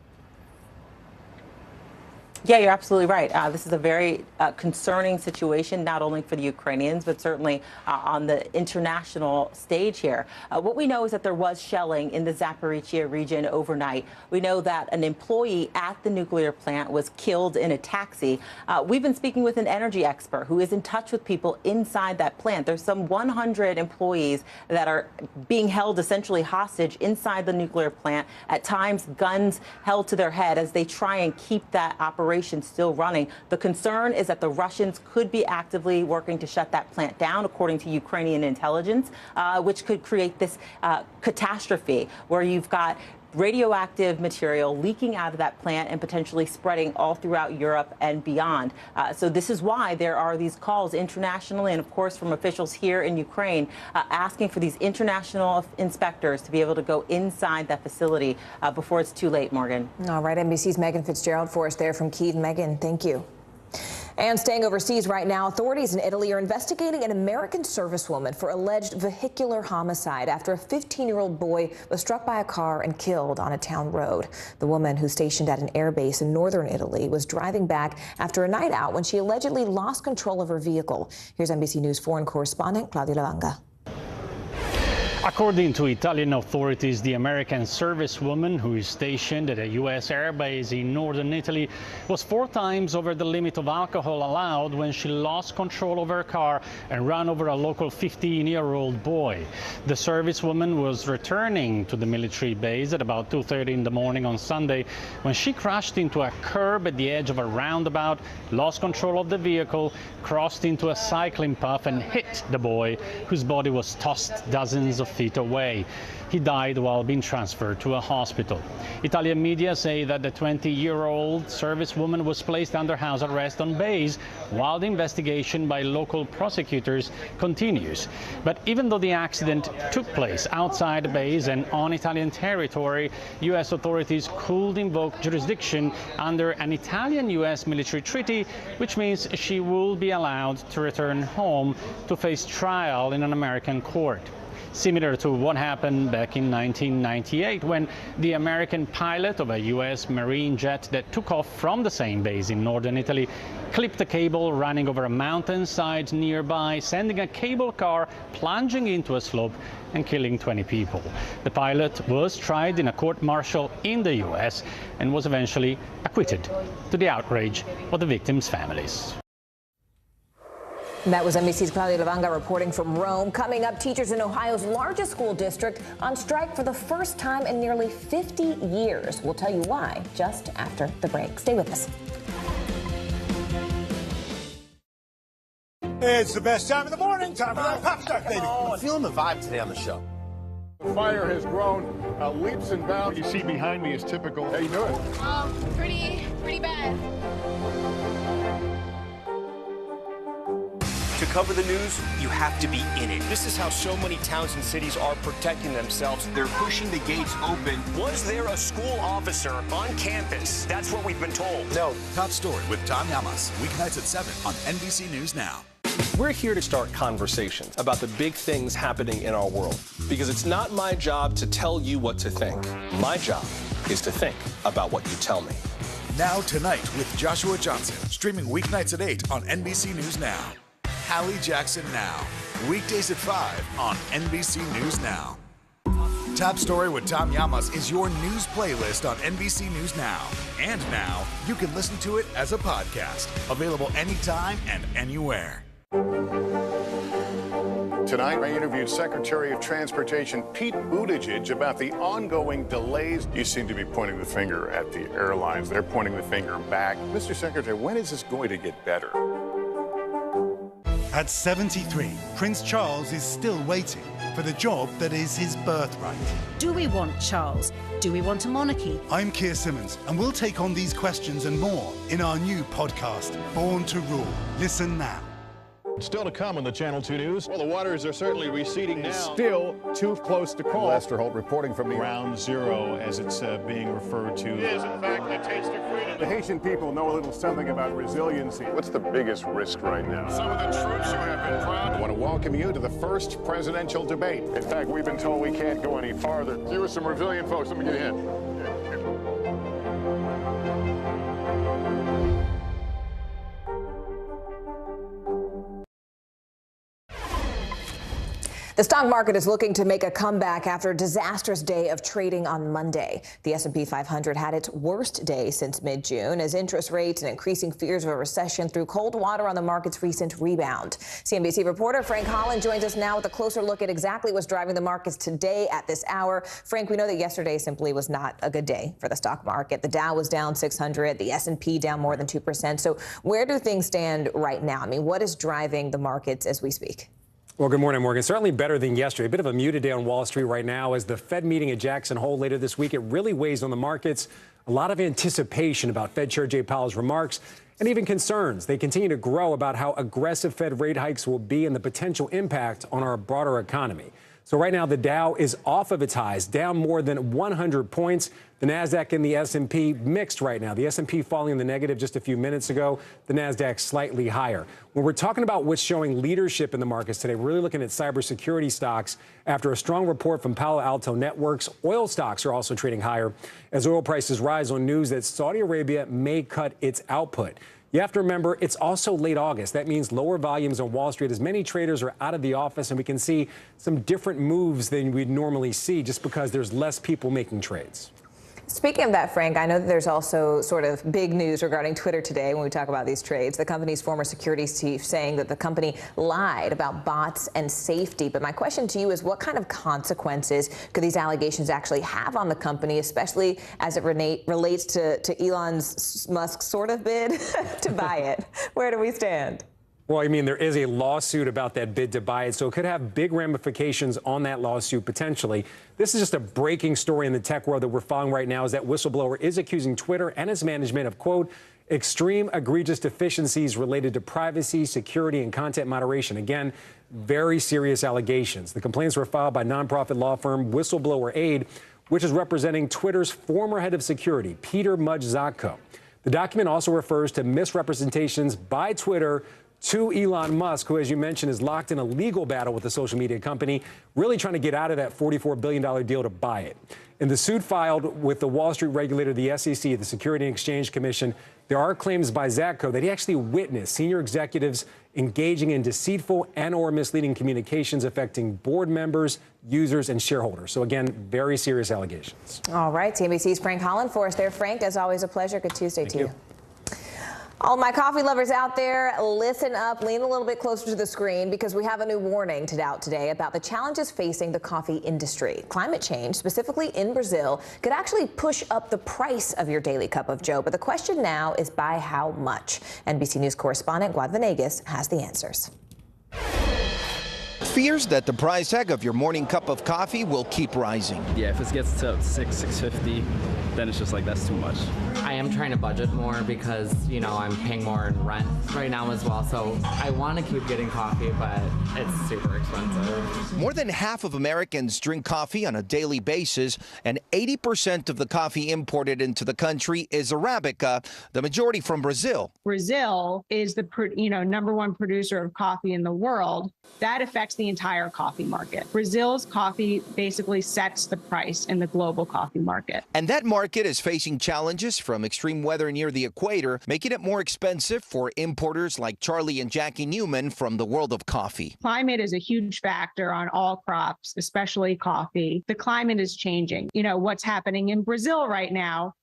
Yeah, you're absolutely right. This is a very concerning situation, not only for the Ukrainians, but certainly on the international stage here. What we know is that there was shelling in the Zaporizhzhia region overnight. We know that an employee at the nuclear plant was killed in a taxi. We've been speaking with an energy expert who is in touch with people inside that plant. There's some 100 employees that are being held essentially hostage inside the nuclear plant. At times, guns held to their head as they try and keep that operation still running. The concern is that the Russians could be actively working to shut that plant down, according to Ukrainian intelligence, which could create this catastrophe where you've got radioactive material leaking out of that plant and potentially spreading all throughout Europe and beyond. So this is why there are these calls internationally and, of course, from officials here in Ukraine asking for these international inspectors to be able to go inside that facility before it's too late, Morgan. All right, NBC's Megan Fitzgerald for us there from Kyiv. Megan, thank you. And staying overseas right now, authorities in Italy are investigating an American servicewoman for alleged vehicular homicide after a 15-year-old boy was struck by a car and killed on a town road. The woman, who's stationed at an air base in northern Italy, was driving back after a night out when she allegedly lost control of her vehicle. Here's NBC News foreign correspondent Claudia Lavanga. According to Italian authorities, the American servicewoman, who is stationed at a U.S. airbase in northern Italy, was 4 times over the limit of alcohol allowed when she lost control of her car and ran over a local 15-year-old boy. The servicewoman was returning to the military base at about 2:30 in the morning on Sunday when she crashed into a curb at the edge of a roundabout, lost control of the vehicle, crossed into a cycling path and hit the boy, whose body was tossed dozens of feet away. He died while being transferred to a hospital. Italian media say that the 20-year-old servicewoman was placed under house arrest on base while the investigation by local prosecutors continues. But even though the accident took place outside the base and on Italian territory, U.S. authorities could invoke jurisdiction under an Italian-U.S. military treaty, which means she will be allowed to return home to face trial in an American court. Similar to what happened back in 1998 when the American pilot of a U.S. Marine jet that took off from the same base in northern Italy clipped a cable running over a mountainside nearby, sending a cable car plunging into a slope and killing 20 people. The pilot was tried in a court-martial in the U.S. and was eventually acquitted, to the outrage of the victims' families. That was NBC's Claudia Lavanga reporting from Rome. Coming up, teachers in Ohio's largest school district on strike for the first time in nearly 50 years. We'll tell you why just after the break. Stay with us. It's the best time of the morning. Time for that pop start, baby. I'm feeling the vibe today on the show. The fire has grown leaps and bounds. You see behind me is typical. How you doing? Pretty bad. To cover the news, you have to be in it. This is how so many towns and cities are protecting themselves. They're pushing the gates open. Was there a school officer on campus? That's what we've been told. No. Top story with Tom Yamas. Weeknights at 7 on NBC News Now. We're here to start conversations about the big things happening in our world. Because it's not my job to tell you what to think. My job is to think about what you tell me. Now Tonight with Joshua Johnson. Streaming weeknights at 8 on NBC News Now. Hallie Jackson Now. Weekdays at 5 on NBC News Now. Top Story with Tom Llamas is your news playlist on NBC News Now. And now, you can listen to it as a podcast. Available anytime and anywhere. Tonight, I interviewed Secretary of Transportation Pete Buttigieg about the ongoing delays. You seem to be pointing the finger at the airlines. They're pointing the finger back. Mr. Secretary, when is this going to get better? At 73, Prince Charles is still waiting for the job that is his birthright. Do we want Charles? Do we want a monarchy? I'm Keir Simmons, and we'll take on these questions and more in our new podcast, Born to Rule. Listen now. Still to come on the Channel 2 News. Well, the waters are certainly receding now. Still too close to call. Lester Holt reporting from the Ground Zero, as it's being referred to. It is, in fact, a taste of freedom. The Haitian people know a little something about resiliency. What's the biggest risk right now? Some of the troops who have been proud. I want to welcome you to the first presidential debate. In fact, we've been told we can't go any farther. You were some resilient folks. Let me get in. The stock market is looking to make a comeback after a disastrous day of trading on Monday. The S&P 500 had its worst day since mid-June as interest rates and increasing fears of a recession threw cold water on the market's recent rebound. CNBC reporter Frank Holland joins us now with a closer look at exactly what's driving the markets today at this hour. Frank, we know that yesterday simply was not a good day for the stock market. The Dow was down 600, the S&P down more than 2%. So where do things stand right now? I mean, what is driving the markets as we speak? Well, good morning, Morgan. Certainly better than yesterday. A bit of a muted day on Wall Street right now as the Fed meeting at Jackson Hole later this week. It really weighs on the markets. A lot of anticipation about Fed Chair Jay Powell's remarks and even concerns. They continue to grow about how aggressive Fed rate hikes will be and the potential impact on our broader economy. So right now, the Dow is off of its highs, down more than 100 points. The Nasdaq and the S&P mixed right now. The S&P falling in the negative just a few minutes ago. The Nasdaq slightly higher. When we're talking about what's showing leadership in the markets today, we're really looking at cybersecurity stocks. After a strong report from Palo Alto Networks, oil stocks are also trading higher as oil prices rise on news that Saudi Arabia may cut its output. You have to remember, it's also late August. That means lower volumes on Wall Street as many traders are out of the office, and we can see some different moves than we'd normally see just because there's less people making trades. Speaking of that, Frank, I know that there's also sort of big news regarding Twitter today when we talk about these trades. The company's former securities chief saying that the company lied about bots and safety. But my question to you is, what kind of consequences could these allegations actually have on the company, especially as it relates to Elon Musk's sort of bid to buy it? Where do we stand? Well, I mean, there is a lawsuit about that bid to buy it, so it could have big ramifications on that lawsuit potentially. This is just a breaking story in the tech world that we're following right now, is that whistleblower is accusing Twitter and its management of, quote, extreme egregious deficiencies related to privacy, security, and content moderation. Again, very serious allegations. The complaints were filed by nonprofit law firm Whistleblower Aid, which is representing Twitter's former head of security, Peter Mujzako. The document also refers to misrepresentations by Twitter to Elon Musk, who, as you mentioned, is locked in a legal battle with the social media company, really trying to get out of that $44 billion deal to buy it. In the suit filed with the Wall Street regulator, the SEC, the Securities and Exchange Commission, there are claims by Zatko that he actually witnessed senior executives engaging in deceitful and or misleading communications affecting board members, users, and shareholders. So again, very serious allegations. All right, CNBC's Frank Holland for us there. Frank, as always, a pleasure. Good Tuesday to you. All my coffee lovers out there, listen up, lean a little bit closer to the screen because we have a new warning out today about the challenges facing the coffee industry. Climate change, specifically in Brazil, could actually push up the price of your daily cup of joe. But the question now is by how much? NBC News correspondent Guad Venegas has the answers. Fears that the price tag of your morning cup of coffee will keep rising. Yeah, if it gets to $6.50, then it's just like, that's too much. I am trying to budget more because, you know, I'm paying more in rent right now as well. So I want to keep getting coffee, but it's super expensive. More than half of Americans drink coffee on a daily basis, and 80% of the coffee imported into the country is Arabica, the majority from Brazil. Brazil is the #1 producer of coffee in the world. That affects the entire coffee market. Brazil's coffee basically sets the price in the global coffee market. And that market is facing challenges from from extreme weather near the equator, making it more expensive for importers like Charlie and Jackie Newman from the world of coffee. Climate is a huge factor on all crops, especially coffee. The climate is changing. You know, what's happening in Brazil right now,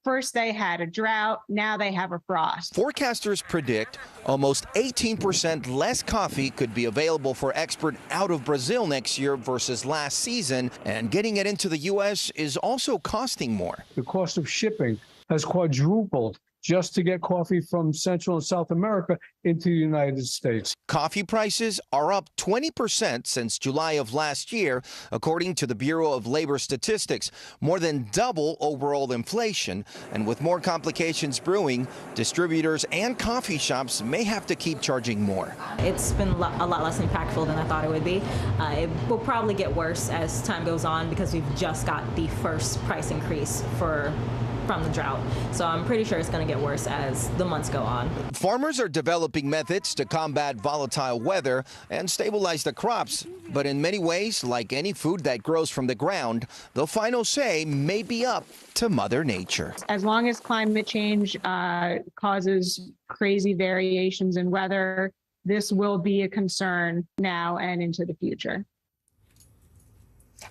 first they had a drought, now they have a frost. Forecasters predict almost 18% less coffee could be available for export out of Brazil next year versus last season, and getting it into the U.S. is also costing more. The cost of shipping has quadrupled just to get coffee from Central and South America into the United States. Coffee prices are up 20% since July of last year, according to the Bureau of Labor Statistics, more than double overall inflation. And with more complications brewing, distributors and coffee shops may have to keep charging more. It's been a lot less impactful than I thought it would be. It will probably get worse as time goes on because we've just got the first price increase from the drought. So I'm pretty sure it's going to get worse as the months go on. Farmers are developing methods to combat volatile weather and stabilize the crops. But in many ways, like any food that grows from the ground, the final say may be up to Mother Nature. As long as climate change causes crazy variations in weather, this will be a concern now and into the future.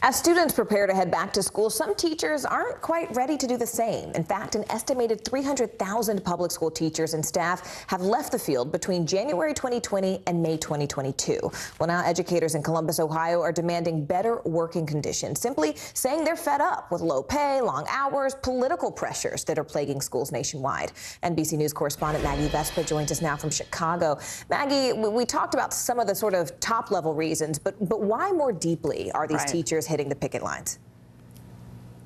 As students prepare to head back to school, some teachers aren't quite ready to do the same. In fact, an estimated 300,000 public school teachers and staff have left the field between January 2020 and May 2022. Well, now educators in Columbus, Ohio are demanding better working conditions, simply saying they're fed up with low pay, long hours, political pressures that are plaguing schools nationwide. NBC News correspondent Maggie Vespa joins us now from Chicago. Maggie, we talked about some of the sort of top-level reasons, but why more deeply are these teachers hitting the picket lines?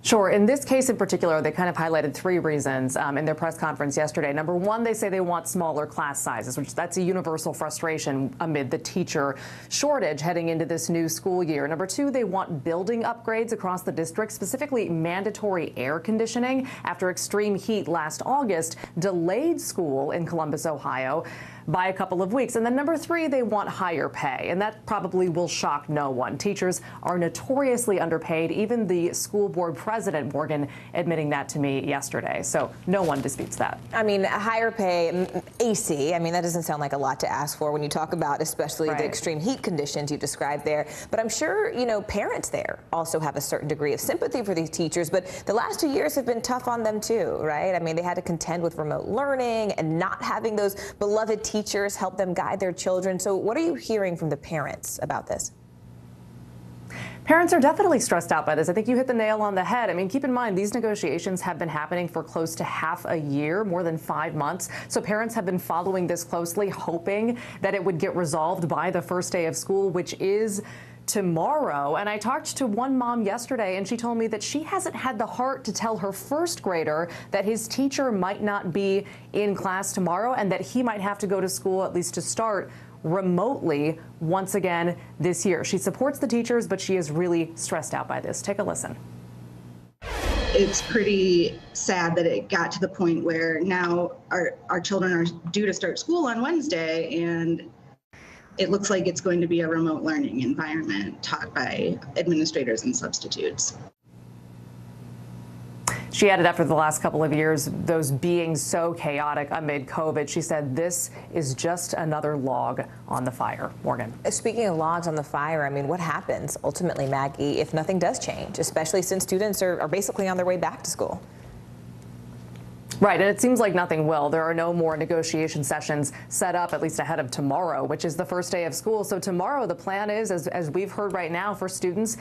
Sure. In this case in particular, they kind of highlighted three reasons in their press conference yesterday. Number one, they say they want smaller class sizes, which that's a universal frustration amid the teacher shortage heading into this new school year. Number two, they want building upgrades across the district, specifically mandatory air conditioning after extreme heat last August delayed school in Columbus, Ohio, by a couple of weeks. And then number three, they want higher pay, and that probably will shock no one. Teachers are notoriously underpaid, even the school board president, Morgan, admitting that to me yesterday. So no one disputes that. I mean, higher pay, AC, I mean, that doesn't sound like a lot to ask for when you talk about especially the extreme heat conditions you described there. But I'm sure, you know, parents there also have a certain degree of sympathy for these teachers, but the last 2 years have been tough on them too, right? I mean, they had to contend with remote learning and not having those beloved teachers help them guide their children. So what are you hearing from the parents about this? Parents are definitely stressed out by this. I think you hit the nail on the head. I mean, keep in mind, these negotiations have been happening for close to half a year, more than 5 months. So parents have been following this closely, hoping that it would get resolved by the first day of school, which is tomorrow. And I talked to one mom yesterday, and she told me that she hasn't had the heart to tell her first grader that his teacher might not be in class tomorrow and that he might have to go to school, at least to start, remotely once again this year. She supports the teachers, but she is really stressed out by this. Take a listen. It's pretty sad that it got to the point where now our children are due to start school on Wednesday, and it looks like it's going to be a remote learning environment taught by administrators and substitutes. She added, after the last couple of years, those being so chaotic amid COVID, she said this is just another log on the fire. Morgan. Speaking of logs on the fire, I mean, what happens ultimately, Maggie, if nothing does change, especially since students are basically on their way back to school? Right, and it seems like nothing will. There are no more negotiation sessions set up, at least ahead of tomorrow, which is the first day of school. So tomorrow, the plan is, as we've heard right now, for students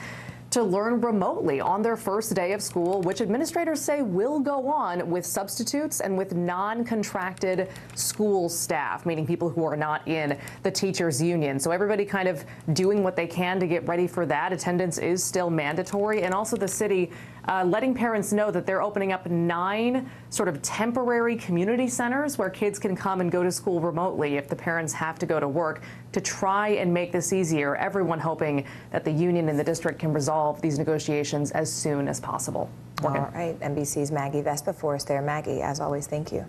to learn remotely on their first day of school, which administrators say will go on with substitutes and with non-contracted school staff, meaning people who are not in the teachers union. So everybody kind of doing what they can to get ready for that. Attendance is still mandatory, and also the city letting parents know that they're opening up 9 sort of temporary community centers where kids can come and go to school remotely if the parents have to go to work, to try and make this easier. Everyone hoping that the union and the district can resolve these negotiations as soon as possible. Morgan. All right, NBC's Maggie Vespa for us there. Maggie, as always, thank you.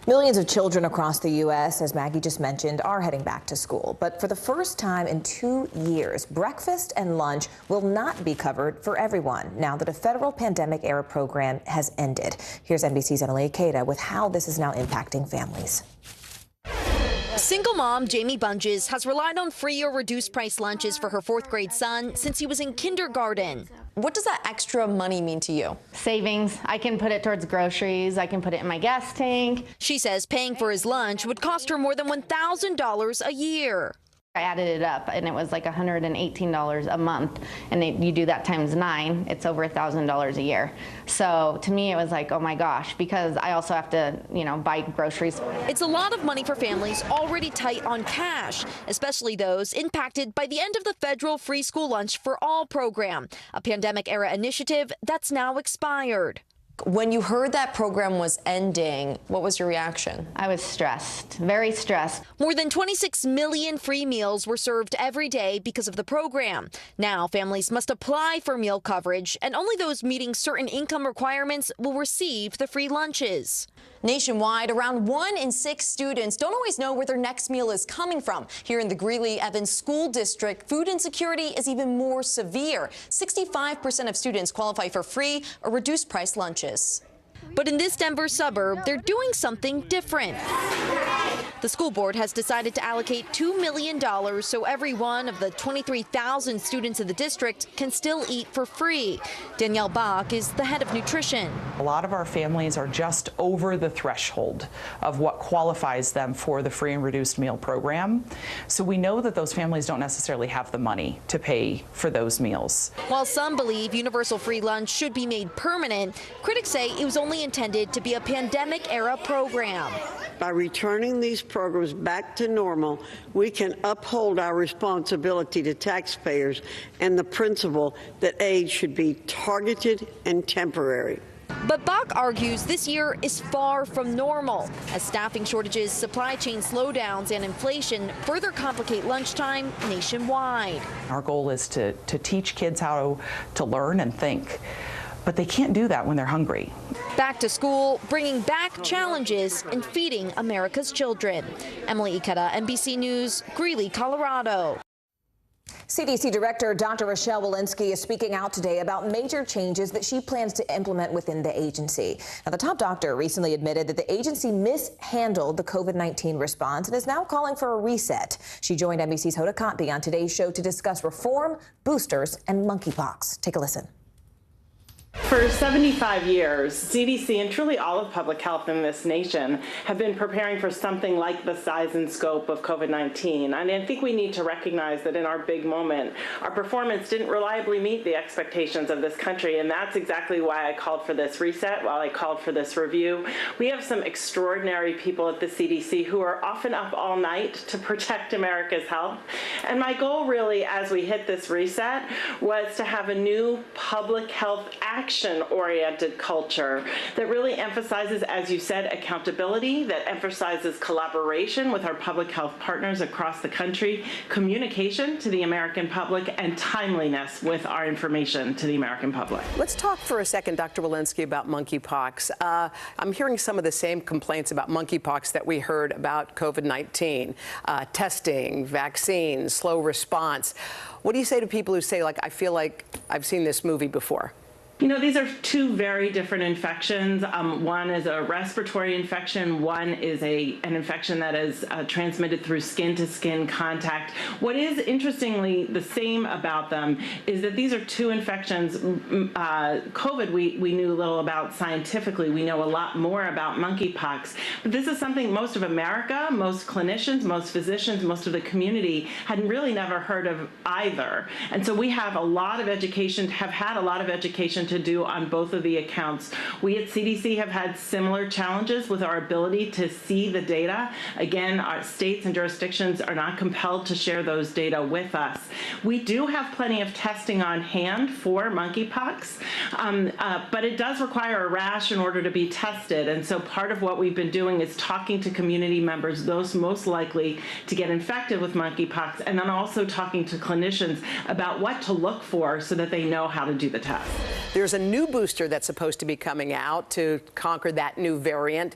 Millions of children across the U.S., as Maggie just mentioned, are heading back to school. But for the first time in 2 years, breakfast and lunch will not be covered for everyone now that a federal pandemic-era program has ended. Here's NBC's Emily Ikeda with how this is now impacting families. Single mom Jamie Bunges has relied on free or reduced price lunches for her 4th grade son since he was in kindergarten. What does that extra money mean to you? Savings. I can put it towards groceries. I can put it in my gas tank. She says paying for his lunch would cost her more than $1,000 a year. I added it up and it was like $118 a month. And you do that times 9, it's over $1,000 a year. So to me, it was like, oh my gosh, because I also have to, buy groceries. It's a lot of money for families already tight on cash, especially those impacted by the end of the federal free school lunch for all program, a pandemic era initiative that's now expired. When you heard that program was ending, what was your reaction? I was stressed, very stressed. More than 26 million free meals were served every day because of the program. Now families must apply for meal coverage, and only those meeting certain income requirements will receive the free lunches. Nationwide, around 1 in 6 students don't always know where their next meal is coming from. Here in the Greeley-Evans School District, food insecurity is even more severe. 65% of students qualify for free or reduced price lunches. But in this Denver suburb, they're doing something different. The school board has decided to allocate $2 million so every one of the 23,000 students in the district can still eat for free. Danielle Bach is the head of nutrition. A lot of our families are just over the threshold of what qualifies them for the free and reduced meal program. So we know that those families don't necessarily have the money to pay for those meals. While some believe universal free lunch should be made permanent, critics say it was only intended to be a pandemic-era program. By returning these programs back to normal, we can uphold our responsibility to taxpayers and the principle that aid should be targeted and temporary. But Bach argues this year is far from normal, as staffing shortages, supply chain slowdowns, and inflation further complicate lunchtime nationwide. Our goal is to teach kids how to learn and think. But they can't do that when they're hungry. Back to school, bringing back challenges in feeding America's children. Emily Ikeda, NBC News, Greeley, Colorado. CDC Director Dr. Rochelle Walensky is speaking out today about major changes that she plans to implement within the agency. Now, the top doctor recently admitted that the agency mishandled the COVID-19 response and is now calling for a reset. She joined NBC's Hoda Kotb on today's show to discuss reform, boosters, and monkeypox. Take a listen. For 75 years, CDC and truly all of public health in this nation have been preparing for something like the size and scope of COVID-19. And I think we need to recognize that in our big moment, our performance didn't reliably meet the expectations of this country. And that's exactly why I called for this reset, why I called for this review. We have some extraordinary people at the CDC who are often up all night to protect America's health. And my goal really, as we hit this reset, was to have a new public health action-oriented culture that really emphasizes, as you said, accountability, that emphasizes collaboration with our public health partners across the country, communication to the American public, and timeliness with our information to the American public. Let's talk for a second, Dr. Walensky, about monkeypox. I'm hearing some of the same complaints about monkeypox that we heard about COVID-19, testing, vaccines, slow response. What do you say to people who say, like, I feel like I've seen this movie before? You know, these are two very different infections. One is a respiratory infection. One is an infection that is transmitted through skin-to-skin contact. What is interestingly the same about them is that these are two infections. COVID, we knew little about scientifically. We know a lot more about monkeypox. But this is something most of America, most clinicians, most physicians, most of the community had really never heard of either. And so we have a lot of education, have had a lot of education to do on both of the accounts. We at CDC have had similar challenges with our ability to see the data. Again, our states and jurisdictions are not compelled to share those data with us. We do have plenty of testing on hand for monkeypox, but it does require a rash in order to be tested. And so part of what we've been doing is talking to community members, those most likely to get infected with monkeypox, and then also talking to clinicians about what to look for so that they know how to do the test. There's a new booster that's supposed to be coming out to conquer that new variant.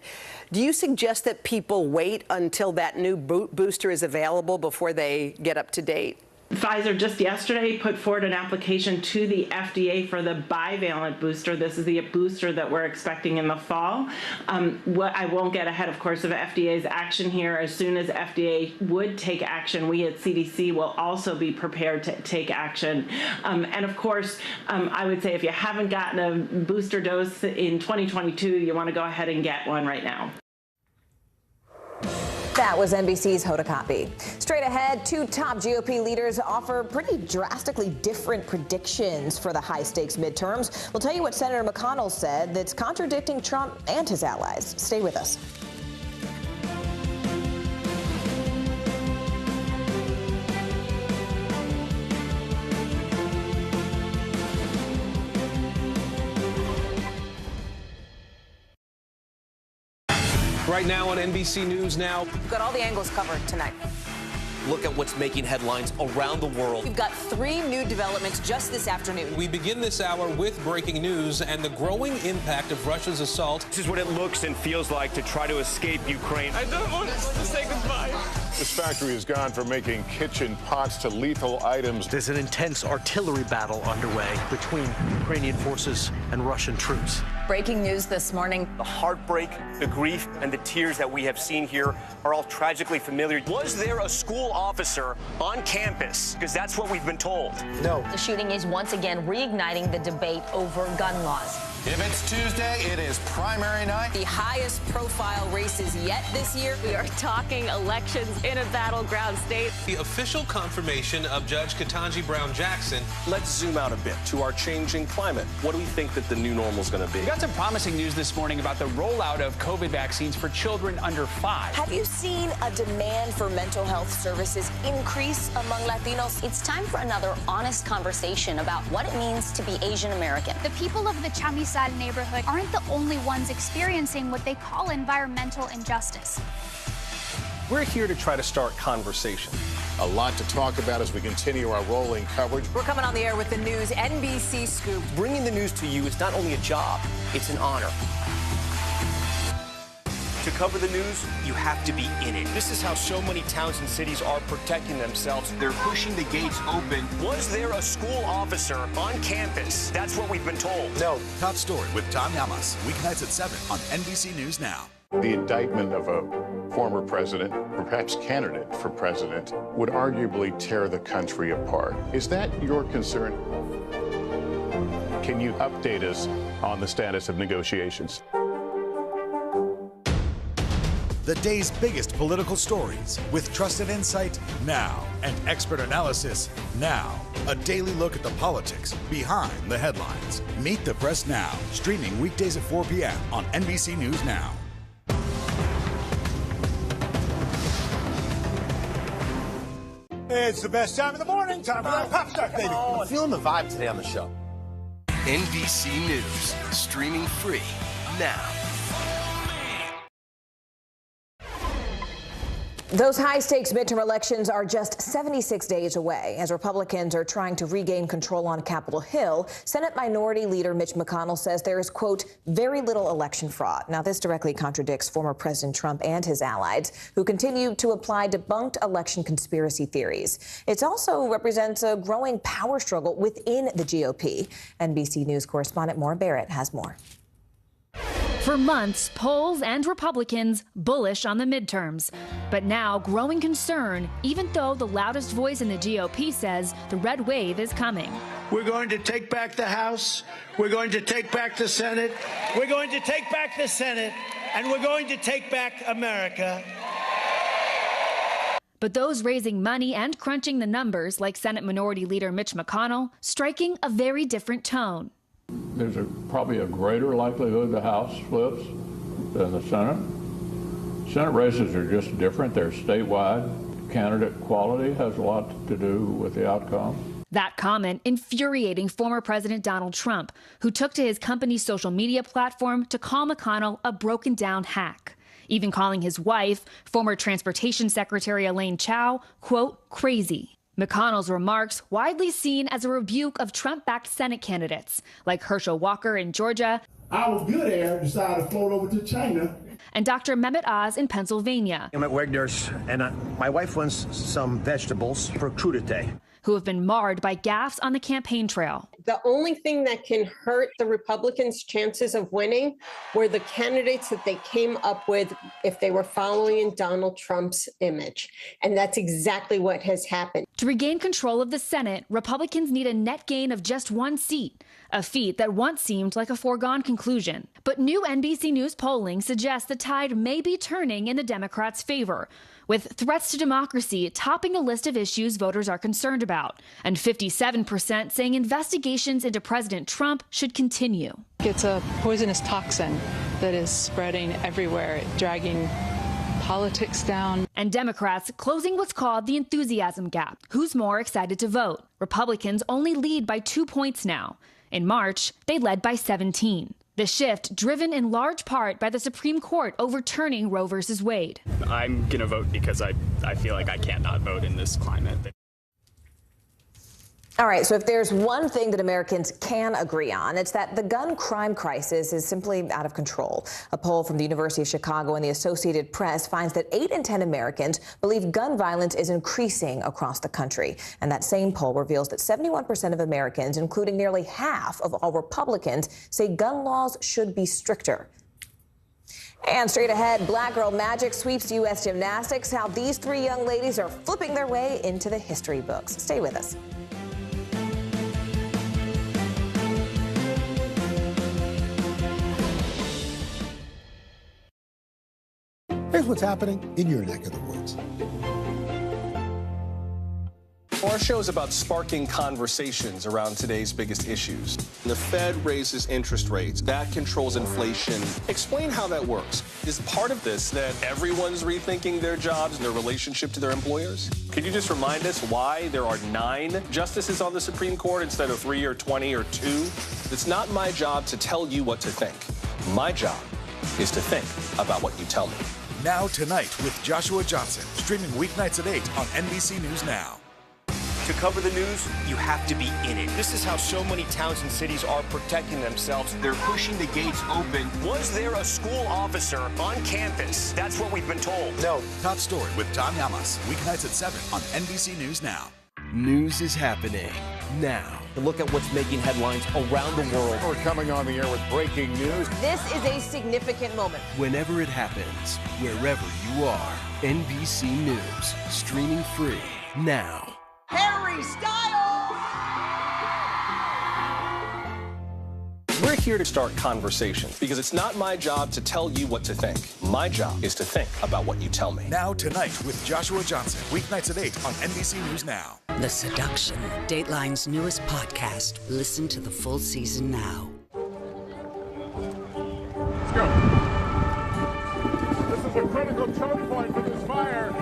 Do you suggest that people wait until that new booster is available before they get up to date? Pfizer just yesterday put forward an application to the FDA for the bivalent booster. This is the booster that we're expecting in the fall. I won't get ahead, of course, of FDA's action here. As soon as FDA would take action, we at CDC will also be prepared to take action. And of course, I would say if you haven't gotten a booster dose in 2022, you want to go ahead and get one right now. That was NBC's Hoda Kotb. Straight ahead, two top GOP leaders offer pretty drastically different predictions for the high-stakes midterms. We'll tell you what Senator McConnell said that's contradicting Trump and his allies. Stay with us. Right now on NBC News Now. We've got all the angles covered tonight. Look at what's making headlines around the world. We've got three new developments just this afternoon. We begin this hour with breaking news and the growing impact of Russia's assault. This is what it looks and feels like to try to escape Ukraine. I don't want to say goodbye. This factory has gone from making kitchen pots to lethal items. There's an intense artillery battle underway between Ukrainian forces and Russian troops. Breaking news this morning. The heartbreak, the grief, and the tears that we have seen here are all tragically familiar. Was there a school officer on campus? Because that's what we've been told. No. The shooting is once again reigniting the debate over gun laws. If it's Tuesday, it is primary night. The highest profile races yet this year. We are talking elections in a battleground state. The official confirmation of Judge Ketanji Brown Jackson. Let's zoom out a bit to our changing climate. What do we think that the new normal is going to be? We got some promising news this morning about the rollout of COVID vaccines for children under 5. Have you seen a demand for mental health services increase among Latinos? It's time for another honest conversation about what it means to be Asian American. The people of the Chamizal neighborhood aren't the only ones experiencing what they call environmental injustice. We're here to try to start conversation. A lot to talk about as we continue our rolling coverage. We're coming on the air with the news NBC Scoop. Bringing the news to you is not only a job, it's an honor. To cover the news, you have to be in it. This is how so many towns and cities are protecting themselves. They're pushing the gates open. Was there a school officer on campus? That's what we've been told. No. Top story with Tom Yamas. Weeknights at 7 on NBC News Now. The indictment of a former president, perhaps candidate for president, would arguably tear the country apart. Is that your concern? Can you update us on the status of negotiations? The day's biggest political stories with trusted insight now and expert analysis now. A daily look at the politics behind the headlines. Meet the Press Now, streaming weekdays at 4 p.m. on NBC News Now. It's the best time of the morning. Time for that pop start, baby. I'm feeling the vibe today on the show. NBC News, streaming free now. Those high-stakes midterm elections are just 76 days away. As Republicans are trying to regain control on Capitol Hill, Senate Minority Leader Mitch McConnell says there is, quote, very little election fraud. Now, this directly contradicts former President Trump and his allies, who continue to apply debunked election conspiracy theories. It also represents a growing power struggle within the GOP. NBC News correspondent Maura Barrett has more. For months, polls and Republicans bullish on the midterms. But now, growing concern, even though the loudest voice in the GOP says the red wave is coming. We're going to take back the House. We're going to take back the Senate. We're going to take back the Senate. And we're going to take back America. But those raising money and crunching the numbers, like Senate Minority Leader Mitch McConnell, striking a very different tone. There's probably a greater likelihood the House flips than the Senate. Senate races are just different. They're statewide. Candidate quality has a lot to do with the outcome. That comment infuriating former President Donald Trump, who took to his company's social media platform to call McConnell a broken-down hack, even calling his wife, former Transportation Secretary Elaine Chao, quote, crazy. McConnell's remarks widely seen as a rebuke of Trump-backed Senate candidates like Herschel Walker in Georgia. Our good air decided to float over to China. And Dr. Mehmet Oz in Pennsylvania. I'm at Wegner's, and my wife wants some vegetables for crudité. Who have been marred by gaffes on the campaign trail. The only thing that can hurt the Republicans' chances of winning were the candidates that they came up with if they were following in Donald Trump's image. And that's exactly what has happened. To regain control of the Senate, Republicans need a net gain of just 1 seat, a feat that once seemed like a foregone conclusion. But new NBC News polling suggests the tide may be turning in the Democrats' favor, with threats to democracy topping the list of issues voters are concerned about, and 57% saying investigations into President Trump should continue. It's a poisonous toxin that is spreading everywhere, dragging politics down. And Democrats closing what's called the enthusiasm gap. Who's more excited to vote? Republicans only lead by 2 points now. In March, they led by 17. The shift driven in large part by the Supreme Court overturning Roe v. Wade. I'm going to vote because I feel like I can't not vote in this climate. All right, so if there's one thing that Americans can agree on, it's that the gun crime crisis is simply out of control. A poll from the University of Chicago and the Associated Press finds that 8 in 10 Americans believe gun violence is increasing across the country. And that same poll reveals that 71% of Americans, including nearly half of all Republicans, say gun laws should be stricter. And straight ahead, Black Girl Magic sweeps U.S. gymnastics, how these 3 young ladies are flipping their way into the history books. Stay with us. Here's what's happening in your neck of the woods. Our show is about sparking conversations around today's biggest issues. The Fed raises interest rates. That controls inflation. Explain how that works. Is part of this that everyone's rethinking their jobs and their relationship to their employers? Could you just remind us why there are 9 justices on the Supreme Court instead of 3 or 20 or 2? It's not my job to tell you what to think. My job is to think about what you tell me. Now Tonight with Joshua Johnson, streaming weeknights at 8 on NBC News Now. To cover the news, you have to be in it. This is how so many towns and cities are protecting themselves. They're pushing the gates open. Was there a school officer on campus? That's what we've been told. No. Top Story with Tom Yamas, weeknights at 7 on NBC News Now. News is happening now. Look at what's making headlines around the world. We're coming on the air with breaking news. This is a significant moment. Whenever it happens, wherever you are, NBC News, streaming free now. Harry Styles! We're here to start conversations because it's not my job to tell you what to think. My job is to think about what you tell me. Now Tonight with Joshua Johnson, weeknights at 8 on NBC News Now. The Seduction, Dateline's newest podcast. Listen to the full season now. Let's go. This is a critical choke point for this fire.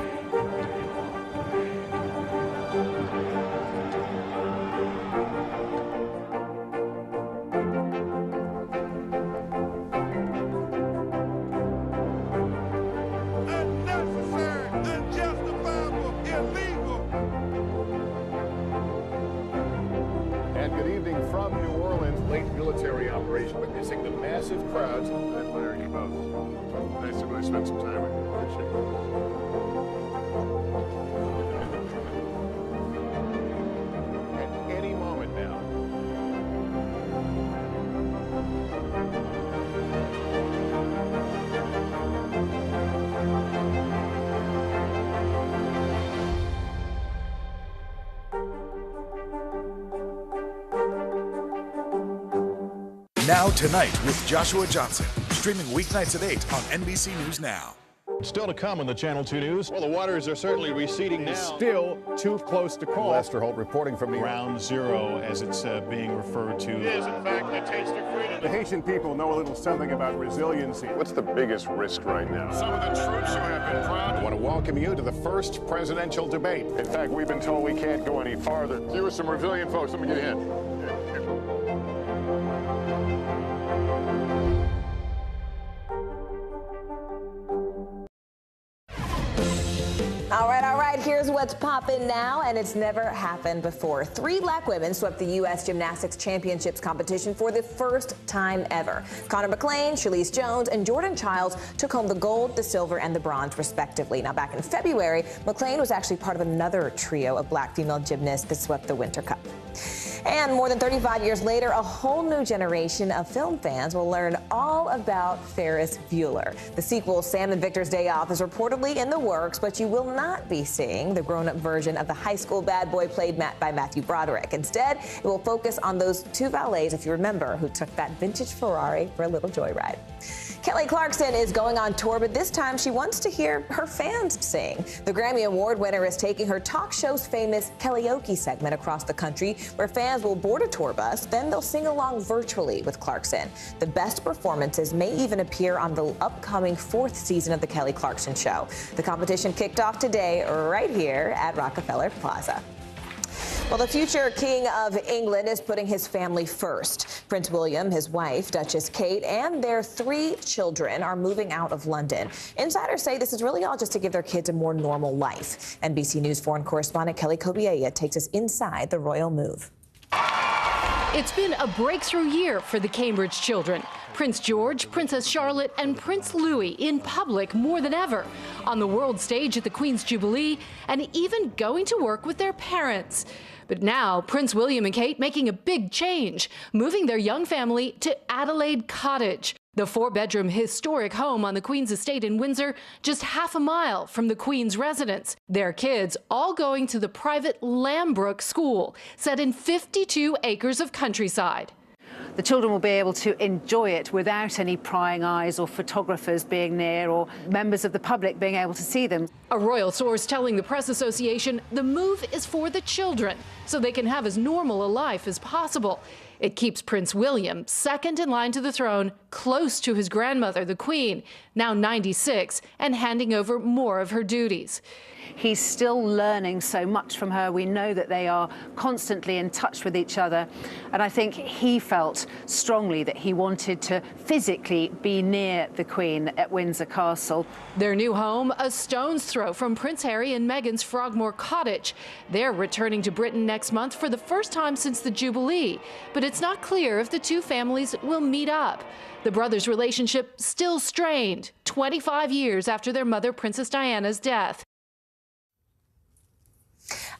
From New Orleans, late military operation, witnessing the massive crowds. I admire you both. Nice to really spend some time with you. Appreciate it. At any moment now. Now Tonight with Joshua Johnson, streaming weeknights at 8 on NBC News Now. Still to come on the Channel 2 News. Well, the waters are certainly receding now. Still too close to call. Lester Holt reporting from Ground Zero, as it's being referred to. It is, in fact, a taste of freedom. The Haitian people know a little something about resiliency. What's the biggest risk right now? Some of the troops who have been proud. I want to welcome you to the first presidential debate. In fact, we've been told we can't go any farther. You with some resilient folks, let me get in. All right. Here's what what's poppin' now, and it's never happened before. 3 black women swept the U.S. Gymnastics Championships competition for the first time ever. Connor McLean, Shalise Jones, and Jordan Childs took home the gold, the silver, and the bronze, respectively. Now, back in February, McLean was actually part of another trio of black female gymnasts that swept the Winter Cup. And more than 35 years later, a whole new generation of film fans will learn all about Ferris Bueller. The sequel, Sam and Victor's Day Off, is reportedly in the works, but you will not be seeing the grown-up version of the high school bad boy played by Matthew Broderick. Instead, it will focus on those 2 valets, if you remember, who took that vintage Ferrari for a little joyride. Kelly Clarkson is going on tour, but this time she wants to hear her fans sing. The Grammy Award winner is taking her talk show's famous karaoke segment across the country, where fans will board a tour bus, then they'll sing along virtually with Clarkson. The best performances may even appear on the upcoming 4th season of The Kelly Clarkson Show. The competition kicked off today right here at Rockefeller Plaza. Well, the future King of England is putting his family first. Prince William, his wife, Duchess Kate, and their 3 children are moving out of London. Insiders say this is really all just to give their kids a more normal life. NBC News foreign correspondent Kelly Kobiella takes us inside the royal move. It's been a breakthrough year for the Cambridge children. Prince George, Princess Charlotte, and Prince Louis in public more than ever, on the world stage at the Queen's Jubilee, and even going to work with their parents. But now, Prince William and Kate making a big change, moving their young family to Adelaide Cottage, the 4-bedroom historic home on the Queen's estate in Windsor, just half a mile from the Queen's residence. Their kids all going to the private Lambrook School, set in 52 acres of countryside. The children will be able to enjoy it without any prying eyes or photographers being near or members of the public being able to see them. A royal source telling the Press Association the move is for the children, so they can have as normal a life as possible. It keeps Prince William, second in line to the throne, close to his grandmother, the Queen, now 96, and handing over more of her duties. He's still learning so much from her. We know that they are constantly in touch with each other. And I think he felt strongly that he wanted to physically be near the Queen at Windsor Castle. Their new home, a stone's throw from Prince Harry and Meghan's Frogmore Cottage. They're returning to Britain next month for the first time since the Jubilee. But it's not clear if the 2 families will meet up. The brothers' relationship still strained, 25 years after their mother, Princess Diana's death.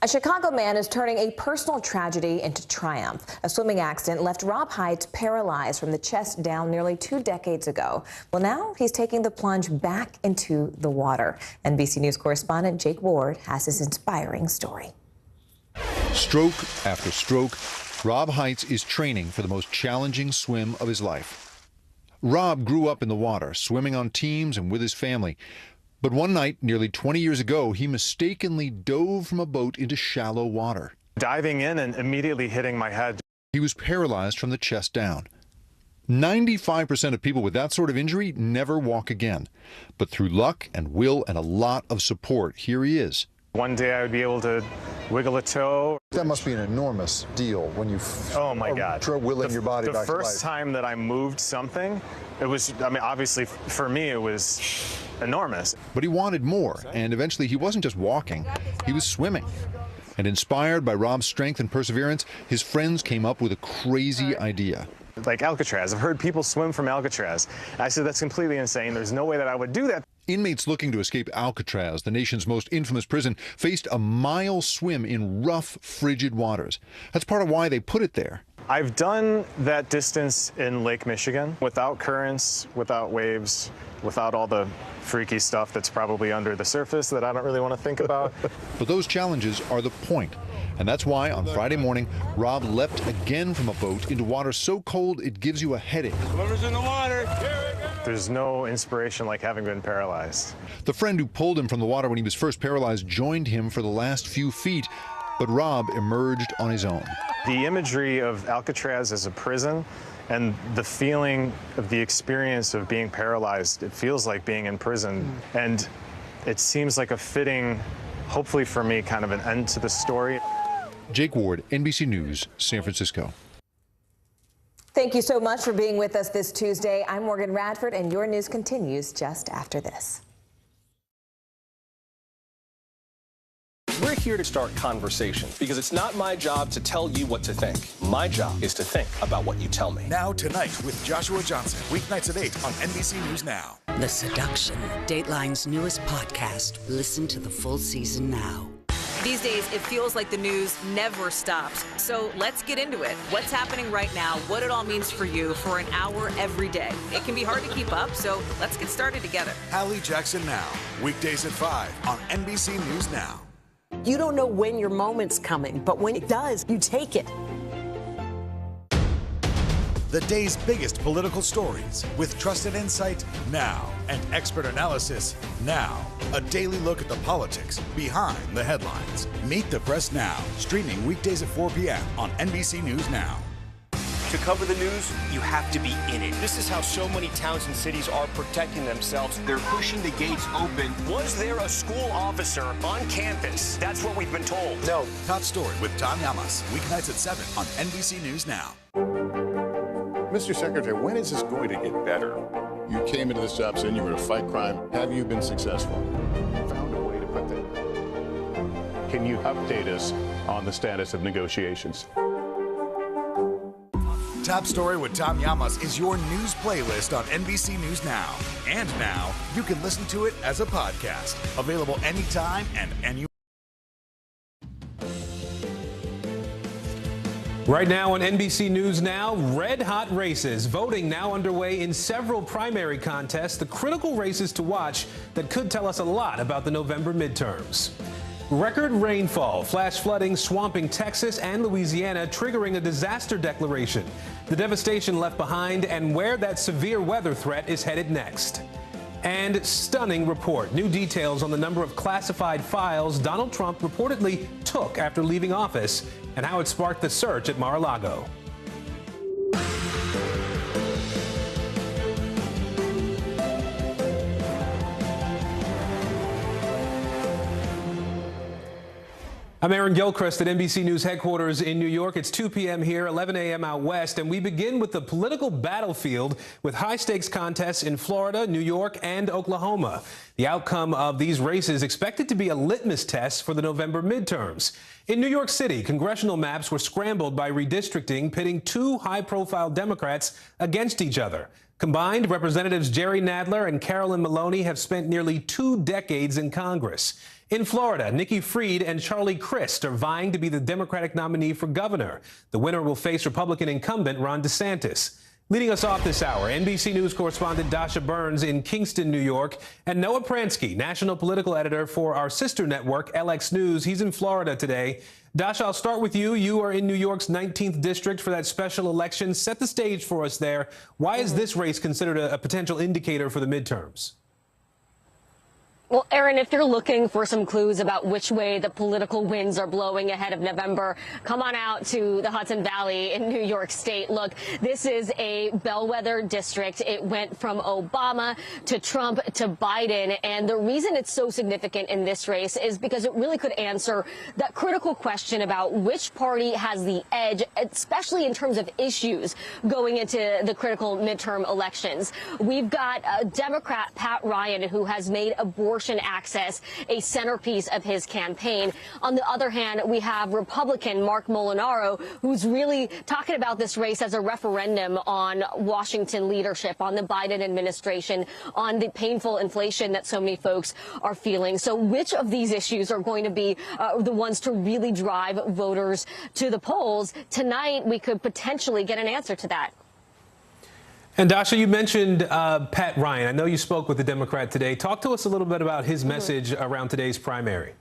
A Chicago man is turning a personal tragedy into triumph. A swimming accident left Rob Heights paralyzed from the chest down nearly 2 decades ago. Well, now he's taking the plunge back into the water. NBC News correspondent Jake Ward has this inspiring story. Stroke after stroke, Rob Heights is training for the most challenging swim of his life. Rob grew up in the water, swimming on teams and with his family. But one night, nearly 20 years ago, he mistakenly dove from a boat into shallow water. Diving in and immediately hitting my head. He was paralyzed from the chest down. 95% of people with that sort of injury never walk again. But through luck and will and a lot of support, here he is. One day I would be able to wiggle a toe. That must be an enormous deal when you oh my God. Willing your body back to life. The first time that I moved something, it was, I mean, obviously for me it was enormous. But he wanted more, and eventually he wasn't just walking, he was swimming. And inspired by Rob's strength and perseverance, his friends came up with a crazy idea. Like Alcatraz. I've heard people swim from Alcatraz. I said, that's completely insane. There's no way that I would do that. Inmates looking to escape Alcatraz, the nation's most infamous prison, faced a mile swim in rough, frigid waters. That's part of why they put it there. I've done that distance in Lake Michigan without currents, without waves, without all the freaky stuff that's probably under the surface that I don't really want to think about. But those challenges are the point. And that's why on Friday morning, Rob leapt again from a boat into water so cold it gives you a headache. Swimmers in the water. There's no inspiration like having been paralyzed. The friend who pulled him from the water when he was first paralyzed joined him for the last few feet, but Rob emerged on his own. The imagery of Alcatraz as a prison and the feeling of the experience of being paralyzed, it feels like being in prison. And it seems like a fitting, hopefully for me, kind of an end to the story. Jake Ward, NBC News, San Francisco. Thank you so much for being with us this Tuesday. I'm Morgan Radford, and your news continues just after this. We're here to start conversation because it's not my job to tell you what to think. My job is to think about what you tell me. Now Tonight with Joshua Johnson. Weeknights at 8 on NBC News Now. The Seduction, Dateline's newest podcast. Listen to the full season now. These days, it feels like the news never stops. So let's get into it. What's happening right now, what it all means for you for an hour every day. It can be hard to keep up, so let's get started together. Hallie Jackson Now, weekdays at 5 on NBC News Now. You don't know when your moment's coming, but when it does, you take it. The day's biggest political stories with trusted insight now and expert analysis now. A daily look at the politics behind the headlines. Meet the Press Now, streaming weekdays at 4 p.m. on NBC News Now. To cover the news, you have to be in it. This is how so many towns and cities are protecting themselves. They're pushing the gates open. Was there a school officer on campus? That's what we've been told. No. Top Story with Tom Llamas, weeknights at 7 on NBC News Now. Mr. Secretary, when is this going to get better? You came into this job saying you were to fight crime. Have you been successful? Found a way to put that. Can you update us on the status of negotiations? Top Story with Tom Llamas is your news playlist on NBC News Now. And now, you can listen to it as a podcast. Available anytime and anywhere. Right now on NBC News Now, red-hot races. Voting now underway in several primary contests, the critical races to watch that could tell us a lot about the November midterms. Record rainfall, flash flooding swamping Texas and Louisiana, triggering a disaster declaration. The devastation left behind and where that severe weather threat is headed next. And stunning report. New details on the number of classified files Donald Trump reportedly took after leaving office and how it sparked the search at Mar-a-Lago. I'm Aaron Gilchrist at NBC News headquarters in New York. It's 2 p.m. here, 11 a.m. out west, and we begin with the political battlefield with high-stakes contests in Florida, New York, and Oklahoma. The outcome of these races expected to be a litmus test for the November midterms. In New York City, congressional maps were scrambled by redistricting, pitting two high-profile Democrats against each other. Combined, Representatives Jerry Nadler and Carolyn Maloney have spent nearly 2 decades in Congress. In Florida, Nikki Fried and Charlie Crist are vying to be the Democratic nominee for governor. The winner will face Republican incumbent Ron DeSantis. Leading us off this hour, NBC News correspondent Dasha Burns in Kingston, New York, and Noah Pransky, national political editor for our sister network, LX News. He's in Florida today. Dasha, I'll start with you. You are in New York's 19th district for that special election. Set the stage for us there. Why is this race considered a potential indicator for the midterms? Well, Aaron, if you're looking for some clues about which way the political winds are blowing ahead of November, come on out to the Hudson Valley in New York State. Look, this is a bellwether district. It went from Obama to Trump to Biden. And the reason it's so significant in this race is because it really could answer that critical question about which party has the edge, especially in terms of issues going into the critical midterm elections. We've got Democrat Pat Ryan, who has made abortion access a centerpiece of his campaign. On the other hand, we have Republican Mark Molinaro, who's really talking about this race as a referendum on Washington leadership, on the Biden administration, on the painful inflation that so many folks are feeling. So which of these issues are going to be the ones to really drive voters to the polls? Tonight, we could potentially get an answer to that. And Dasha, you mentioned Pat Ryan. I know you spoke with the Democrat today. Talk to us a little bit about his message around today's primary.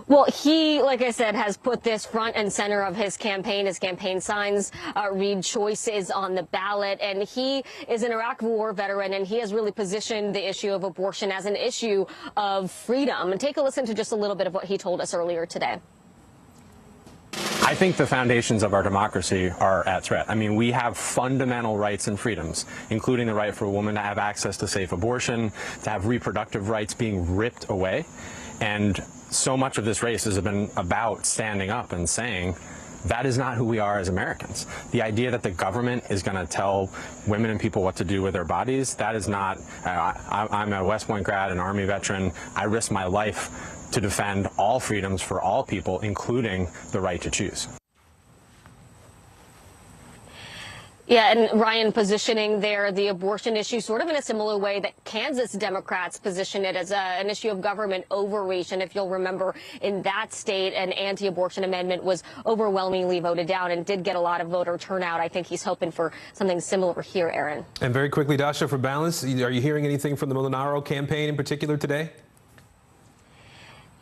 Well, he, like I said, has put this front and center of his campaign signs read choices on the ballot. And he is an Iraq war veteran, and he has really positioned the issue of abortion as an issue of freedom. And take a listen to just a little bit of what he told us earlier today. I think the foundations of our democracy are at threat. I mean, we have fundamental rights and freedoms, including the right for a woman to have access to safe abortion, to have reproductive rights being ripped away. And so much of this race has been about standing up and saying, that is not who we are as Americans. The idea that the government is going to tell women and people what to do with their bodies, that is not, I'm a West Point grad, an Army veteran. I risked my life to defend all freedoms for all people, including the right to choose. Yeah, and Ryan, positioning there the abortion issue sort of in a similar way that Kansas Democrats position it as an issue of government overreach. And if you'll remember, in that state, an anti-abortion amendment was overwhelmingly voted down and did get a lot of voter turnout. I think he's hoping for something similar here, Aaron. And very quickly, Dasha, for balance, are you hearing anything from the Molinaro campaign in particular today?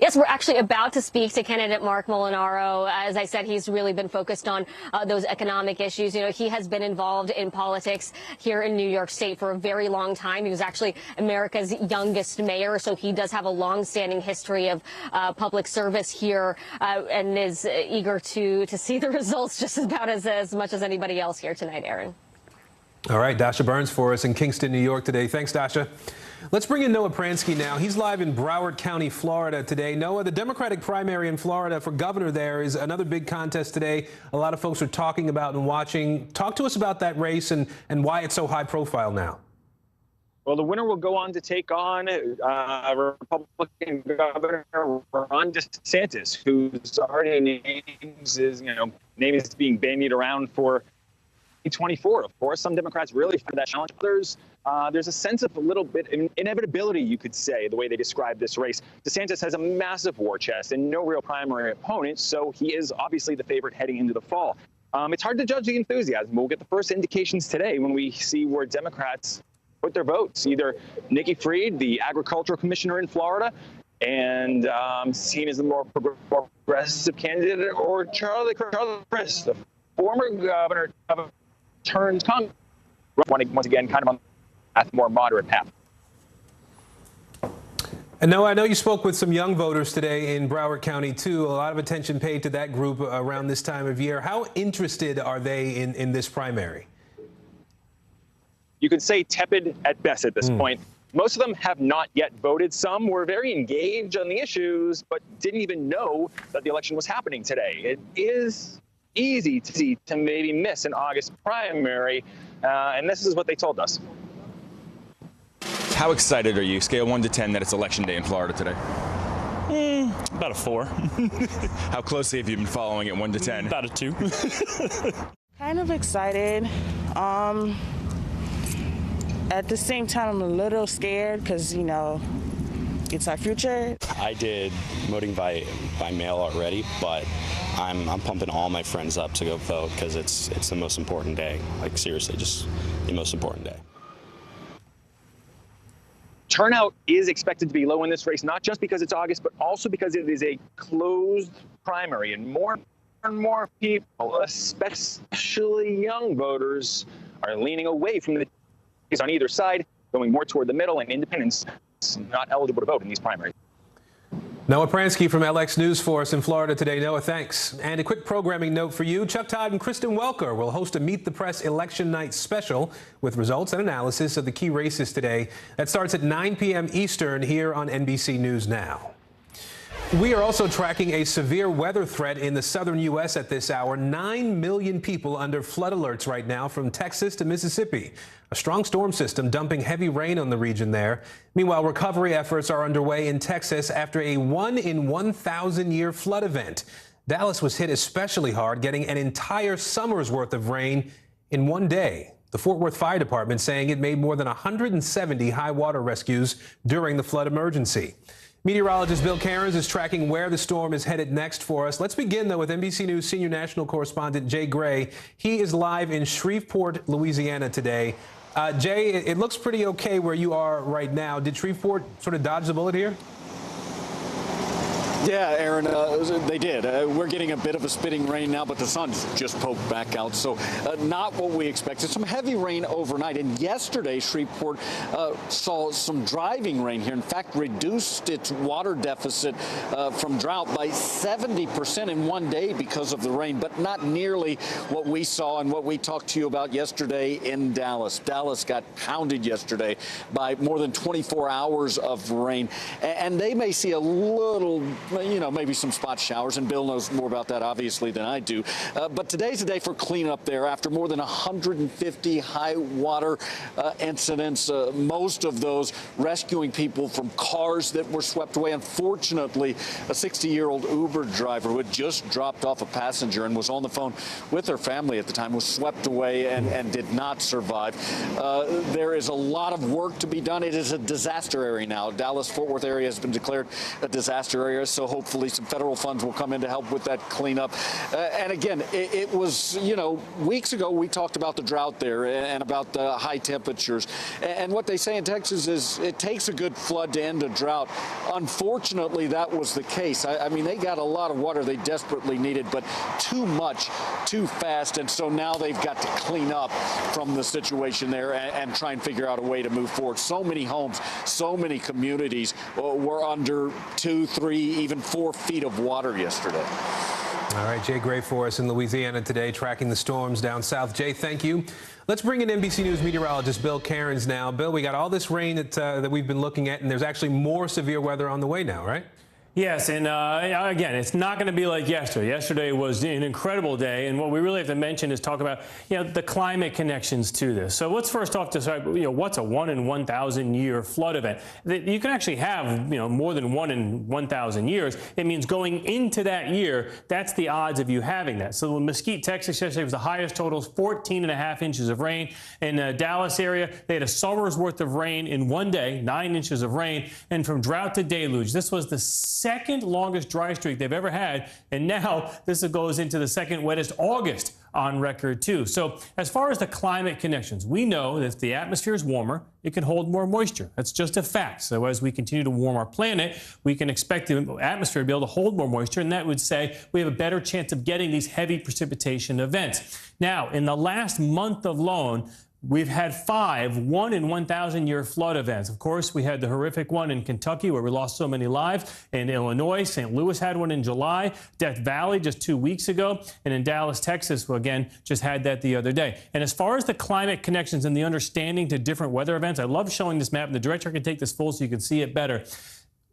Yes, we're actually about to speak to candidate Mark Molinaro. As I said, he's really been focused on those economic issues. You know, he has been involved in politics here in New York State for a very long time. He was actually America's youngest mayor, so he does have a long-standing history of public service here and is eager to see the results just about as much as anybody else here tonight, Aaron. All right, Dasha Burns for us in Kingston, New York today. Thanks, Dasha. Let's bring in Noah Pransky now. He's live in Broward County, Florida today. Noah, the Democratic primary in Florida for governor there is another big contest today. A lot of folks are talking about and watching. Talk to us about that race and why it's so high profile now. Well, the winner will go on to take on Republican Governor Ron DeSantis, whose already name is being bandied around for 2024. Of course, some Democrats really find that challenge. Others, there's a sense of a little bit inevitability, you could say, the way they describe this race. DeSantis has a massive war chest and no real primary opponent, so he is obviously the favorite heading into the fall. It's hard to judge the enthusiasm. We'll get the first indications today when we see where Democrats put their votes. Either Nikki Fried, the agricultural commissioner in Florida, and seen as the more progressive candidate, or Charlie Crist, the former governor of turned Congress, once again, kind of on a more moderate path. And Noah, I know you spoke with some young voters today in Broward County, too. A lot of attention paid to that group around this time of year. How interested are they in this primary? You could say tepid at best at this point. Most of them have not yet voted. Some were very engaged on the issues, but didn't even know that the election was happening today. It is easy to maybe miss an August primary, and this is what they told us. How excited are you, scale 1 to 10, that it's election day in Florida today? About a 4. How closely have you been following it, 1 to 10? About a 2. Kind of excited. At the same time, I'm a little scared because, you know, it's our future. I did voting by mail already, but I'm pumping all my friends up to go vote because it's the most important day. Like, seriously, just the most important day. Turnout is expected to be low in this race, not just because it's August, but also because it is a closed primary, and more people, especially young voters, are leaning away from the on either side, going more toward the middle, and independents not eligible to vote in these primaries. Noah Pransky from LX News for us in Florida today. Noah, thanks. And a quick programming note for you. Chuck Todd and Kristen Welker will host a Meet the Press Election Night special with results and analysis of the key races today. That starts at 9 p.m. Eastern here on NBC News Now. We are also tracking a severe weather threat in the southern U.S. at this hour. 9 million people under flood alerts right now from Texas to Mississippi. A strong storm system dumping heavy rain on the region there. Meanwhile, recovery efforts are underway in Texas after a 1-in-1,000-year flood event. Dallas was hit especially hard, getting an entire summer's worth of rain in one day. The Fort Worth Fire Department saying it made more than 170 high water rescues during the flood emergency. Meteorologist Bill Cairns is tracking where the storm is headed next for us. Let's begin, though, with NBC News senior national correspondent Jay Gray. He is live in Shreveport, Louisiana today. Jay, it looks pretty okay where you are right now. Did Shreveport sort of dodge the bullet here? Yeah, Aaron, they did. We're getting a bit of a spitting rain now, but the sun's just poked back out, so not what we expected. Some heavy rain overnight, and yesterday Shreveport saw some driving rain here. In fact, reduced its water deficit from drought by 70% in one day because of the rain, but not nearly what we saw and what we talked to you about yesterday in Dallas. Dallas got pounded yesterday by more than 24 hours of rain, and they may see a little maybe some spot showers, and Bill knows more about that, obviously, than I do. But today's a day for cleanup there after more than 150 high water incidents, most of those rescuing people from cars that were swept away. Unfortunately, a 60-year-old Uber driver who had just dropped off a passenger and was on the phone with her family at the time was swept away and did not survive. There is a lot of work to be done. It is a disaster area now. Dallas-Fort Worth area has been declared a disaster area, so hopefully some federal funds will come in to help with that cleanup. And again, it was, weeks ago we talked about the drought there and about the high temperatures. And what they say in Texas is it takes a good flood to end a drought. Unfortunately, that was the case. I mean, they got a lot of water they desperately needed, but too much, too fast. And so now they've got to clean up from the situation there and try and figure out a way to move forward. So many homes, so many communities were under 2, 3, even 4 feet of water yesterday. All right, Jay Gray for us in Louisiana today, tracking the storms down south. Jay, thank you. Let's bring in NBC News meteorologist Bill Cairns now. Bill, we got all this rain that we've been looking at, and there's actually more severe weather on the way now, right? Yes, and again, it's not going to be like yesterday. Yesterday was an incredible day, and what we really have to mention is talk about, the climate connections to this. So let's first off decide, what's a 1 in 1,000 year flood event? You can actually have, more than 1 in 1,000 years. It means going into that year, that's the odds of you having that. So in Mesquite, Texas, yesterday was the highest totals, 14.5 inches of rain. In the Dallas area, they had a summer's worth of rain in one day, 9 inches of rain, and from drought to deluge. This was the second longest dry streak they've ever had, and now this goes into the second wettest August on record too. So as far as the climate connections, we know that if the atmosphere is warmer, it can hold more moisture. That's just a fact. So as we continue to warm our planet, we can expect the atmosphere to be able to hold more moisture, and that would say we have a better chance of getting these heavy precipitation events. Now, in the last month alone, we've had 5 1 in 1,000 year flood events. Of course, we had the horrific one in Kentucky where we lost so many lives. In Illinois, St. Louis had one in July. Death Valley just 2 weeks ago. And in Dallas, Texas, again, just had that the other day. And as far as the climate connections and the understanding to different weather events, I love showing this map. And the director can take this full so you can see it better.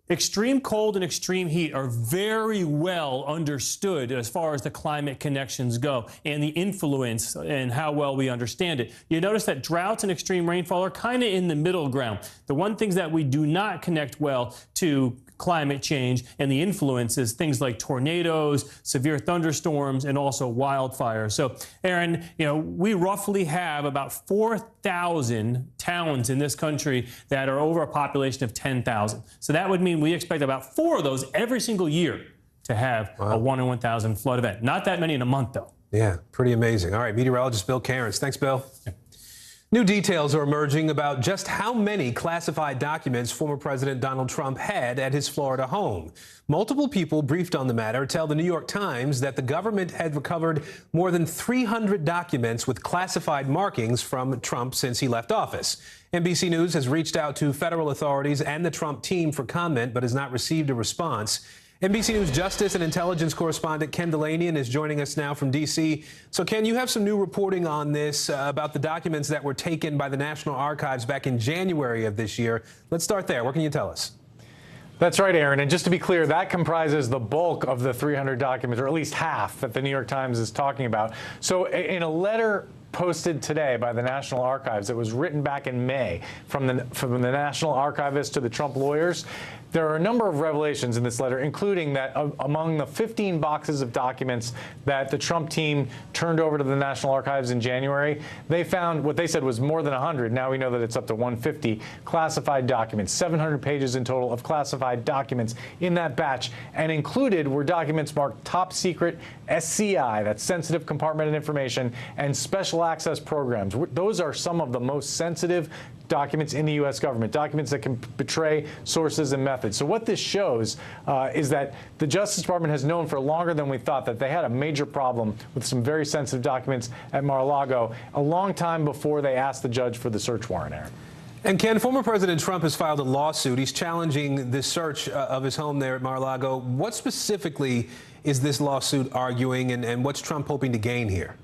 Extreme cold and extreme heat are very well understood as far as the climate connections go and the influence and how well we understand it. You notice that droughts and extreme rainfall are kind of in the middle ground. The one things that we do not connect well to climate change and the influences, things like tornadoes, severe thunderstorms, and also wildfires. So, Aaron, we roughly have about 4,000 towns in this country that are over a population of 10,000. So that would mean we expect about 4 of those every single year to have a 1 in 1,000 flood event. Not that many in a month, though. Yeah, pretty amazing. All right, meteorologist Bill Cairns. Thanks, Bill. Yeah. New details are emerging about just how many classified documents former President Donald Trump had at his Florida home. Multiple people briefed on the matter tell the New York Times that the government had recovered more than 300 documents with classified markings from Trump since he left office. NBC News has reached out to federal authorities and the Trump team for comment, but has not received a response. NBC News Justice and Intelligence correspondent Ken Delanian is joining us now from D.C. So, Ken, you have some new reporting on this about the documents that were taken by the National Archives back in January of this year. Let's start there. What can you tell us? That's right, Aaron. And just to be clear, that comprises the bulk of the 300 documents, or at least half that the New York Times is talking about. So in a letter posted today by the National Archives that was written back in May from the National Archivist to the Trump lawyers, there are a number of revelations in this letter, including that among the 15 boxes of documents that the Trump team turned over to the National Archives in January, they found what they said was more than 100. Now we know that it's up to 150 classified documents, 700 pages in total of classified documents in that batch. And included were documents marked top secret, SCI, that's sensitive compartmented information, and special access programs. Those are some of the most sensitive documents in the U.S. government, documents that can betray sources and methods. So what this shows is that the Justice Department has known for longer than we thought that they had a major problem with some very sensitive documents at Mar-a-Lago a long time before they asked the judge for the search warrant, Aaron. And Ken, former President Trump has filed a lawsuit. He's challenging this search of his home there at Mar-a-Lago. What specifically is this lawsuit arguing, and what's Trump hoping to gain here?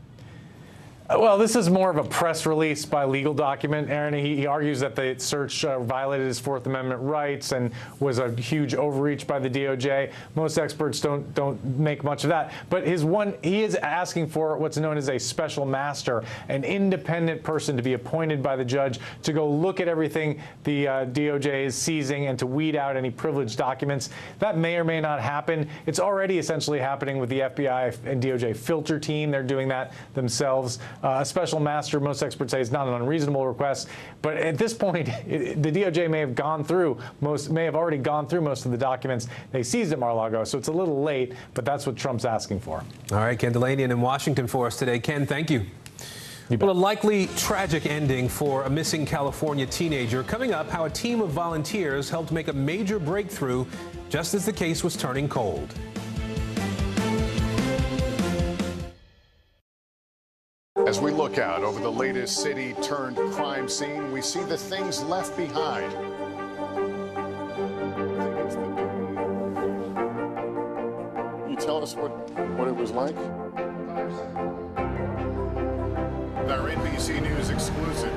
Well, this is more of a press release by legal document, Aaron. He argues that the search violated his Fourth Amendment rights and was a huge overreach by the DOJ. Most experts don't make much of that. But he is asking for what's known as a special master, an independent person to be appointed by the judge to go look at everything the DOJ is seizing and to weed out any privileged documents. That may or may not happen. It's already essentially happening with the FBI and DOJ filter team. They're doing that themselves. A special master, most experts say, is not an unreasonable request. But at this point, the DOJ may have already gone through most of the documents they seized at Mar-a-Lago. So it's a little late, but that's what Trump's asking for. All right, Ken Delaney in Washington for us today. Ken, thank you. Well, a likely tragic ending for a missing California teenager. Coming up, how a team of volunteers helped make a major breakthrough just as the case was turning cold. As we look out over the latest city-turned-crime scene, we see the things left behind. Can you tell us what it was like? Our NBC News exclusive.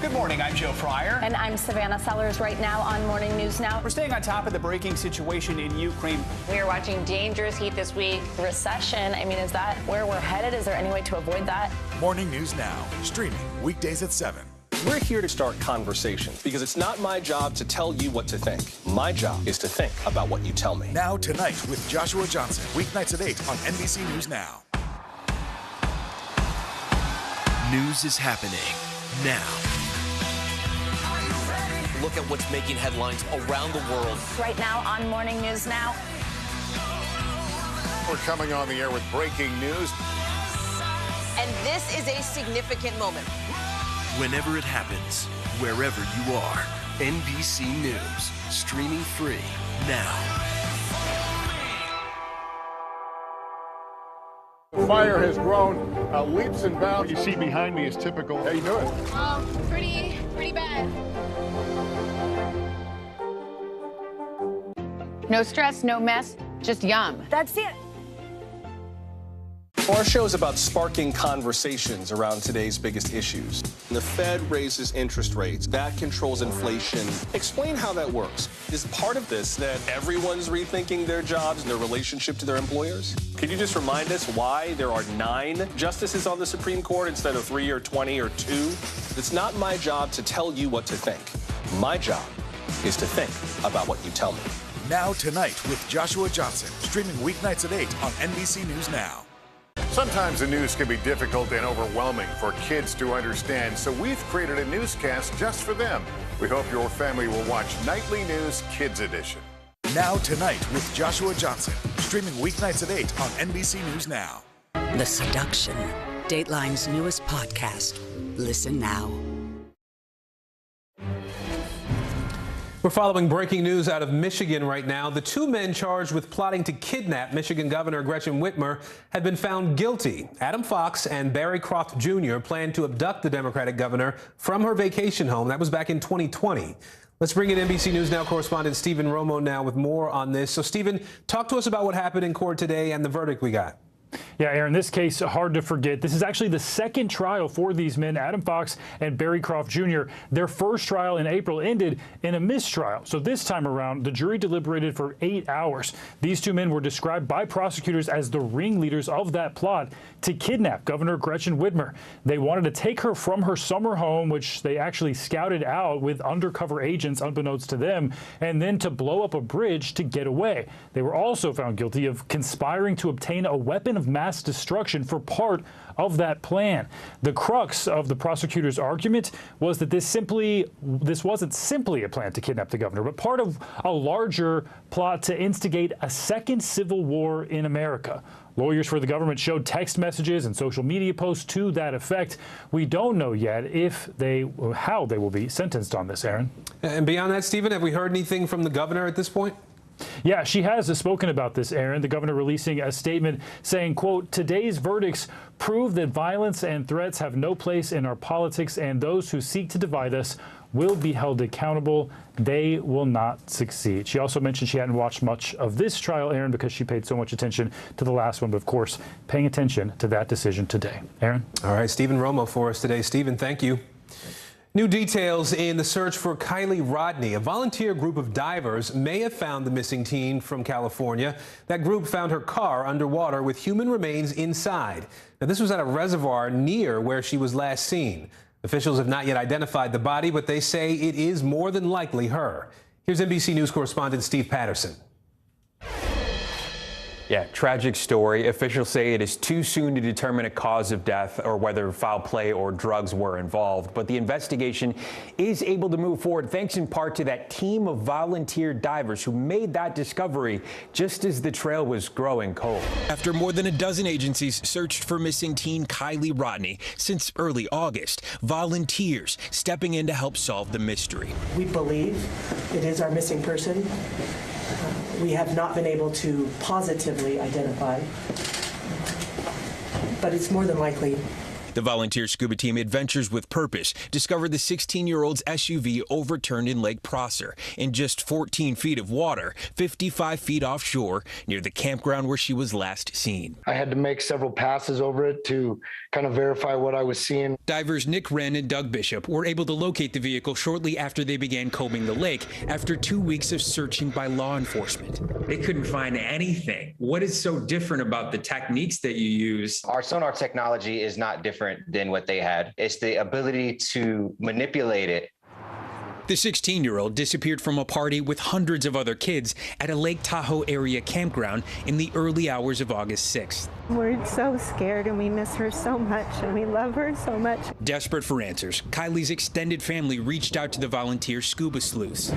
Good morning, I'm Joe Fryer. And I'm Savannah Sellers right now on Morning News Now. We're staying on top of the breaking situation in Ukraine. We are watching dangerous heat this week. Recession, I mean, is that where we're headed? Is there any way to avoid that? Morning News Now, streaming weekdays at 7. We're here to start conversations because it's not my job to tell you what to think. My job is to think about what you tell me. Now tonight with Joshua Johnson, weeknights at 8 on NBC News Now. News is happening now. Look at what's making headlines around the world. Right now on Morning News Now. We're coming on the air with breaking news. And this is a significant moment. Whenever it happens, wherever you are, NBC News, streaming free now. The fire has grown leaps and bounds. You see behind me is typical. How you doing? Pretty bad. No stress, no mess, just yum. That's it. Our show is about sparking conversations around today's biggest issues. The Fed raises interest rates. That controls inflation. Explain how that works. Is part of this that everyone's rethinking their jobs and their relationship to their employers? Could you just remind us why there are 9 justices on the Supreme Court instead of 3 or 20 or 2? It's not my job to tell you what to think. My job is to think about what you tell me. Now tonight with Joshua Johnson, streaming weeknights at 8 on NBC News Now. Sometimes the news can be difficult and overwhelming for kids to understand, so we've created a newscast just for them. We hope your family will watch Nightly News Kids Edition. Now tonight with Joshua Johnson, streaming weeknights at 8 on NBC News Now. The Seduction, Dateline's newest podcast. Listen now. We're following breaking news out of Michigan right now. The 2 men charged with plotting to kidnap Michigan Governor Gretchen Whitmer have been found guilty. Adam Fox and Barry Croft Jr. planned to abduct the Democratic governor from her vacation home. That was back in 2020. Let's bring in NBC News Now correspondent Stephen Romo now with more on this. So, Stephen, talk to us about what happened in court today and the verdict we got. Yeah, Aaron, this case, hard to forget. This is actually the second trial for these men, Adam Fox and Barry Croft Jr. Their first trial in April ended in a mistrial. So this time around, the jury deliberated for 8 hours. These 2 men were described by prosecutors as the ringleaders of that plot to kidnap Governor Gretchen Whitmer. They wanted to take her from her summer home, which they actually scouted out with undercover agents unbeknownst to them, and then to blow up a bridge to get away. They were also found guilty of conspiring to obtain a weapon of mass destruction for part of that plan. The crux of the prosecutor's argument was that this wasn't simply a plan to kidnap the governor, but part of a larger plot to instigate a second civil war in America. Lawyers for the government showed text messages and social media posts to that effect. We don't know yet how they will be sentenced on this, Aaron. And beyond that, Stephen, have we heard anything from the governor at this point? Yeah, she has spoken about this, Aaron. The governor releasing a statement saying, quote, today's verdicts prove that violence and threats have no place in our politics, and those who seek to divide us will be held accountable. They will not succeed. She also mentioned she hadn't watched much of this trial, Aaron, because she paid so much attention to the last one, but of course, paying attention to that decision today. Aaron? All right, Stephen Romo for us today. Stephen, thank you. New details in the search for Kylie Rodney. A volunteer group of divers may have found the missing teen from California. That group found her car underwater with human remains inside. Now, this was at a reservoir near where she was last seen. Officials have not yet identified the body, but they say it is more than likely her. Here's NBC News correspondent Steve Patterson. Yeah, tragic story. Officials say it is too soon to determine a cause of death or whether foul play or drugs were involved. But the investigation is able to move forward thanks in part to that team of volunteer divers who made that discovery just as the trail was growing cold. After more than a dozen agencies searched for missing teen Kylie Rodney since early August, volunteers stepping in to help solve the mystery. We believe it is our missing person. We have not been able to positively identify, but it's more than likely. The volunteer scuba team Adventures with Purpose discovered the 16-year-old's SUV overturned in Lake Prosser in just 14 feet of water, 55 feet offshore, near the campground where she was last seen. I had to make several passes over it to kind of verify what I was seeing. Divers Nick Wren and Doug Bishop were able to locate the vehicle shortly after they began combing the lake after 2 weeks of searching by law enforcement. They couldn't find anything. What is so different about the techniques that you use? Our sonar technology is not different than what they had. It's the ability to manipulate it. The 16-year-old disappeared from a party with hundreds of other kids at a Lake Tahoe area campground in the early hours of August 6th. We're so scared and we miss her so much and we love her so much. Desperate for answers, Kylie's extended family reached out to the volunteer scuba sleuths.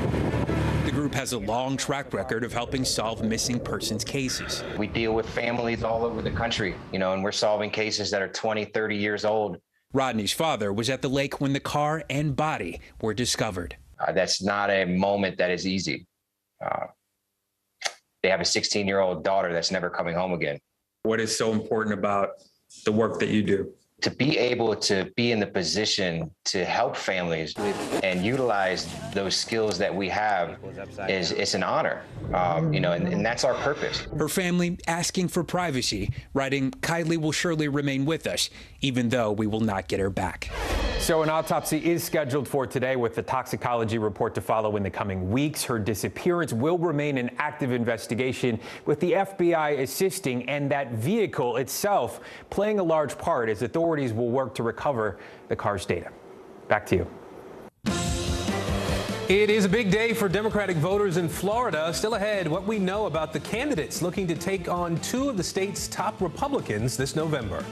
The group has a long track record of helping solve missing persons cases. We deal with families all over the country, and we're solving cases that are 20, 30 years old. Rodney's father was at the lake when the car and body were discovered. That's not a moment that is easy. They have a 16-year-old daughter that's never coming home again. What is so important about the work that you do? To be able to be in the position to help families and utilize those skills that we have it's an honor, and that's our purpose. Her family asking for privacy, writing, Kylie will surely remain with us, even though we will not get her back. So an autopsy is scheduled for today with the toxicology report to follow in the coming weeks. Her disappearance will remain an active investigation with the FBI assisting and that vehicle itself playing a large part as authorities will work to recover the car's data. Back to you. It is a big day for Democratic voters in Florida. Still ahead, what we know about the candidates looking to take on two of the state's top Republicans this November.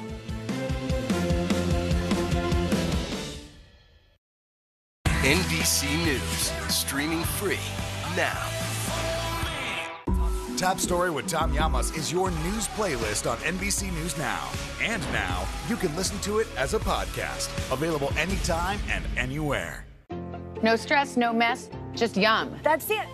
NBC News, streaming free now. Top Story with Tom Llamas is your news playlist on NBC News Now. And now, you can listen to it as a podcast. Available anytime and anywhere. No stress, no mess, just yum. That's it.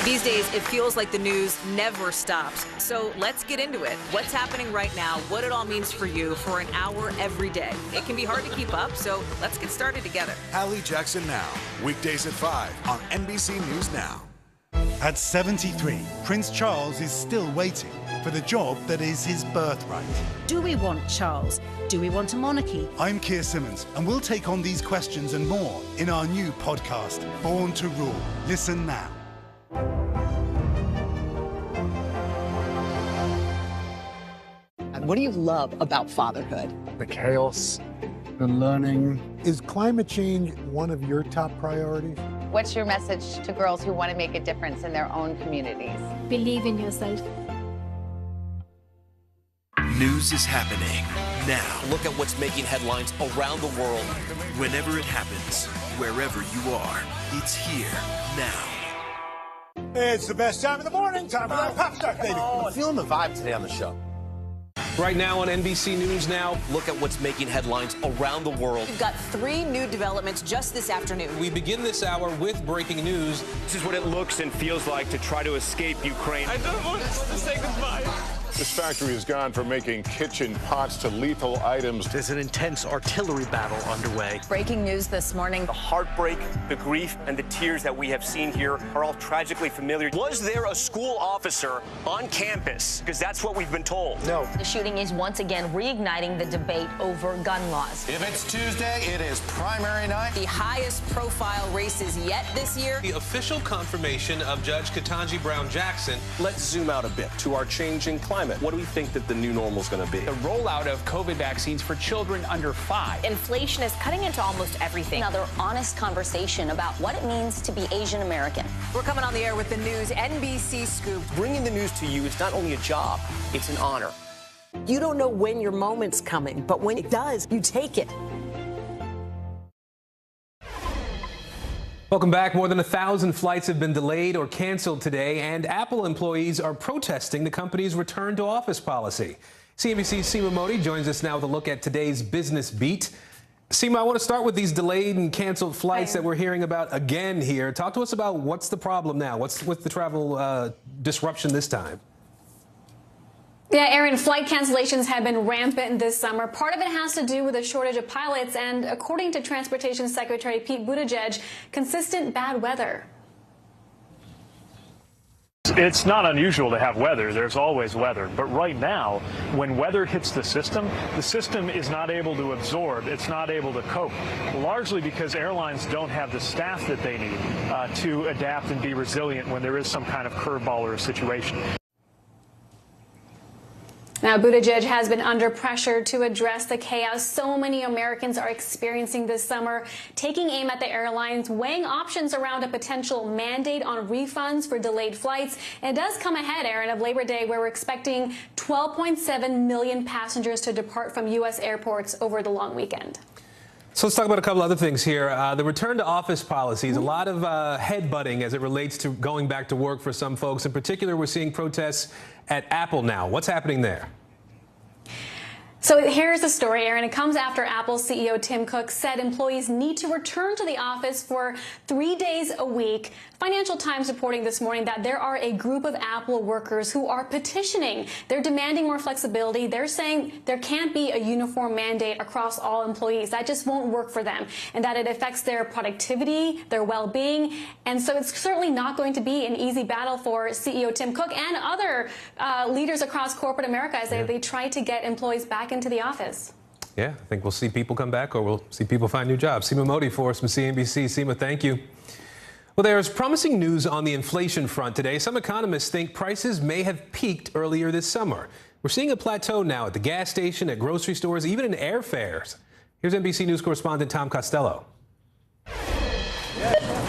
These days, it feels like the news never stops. So let's get into it. What's happening right now, what it all means for you for an hour every day. It can be hard to keep up, so let's get started together. Hallie Jackson Now, weekdays at 5 on NBC News Now. At 73, Prince Charles is still waiting for the job that is his birthright. Do we want Charles? Do we want a monarchy? I'm Keir Simmons, and we'll take on these questions and more in our new podcast, Born to Rule. Listen now. And what do you love about fatherhood? The chaos, the learning. Is climate change one of your top priorities? What's your message to girls who want to make a difference in their own communities? Believe in yourself. News is happening now. Look at what's making headlines around the world. Whenever it happens, wherever you are, it's here now. It's the best time of the morning, time for that pop start, baby. I'm feeling the vibe today on the show. Right now on NBC News Now, Look at what's making headlines around the world. We've got 3 new developments just this afternoon. we begin this hour with breaking news. This is what it looks and feels like to try to escape Ukraine. I don't want to say goodbye. This factory has gone from making kitchen pots to lethal items. There's an intense artillery battle underway. Breaking news this morning. The heartbreak, the grief, and the tears that we have seen here are all tragically familiar. Was there a school officer on campus? Because that's what we've been told. No. The shooting is once again reigniting the debate over gun laws. If it's Tuesday, it is primary night. The highest profile races yet this year. The official confirmation of Judge Ketanji Brown Jackson. Let's zoom out a bit to our changing climate. What do we think that the new normal is going to be? The rollout of COVID vaccines for children under 5. Inflation is cutting into almost everything. Another honest conversation about what it means to be Asian American. We're coming on the air with the news NBC Scoop. Bringing the news to you is not only a job, it's an honor. You don't know when your moment's coming, but when it does, you take it. Welcome back. More than 1,000 flights have been delayed or canceled today, and Apple employees are protesting the company's return to office policy. CNBC's Seema Modi joins us now with a look at today's business beat. Seema, I want to start with these delayed and canceled flights that we're hearing about again here. Talk to us about what's the problem now. What's with the travel disruption this time? Yeah, Aaron, flight cancellations have been rampant this summer. Part of it has to do with a shortage of pilots and, according to Transportation Secretary Pete Buttigieg, consistent bad weather. It's not unusual to have weather. There's always weather. But right now, when weather hits the system is not able to absorb. It's not able to cope, largely because airlines don't have the staff that they need to adapt and be resilient when there is some kind of curveball or a situation. Now, Buttigieg has been under pressure to address the chaos so many Americans are experiencing this summer, taking aim at the airlines, weighing options around a potential mandate on refunds for delayed flights. And it does come ahead, Aaron, of Labor Day, where we're expecting 12.7 million passengers to depart from U.S. airports over the long weekend. So let's talk about a couple other things here. The return to office policies, a lot of headbutting as it relates to going back to work for some folks. In particular, we're seeing protests at Apple now. What's happening there? So here's the story, Aaron. It comes after Apple CEO Tim Cook said employees need to return to the office for 3 days a week. Financial Times reporting this morning that there are a group of Apple workers who are petitioning. They're demanding more flexibility. They're saying there can't be a uniform mandate across all employees. That just won't work for them, and that it affects their productivity, their well-being. And so it's certainly not going to be an easy battle for CEO Tim Cook and other leaders across corporate America as they try to get employees back into the office. Yeah, I think we'll see people come back, or we'll see people find new jobs. Seema Modi for us from CNBC. Seema, thank you. Well, there's promising news on the inflation front today. Some economists think prices may have peaked earlier this summer. We're seeing a plateau now at the gas station, at grocery stores, even in airfares. Here's NBC News correspondent Tom Costello.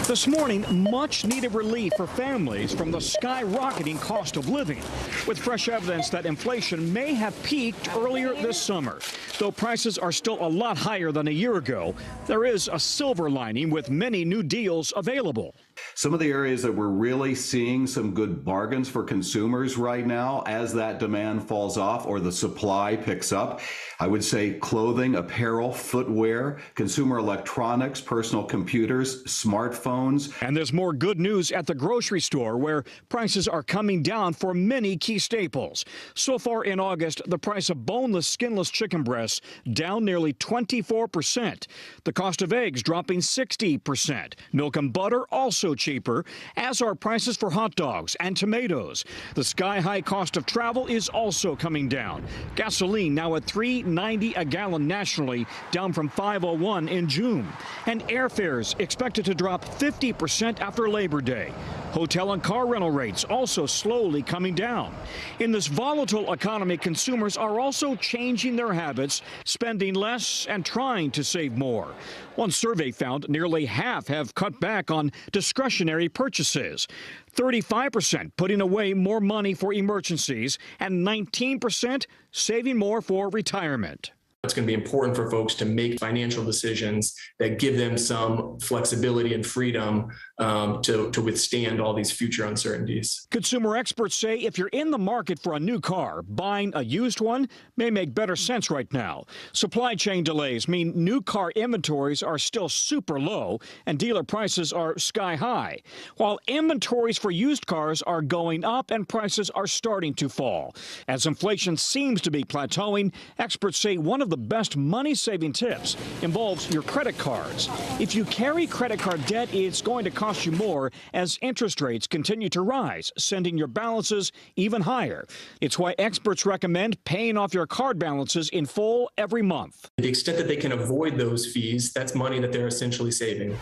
This morning, much needed relief for families from the skyrocketing cost of living, with fresh evidence that inflation may have peaked earlier this summer. Though prices are still a lot higher than a year ago, there is a silver lining with many new deals available. Some of the areas that we're really seeing some good bargains for consumers right now as that demand falls off or the supply picks up, I would say clothing, apparel, footwear, consumer electronics, personal computers, smartphones. And there's more good news at the grocery store, where prices are coming down for many key staples. So far in August, the price of boneless, skinless chicken breasts down nearly 24%. The cost of eggs dropping 60%. Milk and butter also cheaper, as are prices for hot dogs and tomatoes. The sky-high cost of travel is also coming down. Gasoline now at $3.90 a gallon nationally, down from $5.01 in June. And airfares expected to drop 50% after Labor Day. Hotel and car rental rates also slowly coming down. In this volatile economy, consumers are also changing their habits, spending less and trying to save more. One survey found nearly half have cut back on discretionary purchases. 35% putting away more money for emergencies, and 19% saving more for retirement. It's going to be important for folks to make financial decisions that give them some flexibility and freedom to withstand all these future uncertainties. Consumer experts say if you're in the market for a new car, buying a used one may make better sense right now. Supply chain delays mean new car inventories are still super low and dealer prices are sky high, while inventories for used cars are going up and prices are starting to fall. As inflation seems to be plateauing, experts say one of the best money-saving tips involves your credit cards. If you carry credit card debt, it's going to cost you more as interest rates continue to rise, sending your balances even higher. It's why experts recommend paying off your card balances in full every month. To the extent that they can avoid those fees, that's money that they're essentially saving.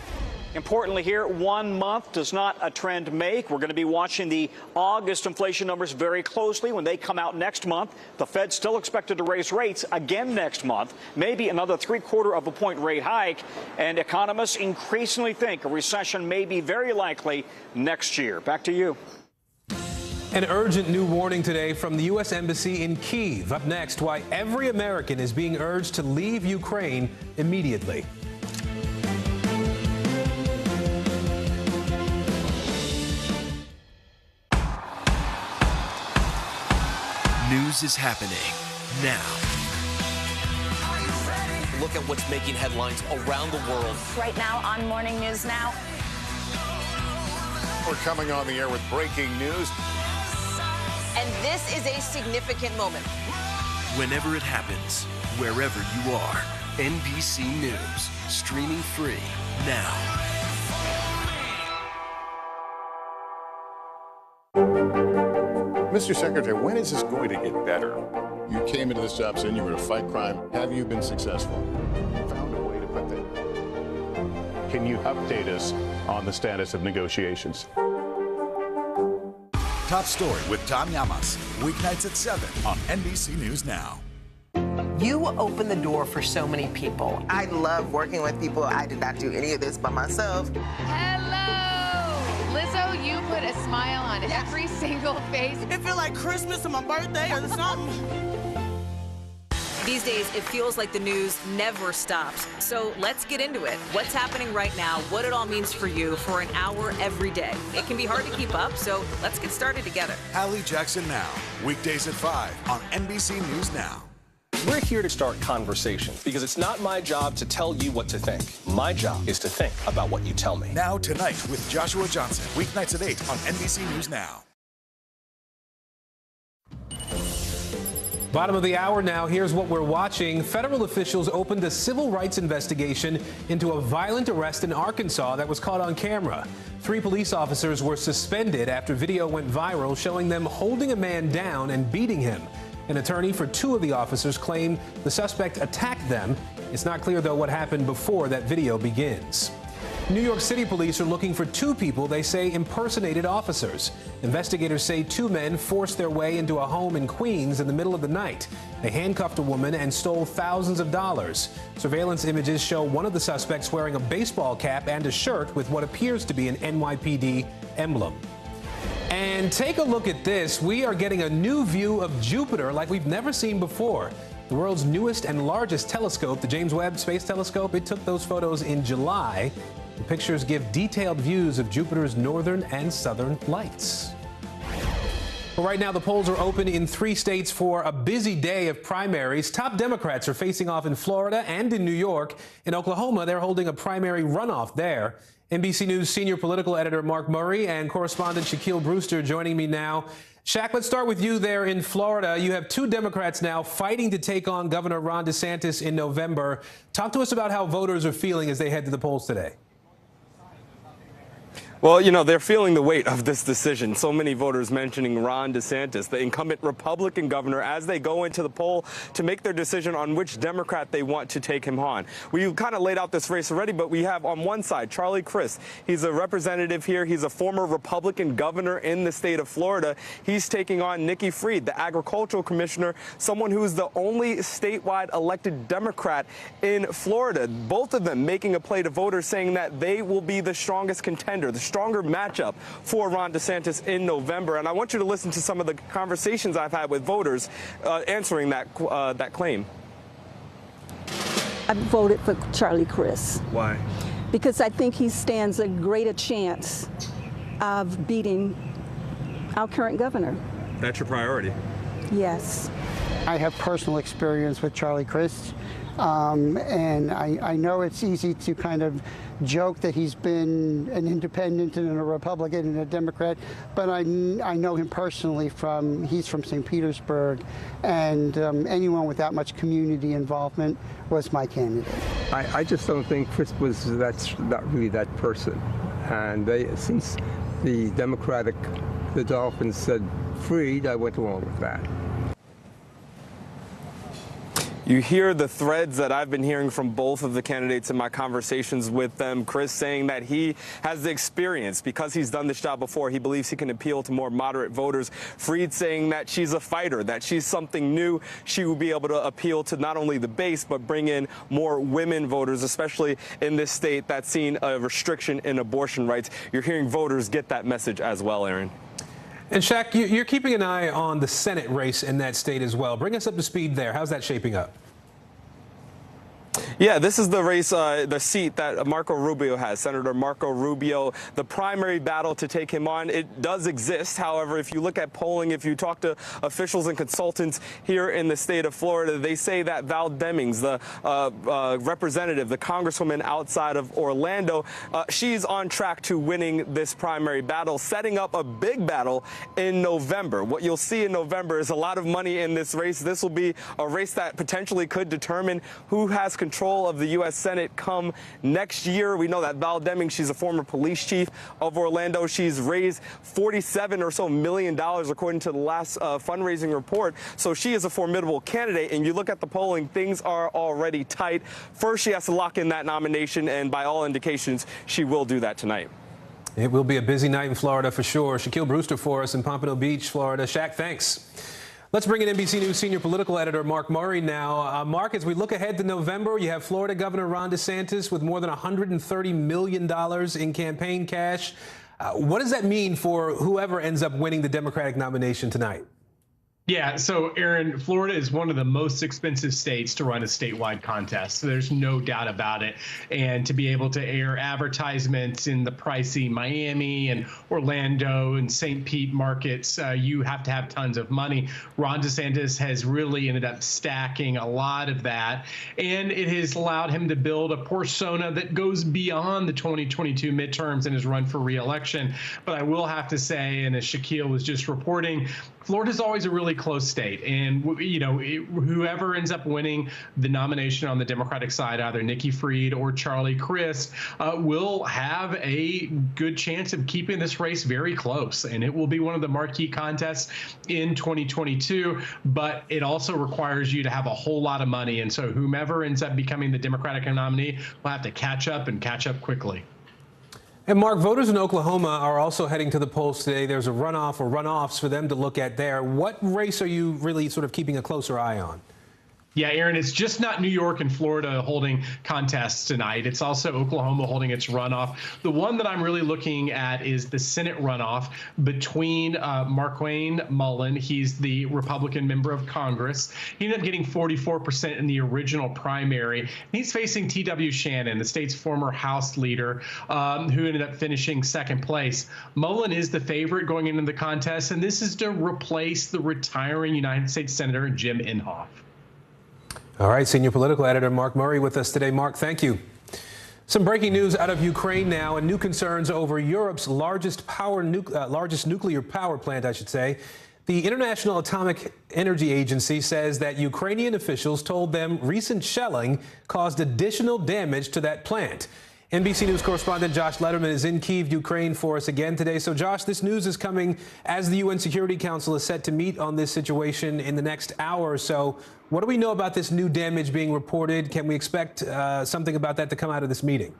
Importantly here, 1 month does not a trend make. We're going to be watching the August inflation numbers very closely when they come out next month. The Fed's still expected to raise rates again next month, maybe another 3/4 of a point rate hike. And economists increasingly think a recession may be very likely next year. Back to you. An urgent new warning today from the U.S. Embassy in Kyiv. Up next, why every American is being urged to leave Ukraine immediately. News is happening now. Look at what's making headlines around the world. Right now on Morning News Now. We're coming on the air with breaking news. And this is a significant moment. Whenever it happens, wherever you are, NBC News, streaming free now. Mr. Secretary, when is this going to get better? You came into this job saying you were to fight crime. Have you been successful? Found a way to put that. Can you update us on the status of negotiations? Top Story with Tom Llamas, weeknights at 7 on NBC News Now. You open the door for so many people. I love working with people. I did not do any of this by myself. Hello! Lizzo, you put a smile on every single face. It feels like Christmas or my birthday or something. These days, it feels like the news never stops. So let's get into it. What's happening right now, what it all means for you for an hour every day. It can be hard to keep up, so let's get started together. Hallie Jackson Now, weekdays at 5 on NBC News Now. We're here to start conversations because it's not my job to tell you what to think. My job is to think about what you tell me. Now Tonight with Joshua Johnson, weeknights at 8 on NBC News Now. Bottom of the hour now. Here's what we're watching. Federal officials opened a civil rights investigation into a violent arrest in Arkansas that was caught on camera. 3 police officers were suspended after video went viral showing them holding a man down and beating him. An attorney for 2 of the officers claimed the suspect attacked them. It's not clear, though, what happened before that video begins. New York City police are looking for 2 people they say impersonated officers. Investigators say 2 men forced their way into a home in Queens in the middle of the night. They handcuffed a woman and stole thousands of dollars. Surveillance images show one of the suspects wearing a baseball cap and a shirt with what appears to be an NYPD emblem. And take a look at this. We are getting a new view of Jupiter like we've never seen before. The world's newest and largest telescope, the James Webb Space Telescope, it took those photos in July. The pictures give detailed views of Jupiter's northern and southern lights. Well, right now, the polls are open in 3 states for a busy day of primaries. Top Democrats are facing off in Florida and in New York. In Oklahoma, they're holding a primary runoff there. NBC News senior political editor Mark Murray and correspondent Shaquille Brewster joining me now. Shaq, let's start with you there in Florida. You have 2 Democrats now fighting to take on Governor Ron DeSantis in November. Talk to us about how voters are feeling as they head to the polls today. Well, you know, they're feeling the weight of this decision. So many voters mentioning Ron DeSantis, the incumbent Republican governor, as they go into the poll to make their decision on which Democrat they want to take him on. We kind of laid out this race already, but we have on one side Charlie Crist. He's a representative here. He's a former Republican governor in the state of Florida. He's taking on Nikki Fried, the agricultural commissioner, someone who is the only statewide elected Democrat in Florida. Both of them making a play to voters, saying that they will be the strongest contender, the stronger matchup for Ron DeSantis in November. And I want you to listen to some of the conversations I've had with voters answering that claim. I voted for Charlie Crist. Why? Because I think he stands a greater chance of beating our current governor. That's your priority? Yes. I have personal experience with Charlie Crist, and I know it's easy to kind of joke that he's been an independent and a Republican and a Democrat, but I know him personally he's from St. Petersburg, and anyone with that much community involvement was my candidate. I just don't think Crist was not really that person, and since the Dolphins said freed, I went along with that. You hear the threads that I've been hearing from both of the candidates in my conversations with them. Crist saying that he has the experience because he's done this job before. He believes he can appeal to more moderate voters. Freed saying that she's a fighter, that she's something new. She will be able to appeal to not only the base, but bring in more women voters, especially in this state that's seen a restriction in abortion rights. You're hearing voters get that message as well, Aaron. And Shaq, you're keeping an eye on the Senate race in that state as well. Bring us up to speed there. How's that shaping up? Yeah, this is the race, the seat that Marco Rubio has, Senator Marco Rubio. The primary battle to take him on, it does exist. However, if you look at polling, if you talk to officials and consultants here in the state of Florida, they say that Val Demings, the representative, the congresswoman outside of Orlando, she's on track to winning this primary battle, setting up a big battle in November. What you'll see in November is a lot of money in this race. This will be a race that potentially could determine who has control of the U.S. Senate come next year. We know that Val Demings, she's a former police chief of Orlando. She's raised $47 or so million according to the last fundraising report. So she is a formidable candidate. And you look at the polling, things are already tight. First, she has to lock in that nomination. And by all indications, she will do that tonight. It will be a busy night in Florida for sure. Shaquille Brewster for us in Pompano Beach, Florida. Shaq, thanks. Let's bring in NBC News senior political editor Mark Murray now. Mark, as we look ahead to November, you have Florida Governor Ron DeSantis with more than $130 million in campaign cash. What does that mean for whoever ends up winning the Democratic nomination tonight? Yeah, so Aaron, Florida is one of the most expensive states to run a statewide contest. So there's no doubt about it. And to be able to air advertisements in the pricey Miami and Orlando and St. Pete markets, you have to have tons of money. Ron DeSantis has really ended up stacking a lot of that. And it has allowed him to build a persona that goes beyond the 2022 midterms and his run for re-election. But I will have to say, and as Shaquille was just reporting, Florida's always a really close state, and whoever ends up winning the nomination on the Democratic side, either Nikki Fried or Charlie Crist, will have a good chance of keeping this race very close, and it will be one of the marquee contests in 2022. But it also requires you to have a whole lot of money, and so whomever ends up becoming the Democratic nominee will have to catch up and catch up quickly. And Mark, voters in Oklahoma are also heading to the polls today. There's a runoff or runoffs for them to look at there. What race are you really sort of keeping a closer eye on? Yeah, Aaron, it's just not New York and Florida holding contests tonight. It's also Oklahoma holding its runoff. The one that I'm really looking at is the Senate runoff between Markwayne Mullin. He's the Republican member of Congress. He ended up getting 44% in the original primary. And he's facing T.W. Shannon, the state's former House leader, who ended up finishing second place. Mullin is the favorite going into the contest, and this is to replace the retiring United States Senator Jim Inhofe. All right, senior political editor Mark Murray with us today. Mark, thank you. Some breaking news out of Ukraine now, and new concerns over Europe's largest nuclear power plant, I should say. The International Atomic Energy Agency says that Ukrainian officials told them recent shelling caused additional damage to that plant. NBC News correspondent Josh Letterman is in Kyiv, Ukraine for us again today. So, Josh, this news is coming as the UN Security Council is set to meet on this situation in the next hour or so. What do we know about this new damage being reported? Can we expect something about that to come out of this meeting?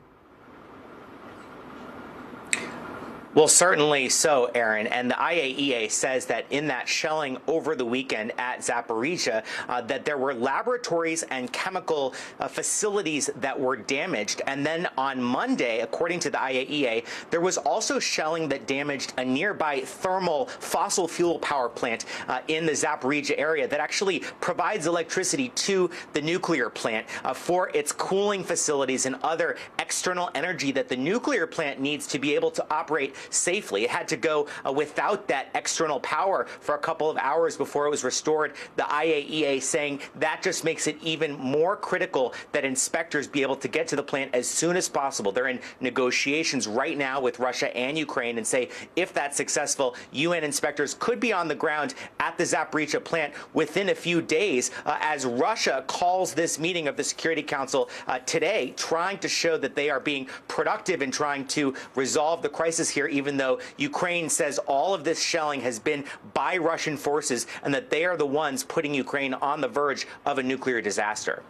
Well, certainly so, Aaron. And the IAEA says that in that shelling over the weekend at Zaporizhzhia, that there were laboratories and chemical facilities that were damaged. And then on Monday, according to the IAEA, there was also shelling that damaged a nearby thermal fossil fuel power plant in the Zaporizhzhia area that actually provides electricity to the nuclear plant for its cooling facilities and other external energy that the nuclear plant needs to be able to operate safely. It had to go without that external power for a couple of hours before it was restored. The IAEA saying that just makes it even more critical that inspectors be able to get to the plant as soon as possible. They're in negotiations right now with Russia and Ukraine and say if that's successful, UN inspectors could be on the ground at the Zaporizhzhia plant within a few days as Russia calls this meeting of the Security Council today, trying to show that they are being productive in trying to resolve the crisis here, even though Ukraine says all of this shelling has been by Russian forces and that they are the ones putting Ukraine on the verge of a nuclear disaster.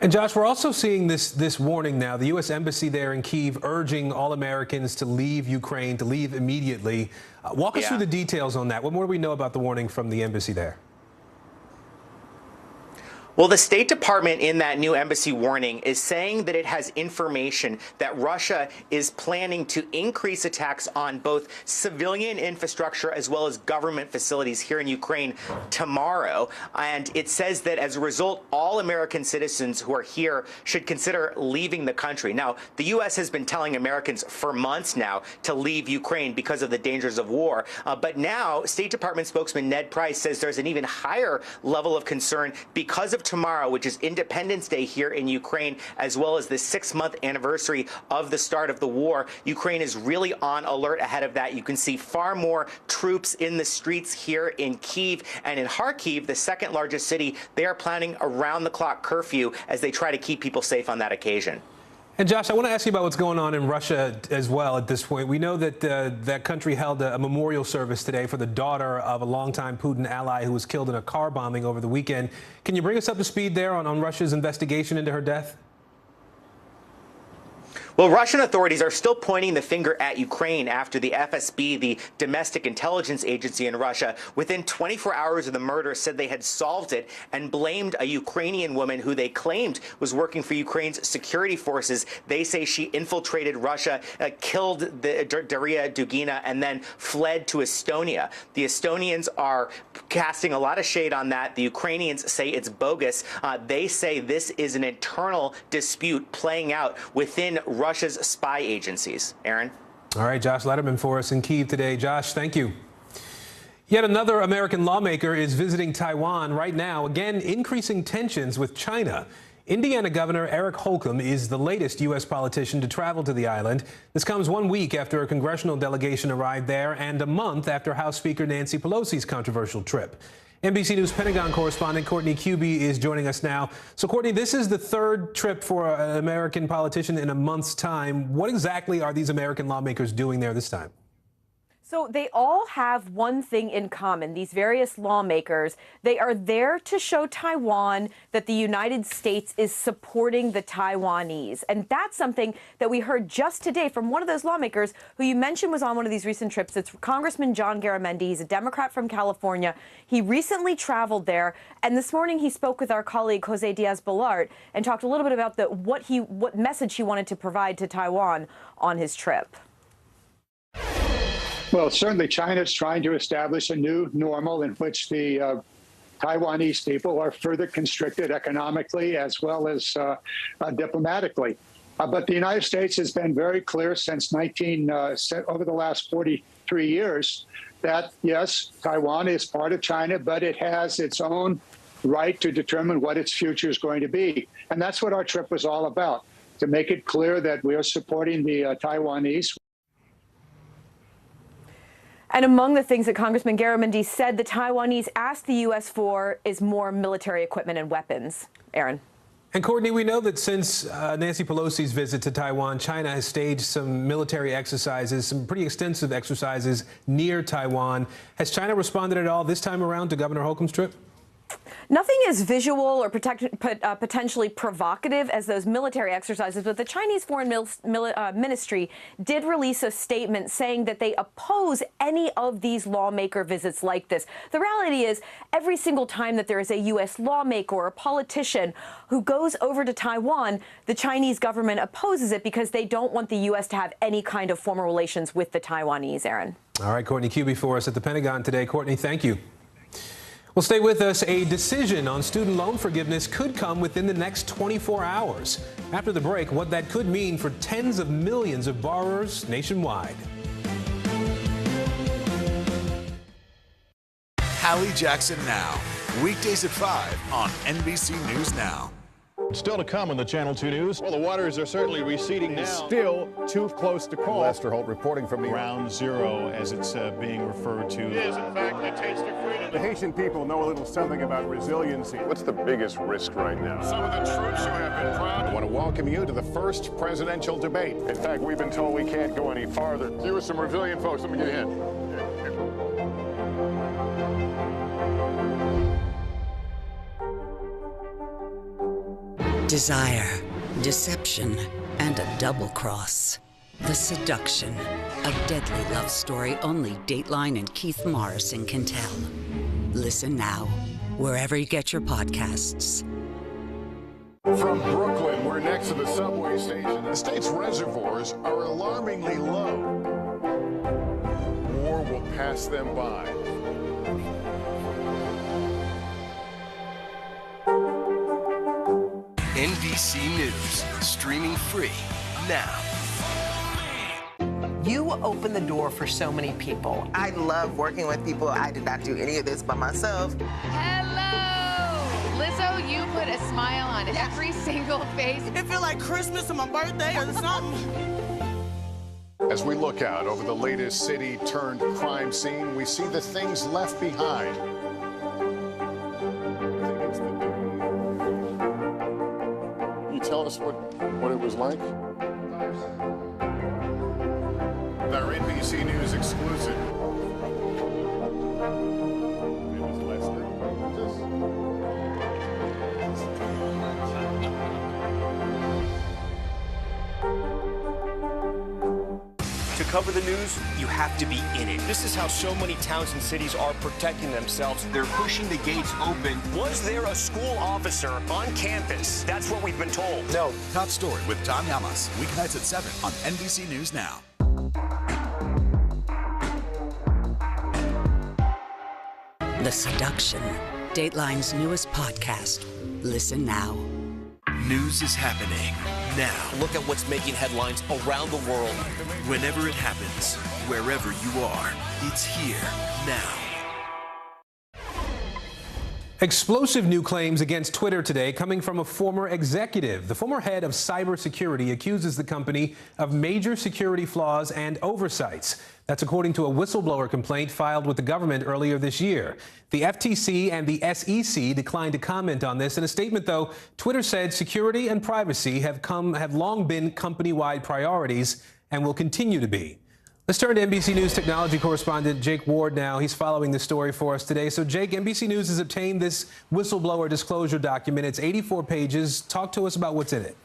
And Josh, we're also seeing this warning now. The U.S. Embassy there in Kyiv urging all Americans to leave Ukraine, to leave immediately. Walk us through the details on that. What more do we know about the warning from the embassy there? Well, the State Department in that new embassy warning is saying that it has information that Russia is planning to increase attacks on both civilian infrastructure as well as government facilities here in Ukraine tomorrow. And it says that as a result, all American citizens who are here should consider leaving the country. Now, the U.S. has been telling Americans for months now to leave Ukraine because of the dangers of war. But now, State Department spokesman Ned Price says there's an even higher level of concern because of tomorrow, which is Independence Day here in Ukraine, as well as the 6-month anniversary of the start of the war. Ukraine is really on alert ahead of that. You can see far more troops in the streets here in Kyiv, and in Kharkiv, the second largest city. They are planning around-the-clock curfew as they try to keep people safe on that occasion. And Josh, I want to ask you about what's going on in Russia as well at this point. We know that that country held a memorial service today for the daughter of a longtime Putin ally who was killed in a car bombing over the weekend. Can you bring us up to speed there on Russia's investigation into her death? Well, Russian authorities are still pointing the finger at Ukraine after the FSB, the domestic intelligence agency in Russia, within 24 hours of the murder said they had solved it and blamed a Ukrainian woman who they claimed was working for Ukraine's security forces. They say she infiltrated Russia, killed Daria Dugina, and then fled to Estonia. The Estonians are casting a lot of shade on that. The Ukrainians say it's bogus. They say this is an internal dispute playing out within Russia's spy agencies. Aaron? All right, Josh Letterman for us in Kyiv today. Josh, thank you. Yet another American lawmaker is visiting Taiwan right now, again increasing tensions with China. Indiana Governor Eric Holcomb is the latest U.S. politician to travel to the island. This comes 1 week after a congressional delegation arrived there and a month after House Speaker Nancy Pelosi's controversial trip. NBC News Pentagon correspondent Courtney Cubey is joining us now. So, Courtney, this is the third trip for an American politician in a month's time. What exactly are these American lawmakers doing there this time? So they all have one thing in common, these various lawmakers. They are there to show Taiwan that the United States is supporting the Taiwanese. And that's something that we heard just today from one of those lawmakers who you mentioned was on one of these recent trips. It's Congressman John Garamendi. He's a Democrat from California. He recently traveled there. And this morning he spoke with our colleague Jose Diaz-Balart and talked a little bit about what message he wanted to provide to Taiwan on his trip. Well, certainly China is trying to establish a new normal in which the Taiwanese people are further constricted economically as well as diplomatically. But the United States has been very clear since over the last 43 years that, yes, Taiwan is part of China, but it has its own right to determine what its future is going to be. And that's what our trip was all about, to make it clear that we are supporting the Taiwanese. And among the things that Congressman Garamendi said the Taiwanese asked the U.S. for is more military equipment and weapons. Aaron. And Courtney, we know that since Nancy Pelosi's visit to Taiwan, China has staged some military exercises, some pretty extensive exercises near Taiwan. Has China responded at all this time around to Governor Holcomb's trip? Nothing as visual or potentially provocative as those military exercises, but the Chinese Foreign Ministry did release a statement saying that they oppose any of these lawmaker visits like this. The reality is, every single time that there is a U.S. lawmaker or a politician who goes over to Taiwan, the Chinese government opposes it because they don't want the U.S. to have any kind of formal relations with the Taiwanese, Aaron. All right, Courtney Cubie for us at the Pentagon today. Courtney, thank you. Well, stay with us. A decision on student loan forgiveness could come within the next 24 hours. After the break, what that could mean for tens of millions of borrowers nationwide. Hallie Jackson Now, weekdays at 5 on NBC News Now. Still to come on the Channel 2 News. Well, the waters are certainly receding now. Still too close to call. Lester Holt reporting from the Ground Zero, as it's being referred to. It is, in fact, the taste of freedom. The Haitian people know a little something about resiliency. What's the biggest risk right now? Some of the troops who have been proud. I want to welcome you to the first presidential debate. In fact, we've been told we can't go any farther. You with some resilient folks. Let me get a hint. Desire, deception, and a double cross. The Seduction, a deadly love story only Dateline and Keith Morrison can tell. Listen now, wherever you get your podcasts. From Brooklyn, we're next to the subway station. The state's reservoirs are alarmingly low. War will pass them by. NBC News, streaming free now. You open the door for so many people. I love working with people. I did not do any of this by myself. Hello! Lizzo, you put a smile on every single face. It feels like Christmas or my birthday or something. As we look out over the latest city-turned-crime scene, we see the things left behind. Tell us what it was like? Our NBC News exclusive. It was Lester. To cover the news, you have to be in it. This is how so many towns and cities are protecting themselves. They're pushing the gates open. Was there a school officer on campus? That's what we've been told. No. Top Story with Tom Yamas, weeknights at 7 on NBC News Now. The Seduction, Dateline's newest podcast. Listen now. News is happening now. Look at what's making headlines around the world. Whenever it happens, wherever you are, it's here now. Explosive new claims against Twitter today coming from a former executive. The former head of cybersecurity accuses the company of major security flaws and oversights. That's according to a whistleblower complaint filed with the government earlier this year. The FTC and the SEC declined to comment on this. In a statement, though, Twitter said security and privacy have long been company-wide priorities and will continue to be. Let's turn to NBC News technology correspondent Jake Ward now. He's following this story for us today. So, Jake, NBC News has obtained this whistleblower disclosure document. It's 84 pages. Talk to us about what's in it.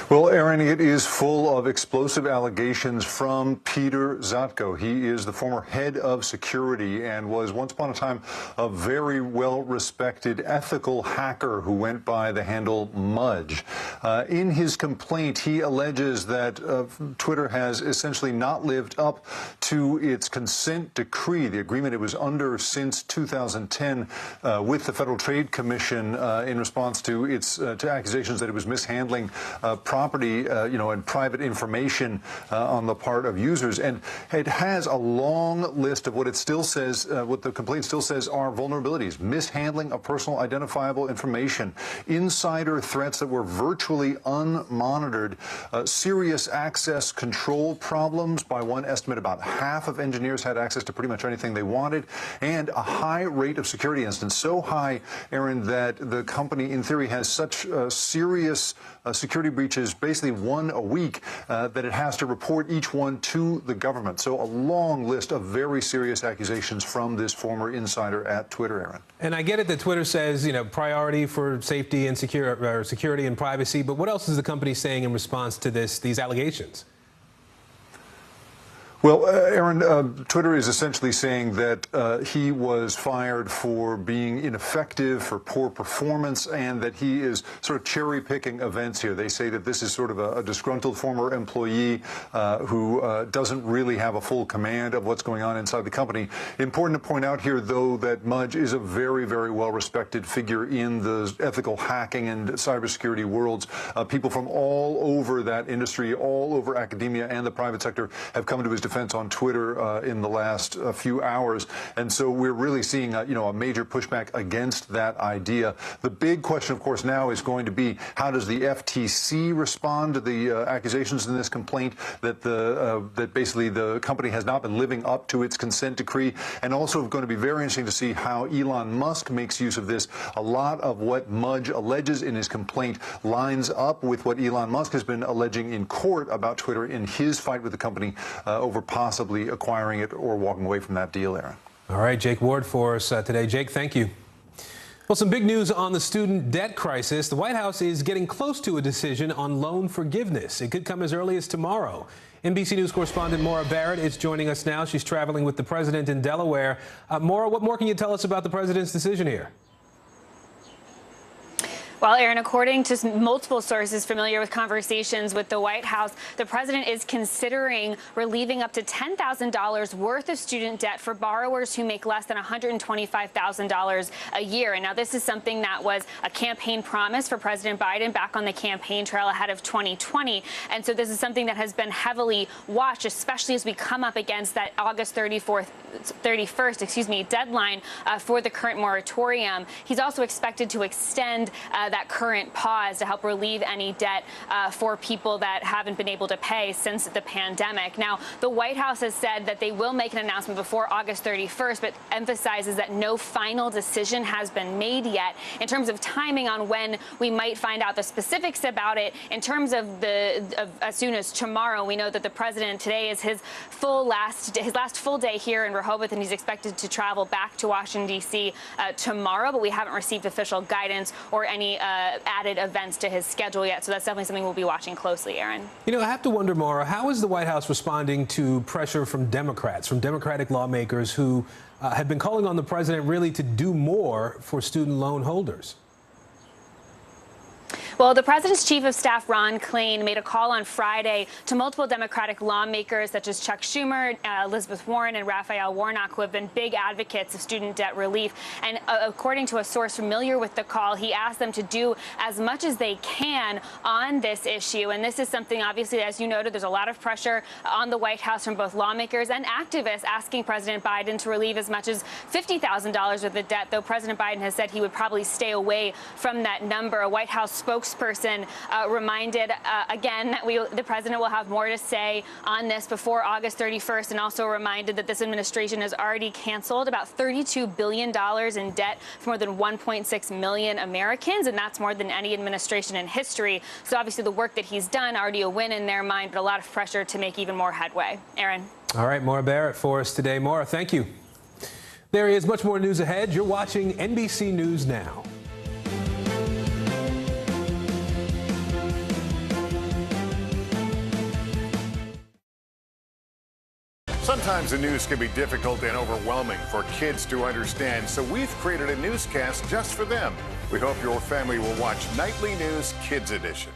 Well, Aaron, it is full of explosive allegations from Peter Zatko. He is the former head of security and was once upon a time a very well-respected ethical hacker who went by the handle Mudge. In his complaint, he alleges that Twitter has essentially not lived up to its consent decree, the agreement it was under since 2010 with the Federal Trade Commission in response to its to accusations that it was mishandling property, and private information on the part of users. And it has a long list of what it still says, what the complaint still says are vulnerabilities: mishandling of personal identifiable information, insider threats that were virtually unmonitored, serious access control problems. By one estimate, about half of engineers had access to pretty much anything they wanted, and a high rate of security incidents. So high, Aaron, that the company, in theory, has such serious security breaches is basically one a week that it has to report each one to the government. So a long list of very serious accusations from this former insider at Twitter, Aaron. And I get it that Twitter says, priority for safety and security and privacy, but what else is the company saying in response to these allegations? Well, Aaron, Twitter is essentially saying that he was fired for being ineffective, for poor performance, and that he is sort of cherry-picking events here. They say that this is sort of a disgruntled former employee who doesn't really have a full command of what's going on inside the company. Important to point out here, though, that Mudge is a very, very well-respected figure in the ethical hacking and cybersecurity worlds. People from all over that industry, all over academia and the private sector have come to his defense on Twitter in the last few hours, and so we're really seeing a major pushback against that idea. The big question, of course, now is going to be how does the FTC respond to the accusations in this complaint that that basically the company has not been living up to its consent decree, and also going to be very interesting to see how Elon Musk makes use of this. A lot of what Mudge alleges in his complaint lines up with what Elon Musk has been alleging in court about Twitter in his fight with the company over possibly acquiring it or walking away from that deal, Aaron. All right, Jake Ward for us today. Jake, thank you. Well, some big news on the student debt crisis. The White House is getting close to a decision on loan forgiveness. It could come as early as tomorrow. NBC News correspondent Maura Barrett is joining us now. She's traveling with the president in Delaware. Maura, what more can you tell us about the president's decision here? Well, Aaron, according to multiple sources familiar with conversations with the White House, the president is considering relieving up to $10,000 worth of student debt for borrowers who make less than $125,000 a year. And now this is something that was a campaign promise for President Biden back on the campaign trail ahead of 2020. And so this is something that has been heavily watched, especially as we come up against that August 31st deadline for the current moratorium. He's also expected to extend that current pause to help relieve any debt for people that haven't been able to pay since the pandemic. Now, the White House has said that they will make an announcement before August 31st, but emphasizes that no final decision has been made yet. In terms of timing on when we might find out the specifics about it, in terms of as soon as tomorrow, we know that the president today is his last full day here in Rehoboth, and he's expected to travel back to Washington, D.C. Tomorrow, but we haven't received official guidance or any added events to his schedule yet. So that's definitely something we'll be watching closely, Aaron. I have to wonder, Maura, how is the White House responding to pressure from Democrats, from Democratic lawmakers who have been calling on the president really to do more for student loan holders? Well, the president's chief of staff, Ron Klain, made a call on Friday to multiple Democratic lawmakers such as Chuck Schumer, Elizabeth Warren, and Raphael Warnock, who have been big advocates of student debt relief. And according to a source familiar with the call, he asked them to do as much as they can on this issue. And this is something, obviously, as you noted, there's a lot of pressure on the White House from both lawmakers and activists asking President Biden to relieve as much as $50,000 of the debt, though President Biden has said he would probably stay away from that number. A White House spokesperson reminded again that the president will have more to say on this before August 31st, and also reminded that this administration has already canceled about $32 billion in debt for more than 1.6 million Americans, and that's more than any administration in history. So obviously the work that he's done, already a win in their mind, but a lot of pressure to make even more headway. Aaron. All right, Maura Barrett for us today. Maura, thank you. There is much more news ahead. You're watching NBC News Now. Sometimes the news can be difficult and overwhelming for kids to understand, so we've created a newscast just for them. We hope your family will watch Nightly News Kids Edition.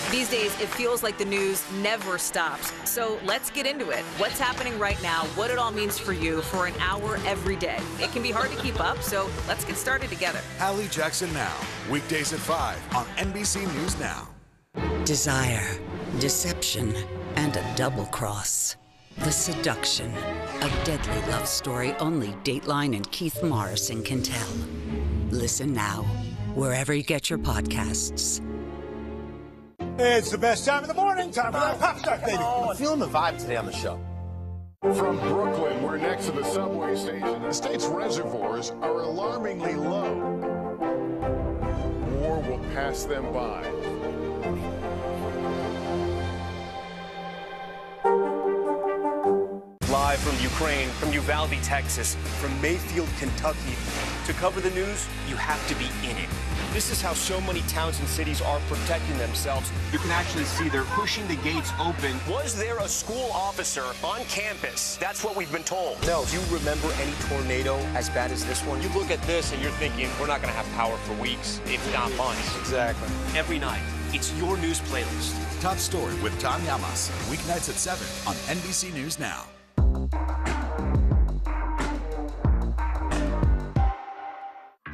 These days, it feels like the news never stops. So let's get into it. What's happening right now, what it all means for you for an hour every day. It can be hard to keep up, so let's get started together. Hallie Jackson Now, weekdays at 5 on NBC News Now. Desire, deception, and a double cross. The Seduction, a deadly love story only Dateline and Keith Morrison can tell. Listen now, wherever you get your podcasts. It's the best time of the morning. Time for that pop stuff, baby. I'm feeling the vibe today on the show. From Brooklyn, we're next to the subway station. The state's reservoirs are alarmingly low. War will pass them by. Ukraine, from Uvalde, Texas, from Mayfield, Kentucky. To cover the news, you have to be in it. This is how so many towns and cities are protecting themselves. You can actually see they're pushing the gates open. Was there a school officer on campus? That's what we've been told. No. Do you remember any tornado as bad as this one? You look at this and you're thinking, we're not going to have power for weeks, if not months. Exactly. Every night, it's your news playlist. Top Story with Tom Llamas, weeknights at 7 on NBC News Now.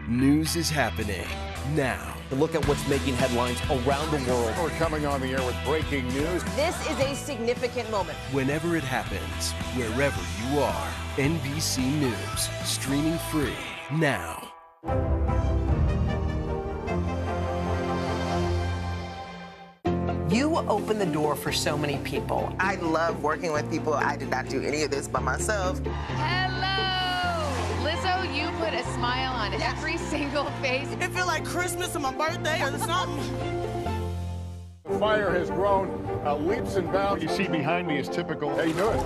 News is happening now. To look at what's making headlines around the world. We're coming on the air with breaking news. This is a significant moment. Whenever it happens, wherever you are, NBC News, streaming free now. You open the door for so many people. I love working with people. I did not do any of this by myself. Hello! Lizzo, you put a smile on every single face. It feel like Christmas or my birthday or something. The fire has grown leaps and bounds. You see behind me is typical. How you doing?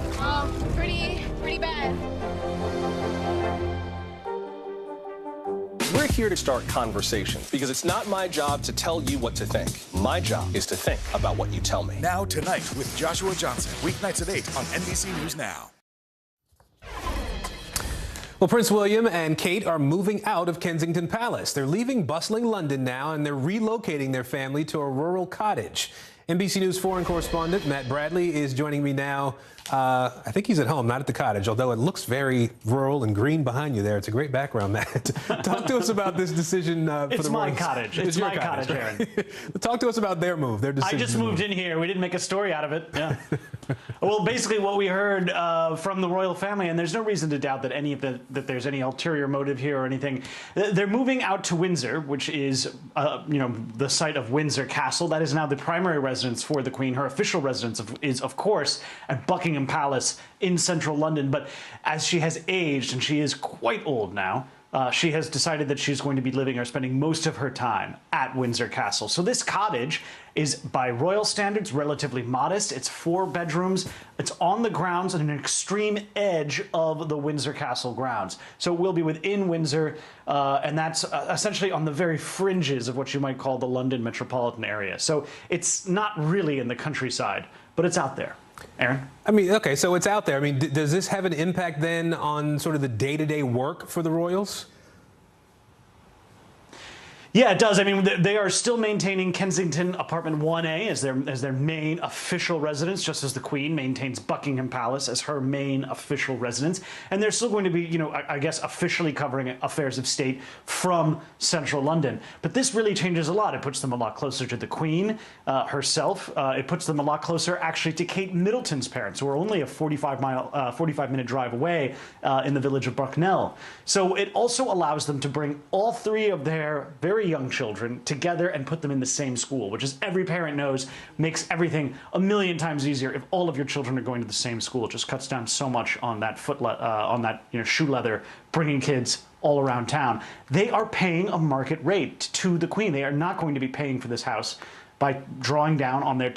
Pretty bad. We're here to start conversations because it's not my job to tell you what to think. My job is to think about what you tell me. Now Tonight with Joshua Johnson, weeknights at 8 on NBC News Now. Well, Prince William and Kate are moving out of Kensington Palace. They're leaving bustling London now, and they're relocating their family to a rural cottage. NBC News foreign correspondent Matt Bradley is joining me now. I think he's at home, not at the cottage, although it looks very rural and green behind you there. It's a great background, Matt. Talk to us about this decision for it's the my Royals. cottage. It's my cottage, Aaron. Talk to us about their move, their decision. I just moved in here. We didn't make a story out of it. Yeah. Well, basically what we heard from the royal family, and there's no reason to doubt that that there's any ulterior motive here or anything. They're moving out to Windsor, which is the site of Windsor Castle. That is now the primary residence for the Queen. Her official residence is, of course, at Buckingham Palace in central London. But as she has aged, and she is quite old now, she has decided that she's going to be living or spending most of her time at Windsor Castle. So this cottage is, by royal standards, relatively modest. It's 4 bedrooms. It's on the grounds at an extreme edge of the Windsor Castle grounds. So it will be within Windsor, and that's essentially on the very fringes of what you might call the London metropolitan area. So it's not really in the countryside, but it's out there. Aaron? I mean, okay, so it's out there. I mean, does this have an impact then on sort of the day-to-day work for the royals? Yeah, it does. I mean, they are still maintaining Kensington Apartment 1A as their main official residence, just as the Queen maintains Buckingham Palace as her main official residence. And they're still going to be, I guess, officially covering affairs of state from central London. But this really changes a lot. It puts them a lot closer to the Queen herself. It puts them a lot closer, actually, to Kate Middleton's parents, who are only a 45-minute drive away in the village of Bracknell. So it also allows them to bring all 3 of their very young children together and put them in the same school, which, as every parent knows, makes everything a million times easier. If all of your children are going to the same school, it just cuts down so much on that shoe leather, bringing kids all around town. They are paying a market rate to the Queen. They are not going to be paying for this house by drawing down on their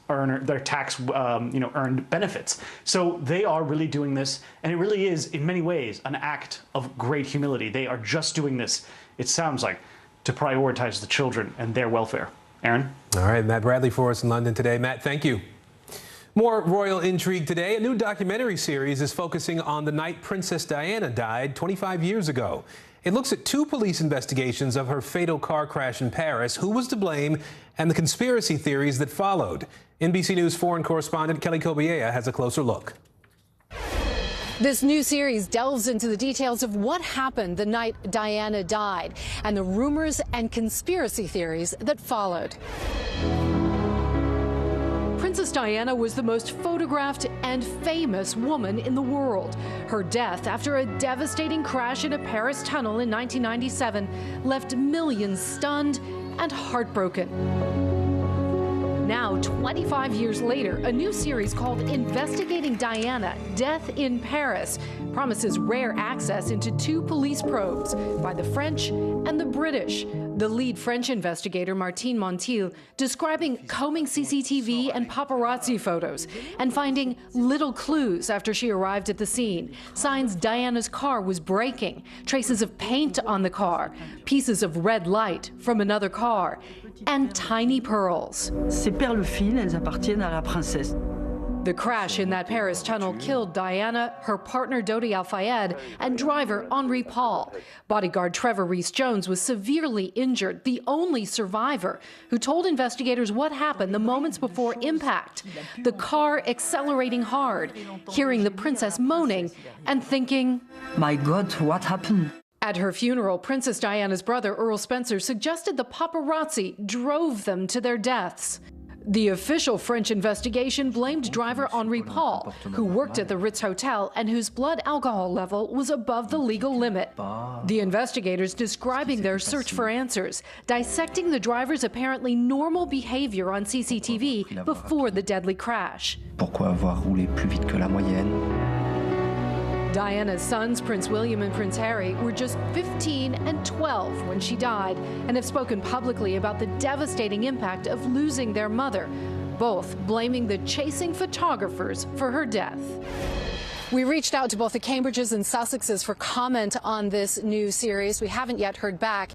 earned benefits. So they are really doing this, and it really is, in many ways, an act of great humility. They are just doing this, it sounds like, to prioritize the children and their welfare. Aaron? All right, Matt Bradley for us in London today. Matt, thank you. More royal intrigue today. A new documentary series is focusing on the night Princess Diana died 25 years ago. It looks at 2 police investigations of her fatal car crash in Paris, who was to blame, and the conspiracy theories that followed. NBC News foreign correspondent Kelly Kobiea has a closer look. This new series delves into the details of what happened the night Diana died and the rumors and conspiracy theories that followed. Princess Diana was the most photographed and famous woman in the world. Her death after a devastating crash in a Paris tunnel in 1997 left millions stunned and heartbroken. Now, 25 years later, a new series called Investigating Diana, Death in Paris promises rare access into 2 police probes by the French and and the British. The lead French investigator, Martine Montil, describing combing CCTV and paparazzi photos and finding little clues after she arrived at the scene. Signs Diana's car was braking, traces of paint on the car, pieces of red light from another car, and tiny pearls. Ces perles fines, elles appartiennent à la princesse. The crash in that Paris tunnel killed Diana, her partner Dodi Al-Fayed, and driver Henri Paul. Bodyguard Trevor Rees-Jones was severely injured, the only survivor, who told investigators what happened the moments before impact. The car accelerating hard, hearing the princess moaning and thinking, "My God, what happened?" At her funeral, Princess Diana's brother Earl Spencer suggested the paparazzi drove them to their deaths. The official French investigation blamed driver Henri Paul, who worked at the Ritz Hotel and whose blood alcohol level was above the legal limit. The investigators describing their search for answers, dissecting the driver's apparently normal behavior on CCTV before the deadly crash. Pourquoi avoir roulé plus vite que la moyenne? Diana's sons, Prince William and Prince Harry, were just 15 and 12 when she died and have spoken publicly about the devastating impact of losing their mother, both blaming the chasing photographers for her death. We reached out to both the Cambridges and Sussexes for comment on this new series. We haven't yet heard back.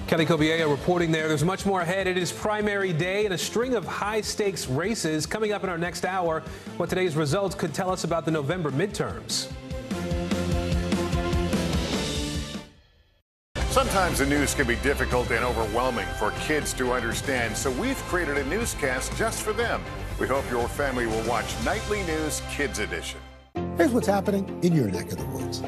Kelly Cobiella reporting there. There's much more ahead. It is primary day and a string of high-stakes races coming up in our next hour. What today's results could tell us about the November midterms. Sometimes the news can be difficult and overwhelming for kids to understand, so we've created a newscast just for them. We hope your family will watch Nightly News Kids Edition. Here's what's happening in your neck of the woods.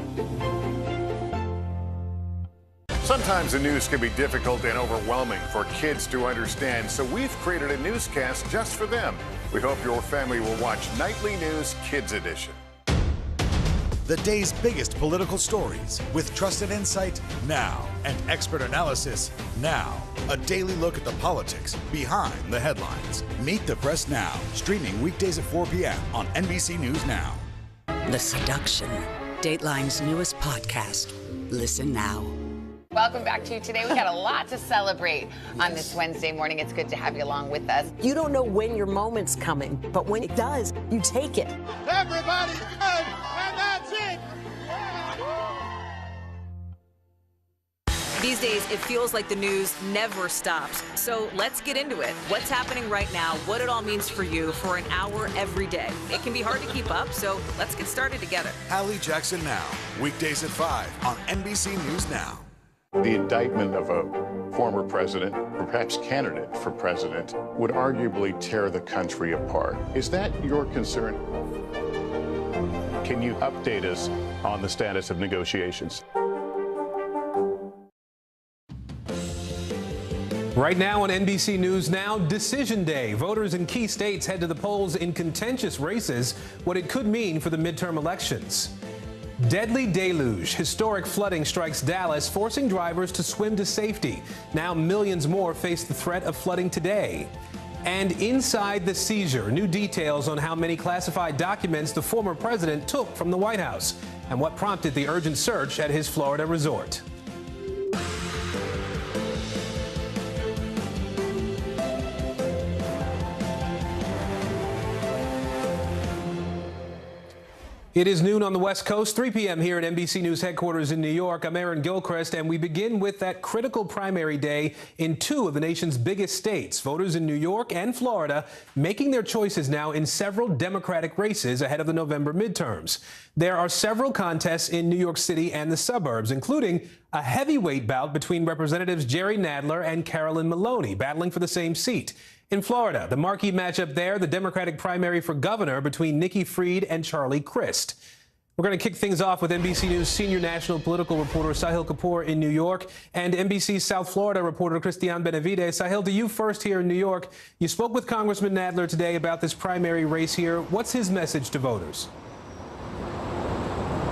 Sometimes the news can be difficult and overwhelming for kids to understand, so we've created a newscast just for them. We hope your family will watch Nightly News Kids Edition. The day's biggest political stories with trusted insight now and expert analysis now. A daily look at the politics behind the headlines. Meet the Press Now, streaming weekdays at 4 p.m. on NBC News Now. The Seduction, Dateline's newest podcast. Listen now. Welcome back to Today. We got a lot to celebrate on this Wednesday morning. It's good to have you along with us. You don't know when your moment's coming, but when it does, you take it. Everybody good, and that's it. These days, it feels like the news never stops. So let's get into it. What's happening right now, what it all means for you for an hour every day. It can be hard to keep up, so let's get started together. Hallie Jackson Now, weekdays at 5 on NBC News Now. The indictment of a former president, or perhaps candidate for president, would arguably tear the country apart. Is that your concern? Can you update us on the status of negotiations? Right now on NBC News Now, Decision Day. Voters in key states head to the polls in contentious races, what it could mean for the midterm elections. Deadly deluge. Historic flooding strikes Dallas, forcing drivers to swim to safety. Now millions more face the threat of flooding today. And inside the seizure, new details on how many classified documents the former president took from the White House and what prompted the urgent search at his Florida resort. It is noon on the West Coast, 3 p.m. here at NBC News headquarters in New York. I'm Aaron Gilchrist, and we begin with that critical primary day in two of the nation's biggest states. Voters in New York and Florida making their choices now in several Democratic races ahead of the November midterms. There are several contests in New York City and the suburbs, including a heavyweight bout between Representatives Jerry Nadler and Carolyn Maloney, battling for the same seat. In Florida, the marquee matchup there, the Democratic primary for governor between Nikki Fried and Charlie Crist. We're going to kick things off with NBC News senior national political reporter Sahil Kapoor in New York and NBC South Florida reporter Christiane Benavides. Sahil, to you first here in New York. You spoke with Congressman Nadler today about this primary race here. What's his message to voters?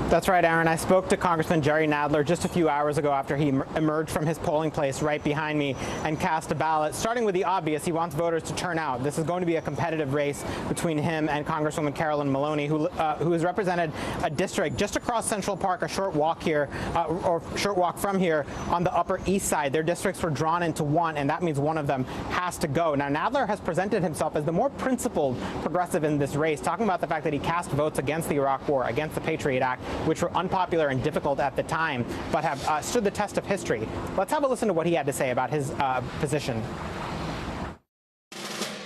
That's right, Aaron. I spoke to Congressman Jerry Nadler just a few hours ago after he emerged from his polling place right behind me and cast a ballot. Starting with the obvious, he wants voters to turn out. This is going to be a competitive race between him and Congresswoman Carolyn Maloney, who has represented a district just across Central Park, a short walk here, or short walk from here on the Upper East Side. Their districts were drawn into one, and that means one of them has to go. Now, Nadler has presented himself as the more principled progressive in this race, talking about the fact that he cast votes against the Iraq War, against the Patriot Act, which were unpopular and difficult at the time, but have stood the test of history. Let's have a listen to what he had to say about his position.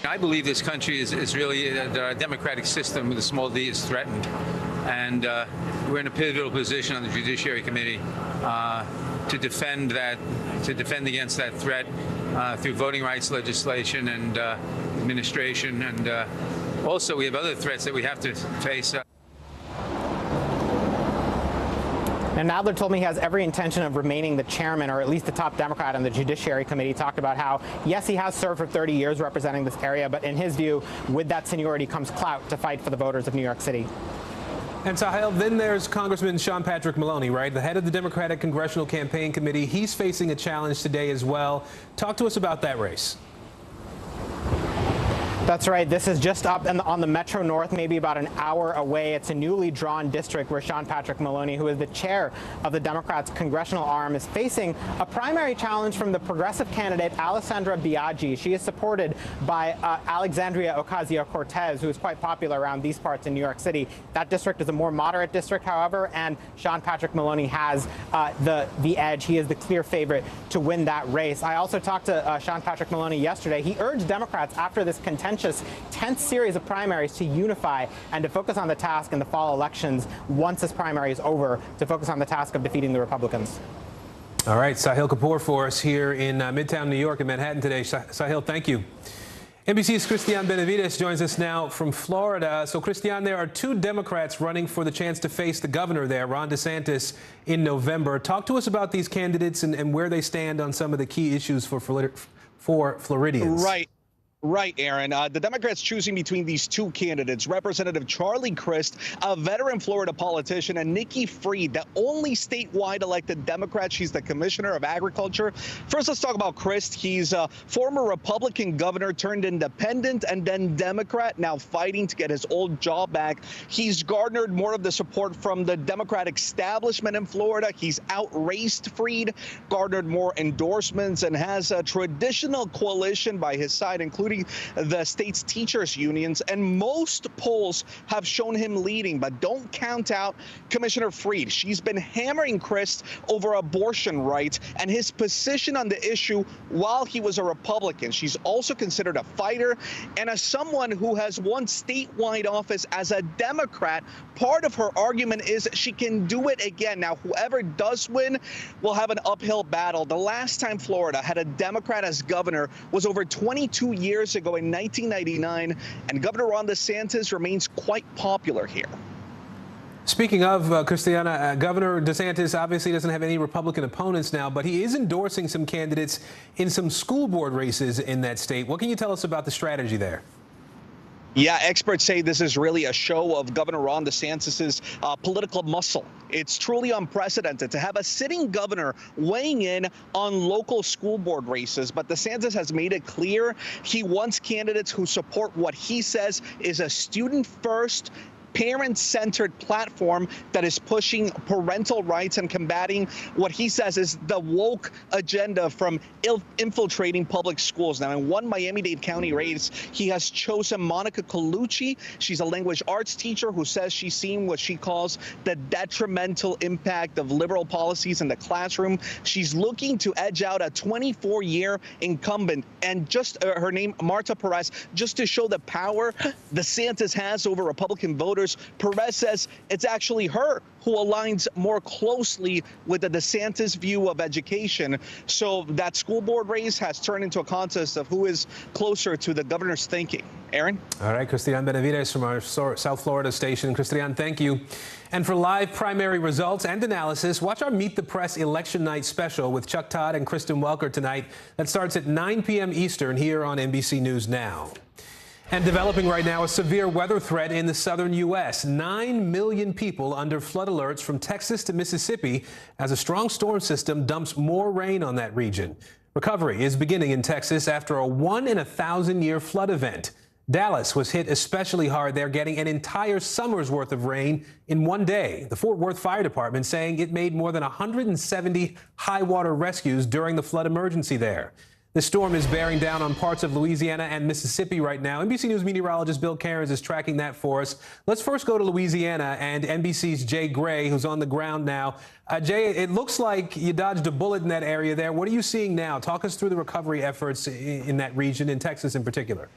I believe this country is really, the democratic system with a small d is threatened. And we're in a pivotal position on the Judiciary Committee to defend against that threat through voting rights legislation and administration. And also we have other threats that we have to face. And Nadler told me he has every intention of remaining the chairman, or at least the top Democrat on the Judiciary Committee. He talked about how, yes, he has served for 30 years representing this area, but in his view, with that seniority comes clout to fight for the voters of New York City. And Sahel, then there's Congressman Sean Patrick Maloney, right? The head of the Democratic Congressional Campaign Committee. He's facing a challenge today as well. Talk to us about that race. That's right. This is just up on the Metro North, maybe about an hour away. It's a newly drawn district where Sean Patrick Maloney, who is the chair of the Democrats' congressional arm, is facing a primary challenge from the progressive candidate Alessandra Biaggi. She is supported by Alexandria Ocasio-Cortez, who is quite popular around these parts in New York City. That district is a more moderate district, however, and Sean Patrick Maloney has the edge. He is the clear favorite to win that race. I also talked to Sean Patrick Maloney yesterday. He urged Democrats after this contentious 10th series of primaries to unify and to focus on the task in the fall elections once this primary is over, to focus on the task of defeating the Republicans. All right, Sahil Kapoor for us here in Midtown New York in Manhattan today. Sahil, thank you. NBC's Christian Benavides joins us now from Florida. So, Christian, there are two Democrats running for the chance to face the governor there, Ron DeSantis, in November. Talk to us about these candidates and where they stand on some of the key issues for Floridians. Right, Aaron. The Democrats choosing between these two candidates, Representative Charlie Crist, a veteran Florida politician, and Nikki Fried, the only statewide elected Democrat. She's the Commissioner of Agriculture. First, let's talk about Crist. He's a former Republican governor turned independent and then Democrat, now fighting to get his old job back. He's garnered more of the support from the Democratic establishment in Florida. He's outraced Fried, garnered more endorsements, and has a traditional coalition by his side, including the state's teachers unions, and most polls have shown him leading, but don't count out Commissioner Fried. She's been hammering Crist over abortion rights and his position on the issue while he was a Republican. She's also considered a fighter and as someone who has won statewide office as a Democrat. Part of her argument is she can do it again. Now, whoever does win will have an uphill battle. The last time Florida had a Democrat as governor was over 22 years ago in 1999, and Governor Ron DeSantis remains quite popular here. Speaking of, Christiana, Governor DeSantis obviously doesn't have any Republican opponents now, but he is endorsing some candidates in some school board races in that state. What can you tell us about the strategy there? Yeah, experts say this is really a show of Governor Ron DeSantis's political muscle. It's truly unprecedented to have a sitting governor weighing in on local school board races. But DeSantis has made it clear he wants candidates who support what he says is a student-first, parent-centered platform that is pushing parental rights and combating what he says is the woke agenda from infiltrating public schools. Now, in one Miami-Dade County race, he has chosen Monica Colucci. She's a language arts teacher who says she's seen what she calls the detrimental impact of liberal policies in the classroom. She's looking to edge out a 24-year incumbent, and just her name, Marta Perez, just to show the power DeSantis has over Republican voters. Perez says it's actually her who aligns more closely with the DeSantis view of education. So that school board race has turned into a contest of who is closer to the governor's thinking. Aaron? All right, Christian Benavides from our South Florida station. Christian, thank you. And for live primary results and analysis, watch our Meet the Press Election Night special with Chuck Todd and Kristen Welker tonight. That starts at 9 p.m. Eastern here on NBC News Now. And developing right now, a severe weather threat in the southern U.S. 9 million people under flood alerts from Texas to Mississippi as a strong storm system dumps more rain on that region. Recovery is beginning in Texas after a 1-in-1,000-year flood event. Dallas was hit especially hard there, getting an entire summer's worth of rain in one day. The Fort Worth Fire Department saying it made more than 170 high water rescues during the flood emergency there. The storm is bearing down on parts of Louisiana and Mississippi right now. NBC News meteorologist Bill Cairns is tracking that for us. Let's first go to Louisiana and NBC's Jay Gray, who's on the ground now. Jay, it looks like you dodged a bullet in that area there. What are you seeing now? Talk us through the recovery efforts in that region, in Texas in particular.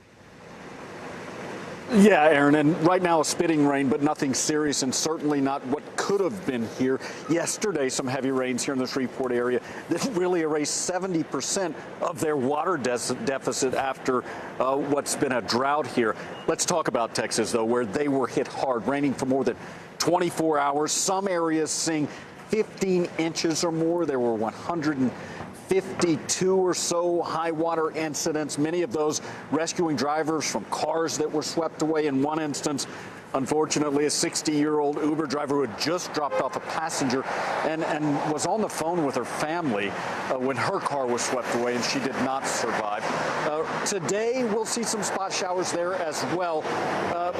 Yeah, Aaron, and right now a spitting rain, but nothing serious, and certainly not what could have been here. Yesterday, some heavy rains here in the Shreveport area that really erased 70% of their water deficit after what's been a drought here. Let's talk about Texas, though, where they were hit hard, raining for more than 24 hours. Some areas seeing 15 inches or more. There were 152 or so high water incidents, many of those rescuing drivers from cars that were swept away. In one instance, unfortunately, a 60-year-old Uber driver who had just dropped off a passenger and was on the phone with her family when her car was swept away, and she did not survive. Today, we'll see some spot showers there as well,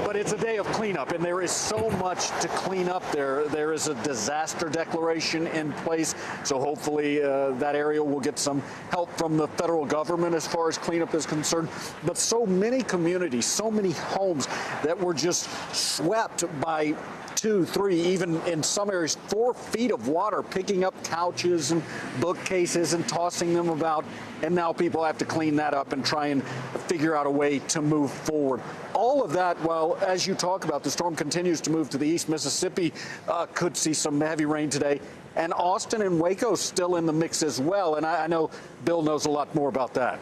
but it's a day of cleanup, and there is so much to clean up there. There is a disaster declaration in place, so hopefully that area will get some help from the federal government as far as cleanup is concerned. But so many communities, so many homes that were just swept by 2, 3, even in some areas 4 feet of water, picking up couches and bookcases and tossing them about. And now people have to clean that up and try and figure out a way to move forward. All of that, well, as you talk about, the storm continues to move to the east. Mississippi could see some heavy rain today. And Austin and Waco still in the mix as well. And I know Bill knows a lot more about that.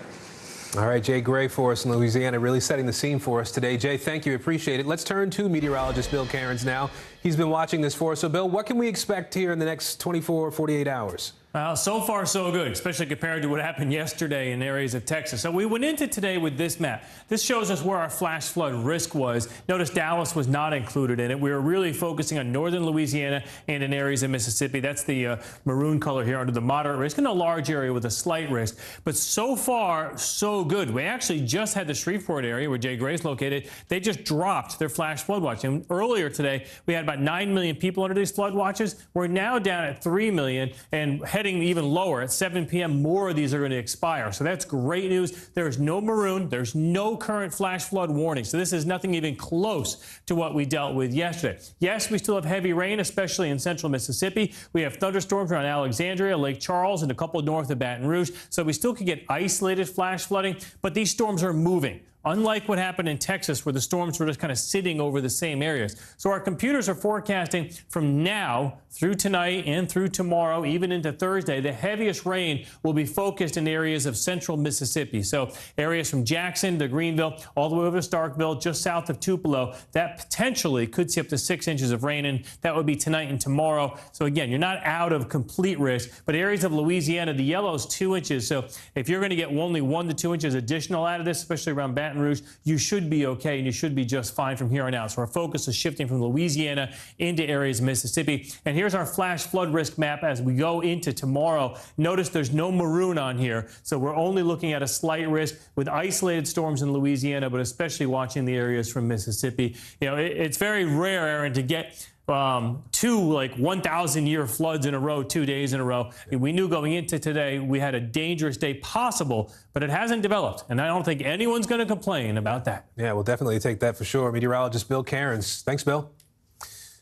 All right, Jay Gray for us in Louisiana, really setting the scene for us today. Jay, thank you. Appreciate it. Let's turn to meteorologist Bill Cairns now. He's been watching this for us. So, Bill, what can we expect here in the next 24, 48 hours? So far, so good, especially compared to what happened yesterday in areas of Texas. So we went into today with this map. This shows us where our flash flood risk was. Notice Dallas was not included in it. We were really focusing on northern Louisiana and in areas of Mississippi. That's the maroon color here under the moderate risk and a large area with a slight risk. But so far, so good. We actually just had the Shreveport area where Jay Gray's located. They just dropped their flash flood watch. And earlier today, we had about 9 million people under these flood watches. We're now down at 3 million and heading even lower. At 7 p.m., more of these are going to expire. So that's great news. There is no maroon. There's no current flash flood warning. So this is nothing even close to what we dealt with yesterday. Yes, we still have heavy rain, especially in central Mississippi. We have thunderstorms around Alexandria, Lake Charles, and a couple north of Baton Rouge. So we still could get isolated flash flooding, but these storms are moving. Unlike what happened in Texas, where the storms were just kind of sitting over the same areas. So our computers are forecasting from now through tonight and through tomorrow, even into Thursday, the heaviest rain will be focused in areas of central Mississippi. So areas from Jackson to Greenville, all the way over to Starkville, just south of Tupelo, that potentially could see up to 6 inches of rain, and that would be tonight and tomorrow. So again, you're not out of complete risk, but areas of Louisiana, the yellow is 2 inches. So if you're going to get only 1 to 2 inches additional out of this, especially around Baton Rouge, you should be okay, and you should be just fine from here on out. So our focus is shifting from Louisiana into areas of Mississippi. And here's our flash flood risk map as we go into tomorrow. Notice there's no maroon on here, so we're only looking at a slight risk with isolated storms in Louisiana, but especially watching the areas from Mississippi. You know, it's very rare, Aaron, to get 2 1,000-year floods in a row, 2 days in a row. We knew going into today we had a dangerous day possible, but it hasn't developed, and I don't think anyone's going to complain about that. Yeah, we'll definitely take that for sure. Meteorologist Bill Cairns. Thanks, Bill.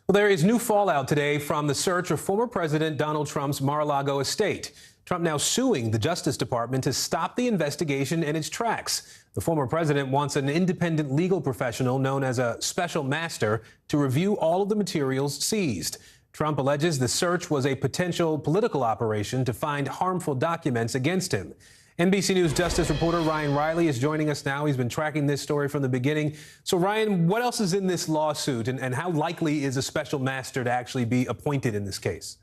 Well, there is new fallout today from the search of former President Donald Trump's Mar-a-Lago estate. Trump now suing the Justice Department to stop the investigation in its tracks. The former president wants an independent legal professional known as a special master to review all of the materials seized. Trump alleges the search was a potential political operation to find harmful documents against him. NBC News Justice reporter Ryan Riley is joining us now. He's been tracking this story from the beginning. So, Ryan, what else is in this lawsuit, and how likely is a special master to actually be appointed in this case?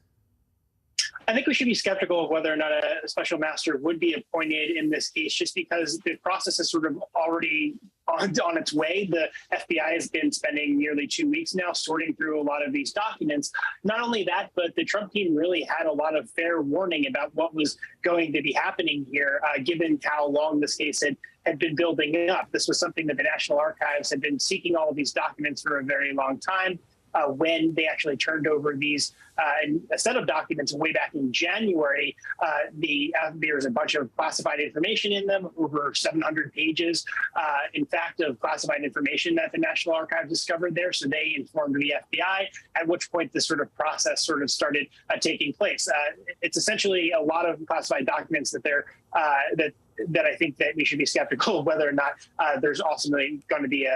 I think we should be skeptical of whether or not a special master would be appointed in this case, just because the process is sort of already on its way. The FBI has been spending nearly 2 weeks now sorting through a lot of these documents. Not only that, but the Trump team really had a lot of fair warning about what was going to be happening here, given how long this case had been building up. This was something that the National Archives had been seeking all of these documents for a very long time. When they actually turned over these a set of documents way back in January, there's a bunch of classified information in them, over 700 pages, in fact, of classified information that the National Archives discovered there. So they informed the FBI, at which point this sort of process sort of started taking place. It's essentially a lot of classified documents that I think that we should be skeptical of whether or not there's ultimately going to be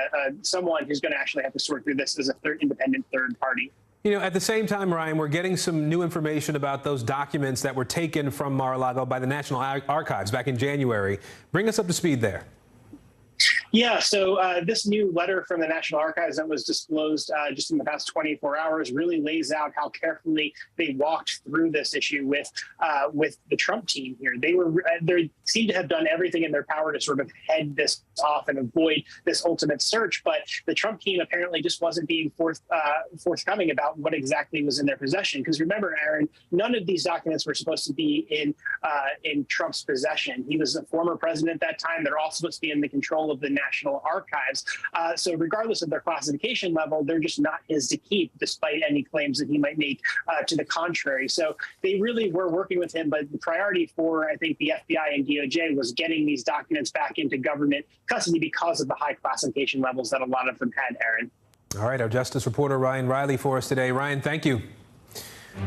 someone who's going to actually have to sort through this as a independent third party. You know, at the same time, Ryan, we're getting some new information about those documents that were taken from Mar-a-Lago by the National Archives back in January. Bring us up to speed there. Yeah, so this new letter from the National Archives that was disclosed just in the past 24 hours really lays out how carefully they walked through this issue with the Trump team here. They seem to have done everything in their power to sort of head this off and avoid this ultimate search, but the Trump team apparently just wasn't being forthcoming about what exactly was in their possession. Because remember, Aaron, none of these documents were supposed to be in Trump's possession. He was a former president at that time. They're all supposed to be in the control of the National Archives. So regardless of their classification level, they're just not his to keep, despite any claims that he might make to the contrary. So they really were working with him, but the priority for, I think, the FBI and DOJ was getting these documents back into government custody because of the high classification levels that a lot of them had, Aaron. All right, our Justice reporter Ryan Riley for us today. Ryan, thank you.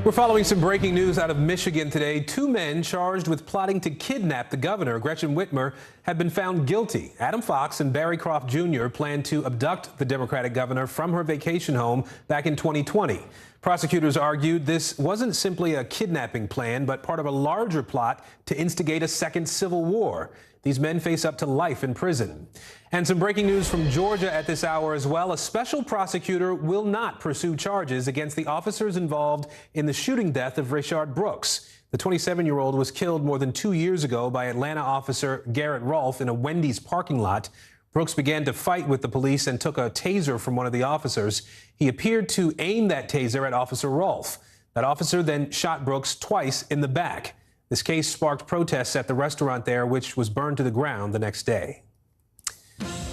We're following some breaking news out of Michigan today. 2 men charged with plotting to kidnap the governor, Gretchen Whitmer, have been found guilty. Adam Fox and Barry Croft Jr. planned to abduct the Democratic governor from her vacation home back in 2020. Prosecutors argued this wasn't simply a kidnapping plan, but part of a larger plot to instigate a second civil war. These men face up to life in prison. And some breaking news from Georgia at this hour as well. A special prosecutor will not pursue charges against the officers involved in the shooting death of Rayshard Brooks. The 27-year-old was killed more than 2 years ago by Atlanta officer Garrett Rolfe in a Wendy's parking lot. Brooks began to fight with the police and took a taser from one of the officers. He appeared to aim that taser at Officer Rolfe. That officer then shot Brooks twice in the back. This case sparked protests at the restaurant there, which was burned to the ground the next day.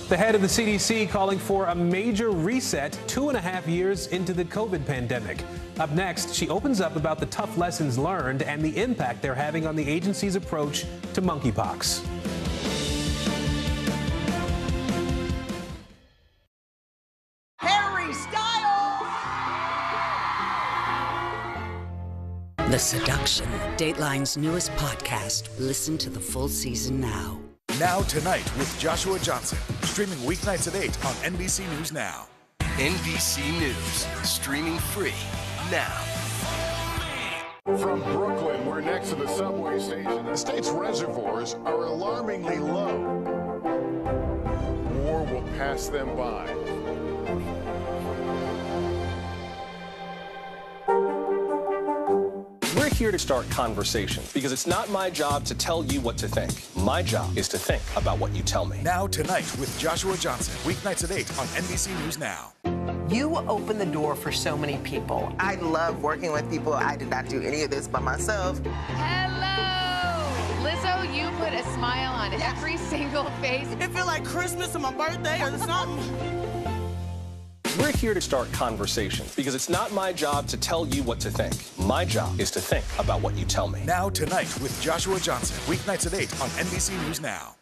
The head of the CDC calling for a major reset 2.5 years into the COVID pandemic. Up next, she opens up about the tough lessons learned and the impact they're having on the agency's approach to monkeypox. Harry Styles! The Seduction, Dateline's newest podcast. Listen to the full season now. Now Tonight with Joshua Johnson, streaming weeknights at 8 on NBC News Now. NBC News, streaming free now. From Brooklyn, we're next to the subway station. The state's reservoirs are alarmingly low. War will pass them by. We're here to start conversations because it's not my job to tell you what to think. My job is to think about what you tell me. Now Tonight with Joshua Johnson, weeknights at 8 on NBC News Now. You open the door for so many people. I love working with people. I did not do any of this by myself. Hello! Lizzo, you put a smile on every single face. It feels like Christmas or my birthday or something. We're here to start conversations because it's not my job to tell you what to think. My job is to think about what you tell me. Now Tonight with Joshua Johnson, weeknights at 8 on NBC News Now.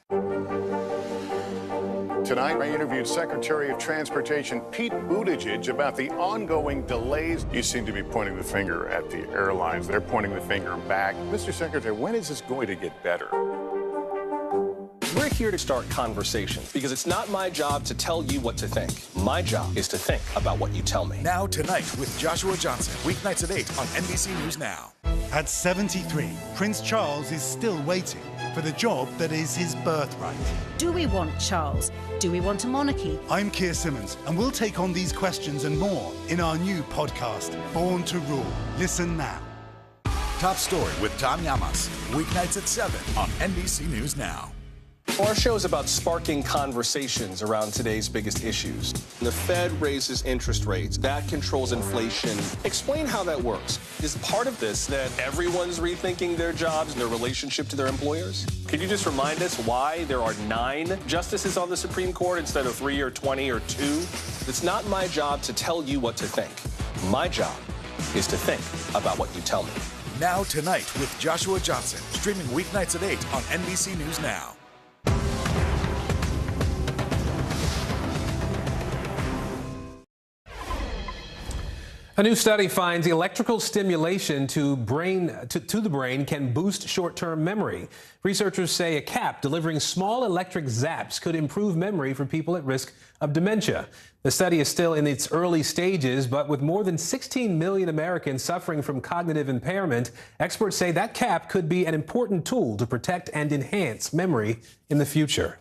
Tonight, I interviewed Secretary of Transportation Pete Buttigieg about the ongoing delays. You seem to be pointing the finger at the airlines. They're pointing the finger back. Mr. Secretary, when is this going to get better? We're here to start conversations because it's not my job to tell you what to think. My job is to think about what you tell me. Now Tonight with Joshua Johnson, weeknights at 8 on NBC News Now. At 73, Prince Charles is still waiting for the job that is his birthright. Do we want Charles? Do we want a monarchy? I'm Keir Simmons, and we'll take on these questions and more in our new podcast, Born to Rule. Listen now. Top Story with Tom Llamas. Weeknights at 7 on NBC News Now. Our show is about sparking conversations around today's biggest issues. The Fed raises interest rates. That controls inflation. Explain how that works. Is part of this that everyone's rethinking their jobs and their relationship to their employers? Could you just remind us why there are 9 justices on the Supreme Court instead of 3 or 20 or 2? It's not my job to tell you what to think. My job is to think about what you tell me. Now Tonight with Joshua Johnson. Streaming weeknights at 8 on NBC News Now. A new study finds electrical stimulation to the brain can boost short-term memory. Researchers say a cap delivering small electric zaps could improve memory for people at risk of dementia. The study is still in its early stages, but with more than 16 million Americans suffering from cognitive impairment, experts say that cap could be an important tool to protect and enhance memory in the future.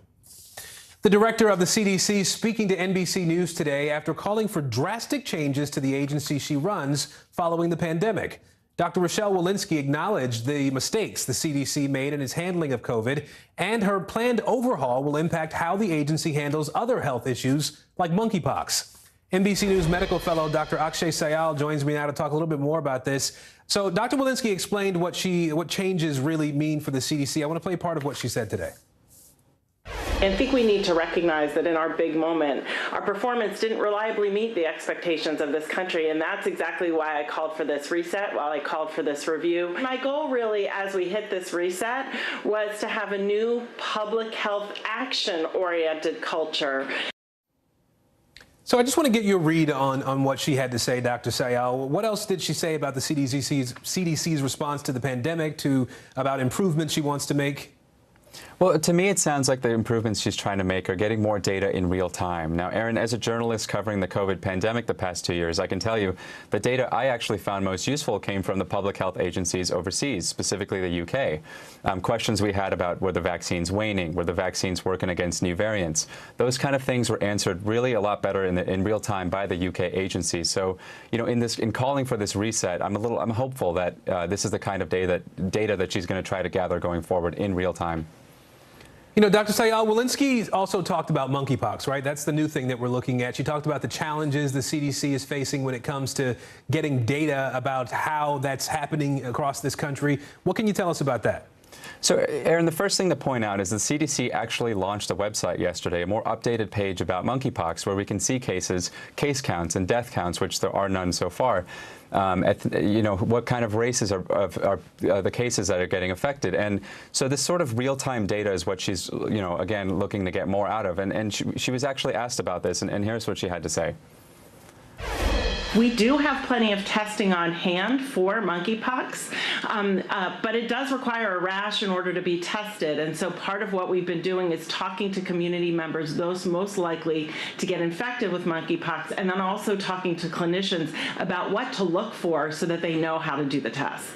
The director of the CDC speaking to NBC News today after calling for drastic changes to the agency she runs following the pandemic. Dr. Rochelle Walensky acknowledged the mistakes the CDC made in its handling of COVID, and her planned overhaul will impact how the agency handles other health issues like monkeypox. NBC News medical fellow Dr. Akshay Sayal joins me now to talk a little bit more about this. So Dr. Walensky explained what changes really mean for the CDC. I want to play part of what she said today. I think we need to recognize that in our big moment, our performance didn't reliably meet the expectations of this country, and that's exactly why I called for this reset, why I called for this review. My goal really, as we hit this reset, was to have a new public health action-oriented culture. So I just want to get your read on what she had to say, Dr. Sayal. What else did she say about the CDC's response to the pandemic, about improvements she wants to make? Well, to me, it sounds like the improvements she's trying to make are getting more data in real time. Now, Aaron, as a journalist covering the COVID pandemic the past 2 years, I can tell you the data I actually found most useful came from the public health agencies overseas, specifically the UK. Questions we had about were the vaccines waning, were the vaccines working against new variants. Those kind of things were answered really a lot better in real time by the UK agencies. So, you know, in calling for this reset, I'm hopeful that this is the kind of data that she's going to try to gather going forward in real time. You know, Dr. Sayal, Walensky also talked about monkeypox, right? That's the new thing that we're looking at. She talked about the challenges the CDC is facing when it comes to getting data about how that's happening across this country. What can you tell us about that? So, Aaron, the first thing to point out is the CDC actually launched a website yesterday, a more updated page about monkeypox, where we can see cases, case counts, and death counts, which there are none so far. You know, what kind of races are the cases that are getting affected. And so this sort of real-time data is what she's, you know, again, looking to get more out of. And she was actually asked about this, and here's what she had to say. We do have plenty of testing on hand for monkeypox, but it does require a rash in order to be tested. And so part of what we've been doing is talking to community members, those most likely to get infected with monkeypox, and then also talking to clinicians about what to look for so that they know how to do the test.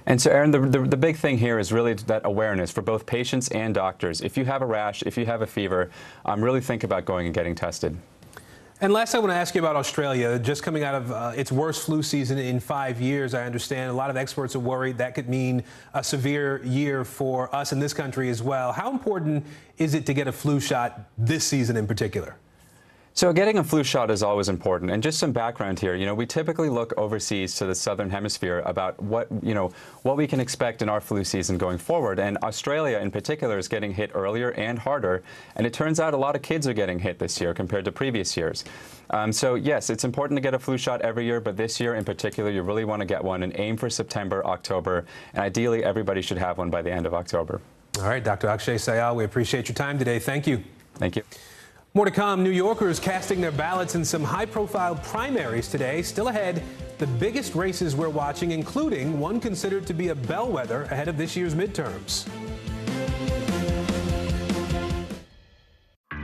And so, Aaron, the big thing here is really that awareness for both patients and doctors. If you have a rash, if you have a fever, really think about going and getting tested. And last, I want to ask you about Australia. Just coming out of its worst flu season in 5 years, I understand. A lot of experts are worried that could mean a severe year for us in this country as well. How important is it to get a flu shot this season in particular? So getting a flu shot is always important. And just some background here, you know, we typically look overseas to the southern hemisphere about what we can expect in our flu season going forward. And Australia in particular is getting hit earlier and harder. And it turns out a lot of kids are getting hit this year compared to previous years. So yes, it's important to get a flu shot every year, but this year in particular, you really want to get one and aim for September, October. And ideally, everybody should have one by the end of October. All right, Dr. Akshay Sayal, we appreciate your time today. Thank you. Thank you. More to come. New Yorkers casting their ballots in some high-profile primaries today. Still ahead, the biggest races we're watching, including one considered to be a bellwether ahead of this year's midterms.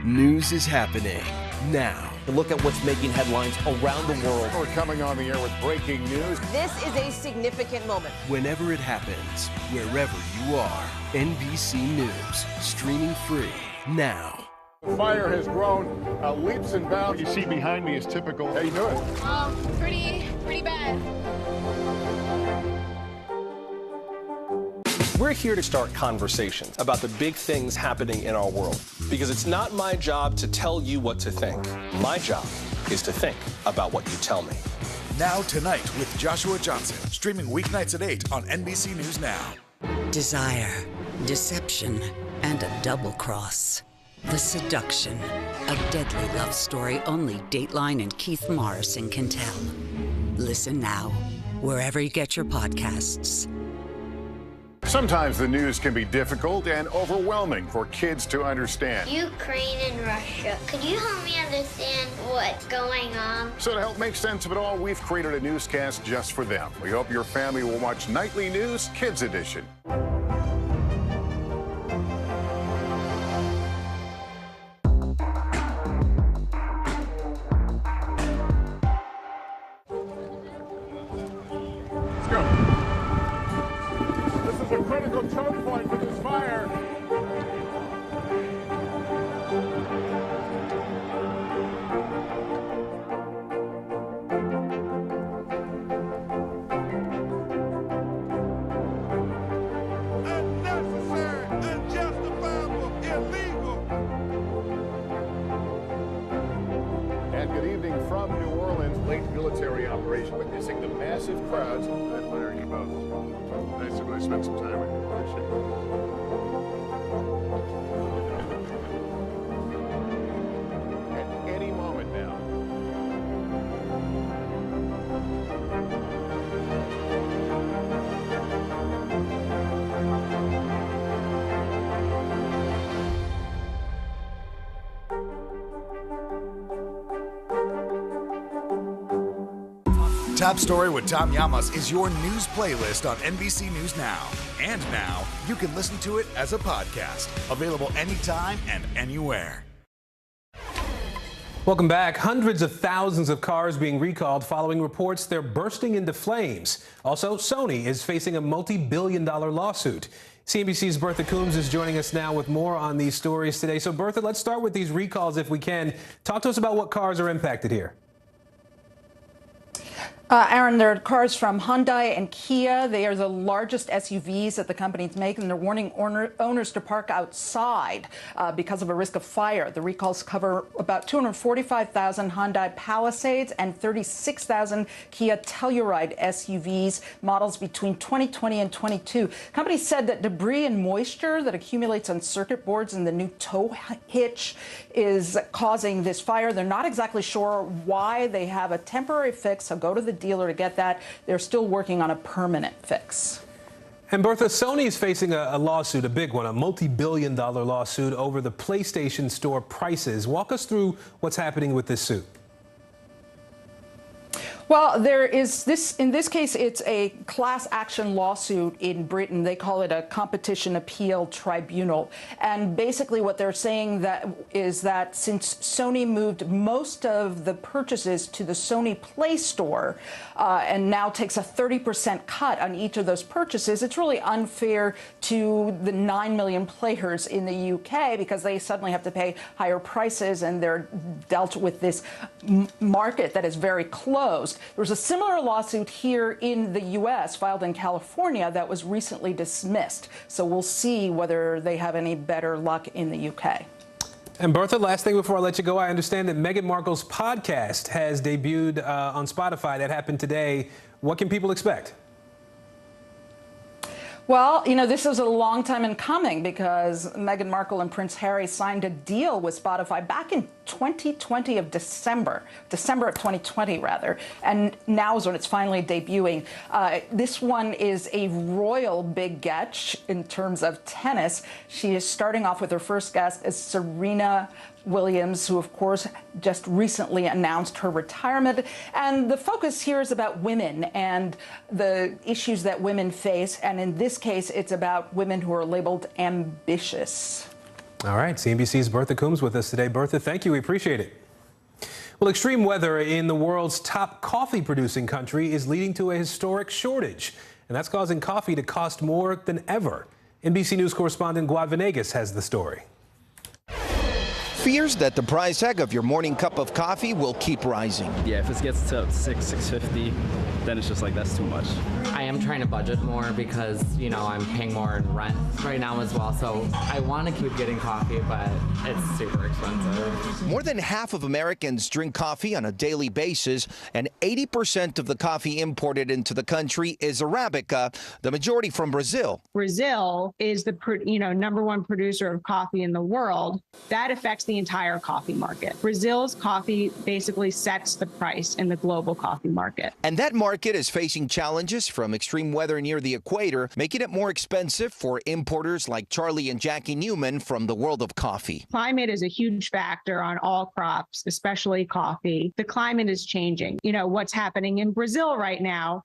News is happening now. Look at what's making headlines around the world. We're coming on the air with breaking news. This is a significant moment. Whenever it happens, wherever you are, NBC News, streaming free now. The fire has grown leaps and bounds. You see behind me is typical. How you doing? Pretty bad. We're here to start conversations about the big things happening in our world, because it's not my job to tell you what to think. My job is to think about what you tell me. Now Tonight with Joshua Johnson, streaming weeknights at 8 on NBC News Now. Desire, deception, and a double cross. The Seduction, a deadly love story only Dateline and Keith Morrison can tell. Listen now, wherever you get your podcasts. Sometimes the news can be difficult and overwhelming for kids to understand. Ukraine and Russia. Could you help me understand what's going on? So to help make sense of it all, we've created a newscast just for them. We hope your family will watch Nightly News Kids Edition. Witnessing the massive crowds. What are you both? Nice to really spend some time with you. Appreciate it. At any moment now. Top Story with Tom Llamas is your news playlist on NBC News Now. And now, you can listen to it as a podcast. Available anytime and anywhere. Welcome back. Hundreds of thousands of cars being recalled following reports they're bursting into flames. Also, Sony is facing a multi-billion-dollar lawsuit. CNBC's Bertha Coombs is joining us now with more on these stories today. So, Bertha, let's start with these recalls if we can. Talk to us about what cars are impacted here. Aaron, there are cars from Hyundai and Kia. They are the largest SUVs that the companies make, and they're warning owners to park outside because of a risk of fire. The recalls cover about 245,000 Hyundai Palisades and 36,000 Kia Telluride SUVs, models between 2020 and 22. Companies said that debris and moisture that accumulates on circuit boards in the new tow hitch is causing this fire. They're not exactly sure why. They have a temporary fix, so go to the dealer to get that. They're still working on a permanent fix. And Bertha, Sony is facing a lawsuit, a big one, a multi-billion-dollar lawsuit over the PlayStation Store prices. Walk us through what's happening with this suit. Well, there is this, in this case, it's a class action lawsuit in Britain. They call it a competition appeal tribunal. And basically what they're saying is that since Sony moved most of the purchases to the Sony Play Store and now takes a 30% cut on each of those purchases, it's really unfair to the 9 million players in the UK because they suddenly have to pay higher prices and they're dealt with this market that is very closed. There was a similar lawsuit here in the U.S. filed in California that was recently dismissed. So we'll see whether they have any better luck in the U.K. And Bertha, last thing before I let you go, I understand that Meghan Markle's podcast has debuted on Spotify. That happened today. What can people expect? Well, you know, this was a long time in coming because Meghan Markle and Prince Harry signed a deal with Spotify back in 2020 of December of 2020, rather. And now is when it's finally debuting. This one is a royal big get in terms of tennis. She is starting off with her first guest as Serena Williams, who, of course, just recently announced her retirement. And the focus here is about women and the issues that women face. And in this case, it's about women who are labeled ambitious. All right. CNBC's Bertha Coombs with us today. Bertha, thank you. We appreciate it. Well, extreme weather in the world's top coffee-producing country is leading to a historic shortage. And that's causing coffee to cost more than ever. NBC News correspondent Guad Venegas has the story. Fears that the price tag of your morning cup of coffee will keep rising. Yeah, if it gets to $6.50, then it's just like, that's too much. I am trying to budget more because, you know, I'm paying more in rent right now as well. So I want to keep getting coffee, but it's super expensive. More than half of Americans drink coffee on a daily basis, and 80% of the coffee imported into the country is Arabica, the majority from Brazil. Brazil is the #1 producer of coffee in the world. That affects the entire coffee market. Brazil's coffee basically sets the price in the global coffee market. And that market is facing challenges from extreme weather near the equator, making it more expensive for importers like Charlie and Jackie Newman from the world of coffee. Climate is a huge factor on all crops, especially coffee. The climate is changing. You know, what's happening in Brazil right now,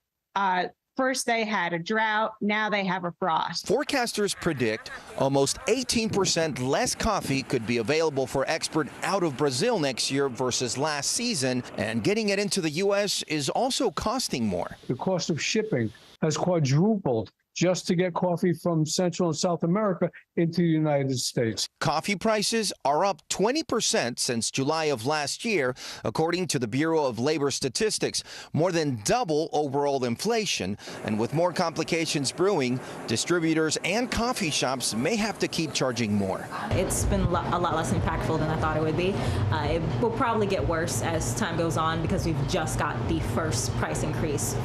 first they had a drought, now they have a frost. Forecasters predict almost 18% less coffee could be available for export out of Brazil next year versus last season, and getting it into the U.S. is also costing more. The cost of shipping has quadrupled just to get coffee from Central and South America into the United States. Coffee prices are up 20% since July of last year, according to the Bureau of Labor Statistics, more than double overall inflation. And with more complications brewing, distributors and coffee shops may have to keep charging more. It's been a lot less impactful than I thought it would be. It will probably get worse as time goes on because we've just got the first price increase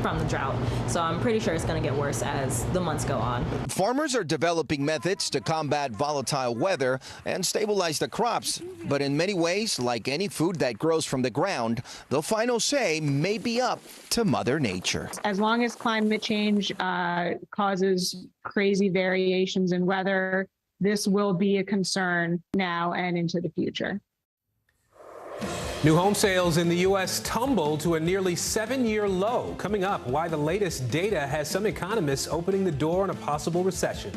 from the drought. So I'm pretty sure it's going to get worse as the months go on. Farmers are developing methods to combat volatile weather and stabilize the crops. But in many ways, like any food that grows from the ground, the final say may be up to Mother Nature. As long as climate change causes crazy variations in weather, this will be a concern now and into the future. New home sales in the U.S. tumbled to a nearly 7-year low. Coming up, why the latest data has some economists opening the door on a possible recession.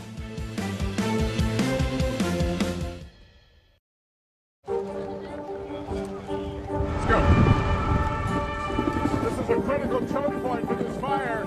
Let's go. This is a critical choke point for this fire.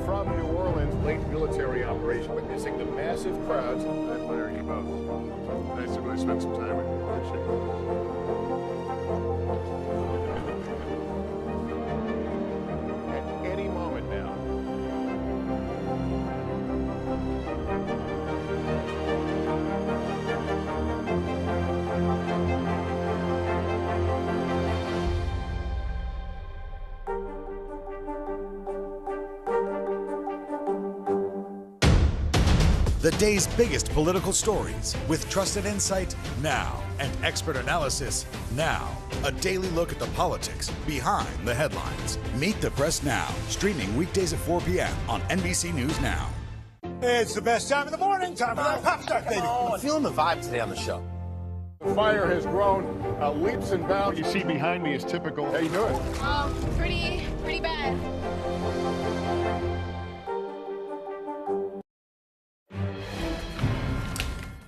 From New Orleans, late military operation, witnessing the massive crowds. I admire you both. Nice to really spend some time with you. Appreciate it. At any moment now. The day's biggest political stories with trusted insight now and expert analysis now. A daily look at the politics behind the headlines. Meet the Press Now, streaming weekdays at 4 p.m. on NBC News Now. It's the best time of the morning. Time for that pop start, baby. I'm feeling the vibe today on the show. The fire has grown leaps and bounds. What you see behind me is typical. How you doing? Oh, pretty bad.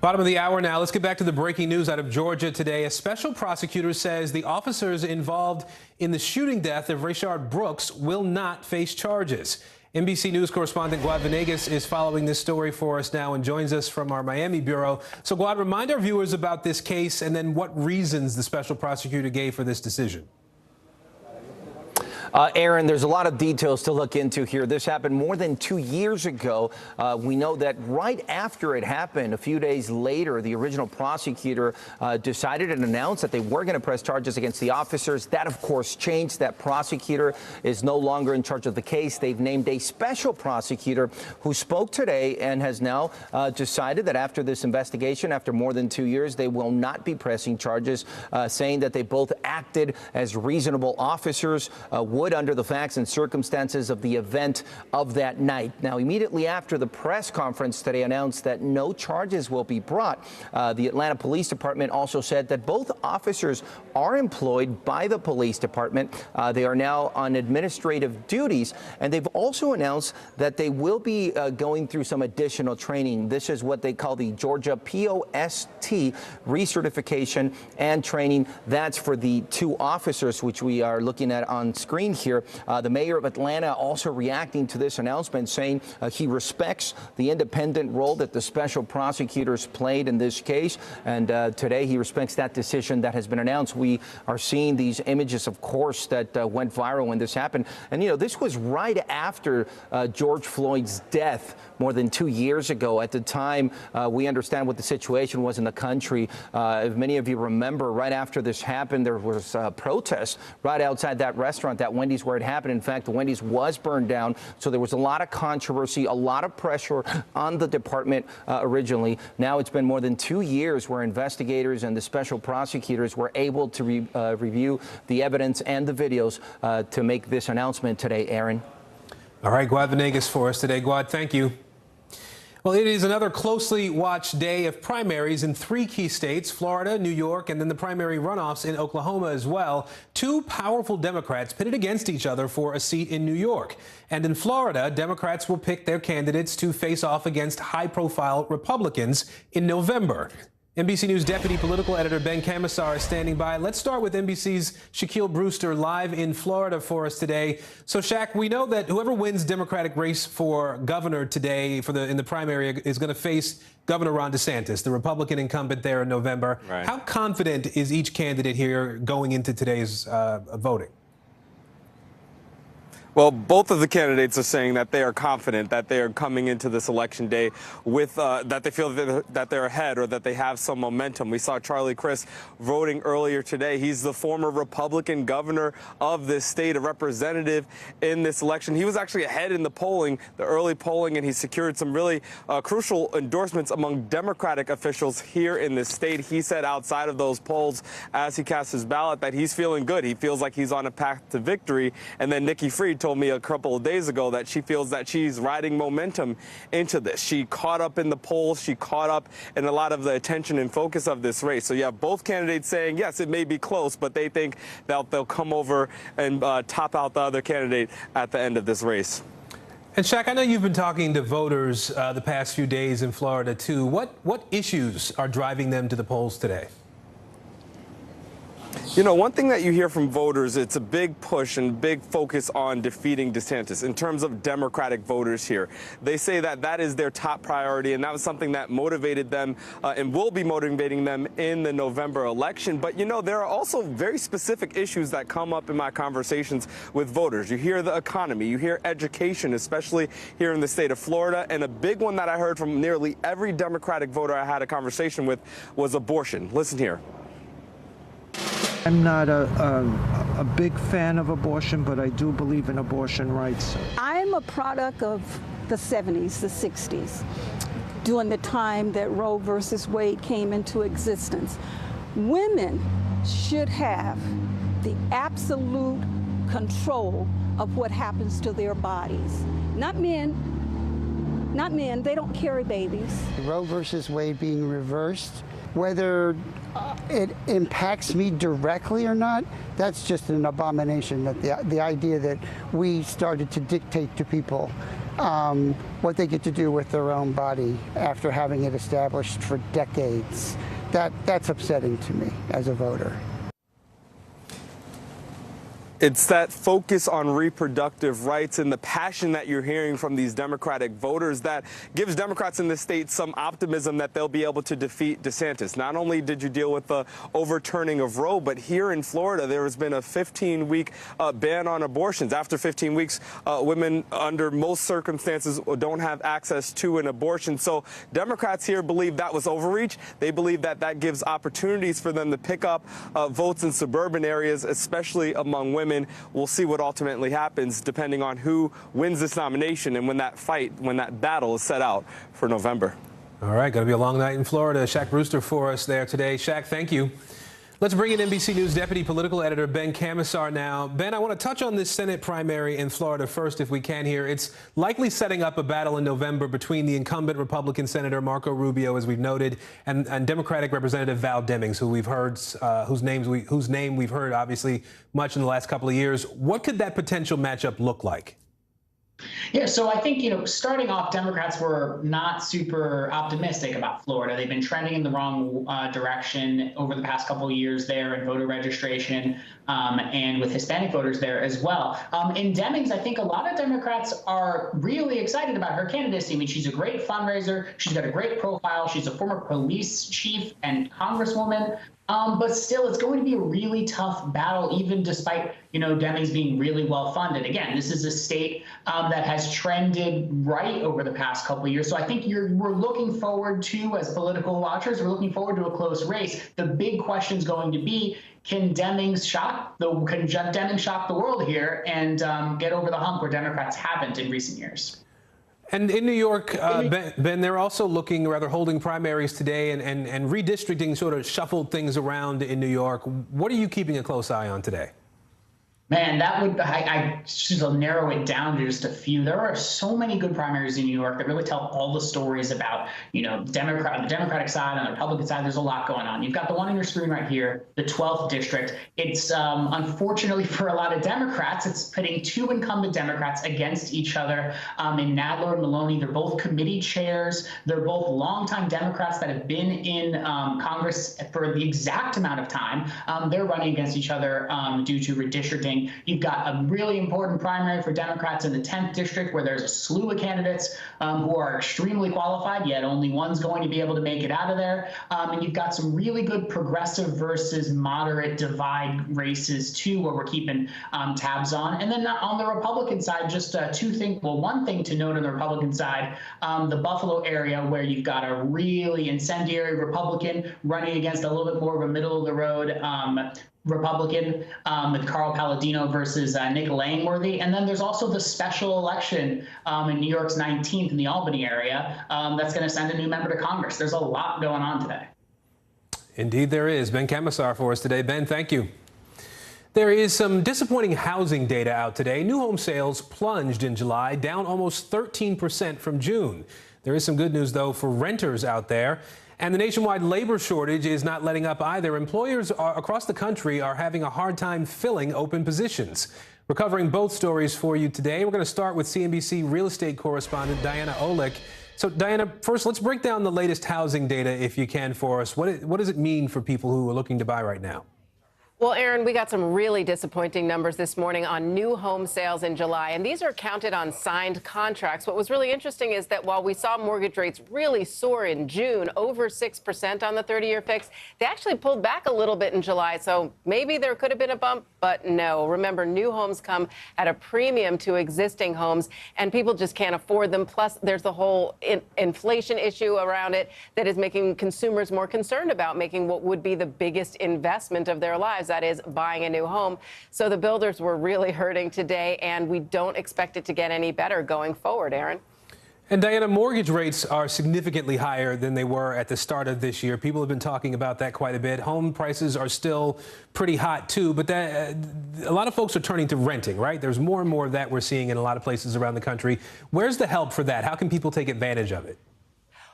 Bottom of the hour now. Let's get back to the breaking news out of Georgia today. A special prosecutor says the officers involved in the shooting death of Rayshard Brooks will not face charges. NBC News correspondent Guad Venegas is following this story for us now and joins us from our Miami bureau. So, Guad, remind our viewers about this case and then what reasons the special prosecutor gave for this decision. Aaron, there's a lot of details to look into here. This happened more than 2 years ago. We know that right after it happened, a few days later, the original prosecutor decided and announced that they were going to press charges against the officers. That, of course, changed. That prosecutor is no longer in charge of the case. They've named a special prosecutor who spoke today and has now decided that after this investigation, after more than 2 years, they will not be pressing charges, saying that they both acted as reasonable officers. would under the facts and circumstances of the event of that night. Now, immediately after the press conference today announced that no charges will be brought, the Atlanta Police Department also said that both officers are employed by the police department. They are now on administrative duties, and they've also announced that they will be going through some additional training. This is what they call the Georgia POST recertification and training. That's for the 2 officers, which we are looking at on screen here. The mayor of Atlanta also reacting to this announcement, saying he respects the independent role that the special prosecutors played in this case. And today he respects that decision that has been announced. We are seeing these images, of course, that went viral when this happened. And, you know, this was right after George Floyd's death more than 2 years ago. At the time, we understand what the situation was in the country. If many of you remember, right after this happened, there was a protest right outside that restaurant, that Wendy's where it happened. In fact, the Wendy's was burned down. So there was a lot of controversy, a lot of pressure on the department originally. Now it's been more than 2 years where investigators and the special prosecutors were able to review the evidence and the videos to make this announcement today, Aaron. All right, Guad Venegas for us today. Guad, thank you. Well, it is another closely watched day of primaries in 3 key states, Florida, New York, and then the primary runoffs in Oklahoma as well. 2 powerful Democrats pitted against each other for a seat in New York. And in Florida, Democrats will pick their candidates to face off against high-profile Republicans in November. NBC News Deputy Political Editor Ben Camisar is standing by. Let's start with NBC's Shaquille Brewster live in Florida for us today. So, Shaq, we know that whoever wins Democratic race for governor today in the primary is going to face Governor Ron DeSantis, the Republican incumbent there in November. Right. How confident is each candidate here going into today's voting? Well, both of the candidates are saying that they are confident that they are coming into this election day with that they feel that they're ahead or that they have some momentum. We saw Charlie Crist voting earlier today. He's the former Republican governor of this state, a representative in this election. He was actually ahead in the polling, the early polling, and he secured some really crucial endorsements among Democratic officials here in this state. He said outside of those polls as he cast his ballot that he's feeling good. He feels like he's on a path to victory. And then Nikki Fried told me a couple of days ago that she feels that she's riding momentum into this. She caught up in the polls. She caught up in a lot of the attention and focus of this race. So you have both candidates saying, yes, it may be close, but they think that they'll come over and top out the other candidate at the end of this race. And Shaq, I know you've been talking to voters the past few days in Florida, too. What issues are driving them to the polls today? You know, one thing that you hear from voters, it's a big push and big focus on defeating DeSantis in terms of Democratic voters here. They say that that is their top priority, and that was something that motivated them and will be motivating them in the November election. But, you know, there are also very specific issues that come up in my conversations with voters. You hear the economy, you hear education, especially here in the state of Florida. And a big one that I heard from nearly every Democratic voter I had a conversation with was abortion. Listen here. I'm not a big fan of abortion, but I do believe in abortion rights. I'm a product of the 70s, the 60s, during the time that Roe versus Wade came into existence. Women should have the absolute control of what happens to their bodies. Not men. Not men. They don't carry babies. Roe versus Wade being reversed, whether it impacts me directly or not, that's just an abomination. That the idea that we started to dictate to people what they get to do with their own body after having it established for decades, that's upsetting to me as a voter. It's that focus on reproductive rights and the passion that you're hearing from these Democratic voters that gives Democrats in the state some optimism that they'll be able to defeat DeSantis. Not only did you deal with the overturning of Roe, but here in Florida, there has been a 15-week ban on abortions. After 15 weeks, women under most circumstances don't have access to an abortion. So Democrats here believe that was overreach. They believe that that gives opportunities for them to pick up votes in suburban areas, especially among women. We'll see what ultimately happens depending on who wins this nomination and when that battle is set out for November. All right, going to be a long night in Florida. Shaq Brewster for us there today. Shaq, thank you. Let's bring in NBC News Deputy Political Editor Ben Camisar now. Ben, I want to touch on this Senate primary in Florida first, if we can here. It's likely setting up a battle in November between the incumbent Republican Senator Marco Rubio, as we've noted, and Democratic Representative Val Demings, who we've heard, whose name we've heard obviously much in the last couple of years. What could that potential matchup look like? Yeah, so I think, starting off, Democrats were not super optimistic about Florida. They've been trending in the wrong direction over the past couple of years there in voter registration and with Hispanic voters there as well. In Demings, I think a lot of Democrats are really excited about her candidacy. I mean, she's a great fundraiser. She's got a great profile. She's a former police chief and congresswoman. But still, it's going to be a really tough battle, even despite, Demings being really well funded. Again, this is a state that has trended right over the past couple of years. So I think we're looking forward to, as political watchers, we're looking forward to a close race. The big question is going to be, can Demings shock the world here and get over the hump where Democrats haven't in recent years? And in New York, Ben, they're also holding primaries today and redistricting sort of shuffled things around in New York. What are you keeping a close eye on today? Man, I should narrow it down to just a few. There are so many good primaries in New York that really tell all the stories about, the Democratic side and the Republican side. There's a lot going on. You've got the one on your screen right here, the 12th district. It's unfortunately for a lot of Democrats, it's pitting two incumbent Democrats against each other. In Nadler and Maloney, they're both committee chairs. They're both longtime Democrats that have been in Congress for the exact amount of time. They're running against each other due to redistricting. You've got a really important primary for Democrats in the 10th district, where there's a slew of candidates who are extremely qualified, yet only one's going to be able to make it out of there. And you've got some really good progressive versus moderate divide races, too, where we're keeping tabs on. And then on the Republican side, just two things. Well, one thing to note on the Republican side, the Buffalo area, where you've got a really incendiary Republican running against a little bit more of a middle-of-the-road Republican with Carl Palladino versus Nick Langworthy. And then there's also the special election in New York's 19th in the Albany area that's going to send a new member to Congress. There's a lot going on today. Indeed there is. Ben Camisar for us today. Ben, thank you. There is some disappointing housing data out today. New home sales plunged in July, down almost 13% from June. There is some good news, though, for renters out there. And the nationwide labor shortage is not letting up either. Employers across the country are having a hard time filling open positions. We're covering both stories for you today. We're going to start with CNBC real estate correspondent Diana Olick. So, Diana, first, let's break down the latest housing data, if you can, for us. What does it mean for people who are looking to buy right now? Well, Aaron, we got some really disappointing numbers this morning on new home sales in July, and these are counted on signed contracts. What was really interesting is that while we saw mortgage rates really soar in June, over 6% on the 30-year fix, they actually pulled back a little bit in July. So maybe there could have been a bump, but no. Remember, new homes come at a premium to existing homes, and people just can't afford them. Plus, there's the whole inflation issue around it that is making consumers more concerned about making what would be the biggest investment of their lives. That is buying a new home. So the builders were really hurting today, and we don't expect it to get any better going forward, Aaron. And Diana, mortgage rates are significantly higher than they were at the start of this year. People have been talking about that quite a bit. Home prices are still pretty hot, too. But a lot of folks are turning to renting, right? There's more and more of that we're seeing in a lot of places around the country. Where's the help for that? How can people take advantage of it?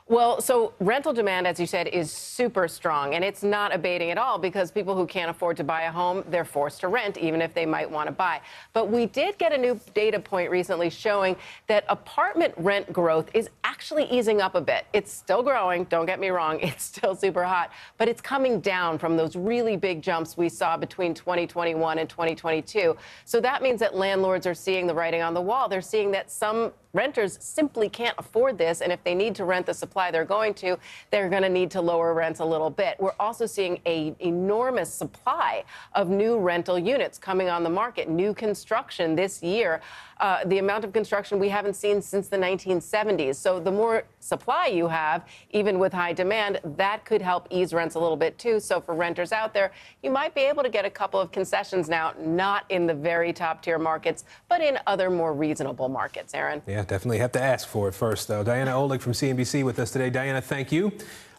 Well, so rental demand, as you said, is super strong, and it's not abating at all because people who can't afford to buy a home, they're forced to rent, even if they might want to buy. But we did get a new data point recently showing that apartment rent growth is actually easing up a bit. It's still growing, don't get me wrong, it's still super hot, but it's coming down from those really big jumps we saw between 2021 and 2022. So that means that landlords are seeing the writing on the wall. They're seeing that some renters simply can't afford this, and if they need to rent the supply they're going to need to lower rents a little bit. We're also seeing an enormous supply of new rental units coming on the market, new construction this year. The amount of construction we haven't seen since the 1970s. So the more supply you have, even with high demand, that could help ease rents a little bit, too. So for renters out there, you might be able to get a couple of concessions now, not in the very top tier markets, but in other more reasonable markets, Aaron. Yeah, definitely have to ask for it first, though. Diana Olick from CNBC with us today. Diana, thank you.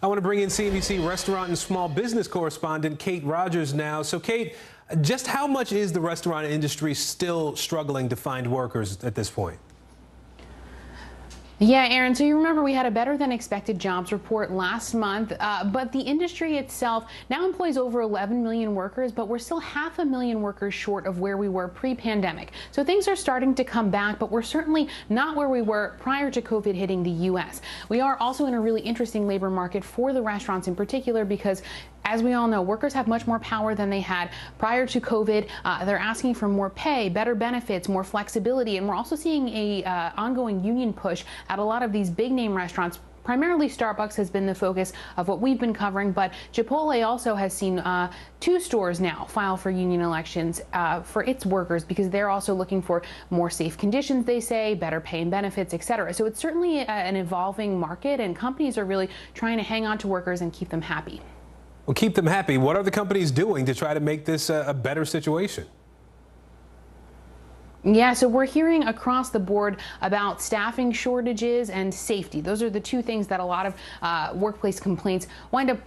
I want to bring in CNBC restaurant and small business correspondent Kate Rogers now. So, Kate, just how much is the restaurant industry still struggling to find workers at this point? Yeah, Aaron, so you remember we had a better than expected jobs report last month, but the industry itself now employs over 11 million workers, but we're still 500,000 workers short of where we were pre-pandemic. So things are starting to come back, but we're certainly not where we were prior to COVID hitting the U.S. We are also in a really interesting labor market for the restaurants in particular because, as we all know, workers have much more power than they had prior to COVID. They're asking for more pay, better benefits, more flexibility, and we're also seeing a ongoing union push at a lot of these big name restaurants. Primarily Starbucks has been the focus of what we've been covering, but Chipotle also has seen 2 stores now file for union elections for its workers because they're also looking for more safe conditions, they say, better pay and benefits, et cetera. So it's certainly an evolving market, and companies are really trying to hang on to workers and keep them happy. Well, keep them happy. What are the companies doing to try to make this a better situation? Yeah, so we're hearing across the board about staffing shortages and safety. Those are the 2 things that a lot of workplace complaints wind up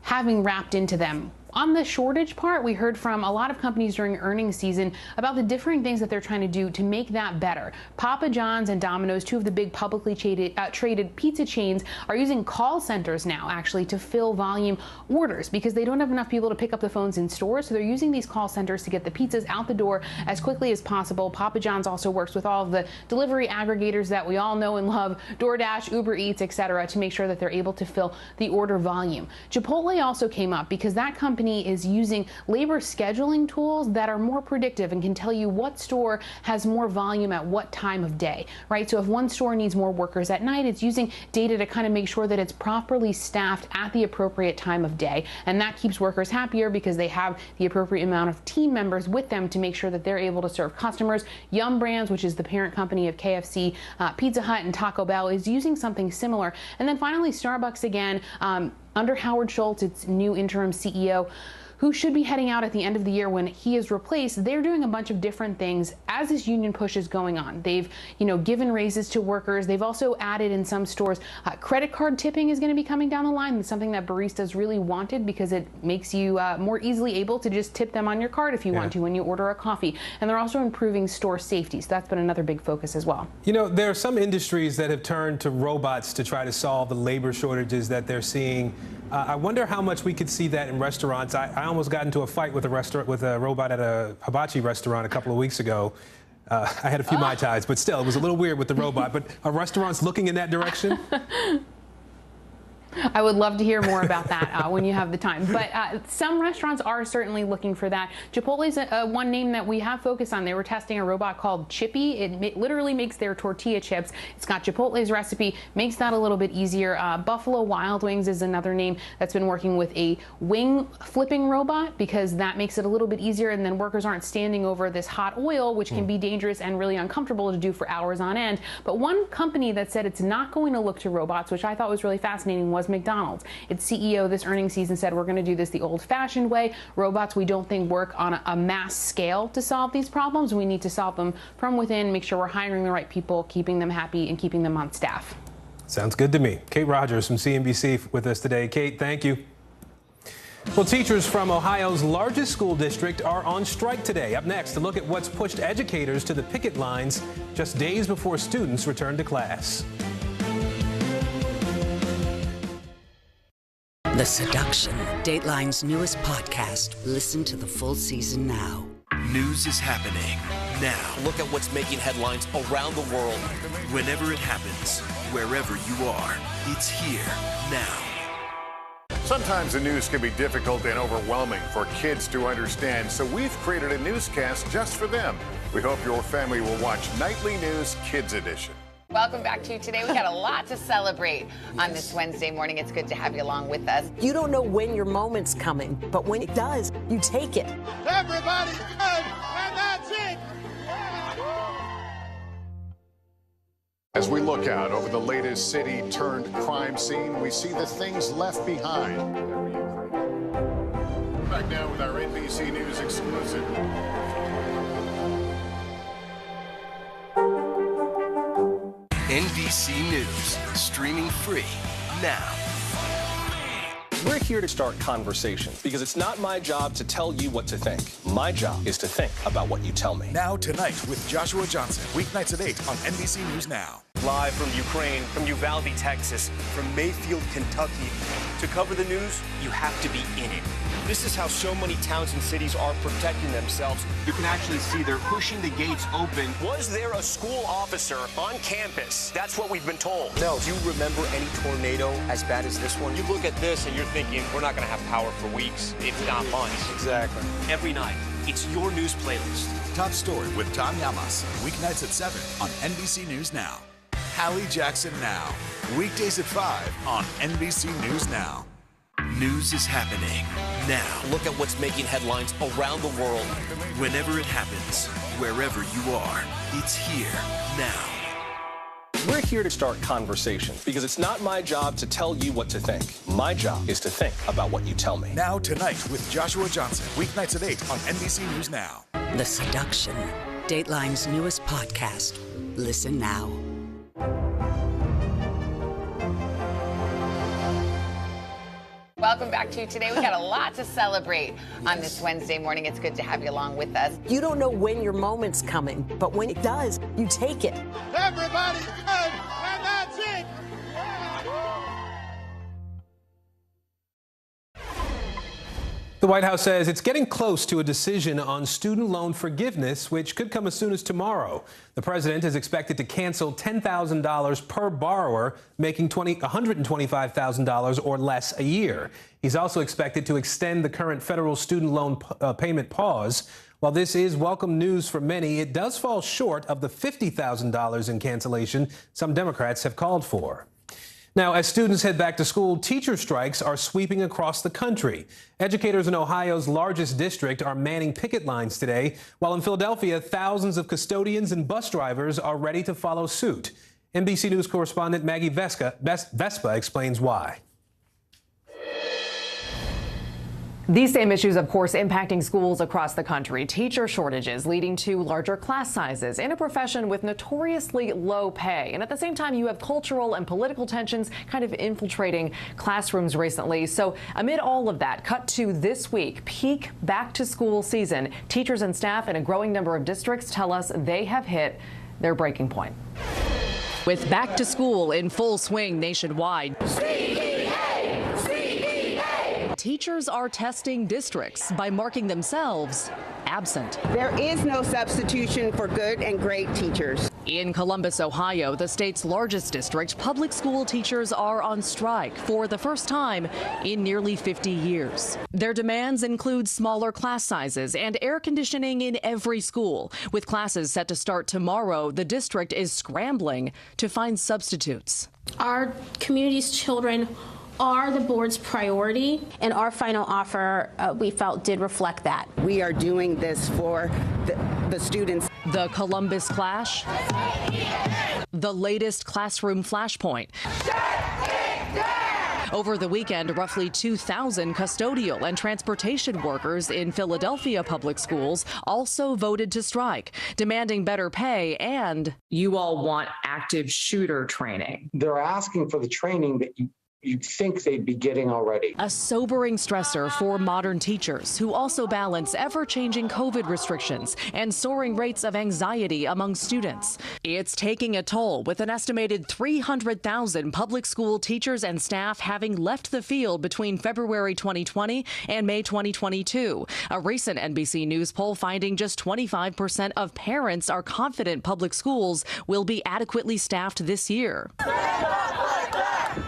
having wrapped into them. On the shortage part, we heard from a lot of companies during earnings season about the differing things that they're trying to do to make that better. Papa John's and Domino's, 2 of the big publicly traded pizza chains, are using call centers now actually to fill volume orders because they don't have enough people to pick up the phones in stores. So they're using these call centers to get the pizzas out the door as quickly as possible. Papa John's also works with all of the delivery aggregators that we all know and love, DoorDash, Uber Eats, etc., to make sure that they're able to fill the order volume. Chipotle also came up because that company is using labor scheduling tools that are more predictive and can tell you what store has more volume at what time of day, right? So if one store needs more workers at night, it's using data to kind of make sure that it's properly staffed at the appropriate time of day. And that keeps workers happier because they have the appropriate amount of team members with them to make sure that they're able to serve customers. Yum Brands, which is the parent company of KFC, Pizza Hut, and Taco Bell, is using something similar. And then finally, Starbucks again, under Howard Schultz, its new interim CEO, who should be heading out at the end of the year when he is replaced. They're doing a bunch of different things as this union push is going on. They've, given raises to workers. They've also added in some stores, credit card tipping is going to be coming down the line. It's something that baristas really wanted because it makes you more easily able to just tip them on your card if you want to when you order a coffee. And they're also improving store safety. So that's been another big focus as well. There are some industries that have turned to robots to try to solve the labor shortages that they're seeing. I wonder how much we could see that in restaurants. I almost got into a fight with a robot at a hibachi restaurant a couple of weeks ago. I had a few Mai Tais, but still, it was a little weird with the robot. But are restaurants looking in that direction? I would love to hear more about that when you have the time. But some restaurants are certainly looking for that. Chipotle's one name that we have focused on. They were testing a robot called Chippy. It literally makes their tortilla chips. It's got Chipotle's recipe, makes that a little bit easier. Buffalo Wild Wings is another name that's been working with a wing flipping robot because that makes it a little bit easier, and then workers aren't standing over this hot oil, which can be dangerous and really uncomfortable to do for hours on end. But one company that said it's not going to look to robots, which I thought was really fascinating, was McDonald's. Its CEO this earnings season said, we're going to do this the old-fashioned way. Robots we don't think work on a mass scale to solve these problems. We need to solve them from within, make sure we're hiring the right people, keeping them happy, and keeping them on staff. Sounds good to me. Kate Rogers from CNBC with us today. Kate, thank you. Well, teachers from Ohio's largest school district are on strike today. Up next, to look at what's pushed educators to the picket lines just days before students return to class. The Seduction, Dateline's newest podcast. Listen to the full season now. News is happening now. Look at what's making headlines around the world. Whenever it happens, wherever you are, it's here now. Sometimes the news can be difficult and overwhelming for kids to understand, so we've created a newscast just for them. We hope your family will watch Nightly News Kids Edition. Welcome back to you today. We got a lot to celebrate on this Wednesday morning. It's good to have you along with us. You don't know when your moment's coming, but when it does, you take it. Everybody good, and that's it. As we look out over the latest city-turned-crime scene, we see the things left behind. Back now with our NBC News exclusive. NBC News, streaming free now. We're here to start conversations because it's not my job to tell you what to think. My job is to think about what you tell me. Now Tonight with Joshua Johnson, weeknights at 8 on NBC News Now. Live from Ukraine, from Uvalde, Texas, from Mayfield, Kentucky. To cover the news, you have to be in it. This is how so many towns and cities are protecting themselves. You can actually see they're pushing the gates open. Was there a school officer on campus? That's what we've been told. No. Do you remember any tornado as bad as this one? You look at this and you're thinking, we're not going to have power for weeks, if not months. Exactly. Every night, it's your news playlist. Top Story with Tom Yamas, weeknights at 7 on NBC News Now. Hallie Jackson Now, weekdays at 5 on NBC News Now. News is happening now. Look at what's making headlines around the world. Whenever it happens, wherever you are, it's here now. We're here to start conversations because it's not my job to tell you what to think. My job is to think about what you tell me. Now Tonight with Joshua Johnson, weeknights at 8 on NBC News Now. The Seduction, Dateline's newest podcast. Listen now. Welcome back to Today. We got a lot to celebrate on this Wednesday morning. It's good to have you along with us. You don't know when your moment's coming, but when it does, you take it. Everybody's good, and that's it. The White House says it's getting close to a decision on student loan forgiveness, which could come as soon as tomorrow. The president is expected to cancel $10,000 per borrower, making $125,000 or less a year. He's also expected to extend the current federal student loan payment pause. While this is welcome news for many, it does fall short of the $50,000 in cancellation some Democrats have called for. Now, as students head back to school, teacher strikes are sweeping across the country. Educators in Ohio's largest district are manning picket lines today, while in Philadelphia, thousands of custodians and bus drivers are ready to follow suit. NBC News correspondent Maggie Vespa explains why. These same issues, of course, impacting schools across the country. Teacher shortages leading to larger class sizes in a profession with notoriously low pay. And at the same time, you have cultural and political tensions kind of infiltrating classrooms recently. So amid all of that, cut to this week, peak back to school season, teachers and staff in a growing number of districts tell us they have hit their breaking point. With back to school in full swing nationwide, teachers are testing districts by marking themselves absent. There is no substitution for good and great teachers. In Columbus, Ohio, the state's largest district, public school teachers are on strike for the first time in nearly 50 years. Their demands include smaller class sizes and air conditioning in every school. With classes set to start tomorrow, the district is scrambling to find substitutes. Our community's children are the board's priority, and our final offer, we felt, did reflect that. We are doing this for the students. The Columbus clash, the latest classroom flashpoint. Over the weekend, roughly 2,000 custodial and transportation workers in Philadelphia public schools also voted to strike, demanding better pay and you all want active shooter training. They're asking for the training that you'd think they'd be getting already. A sobering stressor for modern teachers who also balance ever-changing COVID restrictions and soaring rates of anxiety among students. It's taking a toll, with an estimated 300,000 public school teachers and staff having left the field between February 2020 and May 2022. A recent NBC News poll finding just 25% of parents are confident public schools will be adequately staffed this year.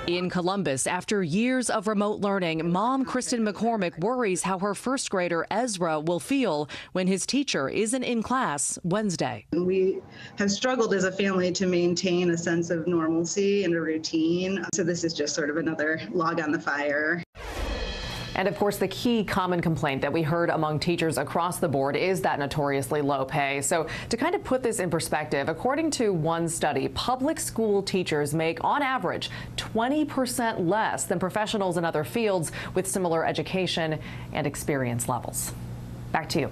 In Columbus, after years of remote learning, mom Kristen McCormick worries how her first grader Ezra will feel when his teacher isn't in class Wednesday. We have struggled as a family to maintain a sense of normalcy and a routine. So this is just sort of another log on the fire. And of course, the key common complaint that we heard among teachers across the board is that notoriously low pay. So to kind of put this in perspective, according to one study, public school teachers make on average 20% less than professionals in other fields with similar education and experience levels. Back to you.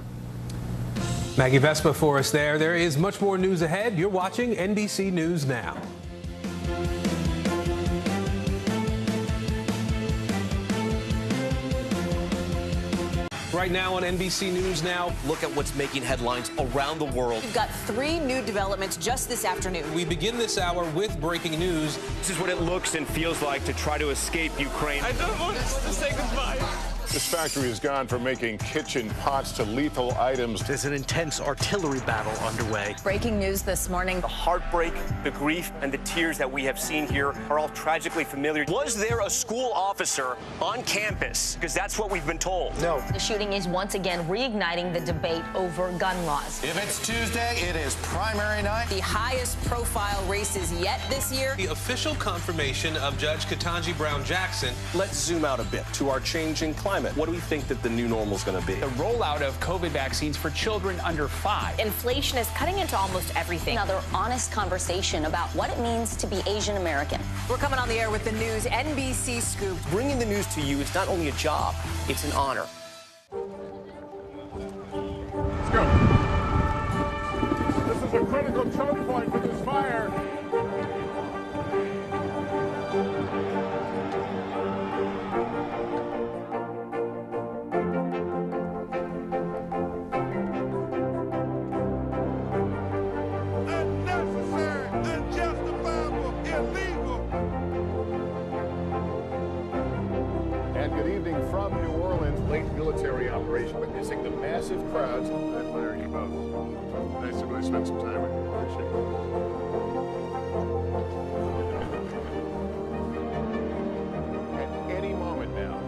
Maggie Vespa for us there. There is much more news ahead. You're watching NBC News Now. Right now on NBC News Now, look at what's making headlines around the world. We've got 3 new developments just this afternoon. We begin this hour with breaking news. This is what it looks and feels like to try to escape Ukraine. I don't want us to say goodbye. This factory has gone from making kitchen pots to lethal items. There's an intense artillery battle underway. Breaking news this morning. The heartbreak, the grief, and the tears that we have seen here are all tragically familiar. Was there a school officer on campus? Because that's what we've been told. No. The shooting is once again reigniting the debate over gun laws. If it's Tuesday, it is primary night. The highest profile races yet this year. The official confirmation of Judge Ketanji Brown Jackson. Let's zoom out a bit to our changing climate. What do we think that the new normal is going to be? The rollout of COVID vaccines for children under 5. Inflation is cutting into almost everything. Another honest conversation about what it means to be Asian American. We're coming on the air with the news NBC Scoop. Bringing the news to you is not only a job, it's an honor. Let's go. This is a critical choke point for this fire. From New Orleans, late military operation, witnessing the massive crowds. I admire you both. Nice to really spend some time with you. Appreciate it. At any moment now.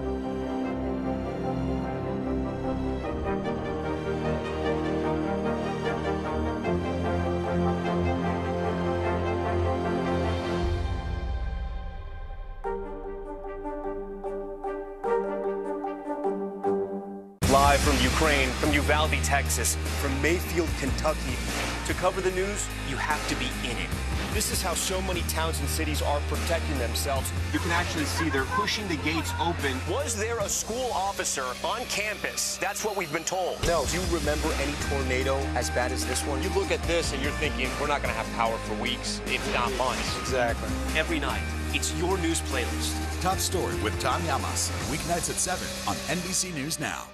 Live from Ukraine, from Uvalde, Texas, from Mayfield, Kentucky. To cover the news, you have to be in it. This is how so many towns and cities are protecting themselves. You can actually see they're pushing the gates open. Was there a school officer on campus? That's what we've been told. No. Do you remember any tornado as bad as this one? You look at this and you're thinking, we're not going to have power for weeks, if not months. Exactly. Every night, it's your news playlist. Top Story with Tom Yamas. Weeknights at 7 on NBC News Now.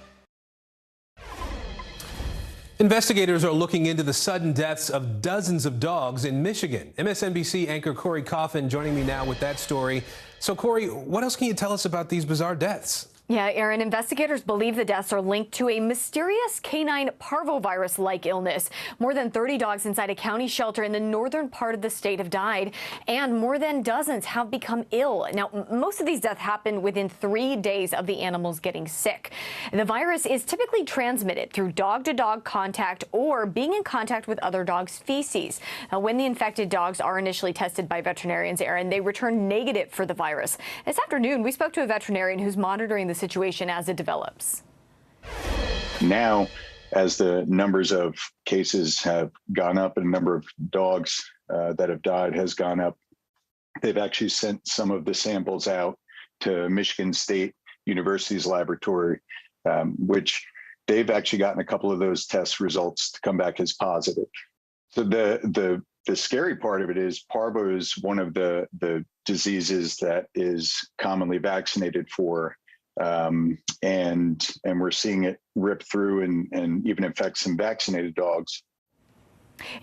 Investigators are looking into the sudden deaths of dozens of dogs in Michigan. MSNBC anchor Corey Coffin joining me now with that story. So, Corey, what else can you tell us about these bizarre deaths? Yeah, Aaron, investigators believe the deaths are linked to a mysterious canine parvovirus-like illness. More than 30 dogs inside a county shelter in the northern part of the state have died, and more than dozens have become ill. Now, most of these deaths happened within 3 days of the animals getting sick. The virus is typically transmitted through dog-to-dog contact or being in contact with other dogs' feces. Now, when the infected dogs are initially tested by veterinarians, Aaron, they return negative for the virus. This afternoon, we spoke to a veterinarian who's monitoring the situation as it develops. Now, as the numbers of cases have gone up and the number of dogs that have died has gone up, they've actually sent some of the samples out to Michigan State University's laboratory, which they've actually gotten a couple of those test results to come back as positive. So the scary part of it is parvo is one of the diseases that is commonly vaccinated for. And we're seeing it rip through and even infect some vaccinated dogs.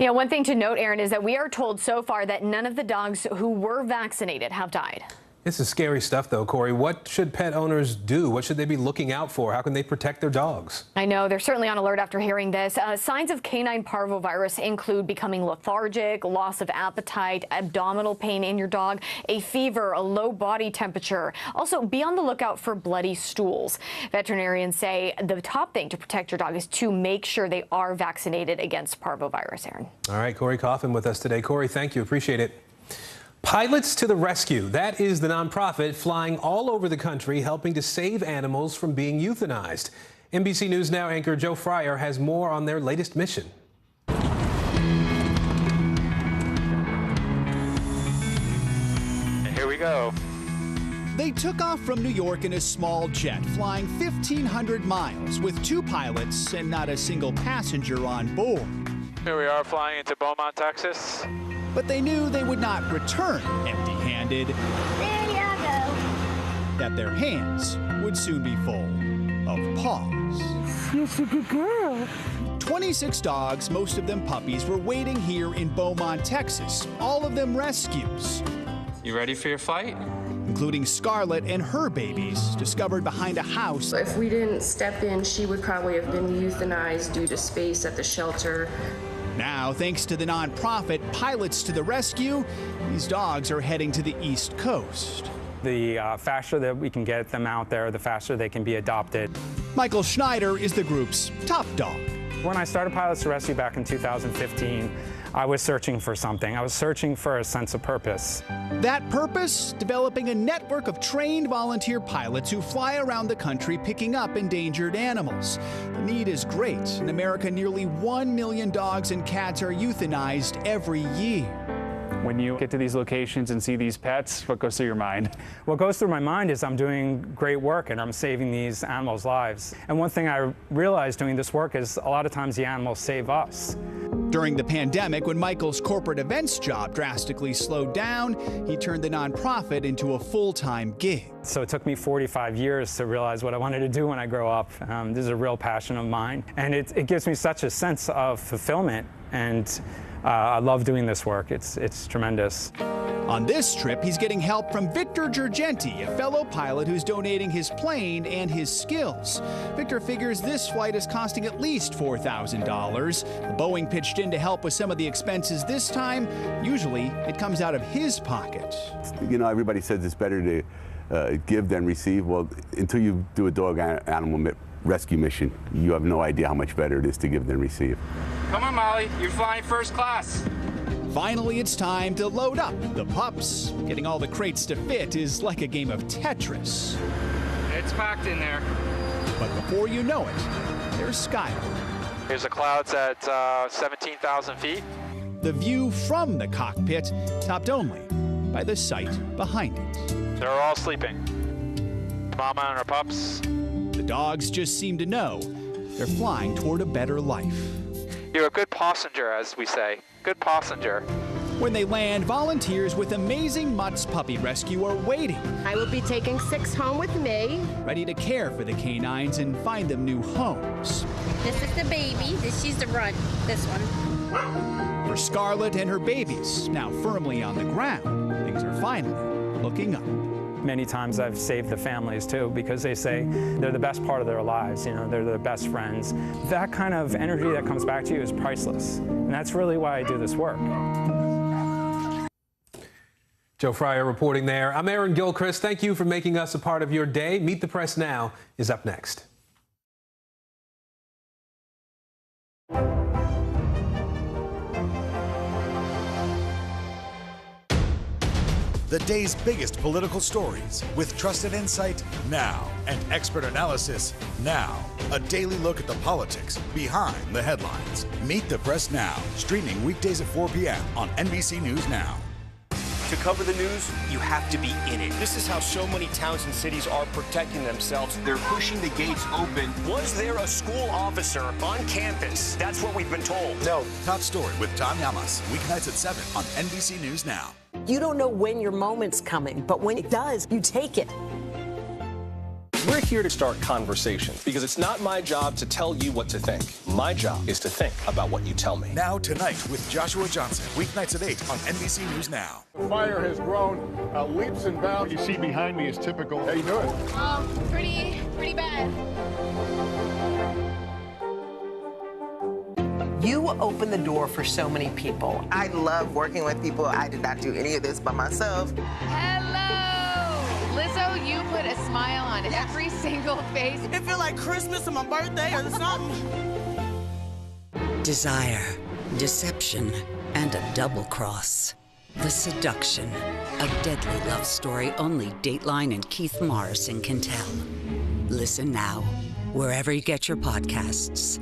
Yeah, one thing to note, Aaron, is that we are told so far that none of the dogs who were vaccinated have died. This is scary stuff, though, Corey. What should pet owners do? What should they be looking out for? How can they protect their dogs? I know. They're certainly on alert after hearing this. Signs of canine parvovirus include becoming lethargic, loss of appetite, abdominal pain in your dog, a fever, a low body temperature. Also, be on the lookout for bloody stools. Veterinarians say the top thing to protect your dog is to make sure they are vaccinated against parvovirus, Aaron. All right, Corey Coffin with us today. Corey, thank you. Appreciate it. Pilots to the Rescue. That is the nonprofit flying all over the country helping to save animals from being euthanized. NBC News Now anchor Joe Fryer has more on their latest mission. Here we go. They took off from New York in a small jet, flying 1,500 miles with 2 pilots and not a single passenger on board. Here we are flying into Beaumont, Texas. But they knew they would not return empty-handed. There you go. That their hands would soon be full of paws. You're a good girl. 26 dogs, most of them puppies, were waiting here in Beaumont, Texas. All of them rescues. You ready for your flight? Including Scarlett and her babies, discovered behind a house. If we didn't step in, she would probably have been euthanized due to space at the shelter. Now, thanks to the nonprofit Pilots to the Rescue, these dogs are heading to the East Coast. The faster that we can get them out there, the faster they can be adopted. Michael Schneider is the group's top dog. When I started Pilots to Rescue back in 2015, I was searching for something. I was searching for a sense of purpose. That purpose? Developing a network of trained volunteer pilots who fly around the country picking up endangered animals. The need is great. In America, nearly 1 million dogs and cats are euthanized every year. When you get to these locations and see these pets, what goes through your mind? What goes through my mind is I'm doing great work and I'm saving these animals' lives. And one thing I realized doing this work is a lot of times the animals save us. During the pandemic, when Michael's corporate events job drastically slowed down, he turned the nonprofit into a full-time gig. So it took me 45 years to realize what I wanted to do when I grow up. This is a real passion of mine. And it gives me such a sense of fulfillment, and I love doing this work. It's tremendous. On this trip, he's getting help from Victor Gergenti, a fellow pilot who's donating his plane and his skills. Victor figures this flight is costing at least $4,000. Boeing pitched in to help with some of the expenses this time. Usually, it comes out of his pocket. You know, everybody says it's better to give than receive. Well, until you do a dog animal rescue mission, you have no idea how much better it is to give than receive. Come on, Molly, you're flying first class. Finally, it's time to load up the pups. Getting all the crates to fit is like a game of Tetris. It's packed in there. But before you know it, there's skyward. Here's the clouds at 17,000 feet. The view from the cockpit, topped only by the sight behind it. They're all sleeping. Mama and her pups. The dogs just seem to know they're flying toward a better life. You're a good passenger, as we say. Good passenger. When they land, volunteers with Amazing Mutt's Puppy Rescue are waiting. I will be taking 6 home with me. Ready to care for the canines and find them new homes. This is the baby. She's the runt. This one. For Scarlett and her babies, now firmly on the ground, things are finally looking up. Many times I've saved the families too, because they say they're the best part of their lives, you know, they're their best friends. That kind of energy that comes back to you is priceless. And that's really why I do this work. Joe Fryer reporting there. I'm Aaron Gilchrist. Thank you for making us a part of your day. Meet the Press Now is up next. The day's biggest political stories with trusted insight now and expert analysis now. A daily look at the politics behind the headlines. Meet the Press Now, streaming weekdays at 4 p.m. on NBC News Now. To cover the news, you have to be in it. This is how so many towns and cities are protecting themselves. They're pushing the gates open. Was there a school officer on campus? That's what we've been told. No. Top story with Tom Yamas, weeknights at 7 on NBC News Now. You don't know when your moment's coming, but when it does, you take it. We're here to start conversations because it's not my job to tell you what to think. My job is to think about what you tell me. Now tonight with Joshua Johnson, weeknights at 8 on NBC News Now. The fire has grown leaps and bounds. What you see behind me is typical. How you doing? Pretty bad. You open the door for so many people. I love working with people. I did not do any of this by myself. Hello! Lizzo, you put a smile on every single face. It feels like Christmas or my birthday or something. Desire, deception, and a double cross. The Seduction, a deadly love story only Dateline and Keith Morrison can tell. Listen now, wherever you get your podcasts.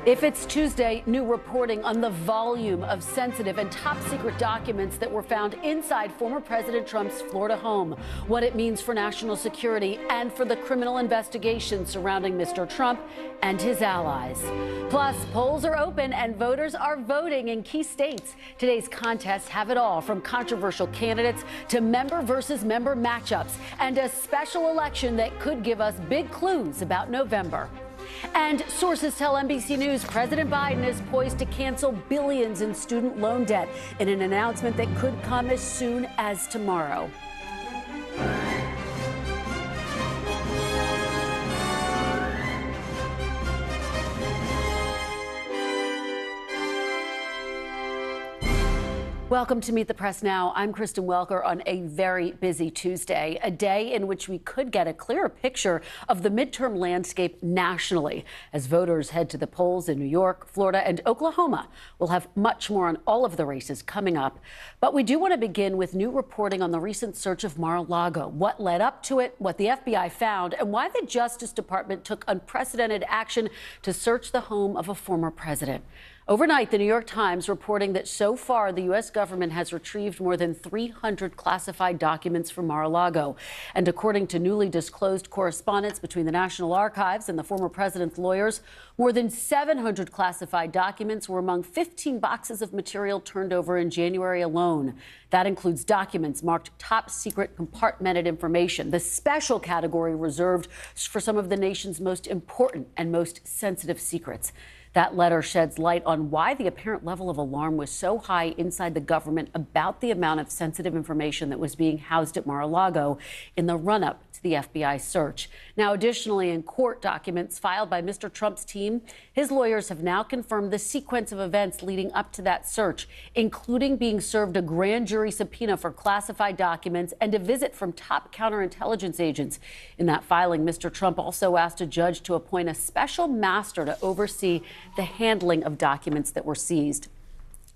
If it's Tuesday, new reporting on the volume of sensitive and top secret documents that were found inside former President Trump's Florida home, what it means for national security and for the criminal investigation surrounding Mr. Trump and his allies. Plus, polls are open and voters are voting in key states. Today's contests have it all, from controversial candidates to member versus member matchups, and a special election that could give us big clues about November. And sources tell NBC News President Biden is poised to cancel billions in student loan debt in an announcement that could come as soon as tomorrow. Welcome to Meet the Press Now. I'm Kristen Welker on a very busy Tuesday, a day in which we could get a clearer picture of the midterm landscape nationally as voters head to the polls in New York, Florida, and Oklahoma. We'll have much more on all of the races coming up. But we do want to begin with new reporting on the recent search of Mar-a-Lago, what led up to it, what the FBI found, and why the Justice Department took unprecedented action to search the home of a former president. Overnight, the New York Times reporting that so far the U.S. government has retrieved more than 300 classified documents from Mar-a-Lago. And according to newly disclosed correspondence between the National Archives and the former president's lawyers, more than 700 classified documents were among 15 boxes of material turned over in January alone. That includes documents marked top secret compartmented information, the special category reserved for some of the nation's most important and most sensitive secrets. That letter sheds light on why the apparent level of alarm was so high inside the government about the amount of sensitive information that was being housed at Mar-a-Lago in the run-up to the FBI search. Now, additionally, in court documents filed by Mr. Trump's team, his lawyers have now confirmed the sequence of events leading up to that search, including being served a grand jury subpoena for classified documents and a visit from top counterintelligence agents. In that filing, Mr. Trump also asked a judge to appoint a special master to oversee the handling of documents that were seized.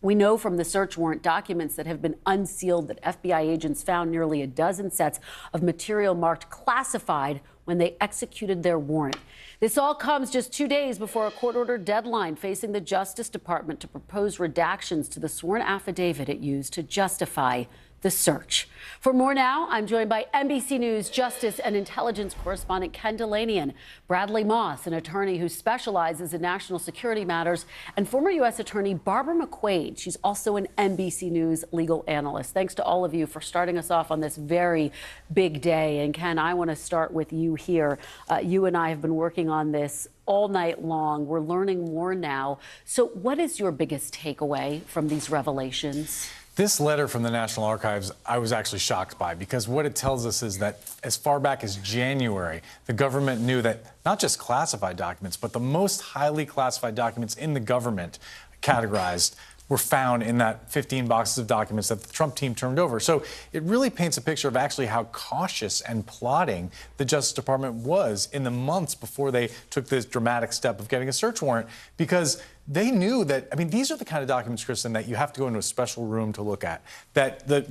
We know from the search warrant documents that have been unsealed that FBI agents found nearly a dozen sets of material marked classified when they executed their warrant. This all comes just 2 days before a court-ordered deadline facing the Justice Department to propose redactions to the sworn affidavit it used to justify the search. For more now, I'm joined by NBC News Justice and Intelligence correspondent Ken Delanian, Bradley Moss, an attorney who specializes in national security matters, and former U.S. Attorney Barbara McQuaid. She's also an NBC News legal analyst. Thanks to all of you for starting us off on this very big day. And Ken, I want to start with you here. You and I have been working on this all night long. We're learning more now. So what is your biggest takeaway from these revelations? This letter from the National Archives, I was actually shocked by, because what it tells us is that as far back as January, the government knew that not just classified documents, but the most highly classified documents in the government categorized were found in that 15 boxes of documents that the Trump team turned over. So it really paints a picture of actually how cautious and plotting the Justice Department was in the months before they took this dramatic step of getting a search warrant, because they knew that, I mean, these are the kind of documents, Kristen, that you have to go into a special room to look at, that the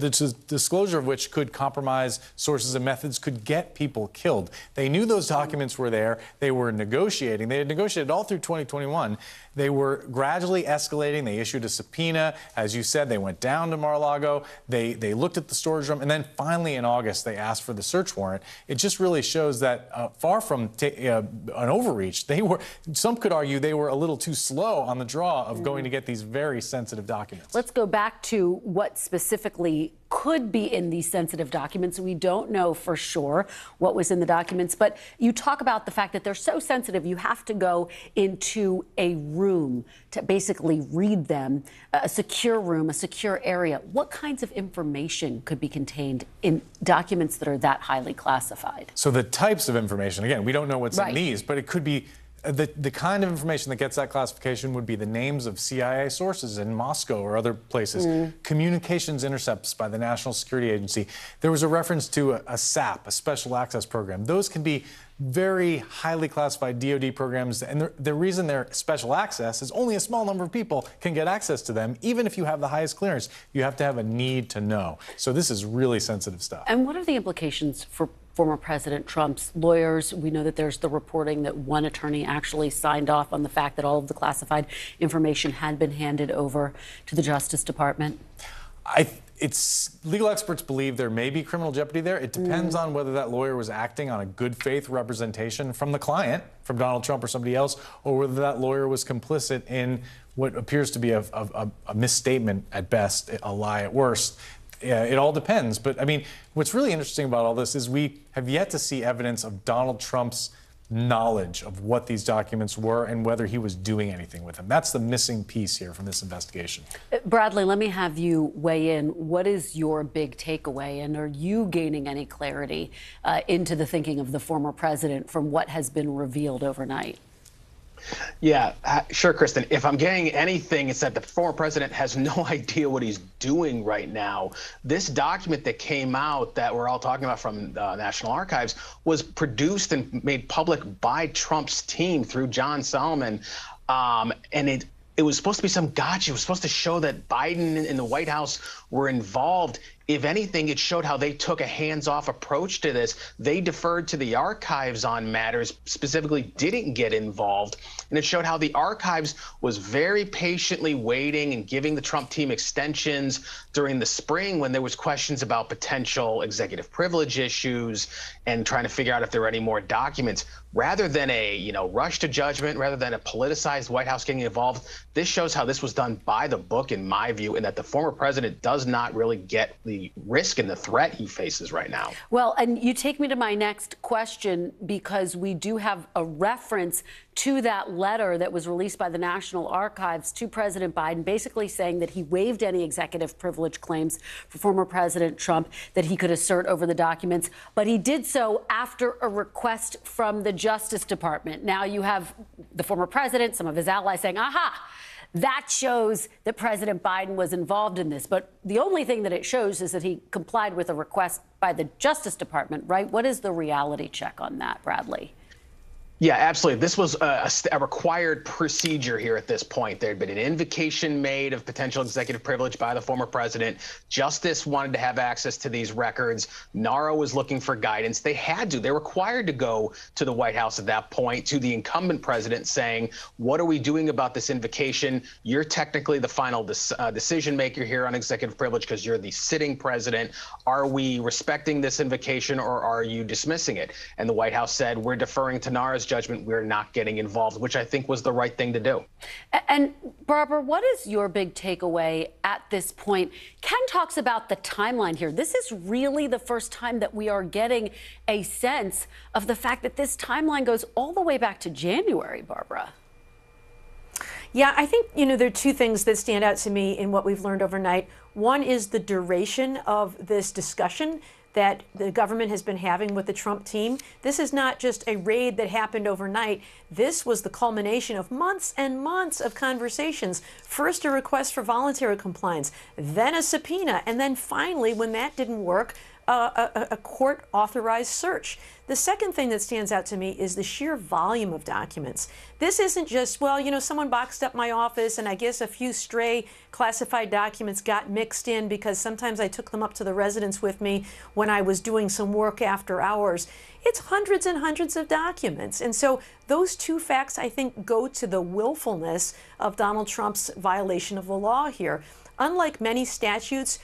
disclosure of which could compromise sources and methods, could get people killed. They knew those documents were there. They were negotiating. They had negotiated all through 2021. They were gradually escalating. They issued a subpoena. As you said, they went down to Mar-a-Lago. They looked at the storage room. And then finally in August, they asked for the search warrant. It just really shows that far from an overreach, some could argue they were a little too slow on the draw of going to get these very sensitive documents. Let's go back to what specifically could be in these sensitive documents. We don't know for sure what was in the documents, but you talk about the fact that they're so sensitive, you have to go into a room to basically read them, a secure room, a secure area. What kinds of information could be contained in documents that are that highly classified? So the types of information, again, we don't know what's in these, but it could be the kind of information that gets that classification would be the names of CIA sources in Moscow or other places, communications intercepts by the National Security Agency. There was a reference to a SAP, a Special Access Program. Those can be very highly classified DoD programs, and the reason they're special access is only a small number of people can get access to them. Even if you have the highest clearance, you have to have a need to know. So this is really sensitive stuff. And what are the implications for former President Trump's lawyers. We know that there's the reporting that one attorney actually signed off on the fact that all of the classified information had been handed over to the Justice Department. Legal experts believe there may be criminal jeopardy there. It depends on whether that lawyer was acting on a good faith representation from the client, from Donald Trump or somebody else, or whether that lawyer was complicit in what appears to be a misstatement at best, a lie at worst. It all depends. But I mean, what's really interesting about all this is we have yet to see evidence of Donald Trump's knowledge of what these documents were and whether he was doing anything with them. That's the missing piece here from this investigation. Bradley, let me have you weigh in. What is your big takeaway, and are you gaining any clarity into the thinking of the former president from what has been revealed overnight? Yeah, sure, Kristen. If I'm getting anything, it's that the former president has no idea what he's doing right now. This document that came out that we're all talking about from National Archives was produced and made public by Trump's team through John Solomon. And it was supposed to be some gotcha. It was supposed to show that Biden and the White House were involved. If anything, it showed how they took a hands-off approach to this. They deferred to the archives on matters, specifically didn't get involved. And it showed how the archives was very patiently waiting and giving the Trump team extensions during the spring when there was questions about potential executive privilege issues and trying to figure out if there were any more documents. Rather than a rush to judgment, rather than a politicized White House getting involved, this shows how this was done by the book, in my view, and that the former president does not really get the risk and the threat he faces right now. Well, and you take me to my next question, because we do have a reference to that letter that was released by the National Archives to President Biden, basically saying that he waived any executive privilege claims for former President Trump that he could assert over the documents, but he did so after a request from the Justice Department. Now you have the former president, some of his allies saying, aha, that shows that President Biden was involved in this. But the only thing that it shows is that he complied with a request by the Justice Department, right? What is the reality check on that, Bradley? Yeah, absolutely. This was a required procedure here at this point. There had been an invocation made of potential executive privilege by the former president. Justice wanted to have access to these records. NARA was looking for guidance. They had to. They were required to go to the White House at that point, to the incumbent president, saying, what are we doing about this invocation? You're technically the final decision maker here on executive privilege because you're the sitting president. Are we respecting this invocation, or are you dismissing it? And the White House said, we're deferring to NARA's judgment. We're not getting involved, which I think was the right thing to do. And Barbara, what is your big takeaway at this point? Ken talks about the timeline here. This is really the first time that we are getting a sense of the fact that this timeline goes all the way back to January, Barbara. Yeah, I think, there are two things that stand out to me in what we've learned overnight. One is the duration of this discussion that the government has been having with the Trump team. This is not just a raid that happened overnight. This was the culmination of months and months of conversations. First, a request for voluntary compliance, then a subpoena, and then finally, when that didn't work, a court-authorized search. The second thing that stands out to me is the sheer volume of documents. This isn't just, well, someone boxed up my office and I guess a few stray classified documents got mixed in because sometimes I took them up to the residence with me when I was doing some work after hours. It's hundreds and hundreds of documents. And so those two facts, I think, go to the willfulness of Donald Trump's violation of the law here. Unlike many statutes,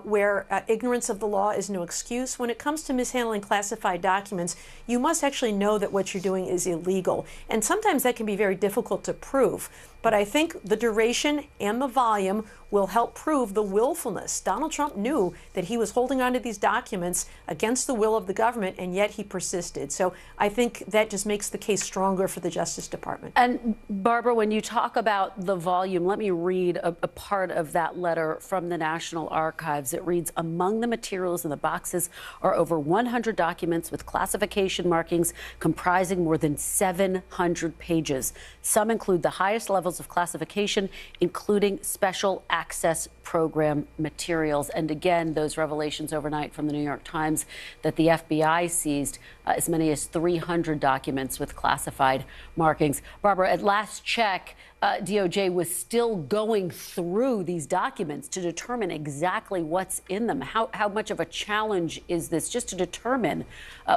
where ignorance of the law is no excuse, when it comes to mishandling classified documents, you must actually know that what you're doing is illegal. And sometimes that can be very difficult to prove. But I think the duration and the volume will help prove the willfulness. Donald Trump knew that he was holding on to these documents against the will of the government, and yet he persisted. So I think that just makes the case stronger for the Justice Department. And Barbara, when you talk about the volume, let me read a part of that letter from the National Archives. It reads, among the materials in the boxes are over 100 documents with classification markings comprising more than 700 pages. Some include the highest levels of classification, including special access program materials. And again, those revelations overnight from the New York Times that the FBI seized as many as 300 documents with classified markings. Barbara, at last check, DOJ was still going through these documents to determine exactly exactly what's in them? How much of a challenge is this just to determine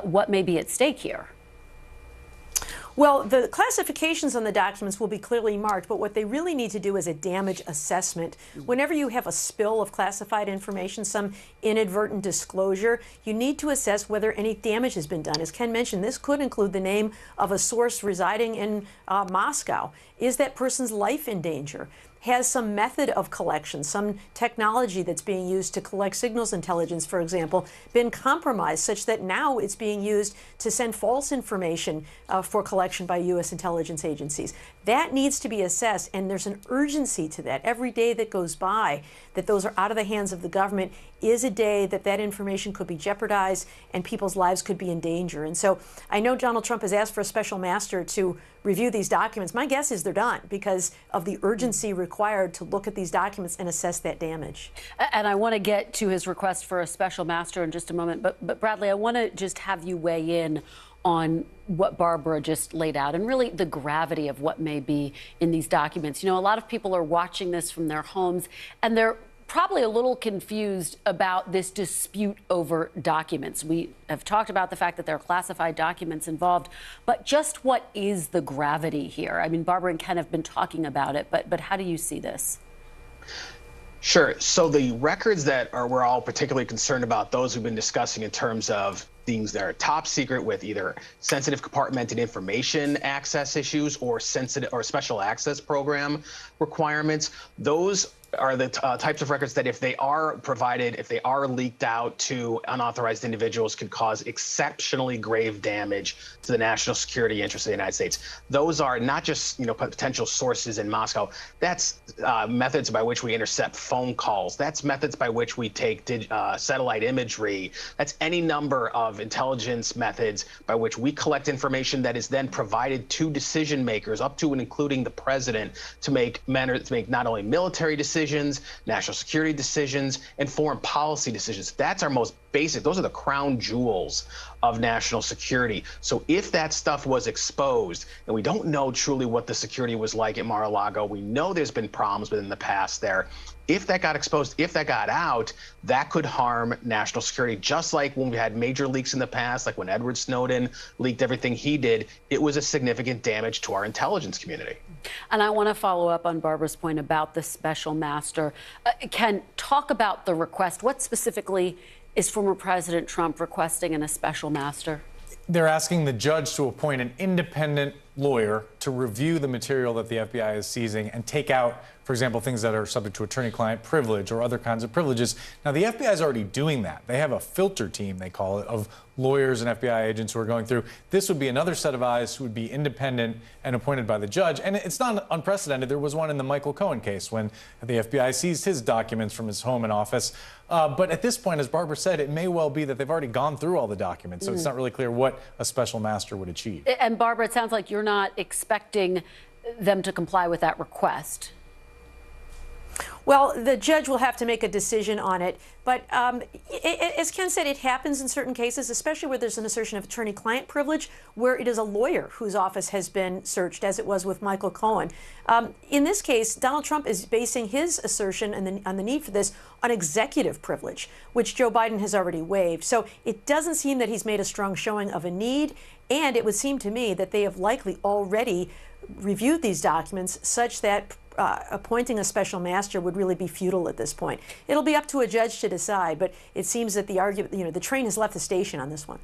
what may be at stake here? Well, the classifications on the documents will be clearly marked, but what they really need to do is a damage assessment. Whenever you have a spill of classified information, some inadvertent disclosure, you need to assess whether any damage has been done. As Ken mentioned, this could include the name of a source residing in Moscow. Is that person's life in danger? Has some method of collection, some technology that's being used to collect signals intelligence, for example, been compromised such that now it's being used to send false information for collection by U.S. intelligence agencies? That needs to be assessed, and there's an urgency to that. Every day that goes by that those are out of the hands of the government is a day that that information could be jeopardized and people's lives could be in danger. And so I know Donald Trump has asked for a special master to review these documents. My guess is they're done because of the urgency required to look at these documents and assess that damage. And I want to get to his request for a special master in just a moment. But Bradley, I want to just have you weigh in on what Barbara just laid out and really the gravity of what may be in these documents. You know, a lot of people are watching this from their homes, and they're probably a little confused about this dispute over documents. We have talked about the fact that there are classified documents involved, but just what is the gravity here? I mean, Barbara and Ken have been talking about it, but how do you see this? Sure. So the records that we're all particularly concerned about, those we've been discussing in terms of things that are top secret with either sensitive compartmented information access issues or sensitive or special access program requirements, those are the types of records that if they are provided, if they are leaked out to unauthorized individuals, could cause exceptionally grave damage to the national security interests of the United States. Those are not just, you know, potential sources in Moscow. That's methods by which we intercept phone calls. That's methods by which we take satellite imagery. That's any number of intelligence methods by which we collect information that is then provided to decision makers, up to and including the president, to make not only military decisions, national security decisions, and foreign policy decisions. That's our most basic. Those are the crown jewels of national security. So if that stuff was exposed, and we don't know truly what the security was like at Mar-a-Lago, we know there's been problems within the past there. If that got exposed, if that got out, that could harm national security, just like when we had major leaks in the past, like when Edward Snowden leaked everything he did. It was a significant damage to our intelligence community. And I want to follow up on Barbara's point about the special master. Ken, talk about the request. What specifically is former President Trump requesting in a special master? They're asking the judge to appoint an independent lawyer to review the material that the FBI is seizing and take out, for example, things that are subject to attorney-client privilege or other kinds of privileges. Now, the FBI is already doing that. They have a filter team, they call it, of lawyers and FBI agents who are going through. This would be another set of eyes who would be independent and appointed by the judge. And it's not unprecedented. There was one in the Michael Cohen case when the FBI seized his documents from his home and office. But at this point, as Barbara said, it may well be that they've already gone through all the documents. So it's not really clear what a special master would achieve. And Barbara, it sounds like you're not expecting them to comply with that request. Well, the judge will have to make a decision on it. But as Ken said, it happens in certain cases, especially where there's an assertion of attorney-client privilege, where it is a lawyer whose office has been searched, as it was with Michael Cohen. In this case, Donald Trump is basing his assertion on the need for this on executive privilege, which Joe Biden has already waived. So it doesn't seem that he's made a strong showing of a need, and it would seem to me that they have likely already reviewed these documents such that appointing a special master would really be futile at this point. It'll be up to a judge to decide, but it seems that the train has left the station on this one.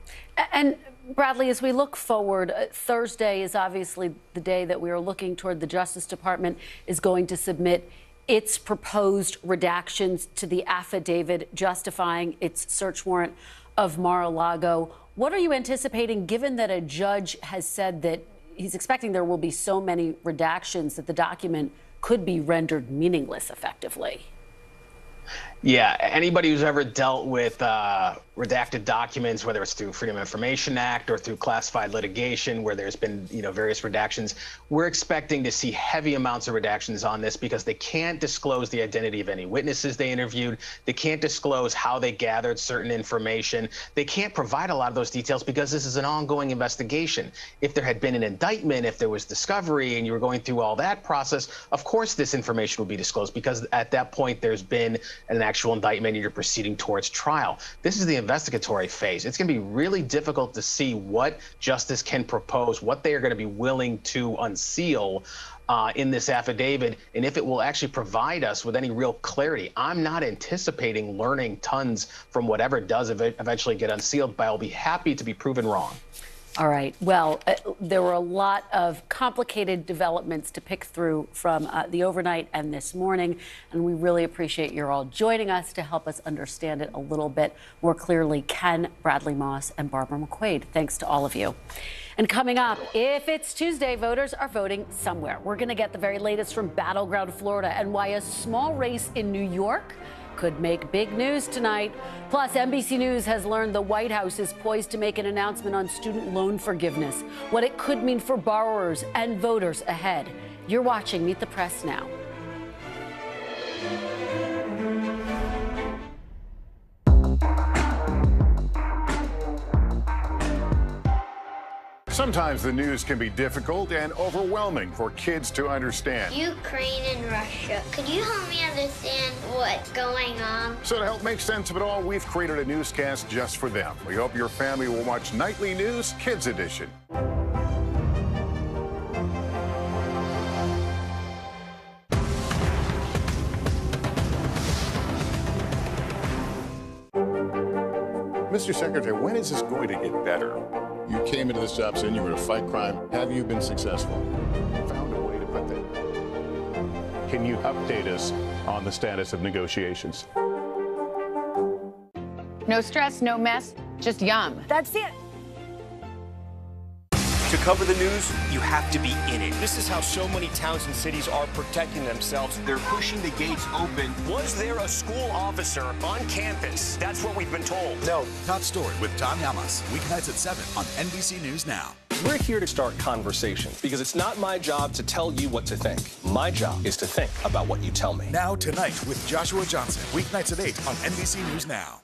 And Bradley, as we look forward, Thursday is obviously the day that we are looking toward. The Justice Department is going to submit its proposed redactions to the affidavit justifying its search warrant of Mar-a-Lago. What are you anticipating, given that a judge has said that he's expecting there will be so many redactions that the document could be rendered meaningless effectively? Yeah, anybody who's ever dealt with redacted documents, whether it's through Freedom of Information Act or through classified litigation where there's been, various redactions. We're expecting to see heavy amounts of redactions on this because they can't disclose the identity of any witnesses they interviewed. They can't disclose how they gathered certain information. They can't provide a lot of those details because this is an ongoing investigation. If there had been an indictment, if there was discovery and you were going through all that process, of course this information will be disclosed because at that point there's been an actual indictment and you're proceeding towards trial. This is the investigatory phase. It's going to be really difficult to see what justice can propose, what they are going to be willing to unseal in this affidavit, and if it will actually provide us with any real clarity. I'm not anticipating learning tons from whatever does eventually get unsealed, but I'll be happy to be proven wrong. All right. Well, there were a lot of complicated developments to pick through from the overnight and this morning, and we really appreciate you're all joining us to help us understand it a little bit more clearly. Ken, Bradley Moss, and Barbara McQuaid, thanks to all of you. And coming up, if it's Tuesday, voters are voting somewhere. We're going to get the very latest from battleground Florida and why a small race in New York could make big news tonight. Plus, NBC News has learned the White House is poised to make an announcement on student loan forgiveness, what it could mean for borrowers and voters ahead. You're watching Meet the Press now. Sometimes the news can be difficult and overwhelming for kids to understand. Ukraine and Russia. Could you help me understand what's going on? So to help make sense of it all, we've created a newscast just for them. We hope your family will watch Nightly News Kids Edition. Mr. Secretary, when is this going to get better? You came into this job saying you were going to fight crime. Have you been successful? Found a way to put that. Can you update us on the status of negotiations? No stress, no mess, just yum. That's it. To cover the news, you have to be in it. This is how so many towns and cities are protecting themselves. They're pushing the gates open. Was there a school officer on campus? That's what we've been told. No. Top Story with Tom Llamas. Weeknights at 7 on NBC News Now. We're here to start conversations because it's not my job to tell you what to think. My job is to think about what you tell me. Now Tonight with Joshua Johnson. Weeknights at 8 on NBC News Now.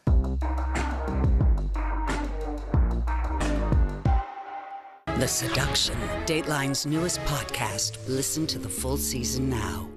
The Seduction, Dateline's newest podcast. Listen to the full season now.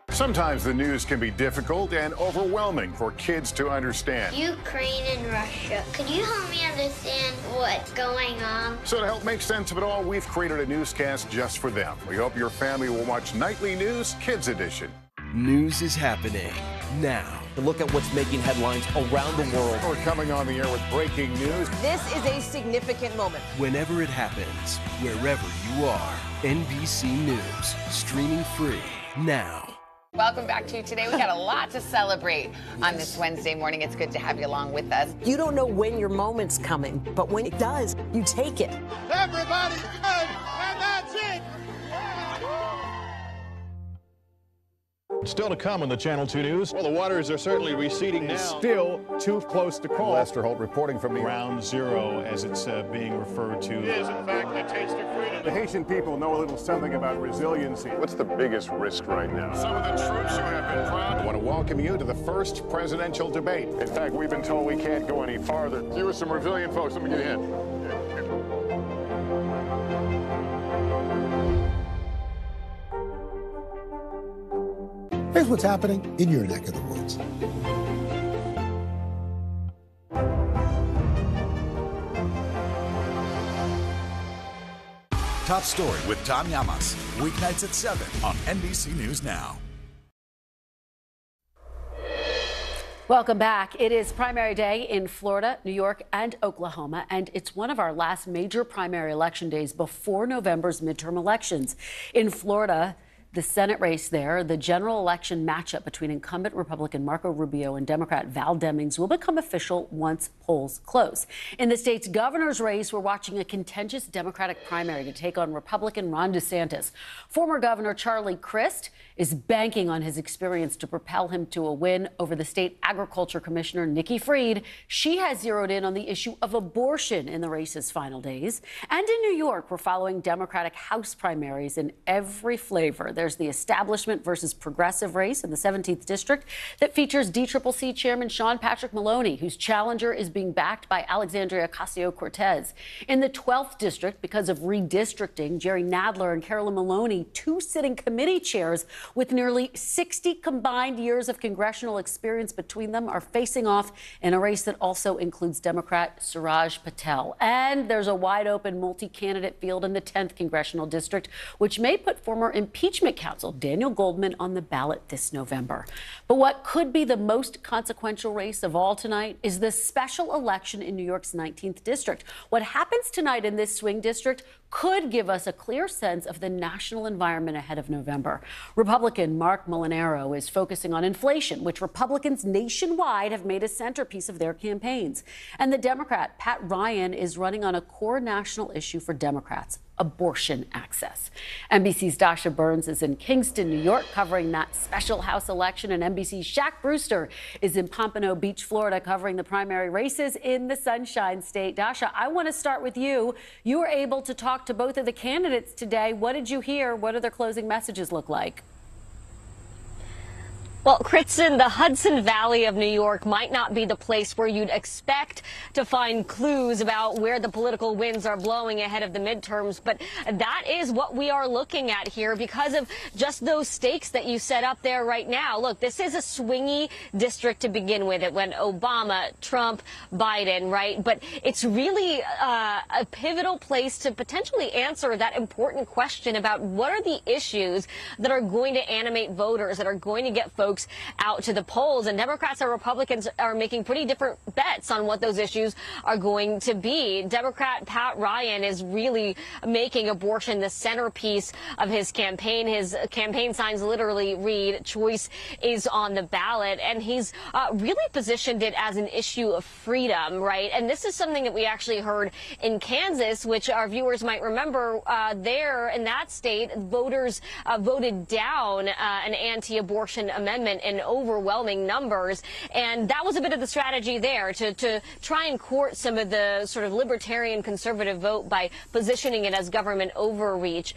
Sometimes the news can be difficult and overwhelming for kids to understand. Ukraine and Russia. Could you help me understand what's going on? So to help make sense of it all, we've created a newscast just for them. We hope your family will watch Nightly News Kids Edition. News is happening now. Look at what's making headlines around the world. We're coming on the air with breaking news. This is a significant moment. Whenever it happens, wherever you are, NBC News, streaming free now. Welcome back to Today. We got a lot to celebrate on this Wednesday morning. It's good to have you along with us. You don't know when your moment's coming, but when it does, you take it. Everybody's good, and that's it. Still to come on the Channel 2 News. Well, the waters are certainly receding now. Still too close to call. Lester Holt reporting from Ground Zero, as it's being referred to. It is, in fact, the taste of freedom. The Haitian people know a little something about resiliency. What's the biggest risk right now? Some of the troops who have been proud. I want to welcome you to the first presidential debate. In fact, we've been told we can't go any farther. You are some resilient folks. Let me get in. Here's what's happening in your neck of the woods. Top Story with Tom Llamas. Weeknights at 7 on NBC News Now. Welcome back. It is primary day in Florida, New York, and Oklahoma, and it's one of our last major primary election days before November's midterm elections. In Florida, the Senate race there, the general election matchup between incumbent Republican Marco Rubio and Democrat Val Demings will become official once polls close. In the state's governor's race, we're watching a contentious Democratic primary to take on Republican Ron DeSantis. Former Governor Charlie Crist is banking on his experience to propel him to a win over the state agriculture commissioner, Nikki Fried. She has zeroed in on the issue of abortion in the race's final days. And in New York, we're following Democratic House primaries in every flavor. There's the establishment versus progressive race in the 17th district that features DCCC Chairman Sean Patrick Maloney, whose challenger is being backed by Alexandria Ocasio-Cortez. In the 12th district, because of redistricting, Jerry Nadler and Carolyn Maloney, two sitting committee chairs with nearly 60 combined years of congressional experience between them, are facing off in a race that also includes Democrat Suraj Patel. And there's a wide-open multi-candidate field in the 10th congressional district, which may put former impeachment counsel Daniel Goldman on the ballot this November. But what could be the most consequential race of all tonight is the special election in New York's 19th district. What happens tonight in this swing district could give us a clear sense of the national environment ahead of November. Republican Mark Molinaro is focusing on inflation, which Republicans nationwide have made a centerpiece of their campaigns. And the Democrat Pat Ryan is running on a core national issue for Democrats: abortion access. NBC's Dasha Burns is in Kingston, New York, covering that special House election, and NBC's Shaq Brewster is in Pompano Beach, Florida, covering the primary races in the Sunshine State. Dasha, I want to start with you. You were able to talk to both of the candidates today. What did you hear? What do their closing messages look like? Well, Kristen, the Hudson Valley of New York might not be the place where you'd expect to find clues about where the political winds are blowing ahead of the midterms, but that is what we are looking at here because of just those stakes that you set up there right now. Look, this is a swingy district to begin with. It went Obama, Trump, Biden, right? But it's really a pivotal place to potentially answer that important question about what are the issues that are going to animate voters, that are going to get folks out to the polls. And Democrats and Republicans are making pretty different bets on what those issues are going to be. Democrat Pat Ryan is really making abortion the centerpiece of his campaign. His campaign signs literally read, "Choice is on the ballot." And he's really positioned it as an issue of freedom, right? And this is something that we actually heard in Kansas, which our viewers might remember. There in that state, voters voted down an anti-abortion amendment in overwhelming numbers. And that was a bit of the strategy there to try and court some of the sort of libertarian conservative vote by positioning it as government overreach.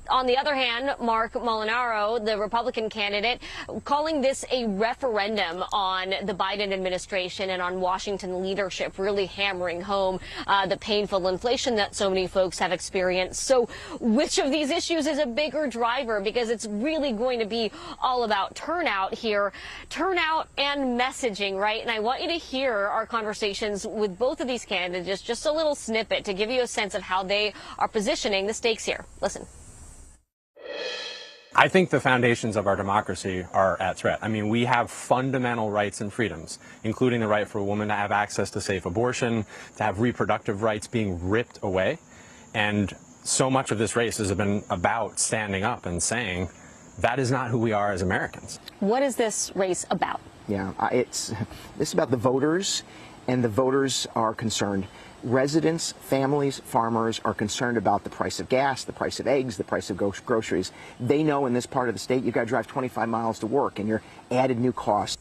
On the other hand, Mark Molinaro, the Republican candidate, calling this a referendum on the Biden administration and on Washington leadership, really hammering home the painful inflation that so many folks have experienced. So which of these issues is a bigger driver? Because it's really going to be all about turnout here, turnout and messaging, right? And I want you to hear our conversations with both of these candidates, just a little snippet to give you a sense of how they are positioning the stakes here. Listen. I think the foundations of our democracy are at threat. I mean, we have fundamental rights and freedoms, including the right for a woman to have access to safe abortion, to have reproductive rights being ripped away. And so much of this race has been about standing up and saying that is not who we are as Americans. What is this race about? Yeah, it's about the voters, and the voters are concerned. Residents, families, farmers are concerned about the price of gas, the price of eggs, the price of groceries. They know in this part of the state you've got to drive 25 miles to work, and you're added new costs.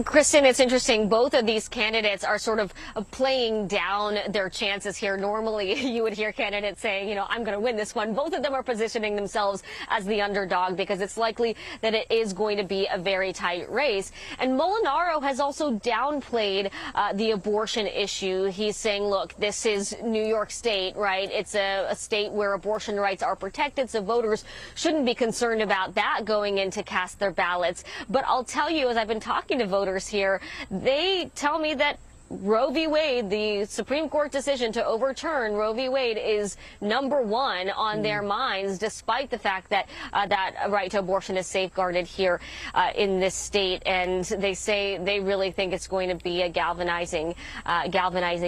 Kristen, it's interesting. Both of these candidates are sort of playing down their chances here. Normally, you would hear candidates saying, you know, I'm going to win this one. Both of them are positioning themselves as the underdog because it's likely that it is going to be a very tight race. And Molinaro has also downplayed the abortion issue. He's saying, look, this is New York State, right? It's a state where abortion rights are protected, so voters shouldn't be concerned about that going in to cast their ballots. But I'll tell you, as I've been talking to voters here, they tell me that Roe v. Wade, the Supreme Court decision to overturn Roe v. Wade, is #1 on their minds, despite the fact that that right to abortion is safeguarded here in this state. And they say they really think it's going to be a galvanizing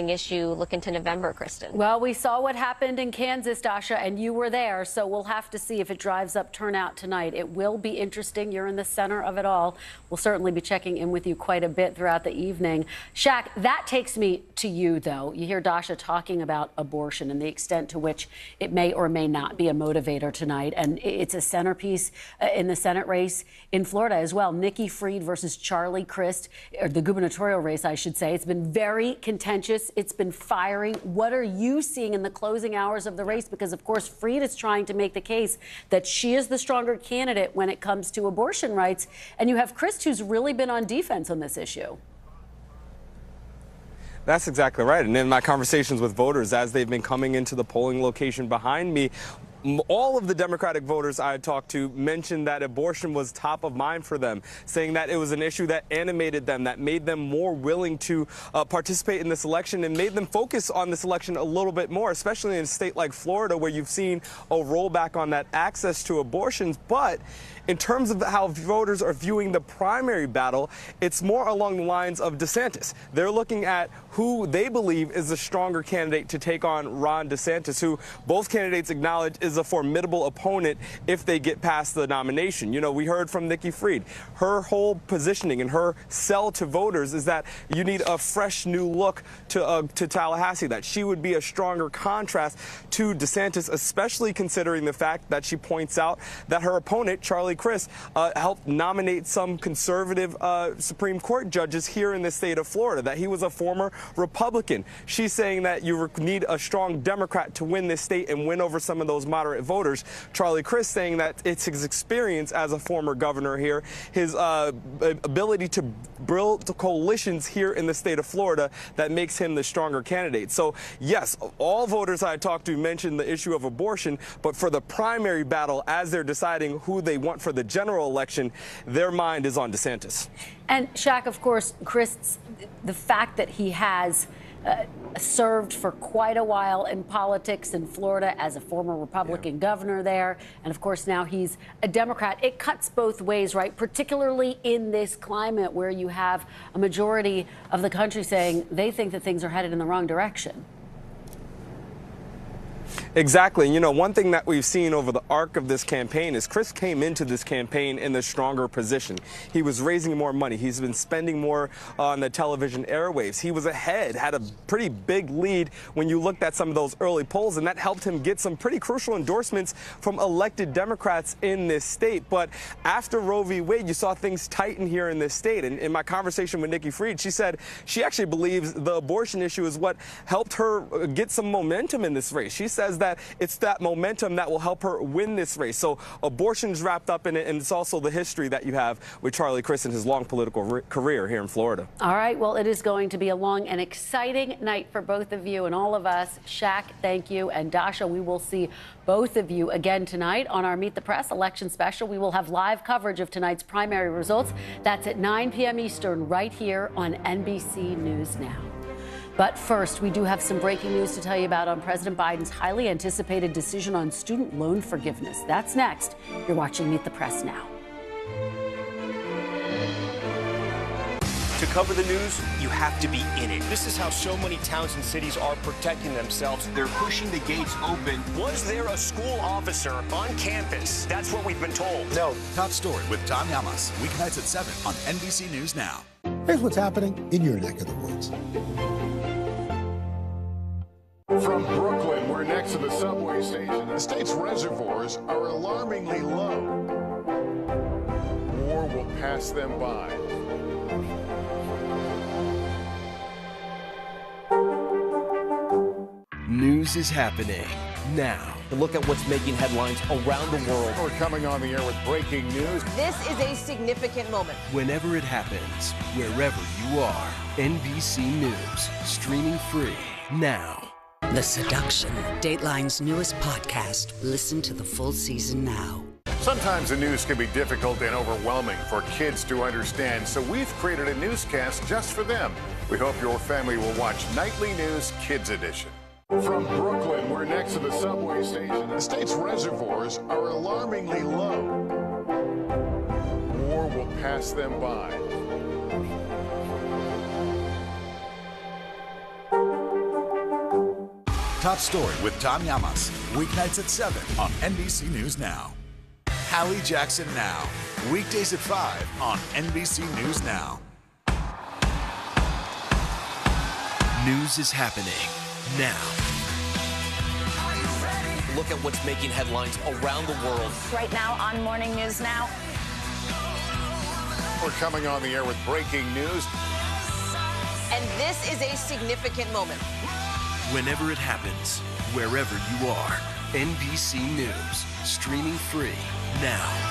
issue looking to November, Kristen. Well, we saw what happened in Kansas, Dasha, and you were there, so we'll have to see if it drives up turnout tonight. It will be interesting. You're in the center of it all. We'll certainly be checking in with you quite a bit throughout the evening. Shaq, that takes me to you, though. You hear Dasha talking about abortion and the extent to which it may or may not be a motivator tonight, and it's a centerpiece in the Senate race in Florida as well. Nikki Fried versus Charlie Crist, or the gubernatorial race, I should say. It's been very contentious. It's been fiery. What are you seeing in the closing hours of the race? Because, of course, Fried is trying to make the case that she is the stronger candidate when it comes to abortion rights, and you have Crist, who's really been on defense on this issue. That's exactly right. And in my conversations with voters, as they've been coming into the polling location behind me, all of the Democratic voters I talked to mentioned that abortion was top of mind for them, saying that it was an issue that animated them, that made them more willing to participate in this election and made them focus on this election a little bit more, especially in a state like Florida, where you've seen a rollback on that access to abortions. But in terms of how voters are viewing the primary battle, it's more along the lines of DeSantis. They're looking at who they believe is the stronger candidate to take on Ron DeSantis, who both candidates acknowledge is a formidable opponent if they get past the nomination. You know, we heard from Nikki Fried. Her whole positioning and her sell to voters is that you need a fresh new look to Tallahassee, that she would be a stronger contrast to DeSantis, especially considering the fact that she points out that her opponent, Charlie Crist, helped nominate some conservative Supreme Court judges here in the state of Florida, that he was a former Republican. She's saying that you need a strong Democrat to win this state and win over some of those moderate voters. Charlie Crist saying that it's his experience as a former governor here, his ability to build coalitions here in the state of Florida, that makes him the stronger candidate. So yes, all voters I talked to mentioned the issue of abortion, but for the primary battle, as they're deciding who they want for the general election, their mind is on DeSantis. And Shaq, of course, Crist, the fact that he has served for quite a while in politics in Florida as a former Republican governor there, and of course now he's a Democrat. It cuts both ways, right? Particularly in this climate where you have a majority of the country saying they think that things are headed in the wrong direction. Exactly. You know, one thing that we've seen over the arc of this campaign is Crist came into this campaign in the stronger position. He was raising more money. He's been spending more on the television airwaves. He was ahead, had a pretty big lead when you looked at some of those early polls, and that helped him get some pretty crucial endorsements from elected Democrats in this state. But after Roe v. Wade, you saw things tighten here in this state. And in my conversation with Nikki Fried, she said she actually believes the abortion issue is what helped her get some momentum in this race. She says that it's that momentum that will help her win this race. So abortion's wrapped up in it, and it's also the history that you have with Charlie Crist and his long political career here in Florida. All right, well, it is going to be a long and exciting night for both of you and all of us. Shaq, thank you, and Dasha, we will see both of you again tonight on our Meet the Press election special. We will have live coverage of tonight's primary results. That's at 9 p.m. Eastern right here on NBC News Now. But first, we do have some breaking news to tell you about on President Biden's highly anticipated decision on student loan forgiveness. That's next. You're watching Meet the Press Now. To cover the news, you have to be in it. This is how so many towns and cities are protecting themselves. They're pushing the gates open. Was there a school officer on campus? That's what we've been told. No. Top story with Tom Yamas. Weeknights at 7 on NBC News Now. Here's what's happening in your neck of the woods. From Brooklyn, we're next to the subway station. The state's reservoirs are alarmingly low. War will pass them by. News is happening now. To look at what's making headlines around the world. We're coming on the air with breaking news. This is a significant moment. Whenever it happens, wherever you are, NBC News, streaming free now. The Seduction, Dateline's newest podcast. Listen to the full season now. Sometimes the news can be difficult and overwhelming for kids to understand, so we've created a newscast just for them. We hope your family will watch Nightly News Kids Edition. From Brooklyn, we're next to the subway station. The state's reservoirs are alarmingly low. War will pass them by. Top Story with Tom Llamas, weeknights at 7 on NBC News Now. Hallie Jackson Now, weekdays at 5 on NBC News Now. News is happening now. Look at what's making headlines around the world. Right now on Morning News Now. We're coming on the air with breaking news. And this is a significant moment. Whenever it happens, wherever you are, NBC News, streaming free now.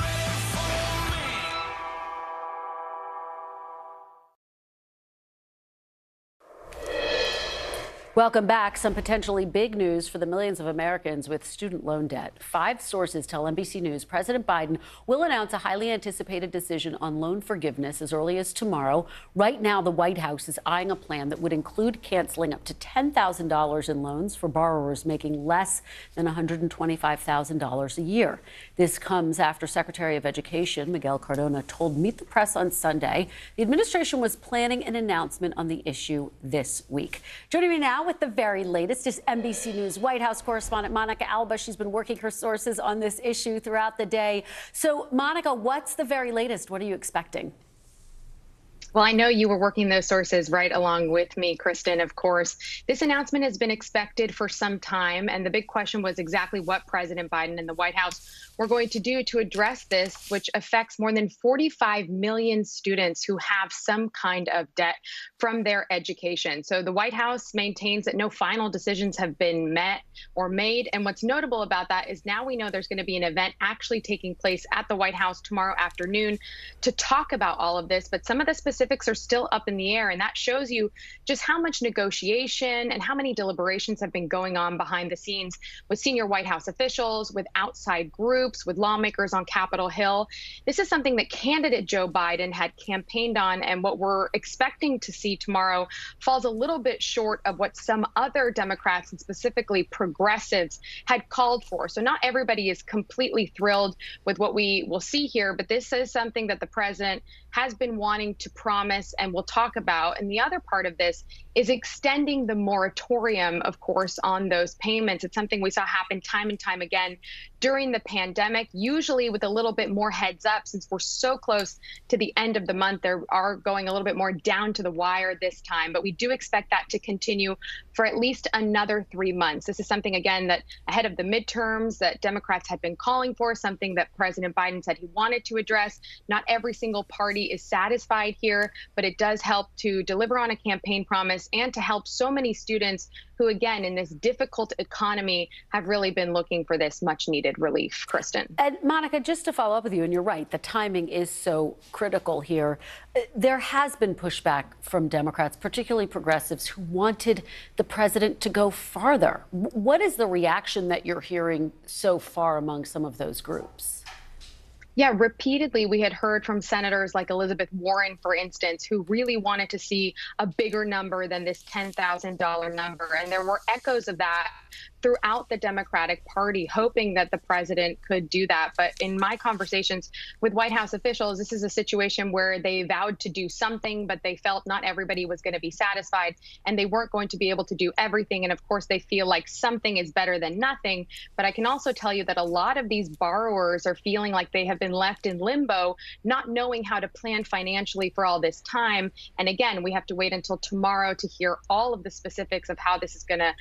Welcome back. Some potentially big news for the millions of Americans with student loan debt. 5 sources tell NBC News President Biden will announce a highly anticipated decision on loan forgiveness as early as tomorrow. Right now, the White House is eyeing a plan that would include canceling up to $10,000 in loans for borrowers making less than $125,000 a year. This comes after Secretary of Education Miguel Cardona told Meet the Press on Sunday the administration was planning an announcement on the issue this week. Joining me now with the very latest is NBC News White House correspondent Monica Alba. She's been working her sources on this issue throughout the day. So, Monica, what's the very latest? What are you expecting? Well, I know you were working those sources right along with me, Kristen, of course. This announcement has been expected for some time, and the big question was exactly what President Biden and the White House were going to do to address this, which affects more than 45 million students who have some kind of debt from their education. So the White House maintains that no final decisions have been met or made. And what's notable about that is now we know there's going to be an event actually taking place at the White House tomorrow afternoon to talk about all of this. But some of the specifics are still up in the air. And that shows you just how much negotiation and how many deliberations have been going on behind the scenes with senior White House officials, with outside groups, with lawmakers on Capitol Hill. This is something that candidate Joe Biden had campaigned on, and what we're expecting to see tomorrow falls a little bit short of what some other Democrats and specifically progressives had called for. So not everybody is completely thrilled with what we will see here, but this is something that the president has been wanting to promise and will talk about. And the other part of this is extending the moratorium, of course, on those payments. It's something we saw happen time and time again during the pandemic, usually with a little bit more heads up. Since we're so close to the end of the month, they are going a little bit more down to the wire this time. But we do expect that to continue for at least another 3 months. This is something, again, that ahead of the midterms that Democrats had been calling for, something that President Biden said he wanted to address. Not every single party is satisfied here, but it does help to deliver on a campaign promise and to help so many students who, again, in this difficult economy, have really been looking for this much needed relief. Kristen. And Monica, just to follow up with you, and you're right, the timing is so critical here. There has been pushback from Democrats, particularly progressives, who wanted the president to go farther. What is the reaction that you're hearing so far among some of those groups? Yeah, repeatedly we had heard from senators like Elizabeth Warren, for instance, who really wanted to see a bigger number than this $10,000 number. And there were echoes of that throughout the Democratic Party, hoping that the president could do that. But in my conversations with White House officials, this is a situation where they vowed to do something, but they felt not everybody was going to be satisfied and they weren't going to be able to do everything. And of course, they feel like something is better than nothing. But I can also tell you that a lot of these borrowers are feeling like they have been left in limbo, not knowing how to plan financially for all this time. And again, we have to wait until tomorrow to hear all of the specifics of how this is going to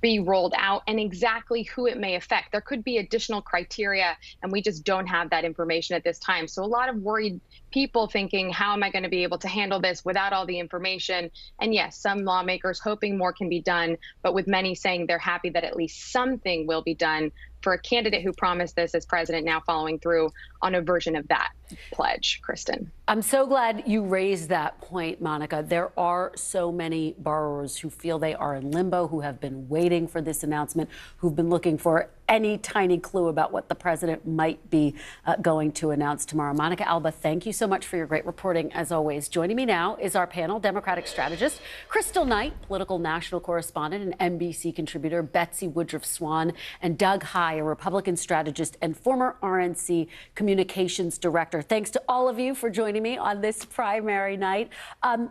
be rolled out and exactly who it may affect. There could be additional criteria, and we just don't have that information at this time. So a lot of worried people thinking, how am I going to be able to handle this without all the information? And yes, some lawmakers hoping more can be done, but with many saying they're happy that at least something will be done for a candidate who promised this as president, now following through on a version of that pledge. Kristen. I'm so glad you raised that point, Monica. There are so many borrowers who feel they are in limbo, who have been waiting for this announcement, who've been looking for any tiny clue about what the president might be going to announce tomorrow. Monica Alba, thank you so much for your great reporting, as always. Joining me now is our panel, Democratic strategist Crystal Knight, political national correspondent and NBC contributor Betsy Woodruff-Swan, and Doug Heye, a Republican strategist and former RNC communications director. Thanks to all of you for joining me on this primary night.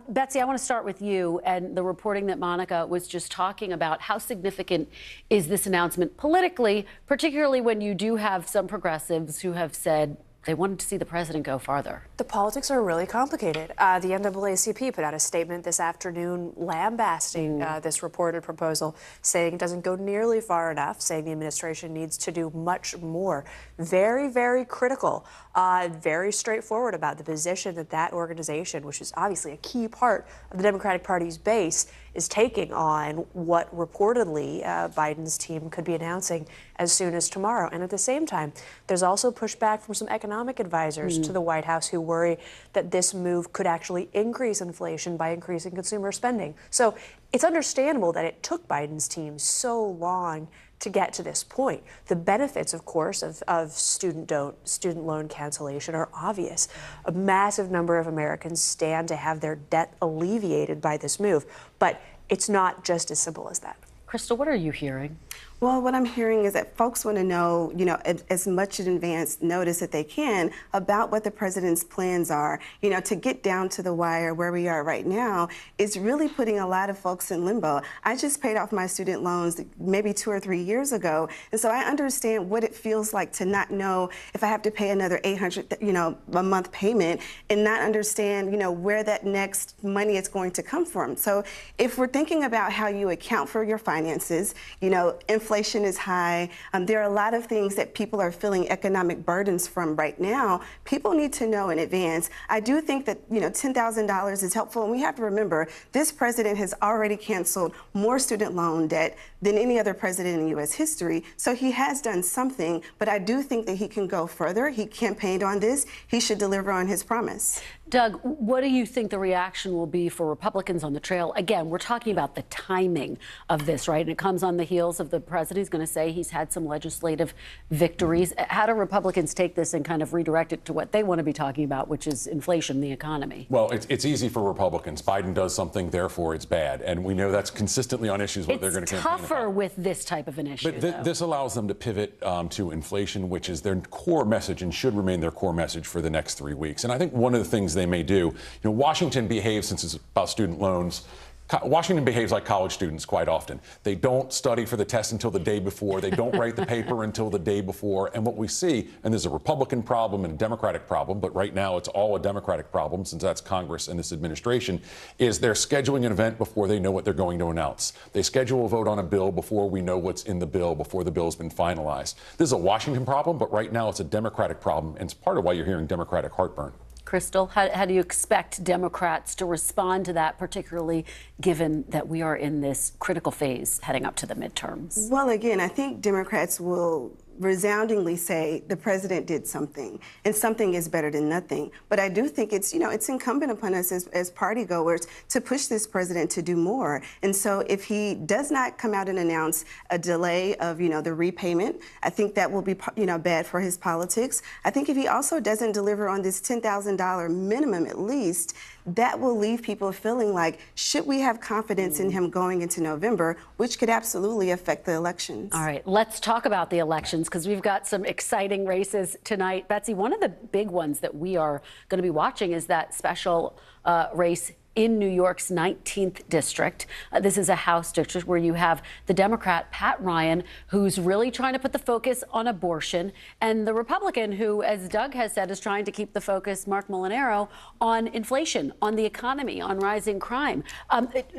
Betsy, I want to start with you and the reporting that Monica was just talking about. How significant is this announcement politically, particularly when you do have some progressives who have said they wanted to see the president go farther? The politics are really complicated. The NAACP put out a statement this afternoon lambasting this reported proposal, saying it doesn't go nearly far enough, saying the administration needs to do much more. Very, very critical, very straightforward about the position that that organization, which is obviously a key part of the Democratic Party's base, is taking on what reportedly Biden's team could be announcing as soon as tomorrow. And at the same time, there's also pushback from some economic advisors to the White House who worry that this move could actually increase inflation by increasing consumer spending. So it's understandable that it took Biden's team so long to get to this point. The benefits, of course, of student loan cancellation are obvious. A massive number of Americans stand to have their debt alleviated by this move. But it's not just as simple as that. Crystal, what are you hearing? Well, what I'm hearing is that folks want to know, as much in advance notice that they can about what the president's plans are. To get down to the wire where we are right now is really putting a lot of folks in limbo. I just paid off my student loans maybe 2 or 3 years ago, and so I understand what it feels like to not know if I have to pay another $800, a month payment, and not understand, where that next money is going to come from. So if we're thinking about how you account for your finances, inflation is high. There are a lot of things that people are feeling economic burdens from right now. People need to know in advance. I do think that, $10,000 is helpful. And we have to remember, this president has already canceled more student loan debt than any other president in U.S. history. So he has done something, but I do think that he can go further. He campaigned on this. He should deliver on his promise. Doug, what do you think the reaction will be for Republicans on the trail? Again, we're talking about the timing of this, right? And it comes on the heels of the president who's going to say he's had some legislative victories. How do Republicans take this and kind of redirect it to what they want to be talking about, which is inflation, the economy? Well, it's easy for Republicans. Biden does something, therefore it's bad. And we know that's consistently on issues what they're going to campaign about. It's tougher with this type of an issue, But this allows them to pivot to inflation, which is their core message and should remain their core message for the next 3 weeks. And I think one of the things they may do, Washington behaves, since it's about student loans, Washington behaves like college students quite often. They don't study for the test until the day before. They don't write the paper until the day before. And what we see, and there's a Republican problem and a Democratic problem, but right now it's all a Democratic problem since that's Congress and this administration, is they're scheduling an event before they know what they're going to announce. They schedule a vote on a bill before we know what's in the bill, before the bill's been finalized. This is a Washington problem, but right now it's a Democratic problem, and it's part of why you're hearing Democratic heartburn. Crystal, how do you expect Democrats to respond to that, particularly given that we are in this critical phase heading up to the midterms? Well, again, I think Democrats will resoundingly say the president did something, and something is better than nothing. But I do think it's, it's incumbent upon us as party goers to push this president to do more. And so if he does not come out and announce a delay of, the repayment, I think that will be, bad for his politics. I think if he also doesn't deliver on this $10,000 minimum at least, that will leave people feeling like, should we have confidence in him going into November, which could absolutely affect the elections. All right, let's talk about the elections because we've got some exciting races tonight. Betsy, one of the big ones that we are going to be watching is that special race in New York's 19th district. This is a House district where you have the Democrat, Pat Ryan, who's really trying to put the focus on abortion, and the Republican who, as Doug has said, is trying to keep the focus, Mark Molinaro, on inflation, on the economy, on rising crime.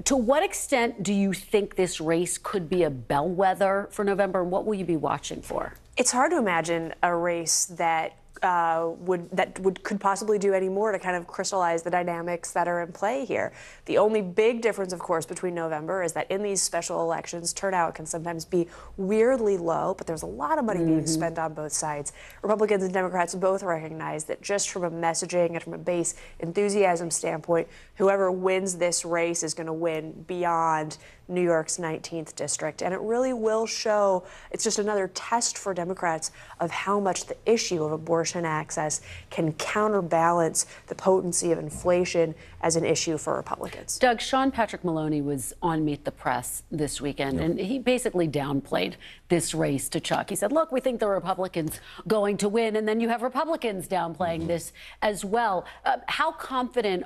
To what extent do you think this race could be a bellwether for November, and what will you be watching for? It's hard to imagine a race that could possibly do any more to kind of crystallize the dynamics that are in play here. The only big difference, of course, between November is that in these special elections, turnout can sometimes be weirdly low, but there's a lot of money being spent on both sides. Republicans and Democrats both recognize that just from a messaging and from a base enthusiasm standpoint, whoever wins this race is going to win beyond New York's 19th district. And it really will show, it's just another test for Democrats of how much the issue of abortion access can counterbalance the potency of inflation as an issue for Republicans. Doug, Sean Patrick Maloney was on Meet the Press this weekend, and he basically downplayed this race to Chuck. He said, look, we think the Republicans going to win, and then you have Republicans downplaying this as well. How confident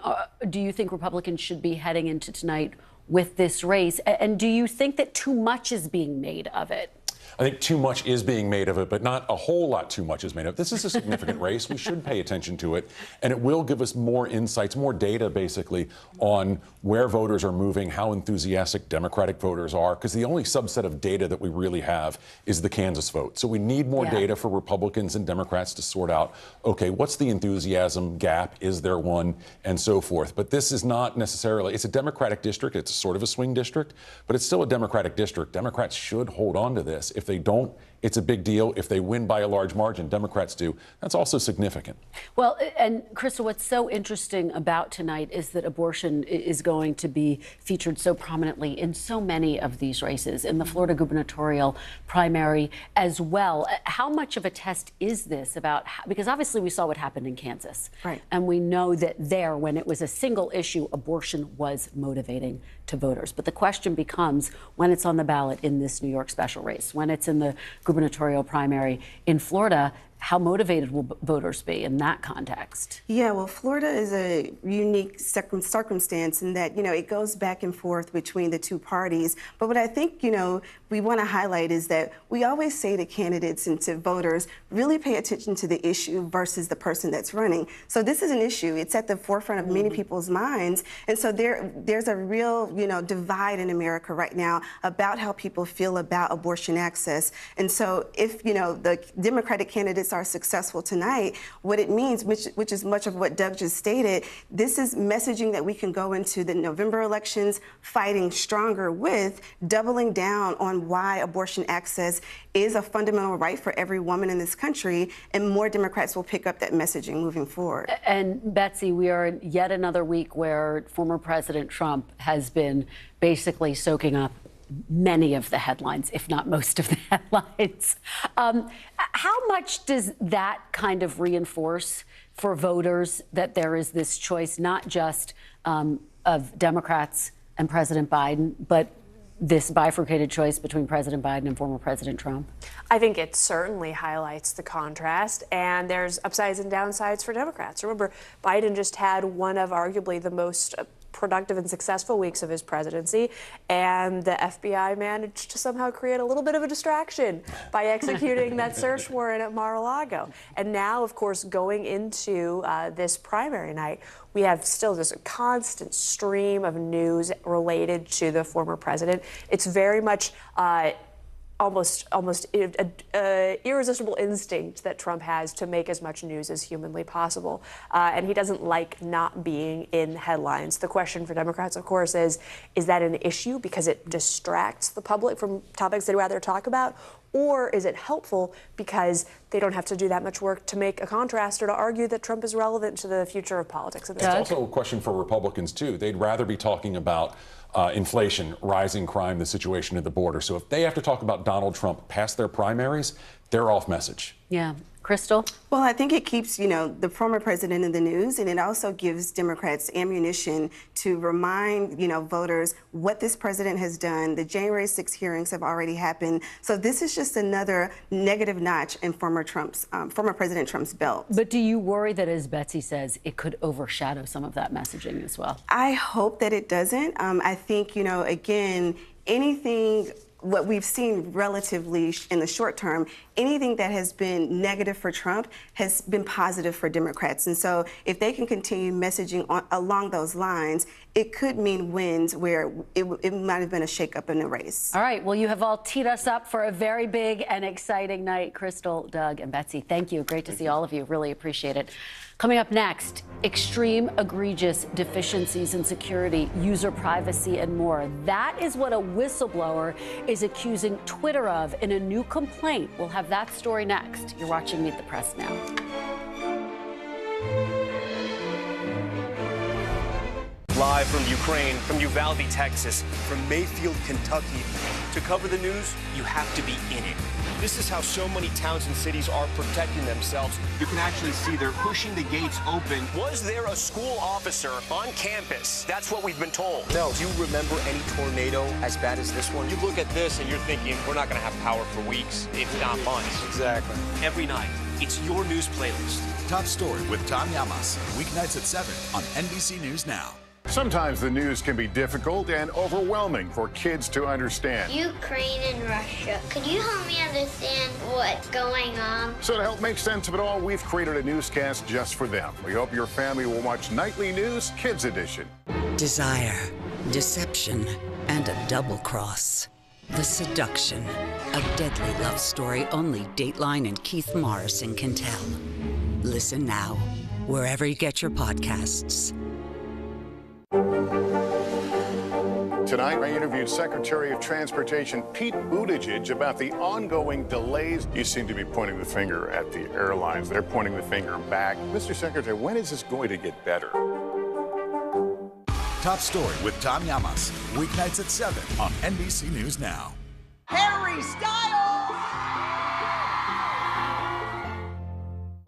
do you think Republicans should be heading into tonight with this race? And do you think that too much is being made of it? I think too much is being made of it, but not a whole lot too much is made of it. This is a significant race. We should pay attention to it, and it will give us more insights, more data, basically, on where voters are moving, how enthusiastic Democratic voters are, because the only subset of data that we really have is the Kansas vote. So we need more data for Republicans and Democrats to sort out, okay, what's the enthusiasm gap? Is there one? And so forth. But this is not necessarily, it's a Democratic district. It's sort of a swing district, but it's still a Democratic district. Democrats should hold on to this. If they don't, it's a big deal. If they win by a large margin, Democrats do, that's also significant. Well, and Crystal, what's so interesting about tonight is that abortion is going to be featured so prominently in so many of these races, in the Florida gubernatorial primary as well. How much of a test is this about, because obviously we saw what happened in Kansas. Right. And we know that there, when it was a single issue, abortion was motivating to voters. But the question becomes, when it's on the ballot in this New York special race, when it's in the gubernatorial primary in Florida, how motivated will voters be in that context? Yeah, well, Florida is a unique circumstance in that, it goes back and forth between the two parties. But what I think, we want to highlight is that we always say to candidates and to voters, really pay attention to the issue versus the person that's running. So this is an issue. It's at the forefront of many people's minds. And so there's a real, divide in America right now about how people feel about abortion access. And so if, the Democratic candidates are successful tonight, what it means, which is much of what Doug just stated, this is messaging that we can go into the November elections fighting stronger with, doubling down on why abortion access is a fundamental right for every woman in this country, and more Democrats will pick up that messaging moving forward. And Betsy, we are in yet another week where former President Trump has been basically soaking up many of the headlines, if not most of the headlines. How much does that kind of reinforce for voters that there is this choice, not just of Democrats and President Biden, but this bifurcated choice between President Biden and former President Trump? I think it certainly highlights the contrast, and there's upsides and downsides for Democrats. Remember, Biden just had one of arguably the most productive and successful weeks of his presidency, and the FBI managed to somehow create a little bit of a distraction by executing that search warrant at Mar-a-Lago. And now, of course, going into this primary night, we have still just a constant stream of news related to the former president. It's very much almost irresistible instinct that Trump has to make as much news as humanly possible. And he doesn't like not being in headlines. The question for Democrats, of course, is that an issue because it distracts the public from topics they'd rather talk about? Or is it helpful because they don't have to do that much work to make a contrast or to argue that Trump is relevant to the future of politics? It's also a question for Republicans, too. They'd rather be talking about inflation, rising crime, the situation at the border. So if they have to talk about Donald Trump past their primaries, they're off message. Yeah. Crystal? Well, I think it keeps, the former president in the news, and it also gives Democrats ammunition to remind, voters what this president has done. The January 6 hearings have already happened. So this is just another negative notch in former President Trump's belt. But do you worry that, as Betsy says, it could overshadow some of that messaging as well? I hope that it doesn't. I think, again, anything what we've seen relatively in the short term, anything that has been negative for Trump has been positive for Democrats. And so if they can continue messaging along those lines, it could mean wins where it might have been a shakeup in the race. All right. Well, you have all teed us up for a very big and exciting night. Crystal, Doug, and Betsy, thank you. Great to see all of you. Really appreciate it. Coming up next, extreme, egregious deficiencies in security, user privacy, and more. That is what a whistleblower is accusing Twitter of in a new complaint. We'll have that story next. You're watching Meet the Press now. Live from Ukraine, from Uvalde, Texas, from Mayfield, Kentucky. To cover the news, you have to be in it. This is how so many towns and cities are protecting themselves. You can actually see they're pushing the gates open. Was there a school officer on campus? That's what we've been told. No. Do you remember any tornado as bad as this one? You look at this and you're thinking, we're not going to have power for weeks, if not months. Exactly. Every night, it's your news playlist. Top Story with Tom Llamas, weeknights at 7 on NBC News Now. Sometimes the news can be difficult and overwhelming for kids to understand. Ukraine and Russia. Could you help me understand what's going on? So to help make sense of it all, we've created a newscast just for them. We hope your family will watch Nightly News Kids Edition. Desire, deception, and a double cross. The Seduction, a deadly love story only Dateline and Keith Morrison can tell. Listen now, wherever you get your podcasts. Tonight, I interviewed Secretary of Transportation Pete Buttigieg about the ongoing delays. You seem to be pointing the finger at the airlines. They're pointing the finger back. Mr. Secretary, when is this going to get better? Top Story with Tom Llamas, weeknights at 7 on NBC News Now. Harry Styles!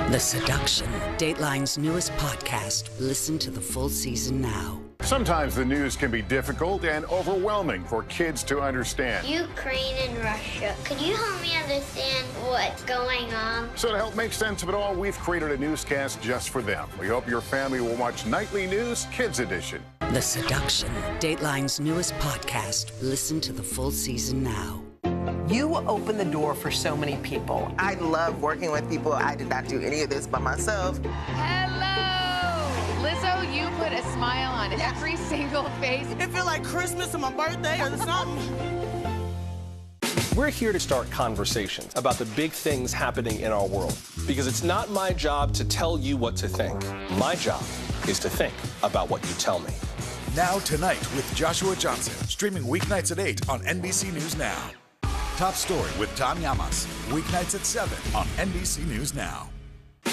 The Seduction, Dateline's newest podcast. Listen to the full season now. Sometimes the news can be difficult and overwhelming for kids to understand. Ukraine and Russia. Could you help me understand what's going on? So to help make sense of it all, we've created a newscast just for them. We hope your family will watch Nightly News Kids Edition. The Seduction, Dateline's newest podcast. Listen to the full season now. You open the door for so many people. I love working with people. I did not do any of this by myself. Hello! Lizzo, you put a smile on every single face. It feels like Christmas or my birthday or something. We're here to start conversations about the big things happening in our world. Because it's not my job to tell you what to think. My job is to think about what you tell me. Now Tonight with Joshua Johnson, streaming weeknights at 8 on NBC News Now. Top Story with Tom Llamas, weeknights at 7 on NBC News Now.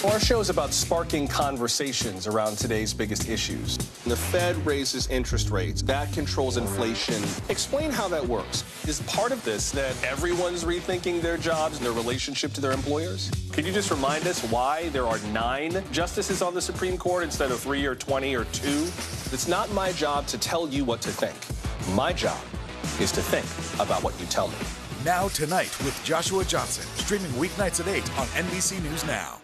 Our show is about sparking conversations around today's biggest issues. The Fed raises interest rates. That controls inflation. Explain how that works. Is part of this that everyone's rethinking their jobs and their relationship to their employers? Could you just remind us why there are 9 justices on the Supreme Court instead of 3 or 20 or 2? It's not my job to tell you what to think. My job is to think about what you tell me. Now Tonight with Joshua Johnson, streaming weeknights at 8 on NBC News Now.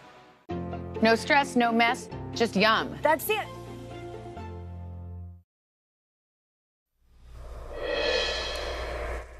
No stress, no mess, just yum. That's it.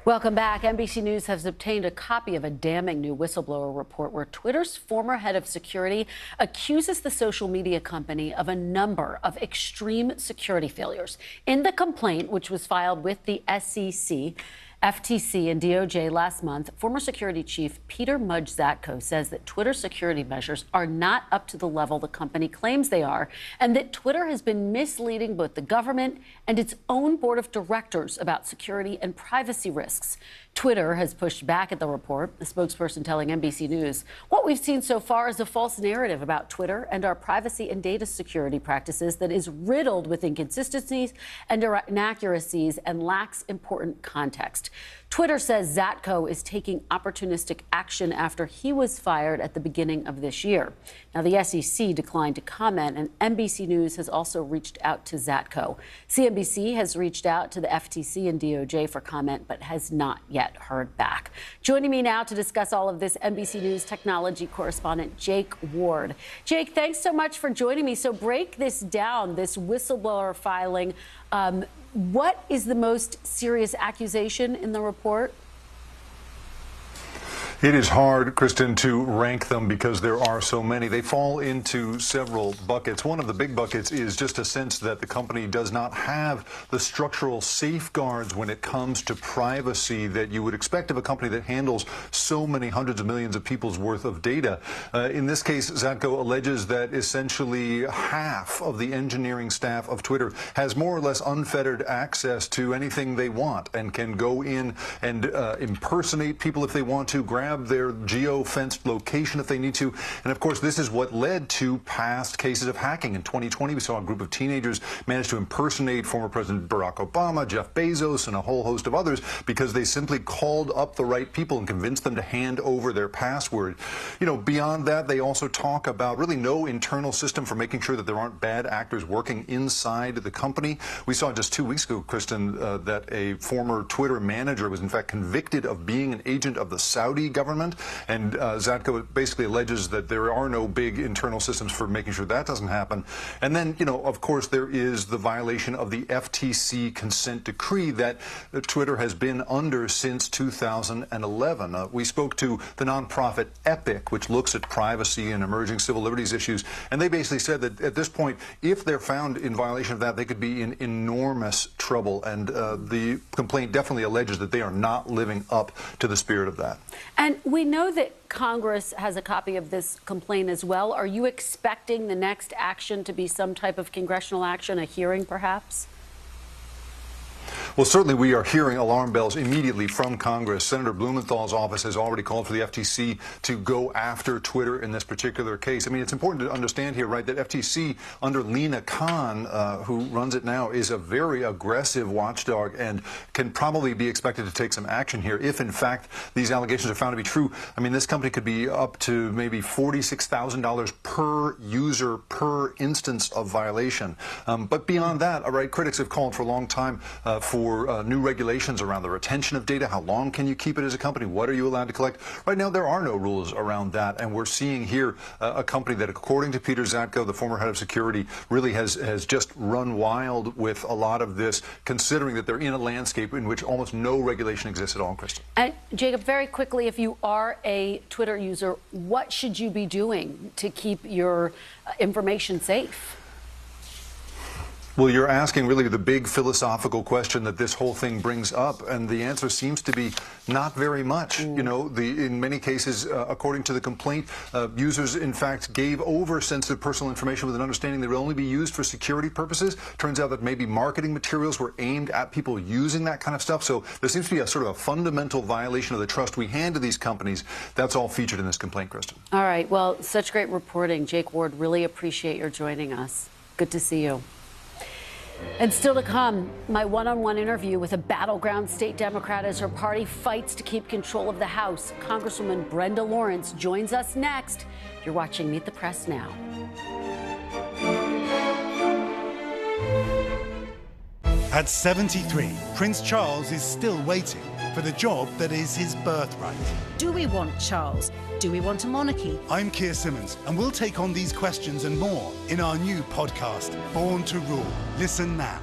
Welcome back. NBC News has obtained a copy of a damning new whistleblower report where Twitter's former head of security accuses the social media company of a number of extreme security failures. In the complaint, which was filed with the SEC, FTC and DOJ last month, former security chief Peter Mudge Zatko says that Twitter security measures are not up to the level the company claims they are, and that Twitter has been misleading both the government and its own board of directors about security and privacy risks. Twitter has pushed back at the report, a spokesperson telling NBC News, "What we've seen so far is a false narrative about Twitter and our privacy and data security practices that is riddled with inconsistencies and inaccuracies and lacks important context." Twitter says Zatko is taking opportunistic action after he was fired at the beginning of this year. Now, the SEC declined to comment, and NBC News has also reached out to Zatko. CNBC has reached out to the FTC and DOJ for comment, but has not yet heard back. Joining me now to discuss all of this, NBC News technology correspondent Jake Ward. Jake, thanks so much for joining me. So break this down, this whistleblower filing. What is the most serious accusation in the report? It is hard, Kristen, to rank them because there are so many. They fall into several buckets. One of the big buckets is just a sense that the company does not have the structural safeguards when it comes to privacy that you would expect of a company that handles so many hundreds of millions of people's worth of data. In this case, Zatko alleges that essentially half of the engineering staff of Twitter has more or less unfettered access to anything they want and can go in and impersonate people if they want to, grab their geo-fenced location if they need to. And of course, this is what led to past cases of hacking. In 2020, we saw a group of teenagers manage to impersonate former President Barack Obama, Jeff Bezos, and a whole host of others because they simply called up the right people and convinced them to hand over their password. You know, beyond that, they also talk about really no internal system for making sure that there aren't bad actors working inside the company. We saw just 2 weeks ago, Kristen, that a former Twitter manager was in fact convicted of being an agent of the Saudi government, and Zatko basically alleges that there are no big internal systems for making sure that doesn't happen. And then, you know, of course, there is the violation of the FTC consent decree that Twitter has been under since 2011. We spoke to the nonprofit Epic, which looks at privacy and emerging civil liberties issues, and they basically said that at this point, if they're found in violation of that, they could be in enormous trouble. And the complaint definitely alleges that they are not living up to the spirit of that. And we know that Congress has a copy of this complaint as well. Are you expecting the next action to be some type of congressional action, a hearing perhaps? Well, certainly we are hearing alarm bells immediately from Congress. Senator Blumenthal's office has already called for the FTC to go after Twitter in this particular case. I mean, it's important to understand here, right, that FTC under Lena Khan, who runs it now, is a very aggressive watchdog and can probably be expected to take some action here if, in fact, these allegations are found to be true. I mean, this company could be up to maybe $46,000 per user per instance of violation. But beyond that, all right, critics have called for a long time for new regulations around the retention of data. How long can you keep it as a company? What are you allowed to collect? Right now, there are no rules around that. And we're seeing here a company that, according to Peter Zatko, the former head of security, really has just run wild with a lot of this, considering that they're in a landscape in which almost no regulation exists at all, Kristen. And Jacob, very quickly, if you are a Twitter user, what should you be doing to keep your information safe? Well, you're asking really the big philosophical question that this whole thing brings up, and the answer seems to be not very much. You know, in many cases, according to the complaint, users, in fact, gave over sensitive personal information with an understanding that it would only be used for security purposes. Turns out that maybe marketing materials were aimed at people using that kind of stuff. So there seems to be a sort of a fundamental violation of the trust we hand to these companies. That's all featured in this complaint, Kristen. All right. Well, such great reporting. Jake Ward, really appreciate your joining us. Good to see you. And still to come, my one-on-one interview with a battleground state Democrat as her party fights to keep control of the House. Congresswoman Brenda Lawrence joins us next. You're watching Meet the Press now. At 73, Prince Charles is still waiting for the job that is his birthright. Do we want Charles? Do we want a monarchy? I'm Keir Simmons, and we'll take on these questions and more in our new podcast, Born to Rule. Listen now.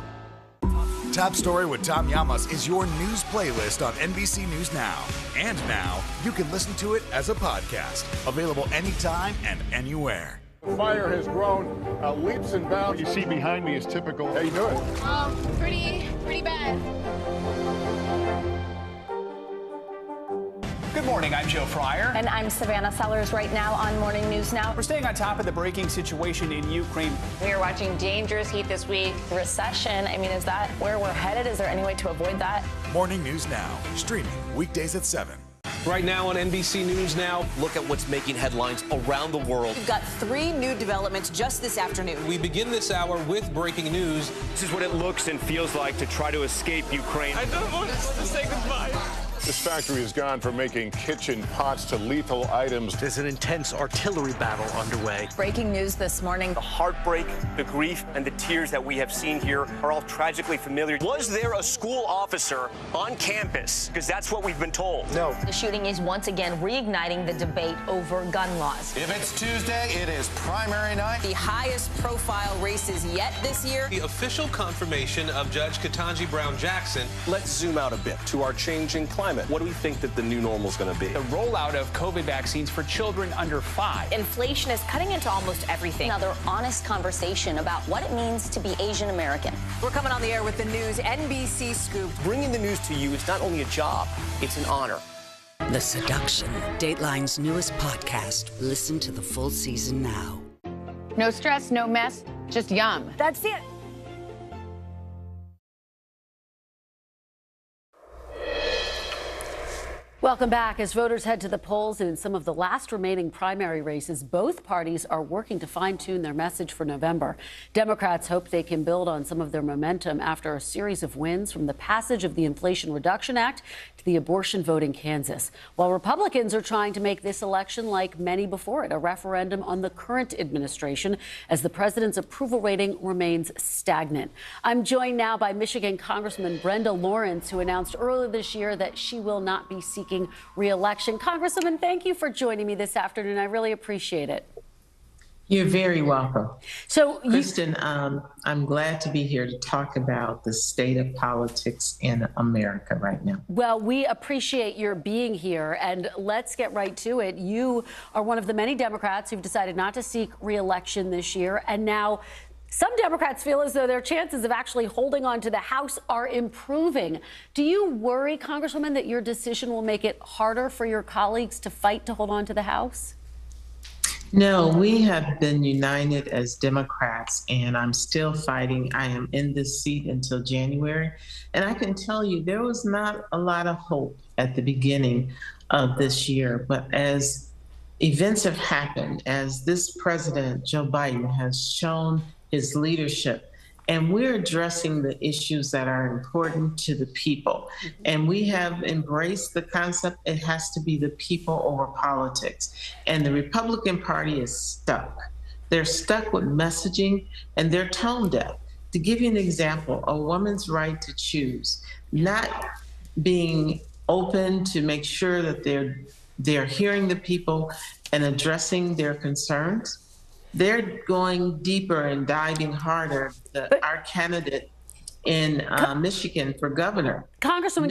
Top Story with Tom Llamas is your news playlist on NBC News Now. And now, you can listen to it as a podcast. Available anytime and anywhere. The fire has grown leaps and bounds. You see behind me is typical. How you doing? Pretty bad. Good morning, I'm Joe Fryer. And I'm Savannah Sellers right now on Morning News Now. We're staying on top of the breaking situation in Ukraine. We are watching dangerous heat this week. Recession, I mean, is that where we're headed? Is there any way to avoid that? Morning News Now, streaming weekdays at 7. Right now on NBC News Now, look at what's making headlines around the world. We've got 3 new developments just this afternoon. We begin this hour with breaking news. This is what it looks and feels like to try to escape Ukraine. I don't want to say goodbye. This factory has gone from making kitchen pots to lethal items. There's an intense artillery battle underway. Breaking news this morning. The heartbreak, the grief, and the tears that we have seen here are all tragically familiar. Was there a school officer on campus? Because that's what we've been told. No. The shooting is once again reigniting the debate over gun laws. If it's Tuesday, it is primary night. The highest profile races yet this year. The official confirmation of Judge Ketanji Brown Jackson. Let's zoom out a bit to our changing climate. climate. What do we think that the new normal is going to be? The rollout of COVID vaccines for children under 5. Inflation is cutting into almost everything. Another honest conversation about what it means to be Asian American. We're coming on the air with the news NBC Scoop. Bringing the news to you is not only a job, it's an honor. The Seduction, Dateline's newest podcast. Listen to the full season now. No stress, no mess, just yum. That's it. Welcome back. As voters head to the polls in some of the last remaining primary races, both parties are working to fine-tune their message for November. Democrats hope they can build on some of their momentum after a series of wins, from the passage of the Inflation Reduction Act to the abortion vote in Kansas, while Republicans are trying to make this election like many before it, a referendum on the current administration, as the president's approval rating remains stagnant. I'm joined now by Michigan Congressman Brenda Lawrence, who announced earlier this year that she will not be seeking re-election. Congresswoman, thank you for joining me this afternoon. I really appreciate it. You're very welcome. So, Kristen, I'm glad to be here to talk about the state of politics in America right now. Well, we appreciate your being here, and let's get right to it. You are one of the many Democrats who've decided not to seek re-election this year, and now some Democrats feel as though their chances of actually holding on to the House are improving. Do you worry, Congresswoman, that your decision will make it harder for your colleagues to fight to hold on to the House? No, we have been united as Democrats, and I'm still fighting. I am in this seat until January. And I can tell you there was not a lot of hope at the beginning of this year. But as events have happened, as this president, Joe Biden, has shown his leadership, and we're addressing the issues that are important to the people. And we have embraced the concept it has to be the people over politics. And the Republican Party is stuck. They're stuck with messaging, and they're tone deaf. To give you an example, a woman's right to choose, not being open to make sure that they're hearing the people and addressing their concerns. They're going deeper and diving harder. Our candidate in Michigan for governor. Congresswoman,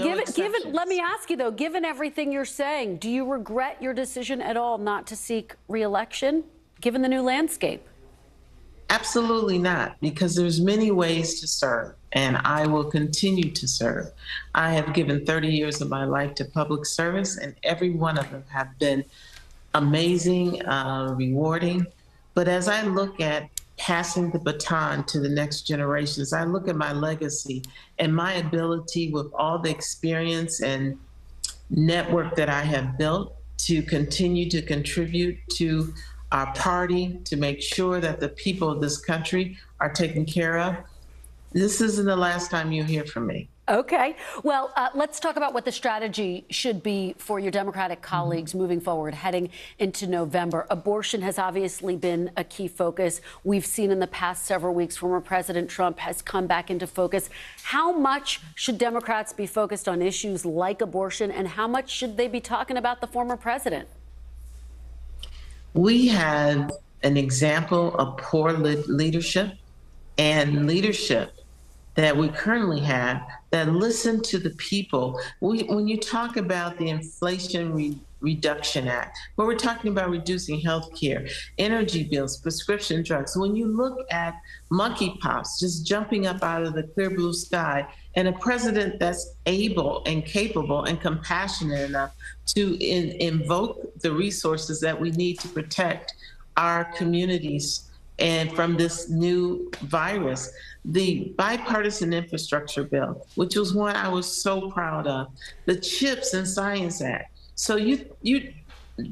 let me ask you, though, given everything you're saying, do you regret your decision at all not to seek re-election, given the new landscape? Absolutely not, because there's many ways to serve, and I will continue to serve. I have given 30 years of my life to public service, and every one of them have been amazing, rewarding. But as I look at passing the baton to the next generations, I look at my legacy and my ability with all the experience and network that I have built to continue to contribute to our party, to make sure that the people of this country are taken care of. This isn't the last time you hear from me. Okay. Well, let's talk about what the strategy should be for your Democratic colleagues moving forward, heading into November. Abortion has obviously been a key focus. We've seen in the past several weeks former President Trump has come back into focus. How much should Democrats be focused on issues like abortion, and how much should they be talking about the former president? We have an example of poor leadership and leadership that we currently have that listen to the people. When you talk about the Inflation Reduction Act, where we're talking about reducing health care, energy bills, prescription drugs, when you look at monkeypox just jumping up out of the clear blue sky, and a president that's able and capable and compassionate enough to invoke the resources that we need to protect our communities and from this new virus. The bipartisan infrastructure bill, which was one I was so proud of, the CHIPS and Science Act. So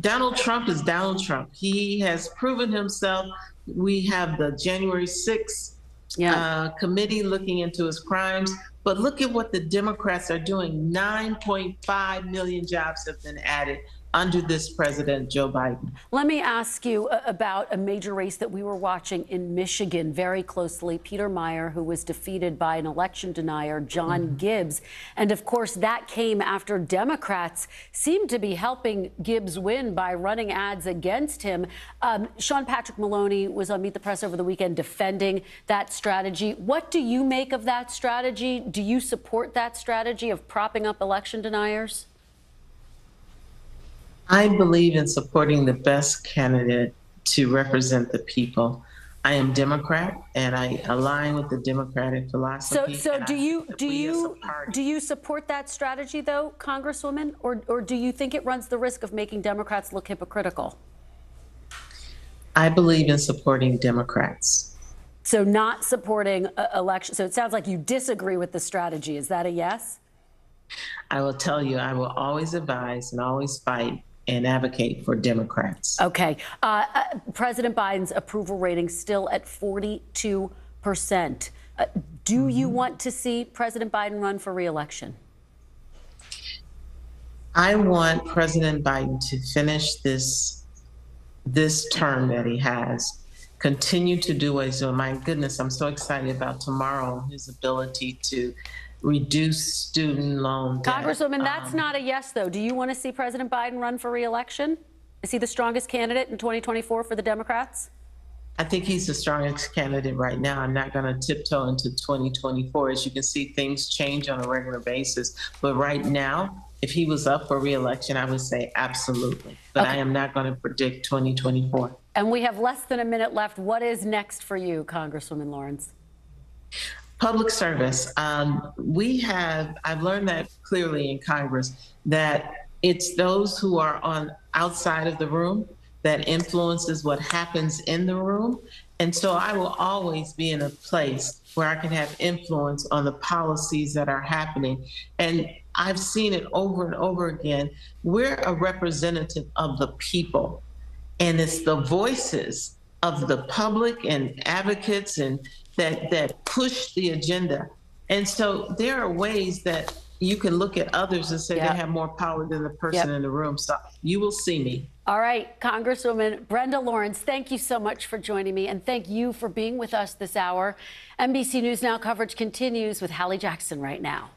Donald Trump is Donald Trump. He has proven himself. We have the January 6th committee looking into his crimes. But look at what the Democrats are doing. 9.5 million jobs have been added under this president, Joe Biden. Let me ask you about a major race that we were watching in Michigan very closely. Peter Meyer, who was defeated by an election denier, John Gibbs. And of course, that came after Democrats seemed to be helping Gibbs win by running ads against him. Sean Patrick Maloney was on Meet the Press over the weekend defending that strategy. What do you make of that strategy? Do you support that strategy of propping up election deniers? I believe in supporting the best candidate to represent the people. I am Democrat, and I align with the Democratic philosophy. So do you support that strategy, though, Congresswoman, or do you think it runs the risk of making Democrats look hypocritical? I believe in supporting Democrats. So not supporting election. So it sounds like you disagree with the strategy. Is that a yes? I will tell you, I will always advise and always fight and advocate for Democrats. Okay. President Biden's approval rating still at 42%. Do you want to see President Biden run for re-election? I want President Biden to finish this term that he has, continue to do what he's doing. My goodness, I'm so excited about tomorrow, his ability to reduce student loan debt. Congresswoman, that's not a yes, though. Do you want to see President Biden run for re-election? Is he the strongest candidate in 2024 for the Democrats? I think he's the strongest candidate right now. I'm not going to tiptoe into 2024. As you can see, things change on a regular basis. But right now, if he was up for re-election, I would say absolutely. But I am not going to predict 2024. And we have less than a minute left. What is next for you, Congresswoman Lawrence? Public service. I've learned that clearly in Congress, that it's those who are on outside of the room that influences what happens in the room. And so I will always be in a place where I can have influence on the policies that are happening. And I've seen it over and over again. We're a representative of the people, and it's the voices of the public and advocates and that push the agenda. And so there are ways that you can look at others and say they have more power than the person in the room. So you will see me. All right, Congresswoman Brenda Lawrence, thank you so much for joining me, and thank you for being with us this hour. NBC News Now coverage continues with Hallie Jackson right now.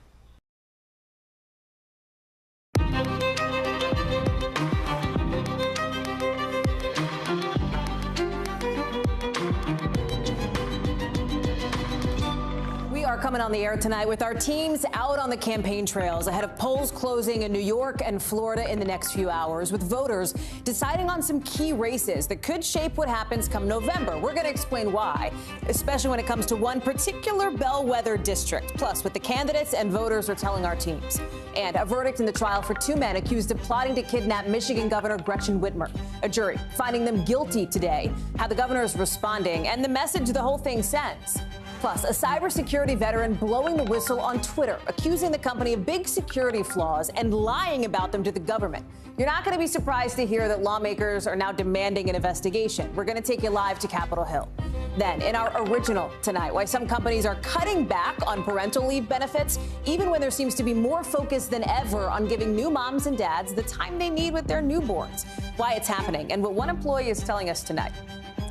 Coming on the air tonight with our teams out on the campaign trails ahead of polls closing in New York and Florida in the next few hours, with voters deciding on some key races that could shape what happens come November. We're going to explain why, especially when it comes to one particular bellwether district, plus what the candidates and voters are telling our teams. And a verdict in the trial for two men accused of plotting to kidnap Michigan Governor Gretchen Whitmer. A jury finding them guilty today, how the governor is responding, and the message the whole thing sends. Plus, a cybersecurity veteran blowing the whistle on Twitter, accusing the company of big security flaws and lying about them to the government. You're not going to be surprised to hear that lawmakers are now demanding an investigation. We're going to take you live to Capitol Hill. Then, in our original tonight, why some companies are cutting back on parental leave benefits, even when there seems to be more focus than ever on giving new moms and dads the time they need with their newborns. Why it's happening and what one employee is telling us tonight.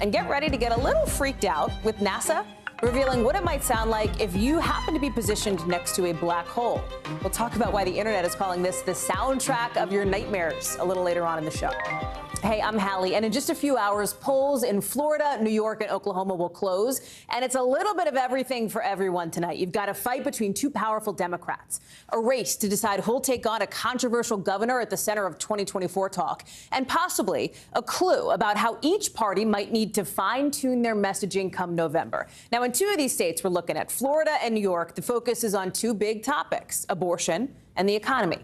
And get ready to get a little freaked out with NASA revealing what it might sound like if you happen to be positioned next to a black hole. We'll talk about why the internet is calling this the soundtrack of your nightmares a little later on in the show. Hey, I'm Hallie, and in just a few hours, polls in Florida, New York, and Oklahoma will close, and it's a little bit of everything for everyone tonight. You've got a fight between two powerful Democrats, a race to decide who'll take on a controversial governor at the center of 2024 talk, and possibly a clue about how each party might need to fine-tune their messaging come November. Now, in two of these states we're looking at, Florida and New York, the focus is on two big topics, abortion and the economy.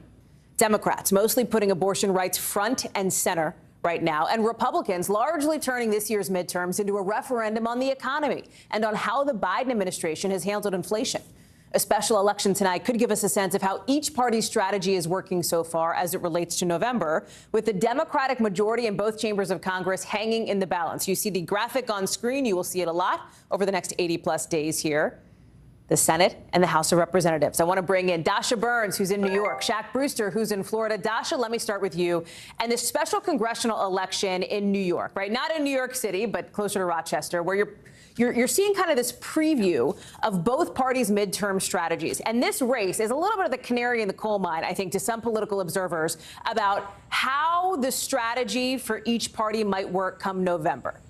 Democrats mostly putting abortion rights front and center right now, and Republicans largely turning this year's midterms into a referendum on the economy and on how the Biden administration has handled inflation. A special election tonight could give us a sense of how each party's strategy is working so far as it relates to November, with the Democratic majority in both chambers of Congress hanging in the balance. You see the graphic on screen. You will see it a lot over the next 80-plus days here. The Senate and the House of Representatives. I want to bring in Dasha Burns, who's in New York, Shaq Brewster, who's in Florida. Dasha, let me start with you. And this special congressional election in New York, right? Not in New York City, but closer to Rochester, where you're seeing kind of this preview of both parties' midterm strategies. And this race is a little bit of the canary in the coal mine, I think, to some political observers about how the strategy for each party might work come November.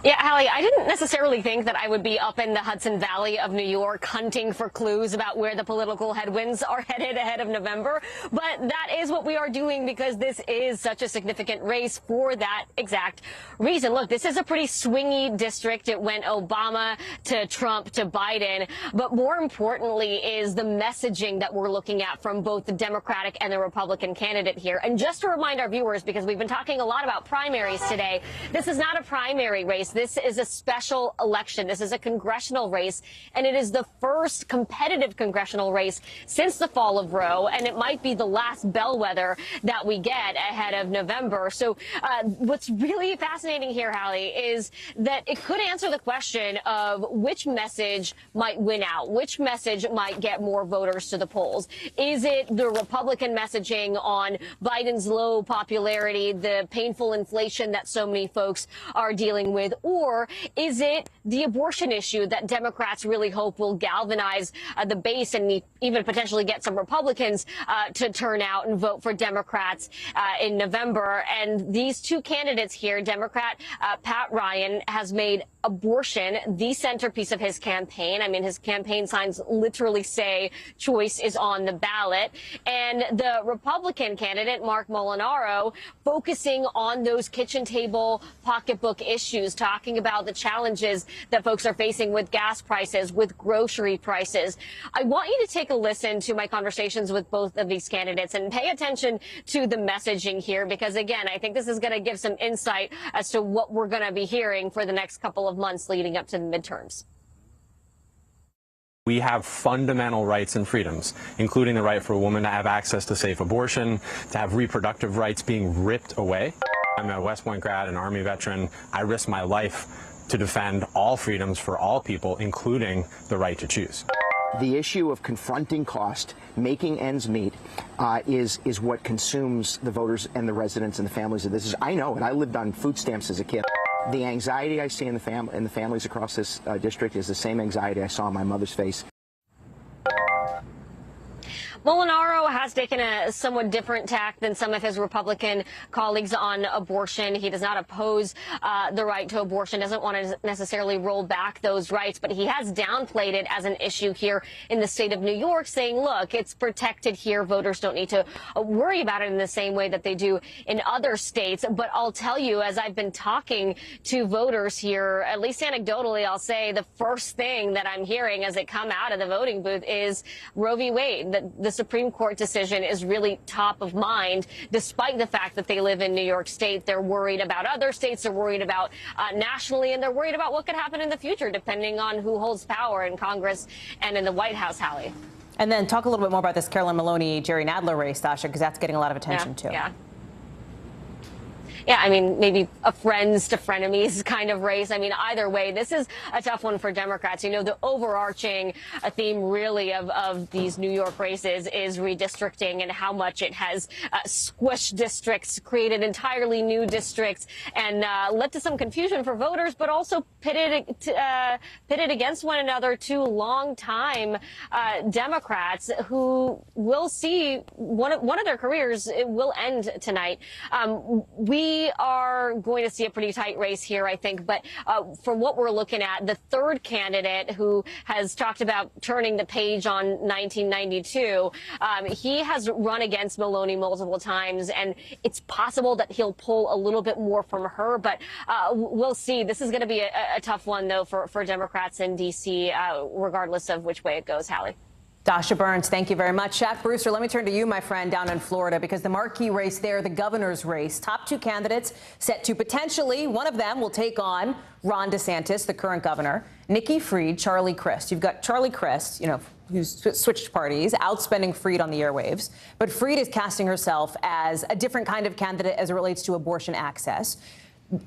Yeah, Hallie, I didn't necessarily think that I would be up in the Hudson Valley of New York hunting for clues about where the political headwinds are headed ahead of November. But that is what we are doing because this is such a significant race for that exact reason. Look, this is a pretty swingy district. It went Obama to Trump to Biden. But more importantly is the messaging that we're looking at from both the Democratic and the Republican candidate here. And just to remind our viewers, because we've been talking a lot about primaries today, this is not a primary race. This is a special election. This is a congressional race, and it is the first competitive congressional race since the fall of Roe, and it might be the last bellwether that we get ahead of November. So what's really fascinating here, Hallie, is that it could answer the question of which message might win out, which message might get more voters to the polls. Is it the Republican messaging on Biden's low popularity, the painful inflation that so many folks are dealing with, or is it the abortion issue that Democrats really hope will galvanize the base and even potentially get some Republicans to turn out and vote for Democrats in November? And these two candidates here, Democrat Pat Ryan has made abortion the centerpiece of his campaign. I mean, his campaign signs literally say choice is on the ballot. And the Republican candidate, Mark Molinaro, focusing on those kitchen table pocketbook issues, talking about the challenges that folks are facing with gas prices, with grocery prices. I want you to take a listen to my conversations with both of these candidates and pay attention to the messaging here, because, again, I think this is going to give some insight as to what we're going to be hearing for the next couple of months leading up to the midterms. We have fundamental rights and freedoms, including the right for a woman to have access to safe abortion, to have reproductive rights being ripped away. I'm a West Point grad, an Army veteran. I risk my life to defend all freedoms for all people, including the right to choose. The issue of confronting cost, making ends meet, is what consumes the voters and the residents and the families of this. I know it. I lived on food stamps as a kid. The anxiety I see in the families across this district is the same anxiety I saw on my mother's face. Molinaro has taken a somewhat different tack than some of his Republican colleagues on abortion. He does not oppose the right to abortion, doesn't want to necessarily roll back those rights, but he has downplayed it as an issue here in the state of New York, saying, look, it's protected here. Voters don't need to worry about it in the same way that they do in other states. But I'll tell you, as I've been talking to voters here, at least anecdotally, I'll say the first thing that I'm hearing as they come out of the voting booth is Roe v. Wade. The Supreme Court decision is really top of mind, despite the fact that they live in New York State. They're worried about other states. They're worried about nationally, and they're worried about what could happen in the future, depending on who holds power in Congress and in the White House, Hallie. And then talk a little bit more about this Carolyn Maloney, Jerry Nadler race, Sasha, because that's getting a lot of attention, too. Yeah, I mean, maybe a friends to frenemies kind of race. I mean, either way, this is a tough one for Democrats. You know, the overarching theme really of these New York races is redistricting and how much it has squished districts, created entirely new districts, and led to some confusion for voters, but also pitted against one another two longtime Democrats who will see one of their careers, it will end tonight. We are going to see a pretty tight race here, I think. But from what we're looking at, the third candidate who has talked about turning the page on 1992, he has run against Maloney multiple times, and it's possible that he'll pull a little bit more from her. But we'll see. This is going to be a tough one, though, for Democrats in D.C., regardless of which way it goes, Hallie. Dasha Burns, thank you very much. Shaq Brewster, let me turn to you, my friend, down in Florida, because the marquee race there, the governor's race, top two candidates set to potentially, one of them will take on Ron DeSantis, the current governor, Nikki Fried, Charlie Crist. You've got Charlie Crist, you know, who's switched parties, outspending Fried on the airwaves. But Fried is casting herself as a different kind of candidate as it relates to abortion access.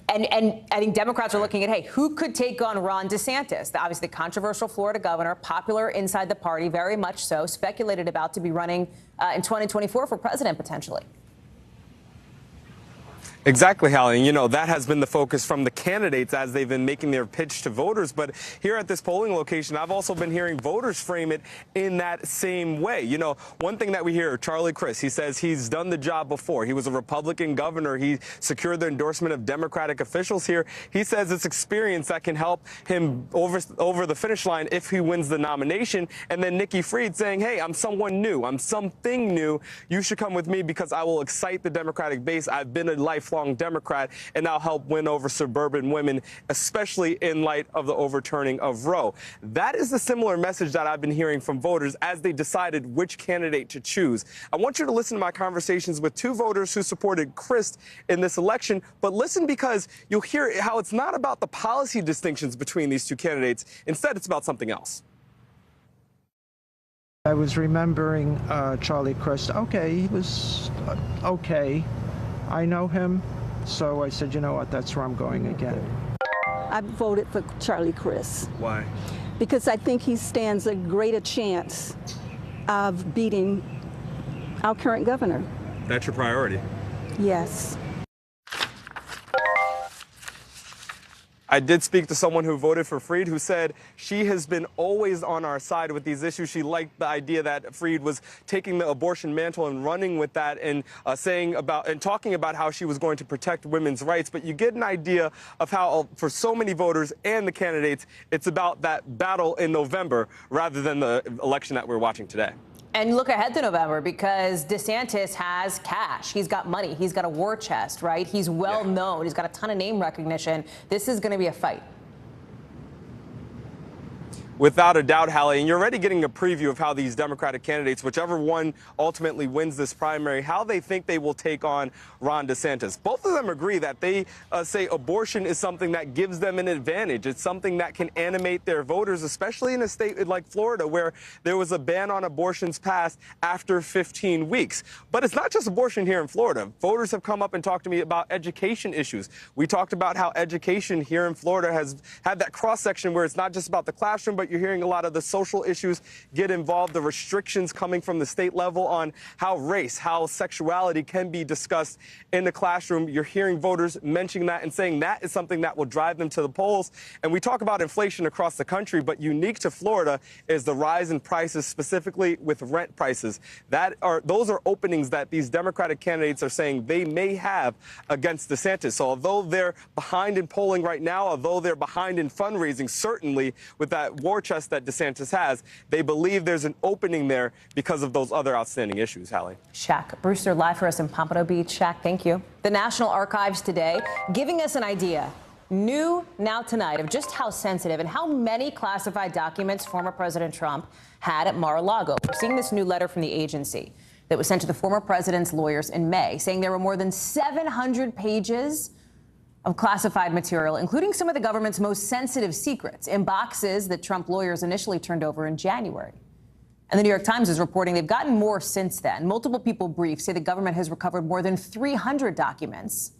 And I think Democrats are looking at, hey, who could take on Ron DeSantis? Obviously, the controversial Florida governor, popular inside the party, very much so, speculated about to be running in 2024 for president, potentially. Exactly, Hallie. And, you know, that has been the focus from the candidates as they've been making their pitch to voters. But here at this polling location, I've also been hearing voters frame it in that same way. You know, one thing that we hear, Charlie Crist, he says he's done the job before. He was a Republican governor. He secured the endorsement of Democratic officials here. He says it's experience that can help him over the finish line if he wins the nomination. And then Nikki Fried saying, hey, I'm someone new. I'm something new. You should come with me because I will excite the Democratic base. I've been a lifelong Democrat, and I'll help win over suburban women, especially in light of the overturning of Roe. That is the similar message that I've been hearing from voters as they decided which candidate to choose. I want you to listen to my conversations with two voters who supported Crist in this election, but listen because you'll hear how it's not about the policy distinctions between these two candidates. Instead, it's about something else. I was remembering Charlie Crist. Okay, he was okay. I know him, so I said, you know what, that's where I'm going again. I voted for Charlie Crist. Why? Because I think he stands a greater chance of beating our current governor. That's your priority? Yes. I did speak to someone who voted for Fried who said she has been always on our side with these issues. She liked the idea that Fried was taking the abortion mantle and running with that and talking about how she was going to protect women's rights. But you get an idea of how, for so many voters and the candidates, it's about that battle in November rather than the election that we're watching today. And look ahead to November because DeSantis has cash. He's got money. He's got a war chest, right? He's well known. He's got a ton of name recognition. This is going to be a fight. Without a doubt, Hallie, and you're already getting a preview of how these Democratic candidates, whichever one ultimately wins this primary, how they think they will take on Ron DeSantis. Both of them agree that they say abortion is something that gives them an advantage. It's something that can animate their voters, especially in a state like Florida, where there was a ban on abortions passed after 15 weeks. But it's not just abortion here in Florida. Voters have come up and talked to me about education issues. We talked about how education here in Florida has had that cross-section where it's not just about the classroom, but you're hearing a lot of the social issues get involved, the restrictions coming from the state level on how race, how sexuality can be discussed in the classroom. You're hearing voters mentioning that and saying that is something that will drive them to the polls. And we talk about inflation across the country, but unique to Florida is the rise in prices, specifically with rent prices. Those are openings that these Democratic candidates are saying they may have against DeSantis. So although they're behind in polling right now, although they're behind in fundraising, certainly with that war chest that DeSantis has, they believe there's an opening there because of those other outstanding issues, Hallie. Shaq Brewster live for us in Pompano Beach. Shaq, thank you. The National Archives today giving us an idea, new now tonight, of just how sensitive and how many classified documents former President Trump had at Mar-a-Lago. We're seeing this new letter from the agency that was sent to the former president's lawyers in May, saying there were more than 700 pages of classified material, including some of the government's most sensitive secrets, in boxes that Trump lawyers initially turned over in January. And the New York Times is reporting they've gotten more since then. Multiple people briefed say the government has recovered more than 300 documents,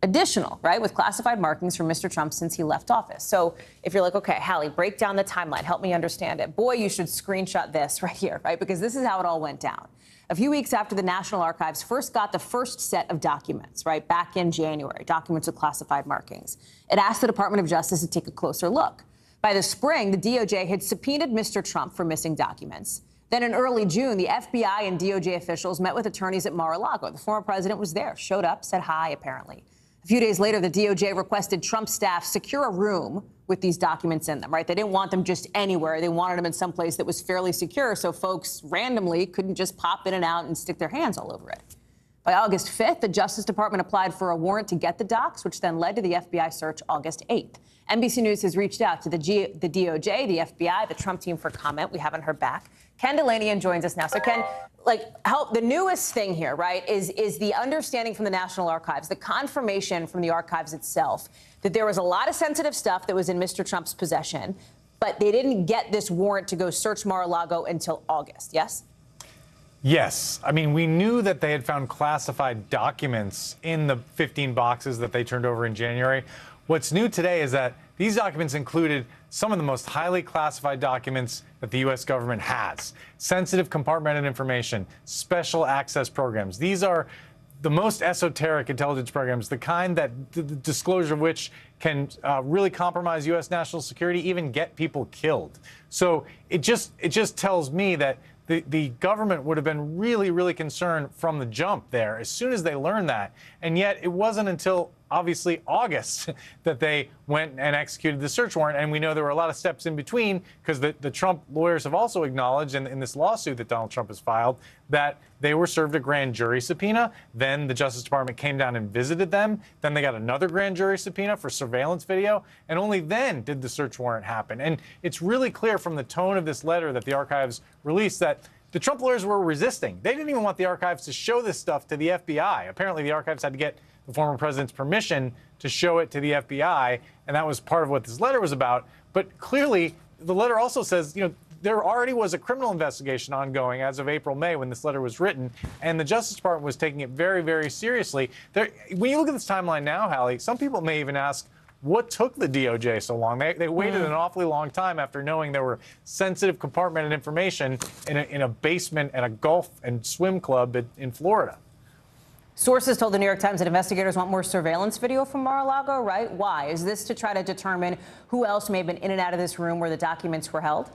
additional, right, with classified markings from Mr. Trump since he left office. So if you're like, okay, Hallie, break down the timeline, help me understand it. Boy, you should screenshot this right here, right, because this is how it all went down. A few weeks after the National Archives first got the first set of documents, right, back in January, documents with classified markings, it asked the Department of Justice to take a closer look. By the spring, the DOJ had subpoenaed Mr. Trump for missing documents. Then in early June, the FBI and DOJ officials met with attorneys at Mar-a-Lago. The former president was there, showed up, said hi, apparently. A few days later, the DOJ requested Trump staff secure a room with these documents in them, right? They didn't want them just anywhere. They wanted them in some place that was fairly secure so folks randomly couldn't just pop in and out and stick their hands all over it. By August 5th, the Justice Department applied for a warrant to get the docs, which then led to the FBI search August 8th. NBC News has reached out to the DOJ, the FBI, the Trump team for comment. We haven't heard back. Ken Delanian joins us now. So, Ken, the newest thing here, right, is the understanding from the National Archives, the confirmation from the archives itself that there was a lot of sensitive stuff that was in Mr. Trump's possession, but they didn't get this warrant to go search Mar-a-Lago until August, yes? Yes. I mean, we knew that they had found classified documents in the 15 boxes that they turned over in January. What's new today is that these documents included some of the most highly classified documents that the U.S. government has. Sensitive compartmented information, special access programs. These are the most esoteric intelligence programs, the kind that the disclosure of which can really compromise U.S. national security, even get people killed. So it just tells me that the government would have been really, really concerned from the jump there as soon as they learned that. And yet it wasn't until obviously August that they went and executed the search warrant. And we know there were a lot of steps in between, because the Trump lawyers have also acknowledged in this lawsuit that Donald Trump has filed that they were served a grand jury subpoena. Then the Justice Department came down and visited them. Then they got another grand jury subpoena for surveillance video. And only then did the search warrant happen. And it's really clear from the tone of this letter that the archives released that the Trump lawyers were resisting. They didn't even want the archives to show this stuff to the FBI. Apparently, the archives had to get the former president's permission to show it to the FBI, and that was part of what this letter was about. But clearly, the letter also says, there already was a criminal investigation ongoing as of April, May, when this letter was written, and the Justice Department was taking it very, very seriously. When you look at this timeline now, Hallie, some people may even ask, what took the DOJ so long? They waited an awfully long time after knowing there were sensitive compartmented information in a basement at a golf and swim club in Florida. Sources told the New York Times that investigators want more surveillance video from Mar-a-Lago, right? Why? Is this to try to determine who else may have been in and out of this room where the documents were held?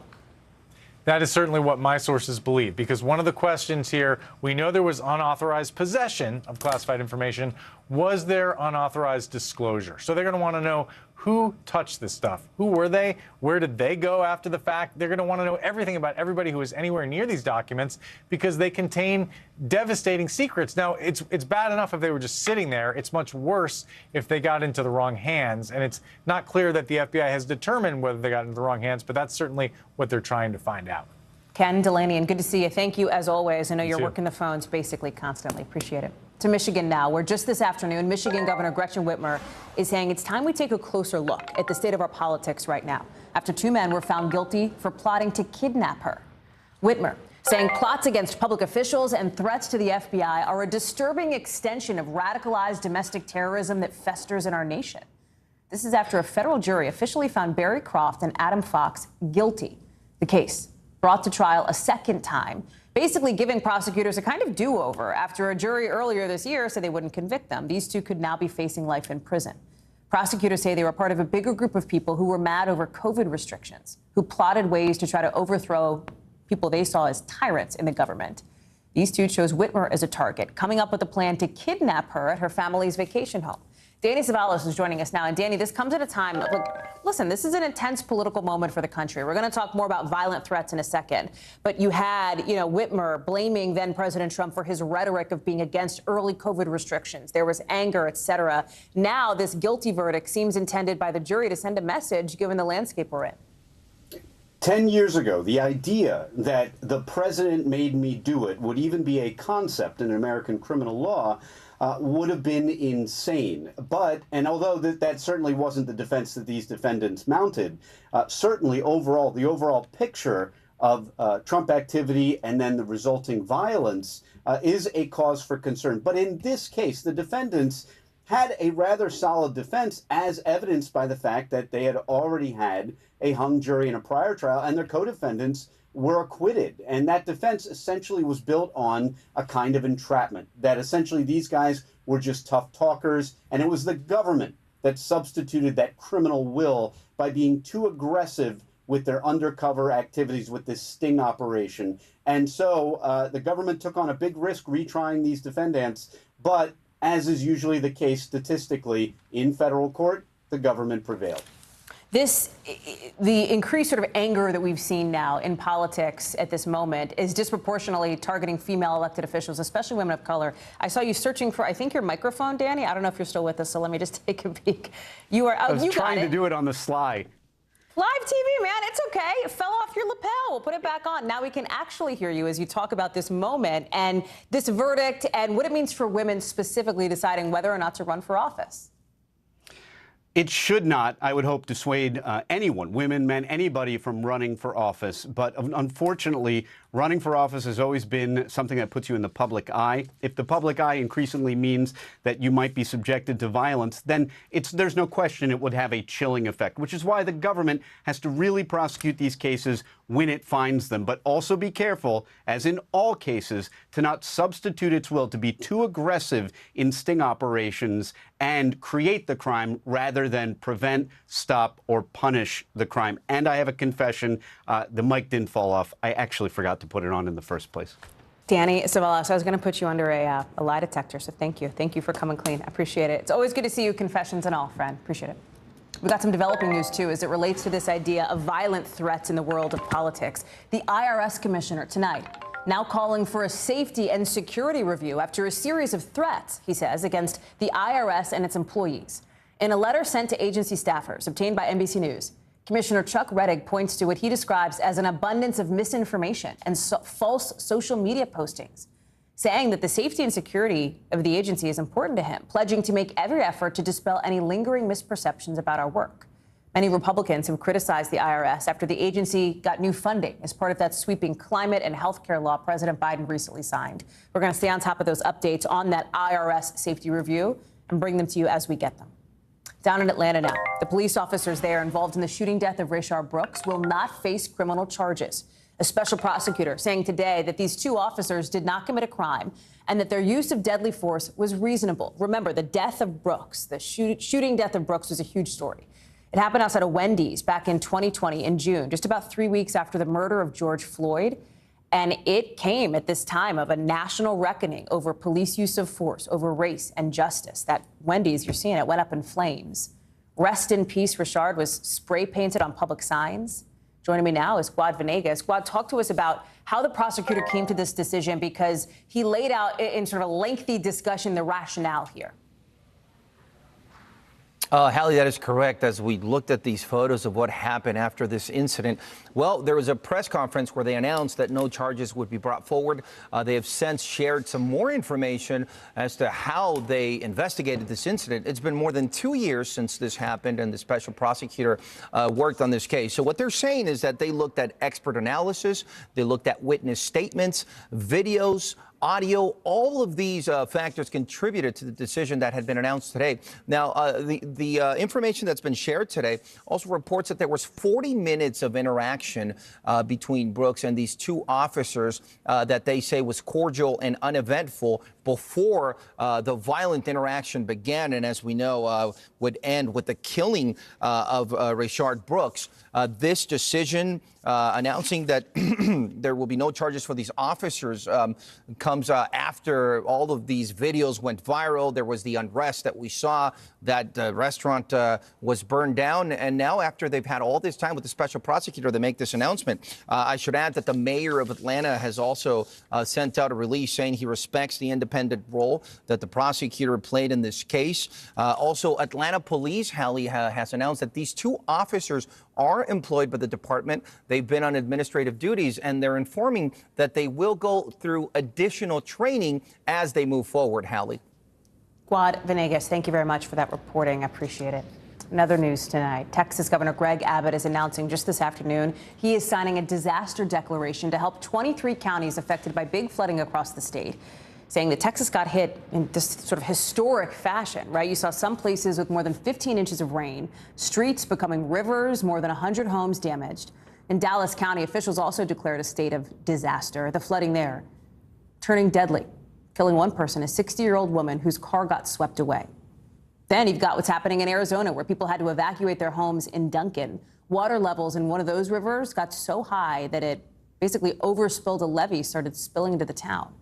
That is certainly what my sources believe, because one of the questions here, we know there was unauthorized possession of classified information. Was there unauthorized disclosure? So they're going to want to know who touched this stuff. Who were they? Where did they go after the fact? They're going to want to know everything about everybody who was anywhere near these documents, because they contain devastating secrets. Now, it's bad enough if they were just sitting there. It's much worse if they got into the wrong hands. And it's not clear that the FBI has determined whether they got into the wrong hands, but that's certainly what they're trying to find out. Ken, Delaney, and good to see you. Thank you, as always. I know you're working the phones basically constantly. Appreciate it. To Michigan now, where just this afternoon, Michigan Governor Gretchen Whitmer is saying it's time we take a closer look at the state of our politics right now, after two men were found guilty for plotting to kidnap her. Whitmer saying plots against public officials and threats to the FBI are a disturbing extension of radicalized domestic terrorism that festers in our nation. This is after a federal jury officially found Barry Croft and Adam Fox guilty. The case brought to trial a second time, basically giving prosecutors a kind of do-over after a jury earlier this year said they wouldn't convict them. These two could now be facing life in prison. Prosecutors say they were part of a bigger group of people who were mad over COVID restrictions, who plotted ways to try to overthrow people they saw as tyrants in the government. These two chose Whitmer as a target, coming up with a plan to kidnap her at her family's vacation home. Danny Zavalos is joining us now. And Danny, this comes at a time, look, listen, this is an intense political moment for the country. We're going to talk more about violent threats in a second. But you had, Whitmer blaming then President Trump for his rhetoric of being against early COVID restrictions. There was anger, et cetera. Now this guilty verdict seems intended by the jury to send a message given the landscape we're in. 10 years ago, the idea that the president made me do it would even be a concept in American criminal law would have been insane. And although that certainly wasn't the defense that these defendants mounted, certainly the overall picture of Trump activity and then the resulting violence is a cause for concern. But in this case, the defendants had a rather solid defense, as evidenced by the fact that they had already had a hung jury in a prior trial, and their co-defendants were acquitted. And that defense essentially was built on a kind of entrapment, that essentially these guys were just tough talkers, and it was the government that substituted that criminal will by being too aggressive with their undercover activities with this sting operation. And so the government took on a big risk retrying these defendants, but as is usually the case statistically in federal court, the government prevailed. The increased sort of anger that we've seen now in politics at this moment is disproportionately targeting female elected officials, especially women of color. I saw you searching for, I think, your microphone, Danny. I don't know if you're still with us, so let me just take a peek. You are. I was trying to do it on the sly. Live TV, man, it's okay. It fell off your lapel. We'll put it back on. Now we can actually hear you as you talk about this moment and this verdict and what it means for women specifically deciding whether or not to run for office. It should not, I would hope, dissuade anyone, women, men, anybody from running for office. But unfortunately, running for office has always been something that puts you in the public eye. If the public eye increasingly means that you might be subjected to violence, then there's no question it would have a chilling effect, which is why the government has to really prosecute these cases when it finds them, but also be careful, as in all cases, to not substitute its will, to be too aggressive in sting operations and create the crime rather than prevent, stop, or punish the crime. And I have a confession. The mic didn't fall off. I actually forgot to put it on in the first place. Danny Savala, so I was going to put you under a lie detector, so thank you. Thank you for coming clean. I appreciate it. It's always good to see you, confessions and all, friend. Appreciate it. We've got some developing news, too, as it relates to this idea of violent threats in the world of politics. The IRS commissioner tonight now calling for a safety and security review after a series of threats, he says, against the IRS and its employees. In a letter sent to agency staffers obtained by NBC News, Commissioner Chuck Rettig points to what he describes as an abundance of misinformation and false social media postings, saying that the safety and security of the agency is important to him, pledging to make every effort to dispel any lingering misperceptions about our work. Many Republicans have criticized the IRS after the agency got new funding as part of that sweeping climate and health care law President Biden recently signed. We're going to stay on top of those updates on that IRS safety review and bring them to you as we get them. Down in Atlanta now, the police officers there involved in the shooting death of Rayshard Brooks will not face criminal charges. A special prosecutor saying today that these two officers did not commit a crime and that their use of deadly force was reasonable. Remember, the death of Brooks, the shooting death of Brooks was a huge story. It happened outside of Wendy's back in 2020 in June, just about 3 weeks after the murder of George Floyd. And it came at this time of a national reckoning over police use of force, over race and justice. That Wendy's, you're seeing it, went up in flames. Rest in peace, Rayshard was spray painted on public signs. Joining me now is Squad Venegas. Squad, talk to us about how the prosecutor came to this decision, because he laid out in sort of a lengthy discussion the rationale here. Hallie, that is correct. As we looked at these photos of what happened after this incident, well, there was a press conference where they announced that no charges would be brought forward. They have since shared some more information as to how they investigated this incident. It's been more than 2 years since this happened, and the special prosecutor worked on this case. So what they're saying is that they looked at expert analysis, they looked at witness statements, videos, audio. All of these factors contributed to the decision that had been announced today. Now, the information that's been shared today also reports that there was 40 minutes of interaction between Brooks and these two officers that they say was cordial and uneventful before the violent interaction began, and as we know, would end with the killing of Rayshard Brooks. This decision announcing that there will be no charges for these officers comes after all of these videos went viral. There was the unrest that we saw, that restaurant was burned down, and now after they've had all this time with the special prosecutor to make this announcement, I should add that the mayor of Atlanta has also sent out a release saying he respects the independent role that the prosecutor played in this case. Also, Atlanta Police, Hallie, has announced that these two officers are employed by the department. They've been on administrative duties, and they're informing that they will go through additional training as they move forward, Hallie. Squad Venegas, thank you very much for that reporting. I appreciate it. In other news tonight, Texas Governor Greg Abbott is announcing just this afternoon he is signing a disaster declaration to help 23 counties affected by big flooding across the state, saying that Texas got hit in this sort of historic fashion, right? You saw some places with more than 15 inches of rain, streets becoming rivers, more than 100 homes damaged. In Dallas County, officials also declared a state of disaster. The flooding there turning deadly, killing one person, a 60-year-old woman whose car got swept away. Then you've got what's happening in Arizona, where people had to evacuate their homes in Duncan. Water levels in one of those rivers got so high that it basically overspilled a levee, started spilling into the town.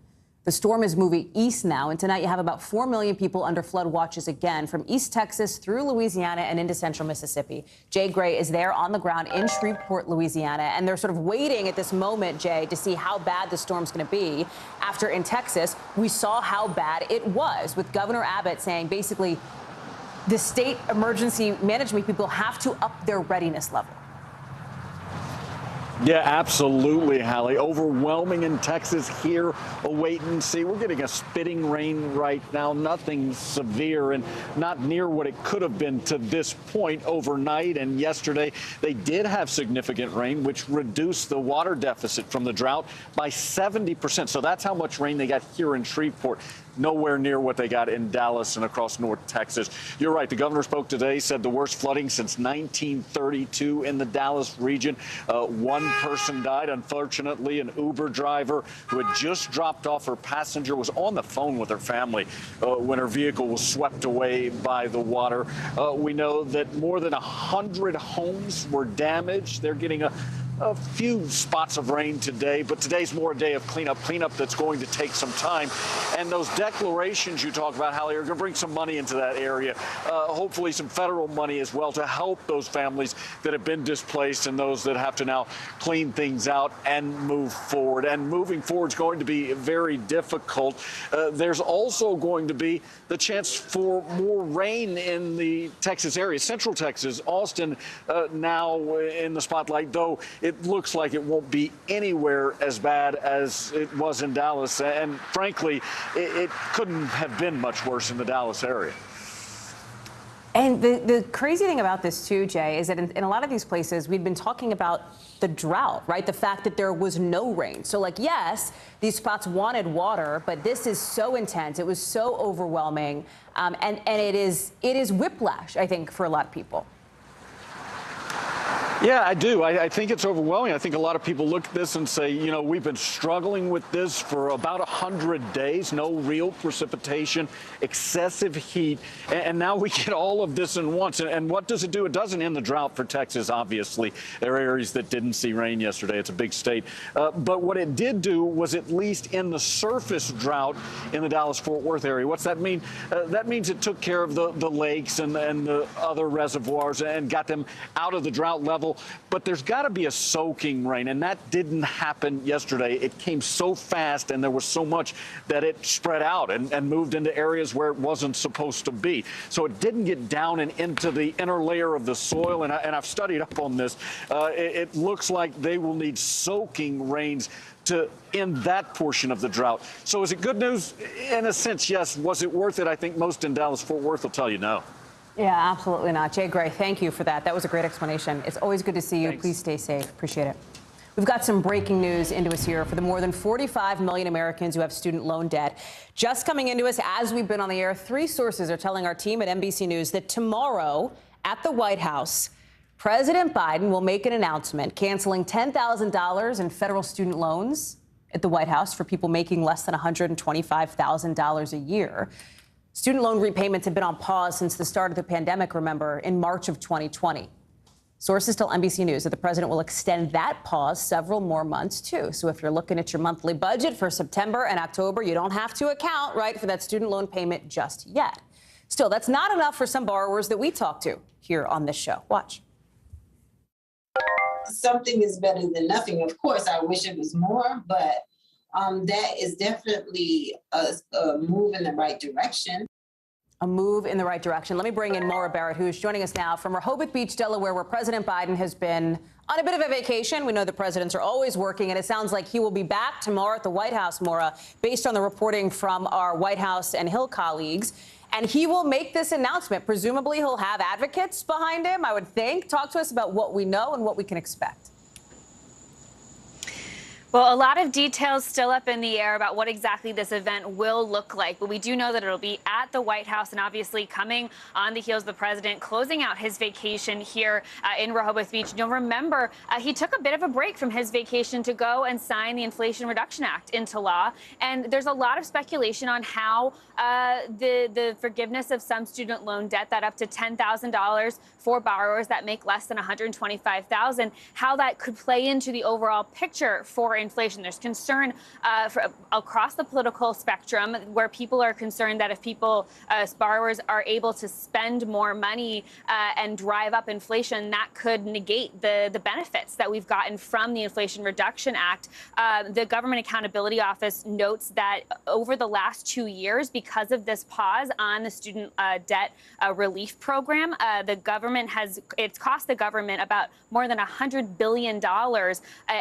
The storm is moving east now, and tonight you have about 4 million people under flood watches again from East Texas through Louisiana and into central Mississippi. Jay Gray is there on the ground in Shreveport, Louisiana, and they're sort of waiting at this moment, Jay, to see how bad the storm's going to be. After in Texas, we saw how bad it was, with Governor Abbott saying basically the state emergency management people have to up their readiness level. Yeah, absolutely, Hallie. Overwhelming in Texas here. A wait and see. We're getting a spitting rain right now. Nothing severe and not near what it could have been to this point overnight. And yesterday, they did have significant rain, which reduced the water deficit from the drought by 70%. So that's how much rain they got here in Shreveport. Nowhere near what they got in Dallas and across North Texas. You're right. The governor spoke today, said the worst flooding since 1932 in the Dallas region. One person died, unfortunately. An Uber driver who had just dropped off her passenger was on the phone with her family when her vehicle was swept away by the water. We know that more than 100 homes were damaged. They're getting a few spots of rain today, but today's more a day of cleanup that's going to take some time. And those declarations you talk about, Hallie, are going to bring some money into that area, hopefully some federal money as well to help those families that have been displaced and those that have to now clean things out and move forward. And moving forward is going to be very difficult. There's also going to be the chance for more rain in the Texas area, Central Texas, Austin now in the spotlight, though it looks like it won't be anywhere as bad as it was in Dallas. And frankly, it couldn't have been much worse in the Dallas area. And the crazy thing about this, too, Jay, is that in a lot of these places, we've been talking about the drought, right? The fact that there was no rain. So, like, yes, these spots wanted water, but this is so intense. It was so overwhelming. And it is whiplash, I think, for a lot of people. Yeah, I do. I think it's overwhelming. I think a lot of people look at this and say, you know, we've been struggling with this for about 100 days, no real precipitation, excessive heat, and now we get all of this in once. And what does it do? It doesn't end the drought for Texas, obviously. There are areas that didn't see rain yesterday. It's a big state. But what it did do was at least end the surface drought in the Dallas-Fort Worth area. What's that mean? That means it took care of the lakes and the other reservoirs and got them out of the drought level. But there's got to be a soaking rain, and that didn't happen yesterday. It came so fast, and there was so much that it spread out and moved into areas where it wasn't supposed to be. So it didn't get down and into the inner layer of the soil, and I've studied up on this. It looks like they will need soaking rains to end that portion of the drought. So is it good news? In a sense, yes. Was it worth it? I think most in Dallas-Fort Worth will tell you no. Yeah, absolutely not. Jay Gray, thank you for that. That was a great explanation. It's always good to see you. Thanks. Please stay safe. Appreciate it. We've got some breaking news into us here for the more than 45 million Americans who have student loan debt. Just coming into us as we've been on the air, 3 sources are telling our team at NBC News that tomorrow at the White House, President Biden will make an announcement canceling $10,000 in federal student loans at the White House for people making less than $125,000 a year. Student loan repayments have been on pause since the start of the pandemic, remember, in March of 2020. Sources tell NBC News that the president will extend that pause several more months, too. So if you're looking at your monthly budget for September and October, you don't have to account, right, for that student loan payment just yet. Still, that's not enough for some borrowers that we talk to here on this show. Watch. Something is better than nothing. Of course, I wish it was more, but that is definitely a move in the right direction. A move in the right direction. Let me bring in Maura Barrett, who is joining us now from Rehoboth Beach, Delaware, where President Biden has been on a bit of a vacation. We know the presidents are always working, and it sounds like he will be back tomorrow at the White House, Maura, based on the reporting from our White House and Hill colleagues. And he will make this announcement. Presumably, he'll have advocates behind him, I would think. Talk to us about what we know and what we can expect. Well, a lot of details still up in the air about what exactly this event will look like. But we do know that it'll be at the White House and obviously coming on the heels of the president closing out his vacation here in Rehoboth Beach. You'll remember he took a bit of a break from his vacation to go and sign the Inflation Reduction Act into law. And there's a lot of speculation on how the forgiveness of some student loan debt, that up to $10,000 for borrowers that make less than $125,000, how that could play into the overall picture for inflation. There's concern across the political spectrum where people are concerned that if borrowers are able to spend more money and drive up inflation, that could negate the benefits that we've gotten from the Inflation Reduction Act. The Government Accountability Office notes that over the last 2 years, because of this pause on the student debt relief program, it's cost the government about more than $100 billion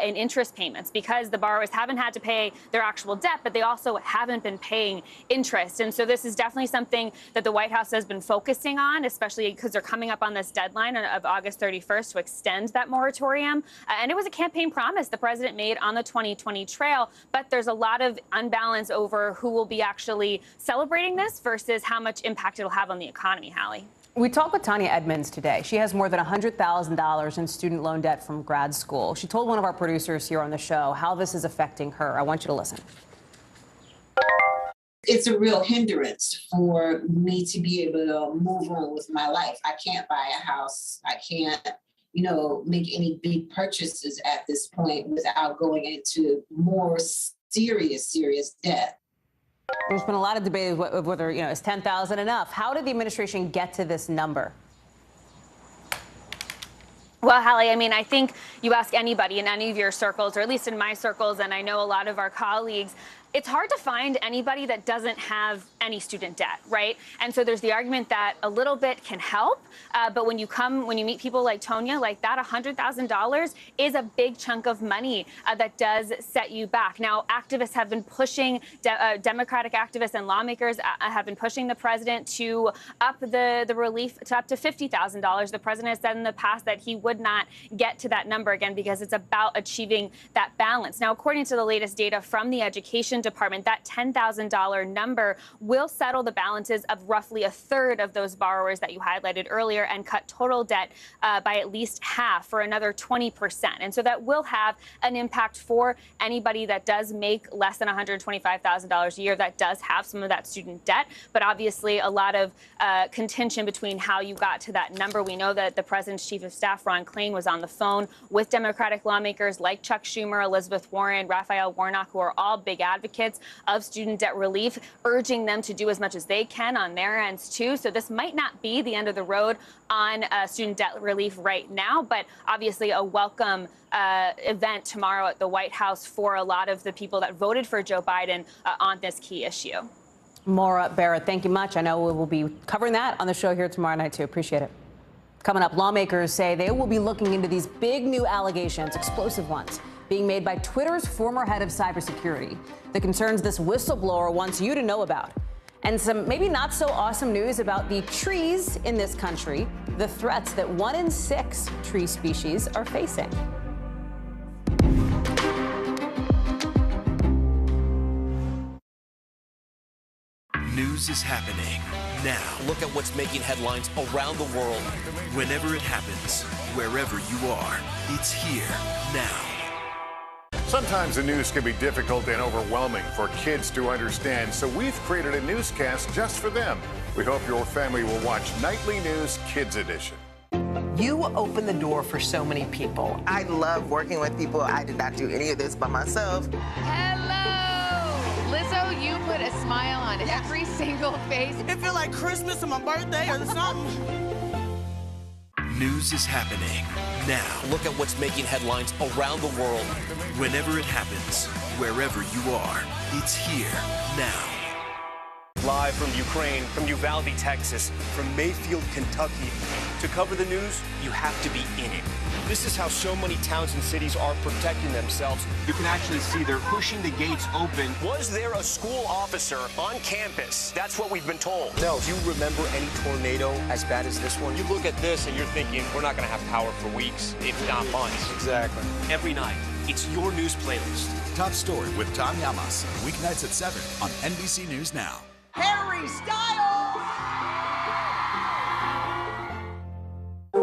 in interest payments because the borrowers haven't had to pay their actual debt, but they also haven't been paying interest. And so this is definitely something that the White House has been focusing on, especially because they're coming up on this deadline of August 31st to extend that moratorium. And it was a campaign promise the president made on the 2020 trail, but there's a lot of unbalance over who will be actually celebrating this versus how much impact it'll have on the economy, Hallie. We talked with Tanya Edmonds today. She has more than $100,000 in student loan debt from grad school. She told one of our producers here on the show how this is affecting her. I want you to listen. It's a real hindrance for me to be able to move on with my life. I can't buy a house. I can't, make any big purchases at this point without going into more serious debt. There's been a lot of debate of whether, is $10,000 enough? How did the administration get to this number? Well, Hallie, I think you ask anybody in any of your circles, or at least in my circles, and I know a lot of our colleagues, it's hard to find anybody that doesn't have any student debt, right? And so there's the argument that a little bit can help, but when you meet people like Tonya, like that, $100,000 is a big chunk of money that does set you back. Now, activists have been pushing, Democratic activists and lawmakers have been pushing the president to up the relief to up to $50,000. The president has said in the past that he would not get to that number again because it's about achieving that balance. Now, according to the latest data from the Education Department, that $10,000 number will settle the balances of roughly a third of those borrowers that you highlighted earlier and cut total debt by at least half for another 20%. And so that will have an impact for anybody that does make less than $125,000 a year that does have some of that student debt. But obviously a lot of contention between how you got to that number. We know that the president's chief of staff, Ron Klain, was on the phone with Democratic lawmakers like Chuck Schumer, Elizabeth Warren, Raphael Warnock, who are all big advocates of student debt relief, urging them to do as much as they can on their ends too. So this might not be the end of the road on student debt relief right now, but obviously a welcome event tomorrow at the White House for a lot of the people that voted for Joe Biden on this key issue. Maura Barrett, thank you much. I know we will be covering that on the show here tomorrow night too. Appreciate it. Coming up, lawmakers say they will be looking into these big new allegations, explosive ones, being made by Twitter's former head of cybersecurity. The concerns this whistleblower wants you to know about. And some maybe not so awesome news about the trees in this country, the threats that 1 in 6 tree species are facing. News is happening now. Look at what's making headlines around the world. Whenever it happens, wherever you are, it's here now. Sometimes the news can be difficult and overwhelming for kids to understand, so we've created a newscast just for them. We hope your family will watch Nightly News Kids Edition. You open the door for so many people. I love working with people. I did not do any of this by myself. Hello! Lizzo, you put a smile on every single face. It feels like Christmas or my birthday or something. News is happening now. Look at what's making headlines around the world. Whenever it happens, wherever you are, it's here now. Live from Ukraine, from Uvalde, Texas, from Mayfield, Kentucky. To cover the news, you have to be in it. This is how so many towns and cities are protecting themselves. You can actually see they're pushing the gates open. Was there a school officer on campus? That's what we've been told. No. Do you remember any tornado as bad as this one? You look at this and you're thinking, we're not going to have power for weeks, if not months. Exactly. Every night, it's your news playlist. Top Story with Tom Yamas. Weeknights at 7 on NBC News Now. Harry Styles!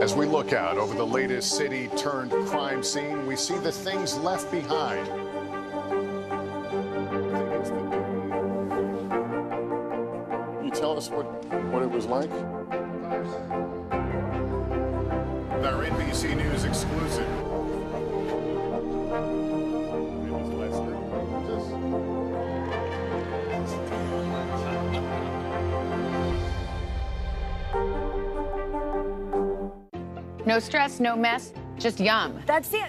As we look out over the latest city-turned-crime scene, we see the things left behind. Can you tell us what it was like? Our NBC News exclusive. No stress, no mess, just yum. That's it.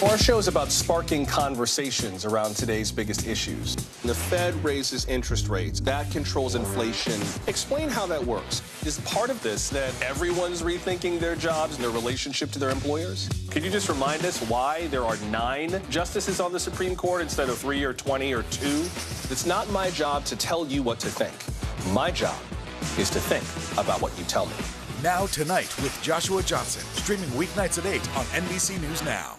Our show is about sparking conversations around today's biggest issues. The Fed raises interest rates. That controls inflation. Explain how that works. Is part of this that everyone's rethinking their jobs and their relationship to their employers? Could you just remind us why there are 9 justices on the Supreme Court instead of 3 or 20 or 2? It's not my job to tell you what to think. My job is to think about what you tell me. Now Tonight with Joshua Johnson, streaming weeknights at 8 on NBC News Now.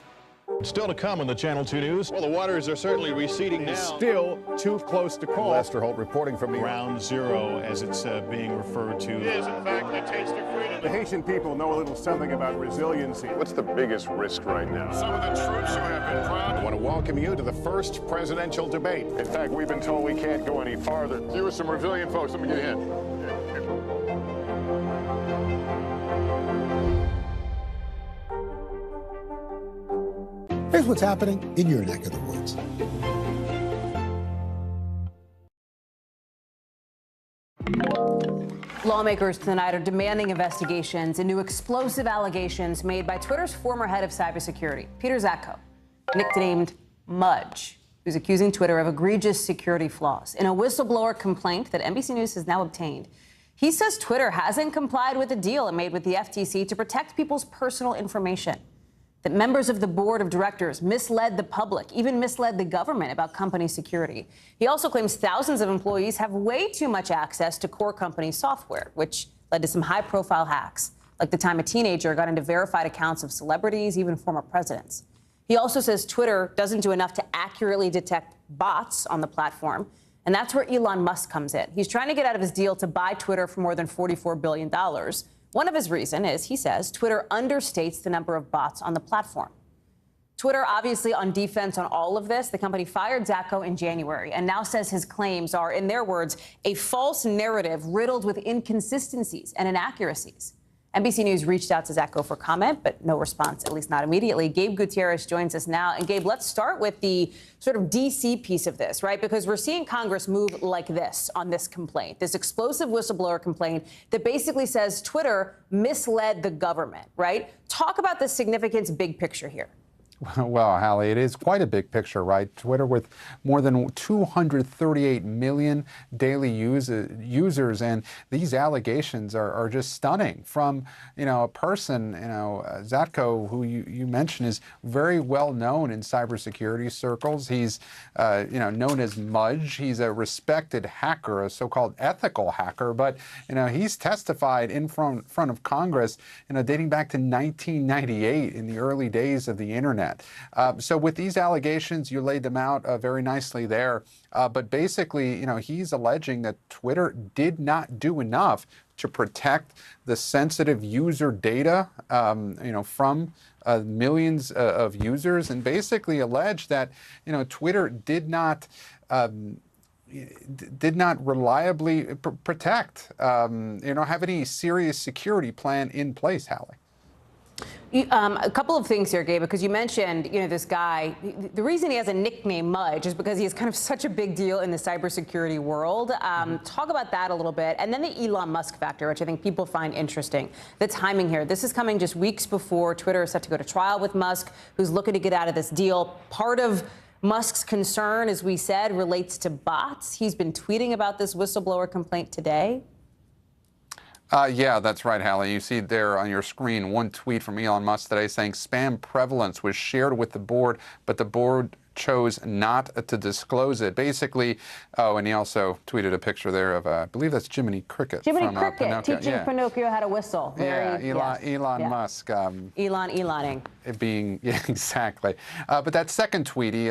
Still to come on the Channel 2 News. Well, the waters are certainly receding now. Still too close to call. Lester Holt reporting from Ground Zero, as it's being referred to. It is, in fact, the taste of freedom. The Haitian people know a little something about resiliency. What's the biggest risk right now? Some of the troops who have been proud. I want to welcome you to the first presidential debate. In fact, we've been told we can't go any farther. You are some resilient folks. Let me get a hint. Here's what's happening in your neck of the woods. Lawmakers tonight are demanding investigations into explosive allegations made by Twitter's former head of cybersecurity, Peter Zatko, nicknamed Mudge, who's accusing Twitter of egregious security flaws. In a whistleblower complaint that NBC News has now obtained, he says Twitter hasn't complied with the deal it made with the FTC to protect people's personal information, that members of the board of directors misled the public, even misled the government about company security. He also claims thousands of employees have way too much access to core company software, which led to some high-profile hacks, like the time a teenager got into verified accounts of celebrities, even former presidents. He also says Twitter doesn't do enough to accurately detect bots on the platform, and that's where Elon Musk comes in. He's trying to get out of his deal to buy Twitter for more than $44 billion. One of his reasons is, he says, Twitter understates the number of bots on the platform. Twitter obviously on defense on all of this. The company fired Zatko in January and now says his claims are, in their words, a false narrative riddled with inconsistencies and inaccuracies. NBC News reached out to Zatko for comment, but no response, at least not immediately. Gabe Gutierrez joins us now. And Gabe, let's start with the sort of D.C. piece of this, right? Because we're seeing Congress move like this on this complaint, this explosive whistleblower complaint that basically says Twitter misled the government, right? Talk about the significance, big picture here. Well, Hallie, it is quite a big picture, right? Twitter with more than 238 million daily users, and these allegations are just stunning from, a person, Zatko, who you mentioned is very well known in cybersecurity circles. He's, known as Mudge. He's a respected hacker, a so-called ethical hacker, but, he's testified in front of Congress, dating back to 1998 in the early days of the internet. So with these allegations, you laid them out very nicely there. But basically, he's alleging that Twitter did not do enough to protect the sensitive user data, from millions of users, and basically alleged that, Twitter did not reliably protect, have any serious security plan in place, Hallie. A couple of things here, Gabe, because you mentioned, this guy. The reason he has a nickname, Mudge, is because he is kind of such a big deal in the cybersecurity world. Talk about that a little bit. And then the Elon Musk factor, which I think people find interesting. The timing here. This is coming just weeks before Twitter is set to go to trial with Musk, who's looking to get out of this deal. Part of Musk's concern, as we said, relates to bots. He's been tweeting about this whistleblower complaint today. Yeah, that's right, Hallie. You see there on your screen one tweet from Elon Musk today saying spam prevalence was shared with the board, but the board chose not to disclose it. Basically, and he also tweeted a picture there of, I believe that's Jiminy Cricket. Jiminy Cricket teaching Pinocchio how to whistle. Elon Musk. Eloning. Being, yeah, exactly. But that second tweet, he,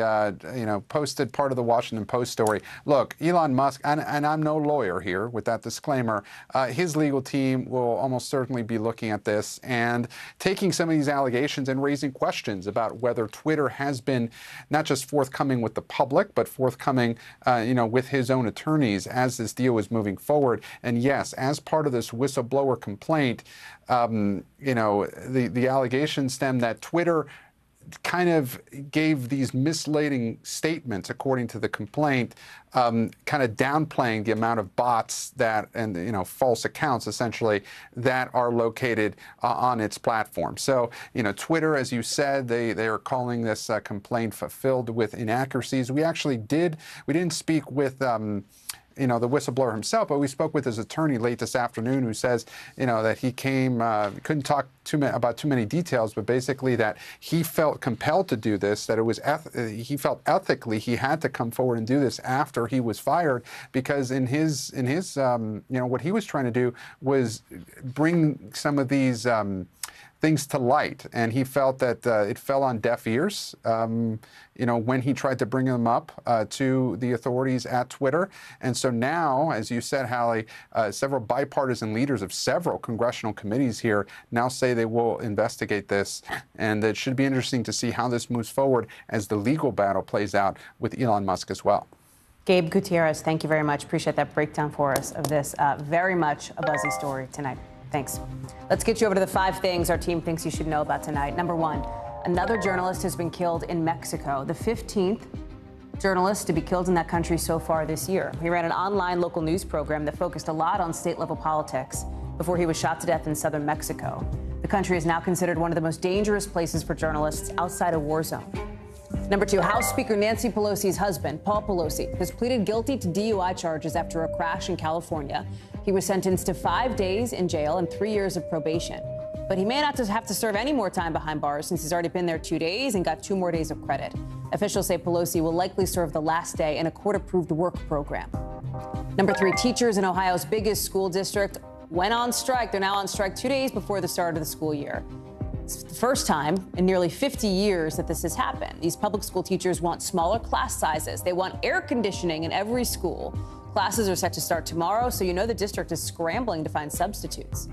posted part of the Washington Post story. Look, Elon Musk, and I'm no lawyer here with that disclaimer, his legal team will almost certainly be looking at this and taking some of these allegations and raising questions about whether Twitter has been not just forthcoming with the public, but forthcoming, with his own attorneys as this deal is moving forward. And yes, as part of this whistleblower complaint, the allegations stem that Twitter kind of gave these misleading statements, according to the complaint, kind of downplaying the amount of bots that, and false accounts essentially, that are located on its platform. So, Twitter, as you said, they are calling this complaint filled with inaccuracies. We didn't speak with the whistleblower himself, but we spoke with his attorney late this afternoon, who says, that he couldn't talk about too many details, but basically that he felt compelled to do this, that it was he felt ethically he had to come forward and do this after he was fired, because in his what he was trying to do was bring some of these things to light, and he felt that it fell on deaf ears, when he tried to bring them up to the authorities at Twitter. And so now, as you said, Hallie, several bipartisan leaders of several congressional committees here now say they will investigate this, and it should be interesting to see how this moves forward as the legal battle plays out with Elon Musk as well. Gabe Gutierrez, thank you very much. Appreciate that breakdown for us of this very much a buzzy story tonight. Thanks. Let's get you over to the 5 things our team thinks you should know about tonight. Number 1, another journalist has been killed in Mexico, the 15th journalist to be killed in that country so far this year. He ran an online local news program that focused a lot on state-level politics before he was shot to death in southern Mexico. The country is now considered one of the most dangerous places for journalists outside a war zone. Number 2, House Speaker Nancy Pelosi's husband, Paul Pelosi, has pleaded guilty to DUI charges after a crash in California. He was sentenced to 5 days in jail and 3 years of probation. But he may not have to serve any more time behind bars, since he's already been there 2 days and got 2 more days of credit. Officials say Pelosi will likely serve the last day in a court-approved work program. Number 3, teachers in Ohio's biggest school district went on strike. They're now on strike 2 days before the start of the school year. It's the first time in nearly 50 years that this has happened. These public school teachers want smaller class sizes. They want air conditioning in every school. Classes are set to start tomorrow, so the district is scrambling to find substitutes.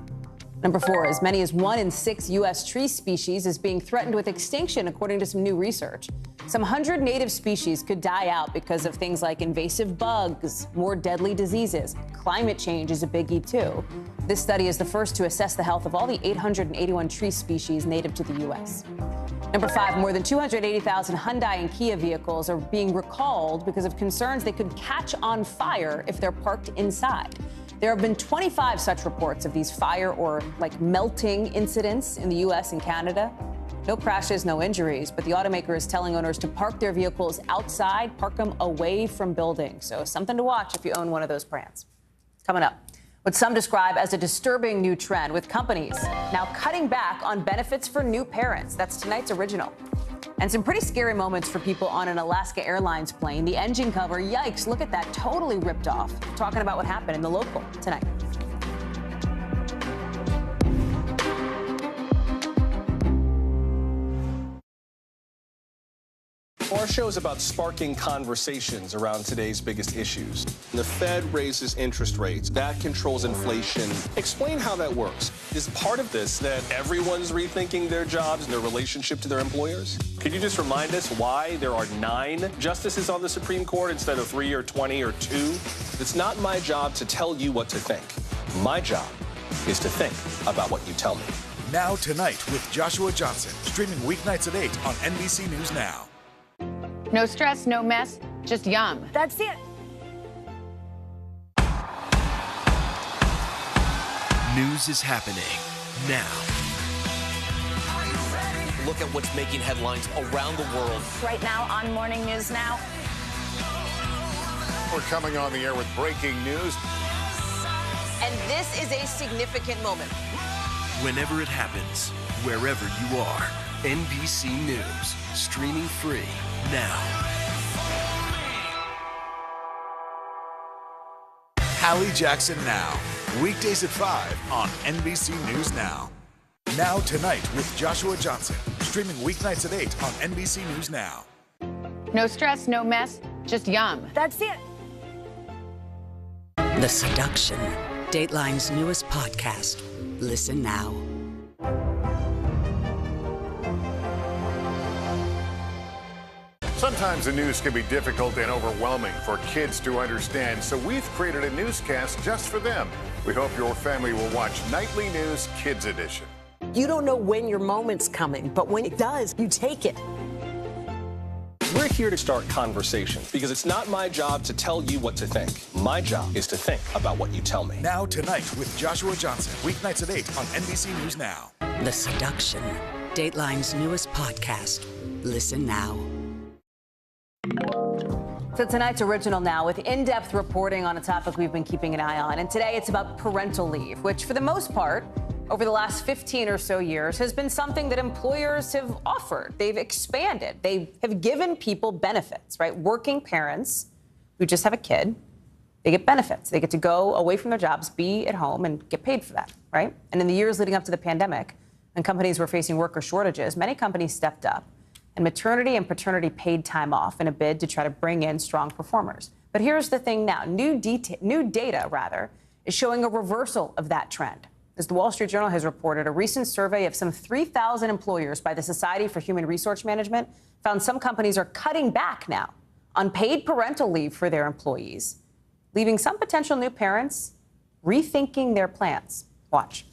Number 4, as many as 1 in 6 U.S. tree species is being threatened with extinction, according to some new research. Some 100 native species could die out because of things like invasive bugs, more deadly diseases. Climate change is a biggie, too. This study is the first to assess the health of all the 881 tree species native to the U.S. Number 5, more than 280,000 Hyundai and Kia vehicles are being recalled because of concerns they could catch on fire if they're parked inside. There have been 25 such reports of these fire or melting incidents in the U.S. and Canada. No crashes, no injuries, but the automaker is telling owners to park their vehicles outside, park them away from buildings. So something to watch if you own one of those brands. Coming up, what some describe as a disturbing new trend, with companies now cutting back on benefits for new parents. That's tonight's original. And some pretty scary moments for people on an Alaska Airlines plane. The engine cover, yikes, look at that, totally ripped off. We're talking about what happened in the local tonight. Our show is about sparking conversations around today's biggest issues. The Fed raises interest rates. That controls inflation. Explain how that works. Is part of this that everyone's rethinking their jobs and their relationship to their employers? Could you just remind us why there are 9 justices on the Supreme Court instead of 3 or 20 or 2? It's not my job to tell you what to think. My job is to think about what you tell me. Now Tonight with Joshua Johnson, streaming weeknights at 8 on NBC News Now. No stress, no mess, just yum. That's it. News is happening now. Look at what's making headlines around the world. Right now on Morning News Now. We're coming on the air with breaking news. And this is a significant moment. Whenever it happens, wherever you are, NBC News, streaming free now. Hallie Jackson Now, weekdays at 5 on NBC News Now. Now Tonight with Joshua Johnson, streaming weeknights at 8 on NBC News Now. No stress, no mess, just yum. That's it. The Seduction, Dateline's newest podcast. Listen now. Sometimes the news can be difficult and overwhelming for kids to understand, so we've created a newscast just for them. We hope your family will watch Nightly News Kids Edition. You don't know when your moment's coming, but when it does, you take it. We're here to start conversations because it's not my job to tell you what to think. My job is to think about what you tell me. Now Tonight with Joshua Johnson. Weeknights at 8 on NBC News Now. The Seduction. Dateline's newest podcast. Listen now. So tonight's Original Now with in-depth reporting on a topic we've been keeping an eye on. And today it's about parental leave, which for the most part, over the last 15 or so years, has been something that employers have offered. They've expanded. They have given people benefits, right? Working parents who just have a kid, they get benefits. They get to go away from their jobs, be at home, and get paid for that, right? And in the years leading up to the pandemic, when companies were facing worker shortages, many companies stepped up and maternity and paternity paid time off in a bid to try to bring in strong performers. But here's the thing now. New data is showing a reversal of that trend. As the Wall Street Journal has reported, a recent survey of some 3,000 employers by the Society for Human Resource Management found some companies are cutting back now on paid parental leave for their employees, leaving some potential new parents rethinking their plans. Watch.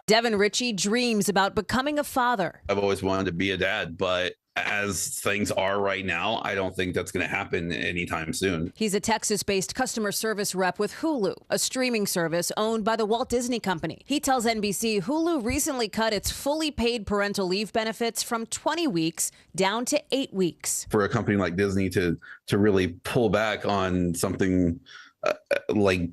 Devin Ritchie dreams about becoming a father. I've always wanted to be a dad, but as things are right now, I don't think that's going to happen anytime soon. He's a Texas-based customer service rep with Hulu, a streaming service owned by the Walt Disney Company. He tells NBC Hulu recently cut its fully paid parental leave benefits from 20 weeks down to 8 weeks. For a company like Disney to really pull back on something like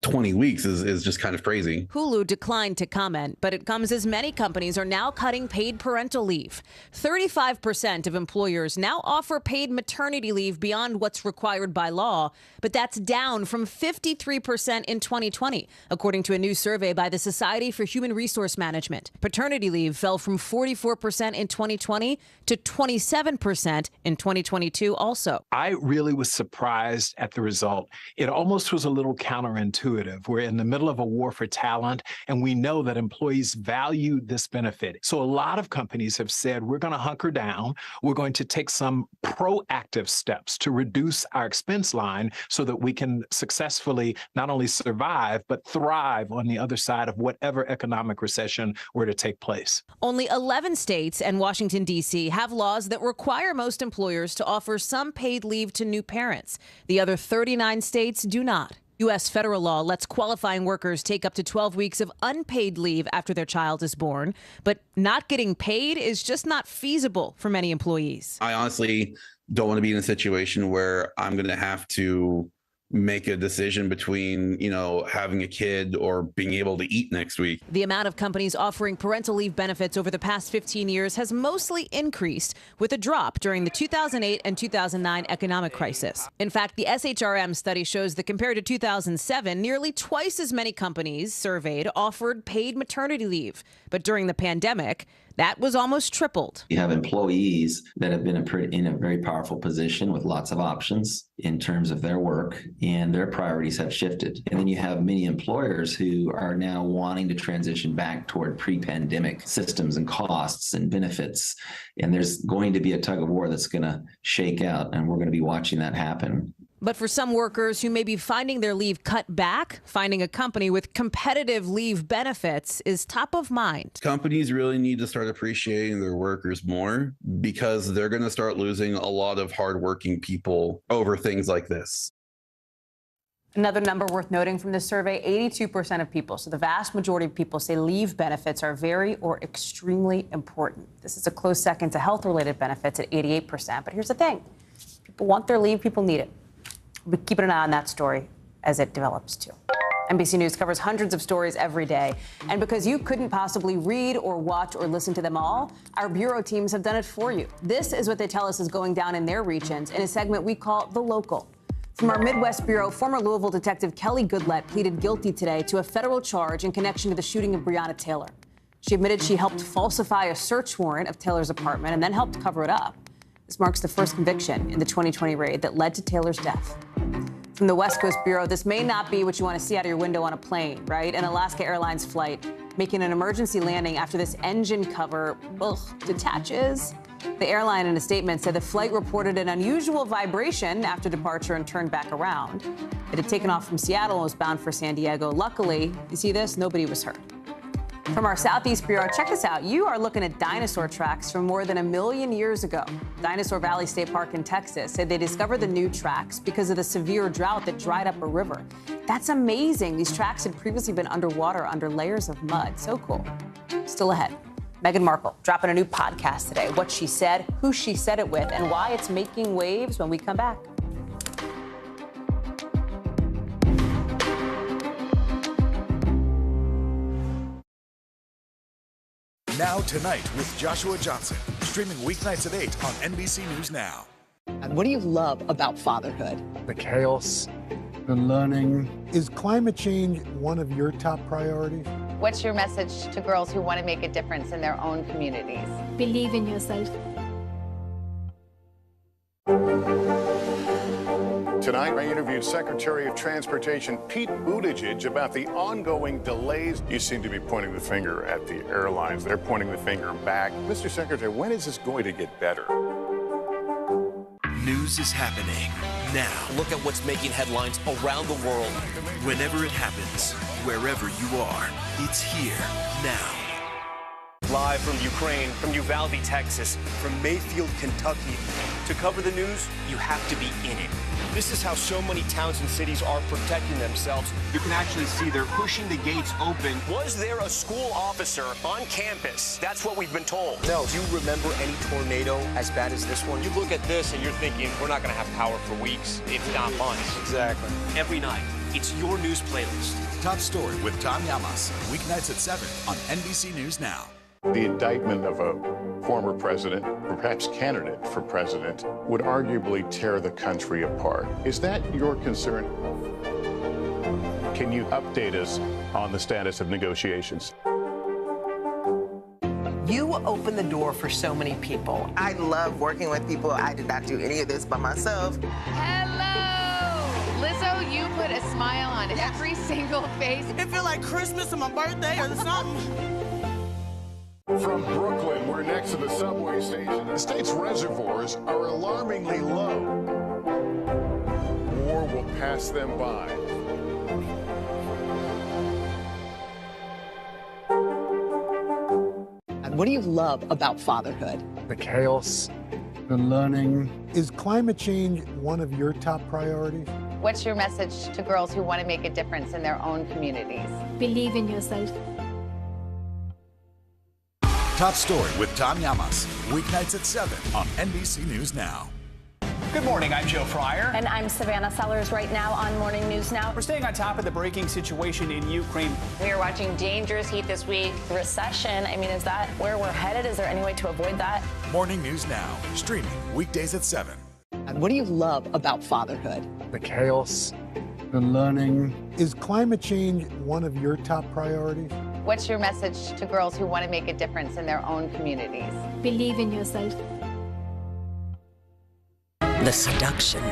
20 weeks is just kind of crazy. Hulu declined to comment, but it comes as many companies are now cutting paid parental leave. 35% of employers now offer paid maternity leave beyond what's required by law, but that's down from 53% in 2020, according to a new survey by the Society for Human Resource Management. Paternity leave fell from 44% in 2020 to 27% in 2022 also. I really was surprised at the result. It almost was a little counterintuitive. We're in the middle of a war for talent, and we know that employees value this benefit. So a lot of companies have said, we're going to hunker down. We're going to take some proactive steps to reduce our expense line so that we can successfully not only survive, but thrive on the other side of whatever economic recession were to take place. Only 11 states and Washington, D.C. have laws that require most employers to offer some paid leave to new parents. The other 39 states do not. U.S. federal law lets qualifying workers take up to 12 weeks of unpaid leave after their child is born, but not getting paid is just not feasible for many employees. I honestly don't want to be in a situation where I'm going to have to make a decision between, having a kid or being able to eat next week. The amount of companies offering parental leave benefits over the past 15 years has mostly increased, with a drop during the 2008 and 2009 economic crisis. In fact, the SHRM study shows that compared to 2007, nearly twice as many companies surveyed offered paid maternity leave. But during the pandemic, that was almost tripled. You have employees that have been in a very powerful position with lots of options in terms of their work, and their priorities have shifted. And then you have many employers who are now wanting to transition back toward pre-pandemic systems and costs and benefits. And there's going to be a tug of war that's going to shake out, and we're going to be watching that happen. But for some workers who may be finding their leave cut back, finding a company with competitive leave benefits is top of mind. Companies really need to start appreciating their workers more, because they're going to start losing a lot of hardworking people over things like this. Another number worth noting from this survey, 82% of people, so the vast majority of people, say leave benefits are very or extremely important. This is a close second to health-related benefits at 88%. But here's the thing. People want their leave, people need it. We'll be keeping an eye on that story as it develops, too. NBC News covers hundreds of stories every day. And because you couldn't possibly read or watch or listen to them all, our bureau teams have done it for you. This is what they tell us is going down in their regions in a segment we call The Local. From our Midwest Bureau, former Louisville detective Kelly Goodlett pleaded guilty today to a federal charge in connection to the shooting of Breonna Taylor. She admitted she helped falsify a search warrant of Taylor's apartment and then helped cover it up. This marks the first conviction in the 2020 raid that led to Taylor's death. From the West Coast Bureau, this may not be what you want to see out of your window on a plane, right? An Alaska Airlines flight making an emergency landing after this engine cover, detaches. The airline in a statement said the flight reported an unusual vibration after departure and turned back around. It had taken off from Seattle and was bound for San Diego. Luckily, you see this? Nobody was hurt. From our Southeast Bureau, check this out. You are looking at dinosaur tracks from more than 1 million years ago. Dinosaur Valley State Park in Texas said they discovered the new tracks because of the severe drought that dried up a river. That's amazing. These tracks had previously been underwater under layers of mud. So cool. Still ahead. Meghan Markle dropping a new podcast today. What she said, who she said it with, and why it's making waves when we come back. Now Tonight with Joshua Johnson, streaming weeknights at 8 on NBC News Now. And what do you love about fatherhood? The chaos, the learning. Is climate change one of your top priorities? What's your message to girls who want to make a difference in their own communities? Believe in yourself. Tonight, I interviewed Secretary of Transportation Pete Buttigieg about the ongoing delays. You seem to be pointing the finger at the airlines. They're pointing the finger back. Mr. Secretary, when is this going to get better? News is happening now. Look at what's making headlines around the world. Whenever it happens, wherever you are, it's here now. Live from Ukraine, from Uvalde, Texas, from Mayfield, Kentucky. To cover the news, you have to be in it. This is how so many towns and cities are protecting themselves. You can actually see they're pushing the gates open. Was there a school officer on campus? That's what we've been told. No. Do you remember any tornado as bad as this one? You look at this and you're thinking, we're not going to have power for weeks, if not months. Exactly. Every night, it's your news playlist. Top Story with Tom Llamas, weeknights at 7 on NBC News Now. The indictment of a former president, perhaps candidate for president, would arguably tear the country apart. Is that your concern? Can you update us on the status of negotiations? You open the door for so many people. I love working with people. I did not do any of this by myself. Hello! Lizzo, you put a smile on every single face. It feel like Christmas or my birthday or something. From Brooklyn, we're next to the subway station. The state's reservoirs are alarmingly low. War will pass them by. And what do you love about fatherhood? The chaos, the learning. Is climate change one of your top priorities? What's your message to girls who want to make a difference in their own communities? Believe in yourself. Top Story with Tom Llamas, weeknights at 7 on NBC News Now. Good morning, I'm Joe Fryer. And I'm Savannah Sellers right now on Morning News Now. We're staying on top of the breaking situation in Ukraine. We are watching dangerous heat this week. Recession, I mean, is that where we're headed? Is there any way to avoid that? Morning News Now, streaming weekdays at 7. And what do you love about fatherhood? The chaos, the learning. Is climate change one of your top priorities? What's your message to girls who want to make a difference in their own communities? Believe in yourself. The Seduction,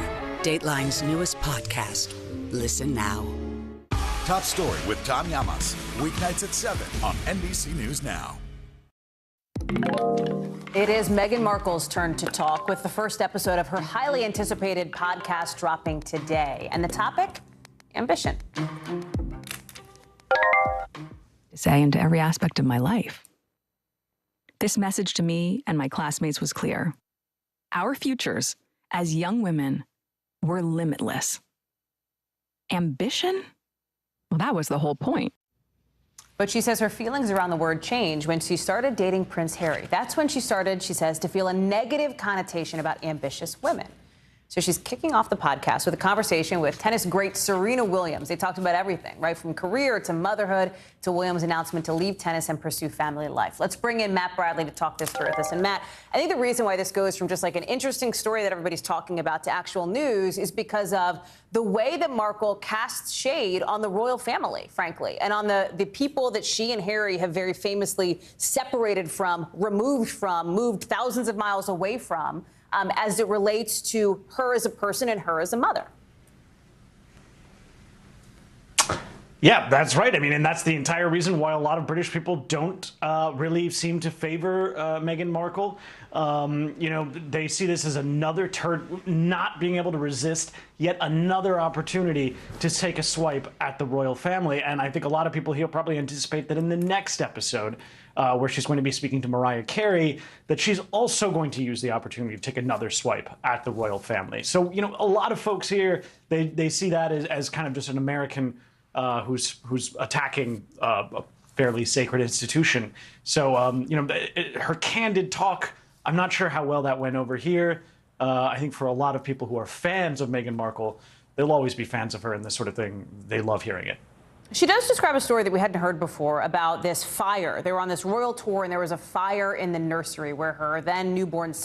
Dateline's newest podcast. Listen now. Top Story with Tom Llamas, weeknights at 7 on NBC News Now. It is Meghan Markle's turn to talk with the first episode of her highly anticipated podcast dropping today. And the topic? Ambition. Say into every aspect of my life. This message to me and my classmates was clear. Our futures as young women were limitless. Ambition? Well, that was the whole point. But she says her feelings around the word changed when she started dating Prince Harry. That's when she started, she says, to feel a negative connotation about ambitious women. So she's kicking off the podcast with a conversation with tennis great Serena Williams. They talked about everything, right from career to motherhood to Williams' announcement to leave tennis and pursue family life. Let's bring in Matt Bradley to talk this through with us. And Matt, I think the reason why this goes from just like an interesting story that everybody's talking about to actual news is because of the way that Markle casts shade on the royal family, frankly, and on the people that she and Harry have very famously separated from, removed from, moved thousands of miles away from. As it relates to her as a person and her as a mother. Yeah, that's right. I mean, and that's the entire reason why a lot of British people don't really seem to favor Meghan Markle. You know, they see this as another not being able to resist yet another opportunity to take a swipe at the royal family. And I think a lot of people here probably anticipate that in the next episode, where she's going to be speaking to Mariah Carey, that she's also going to use the opportunity to take another swipe at the royal family. So, you know, a lot of folks here, they see that as kind of just an American who's attacking a fairly sacred institution. So, you know, her candid talk, I'm not sure how well that went over here. I think for a lot of people who are fans of Meghan Markle, they'll always be fans of her and this sort of thing. They love hearing it. She does describe a story that we hadn't heard before about this fire. They were on this royal tour and there was a fire in the nursery where her then newborn son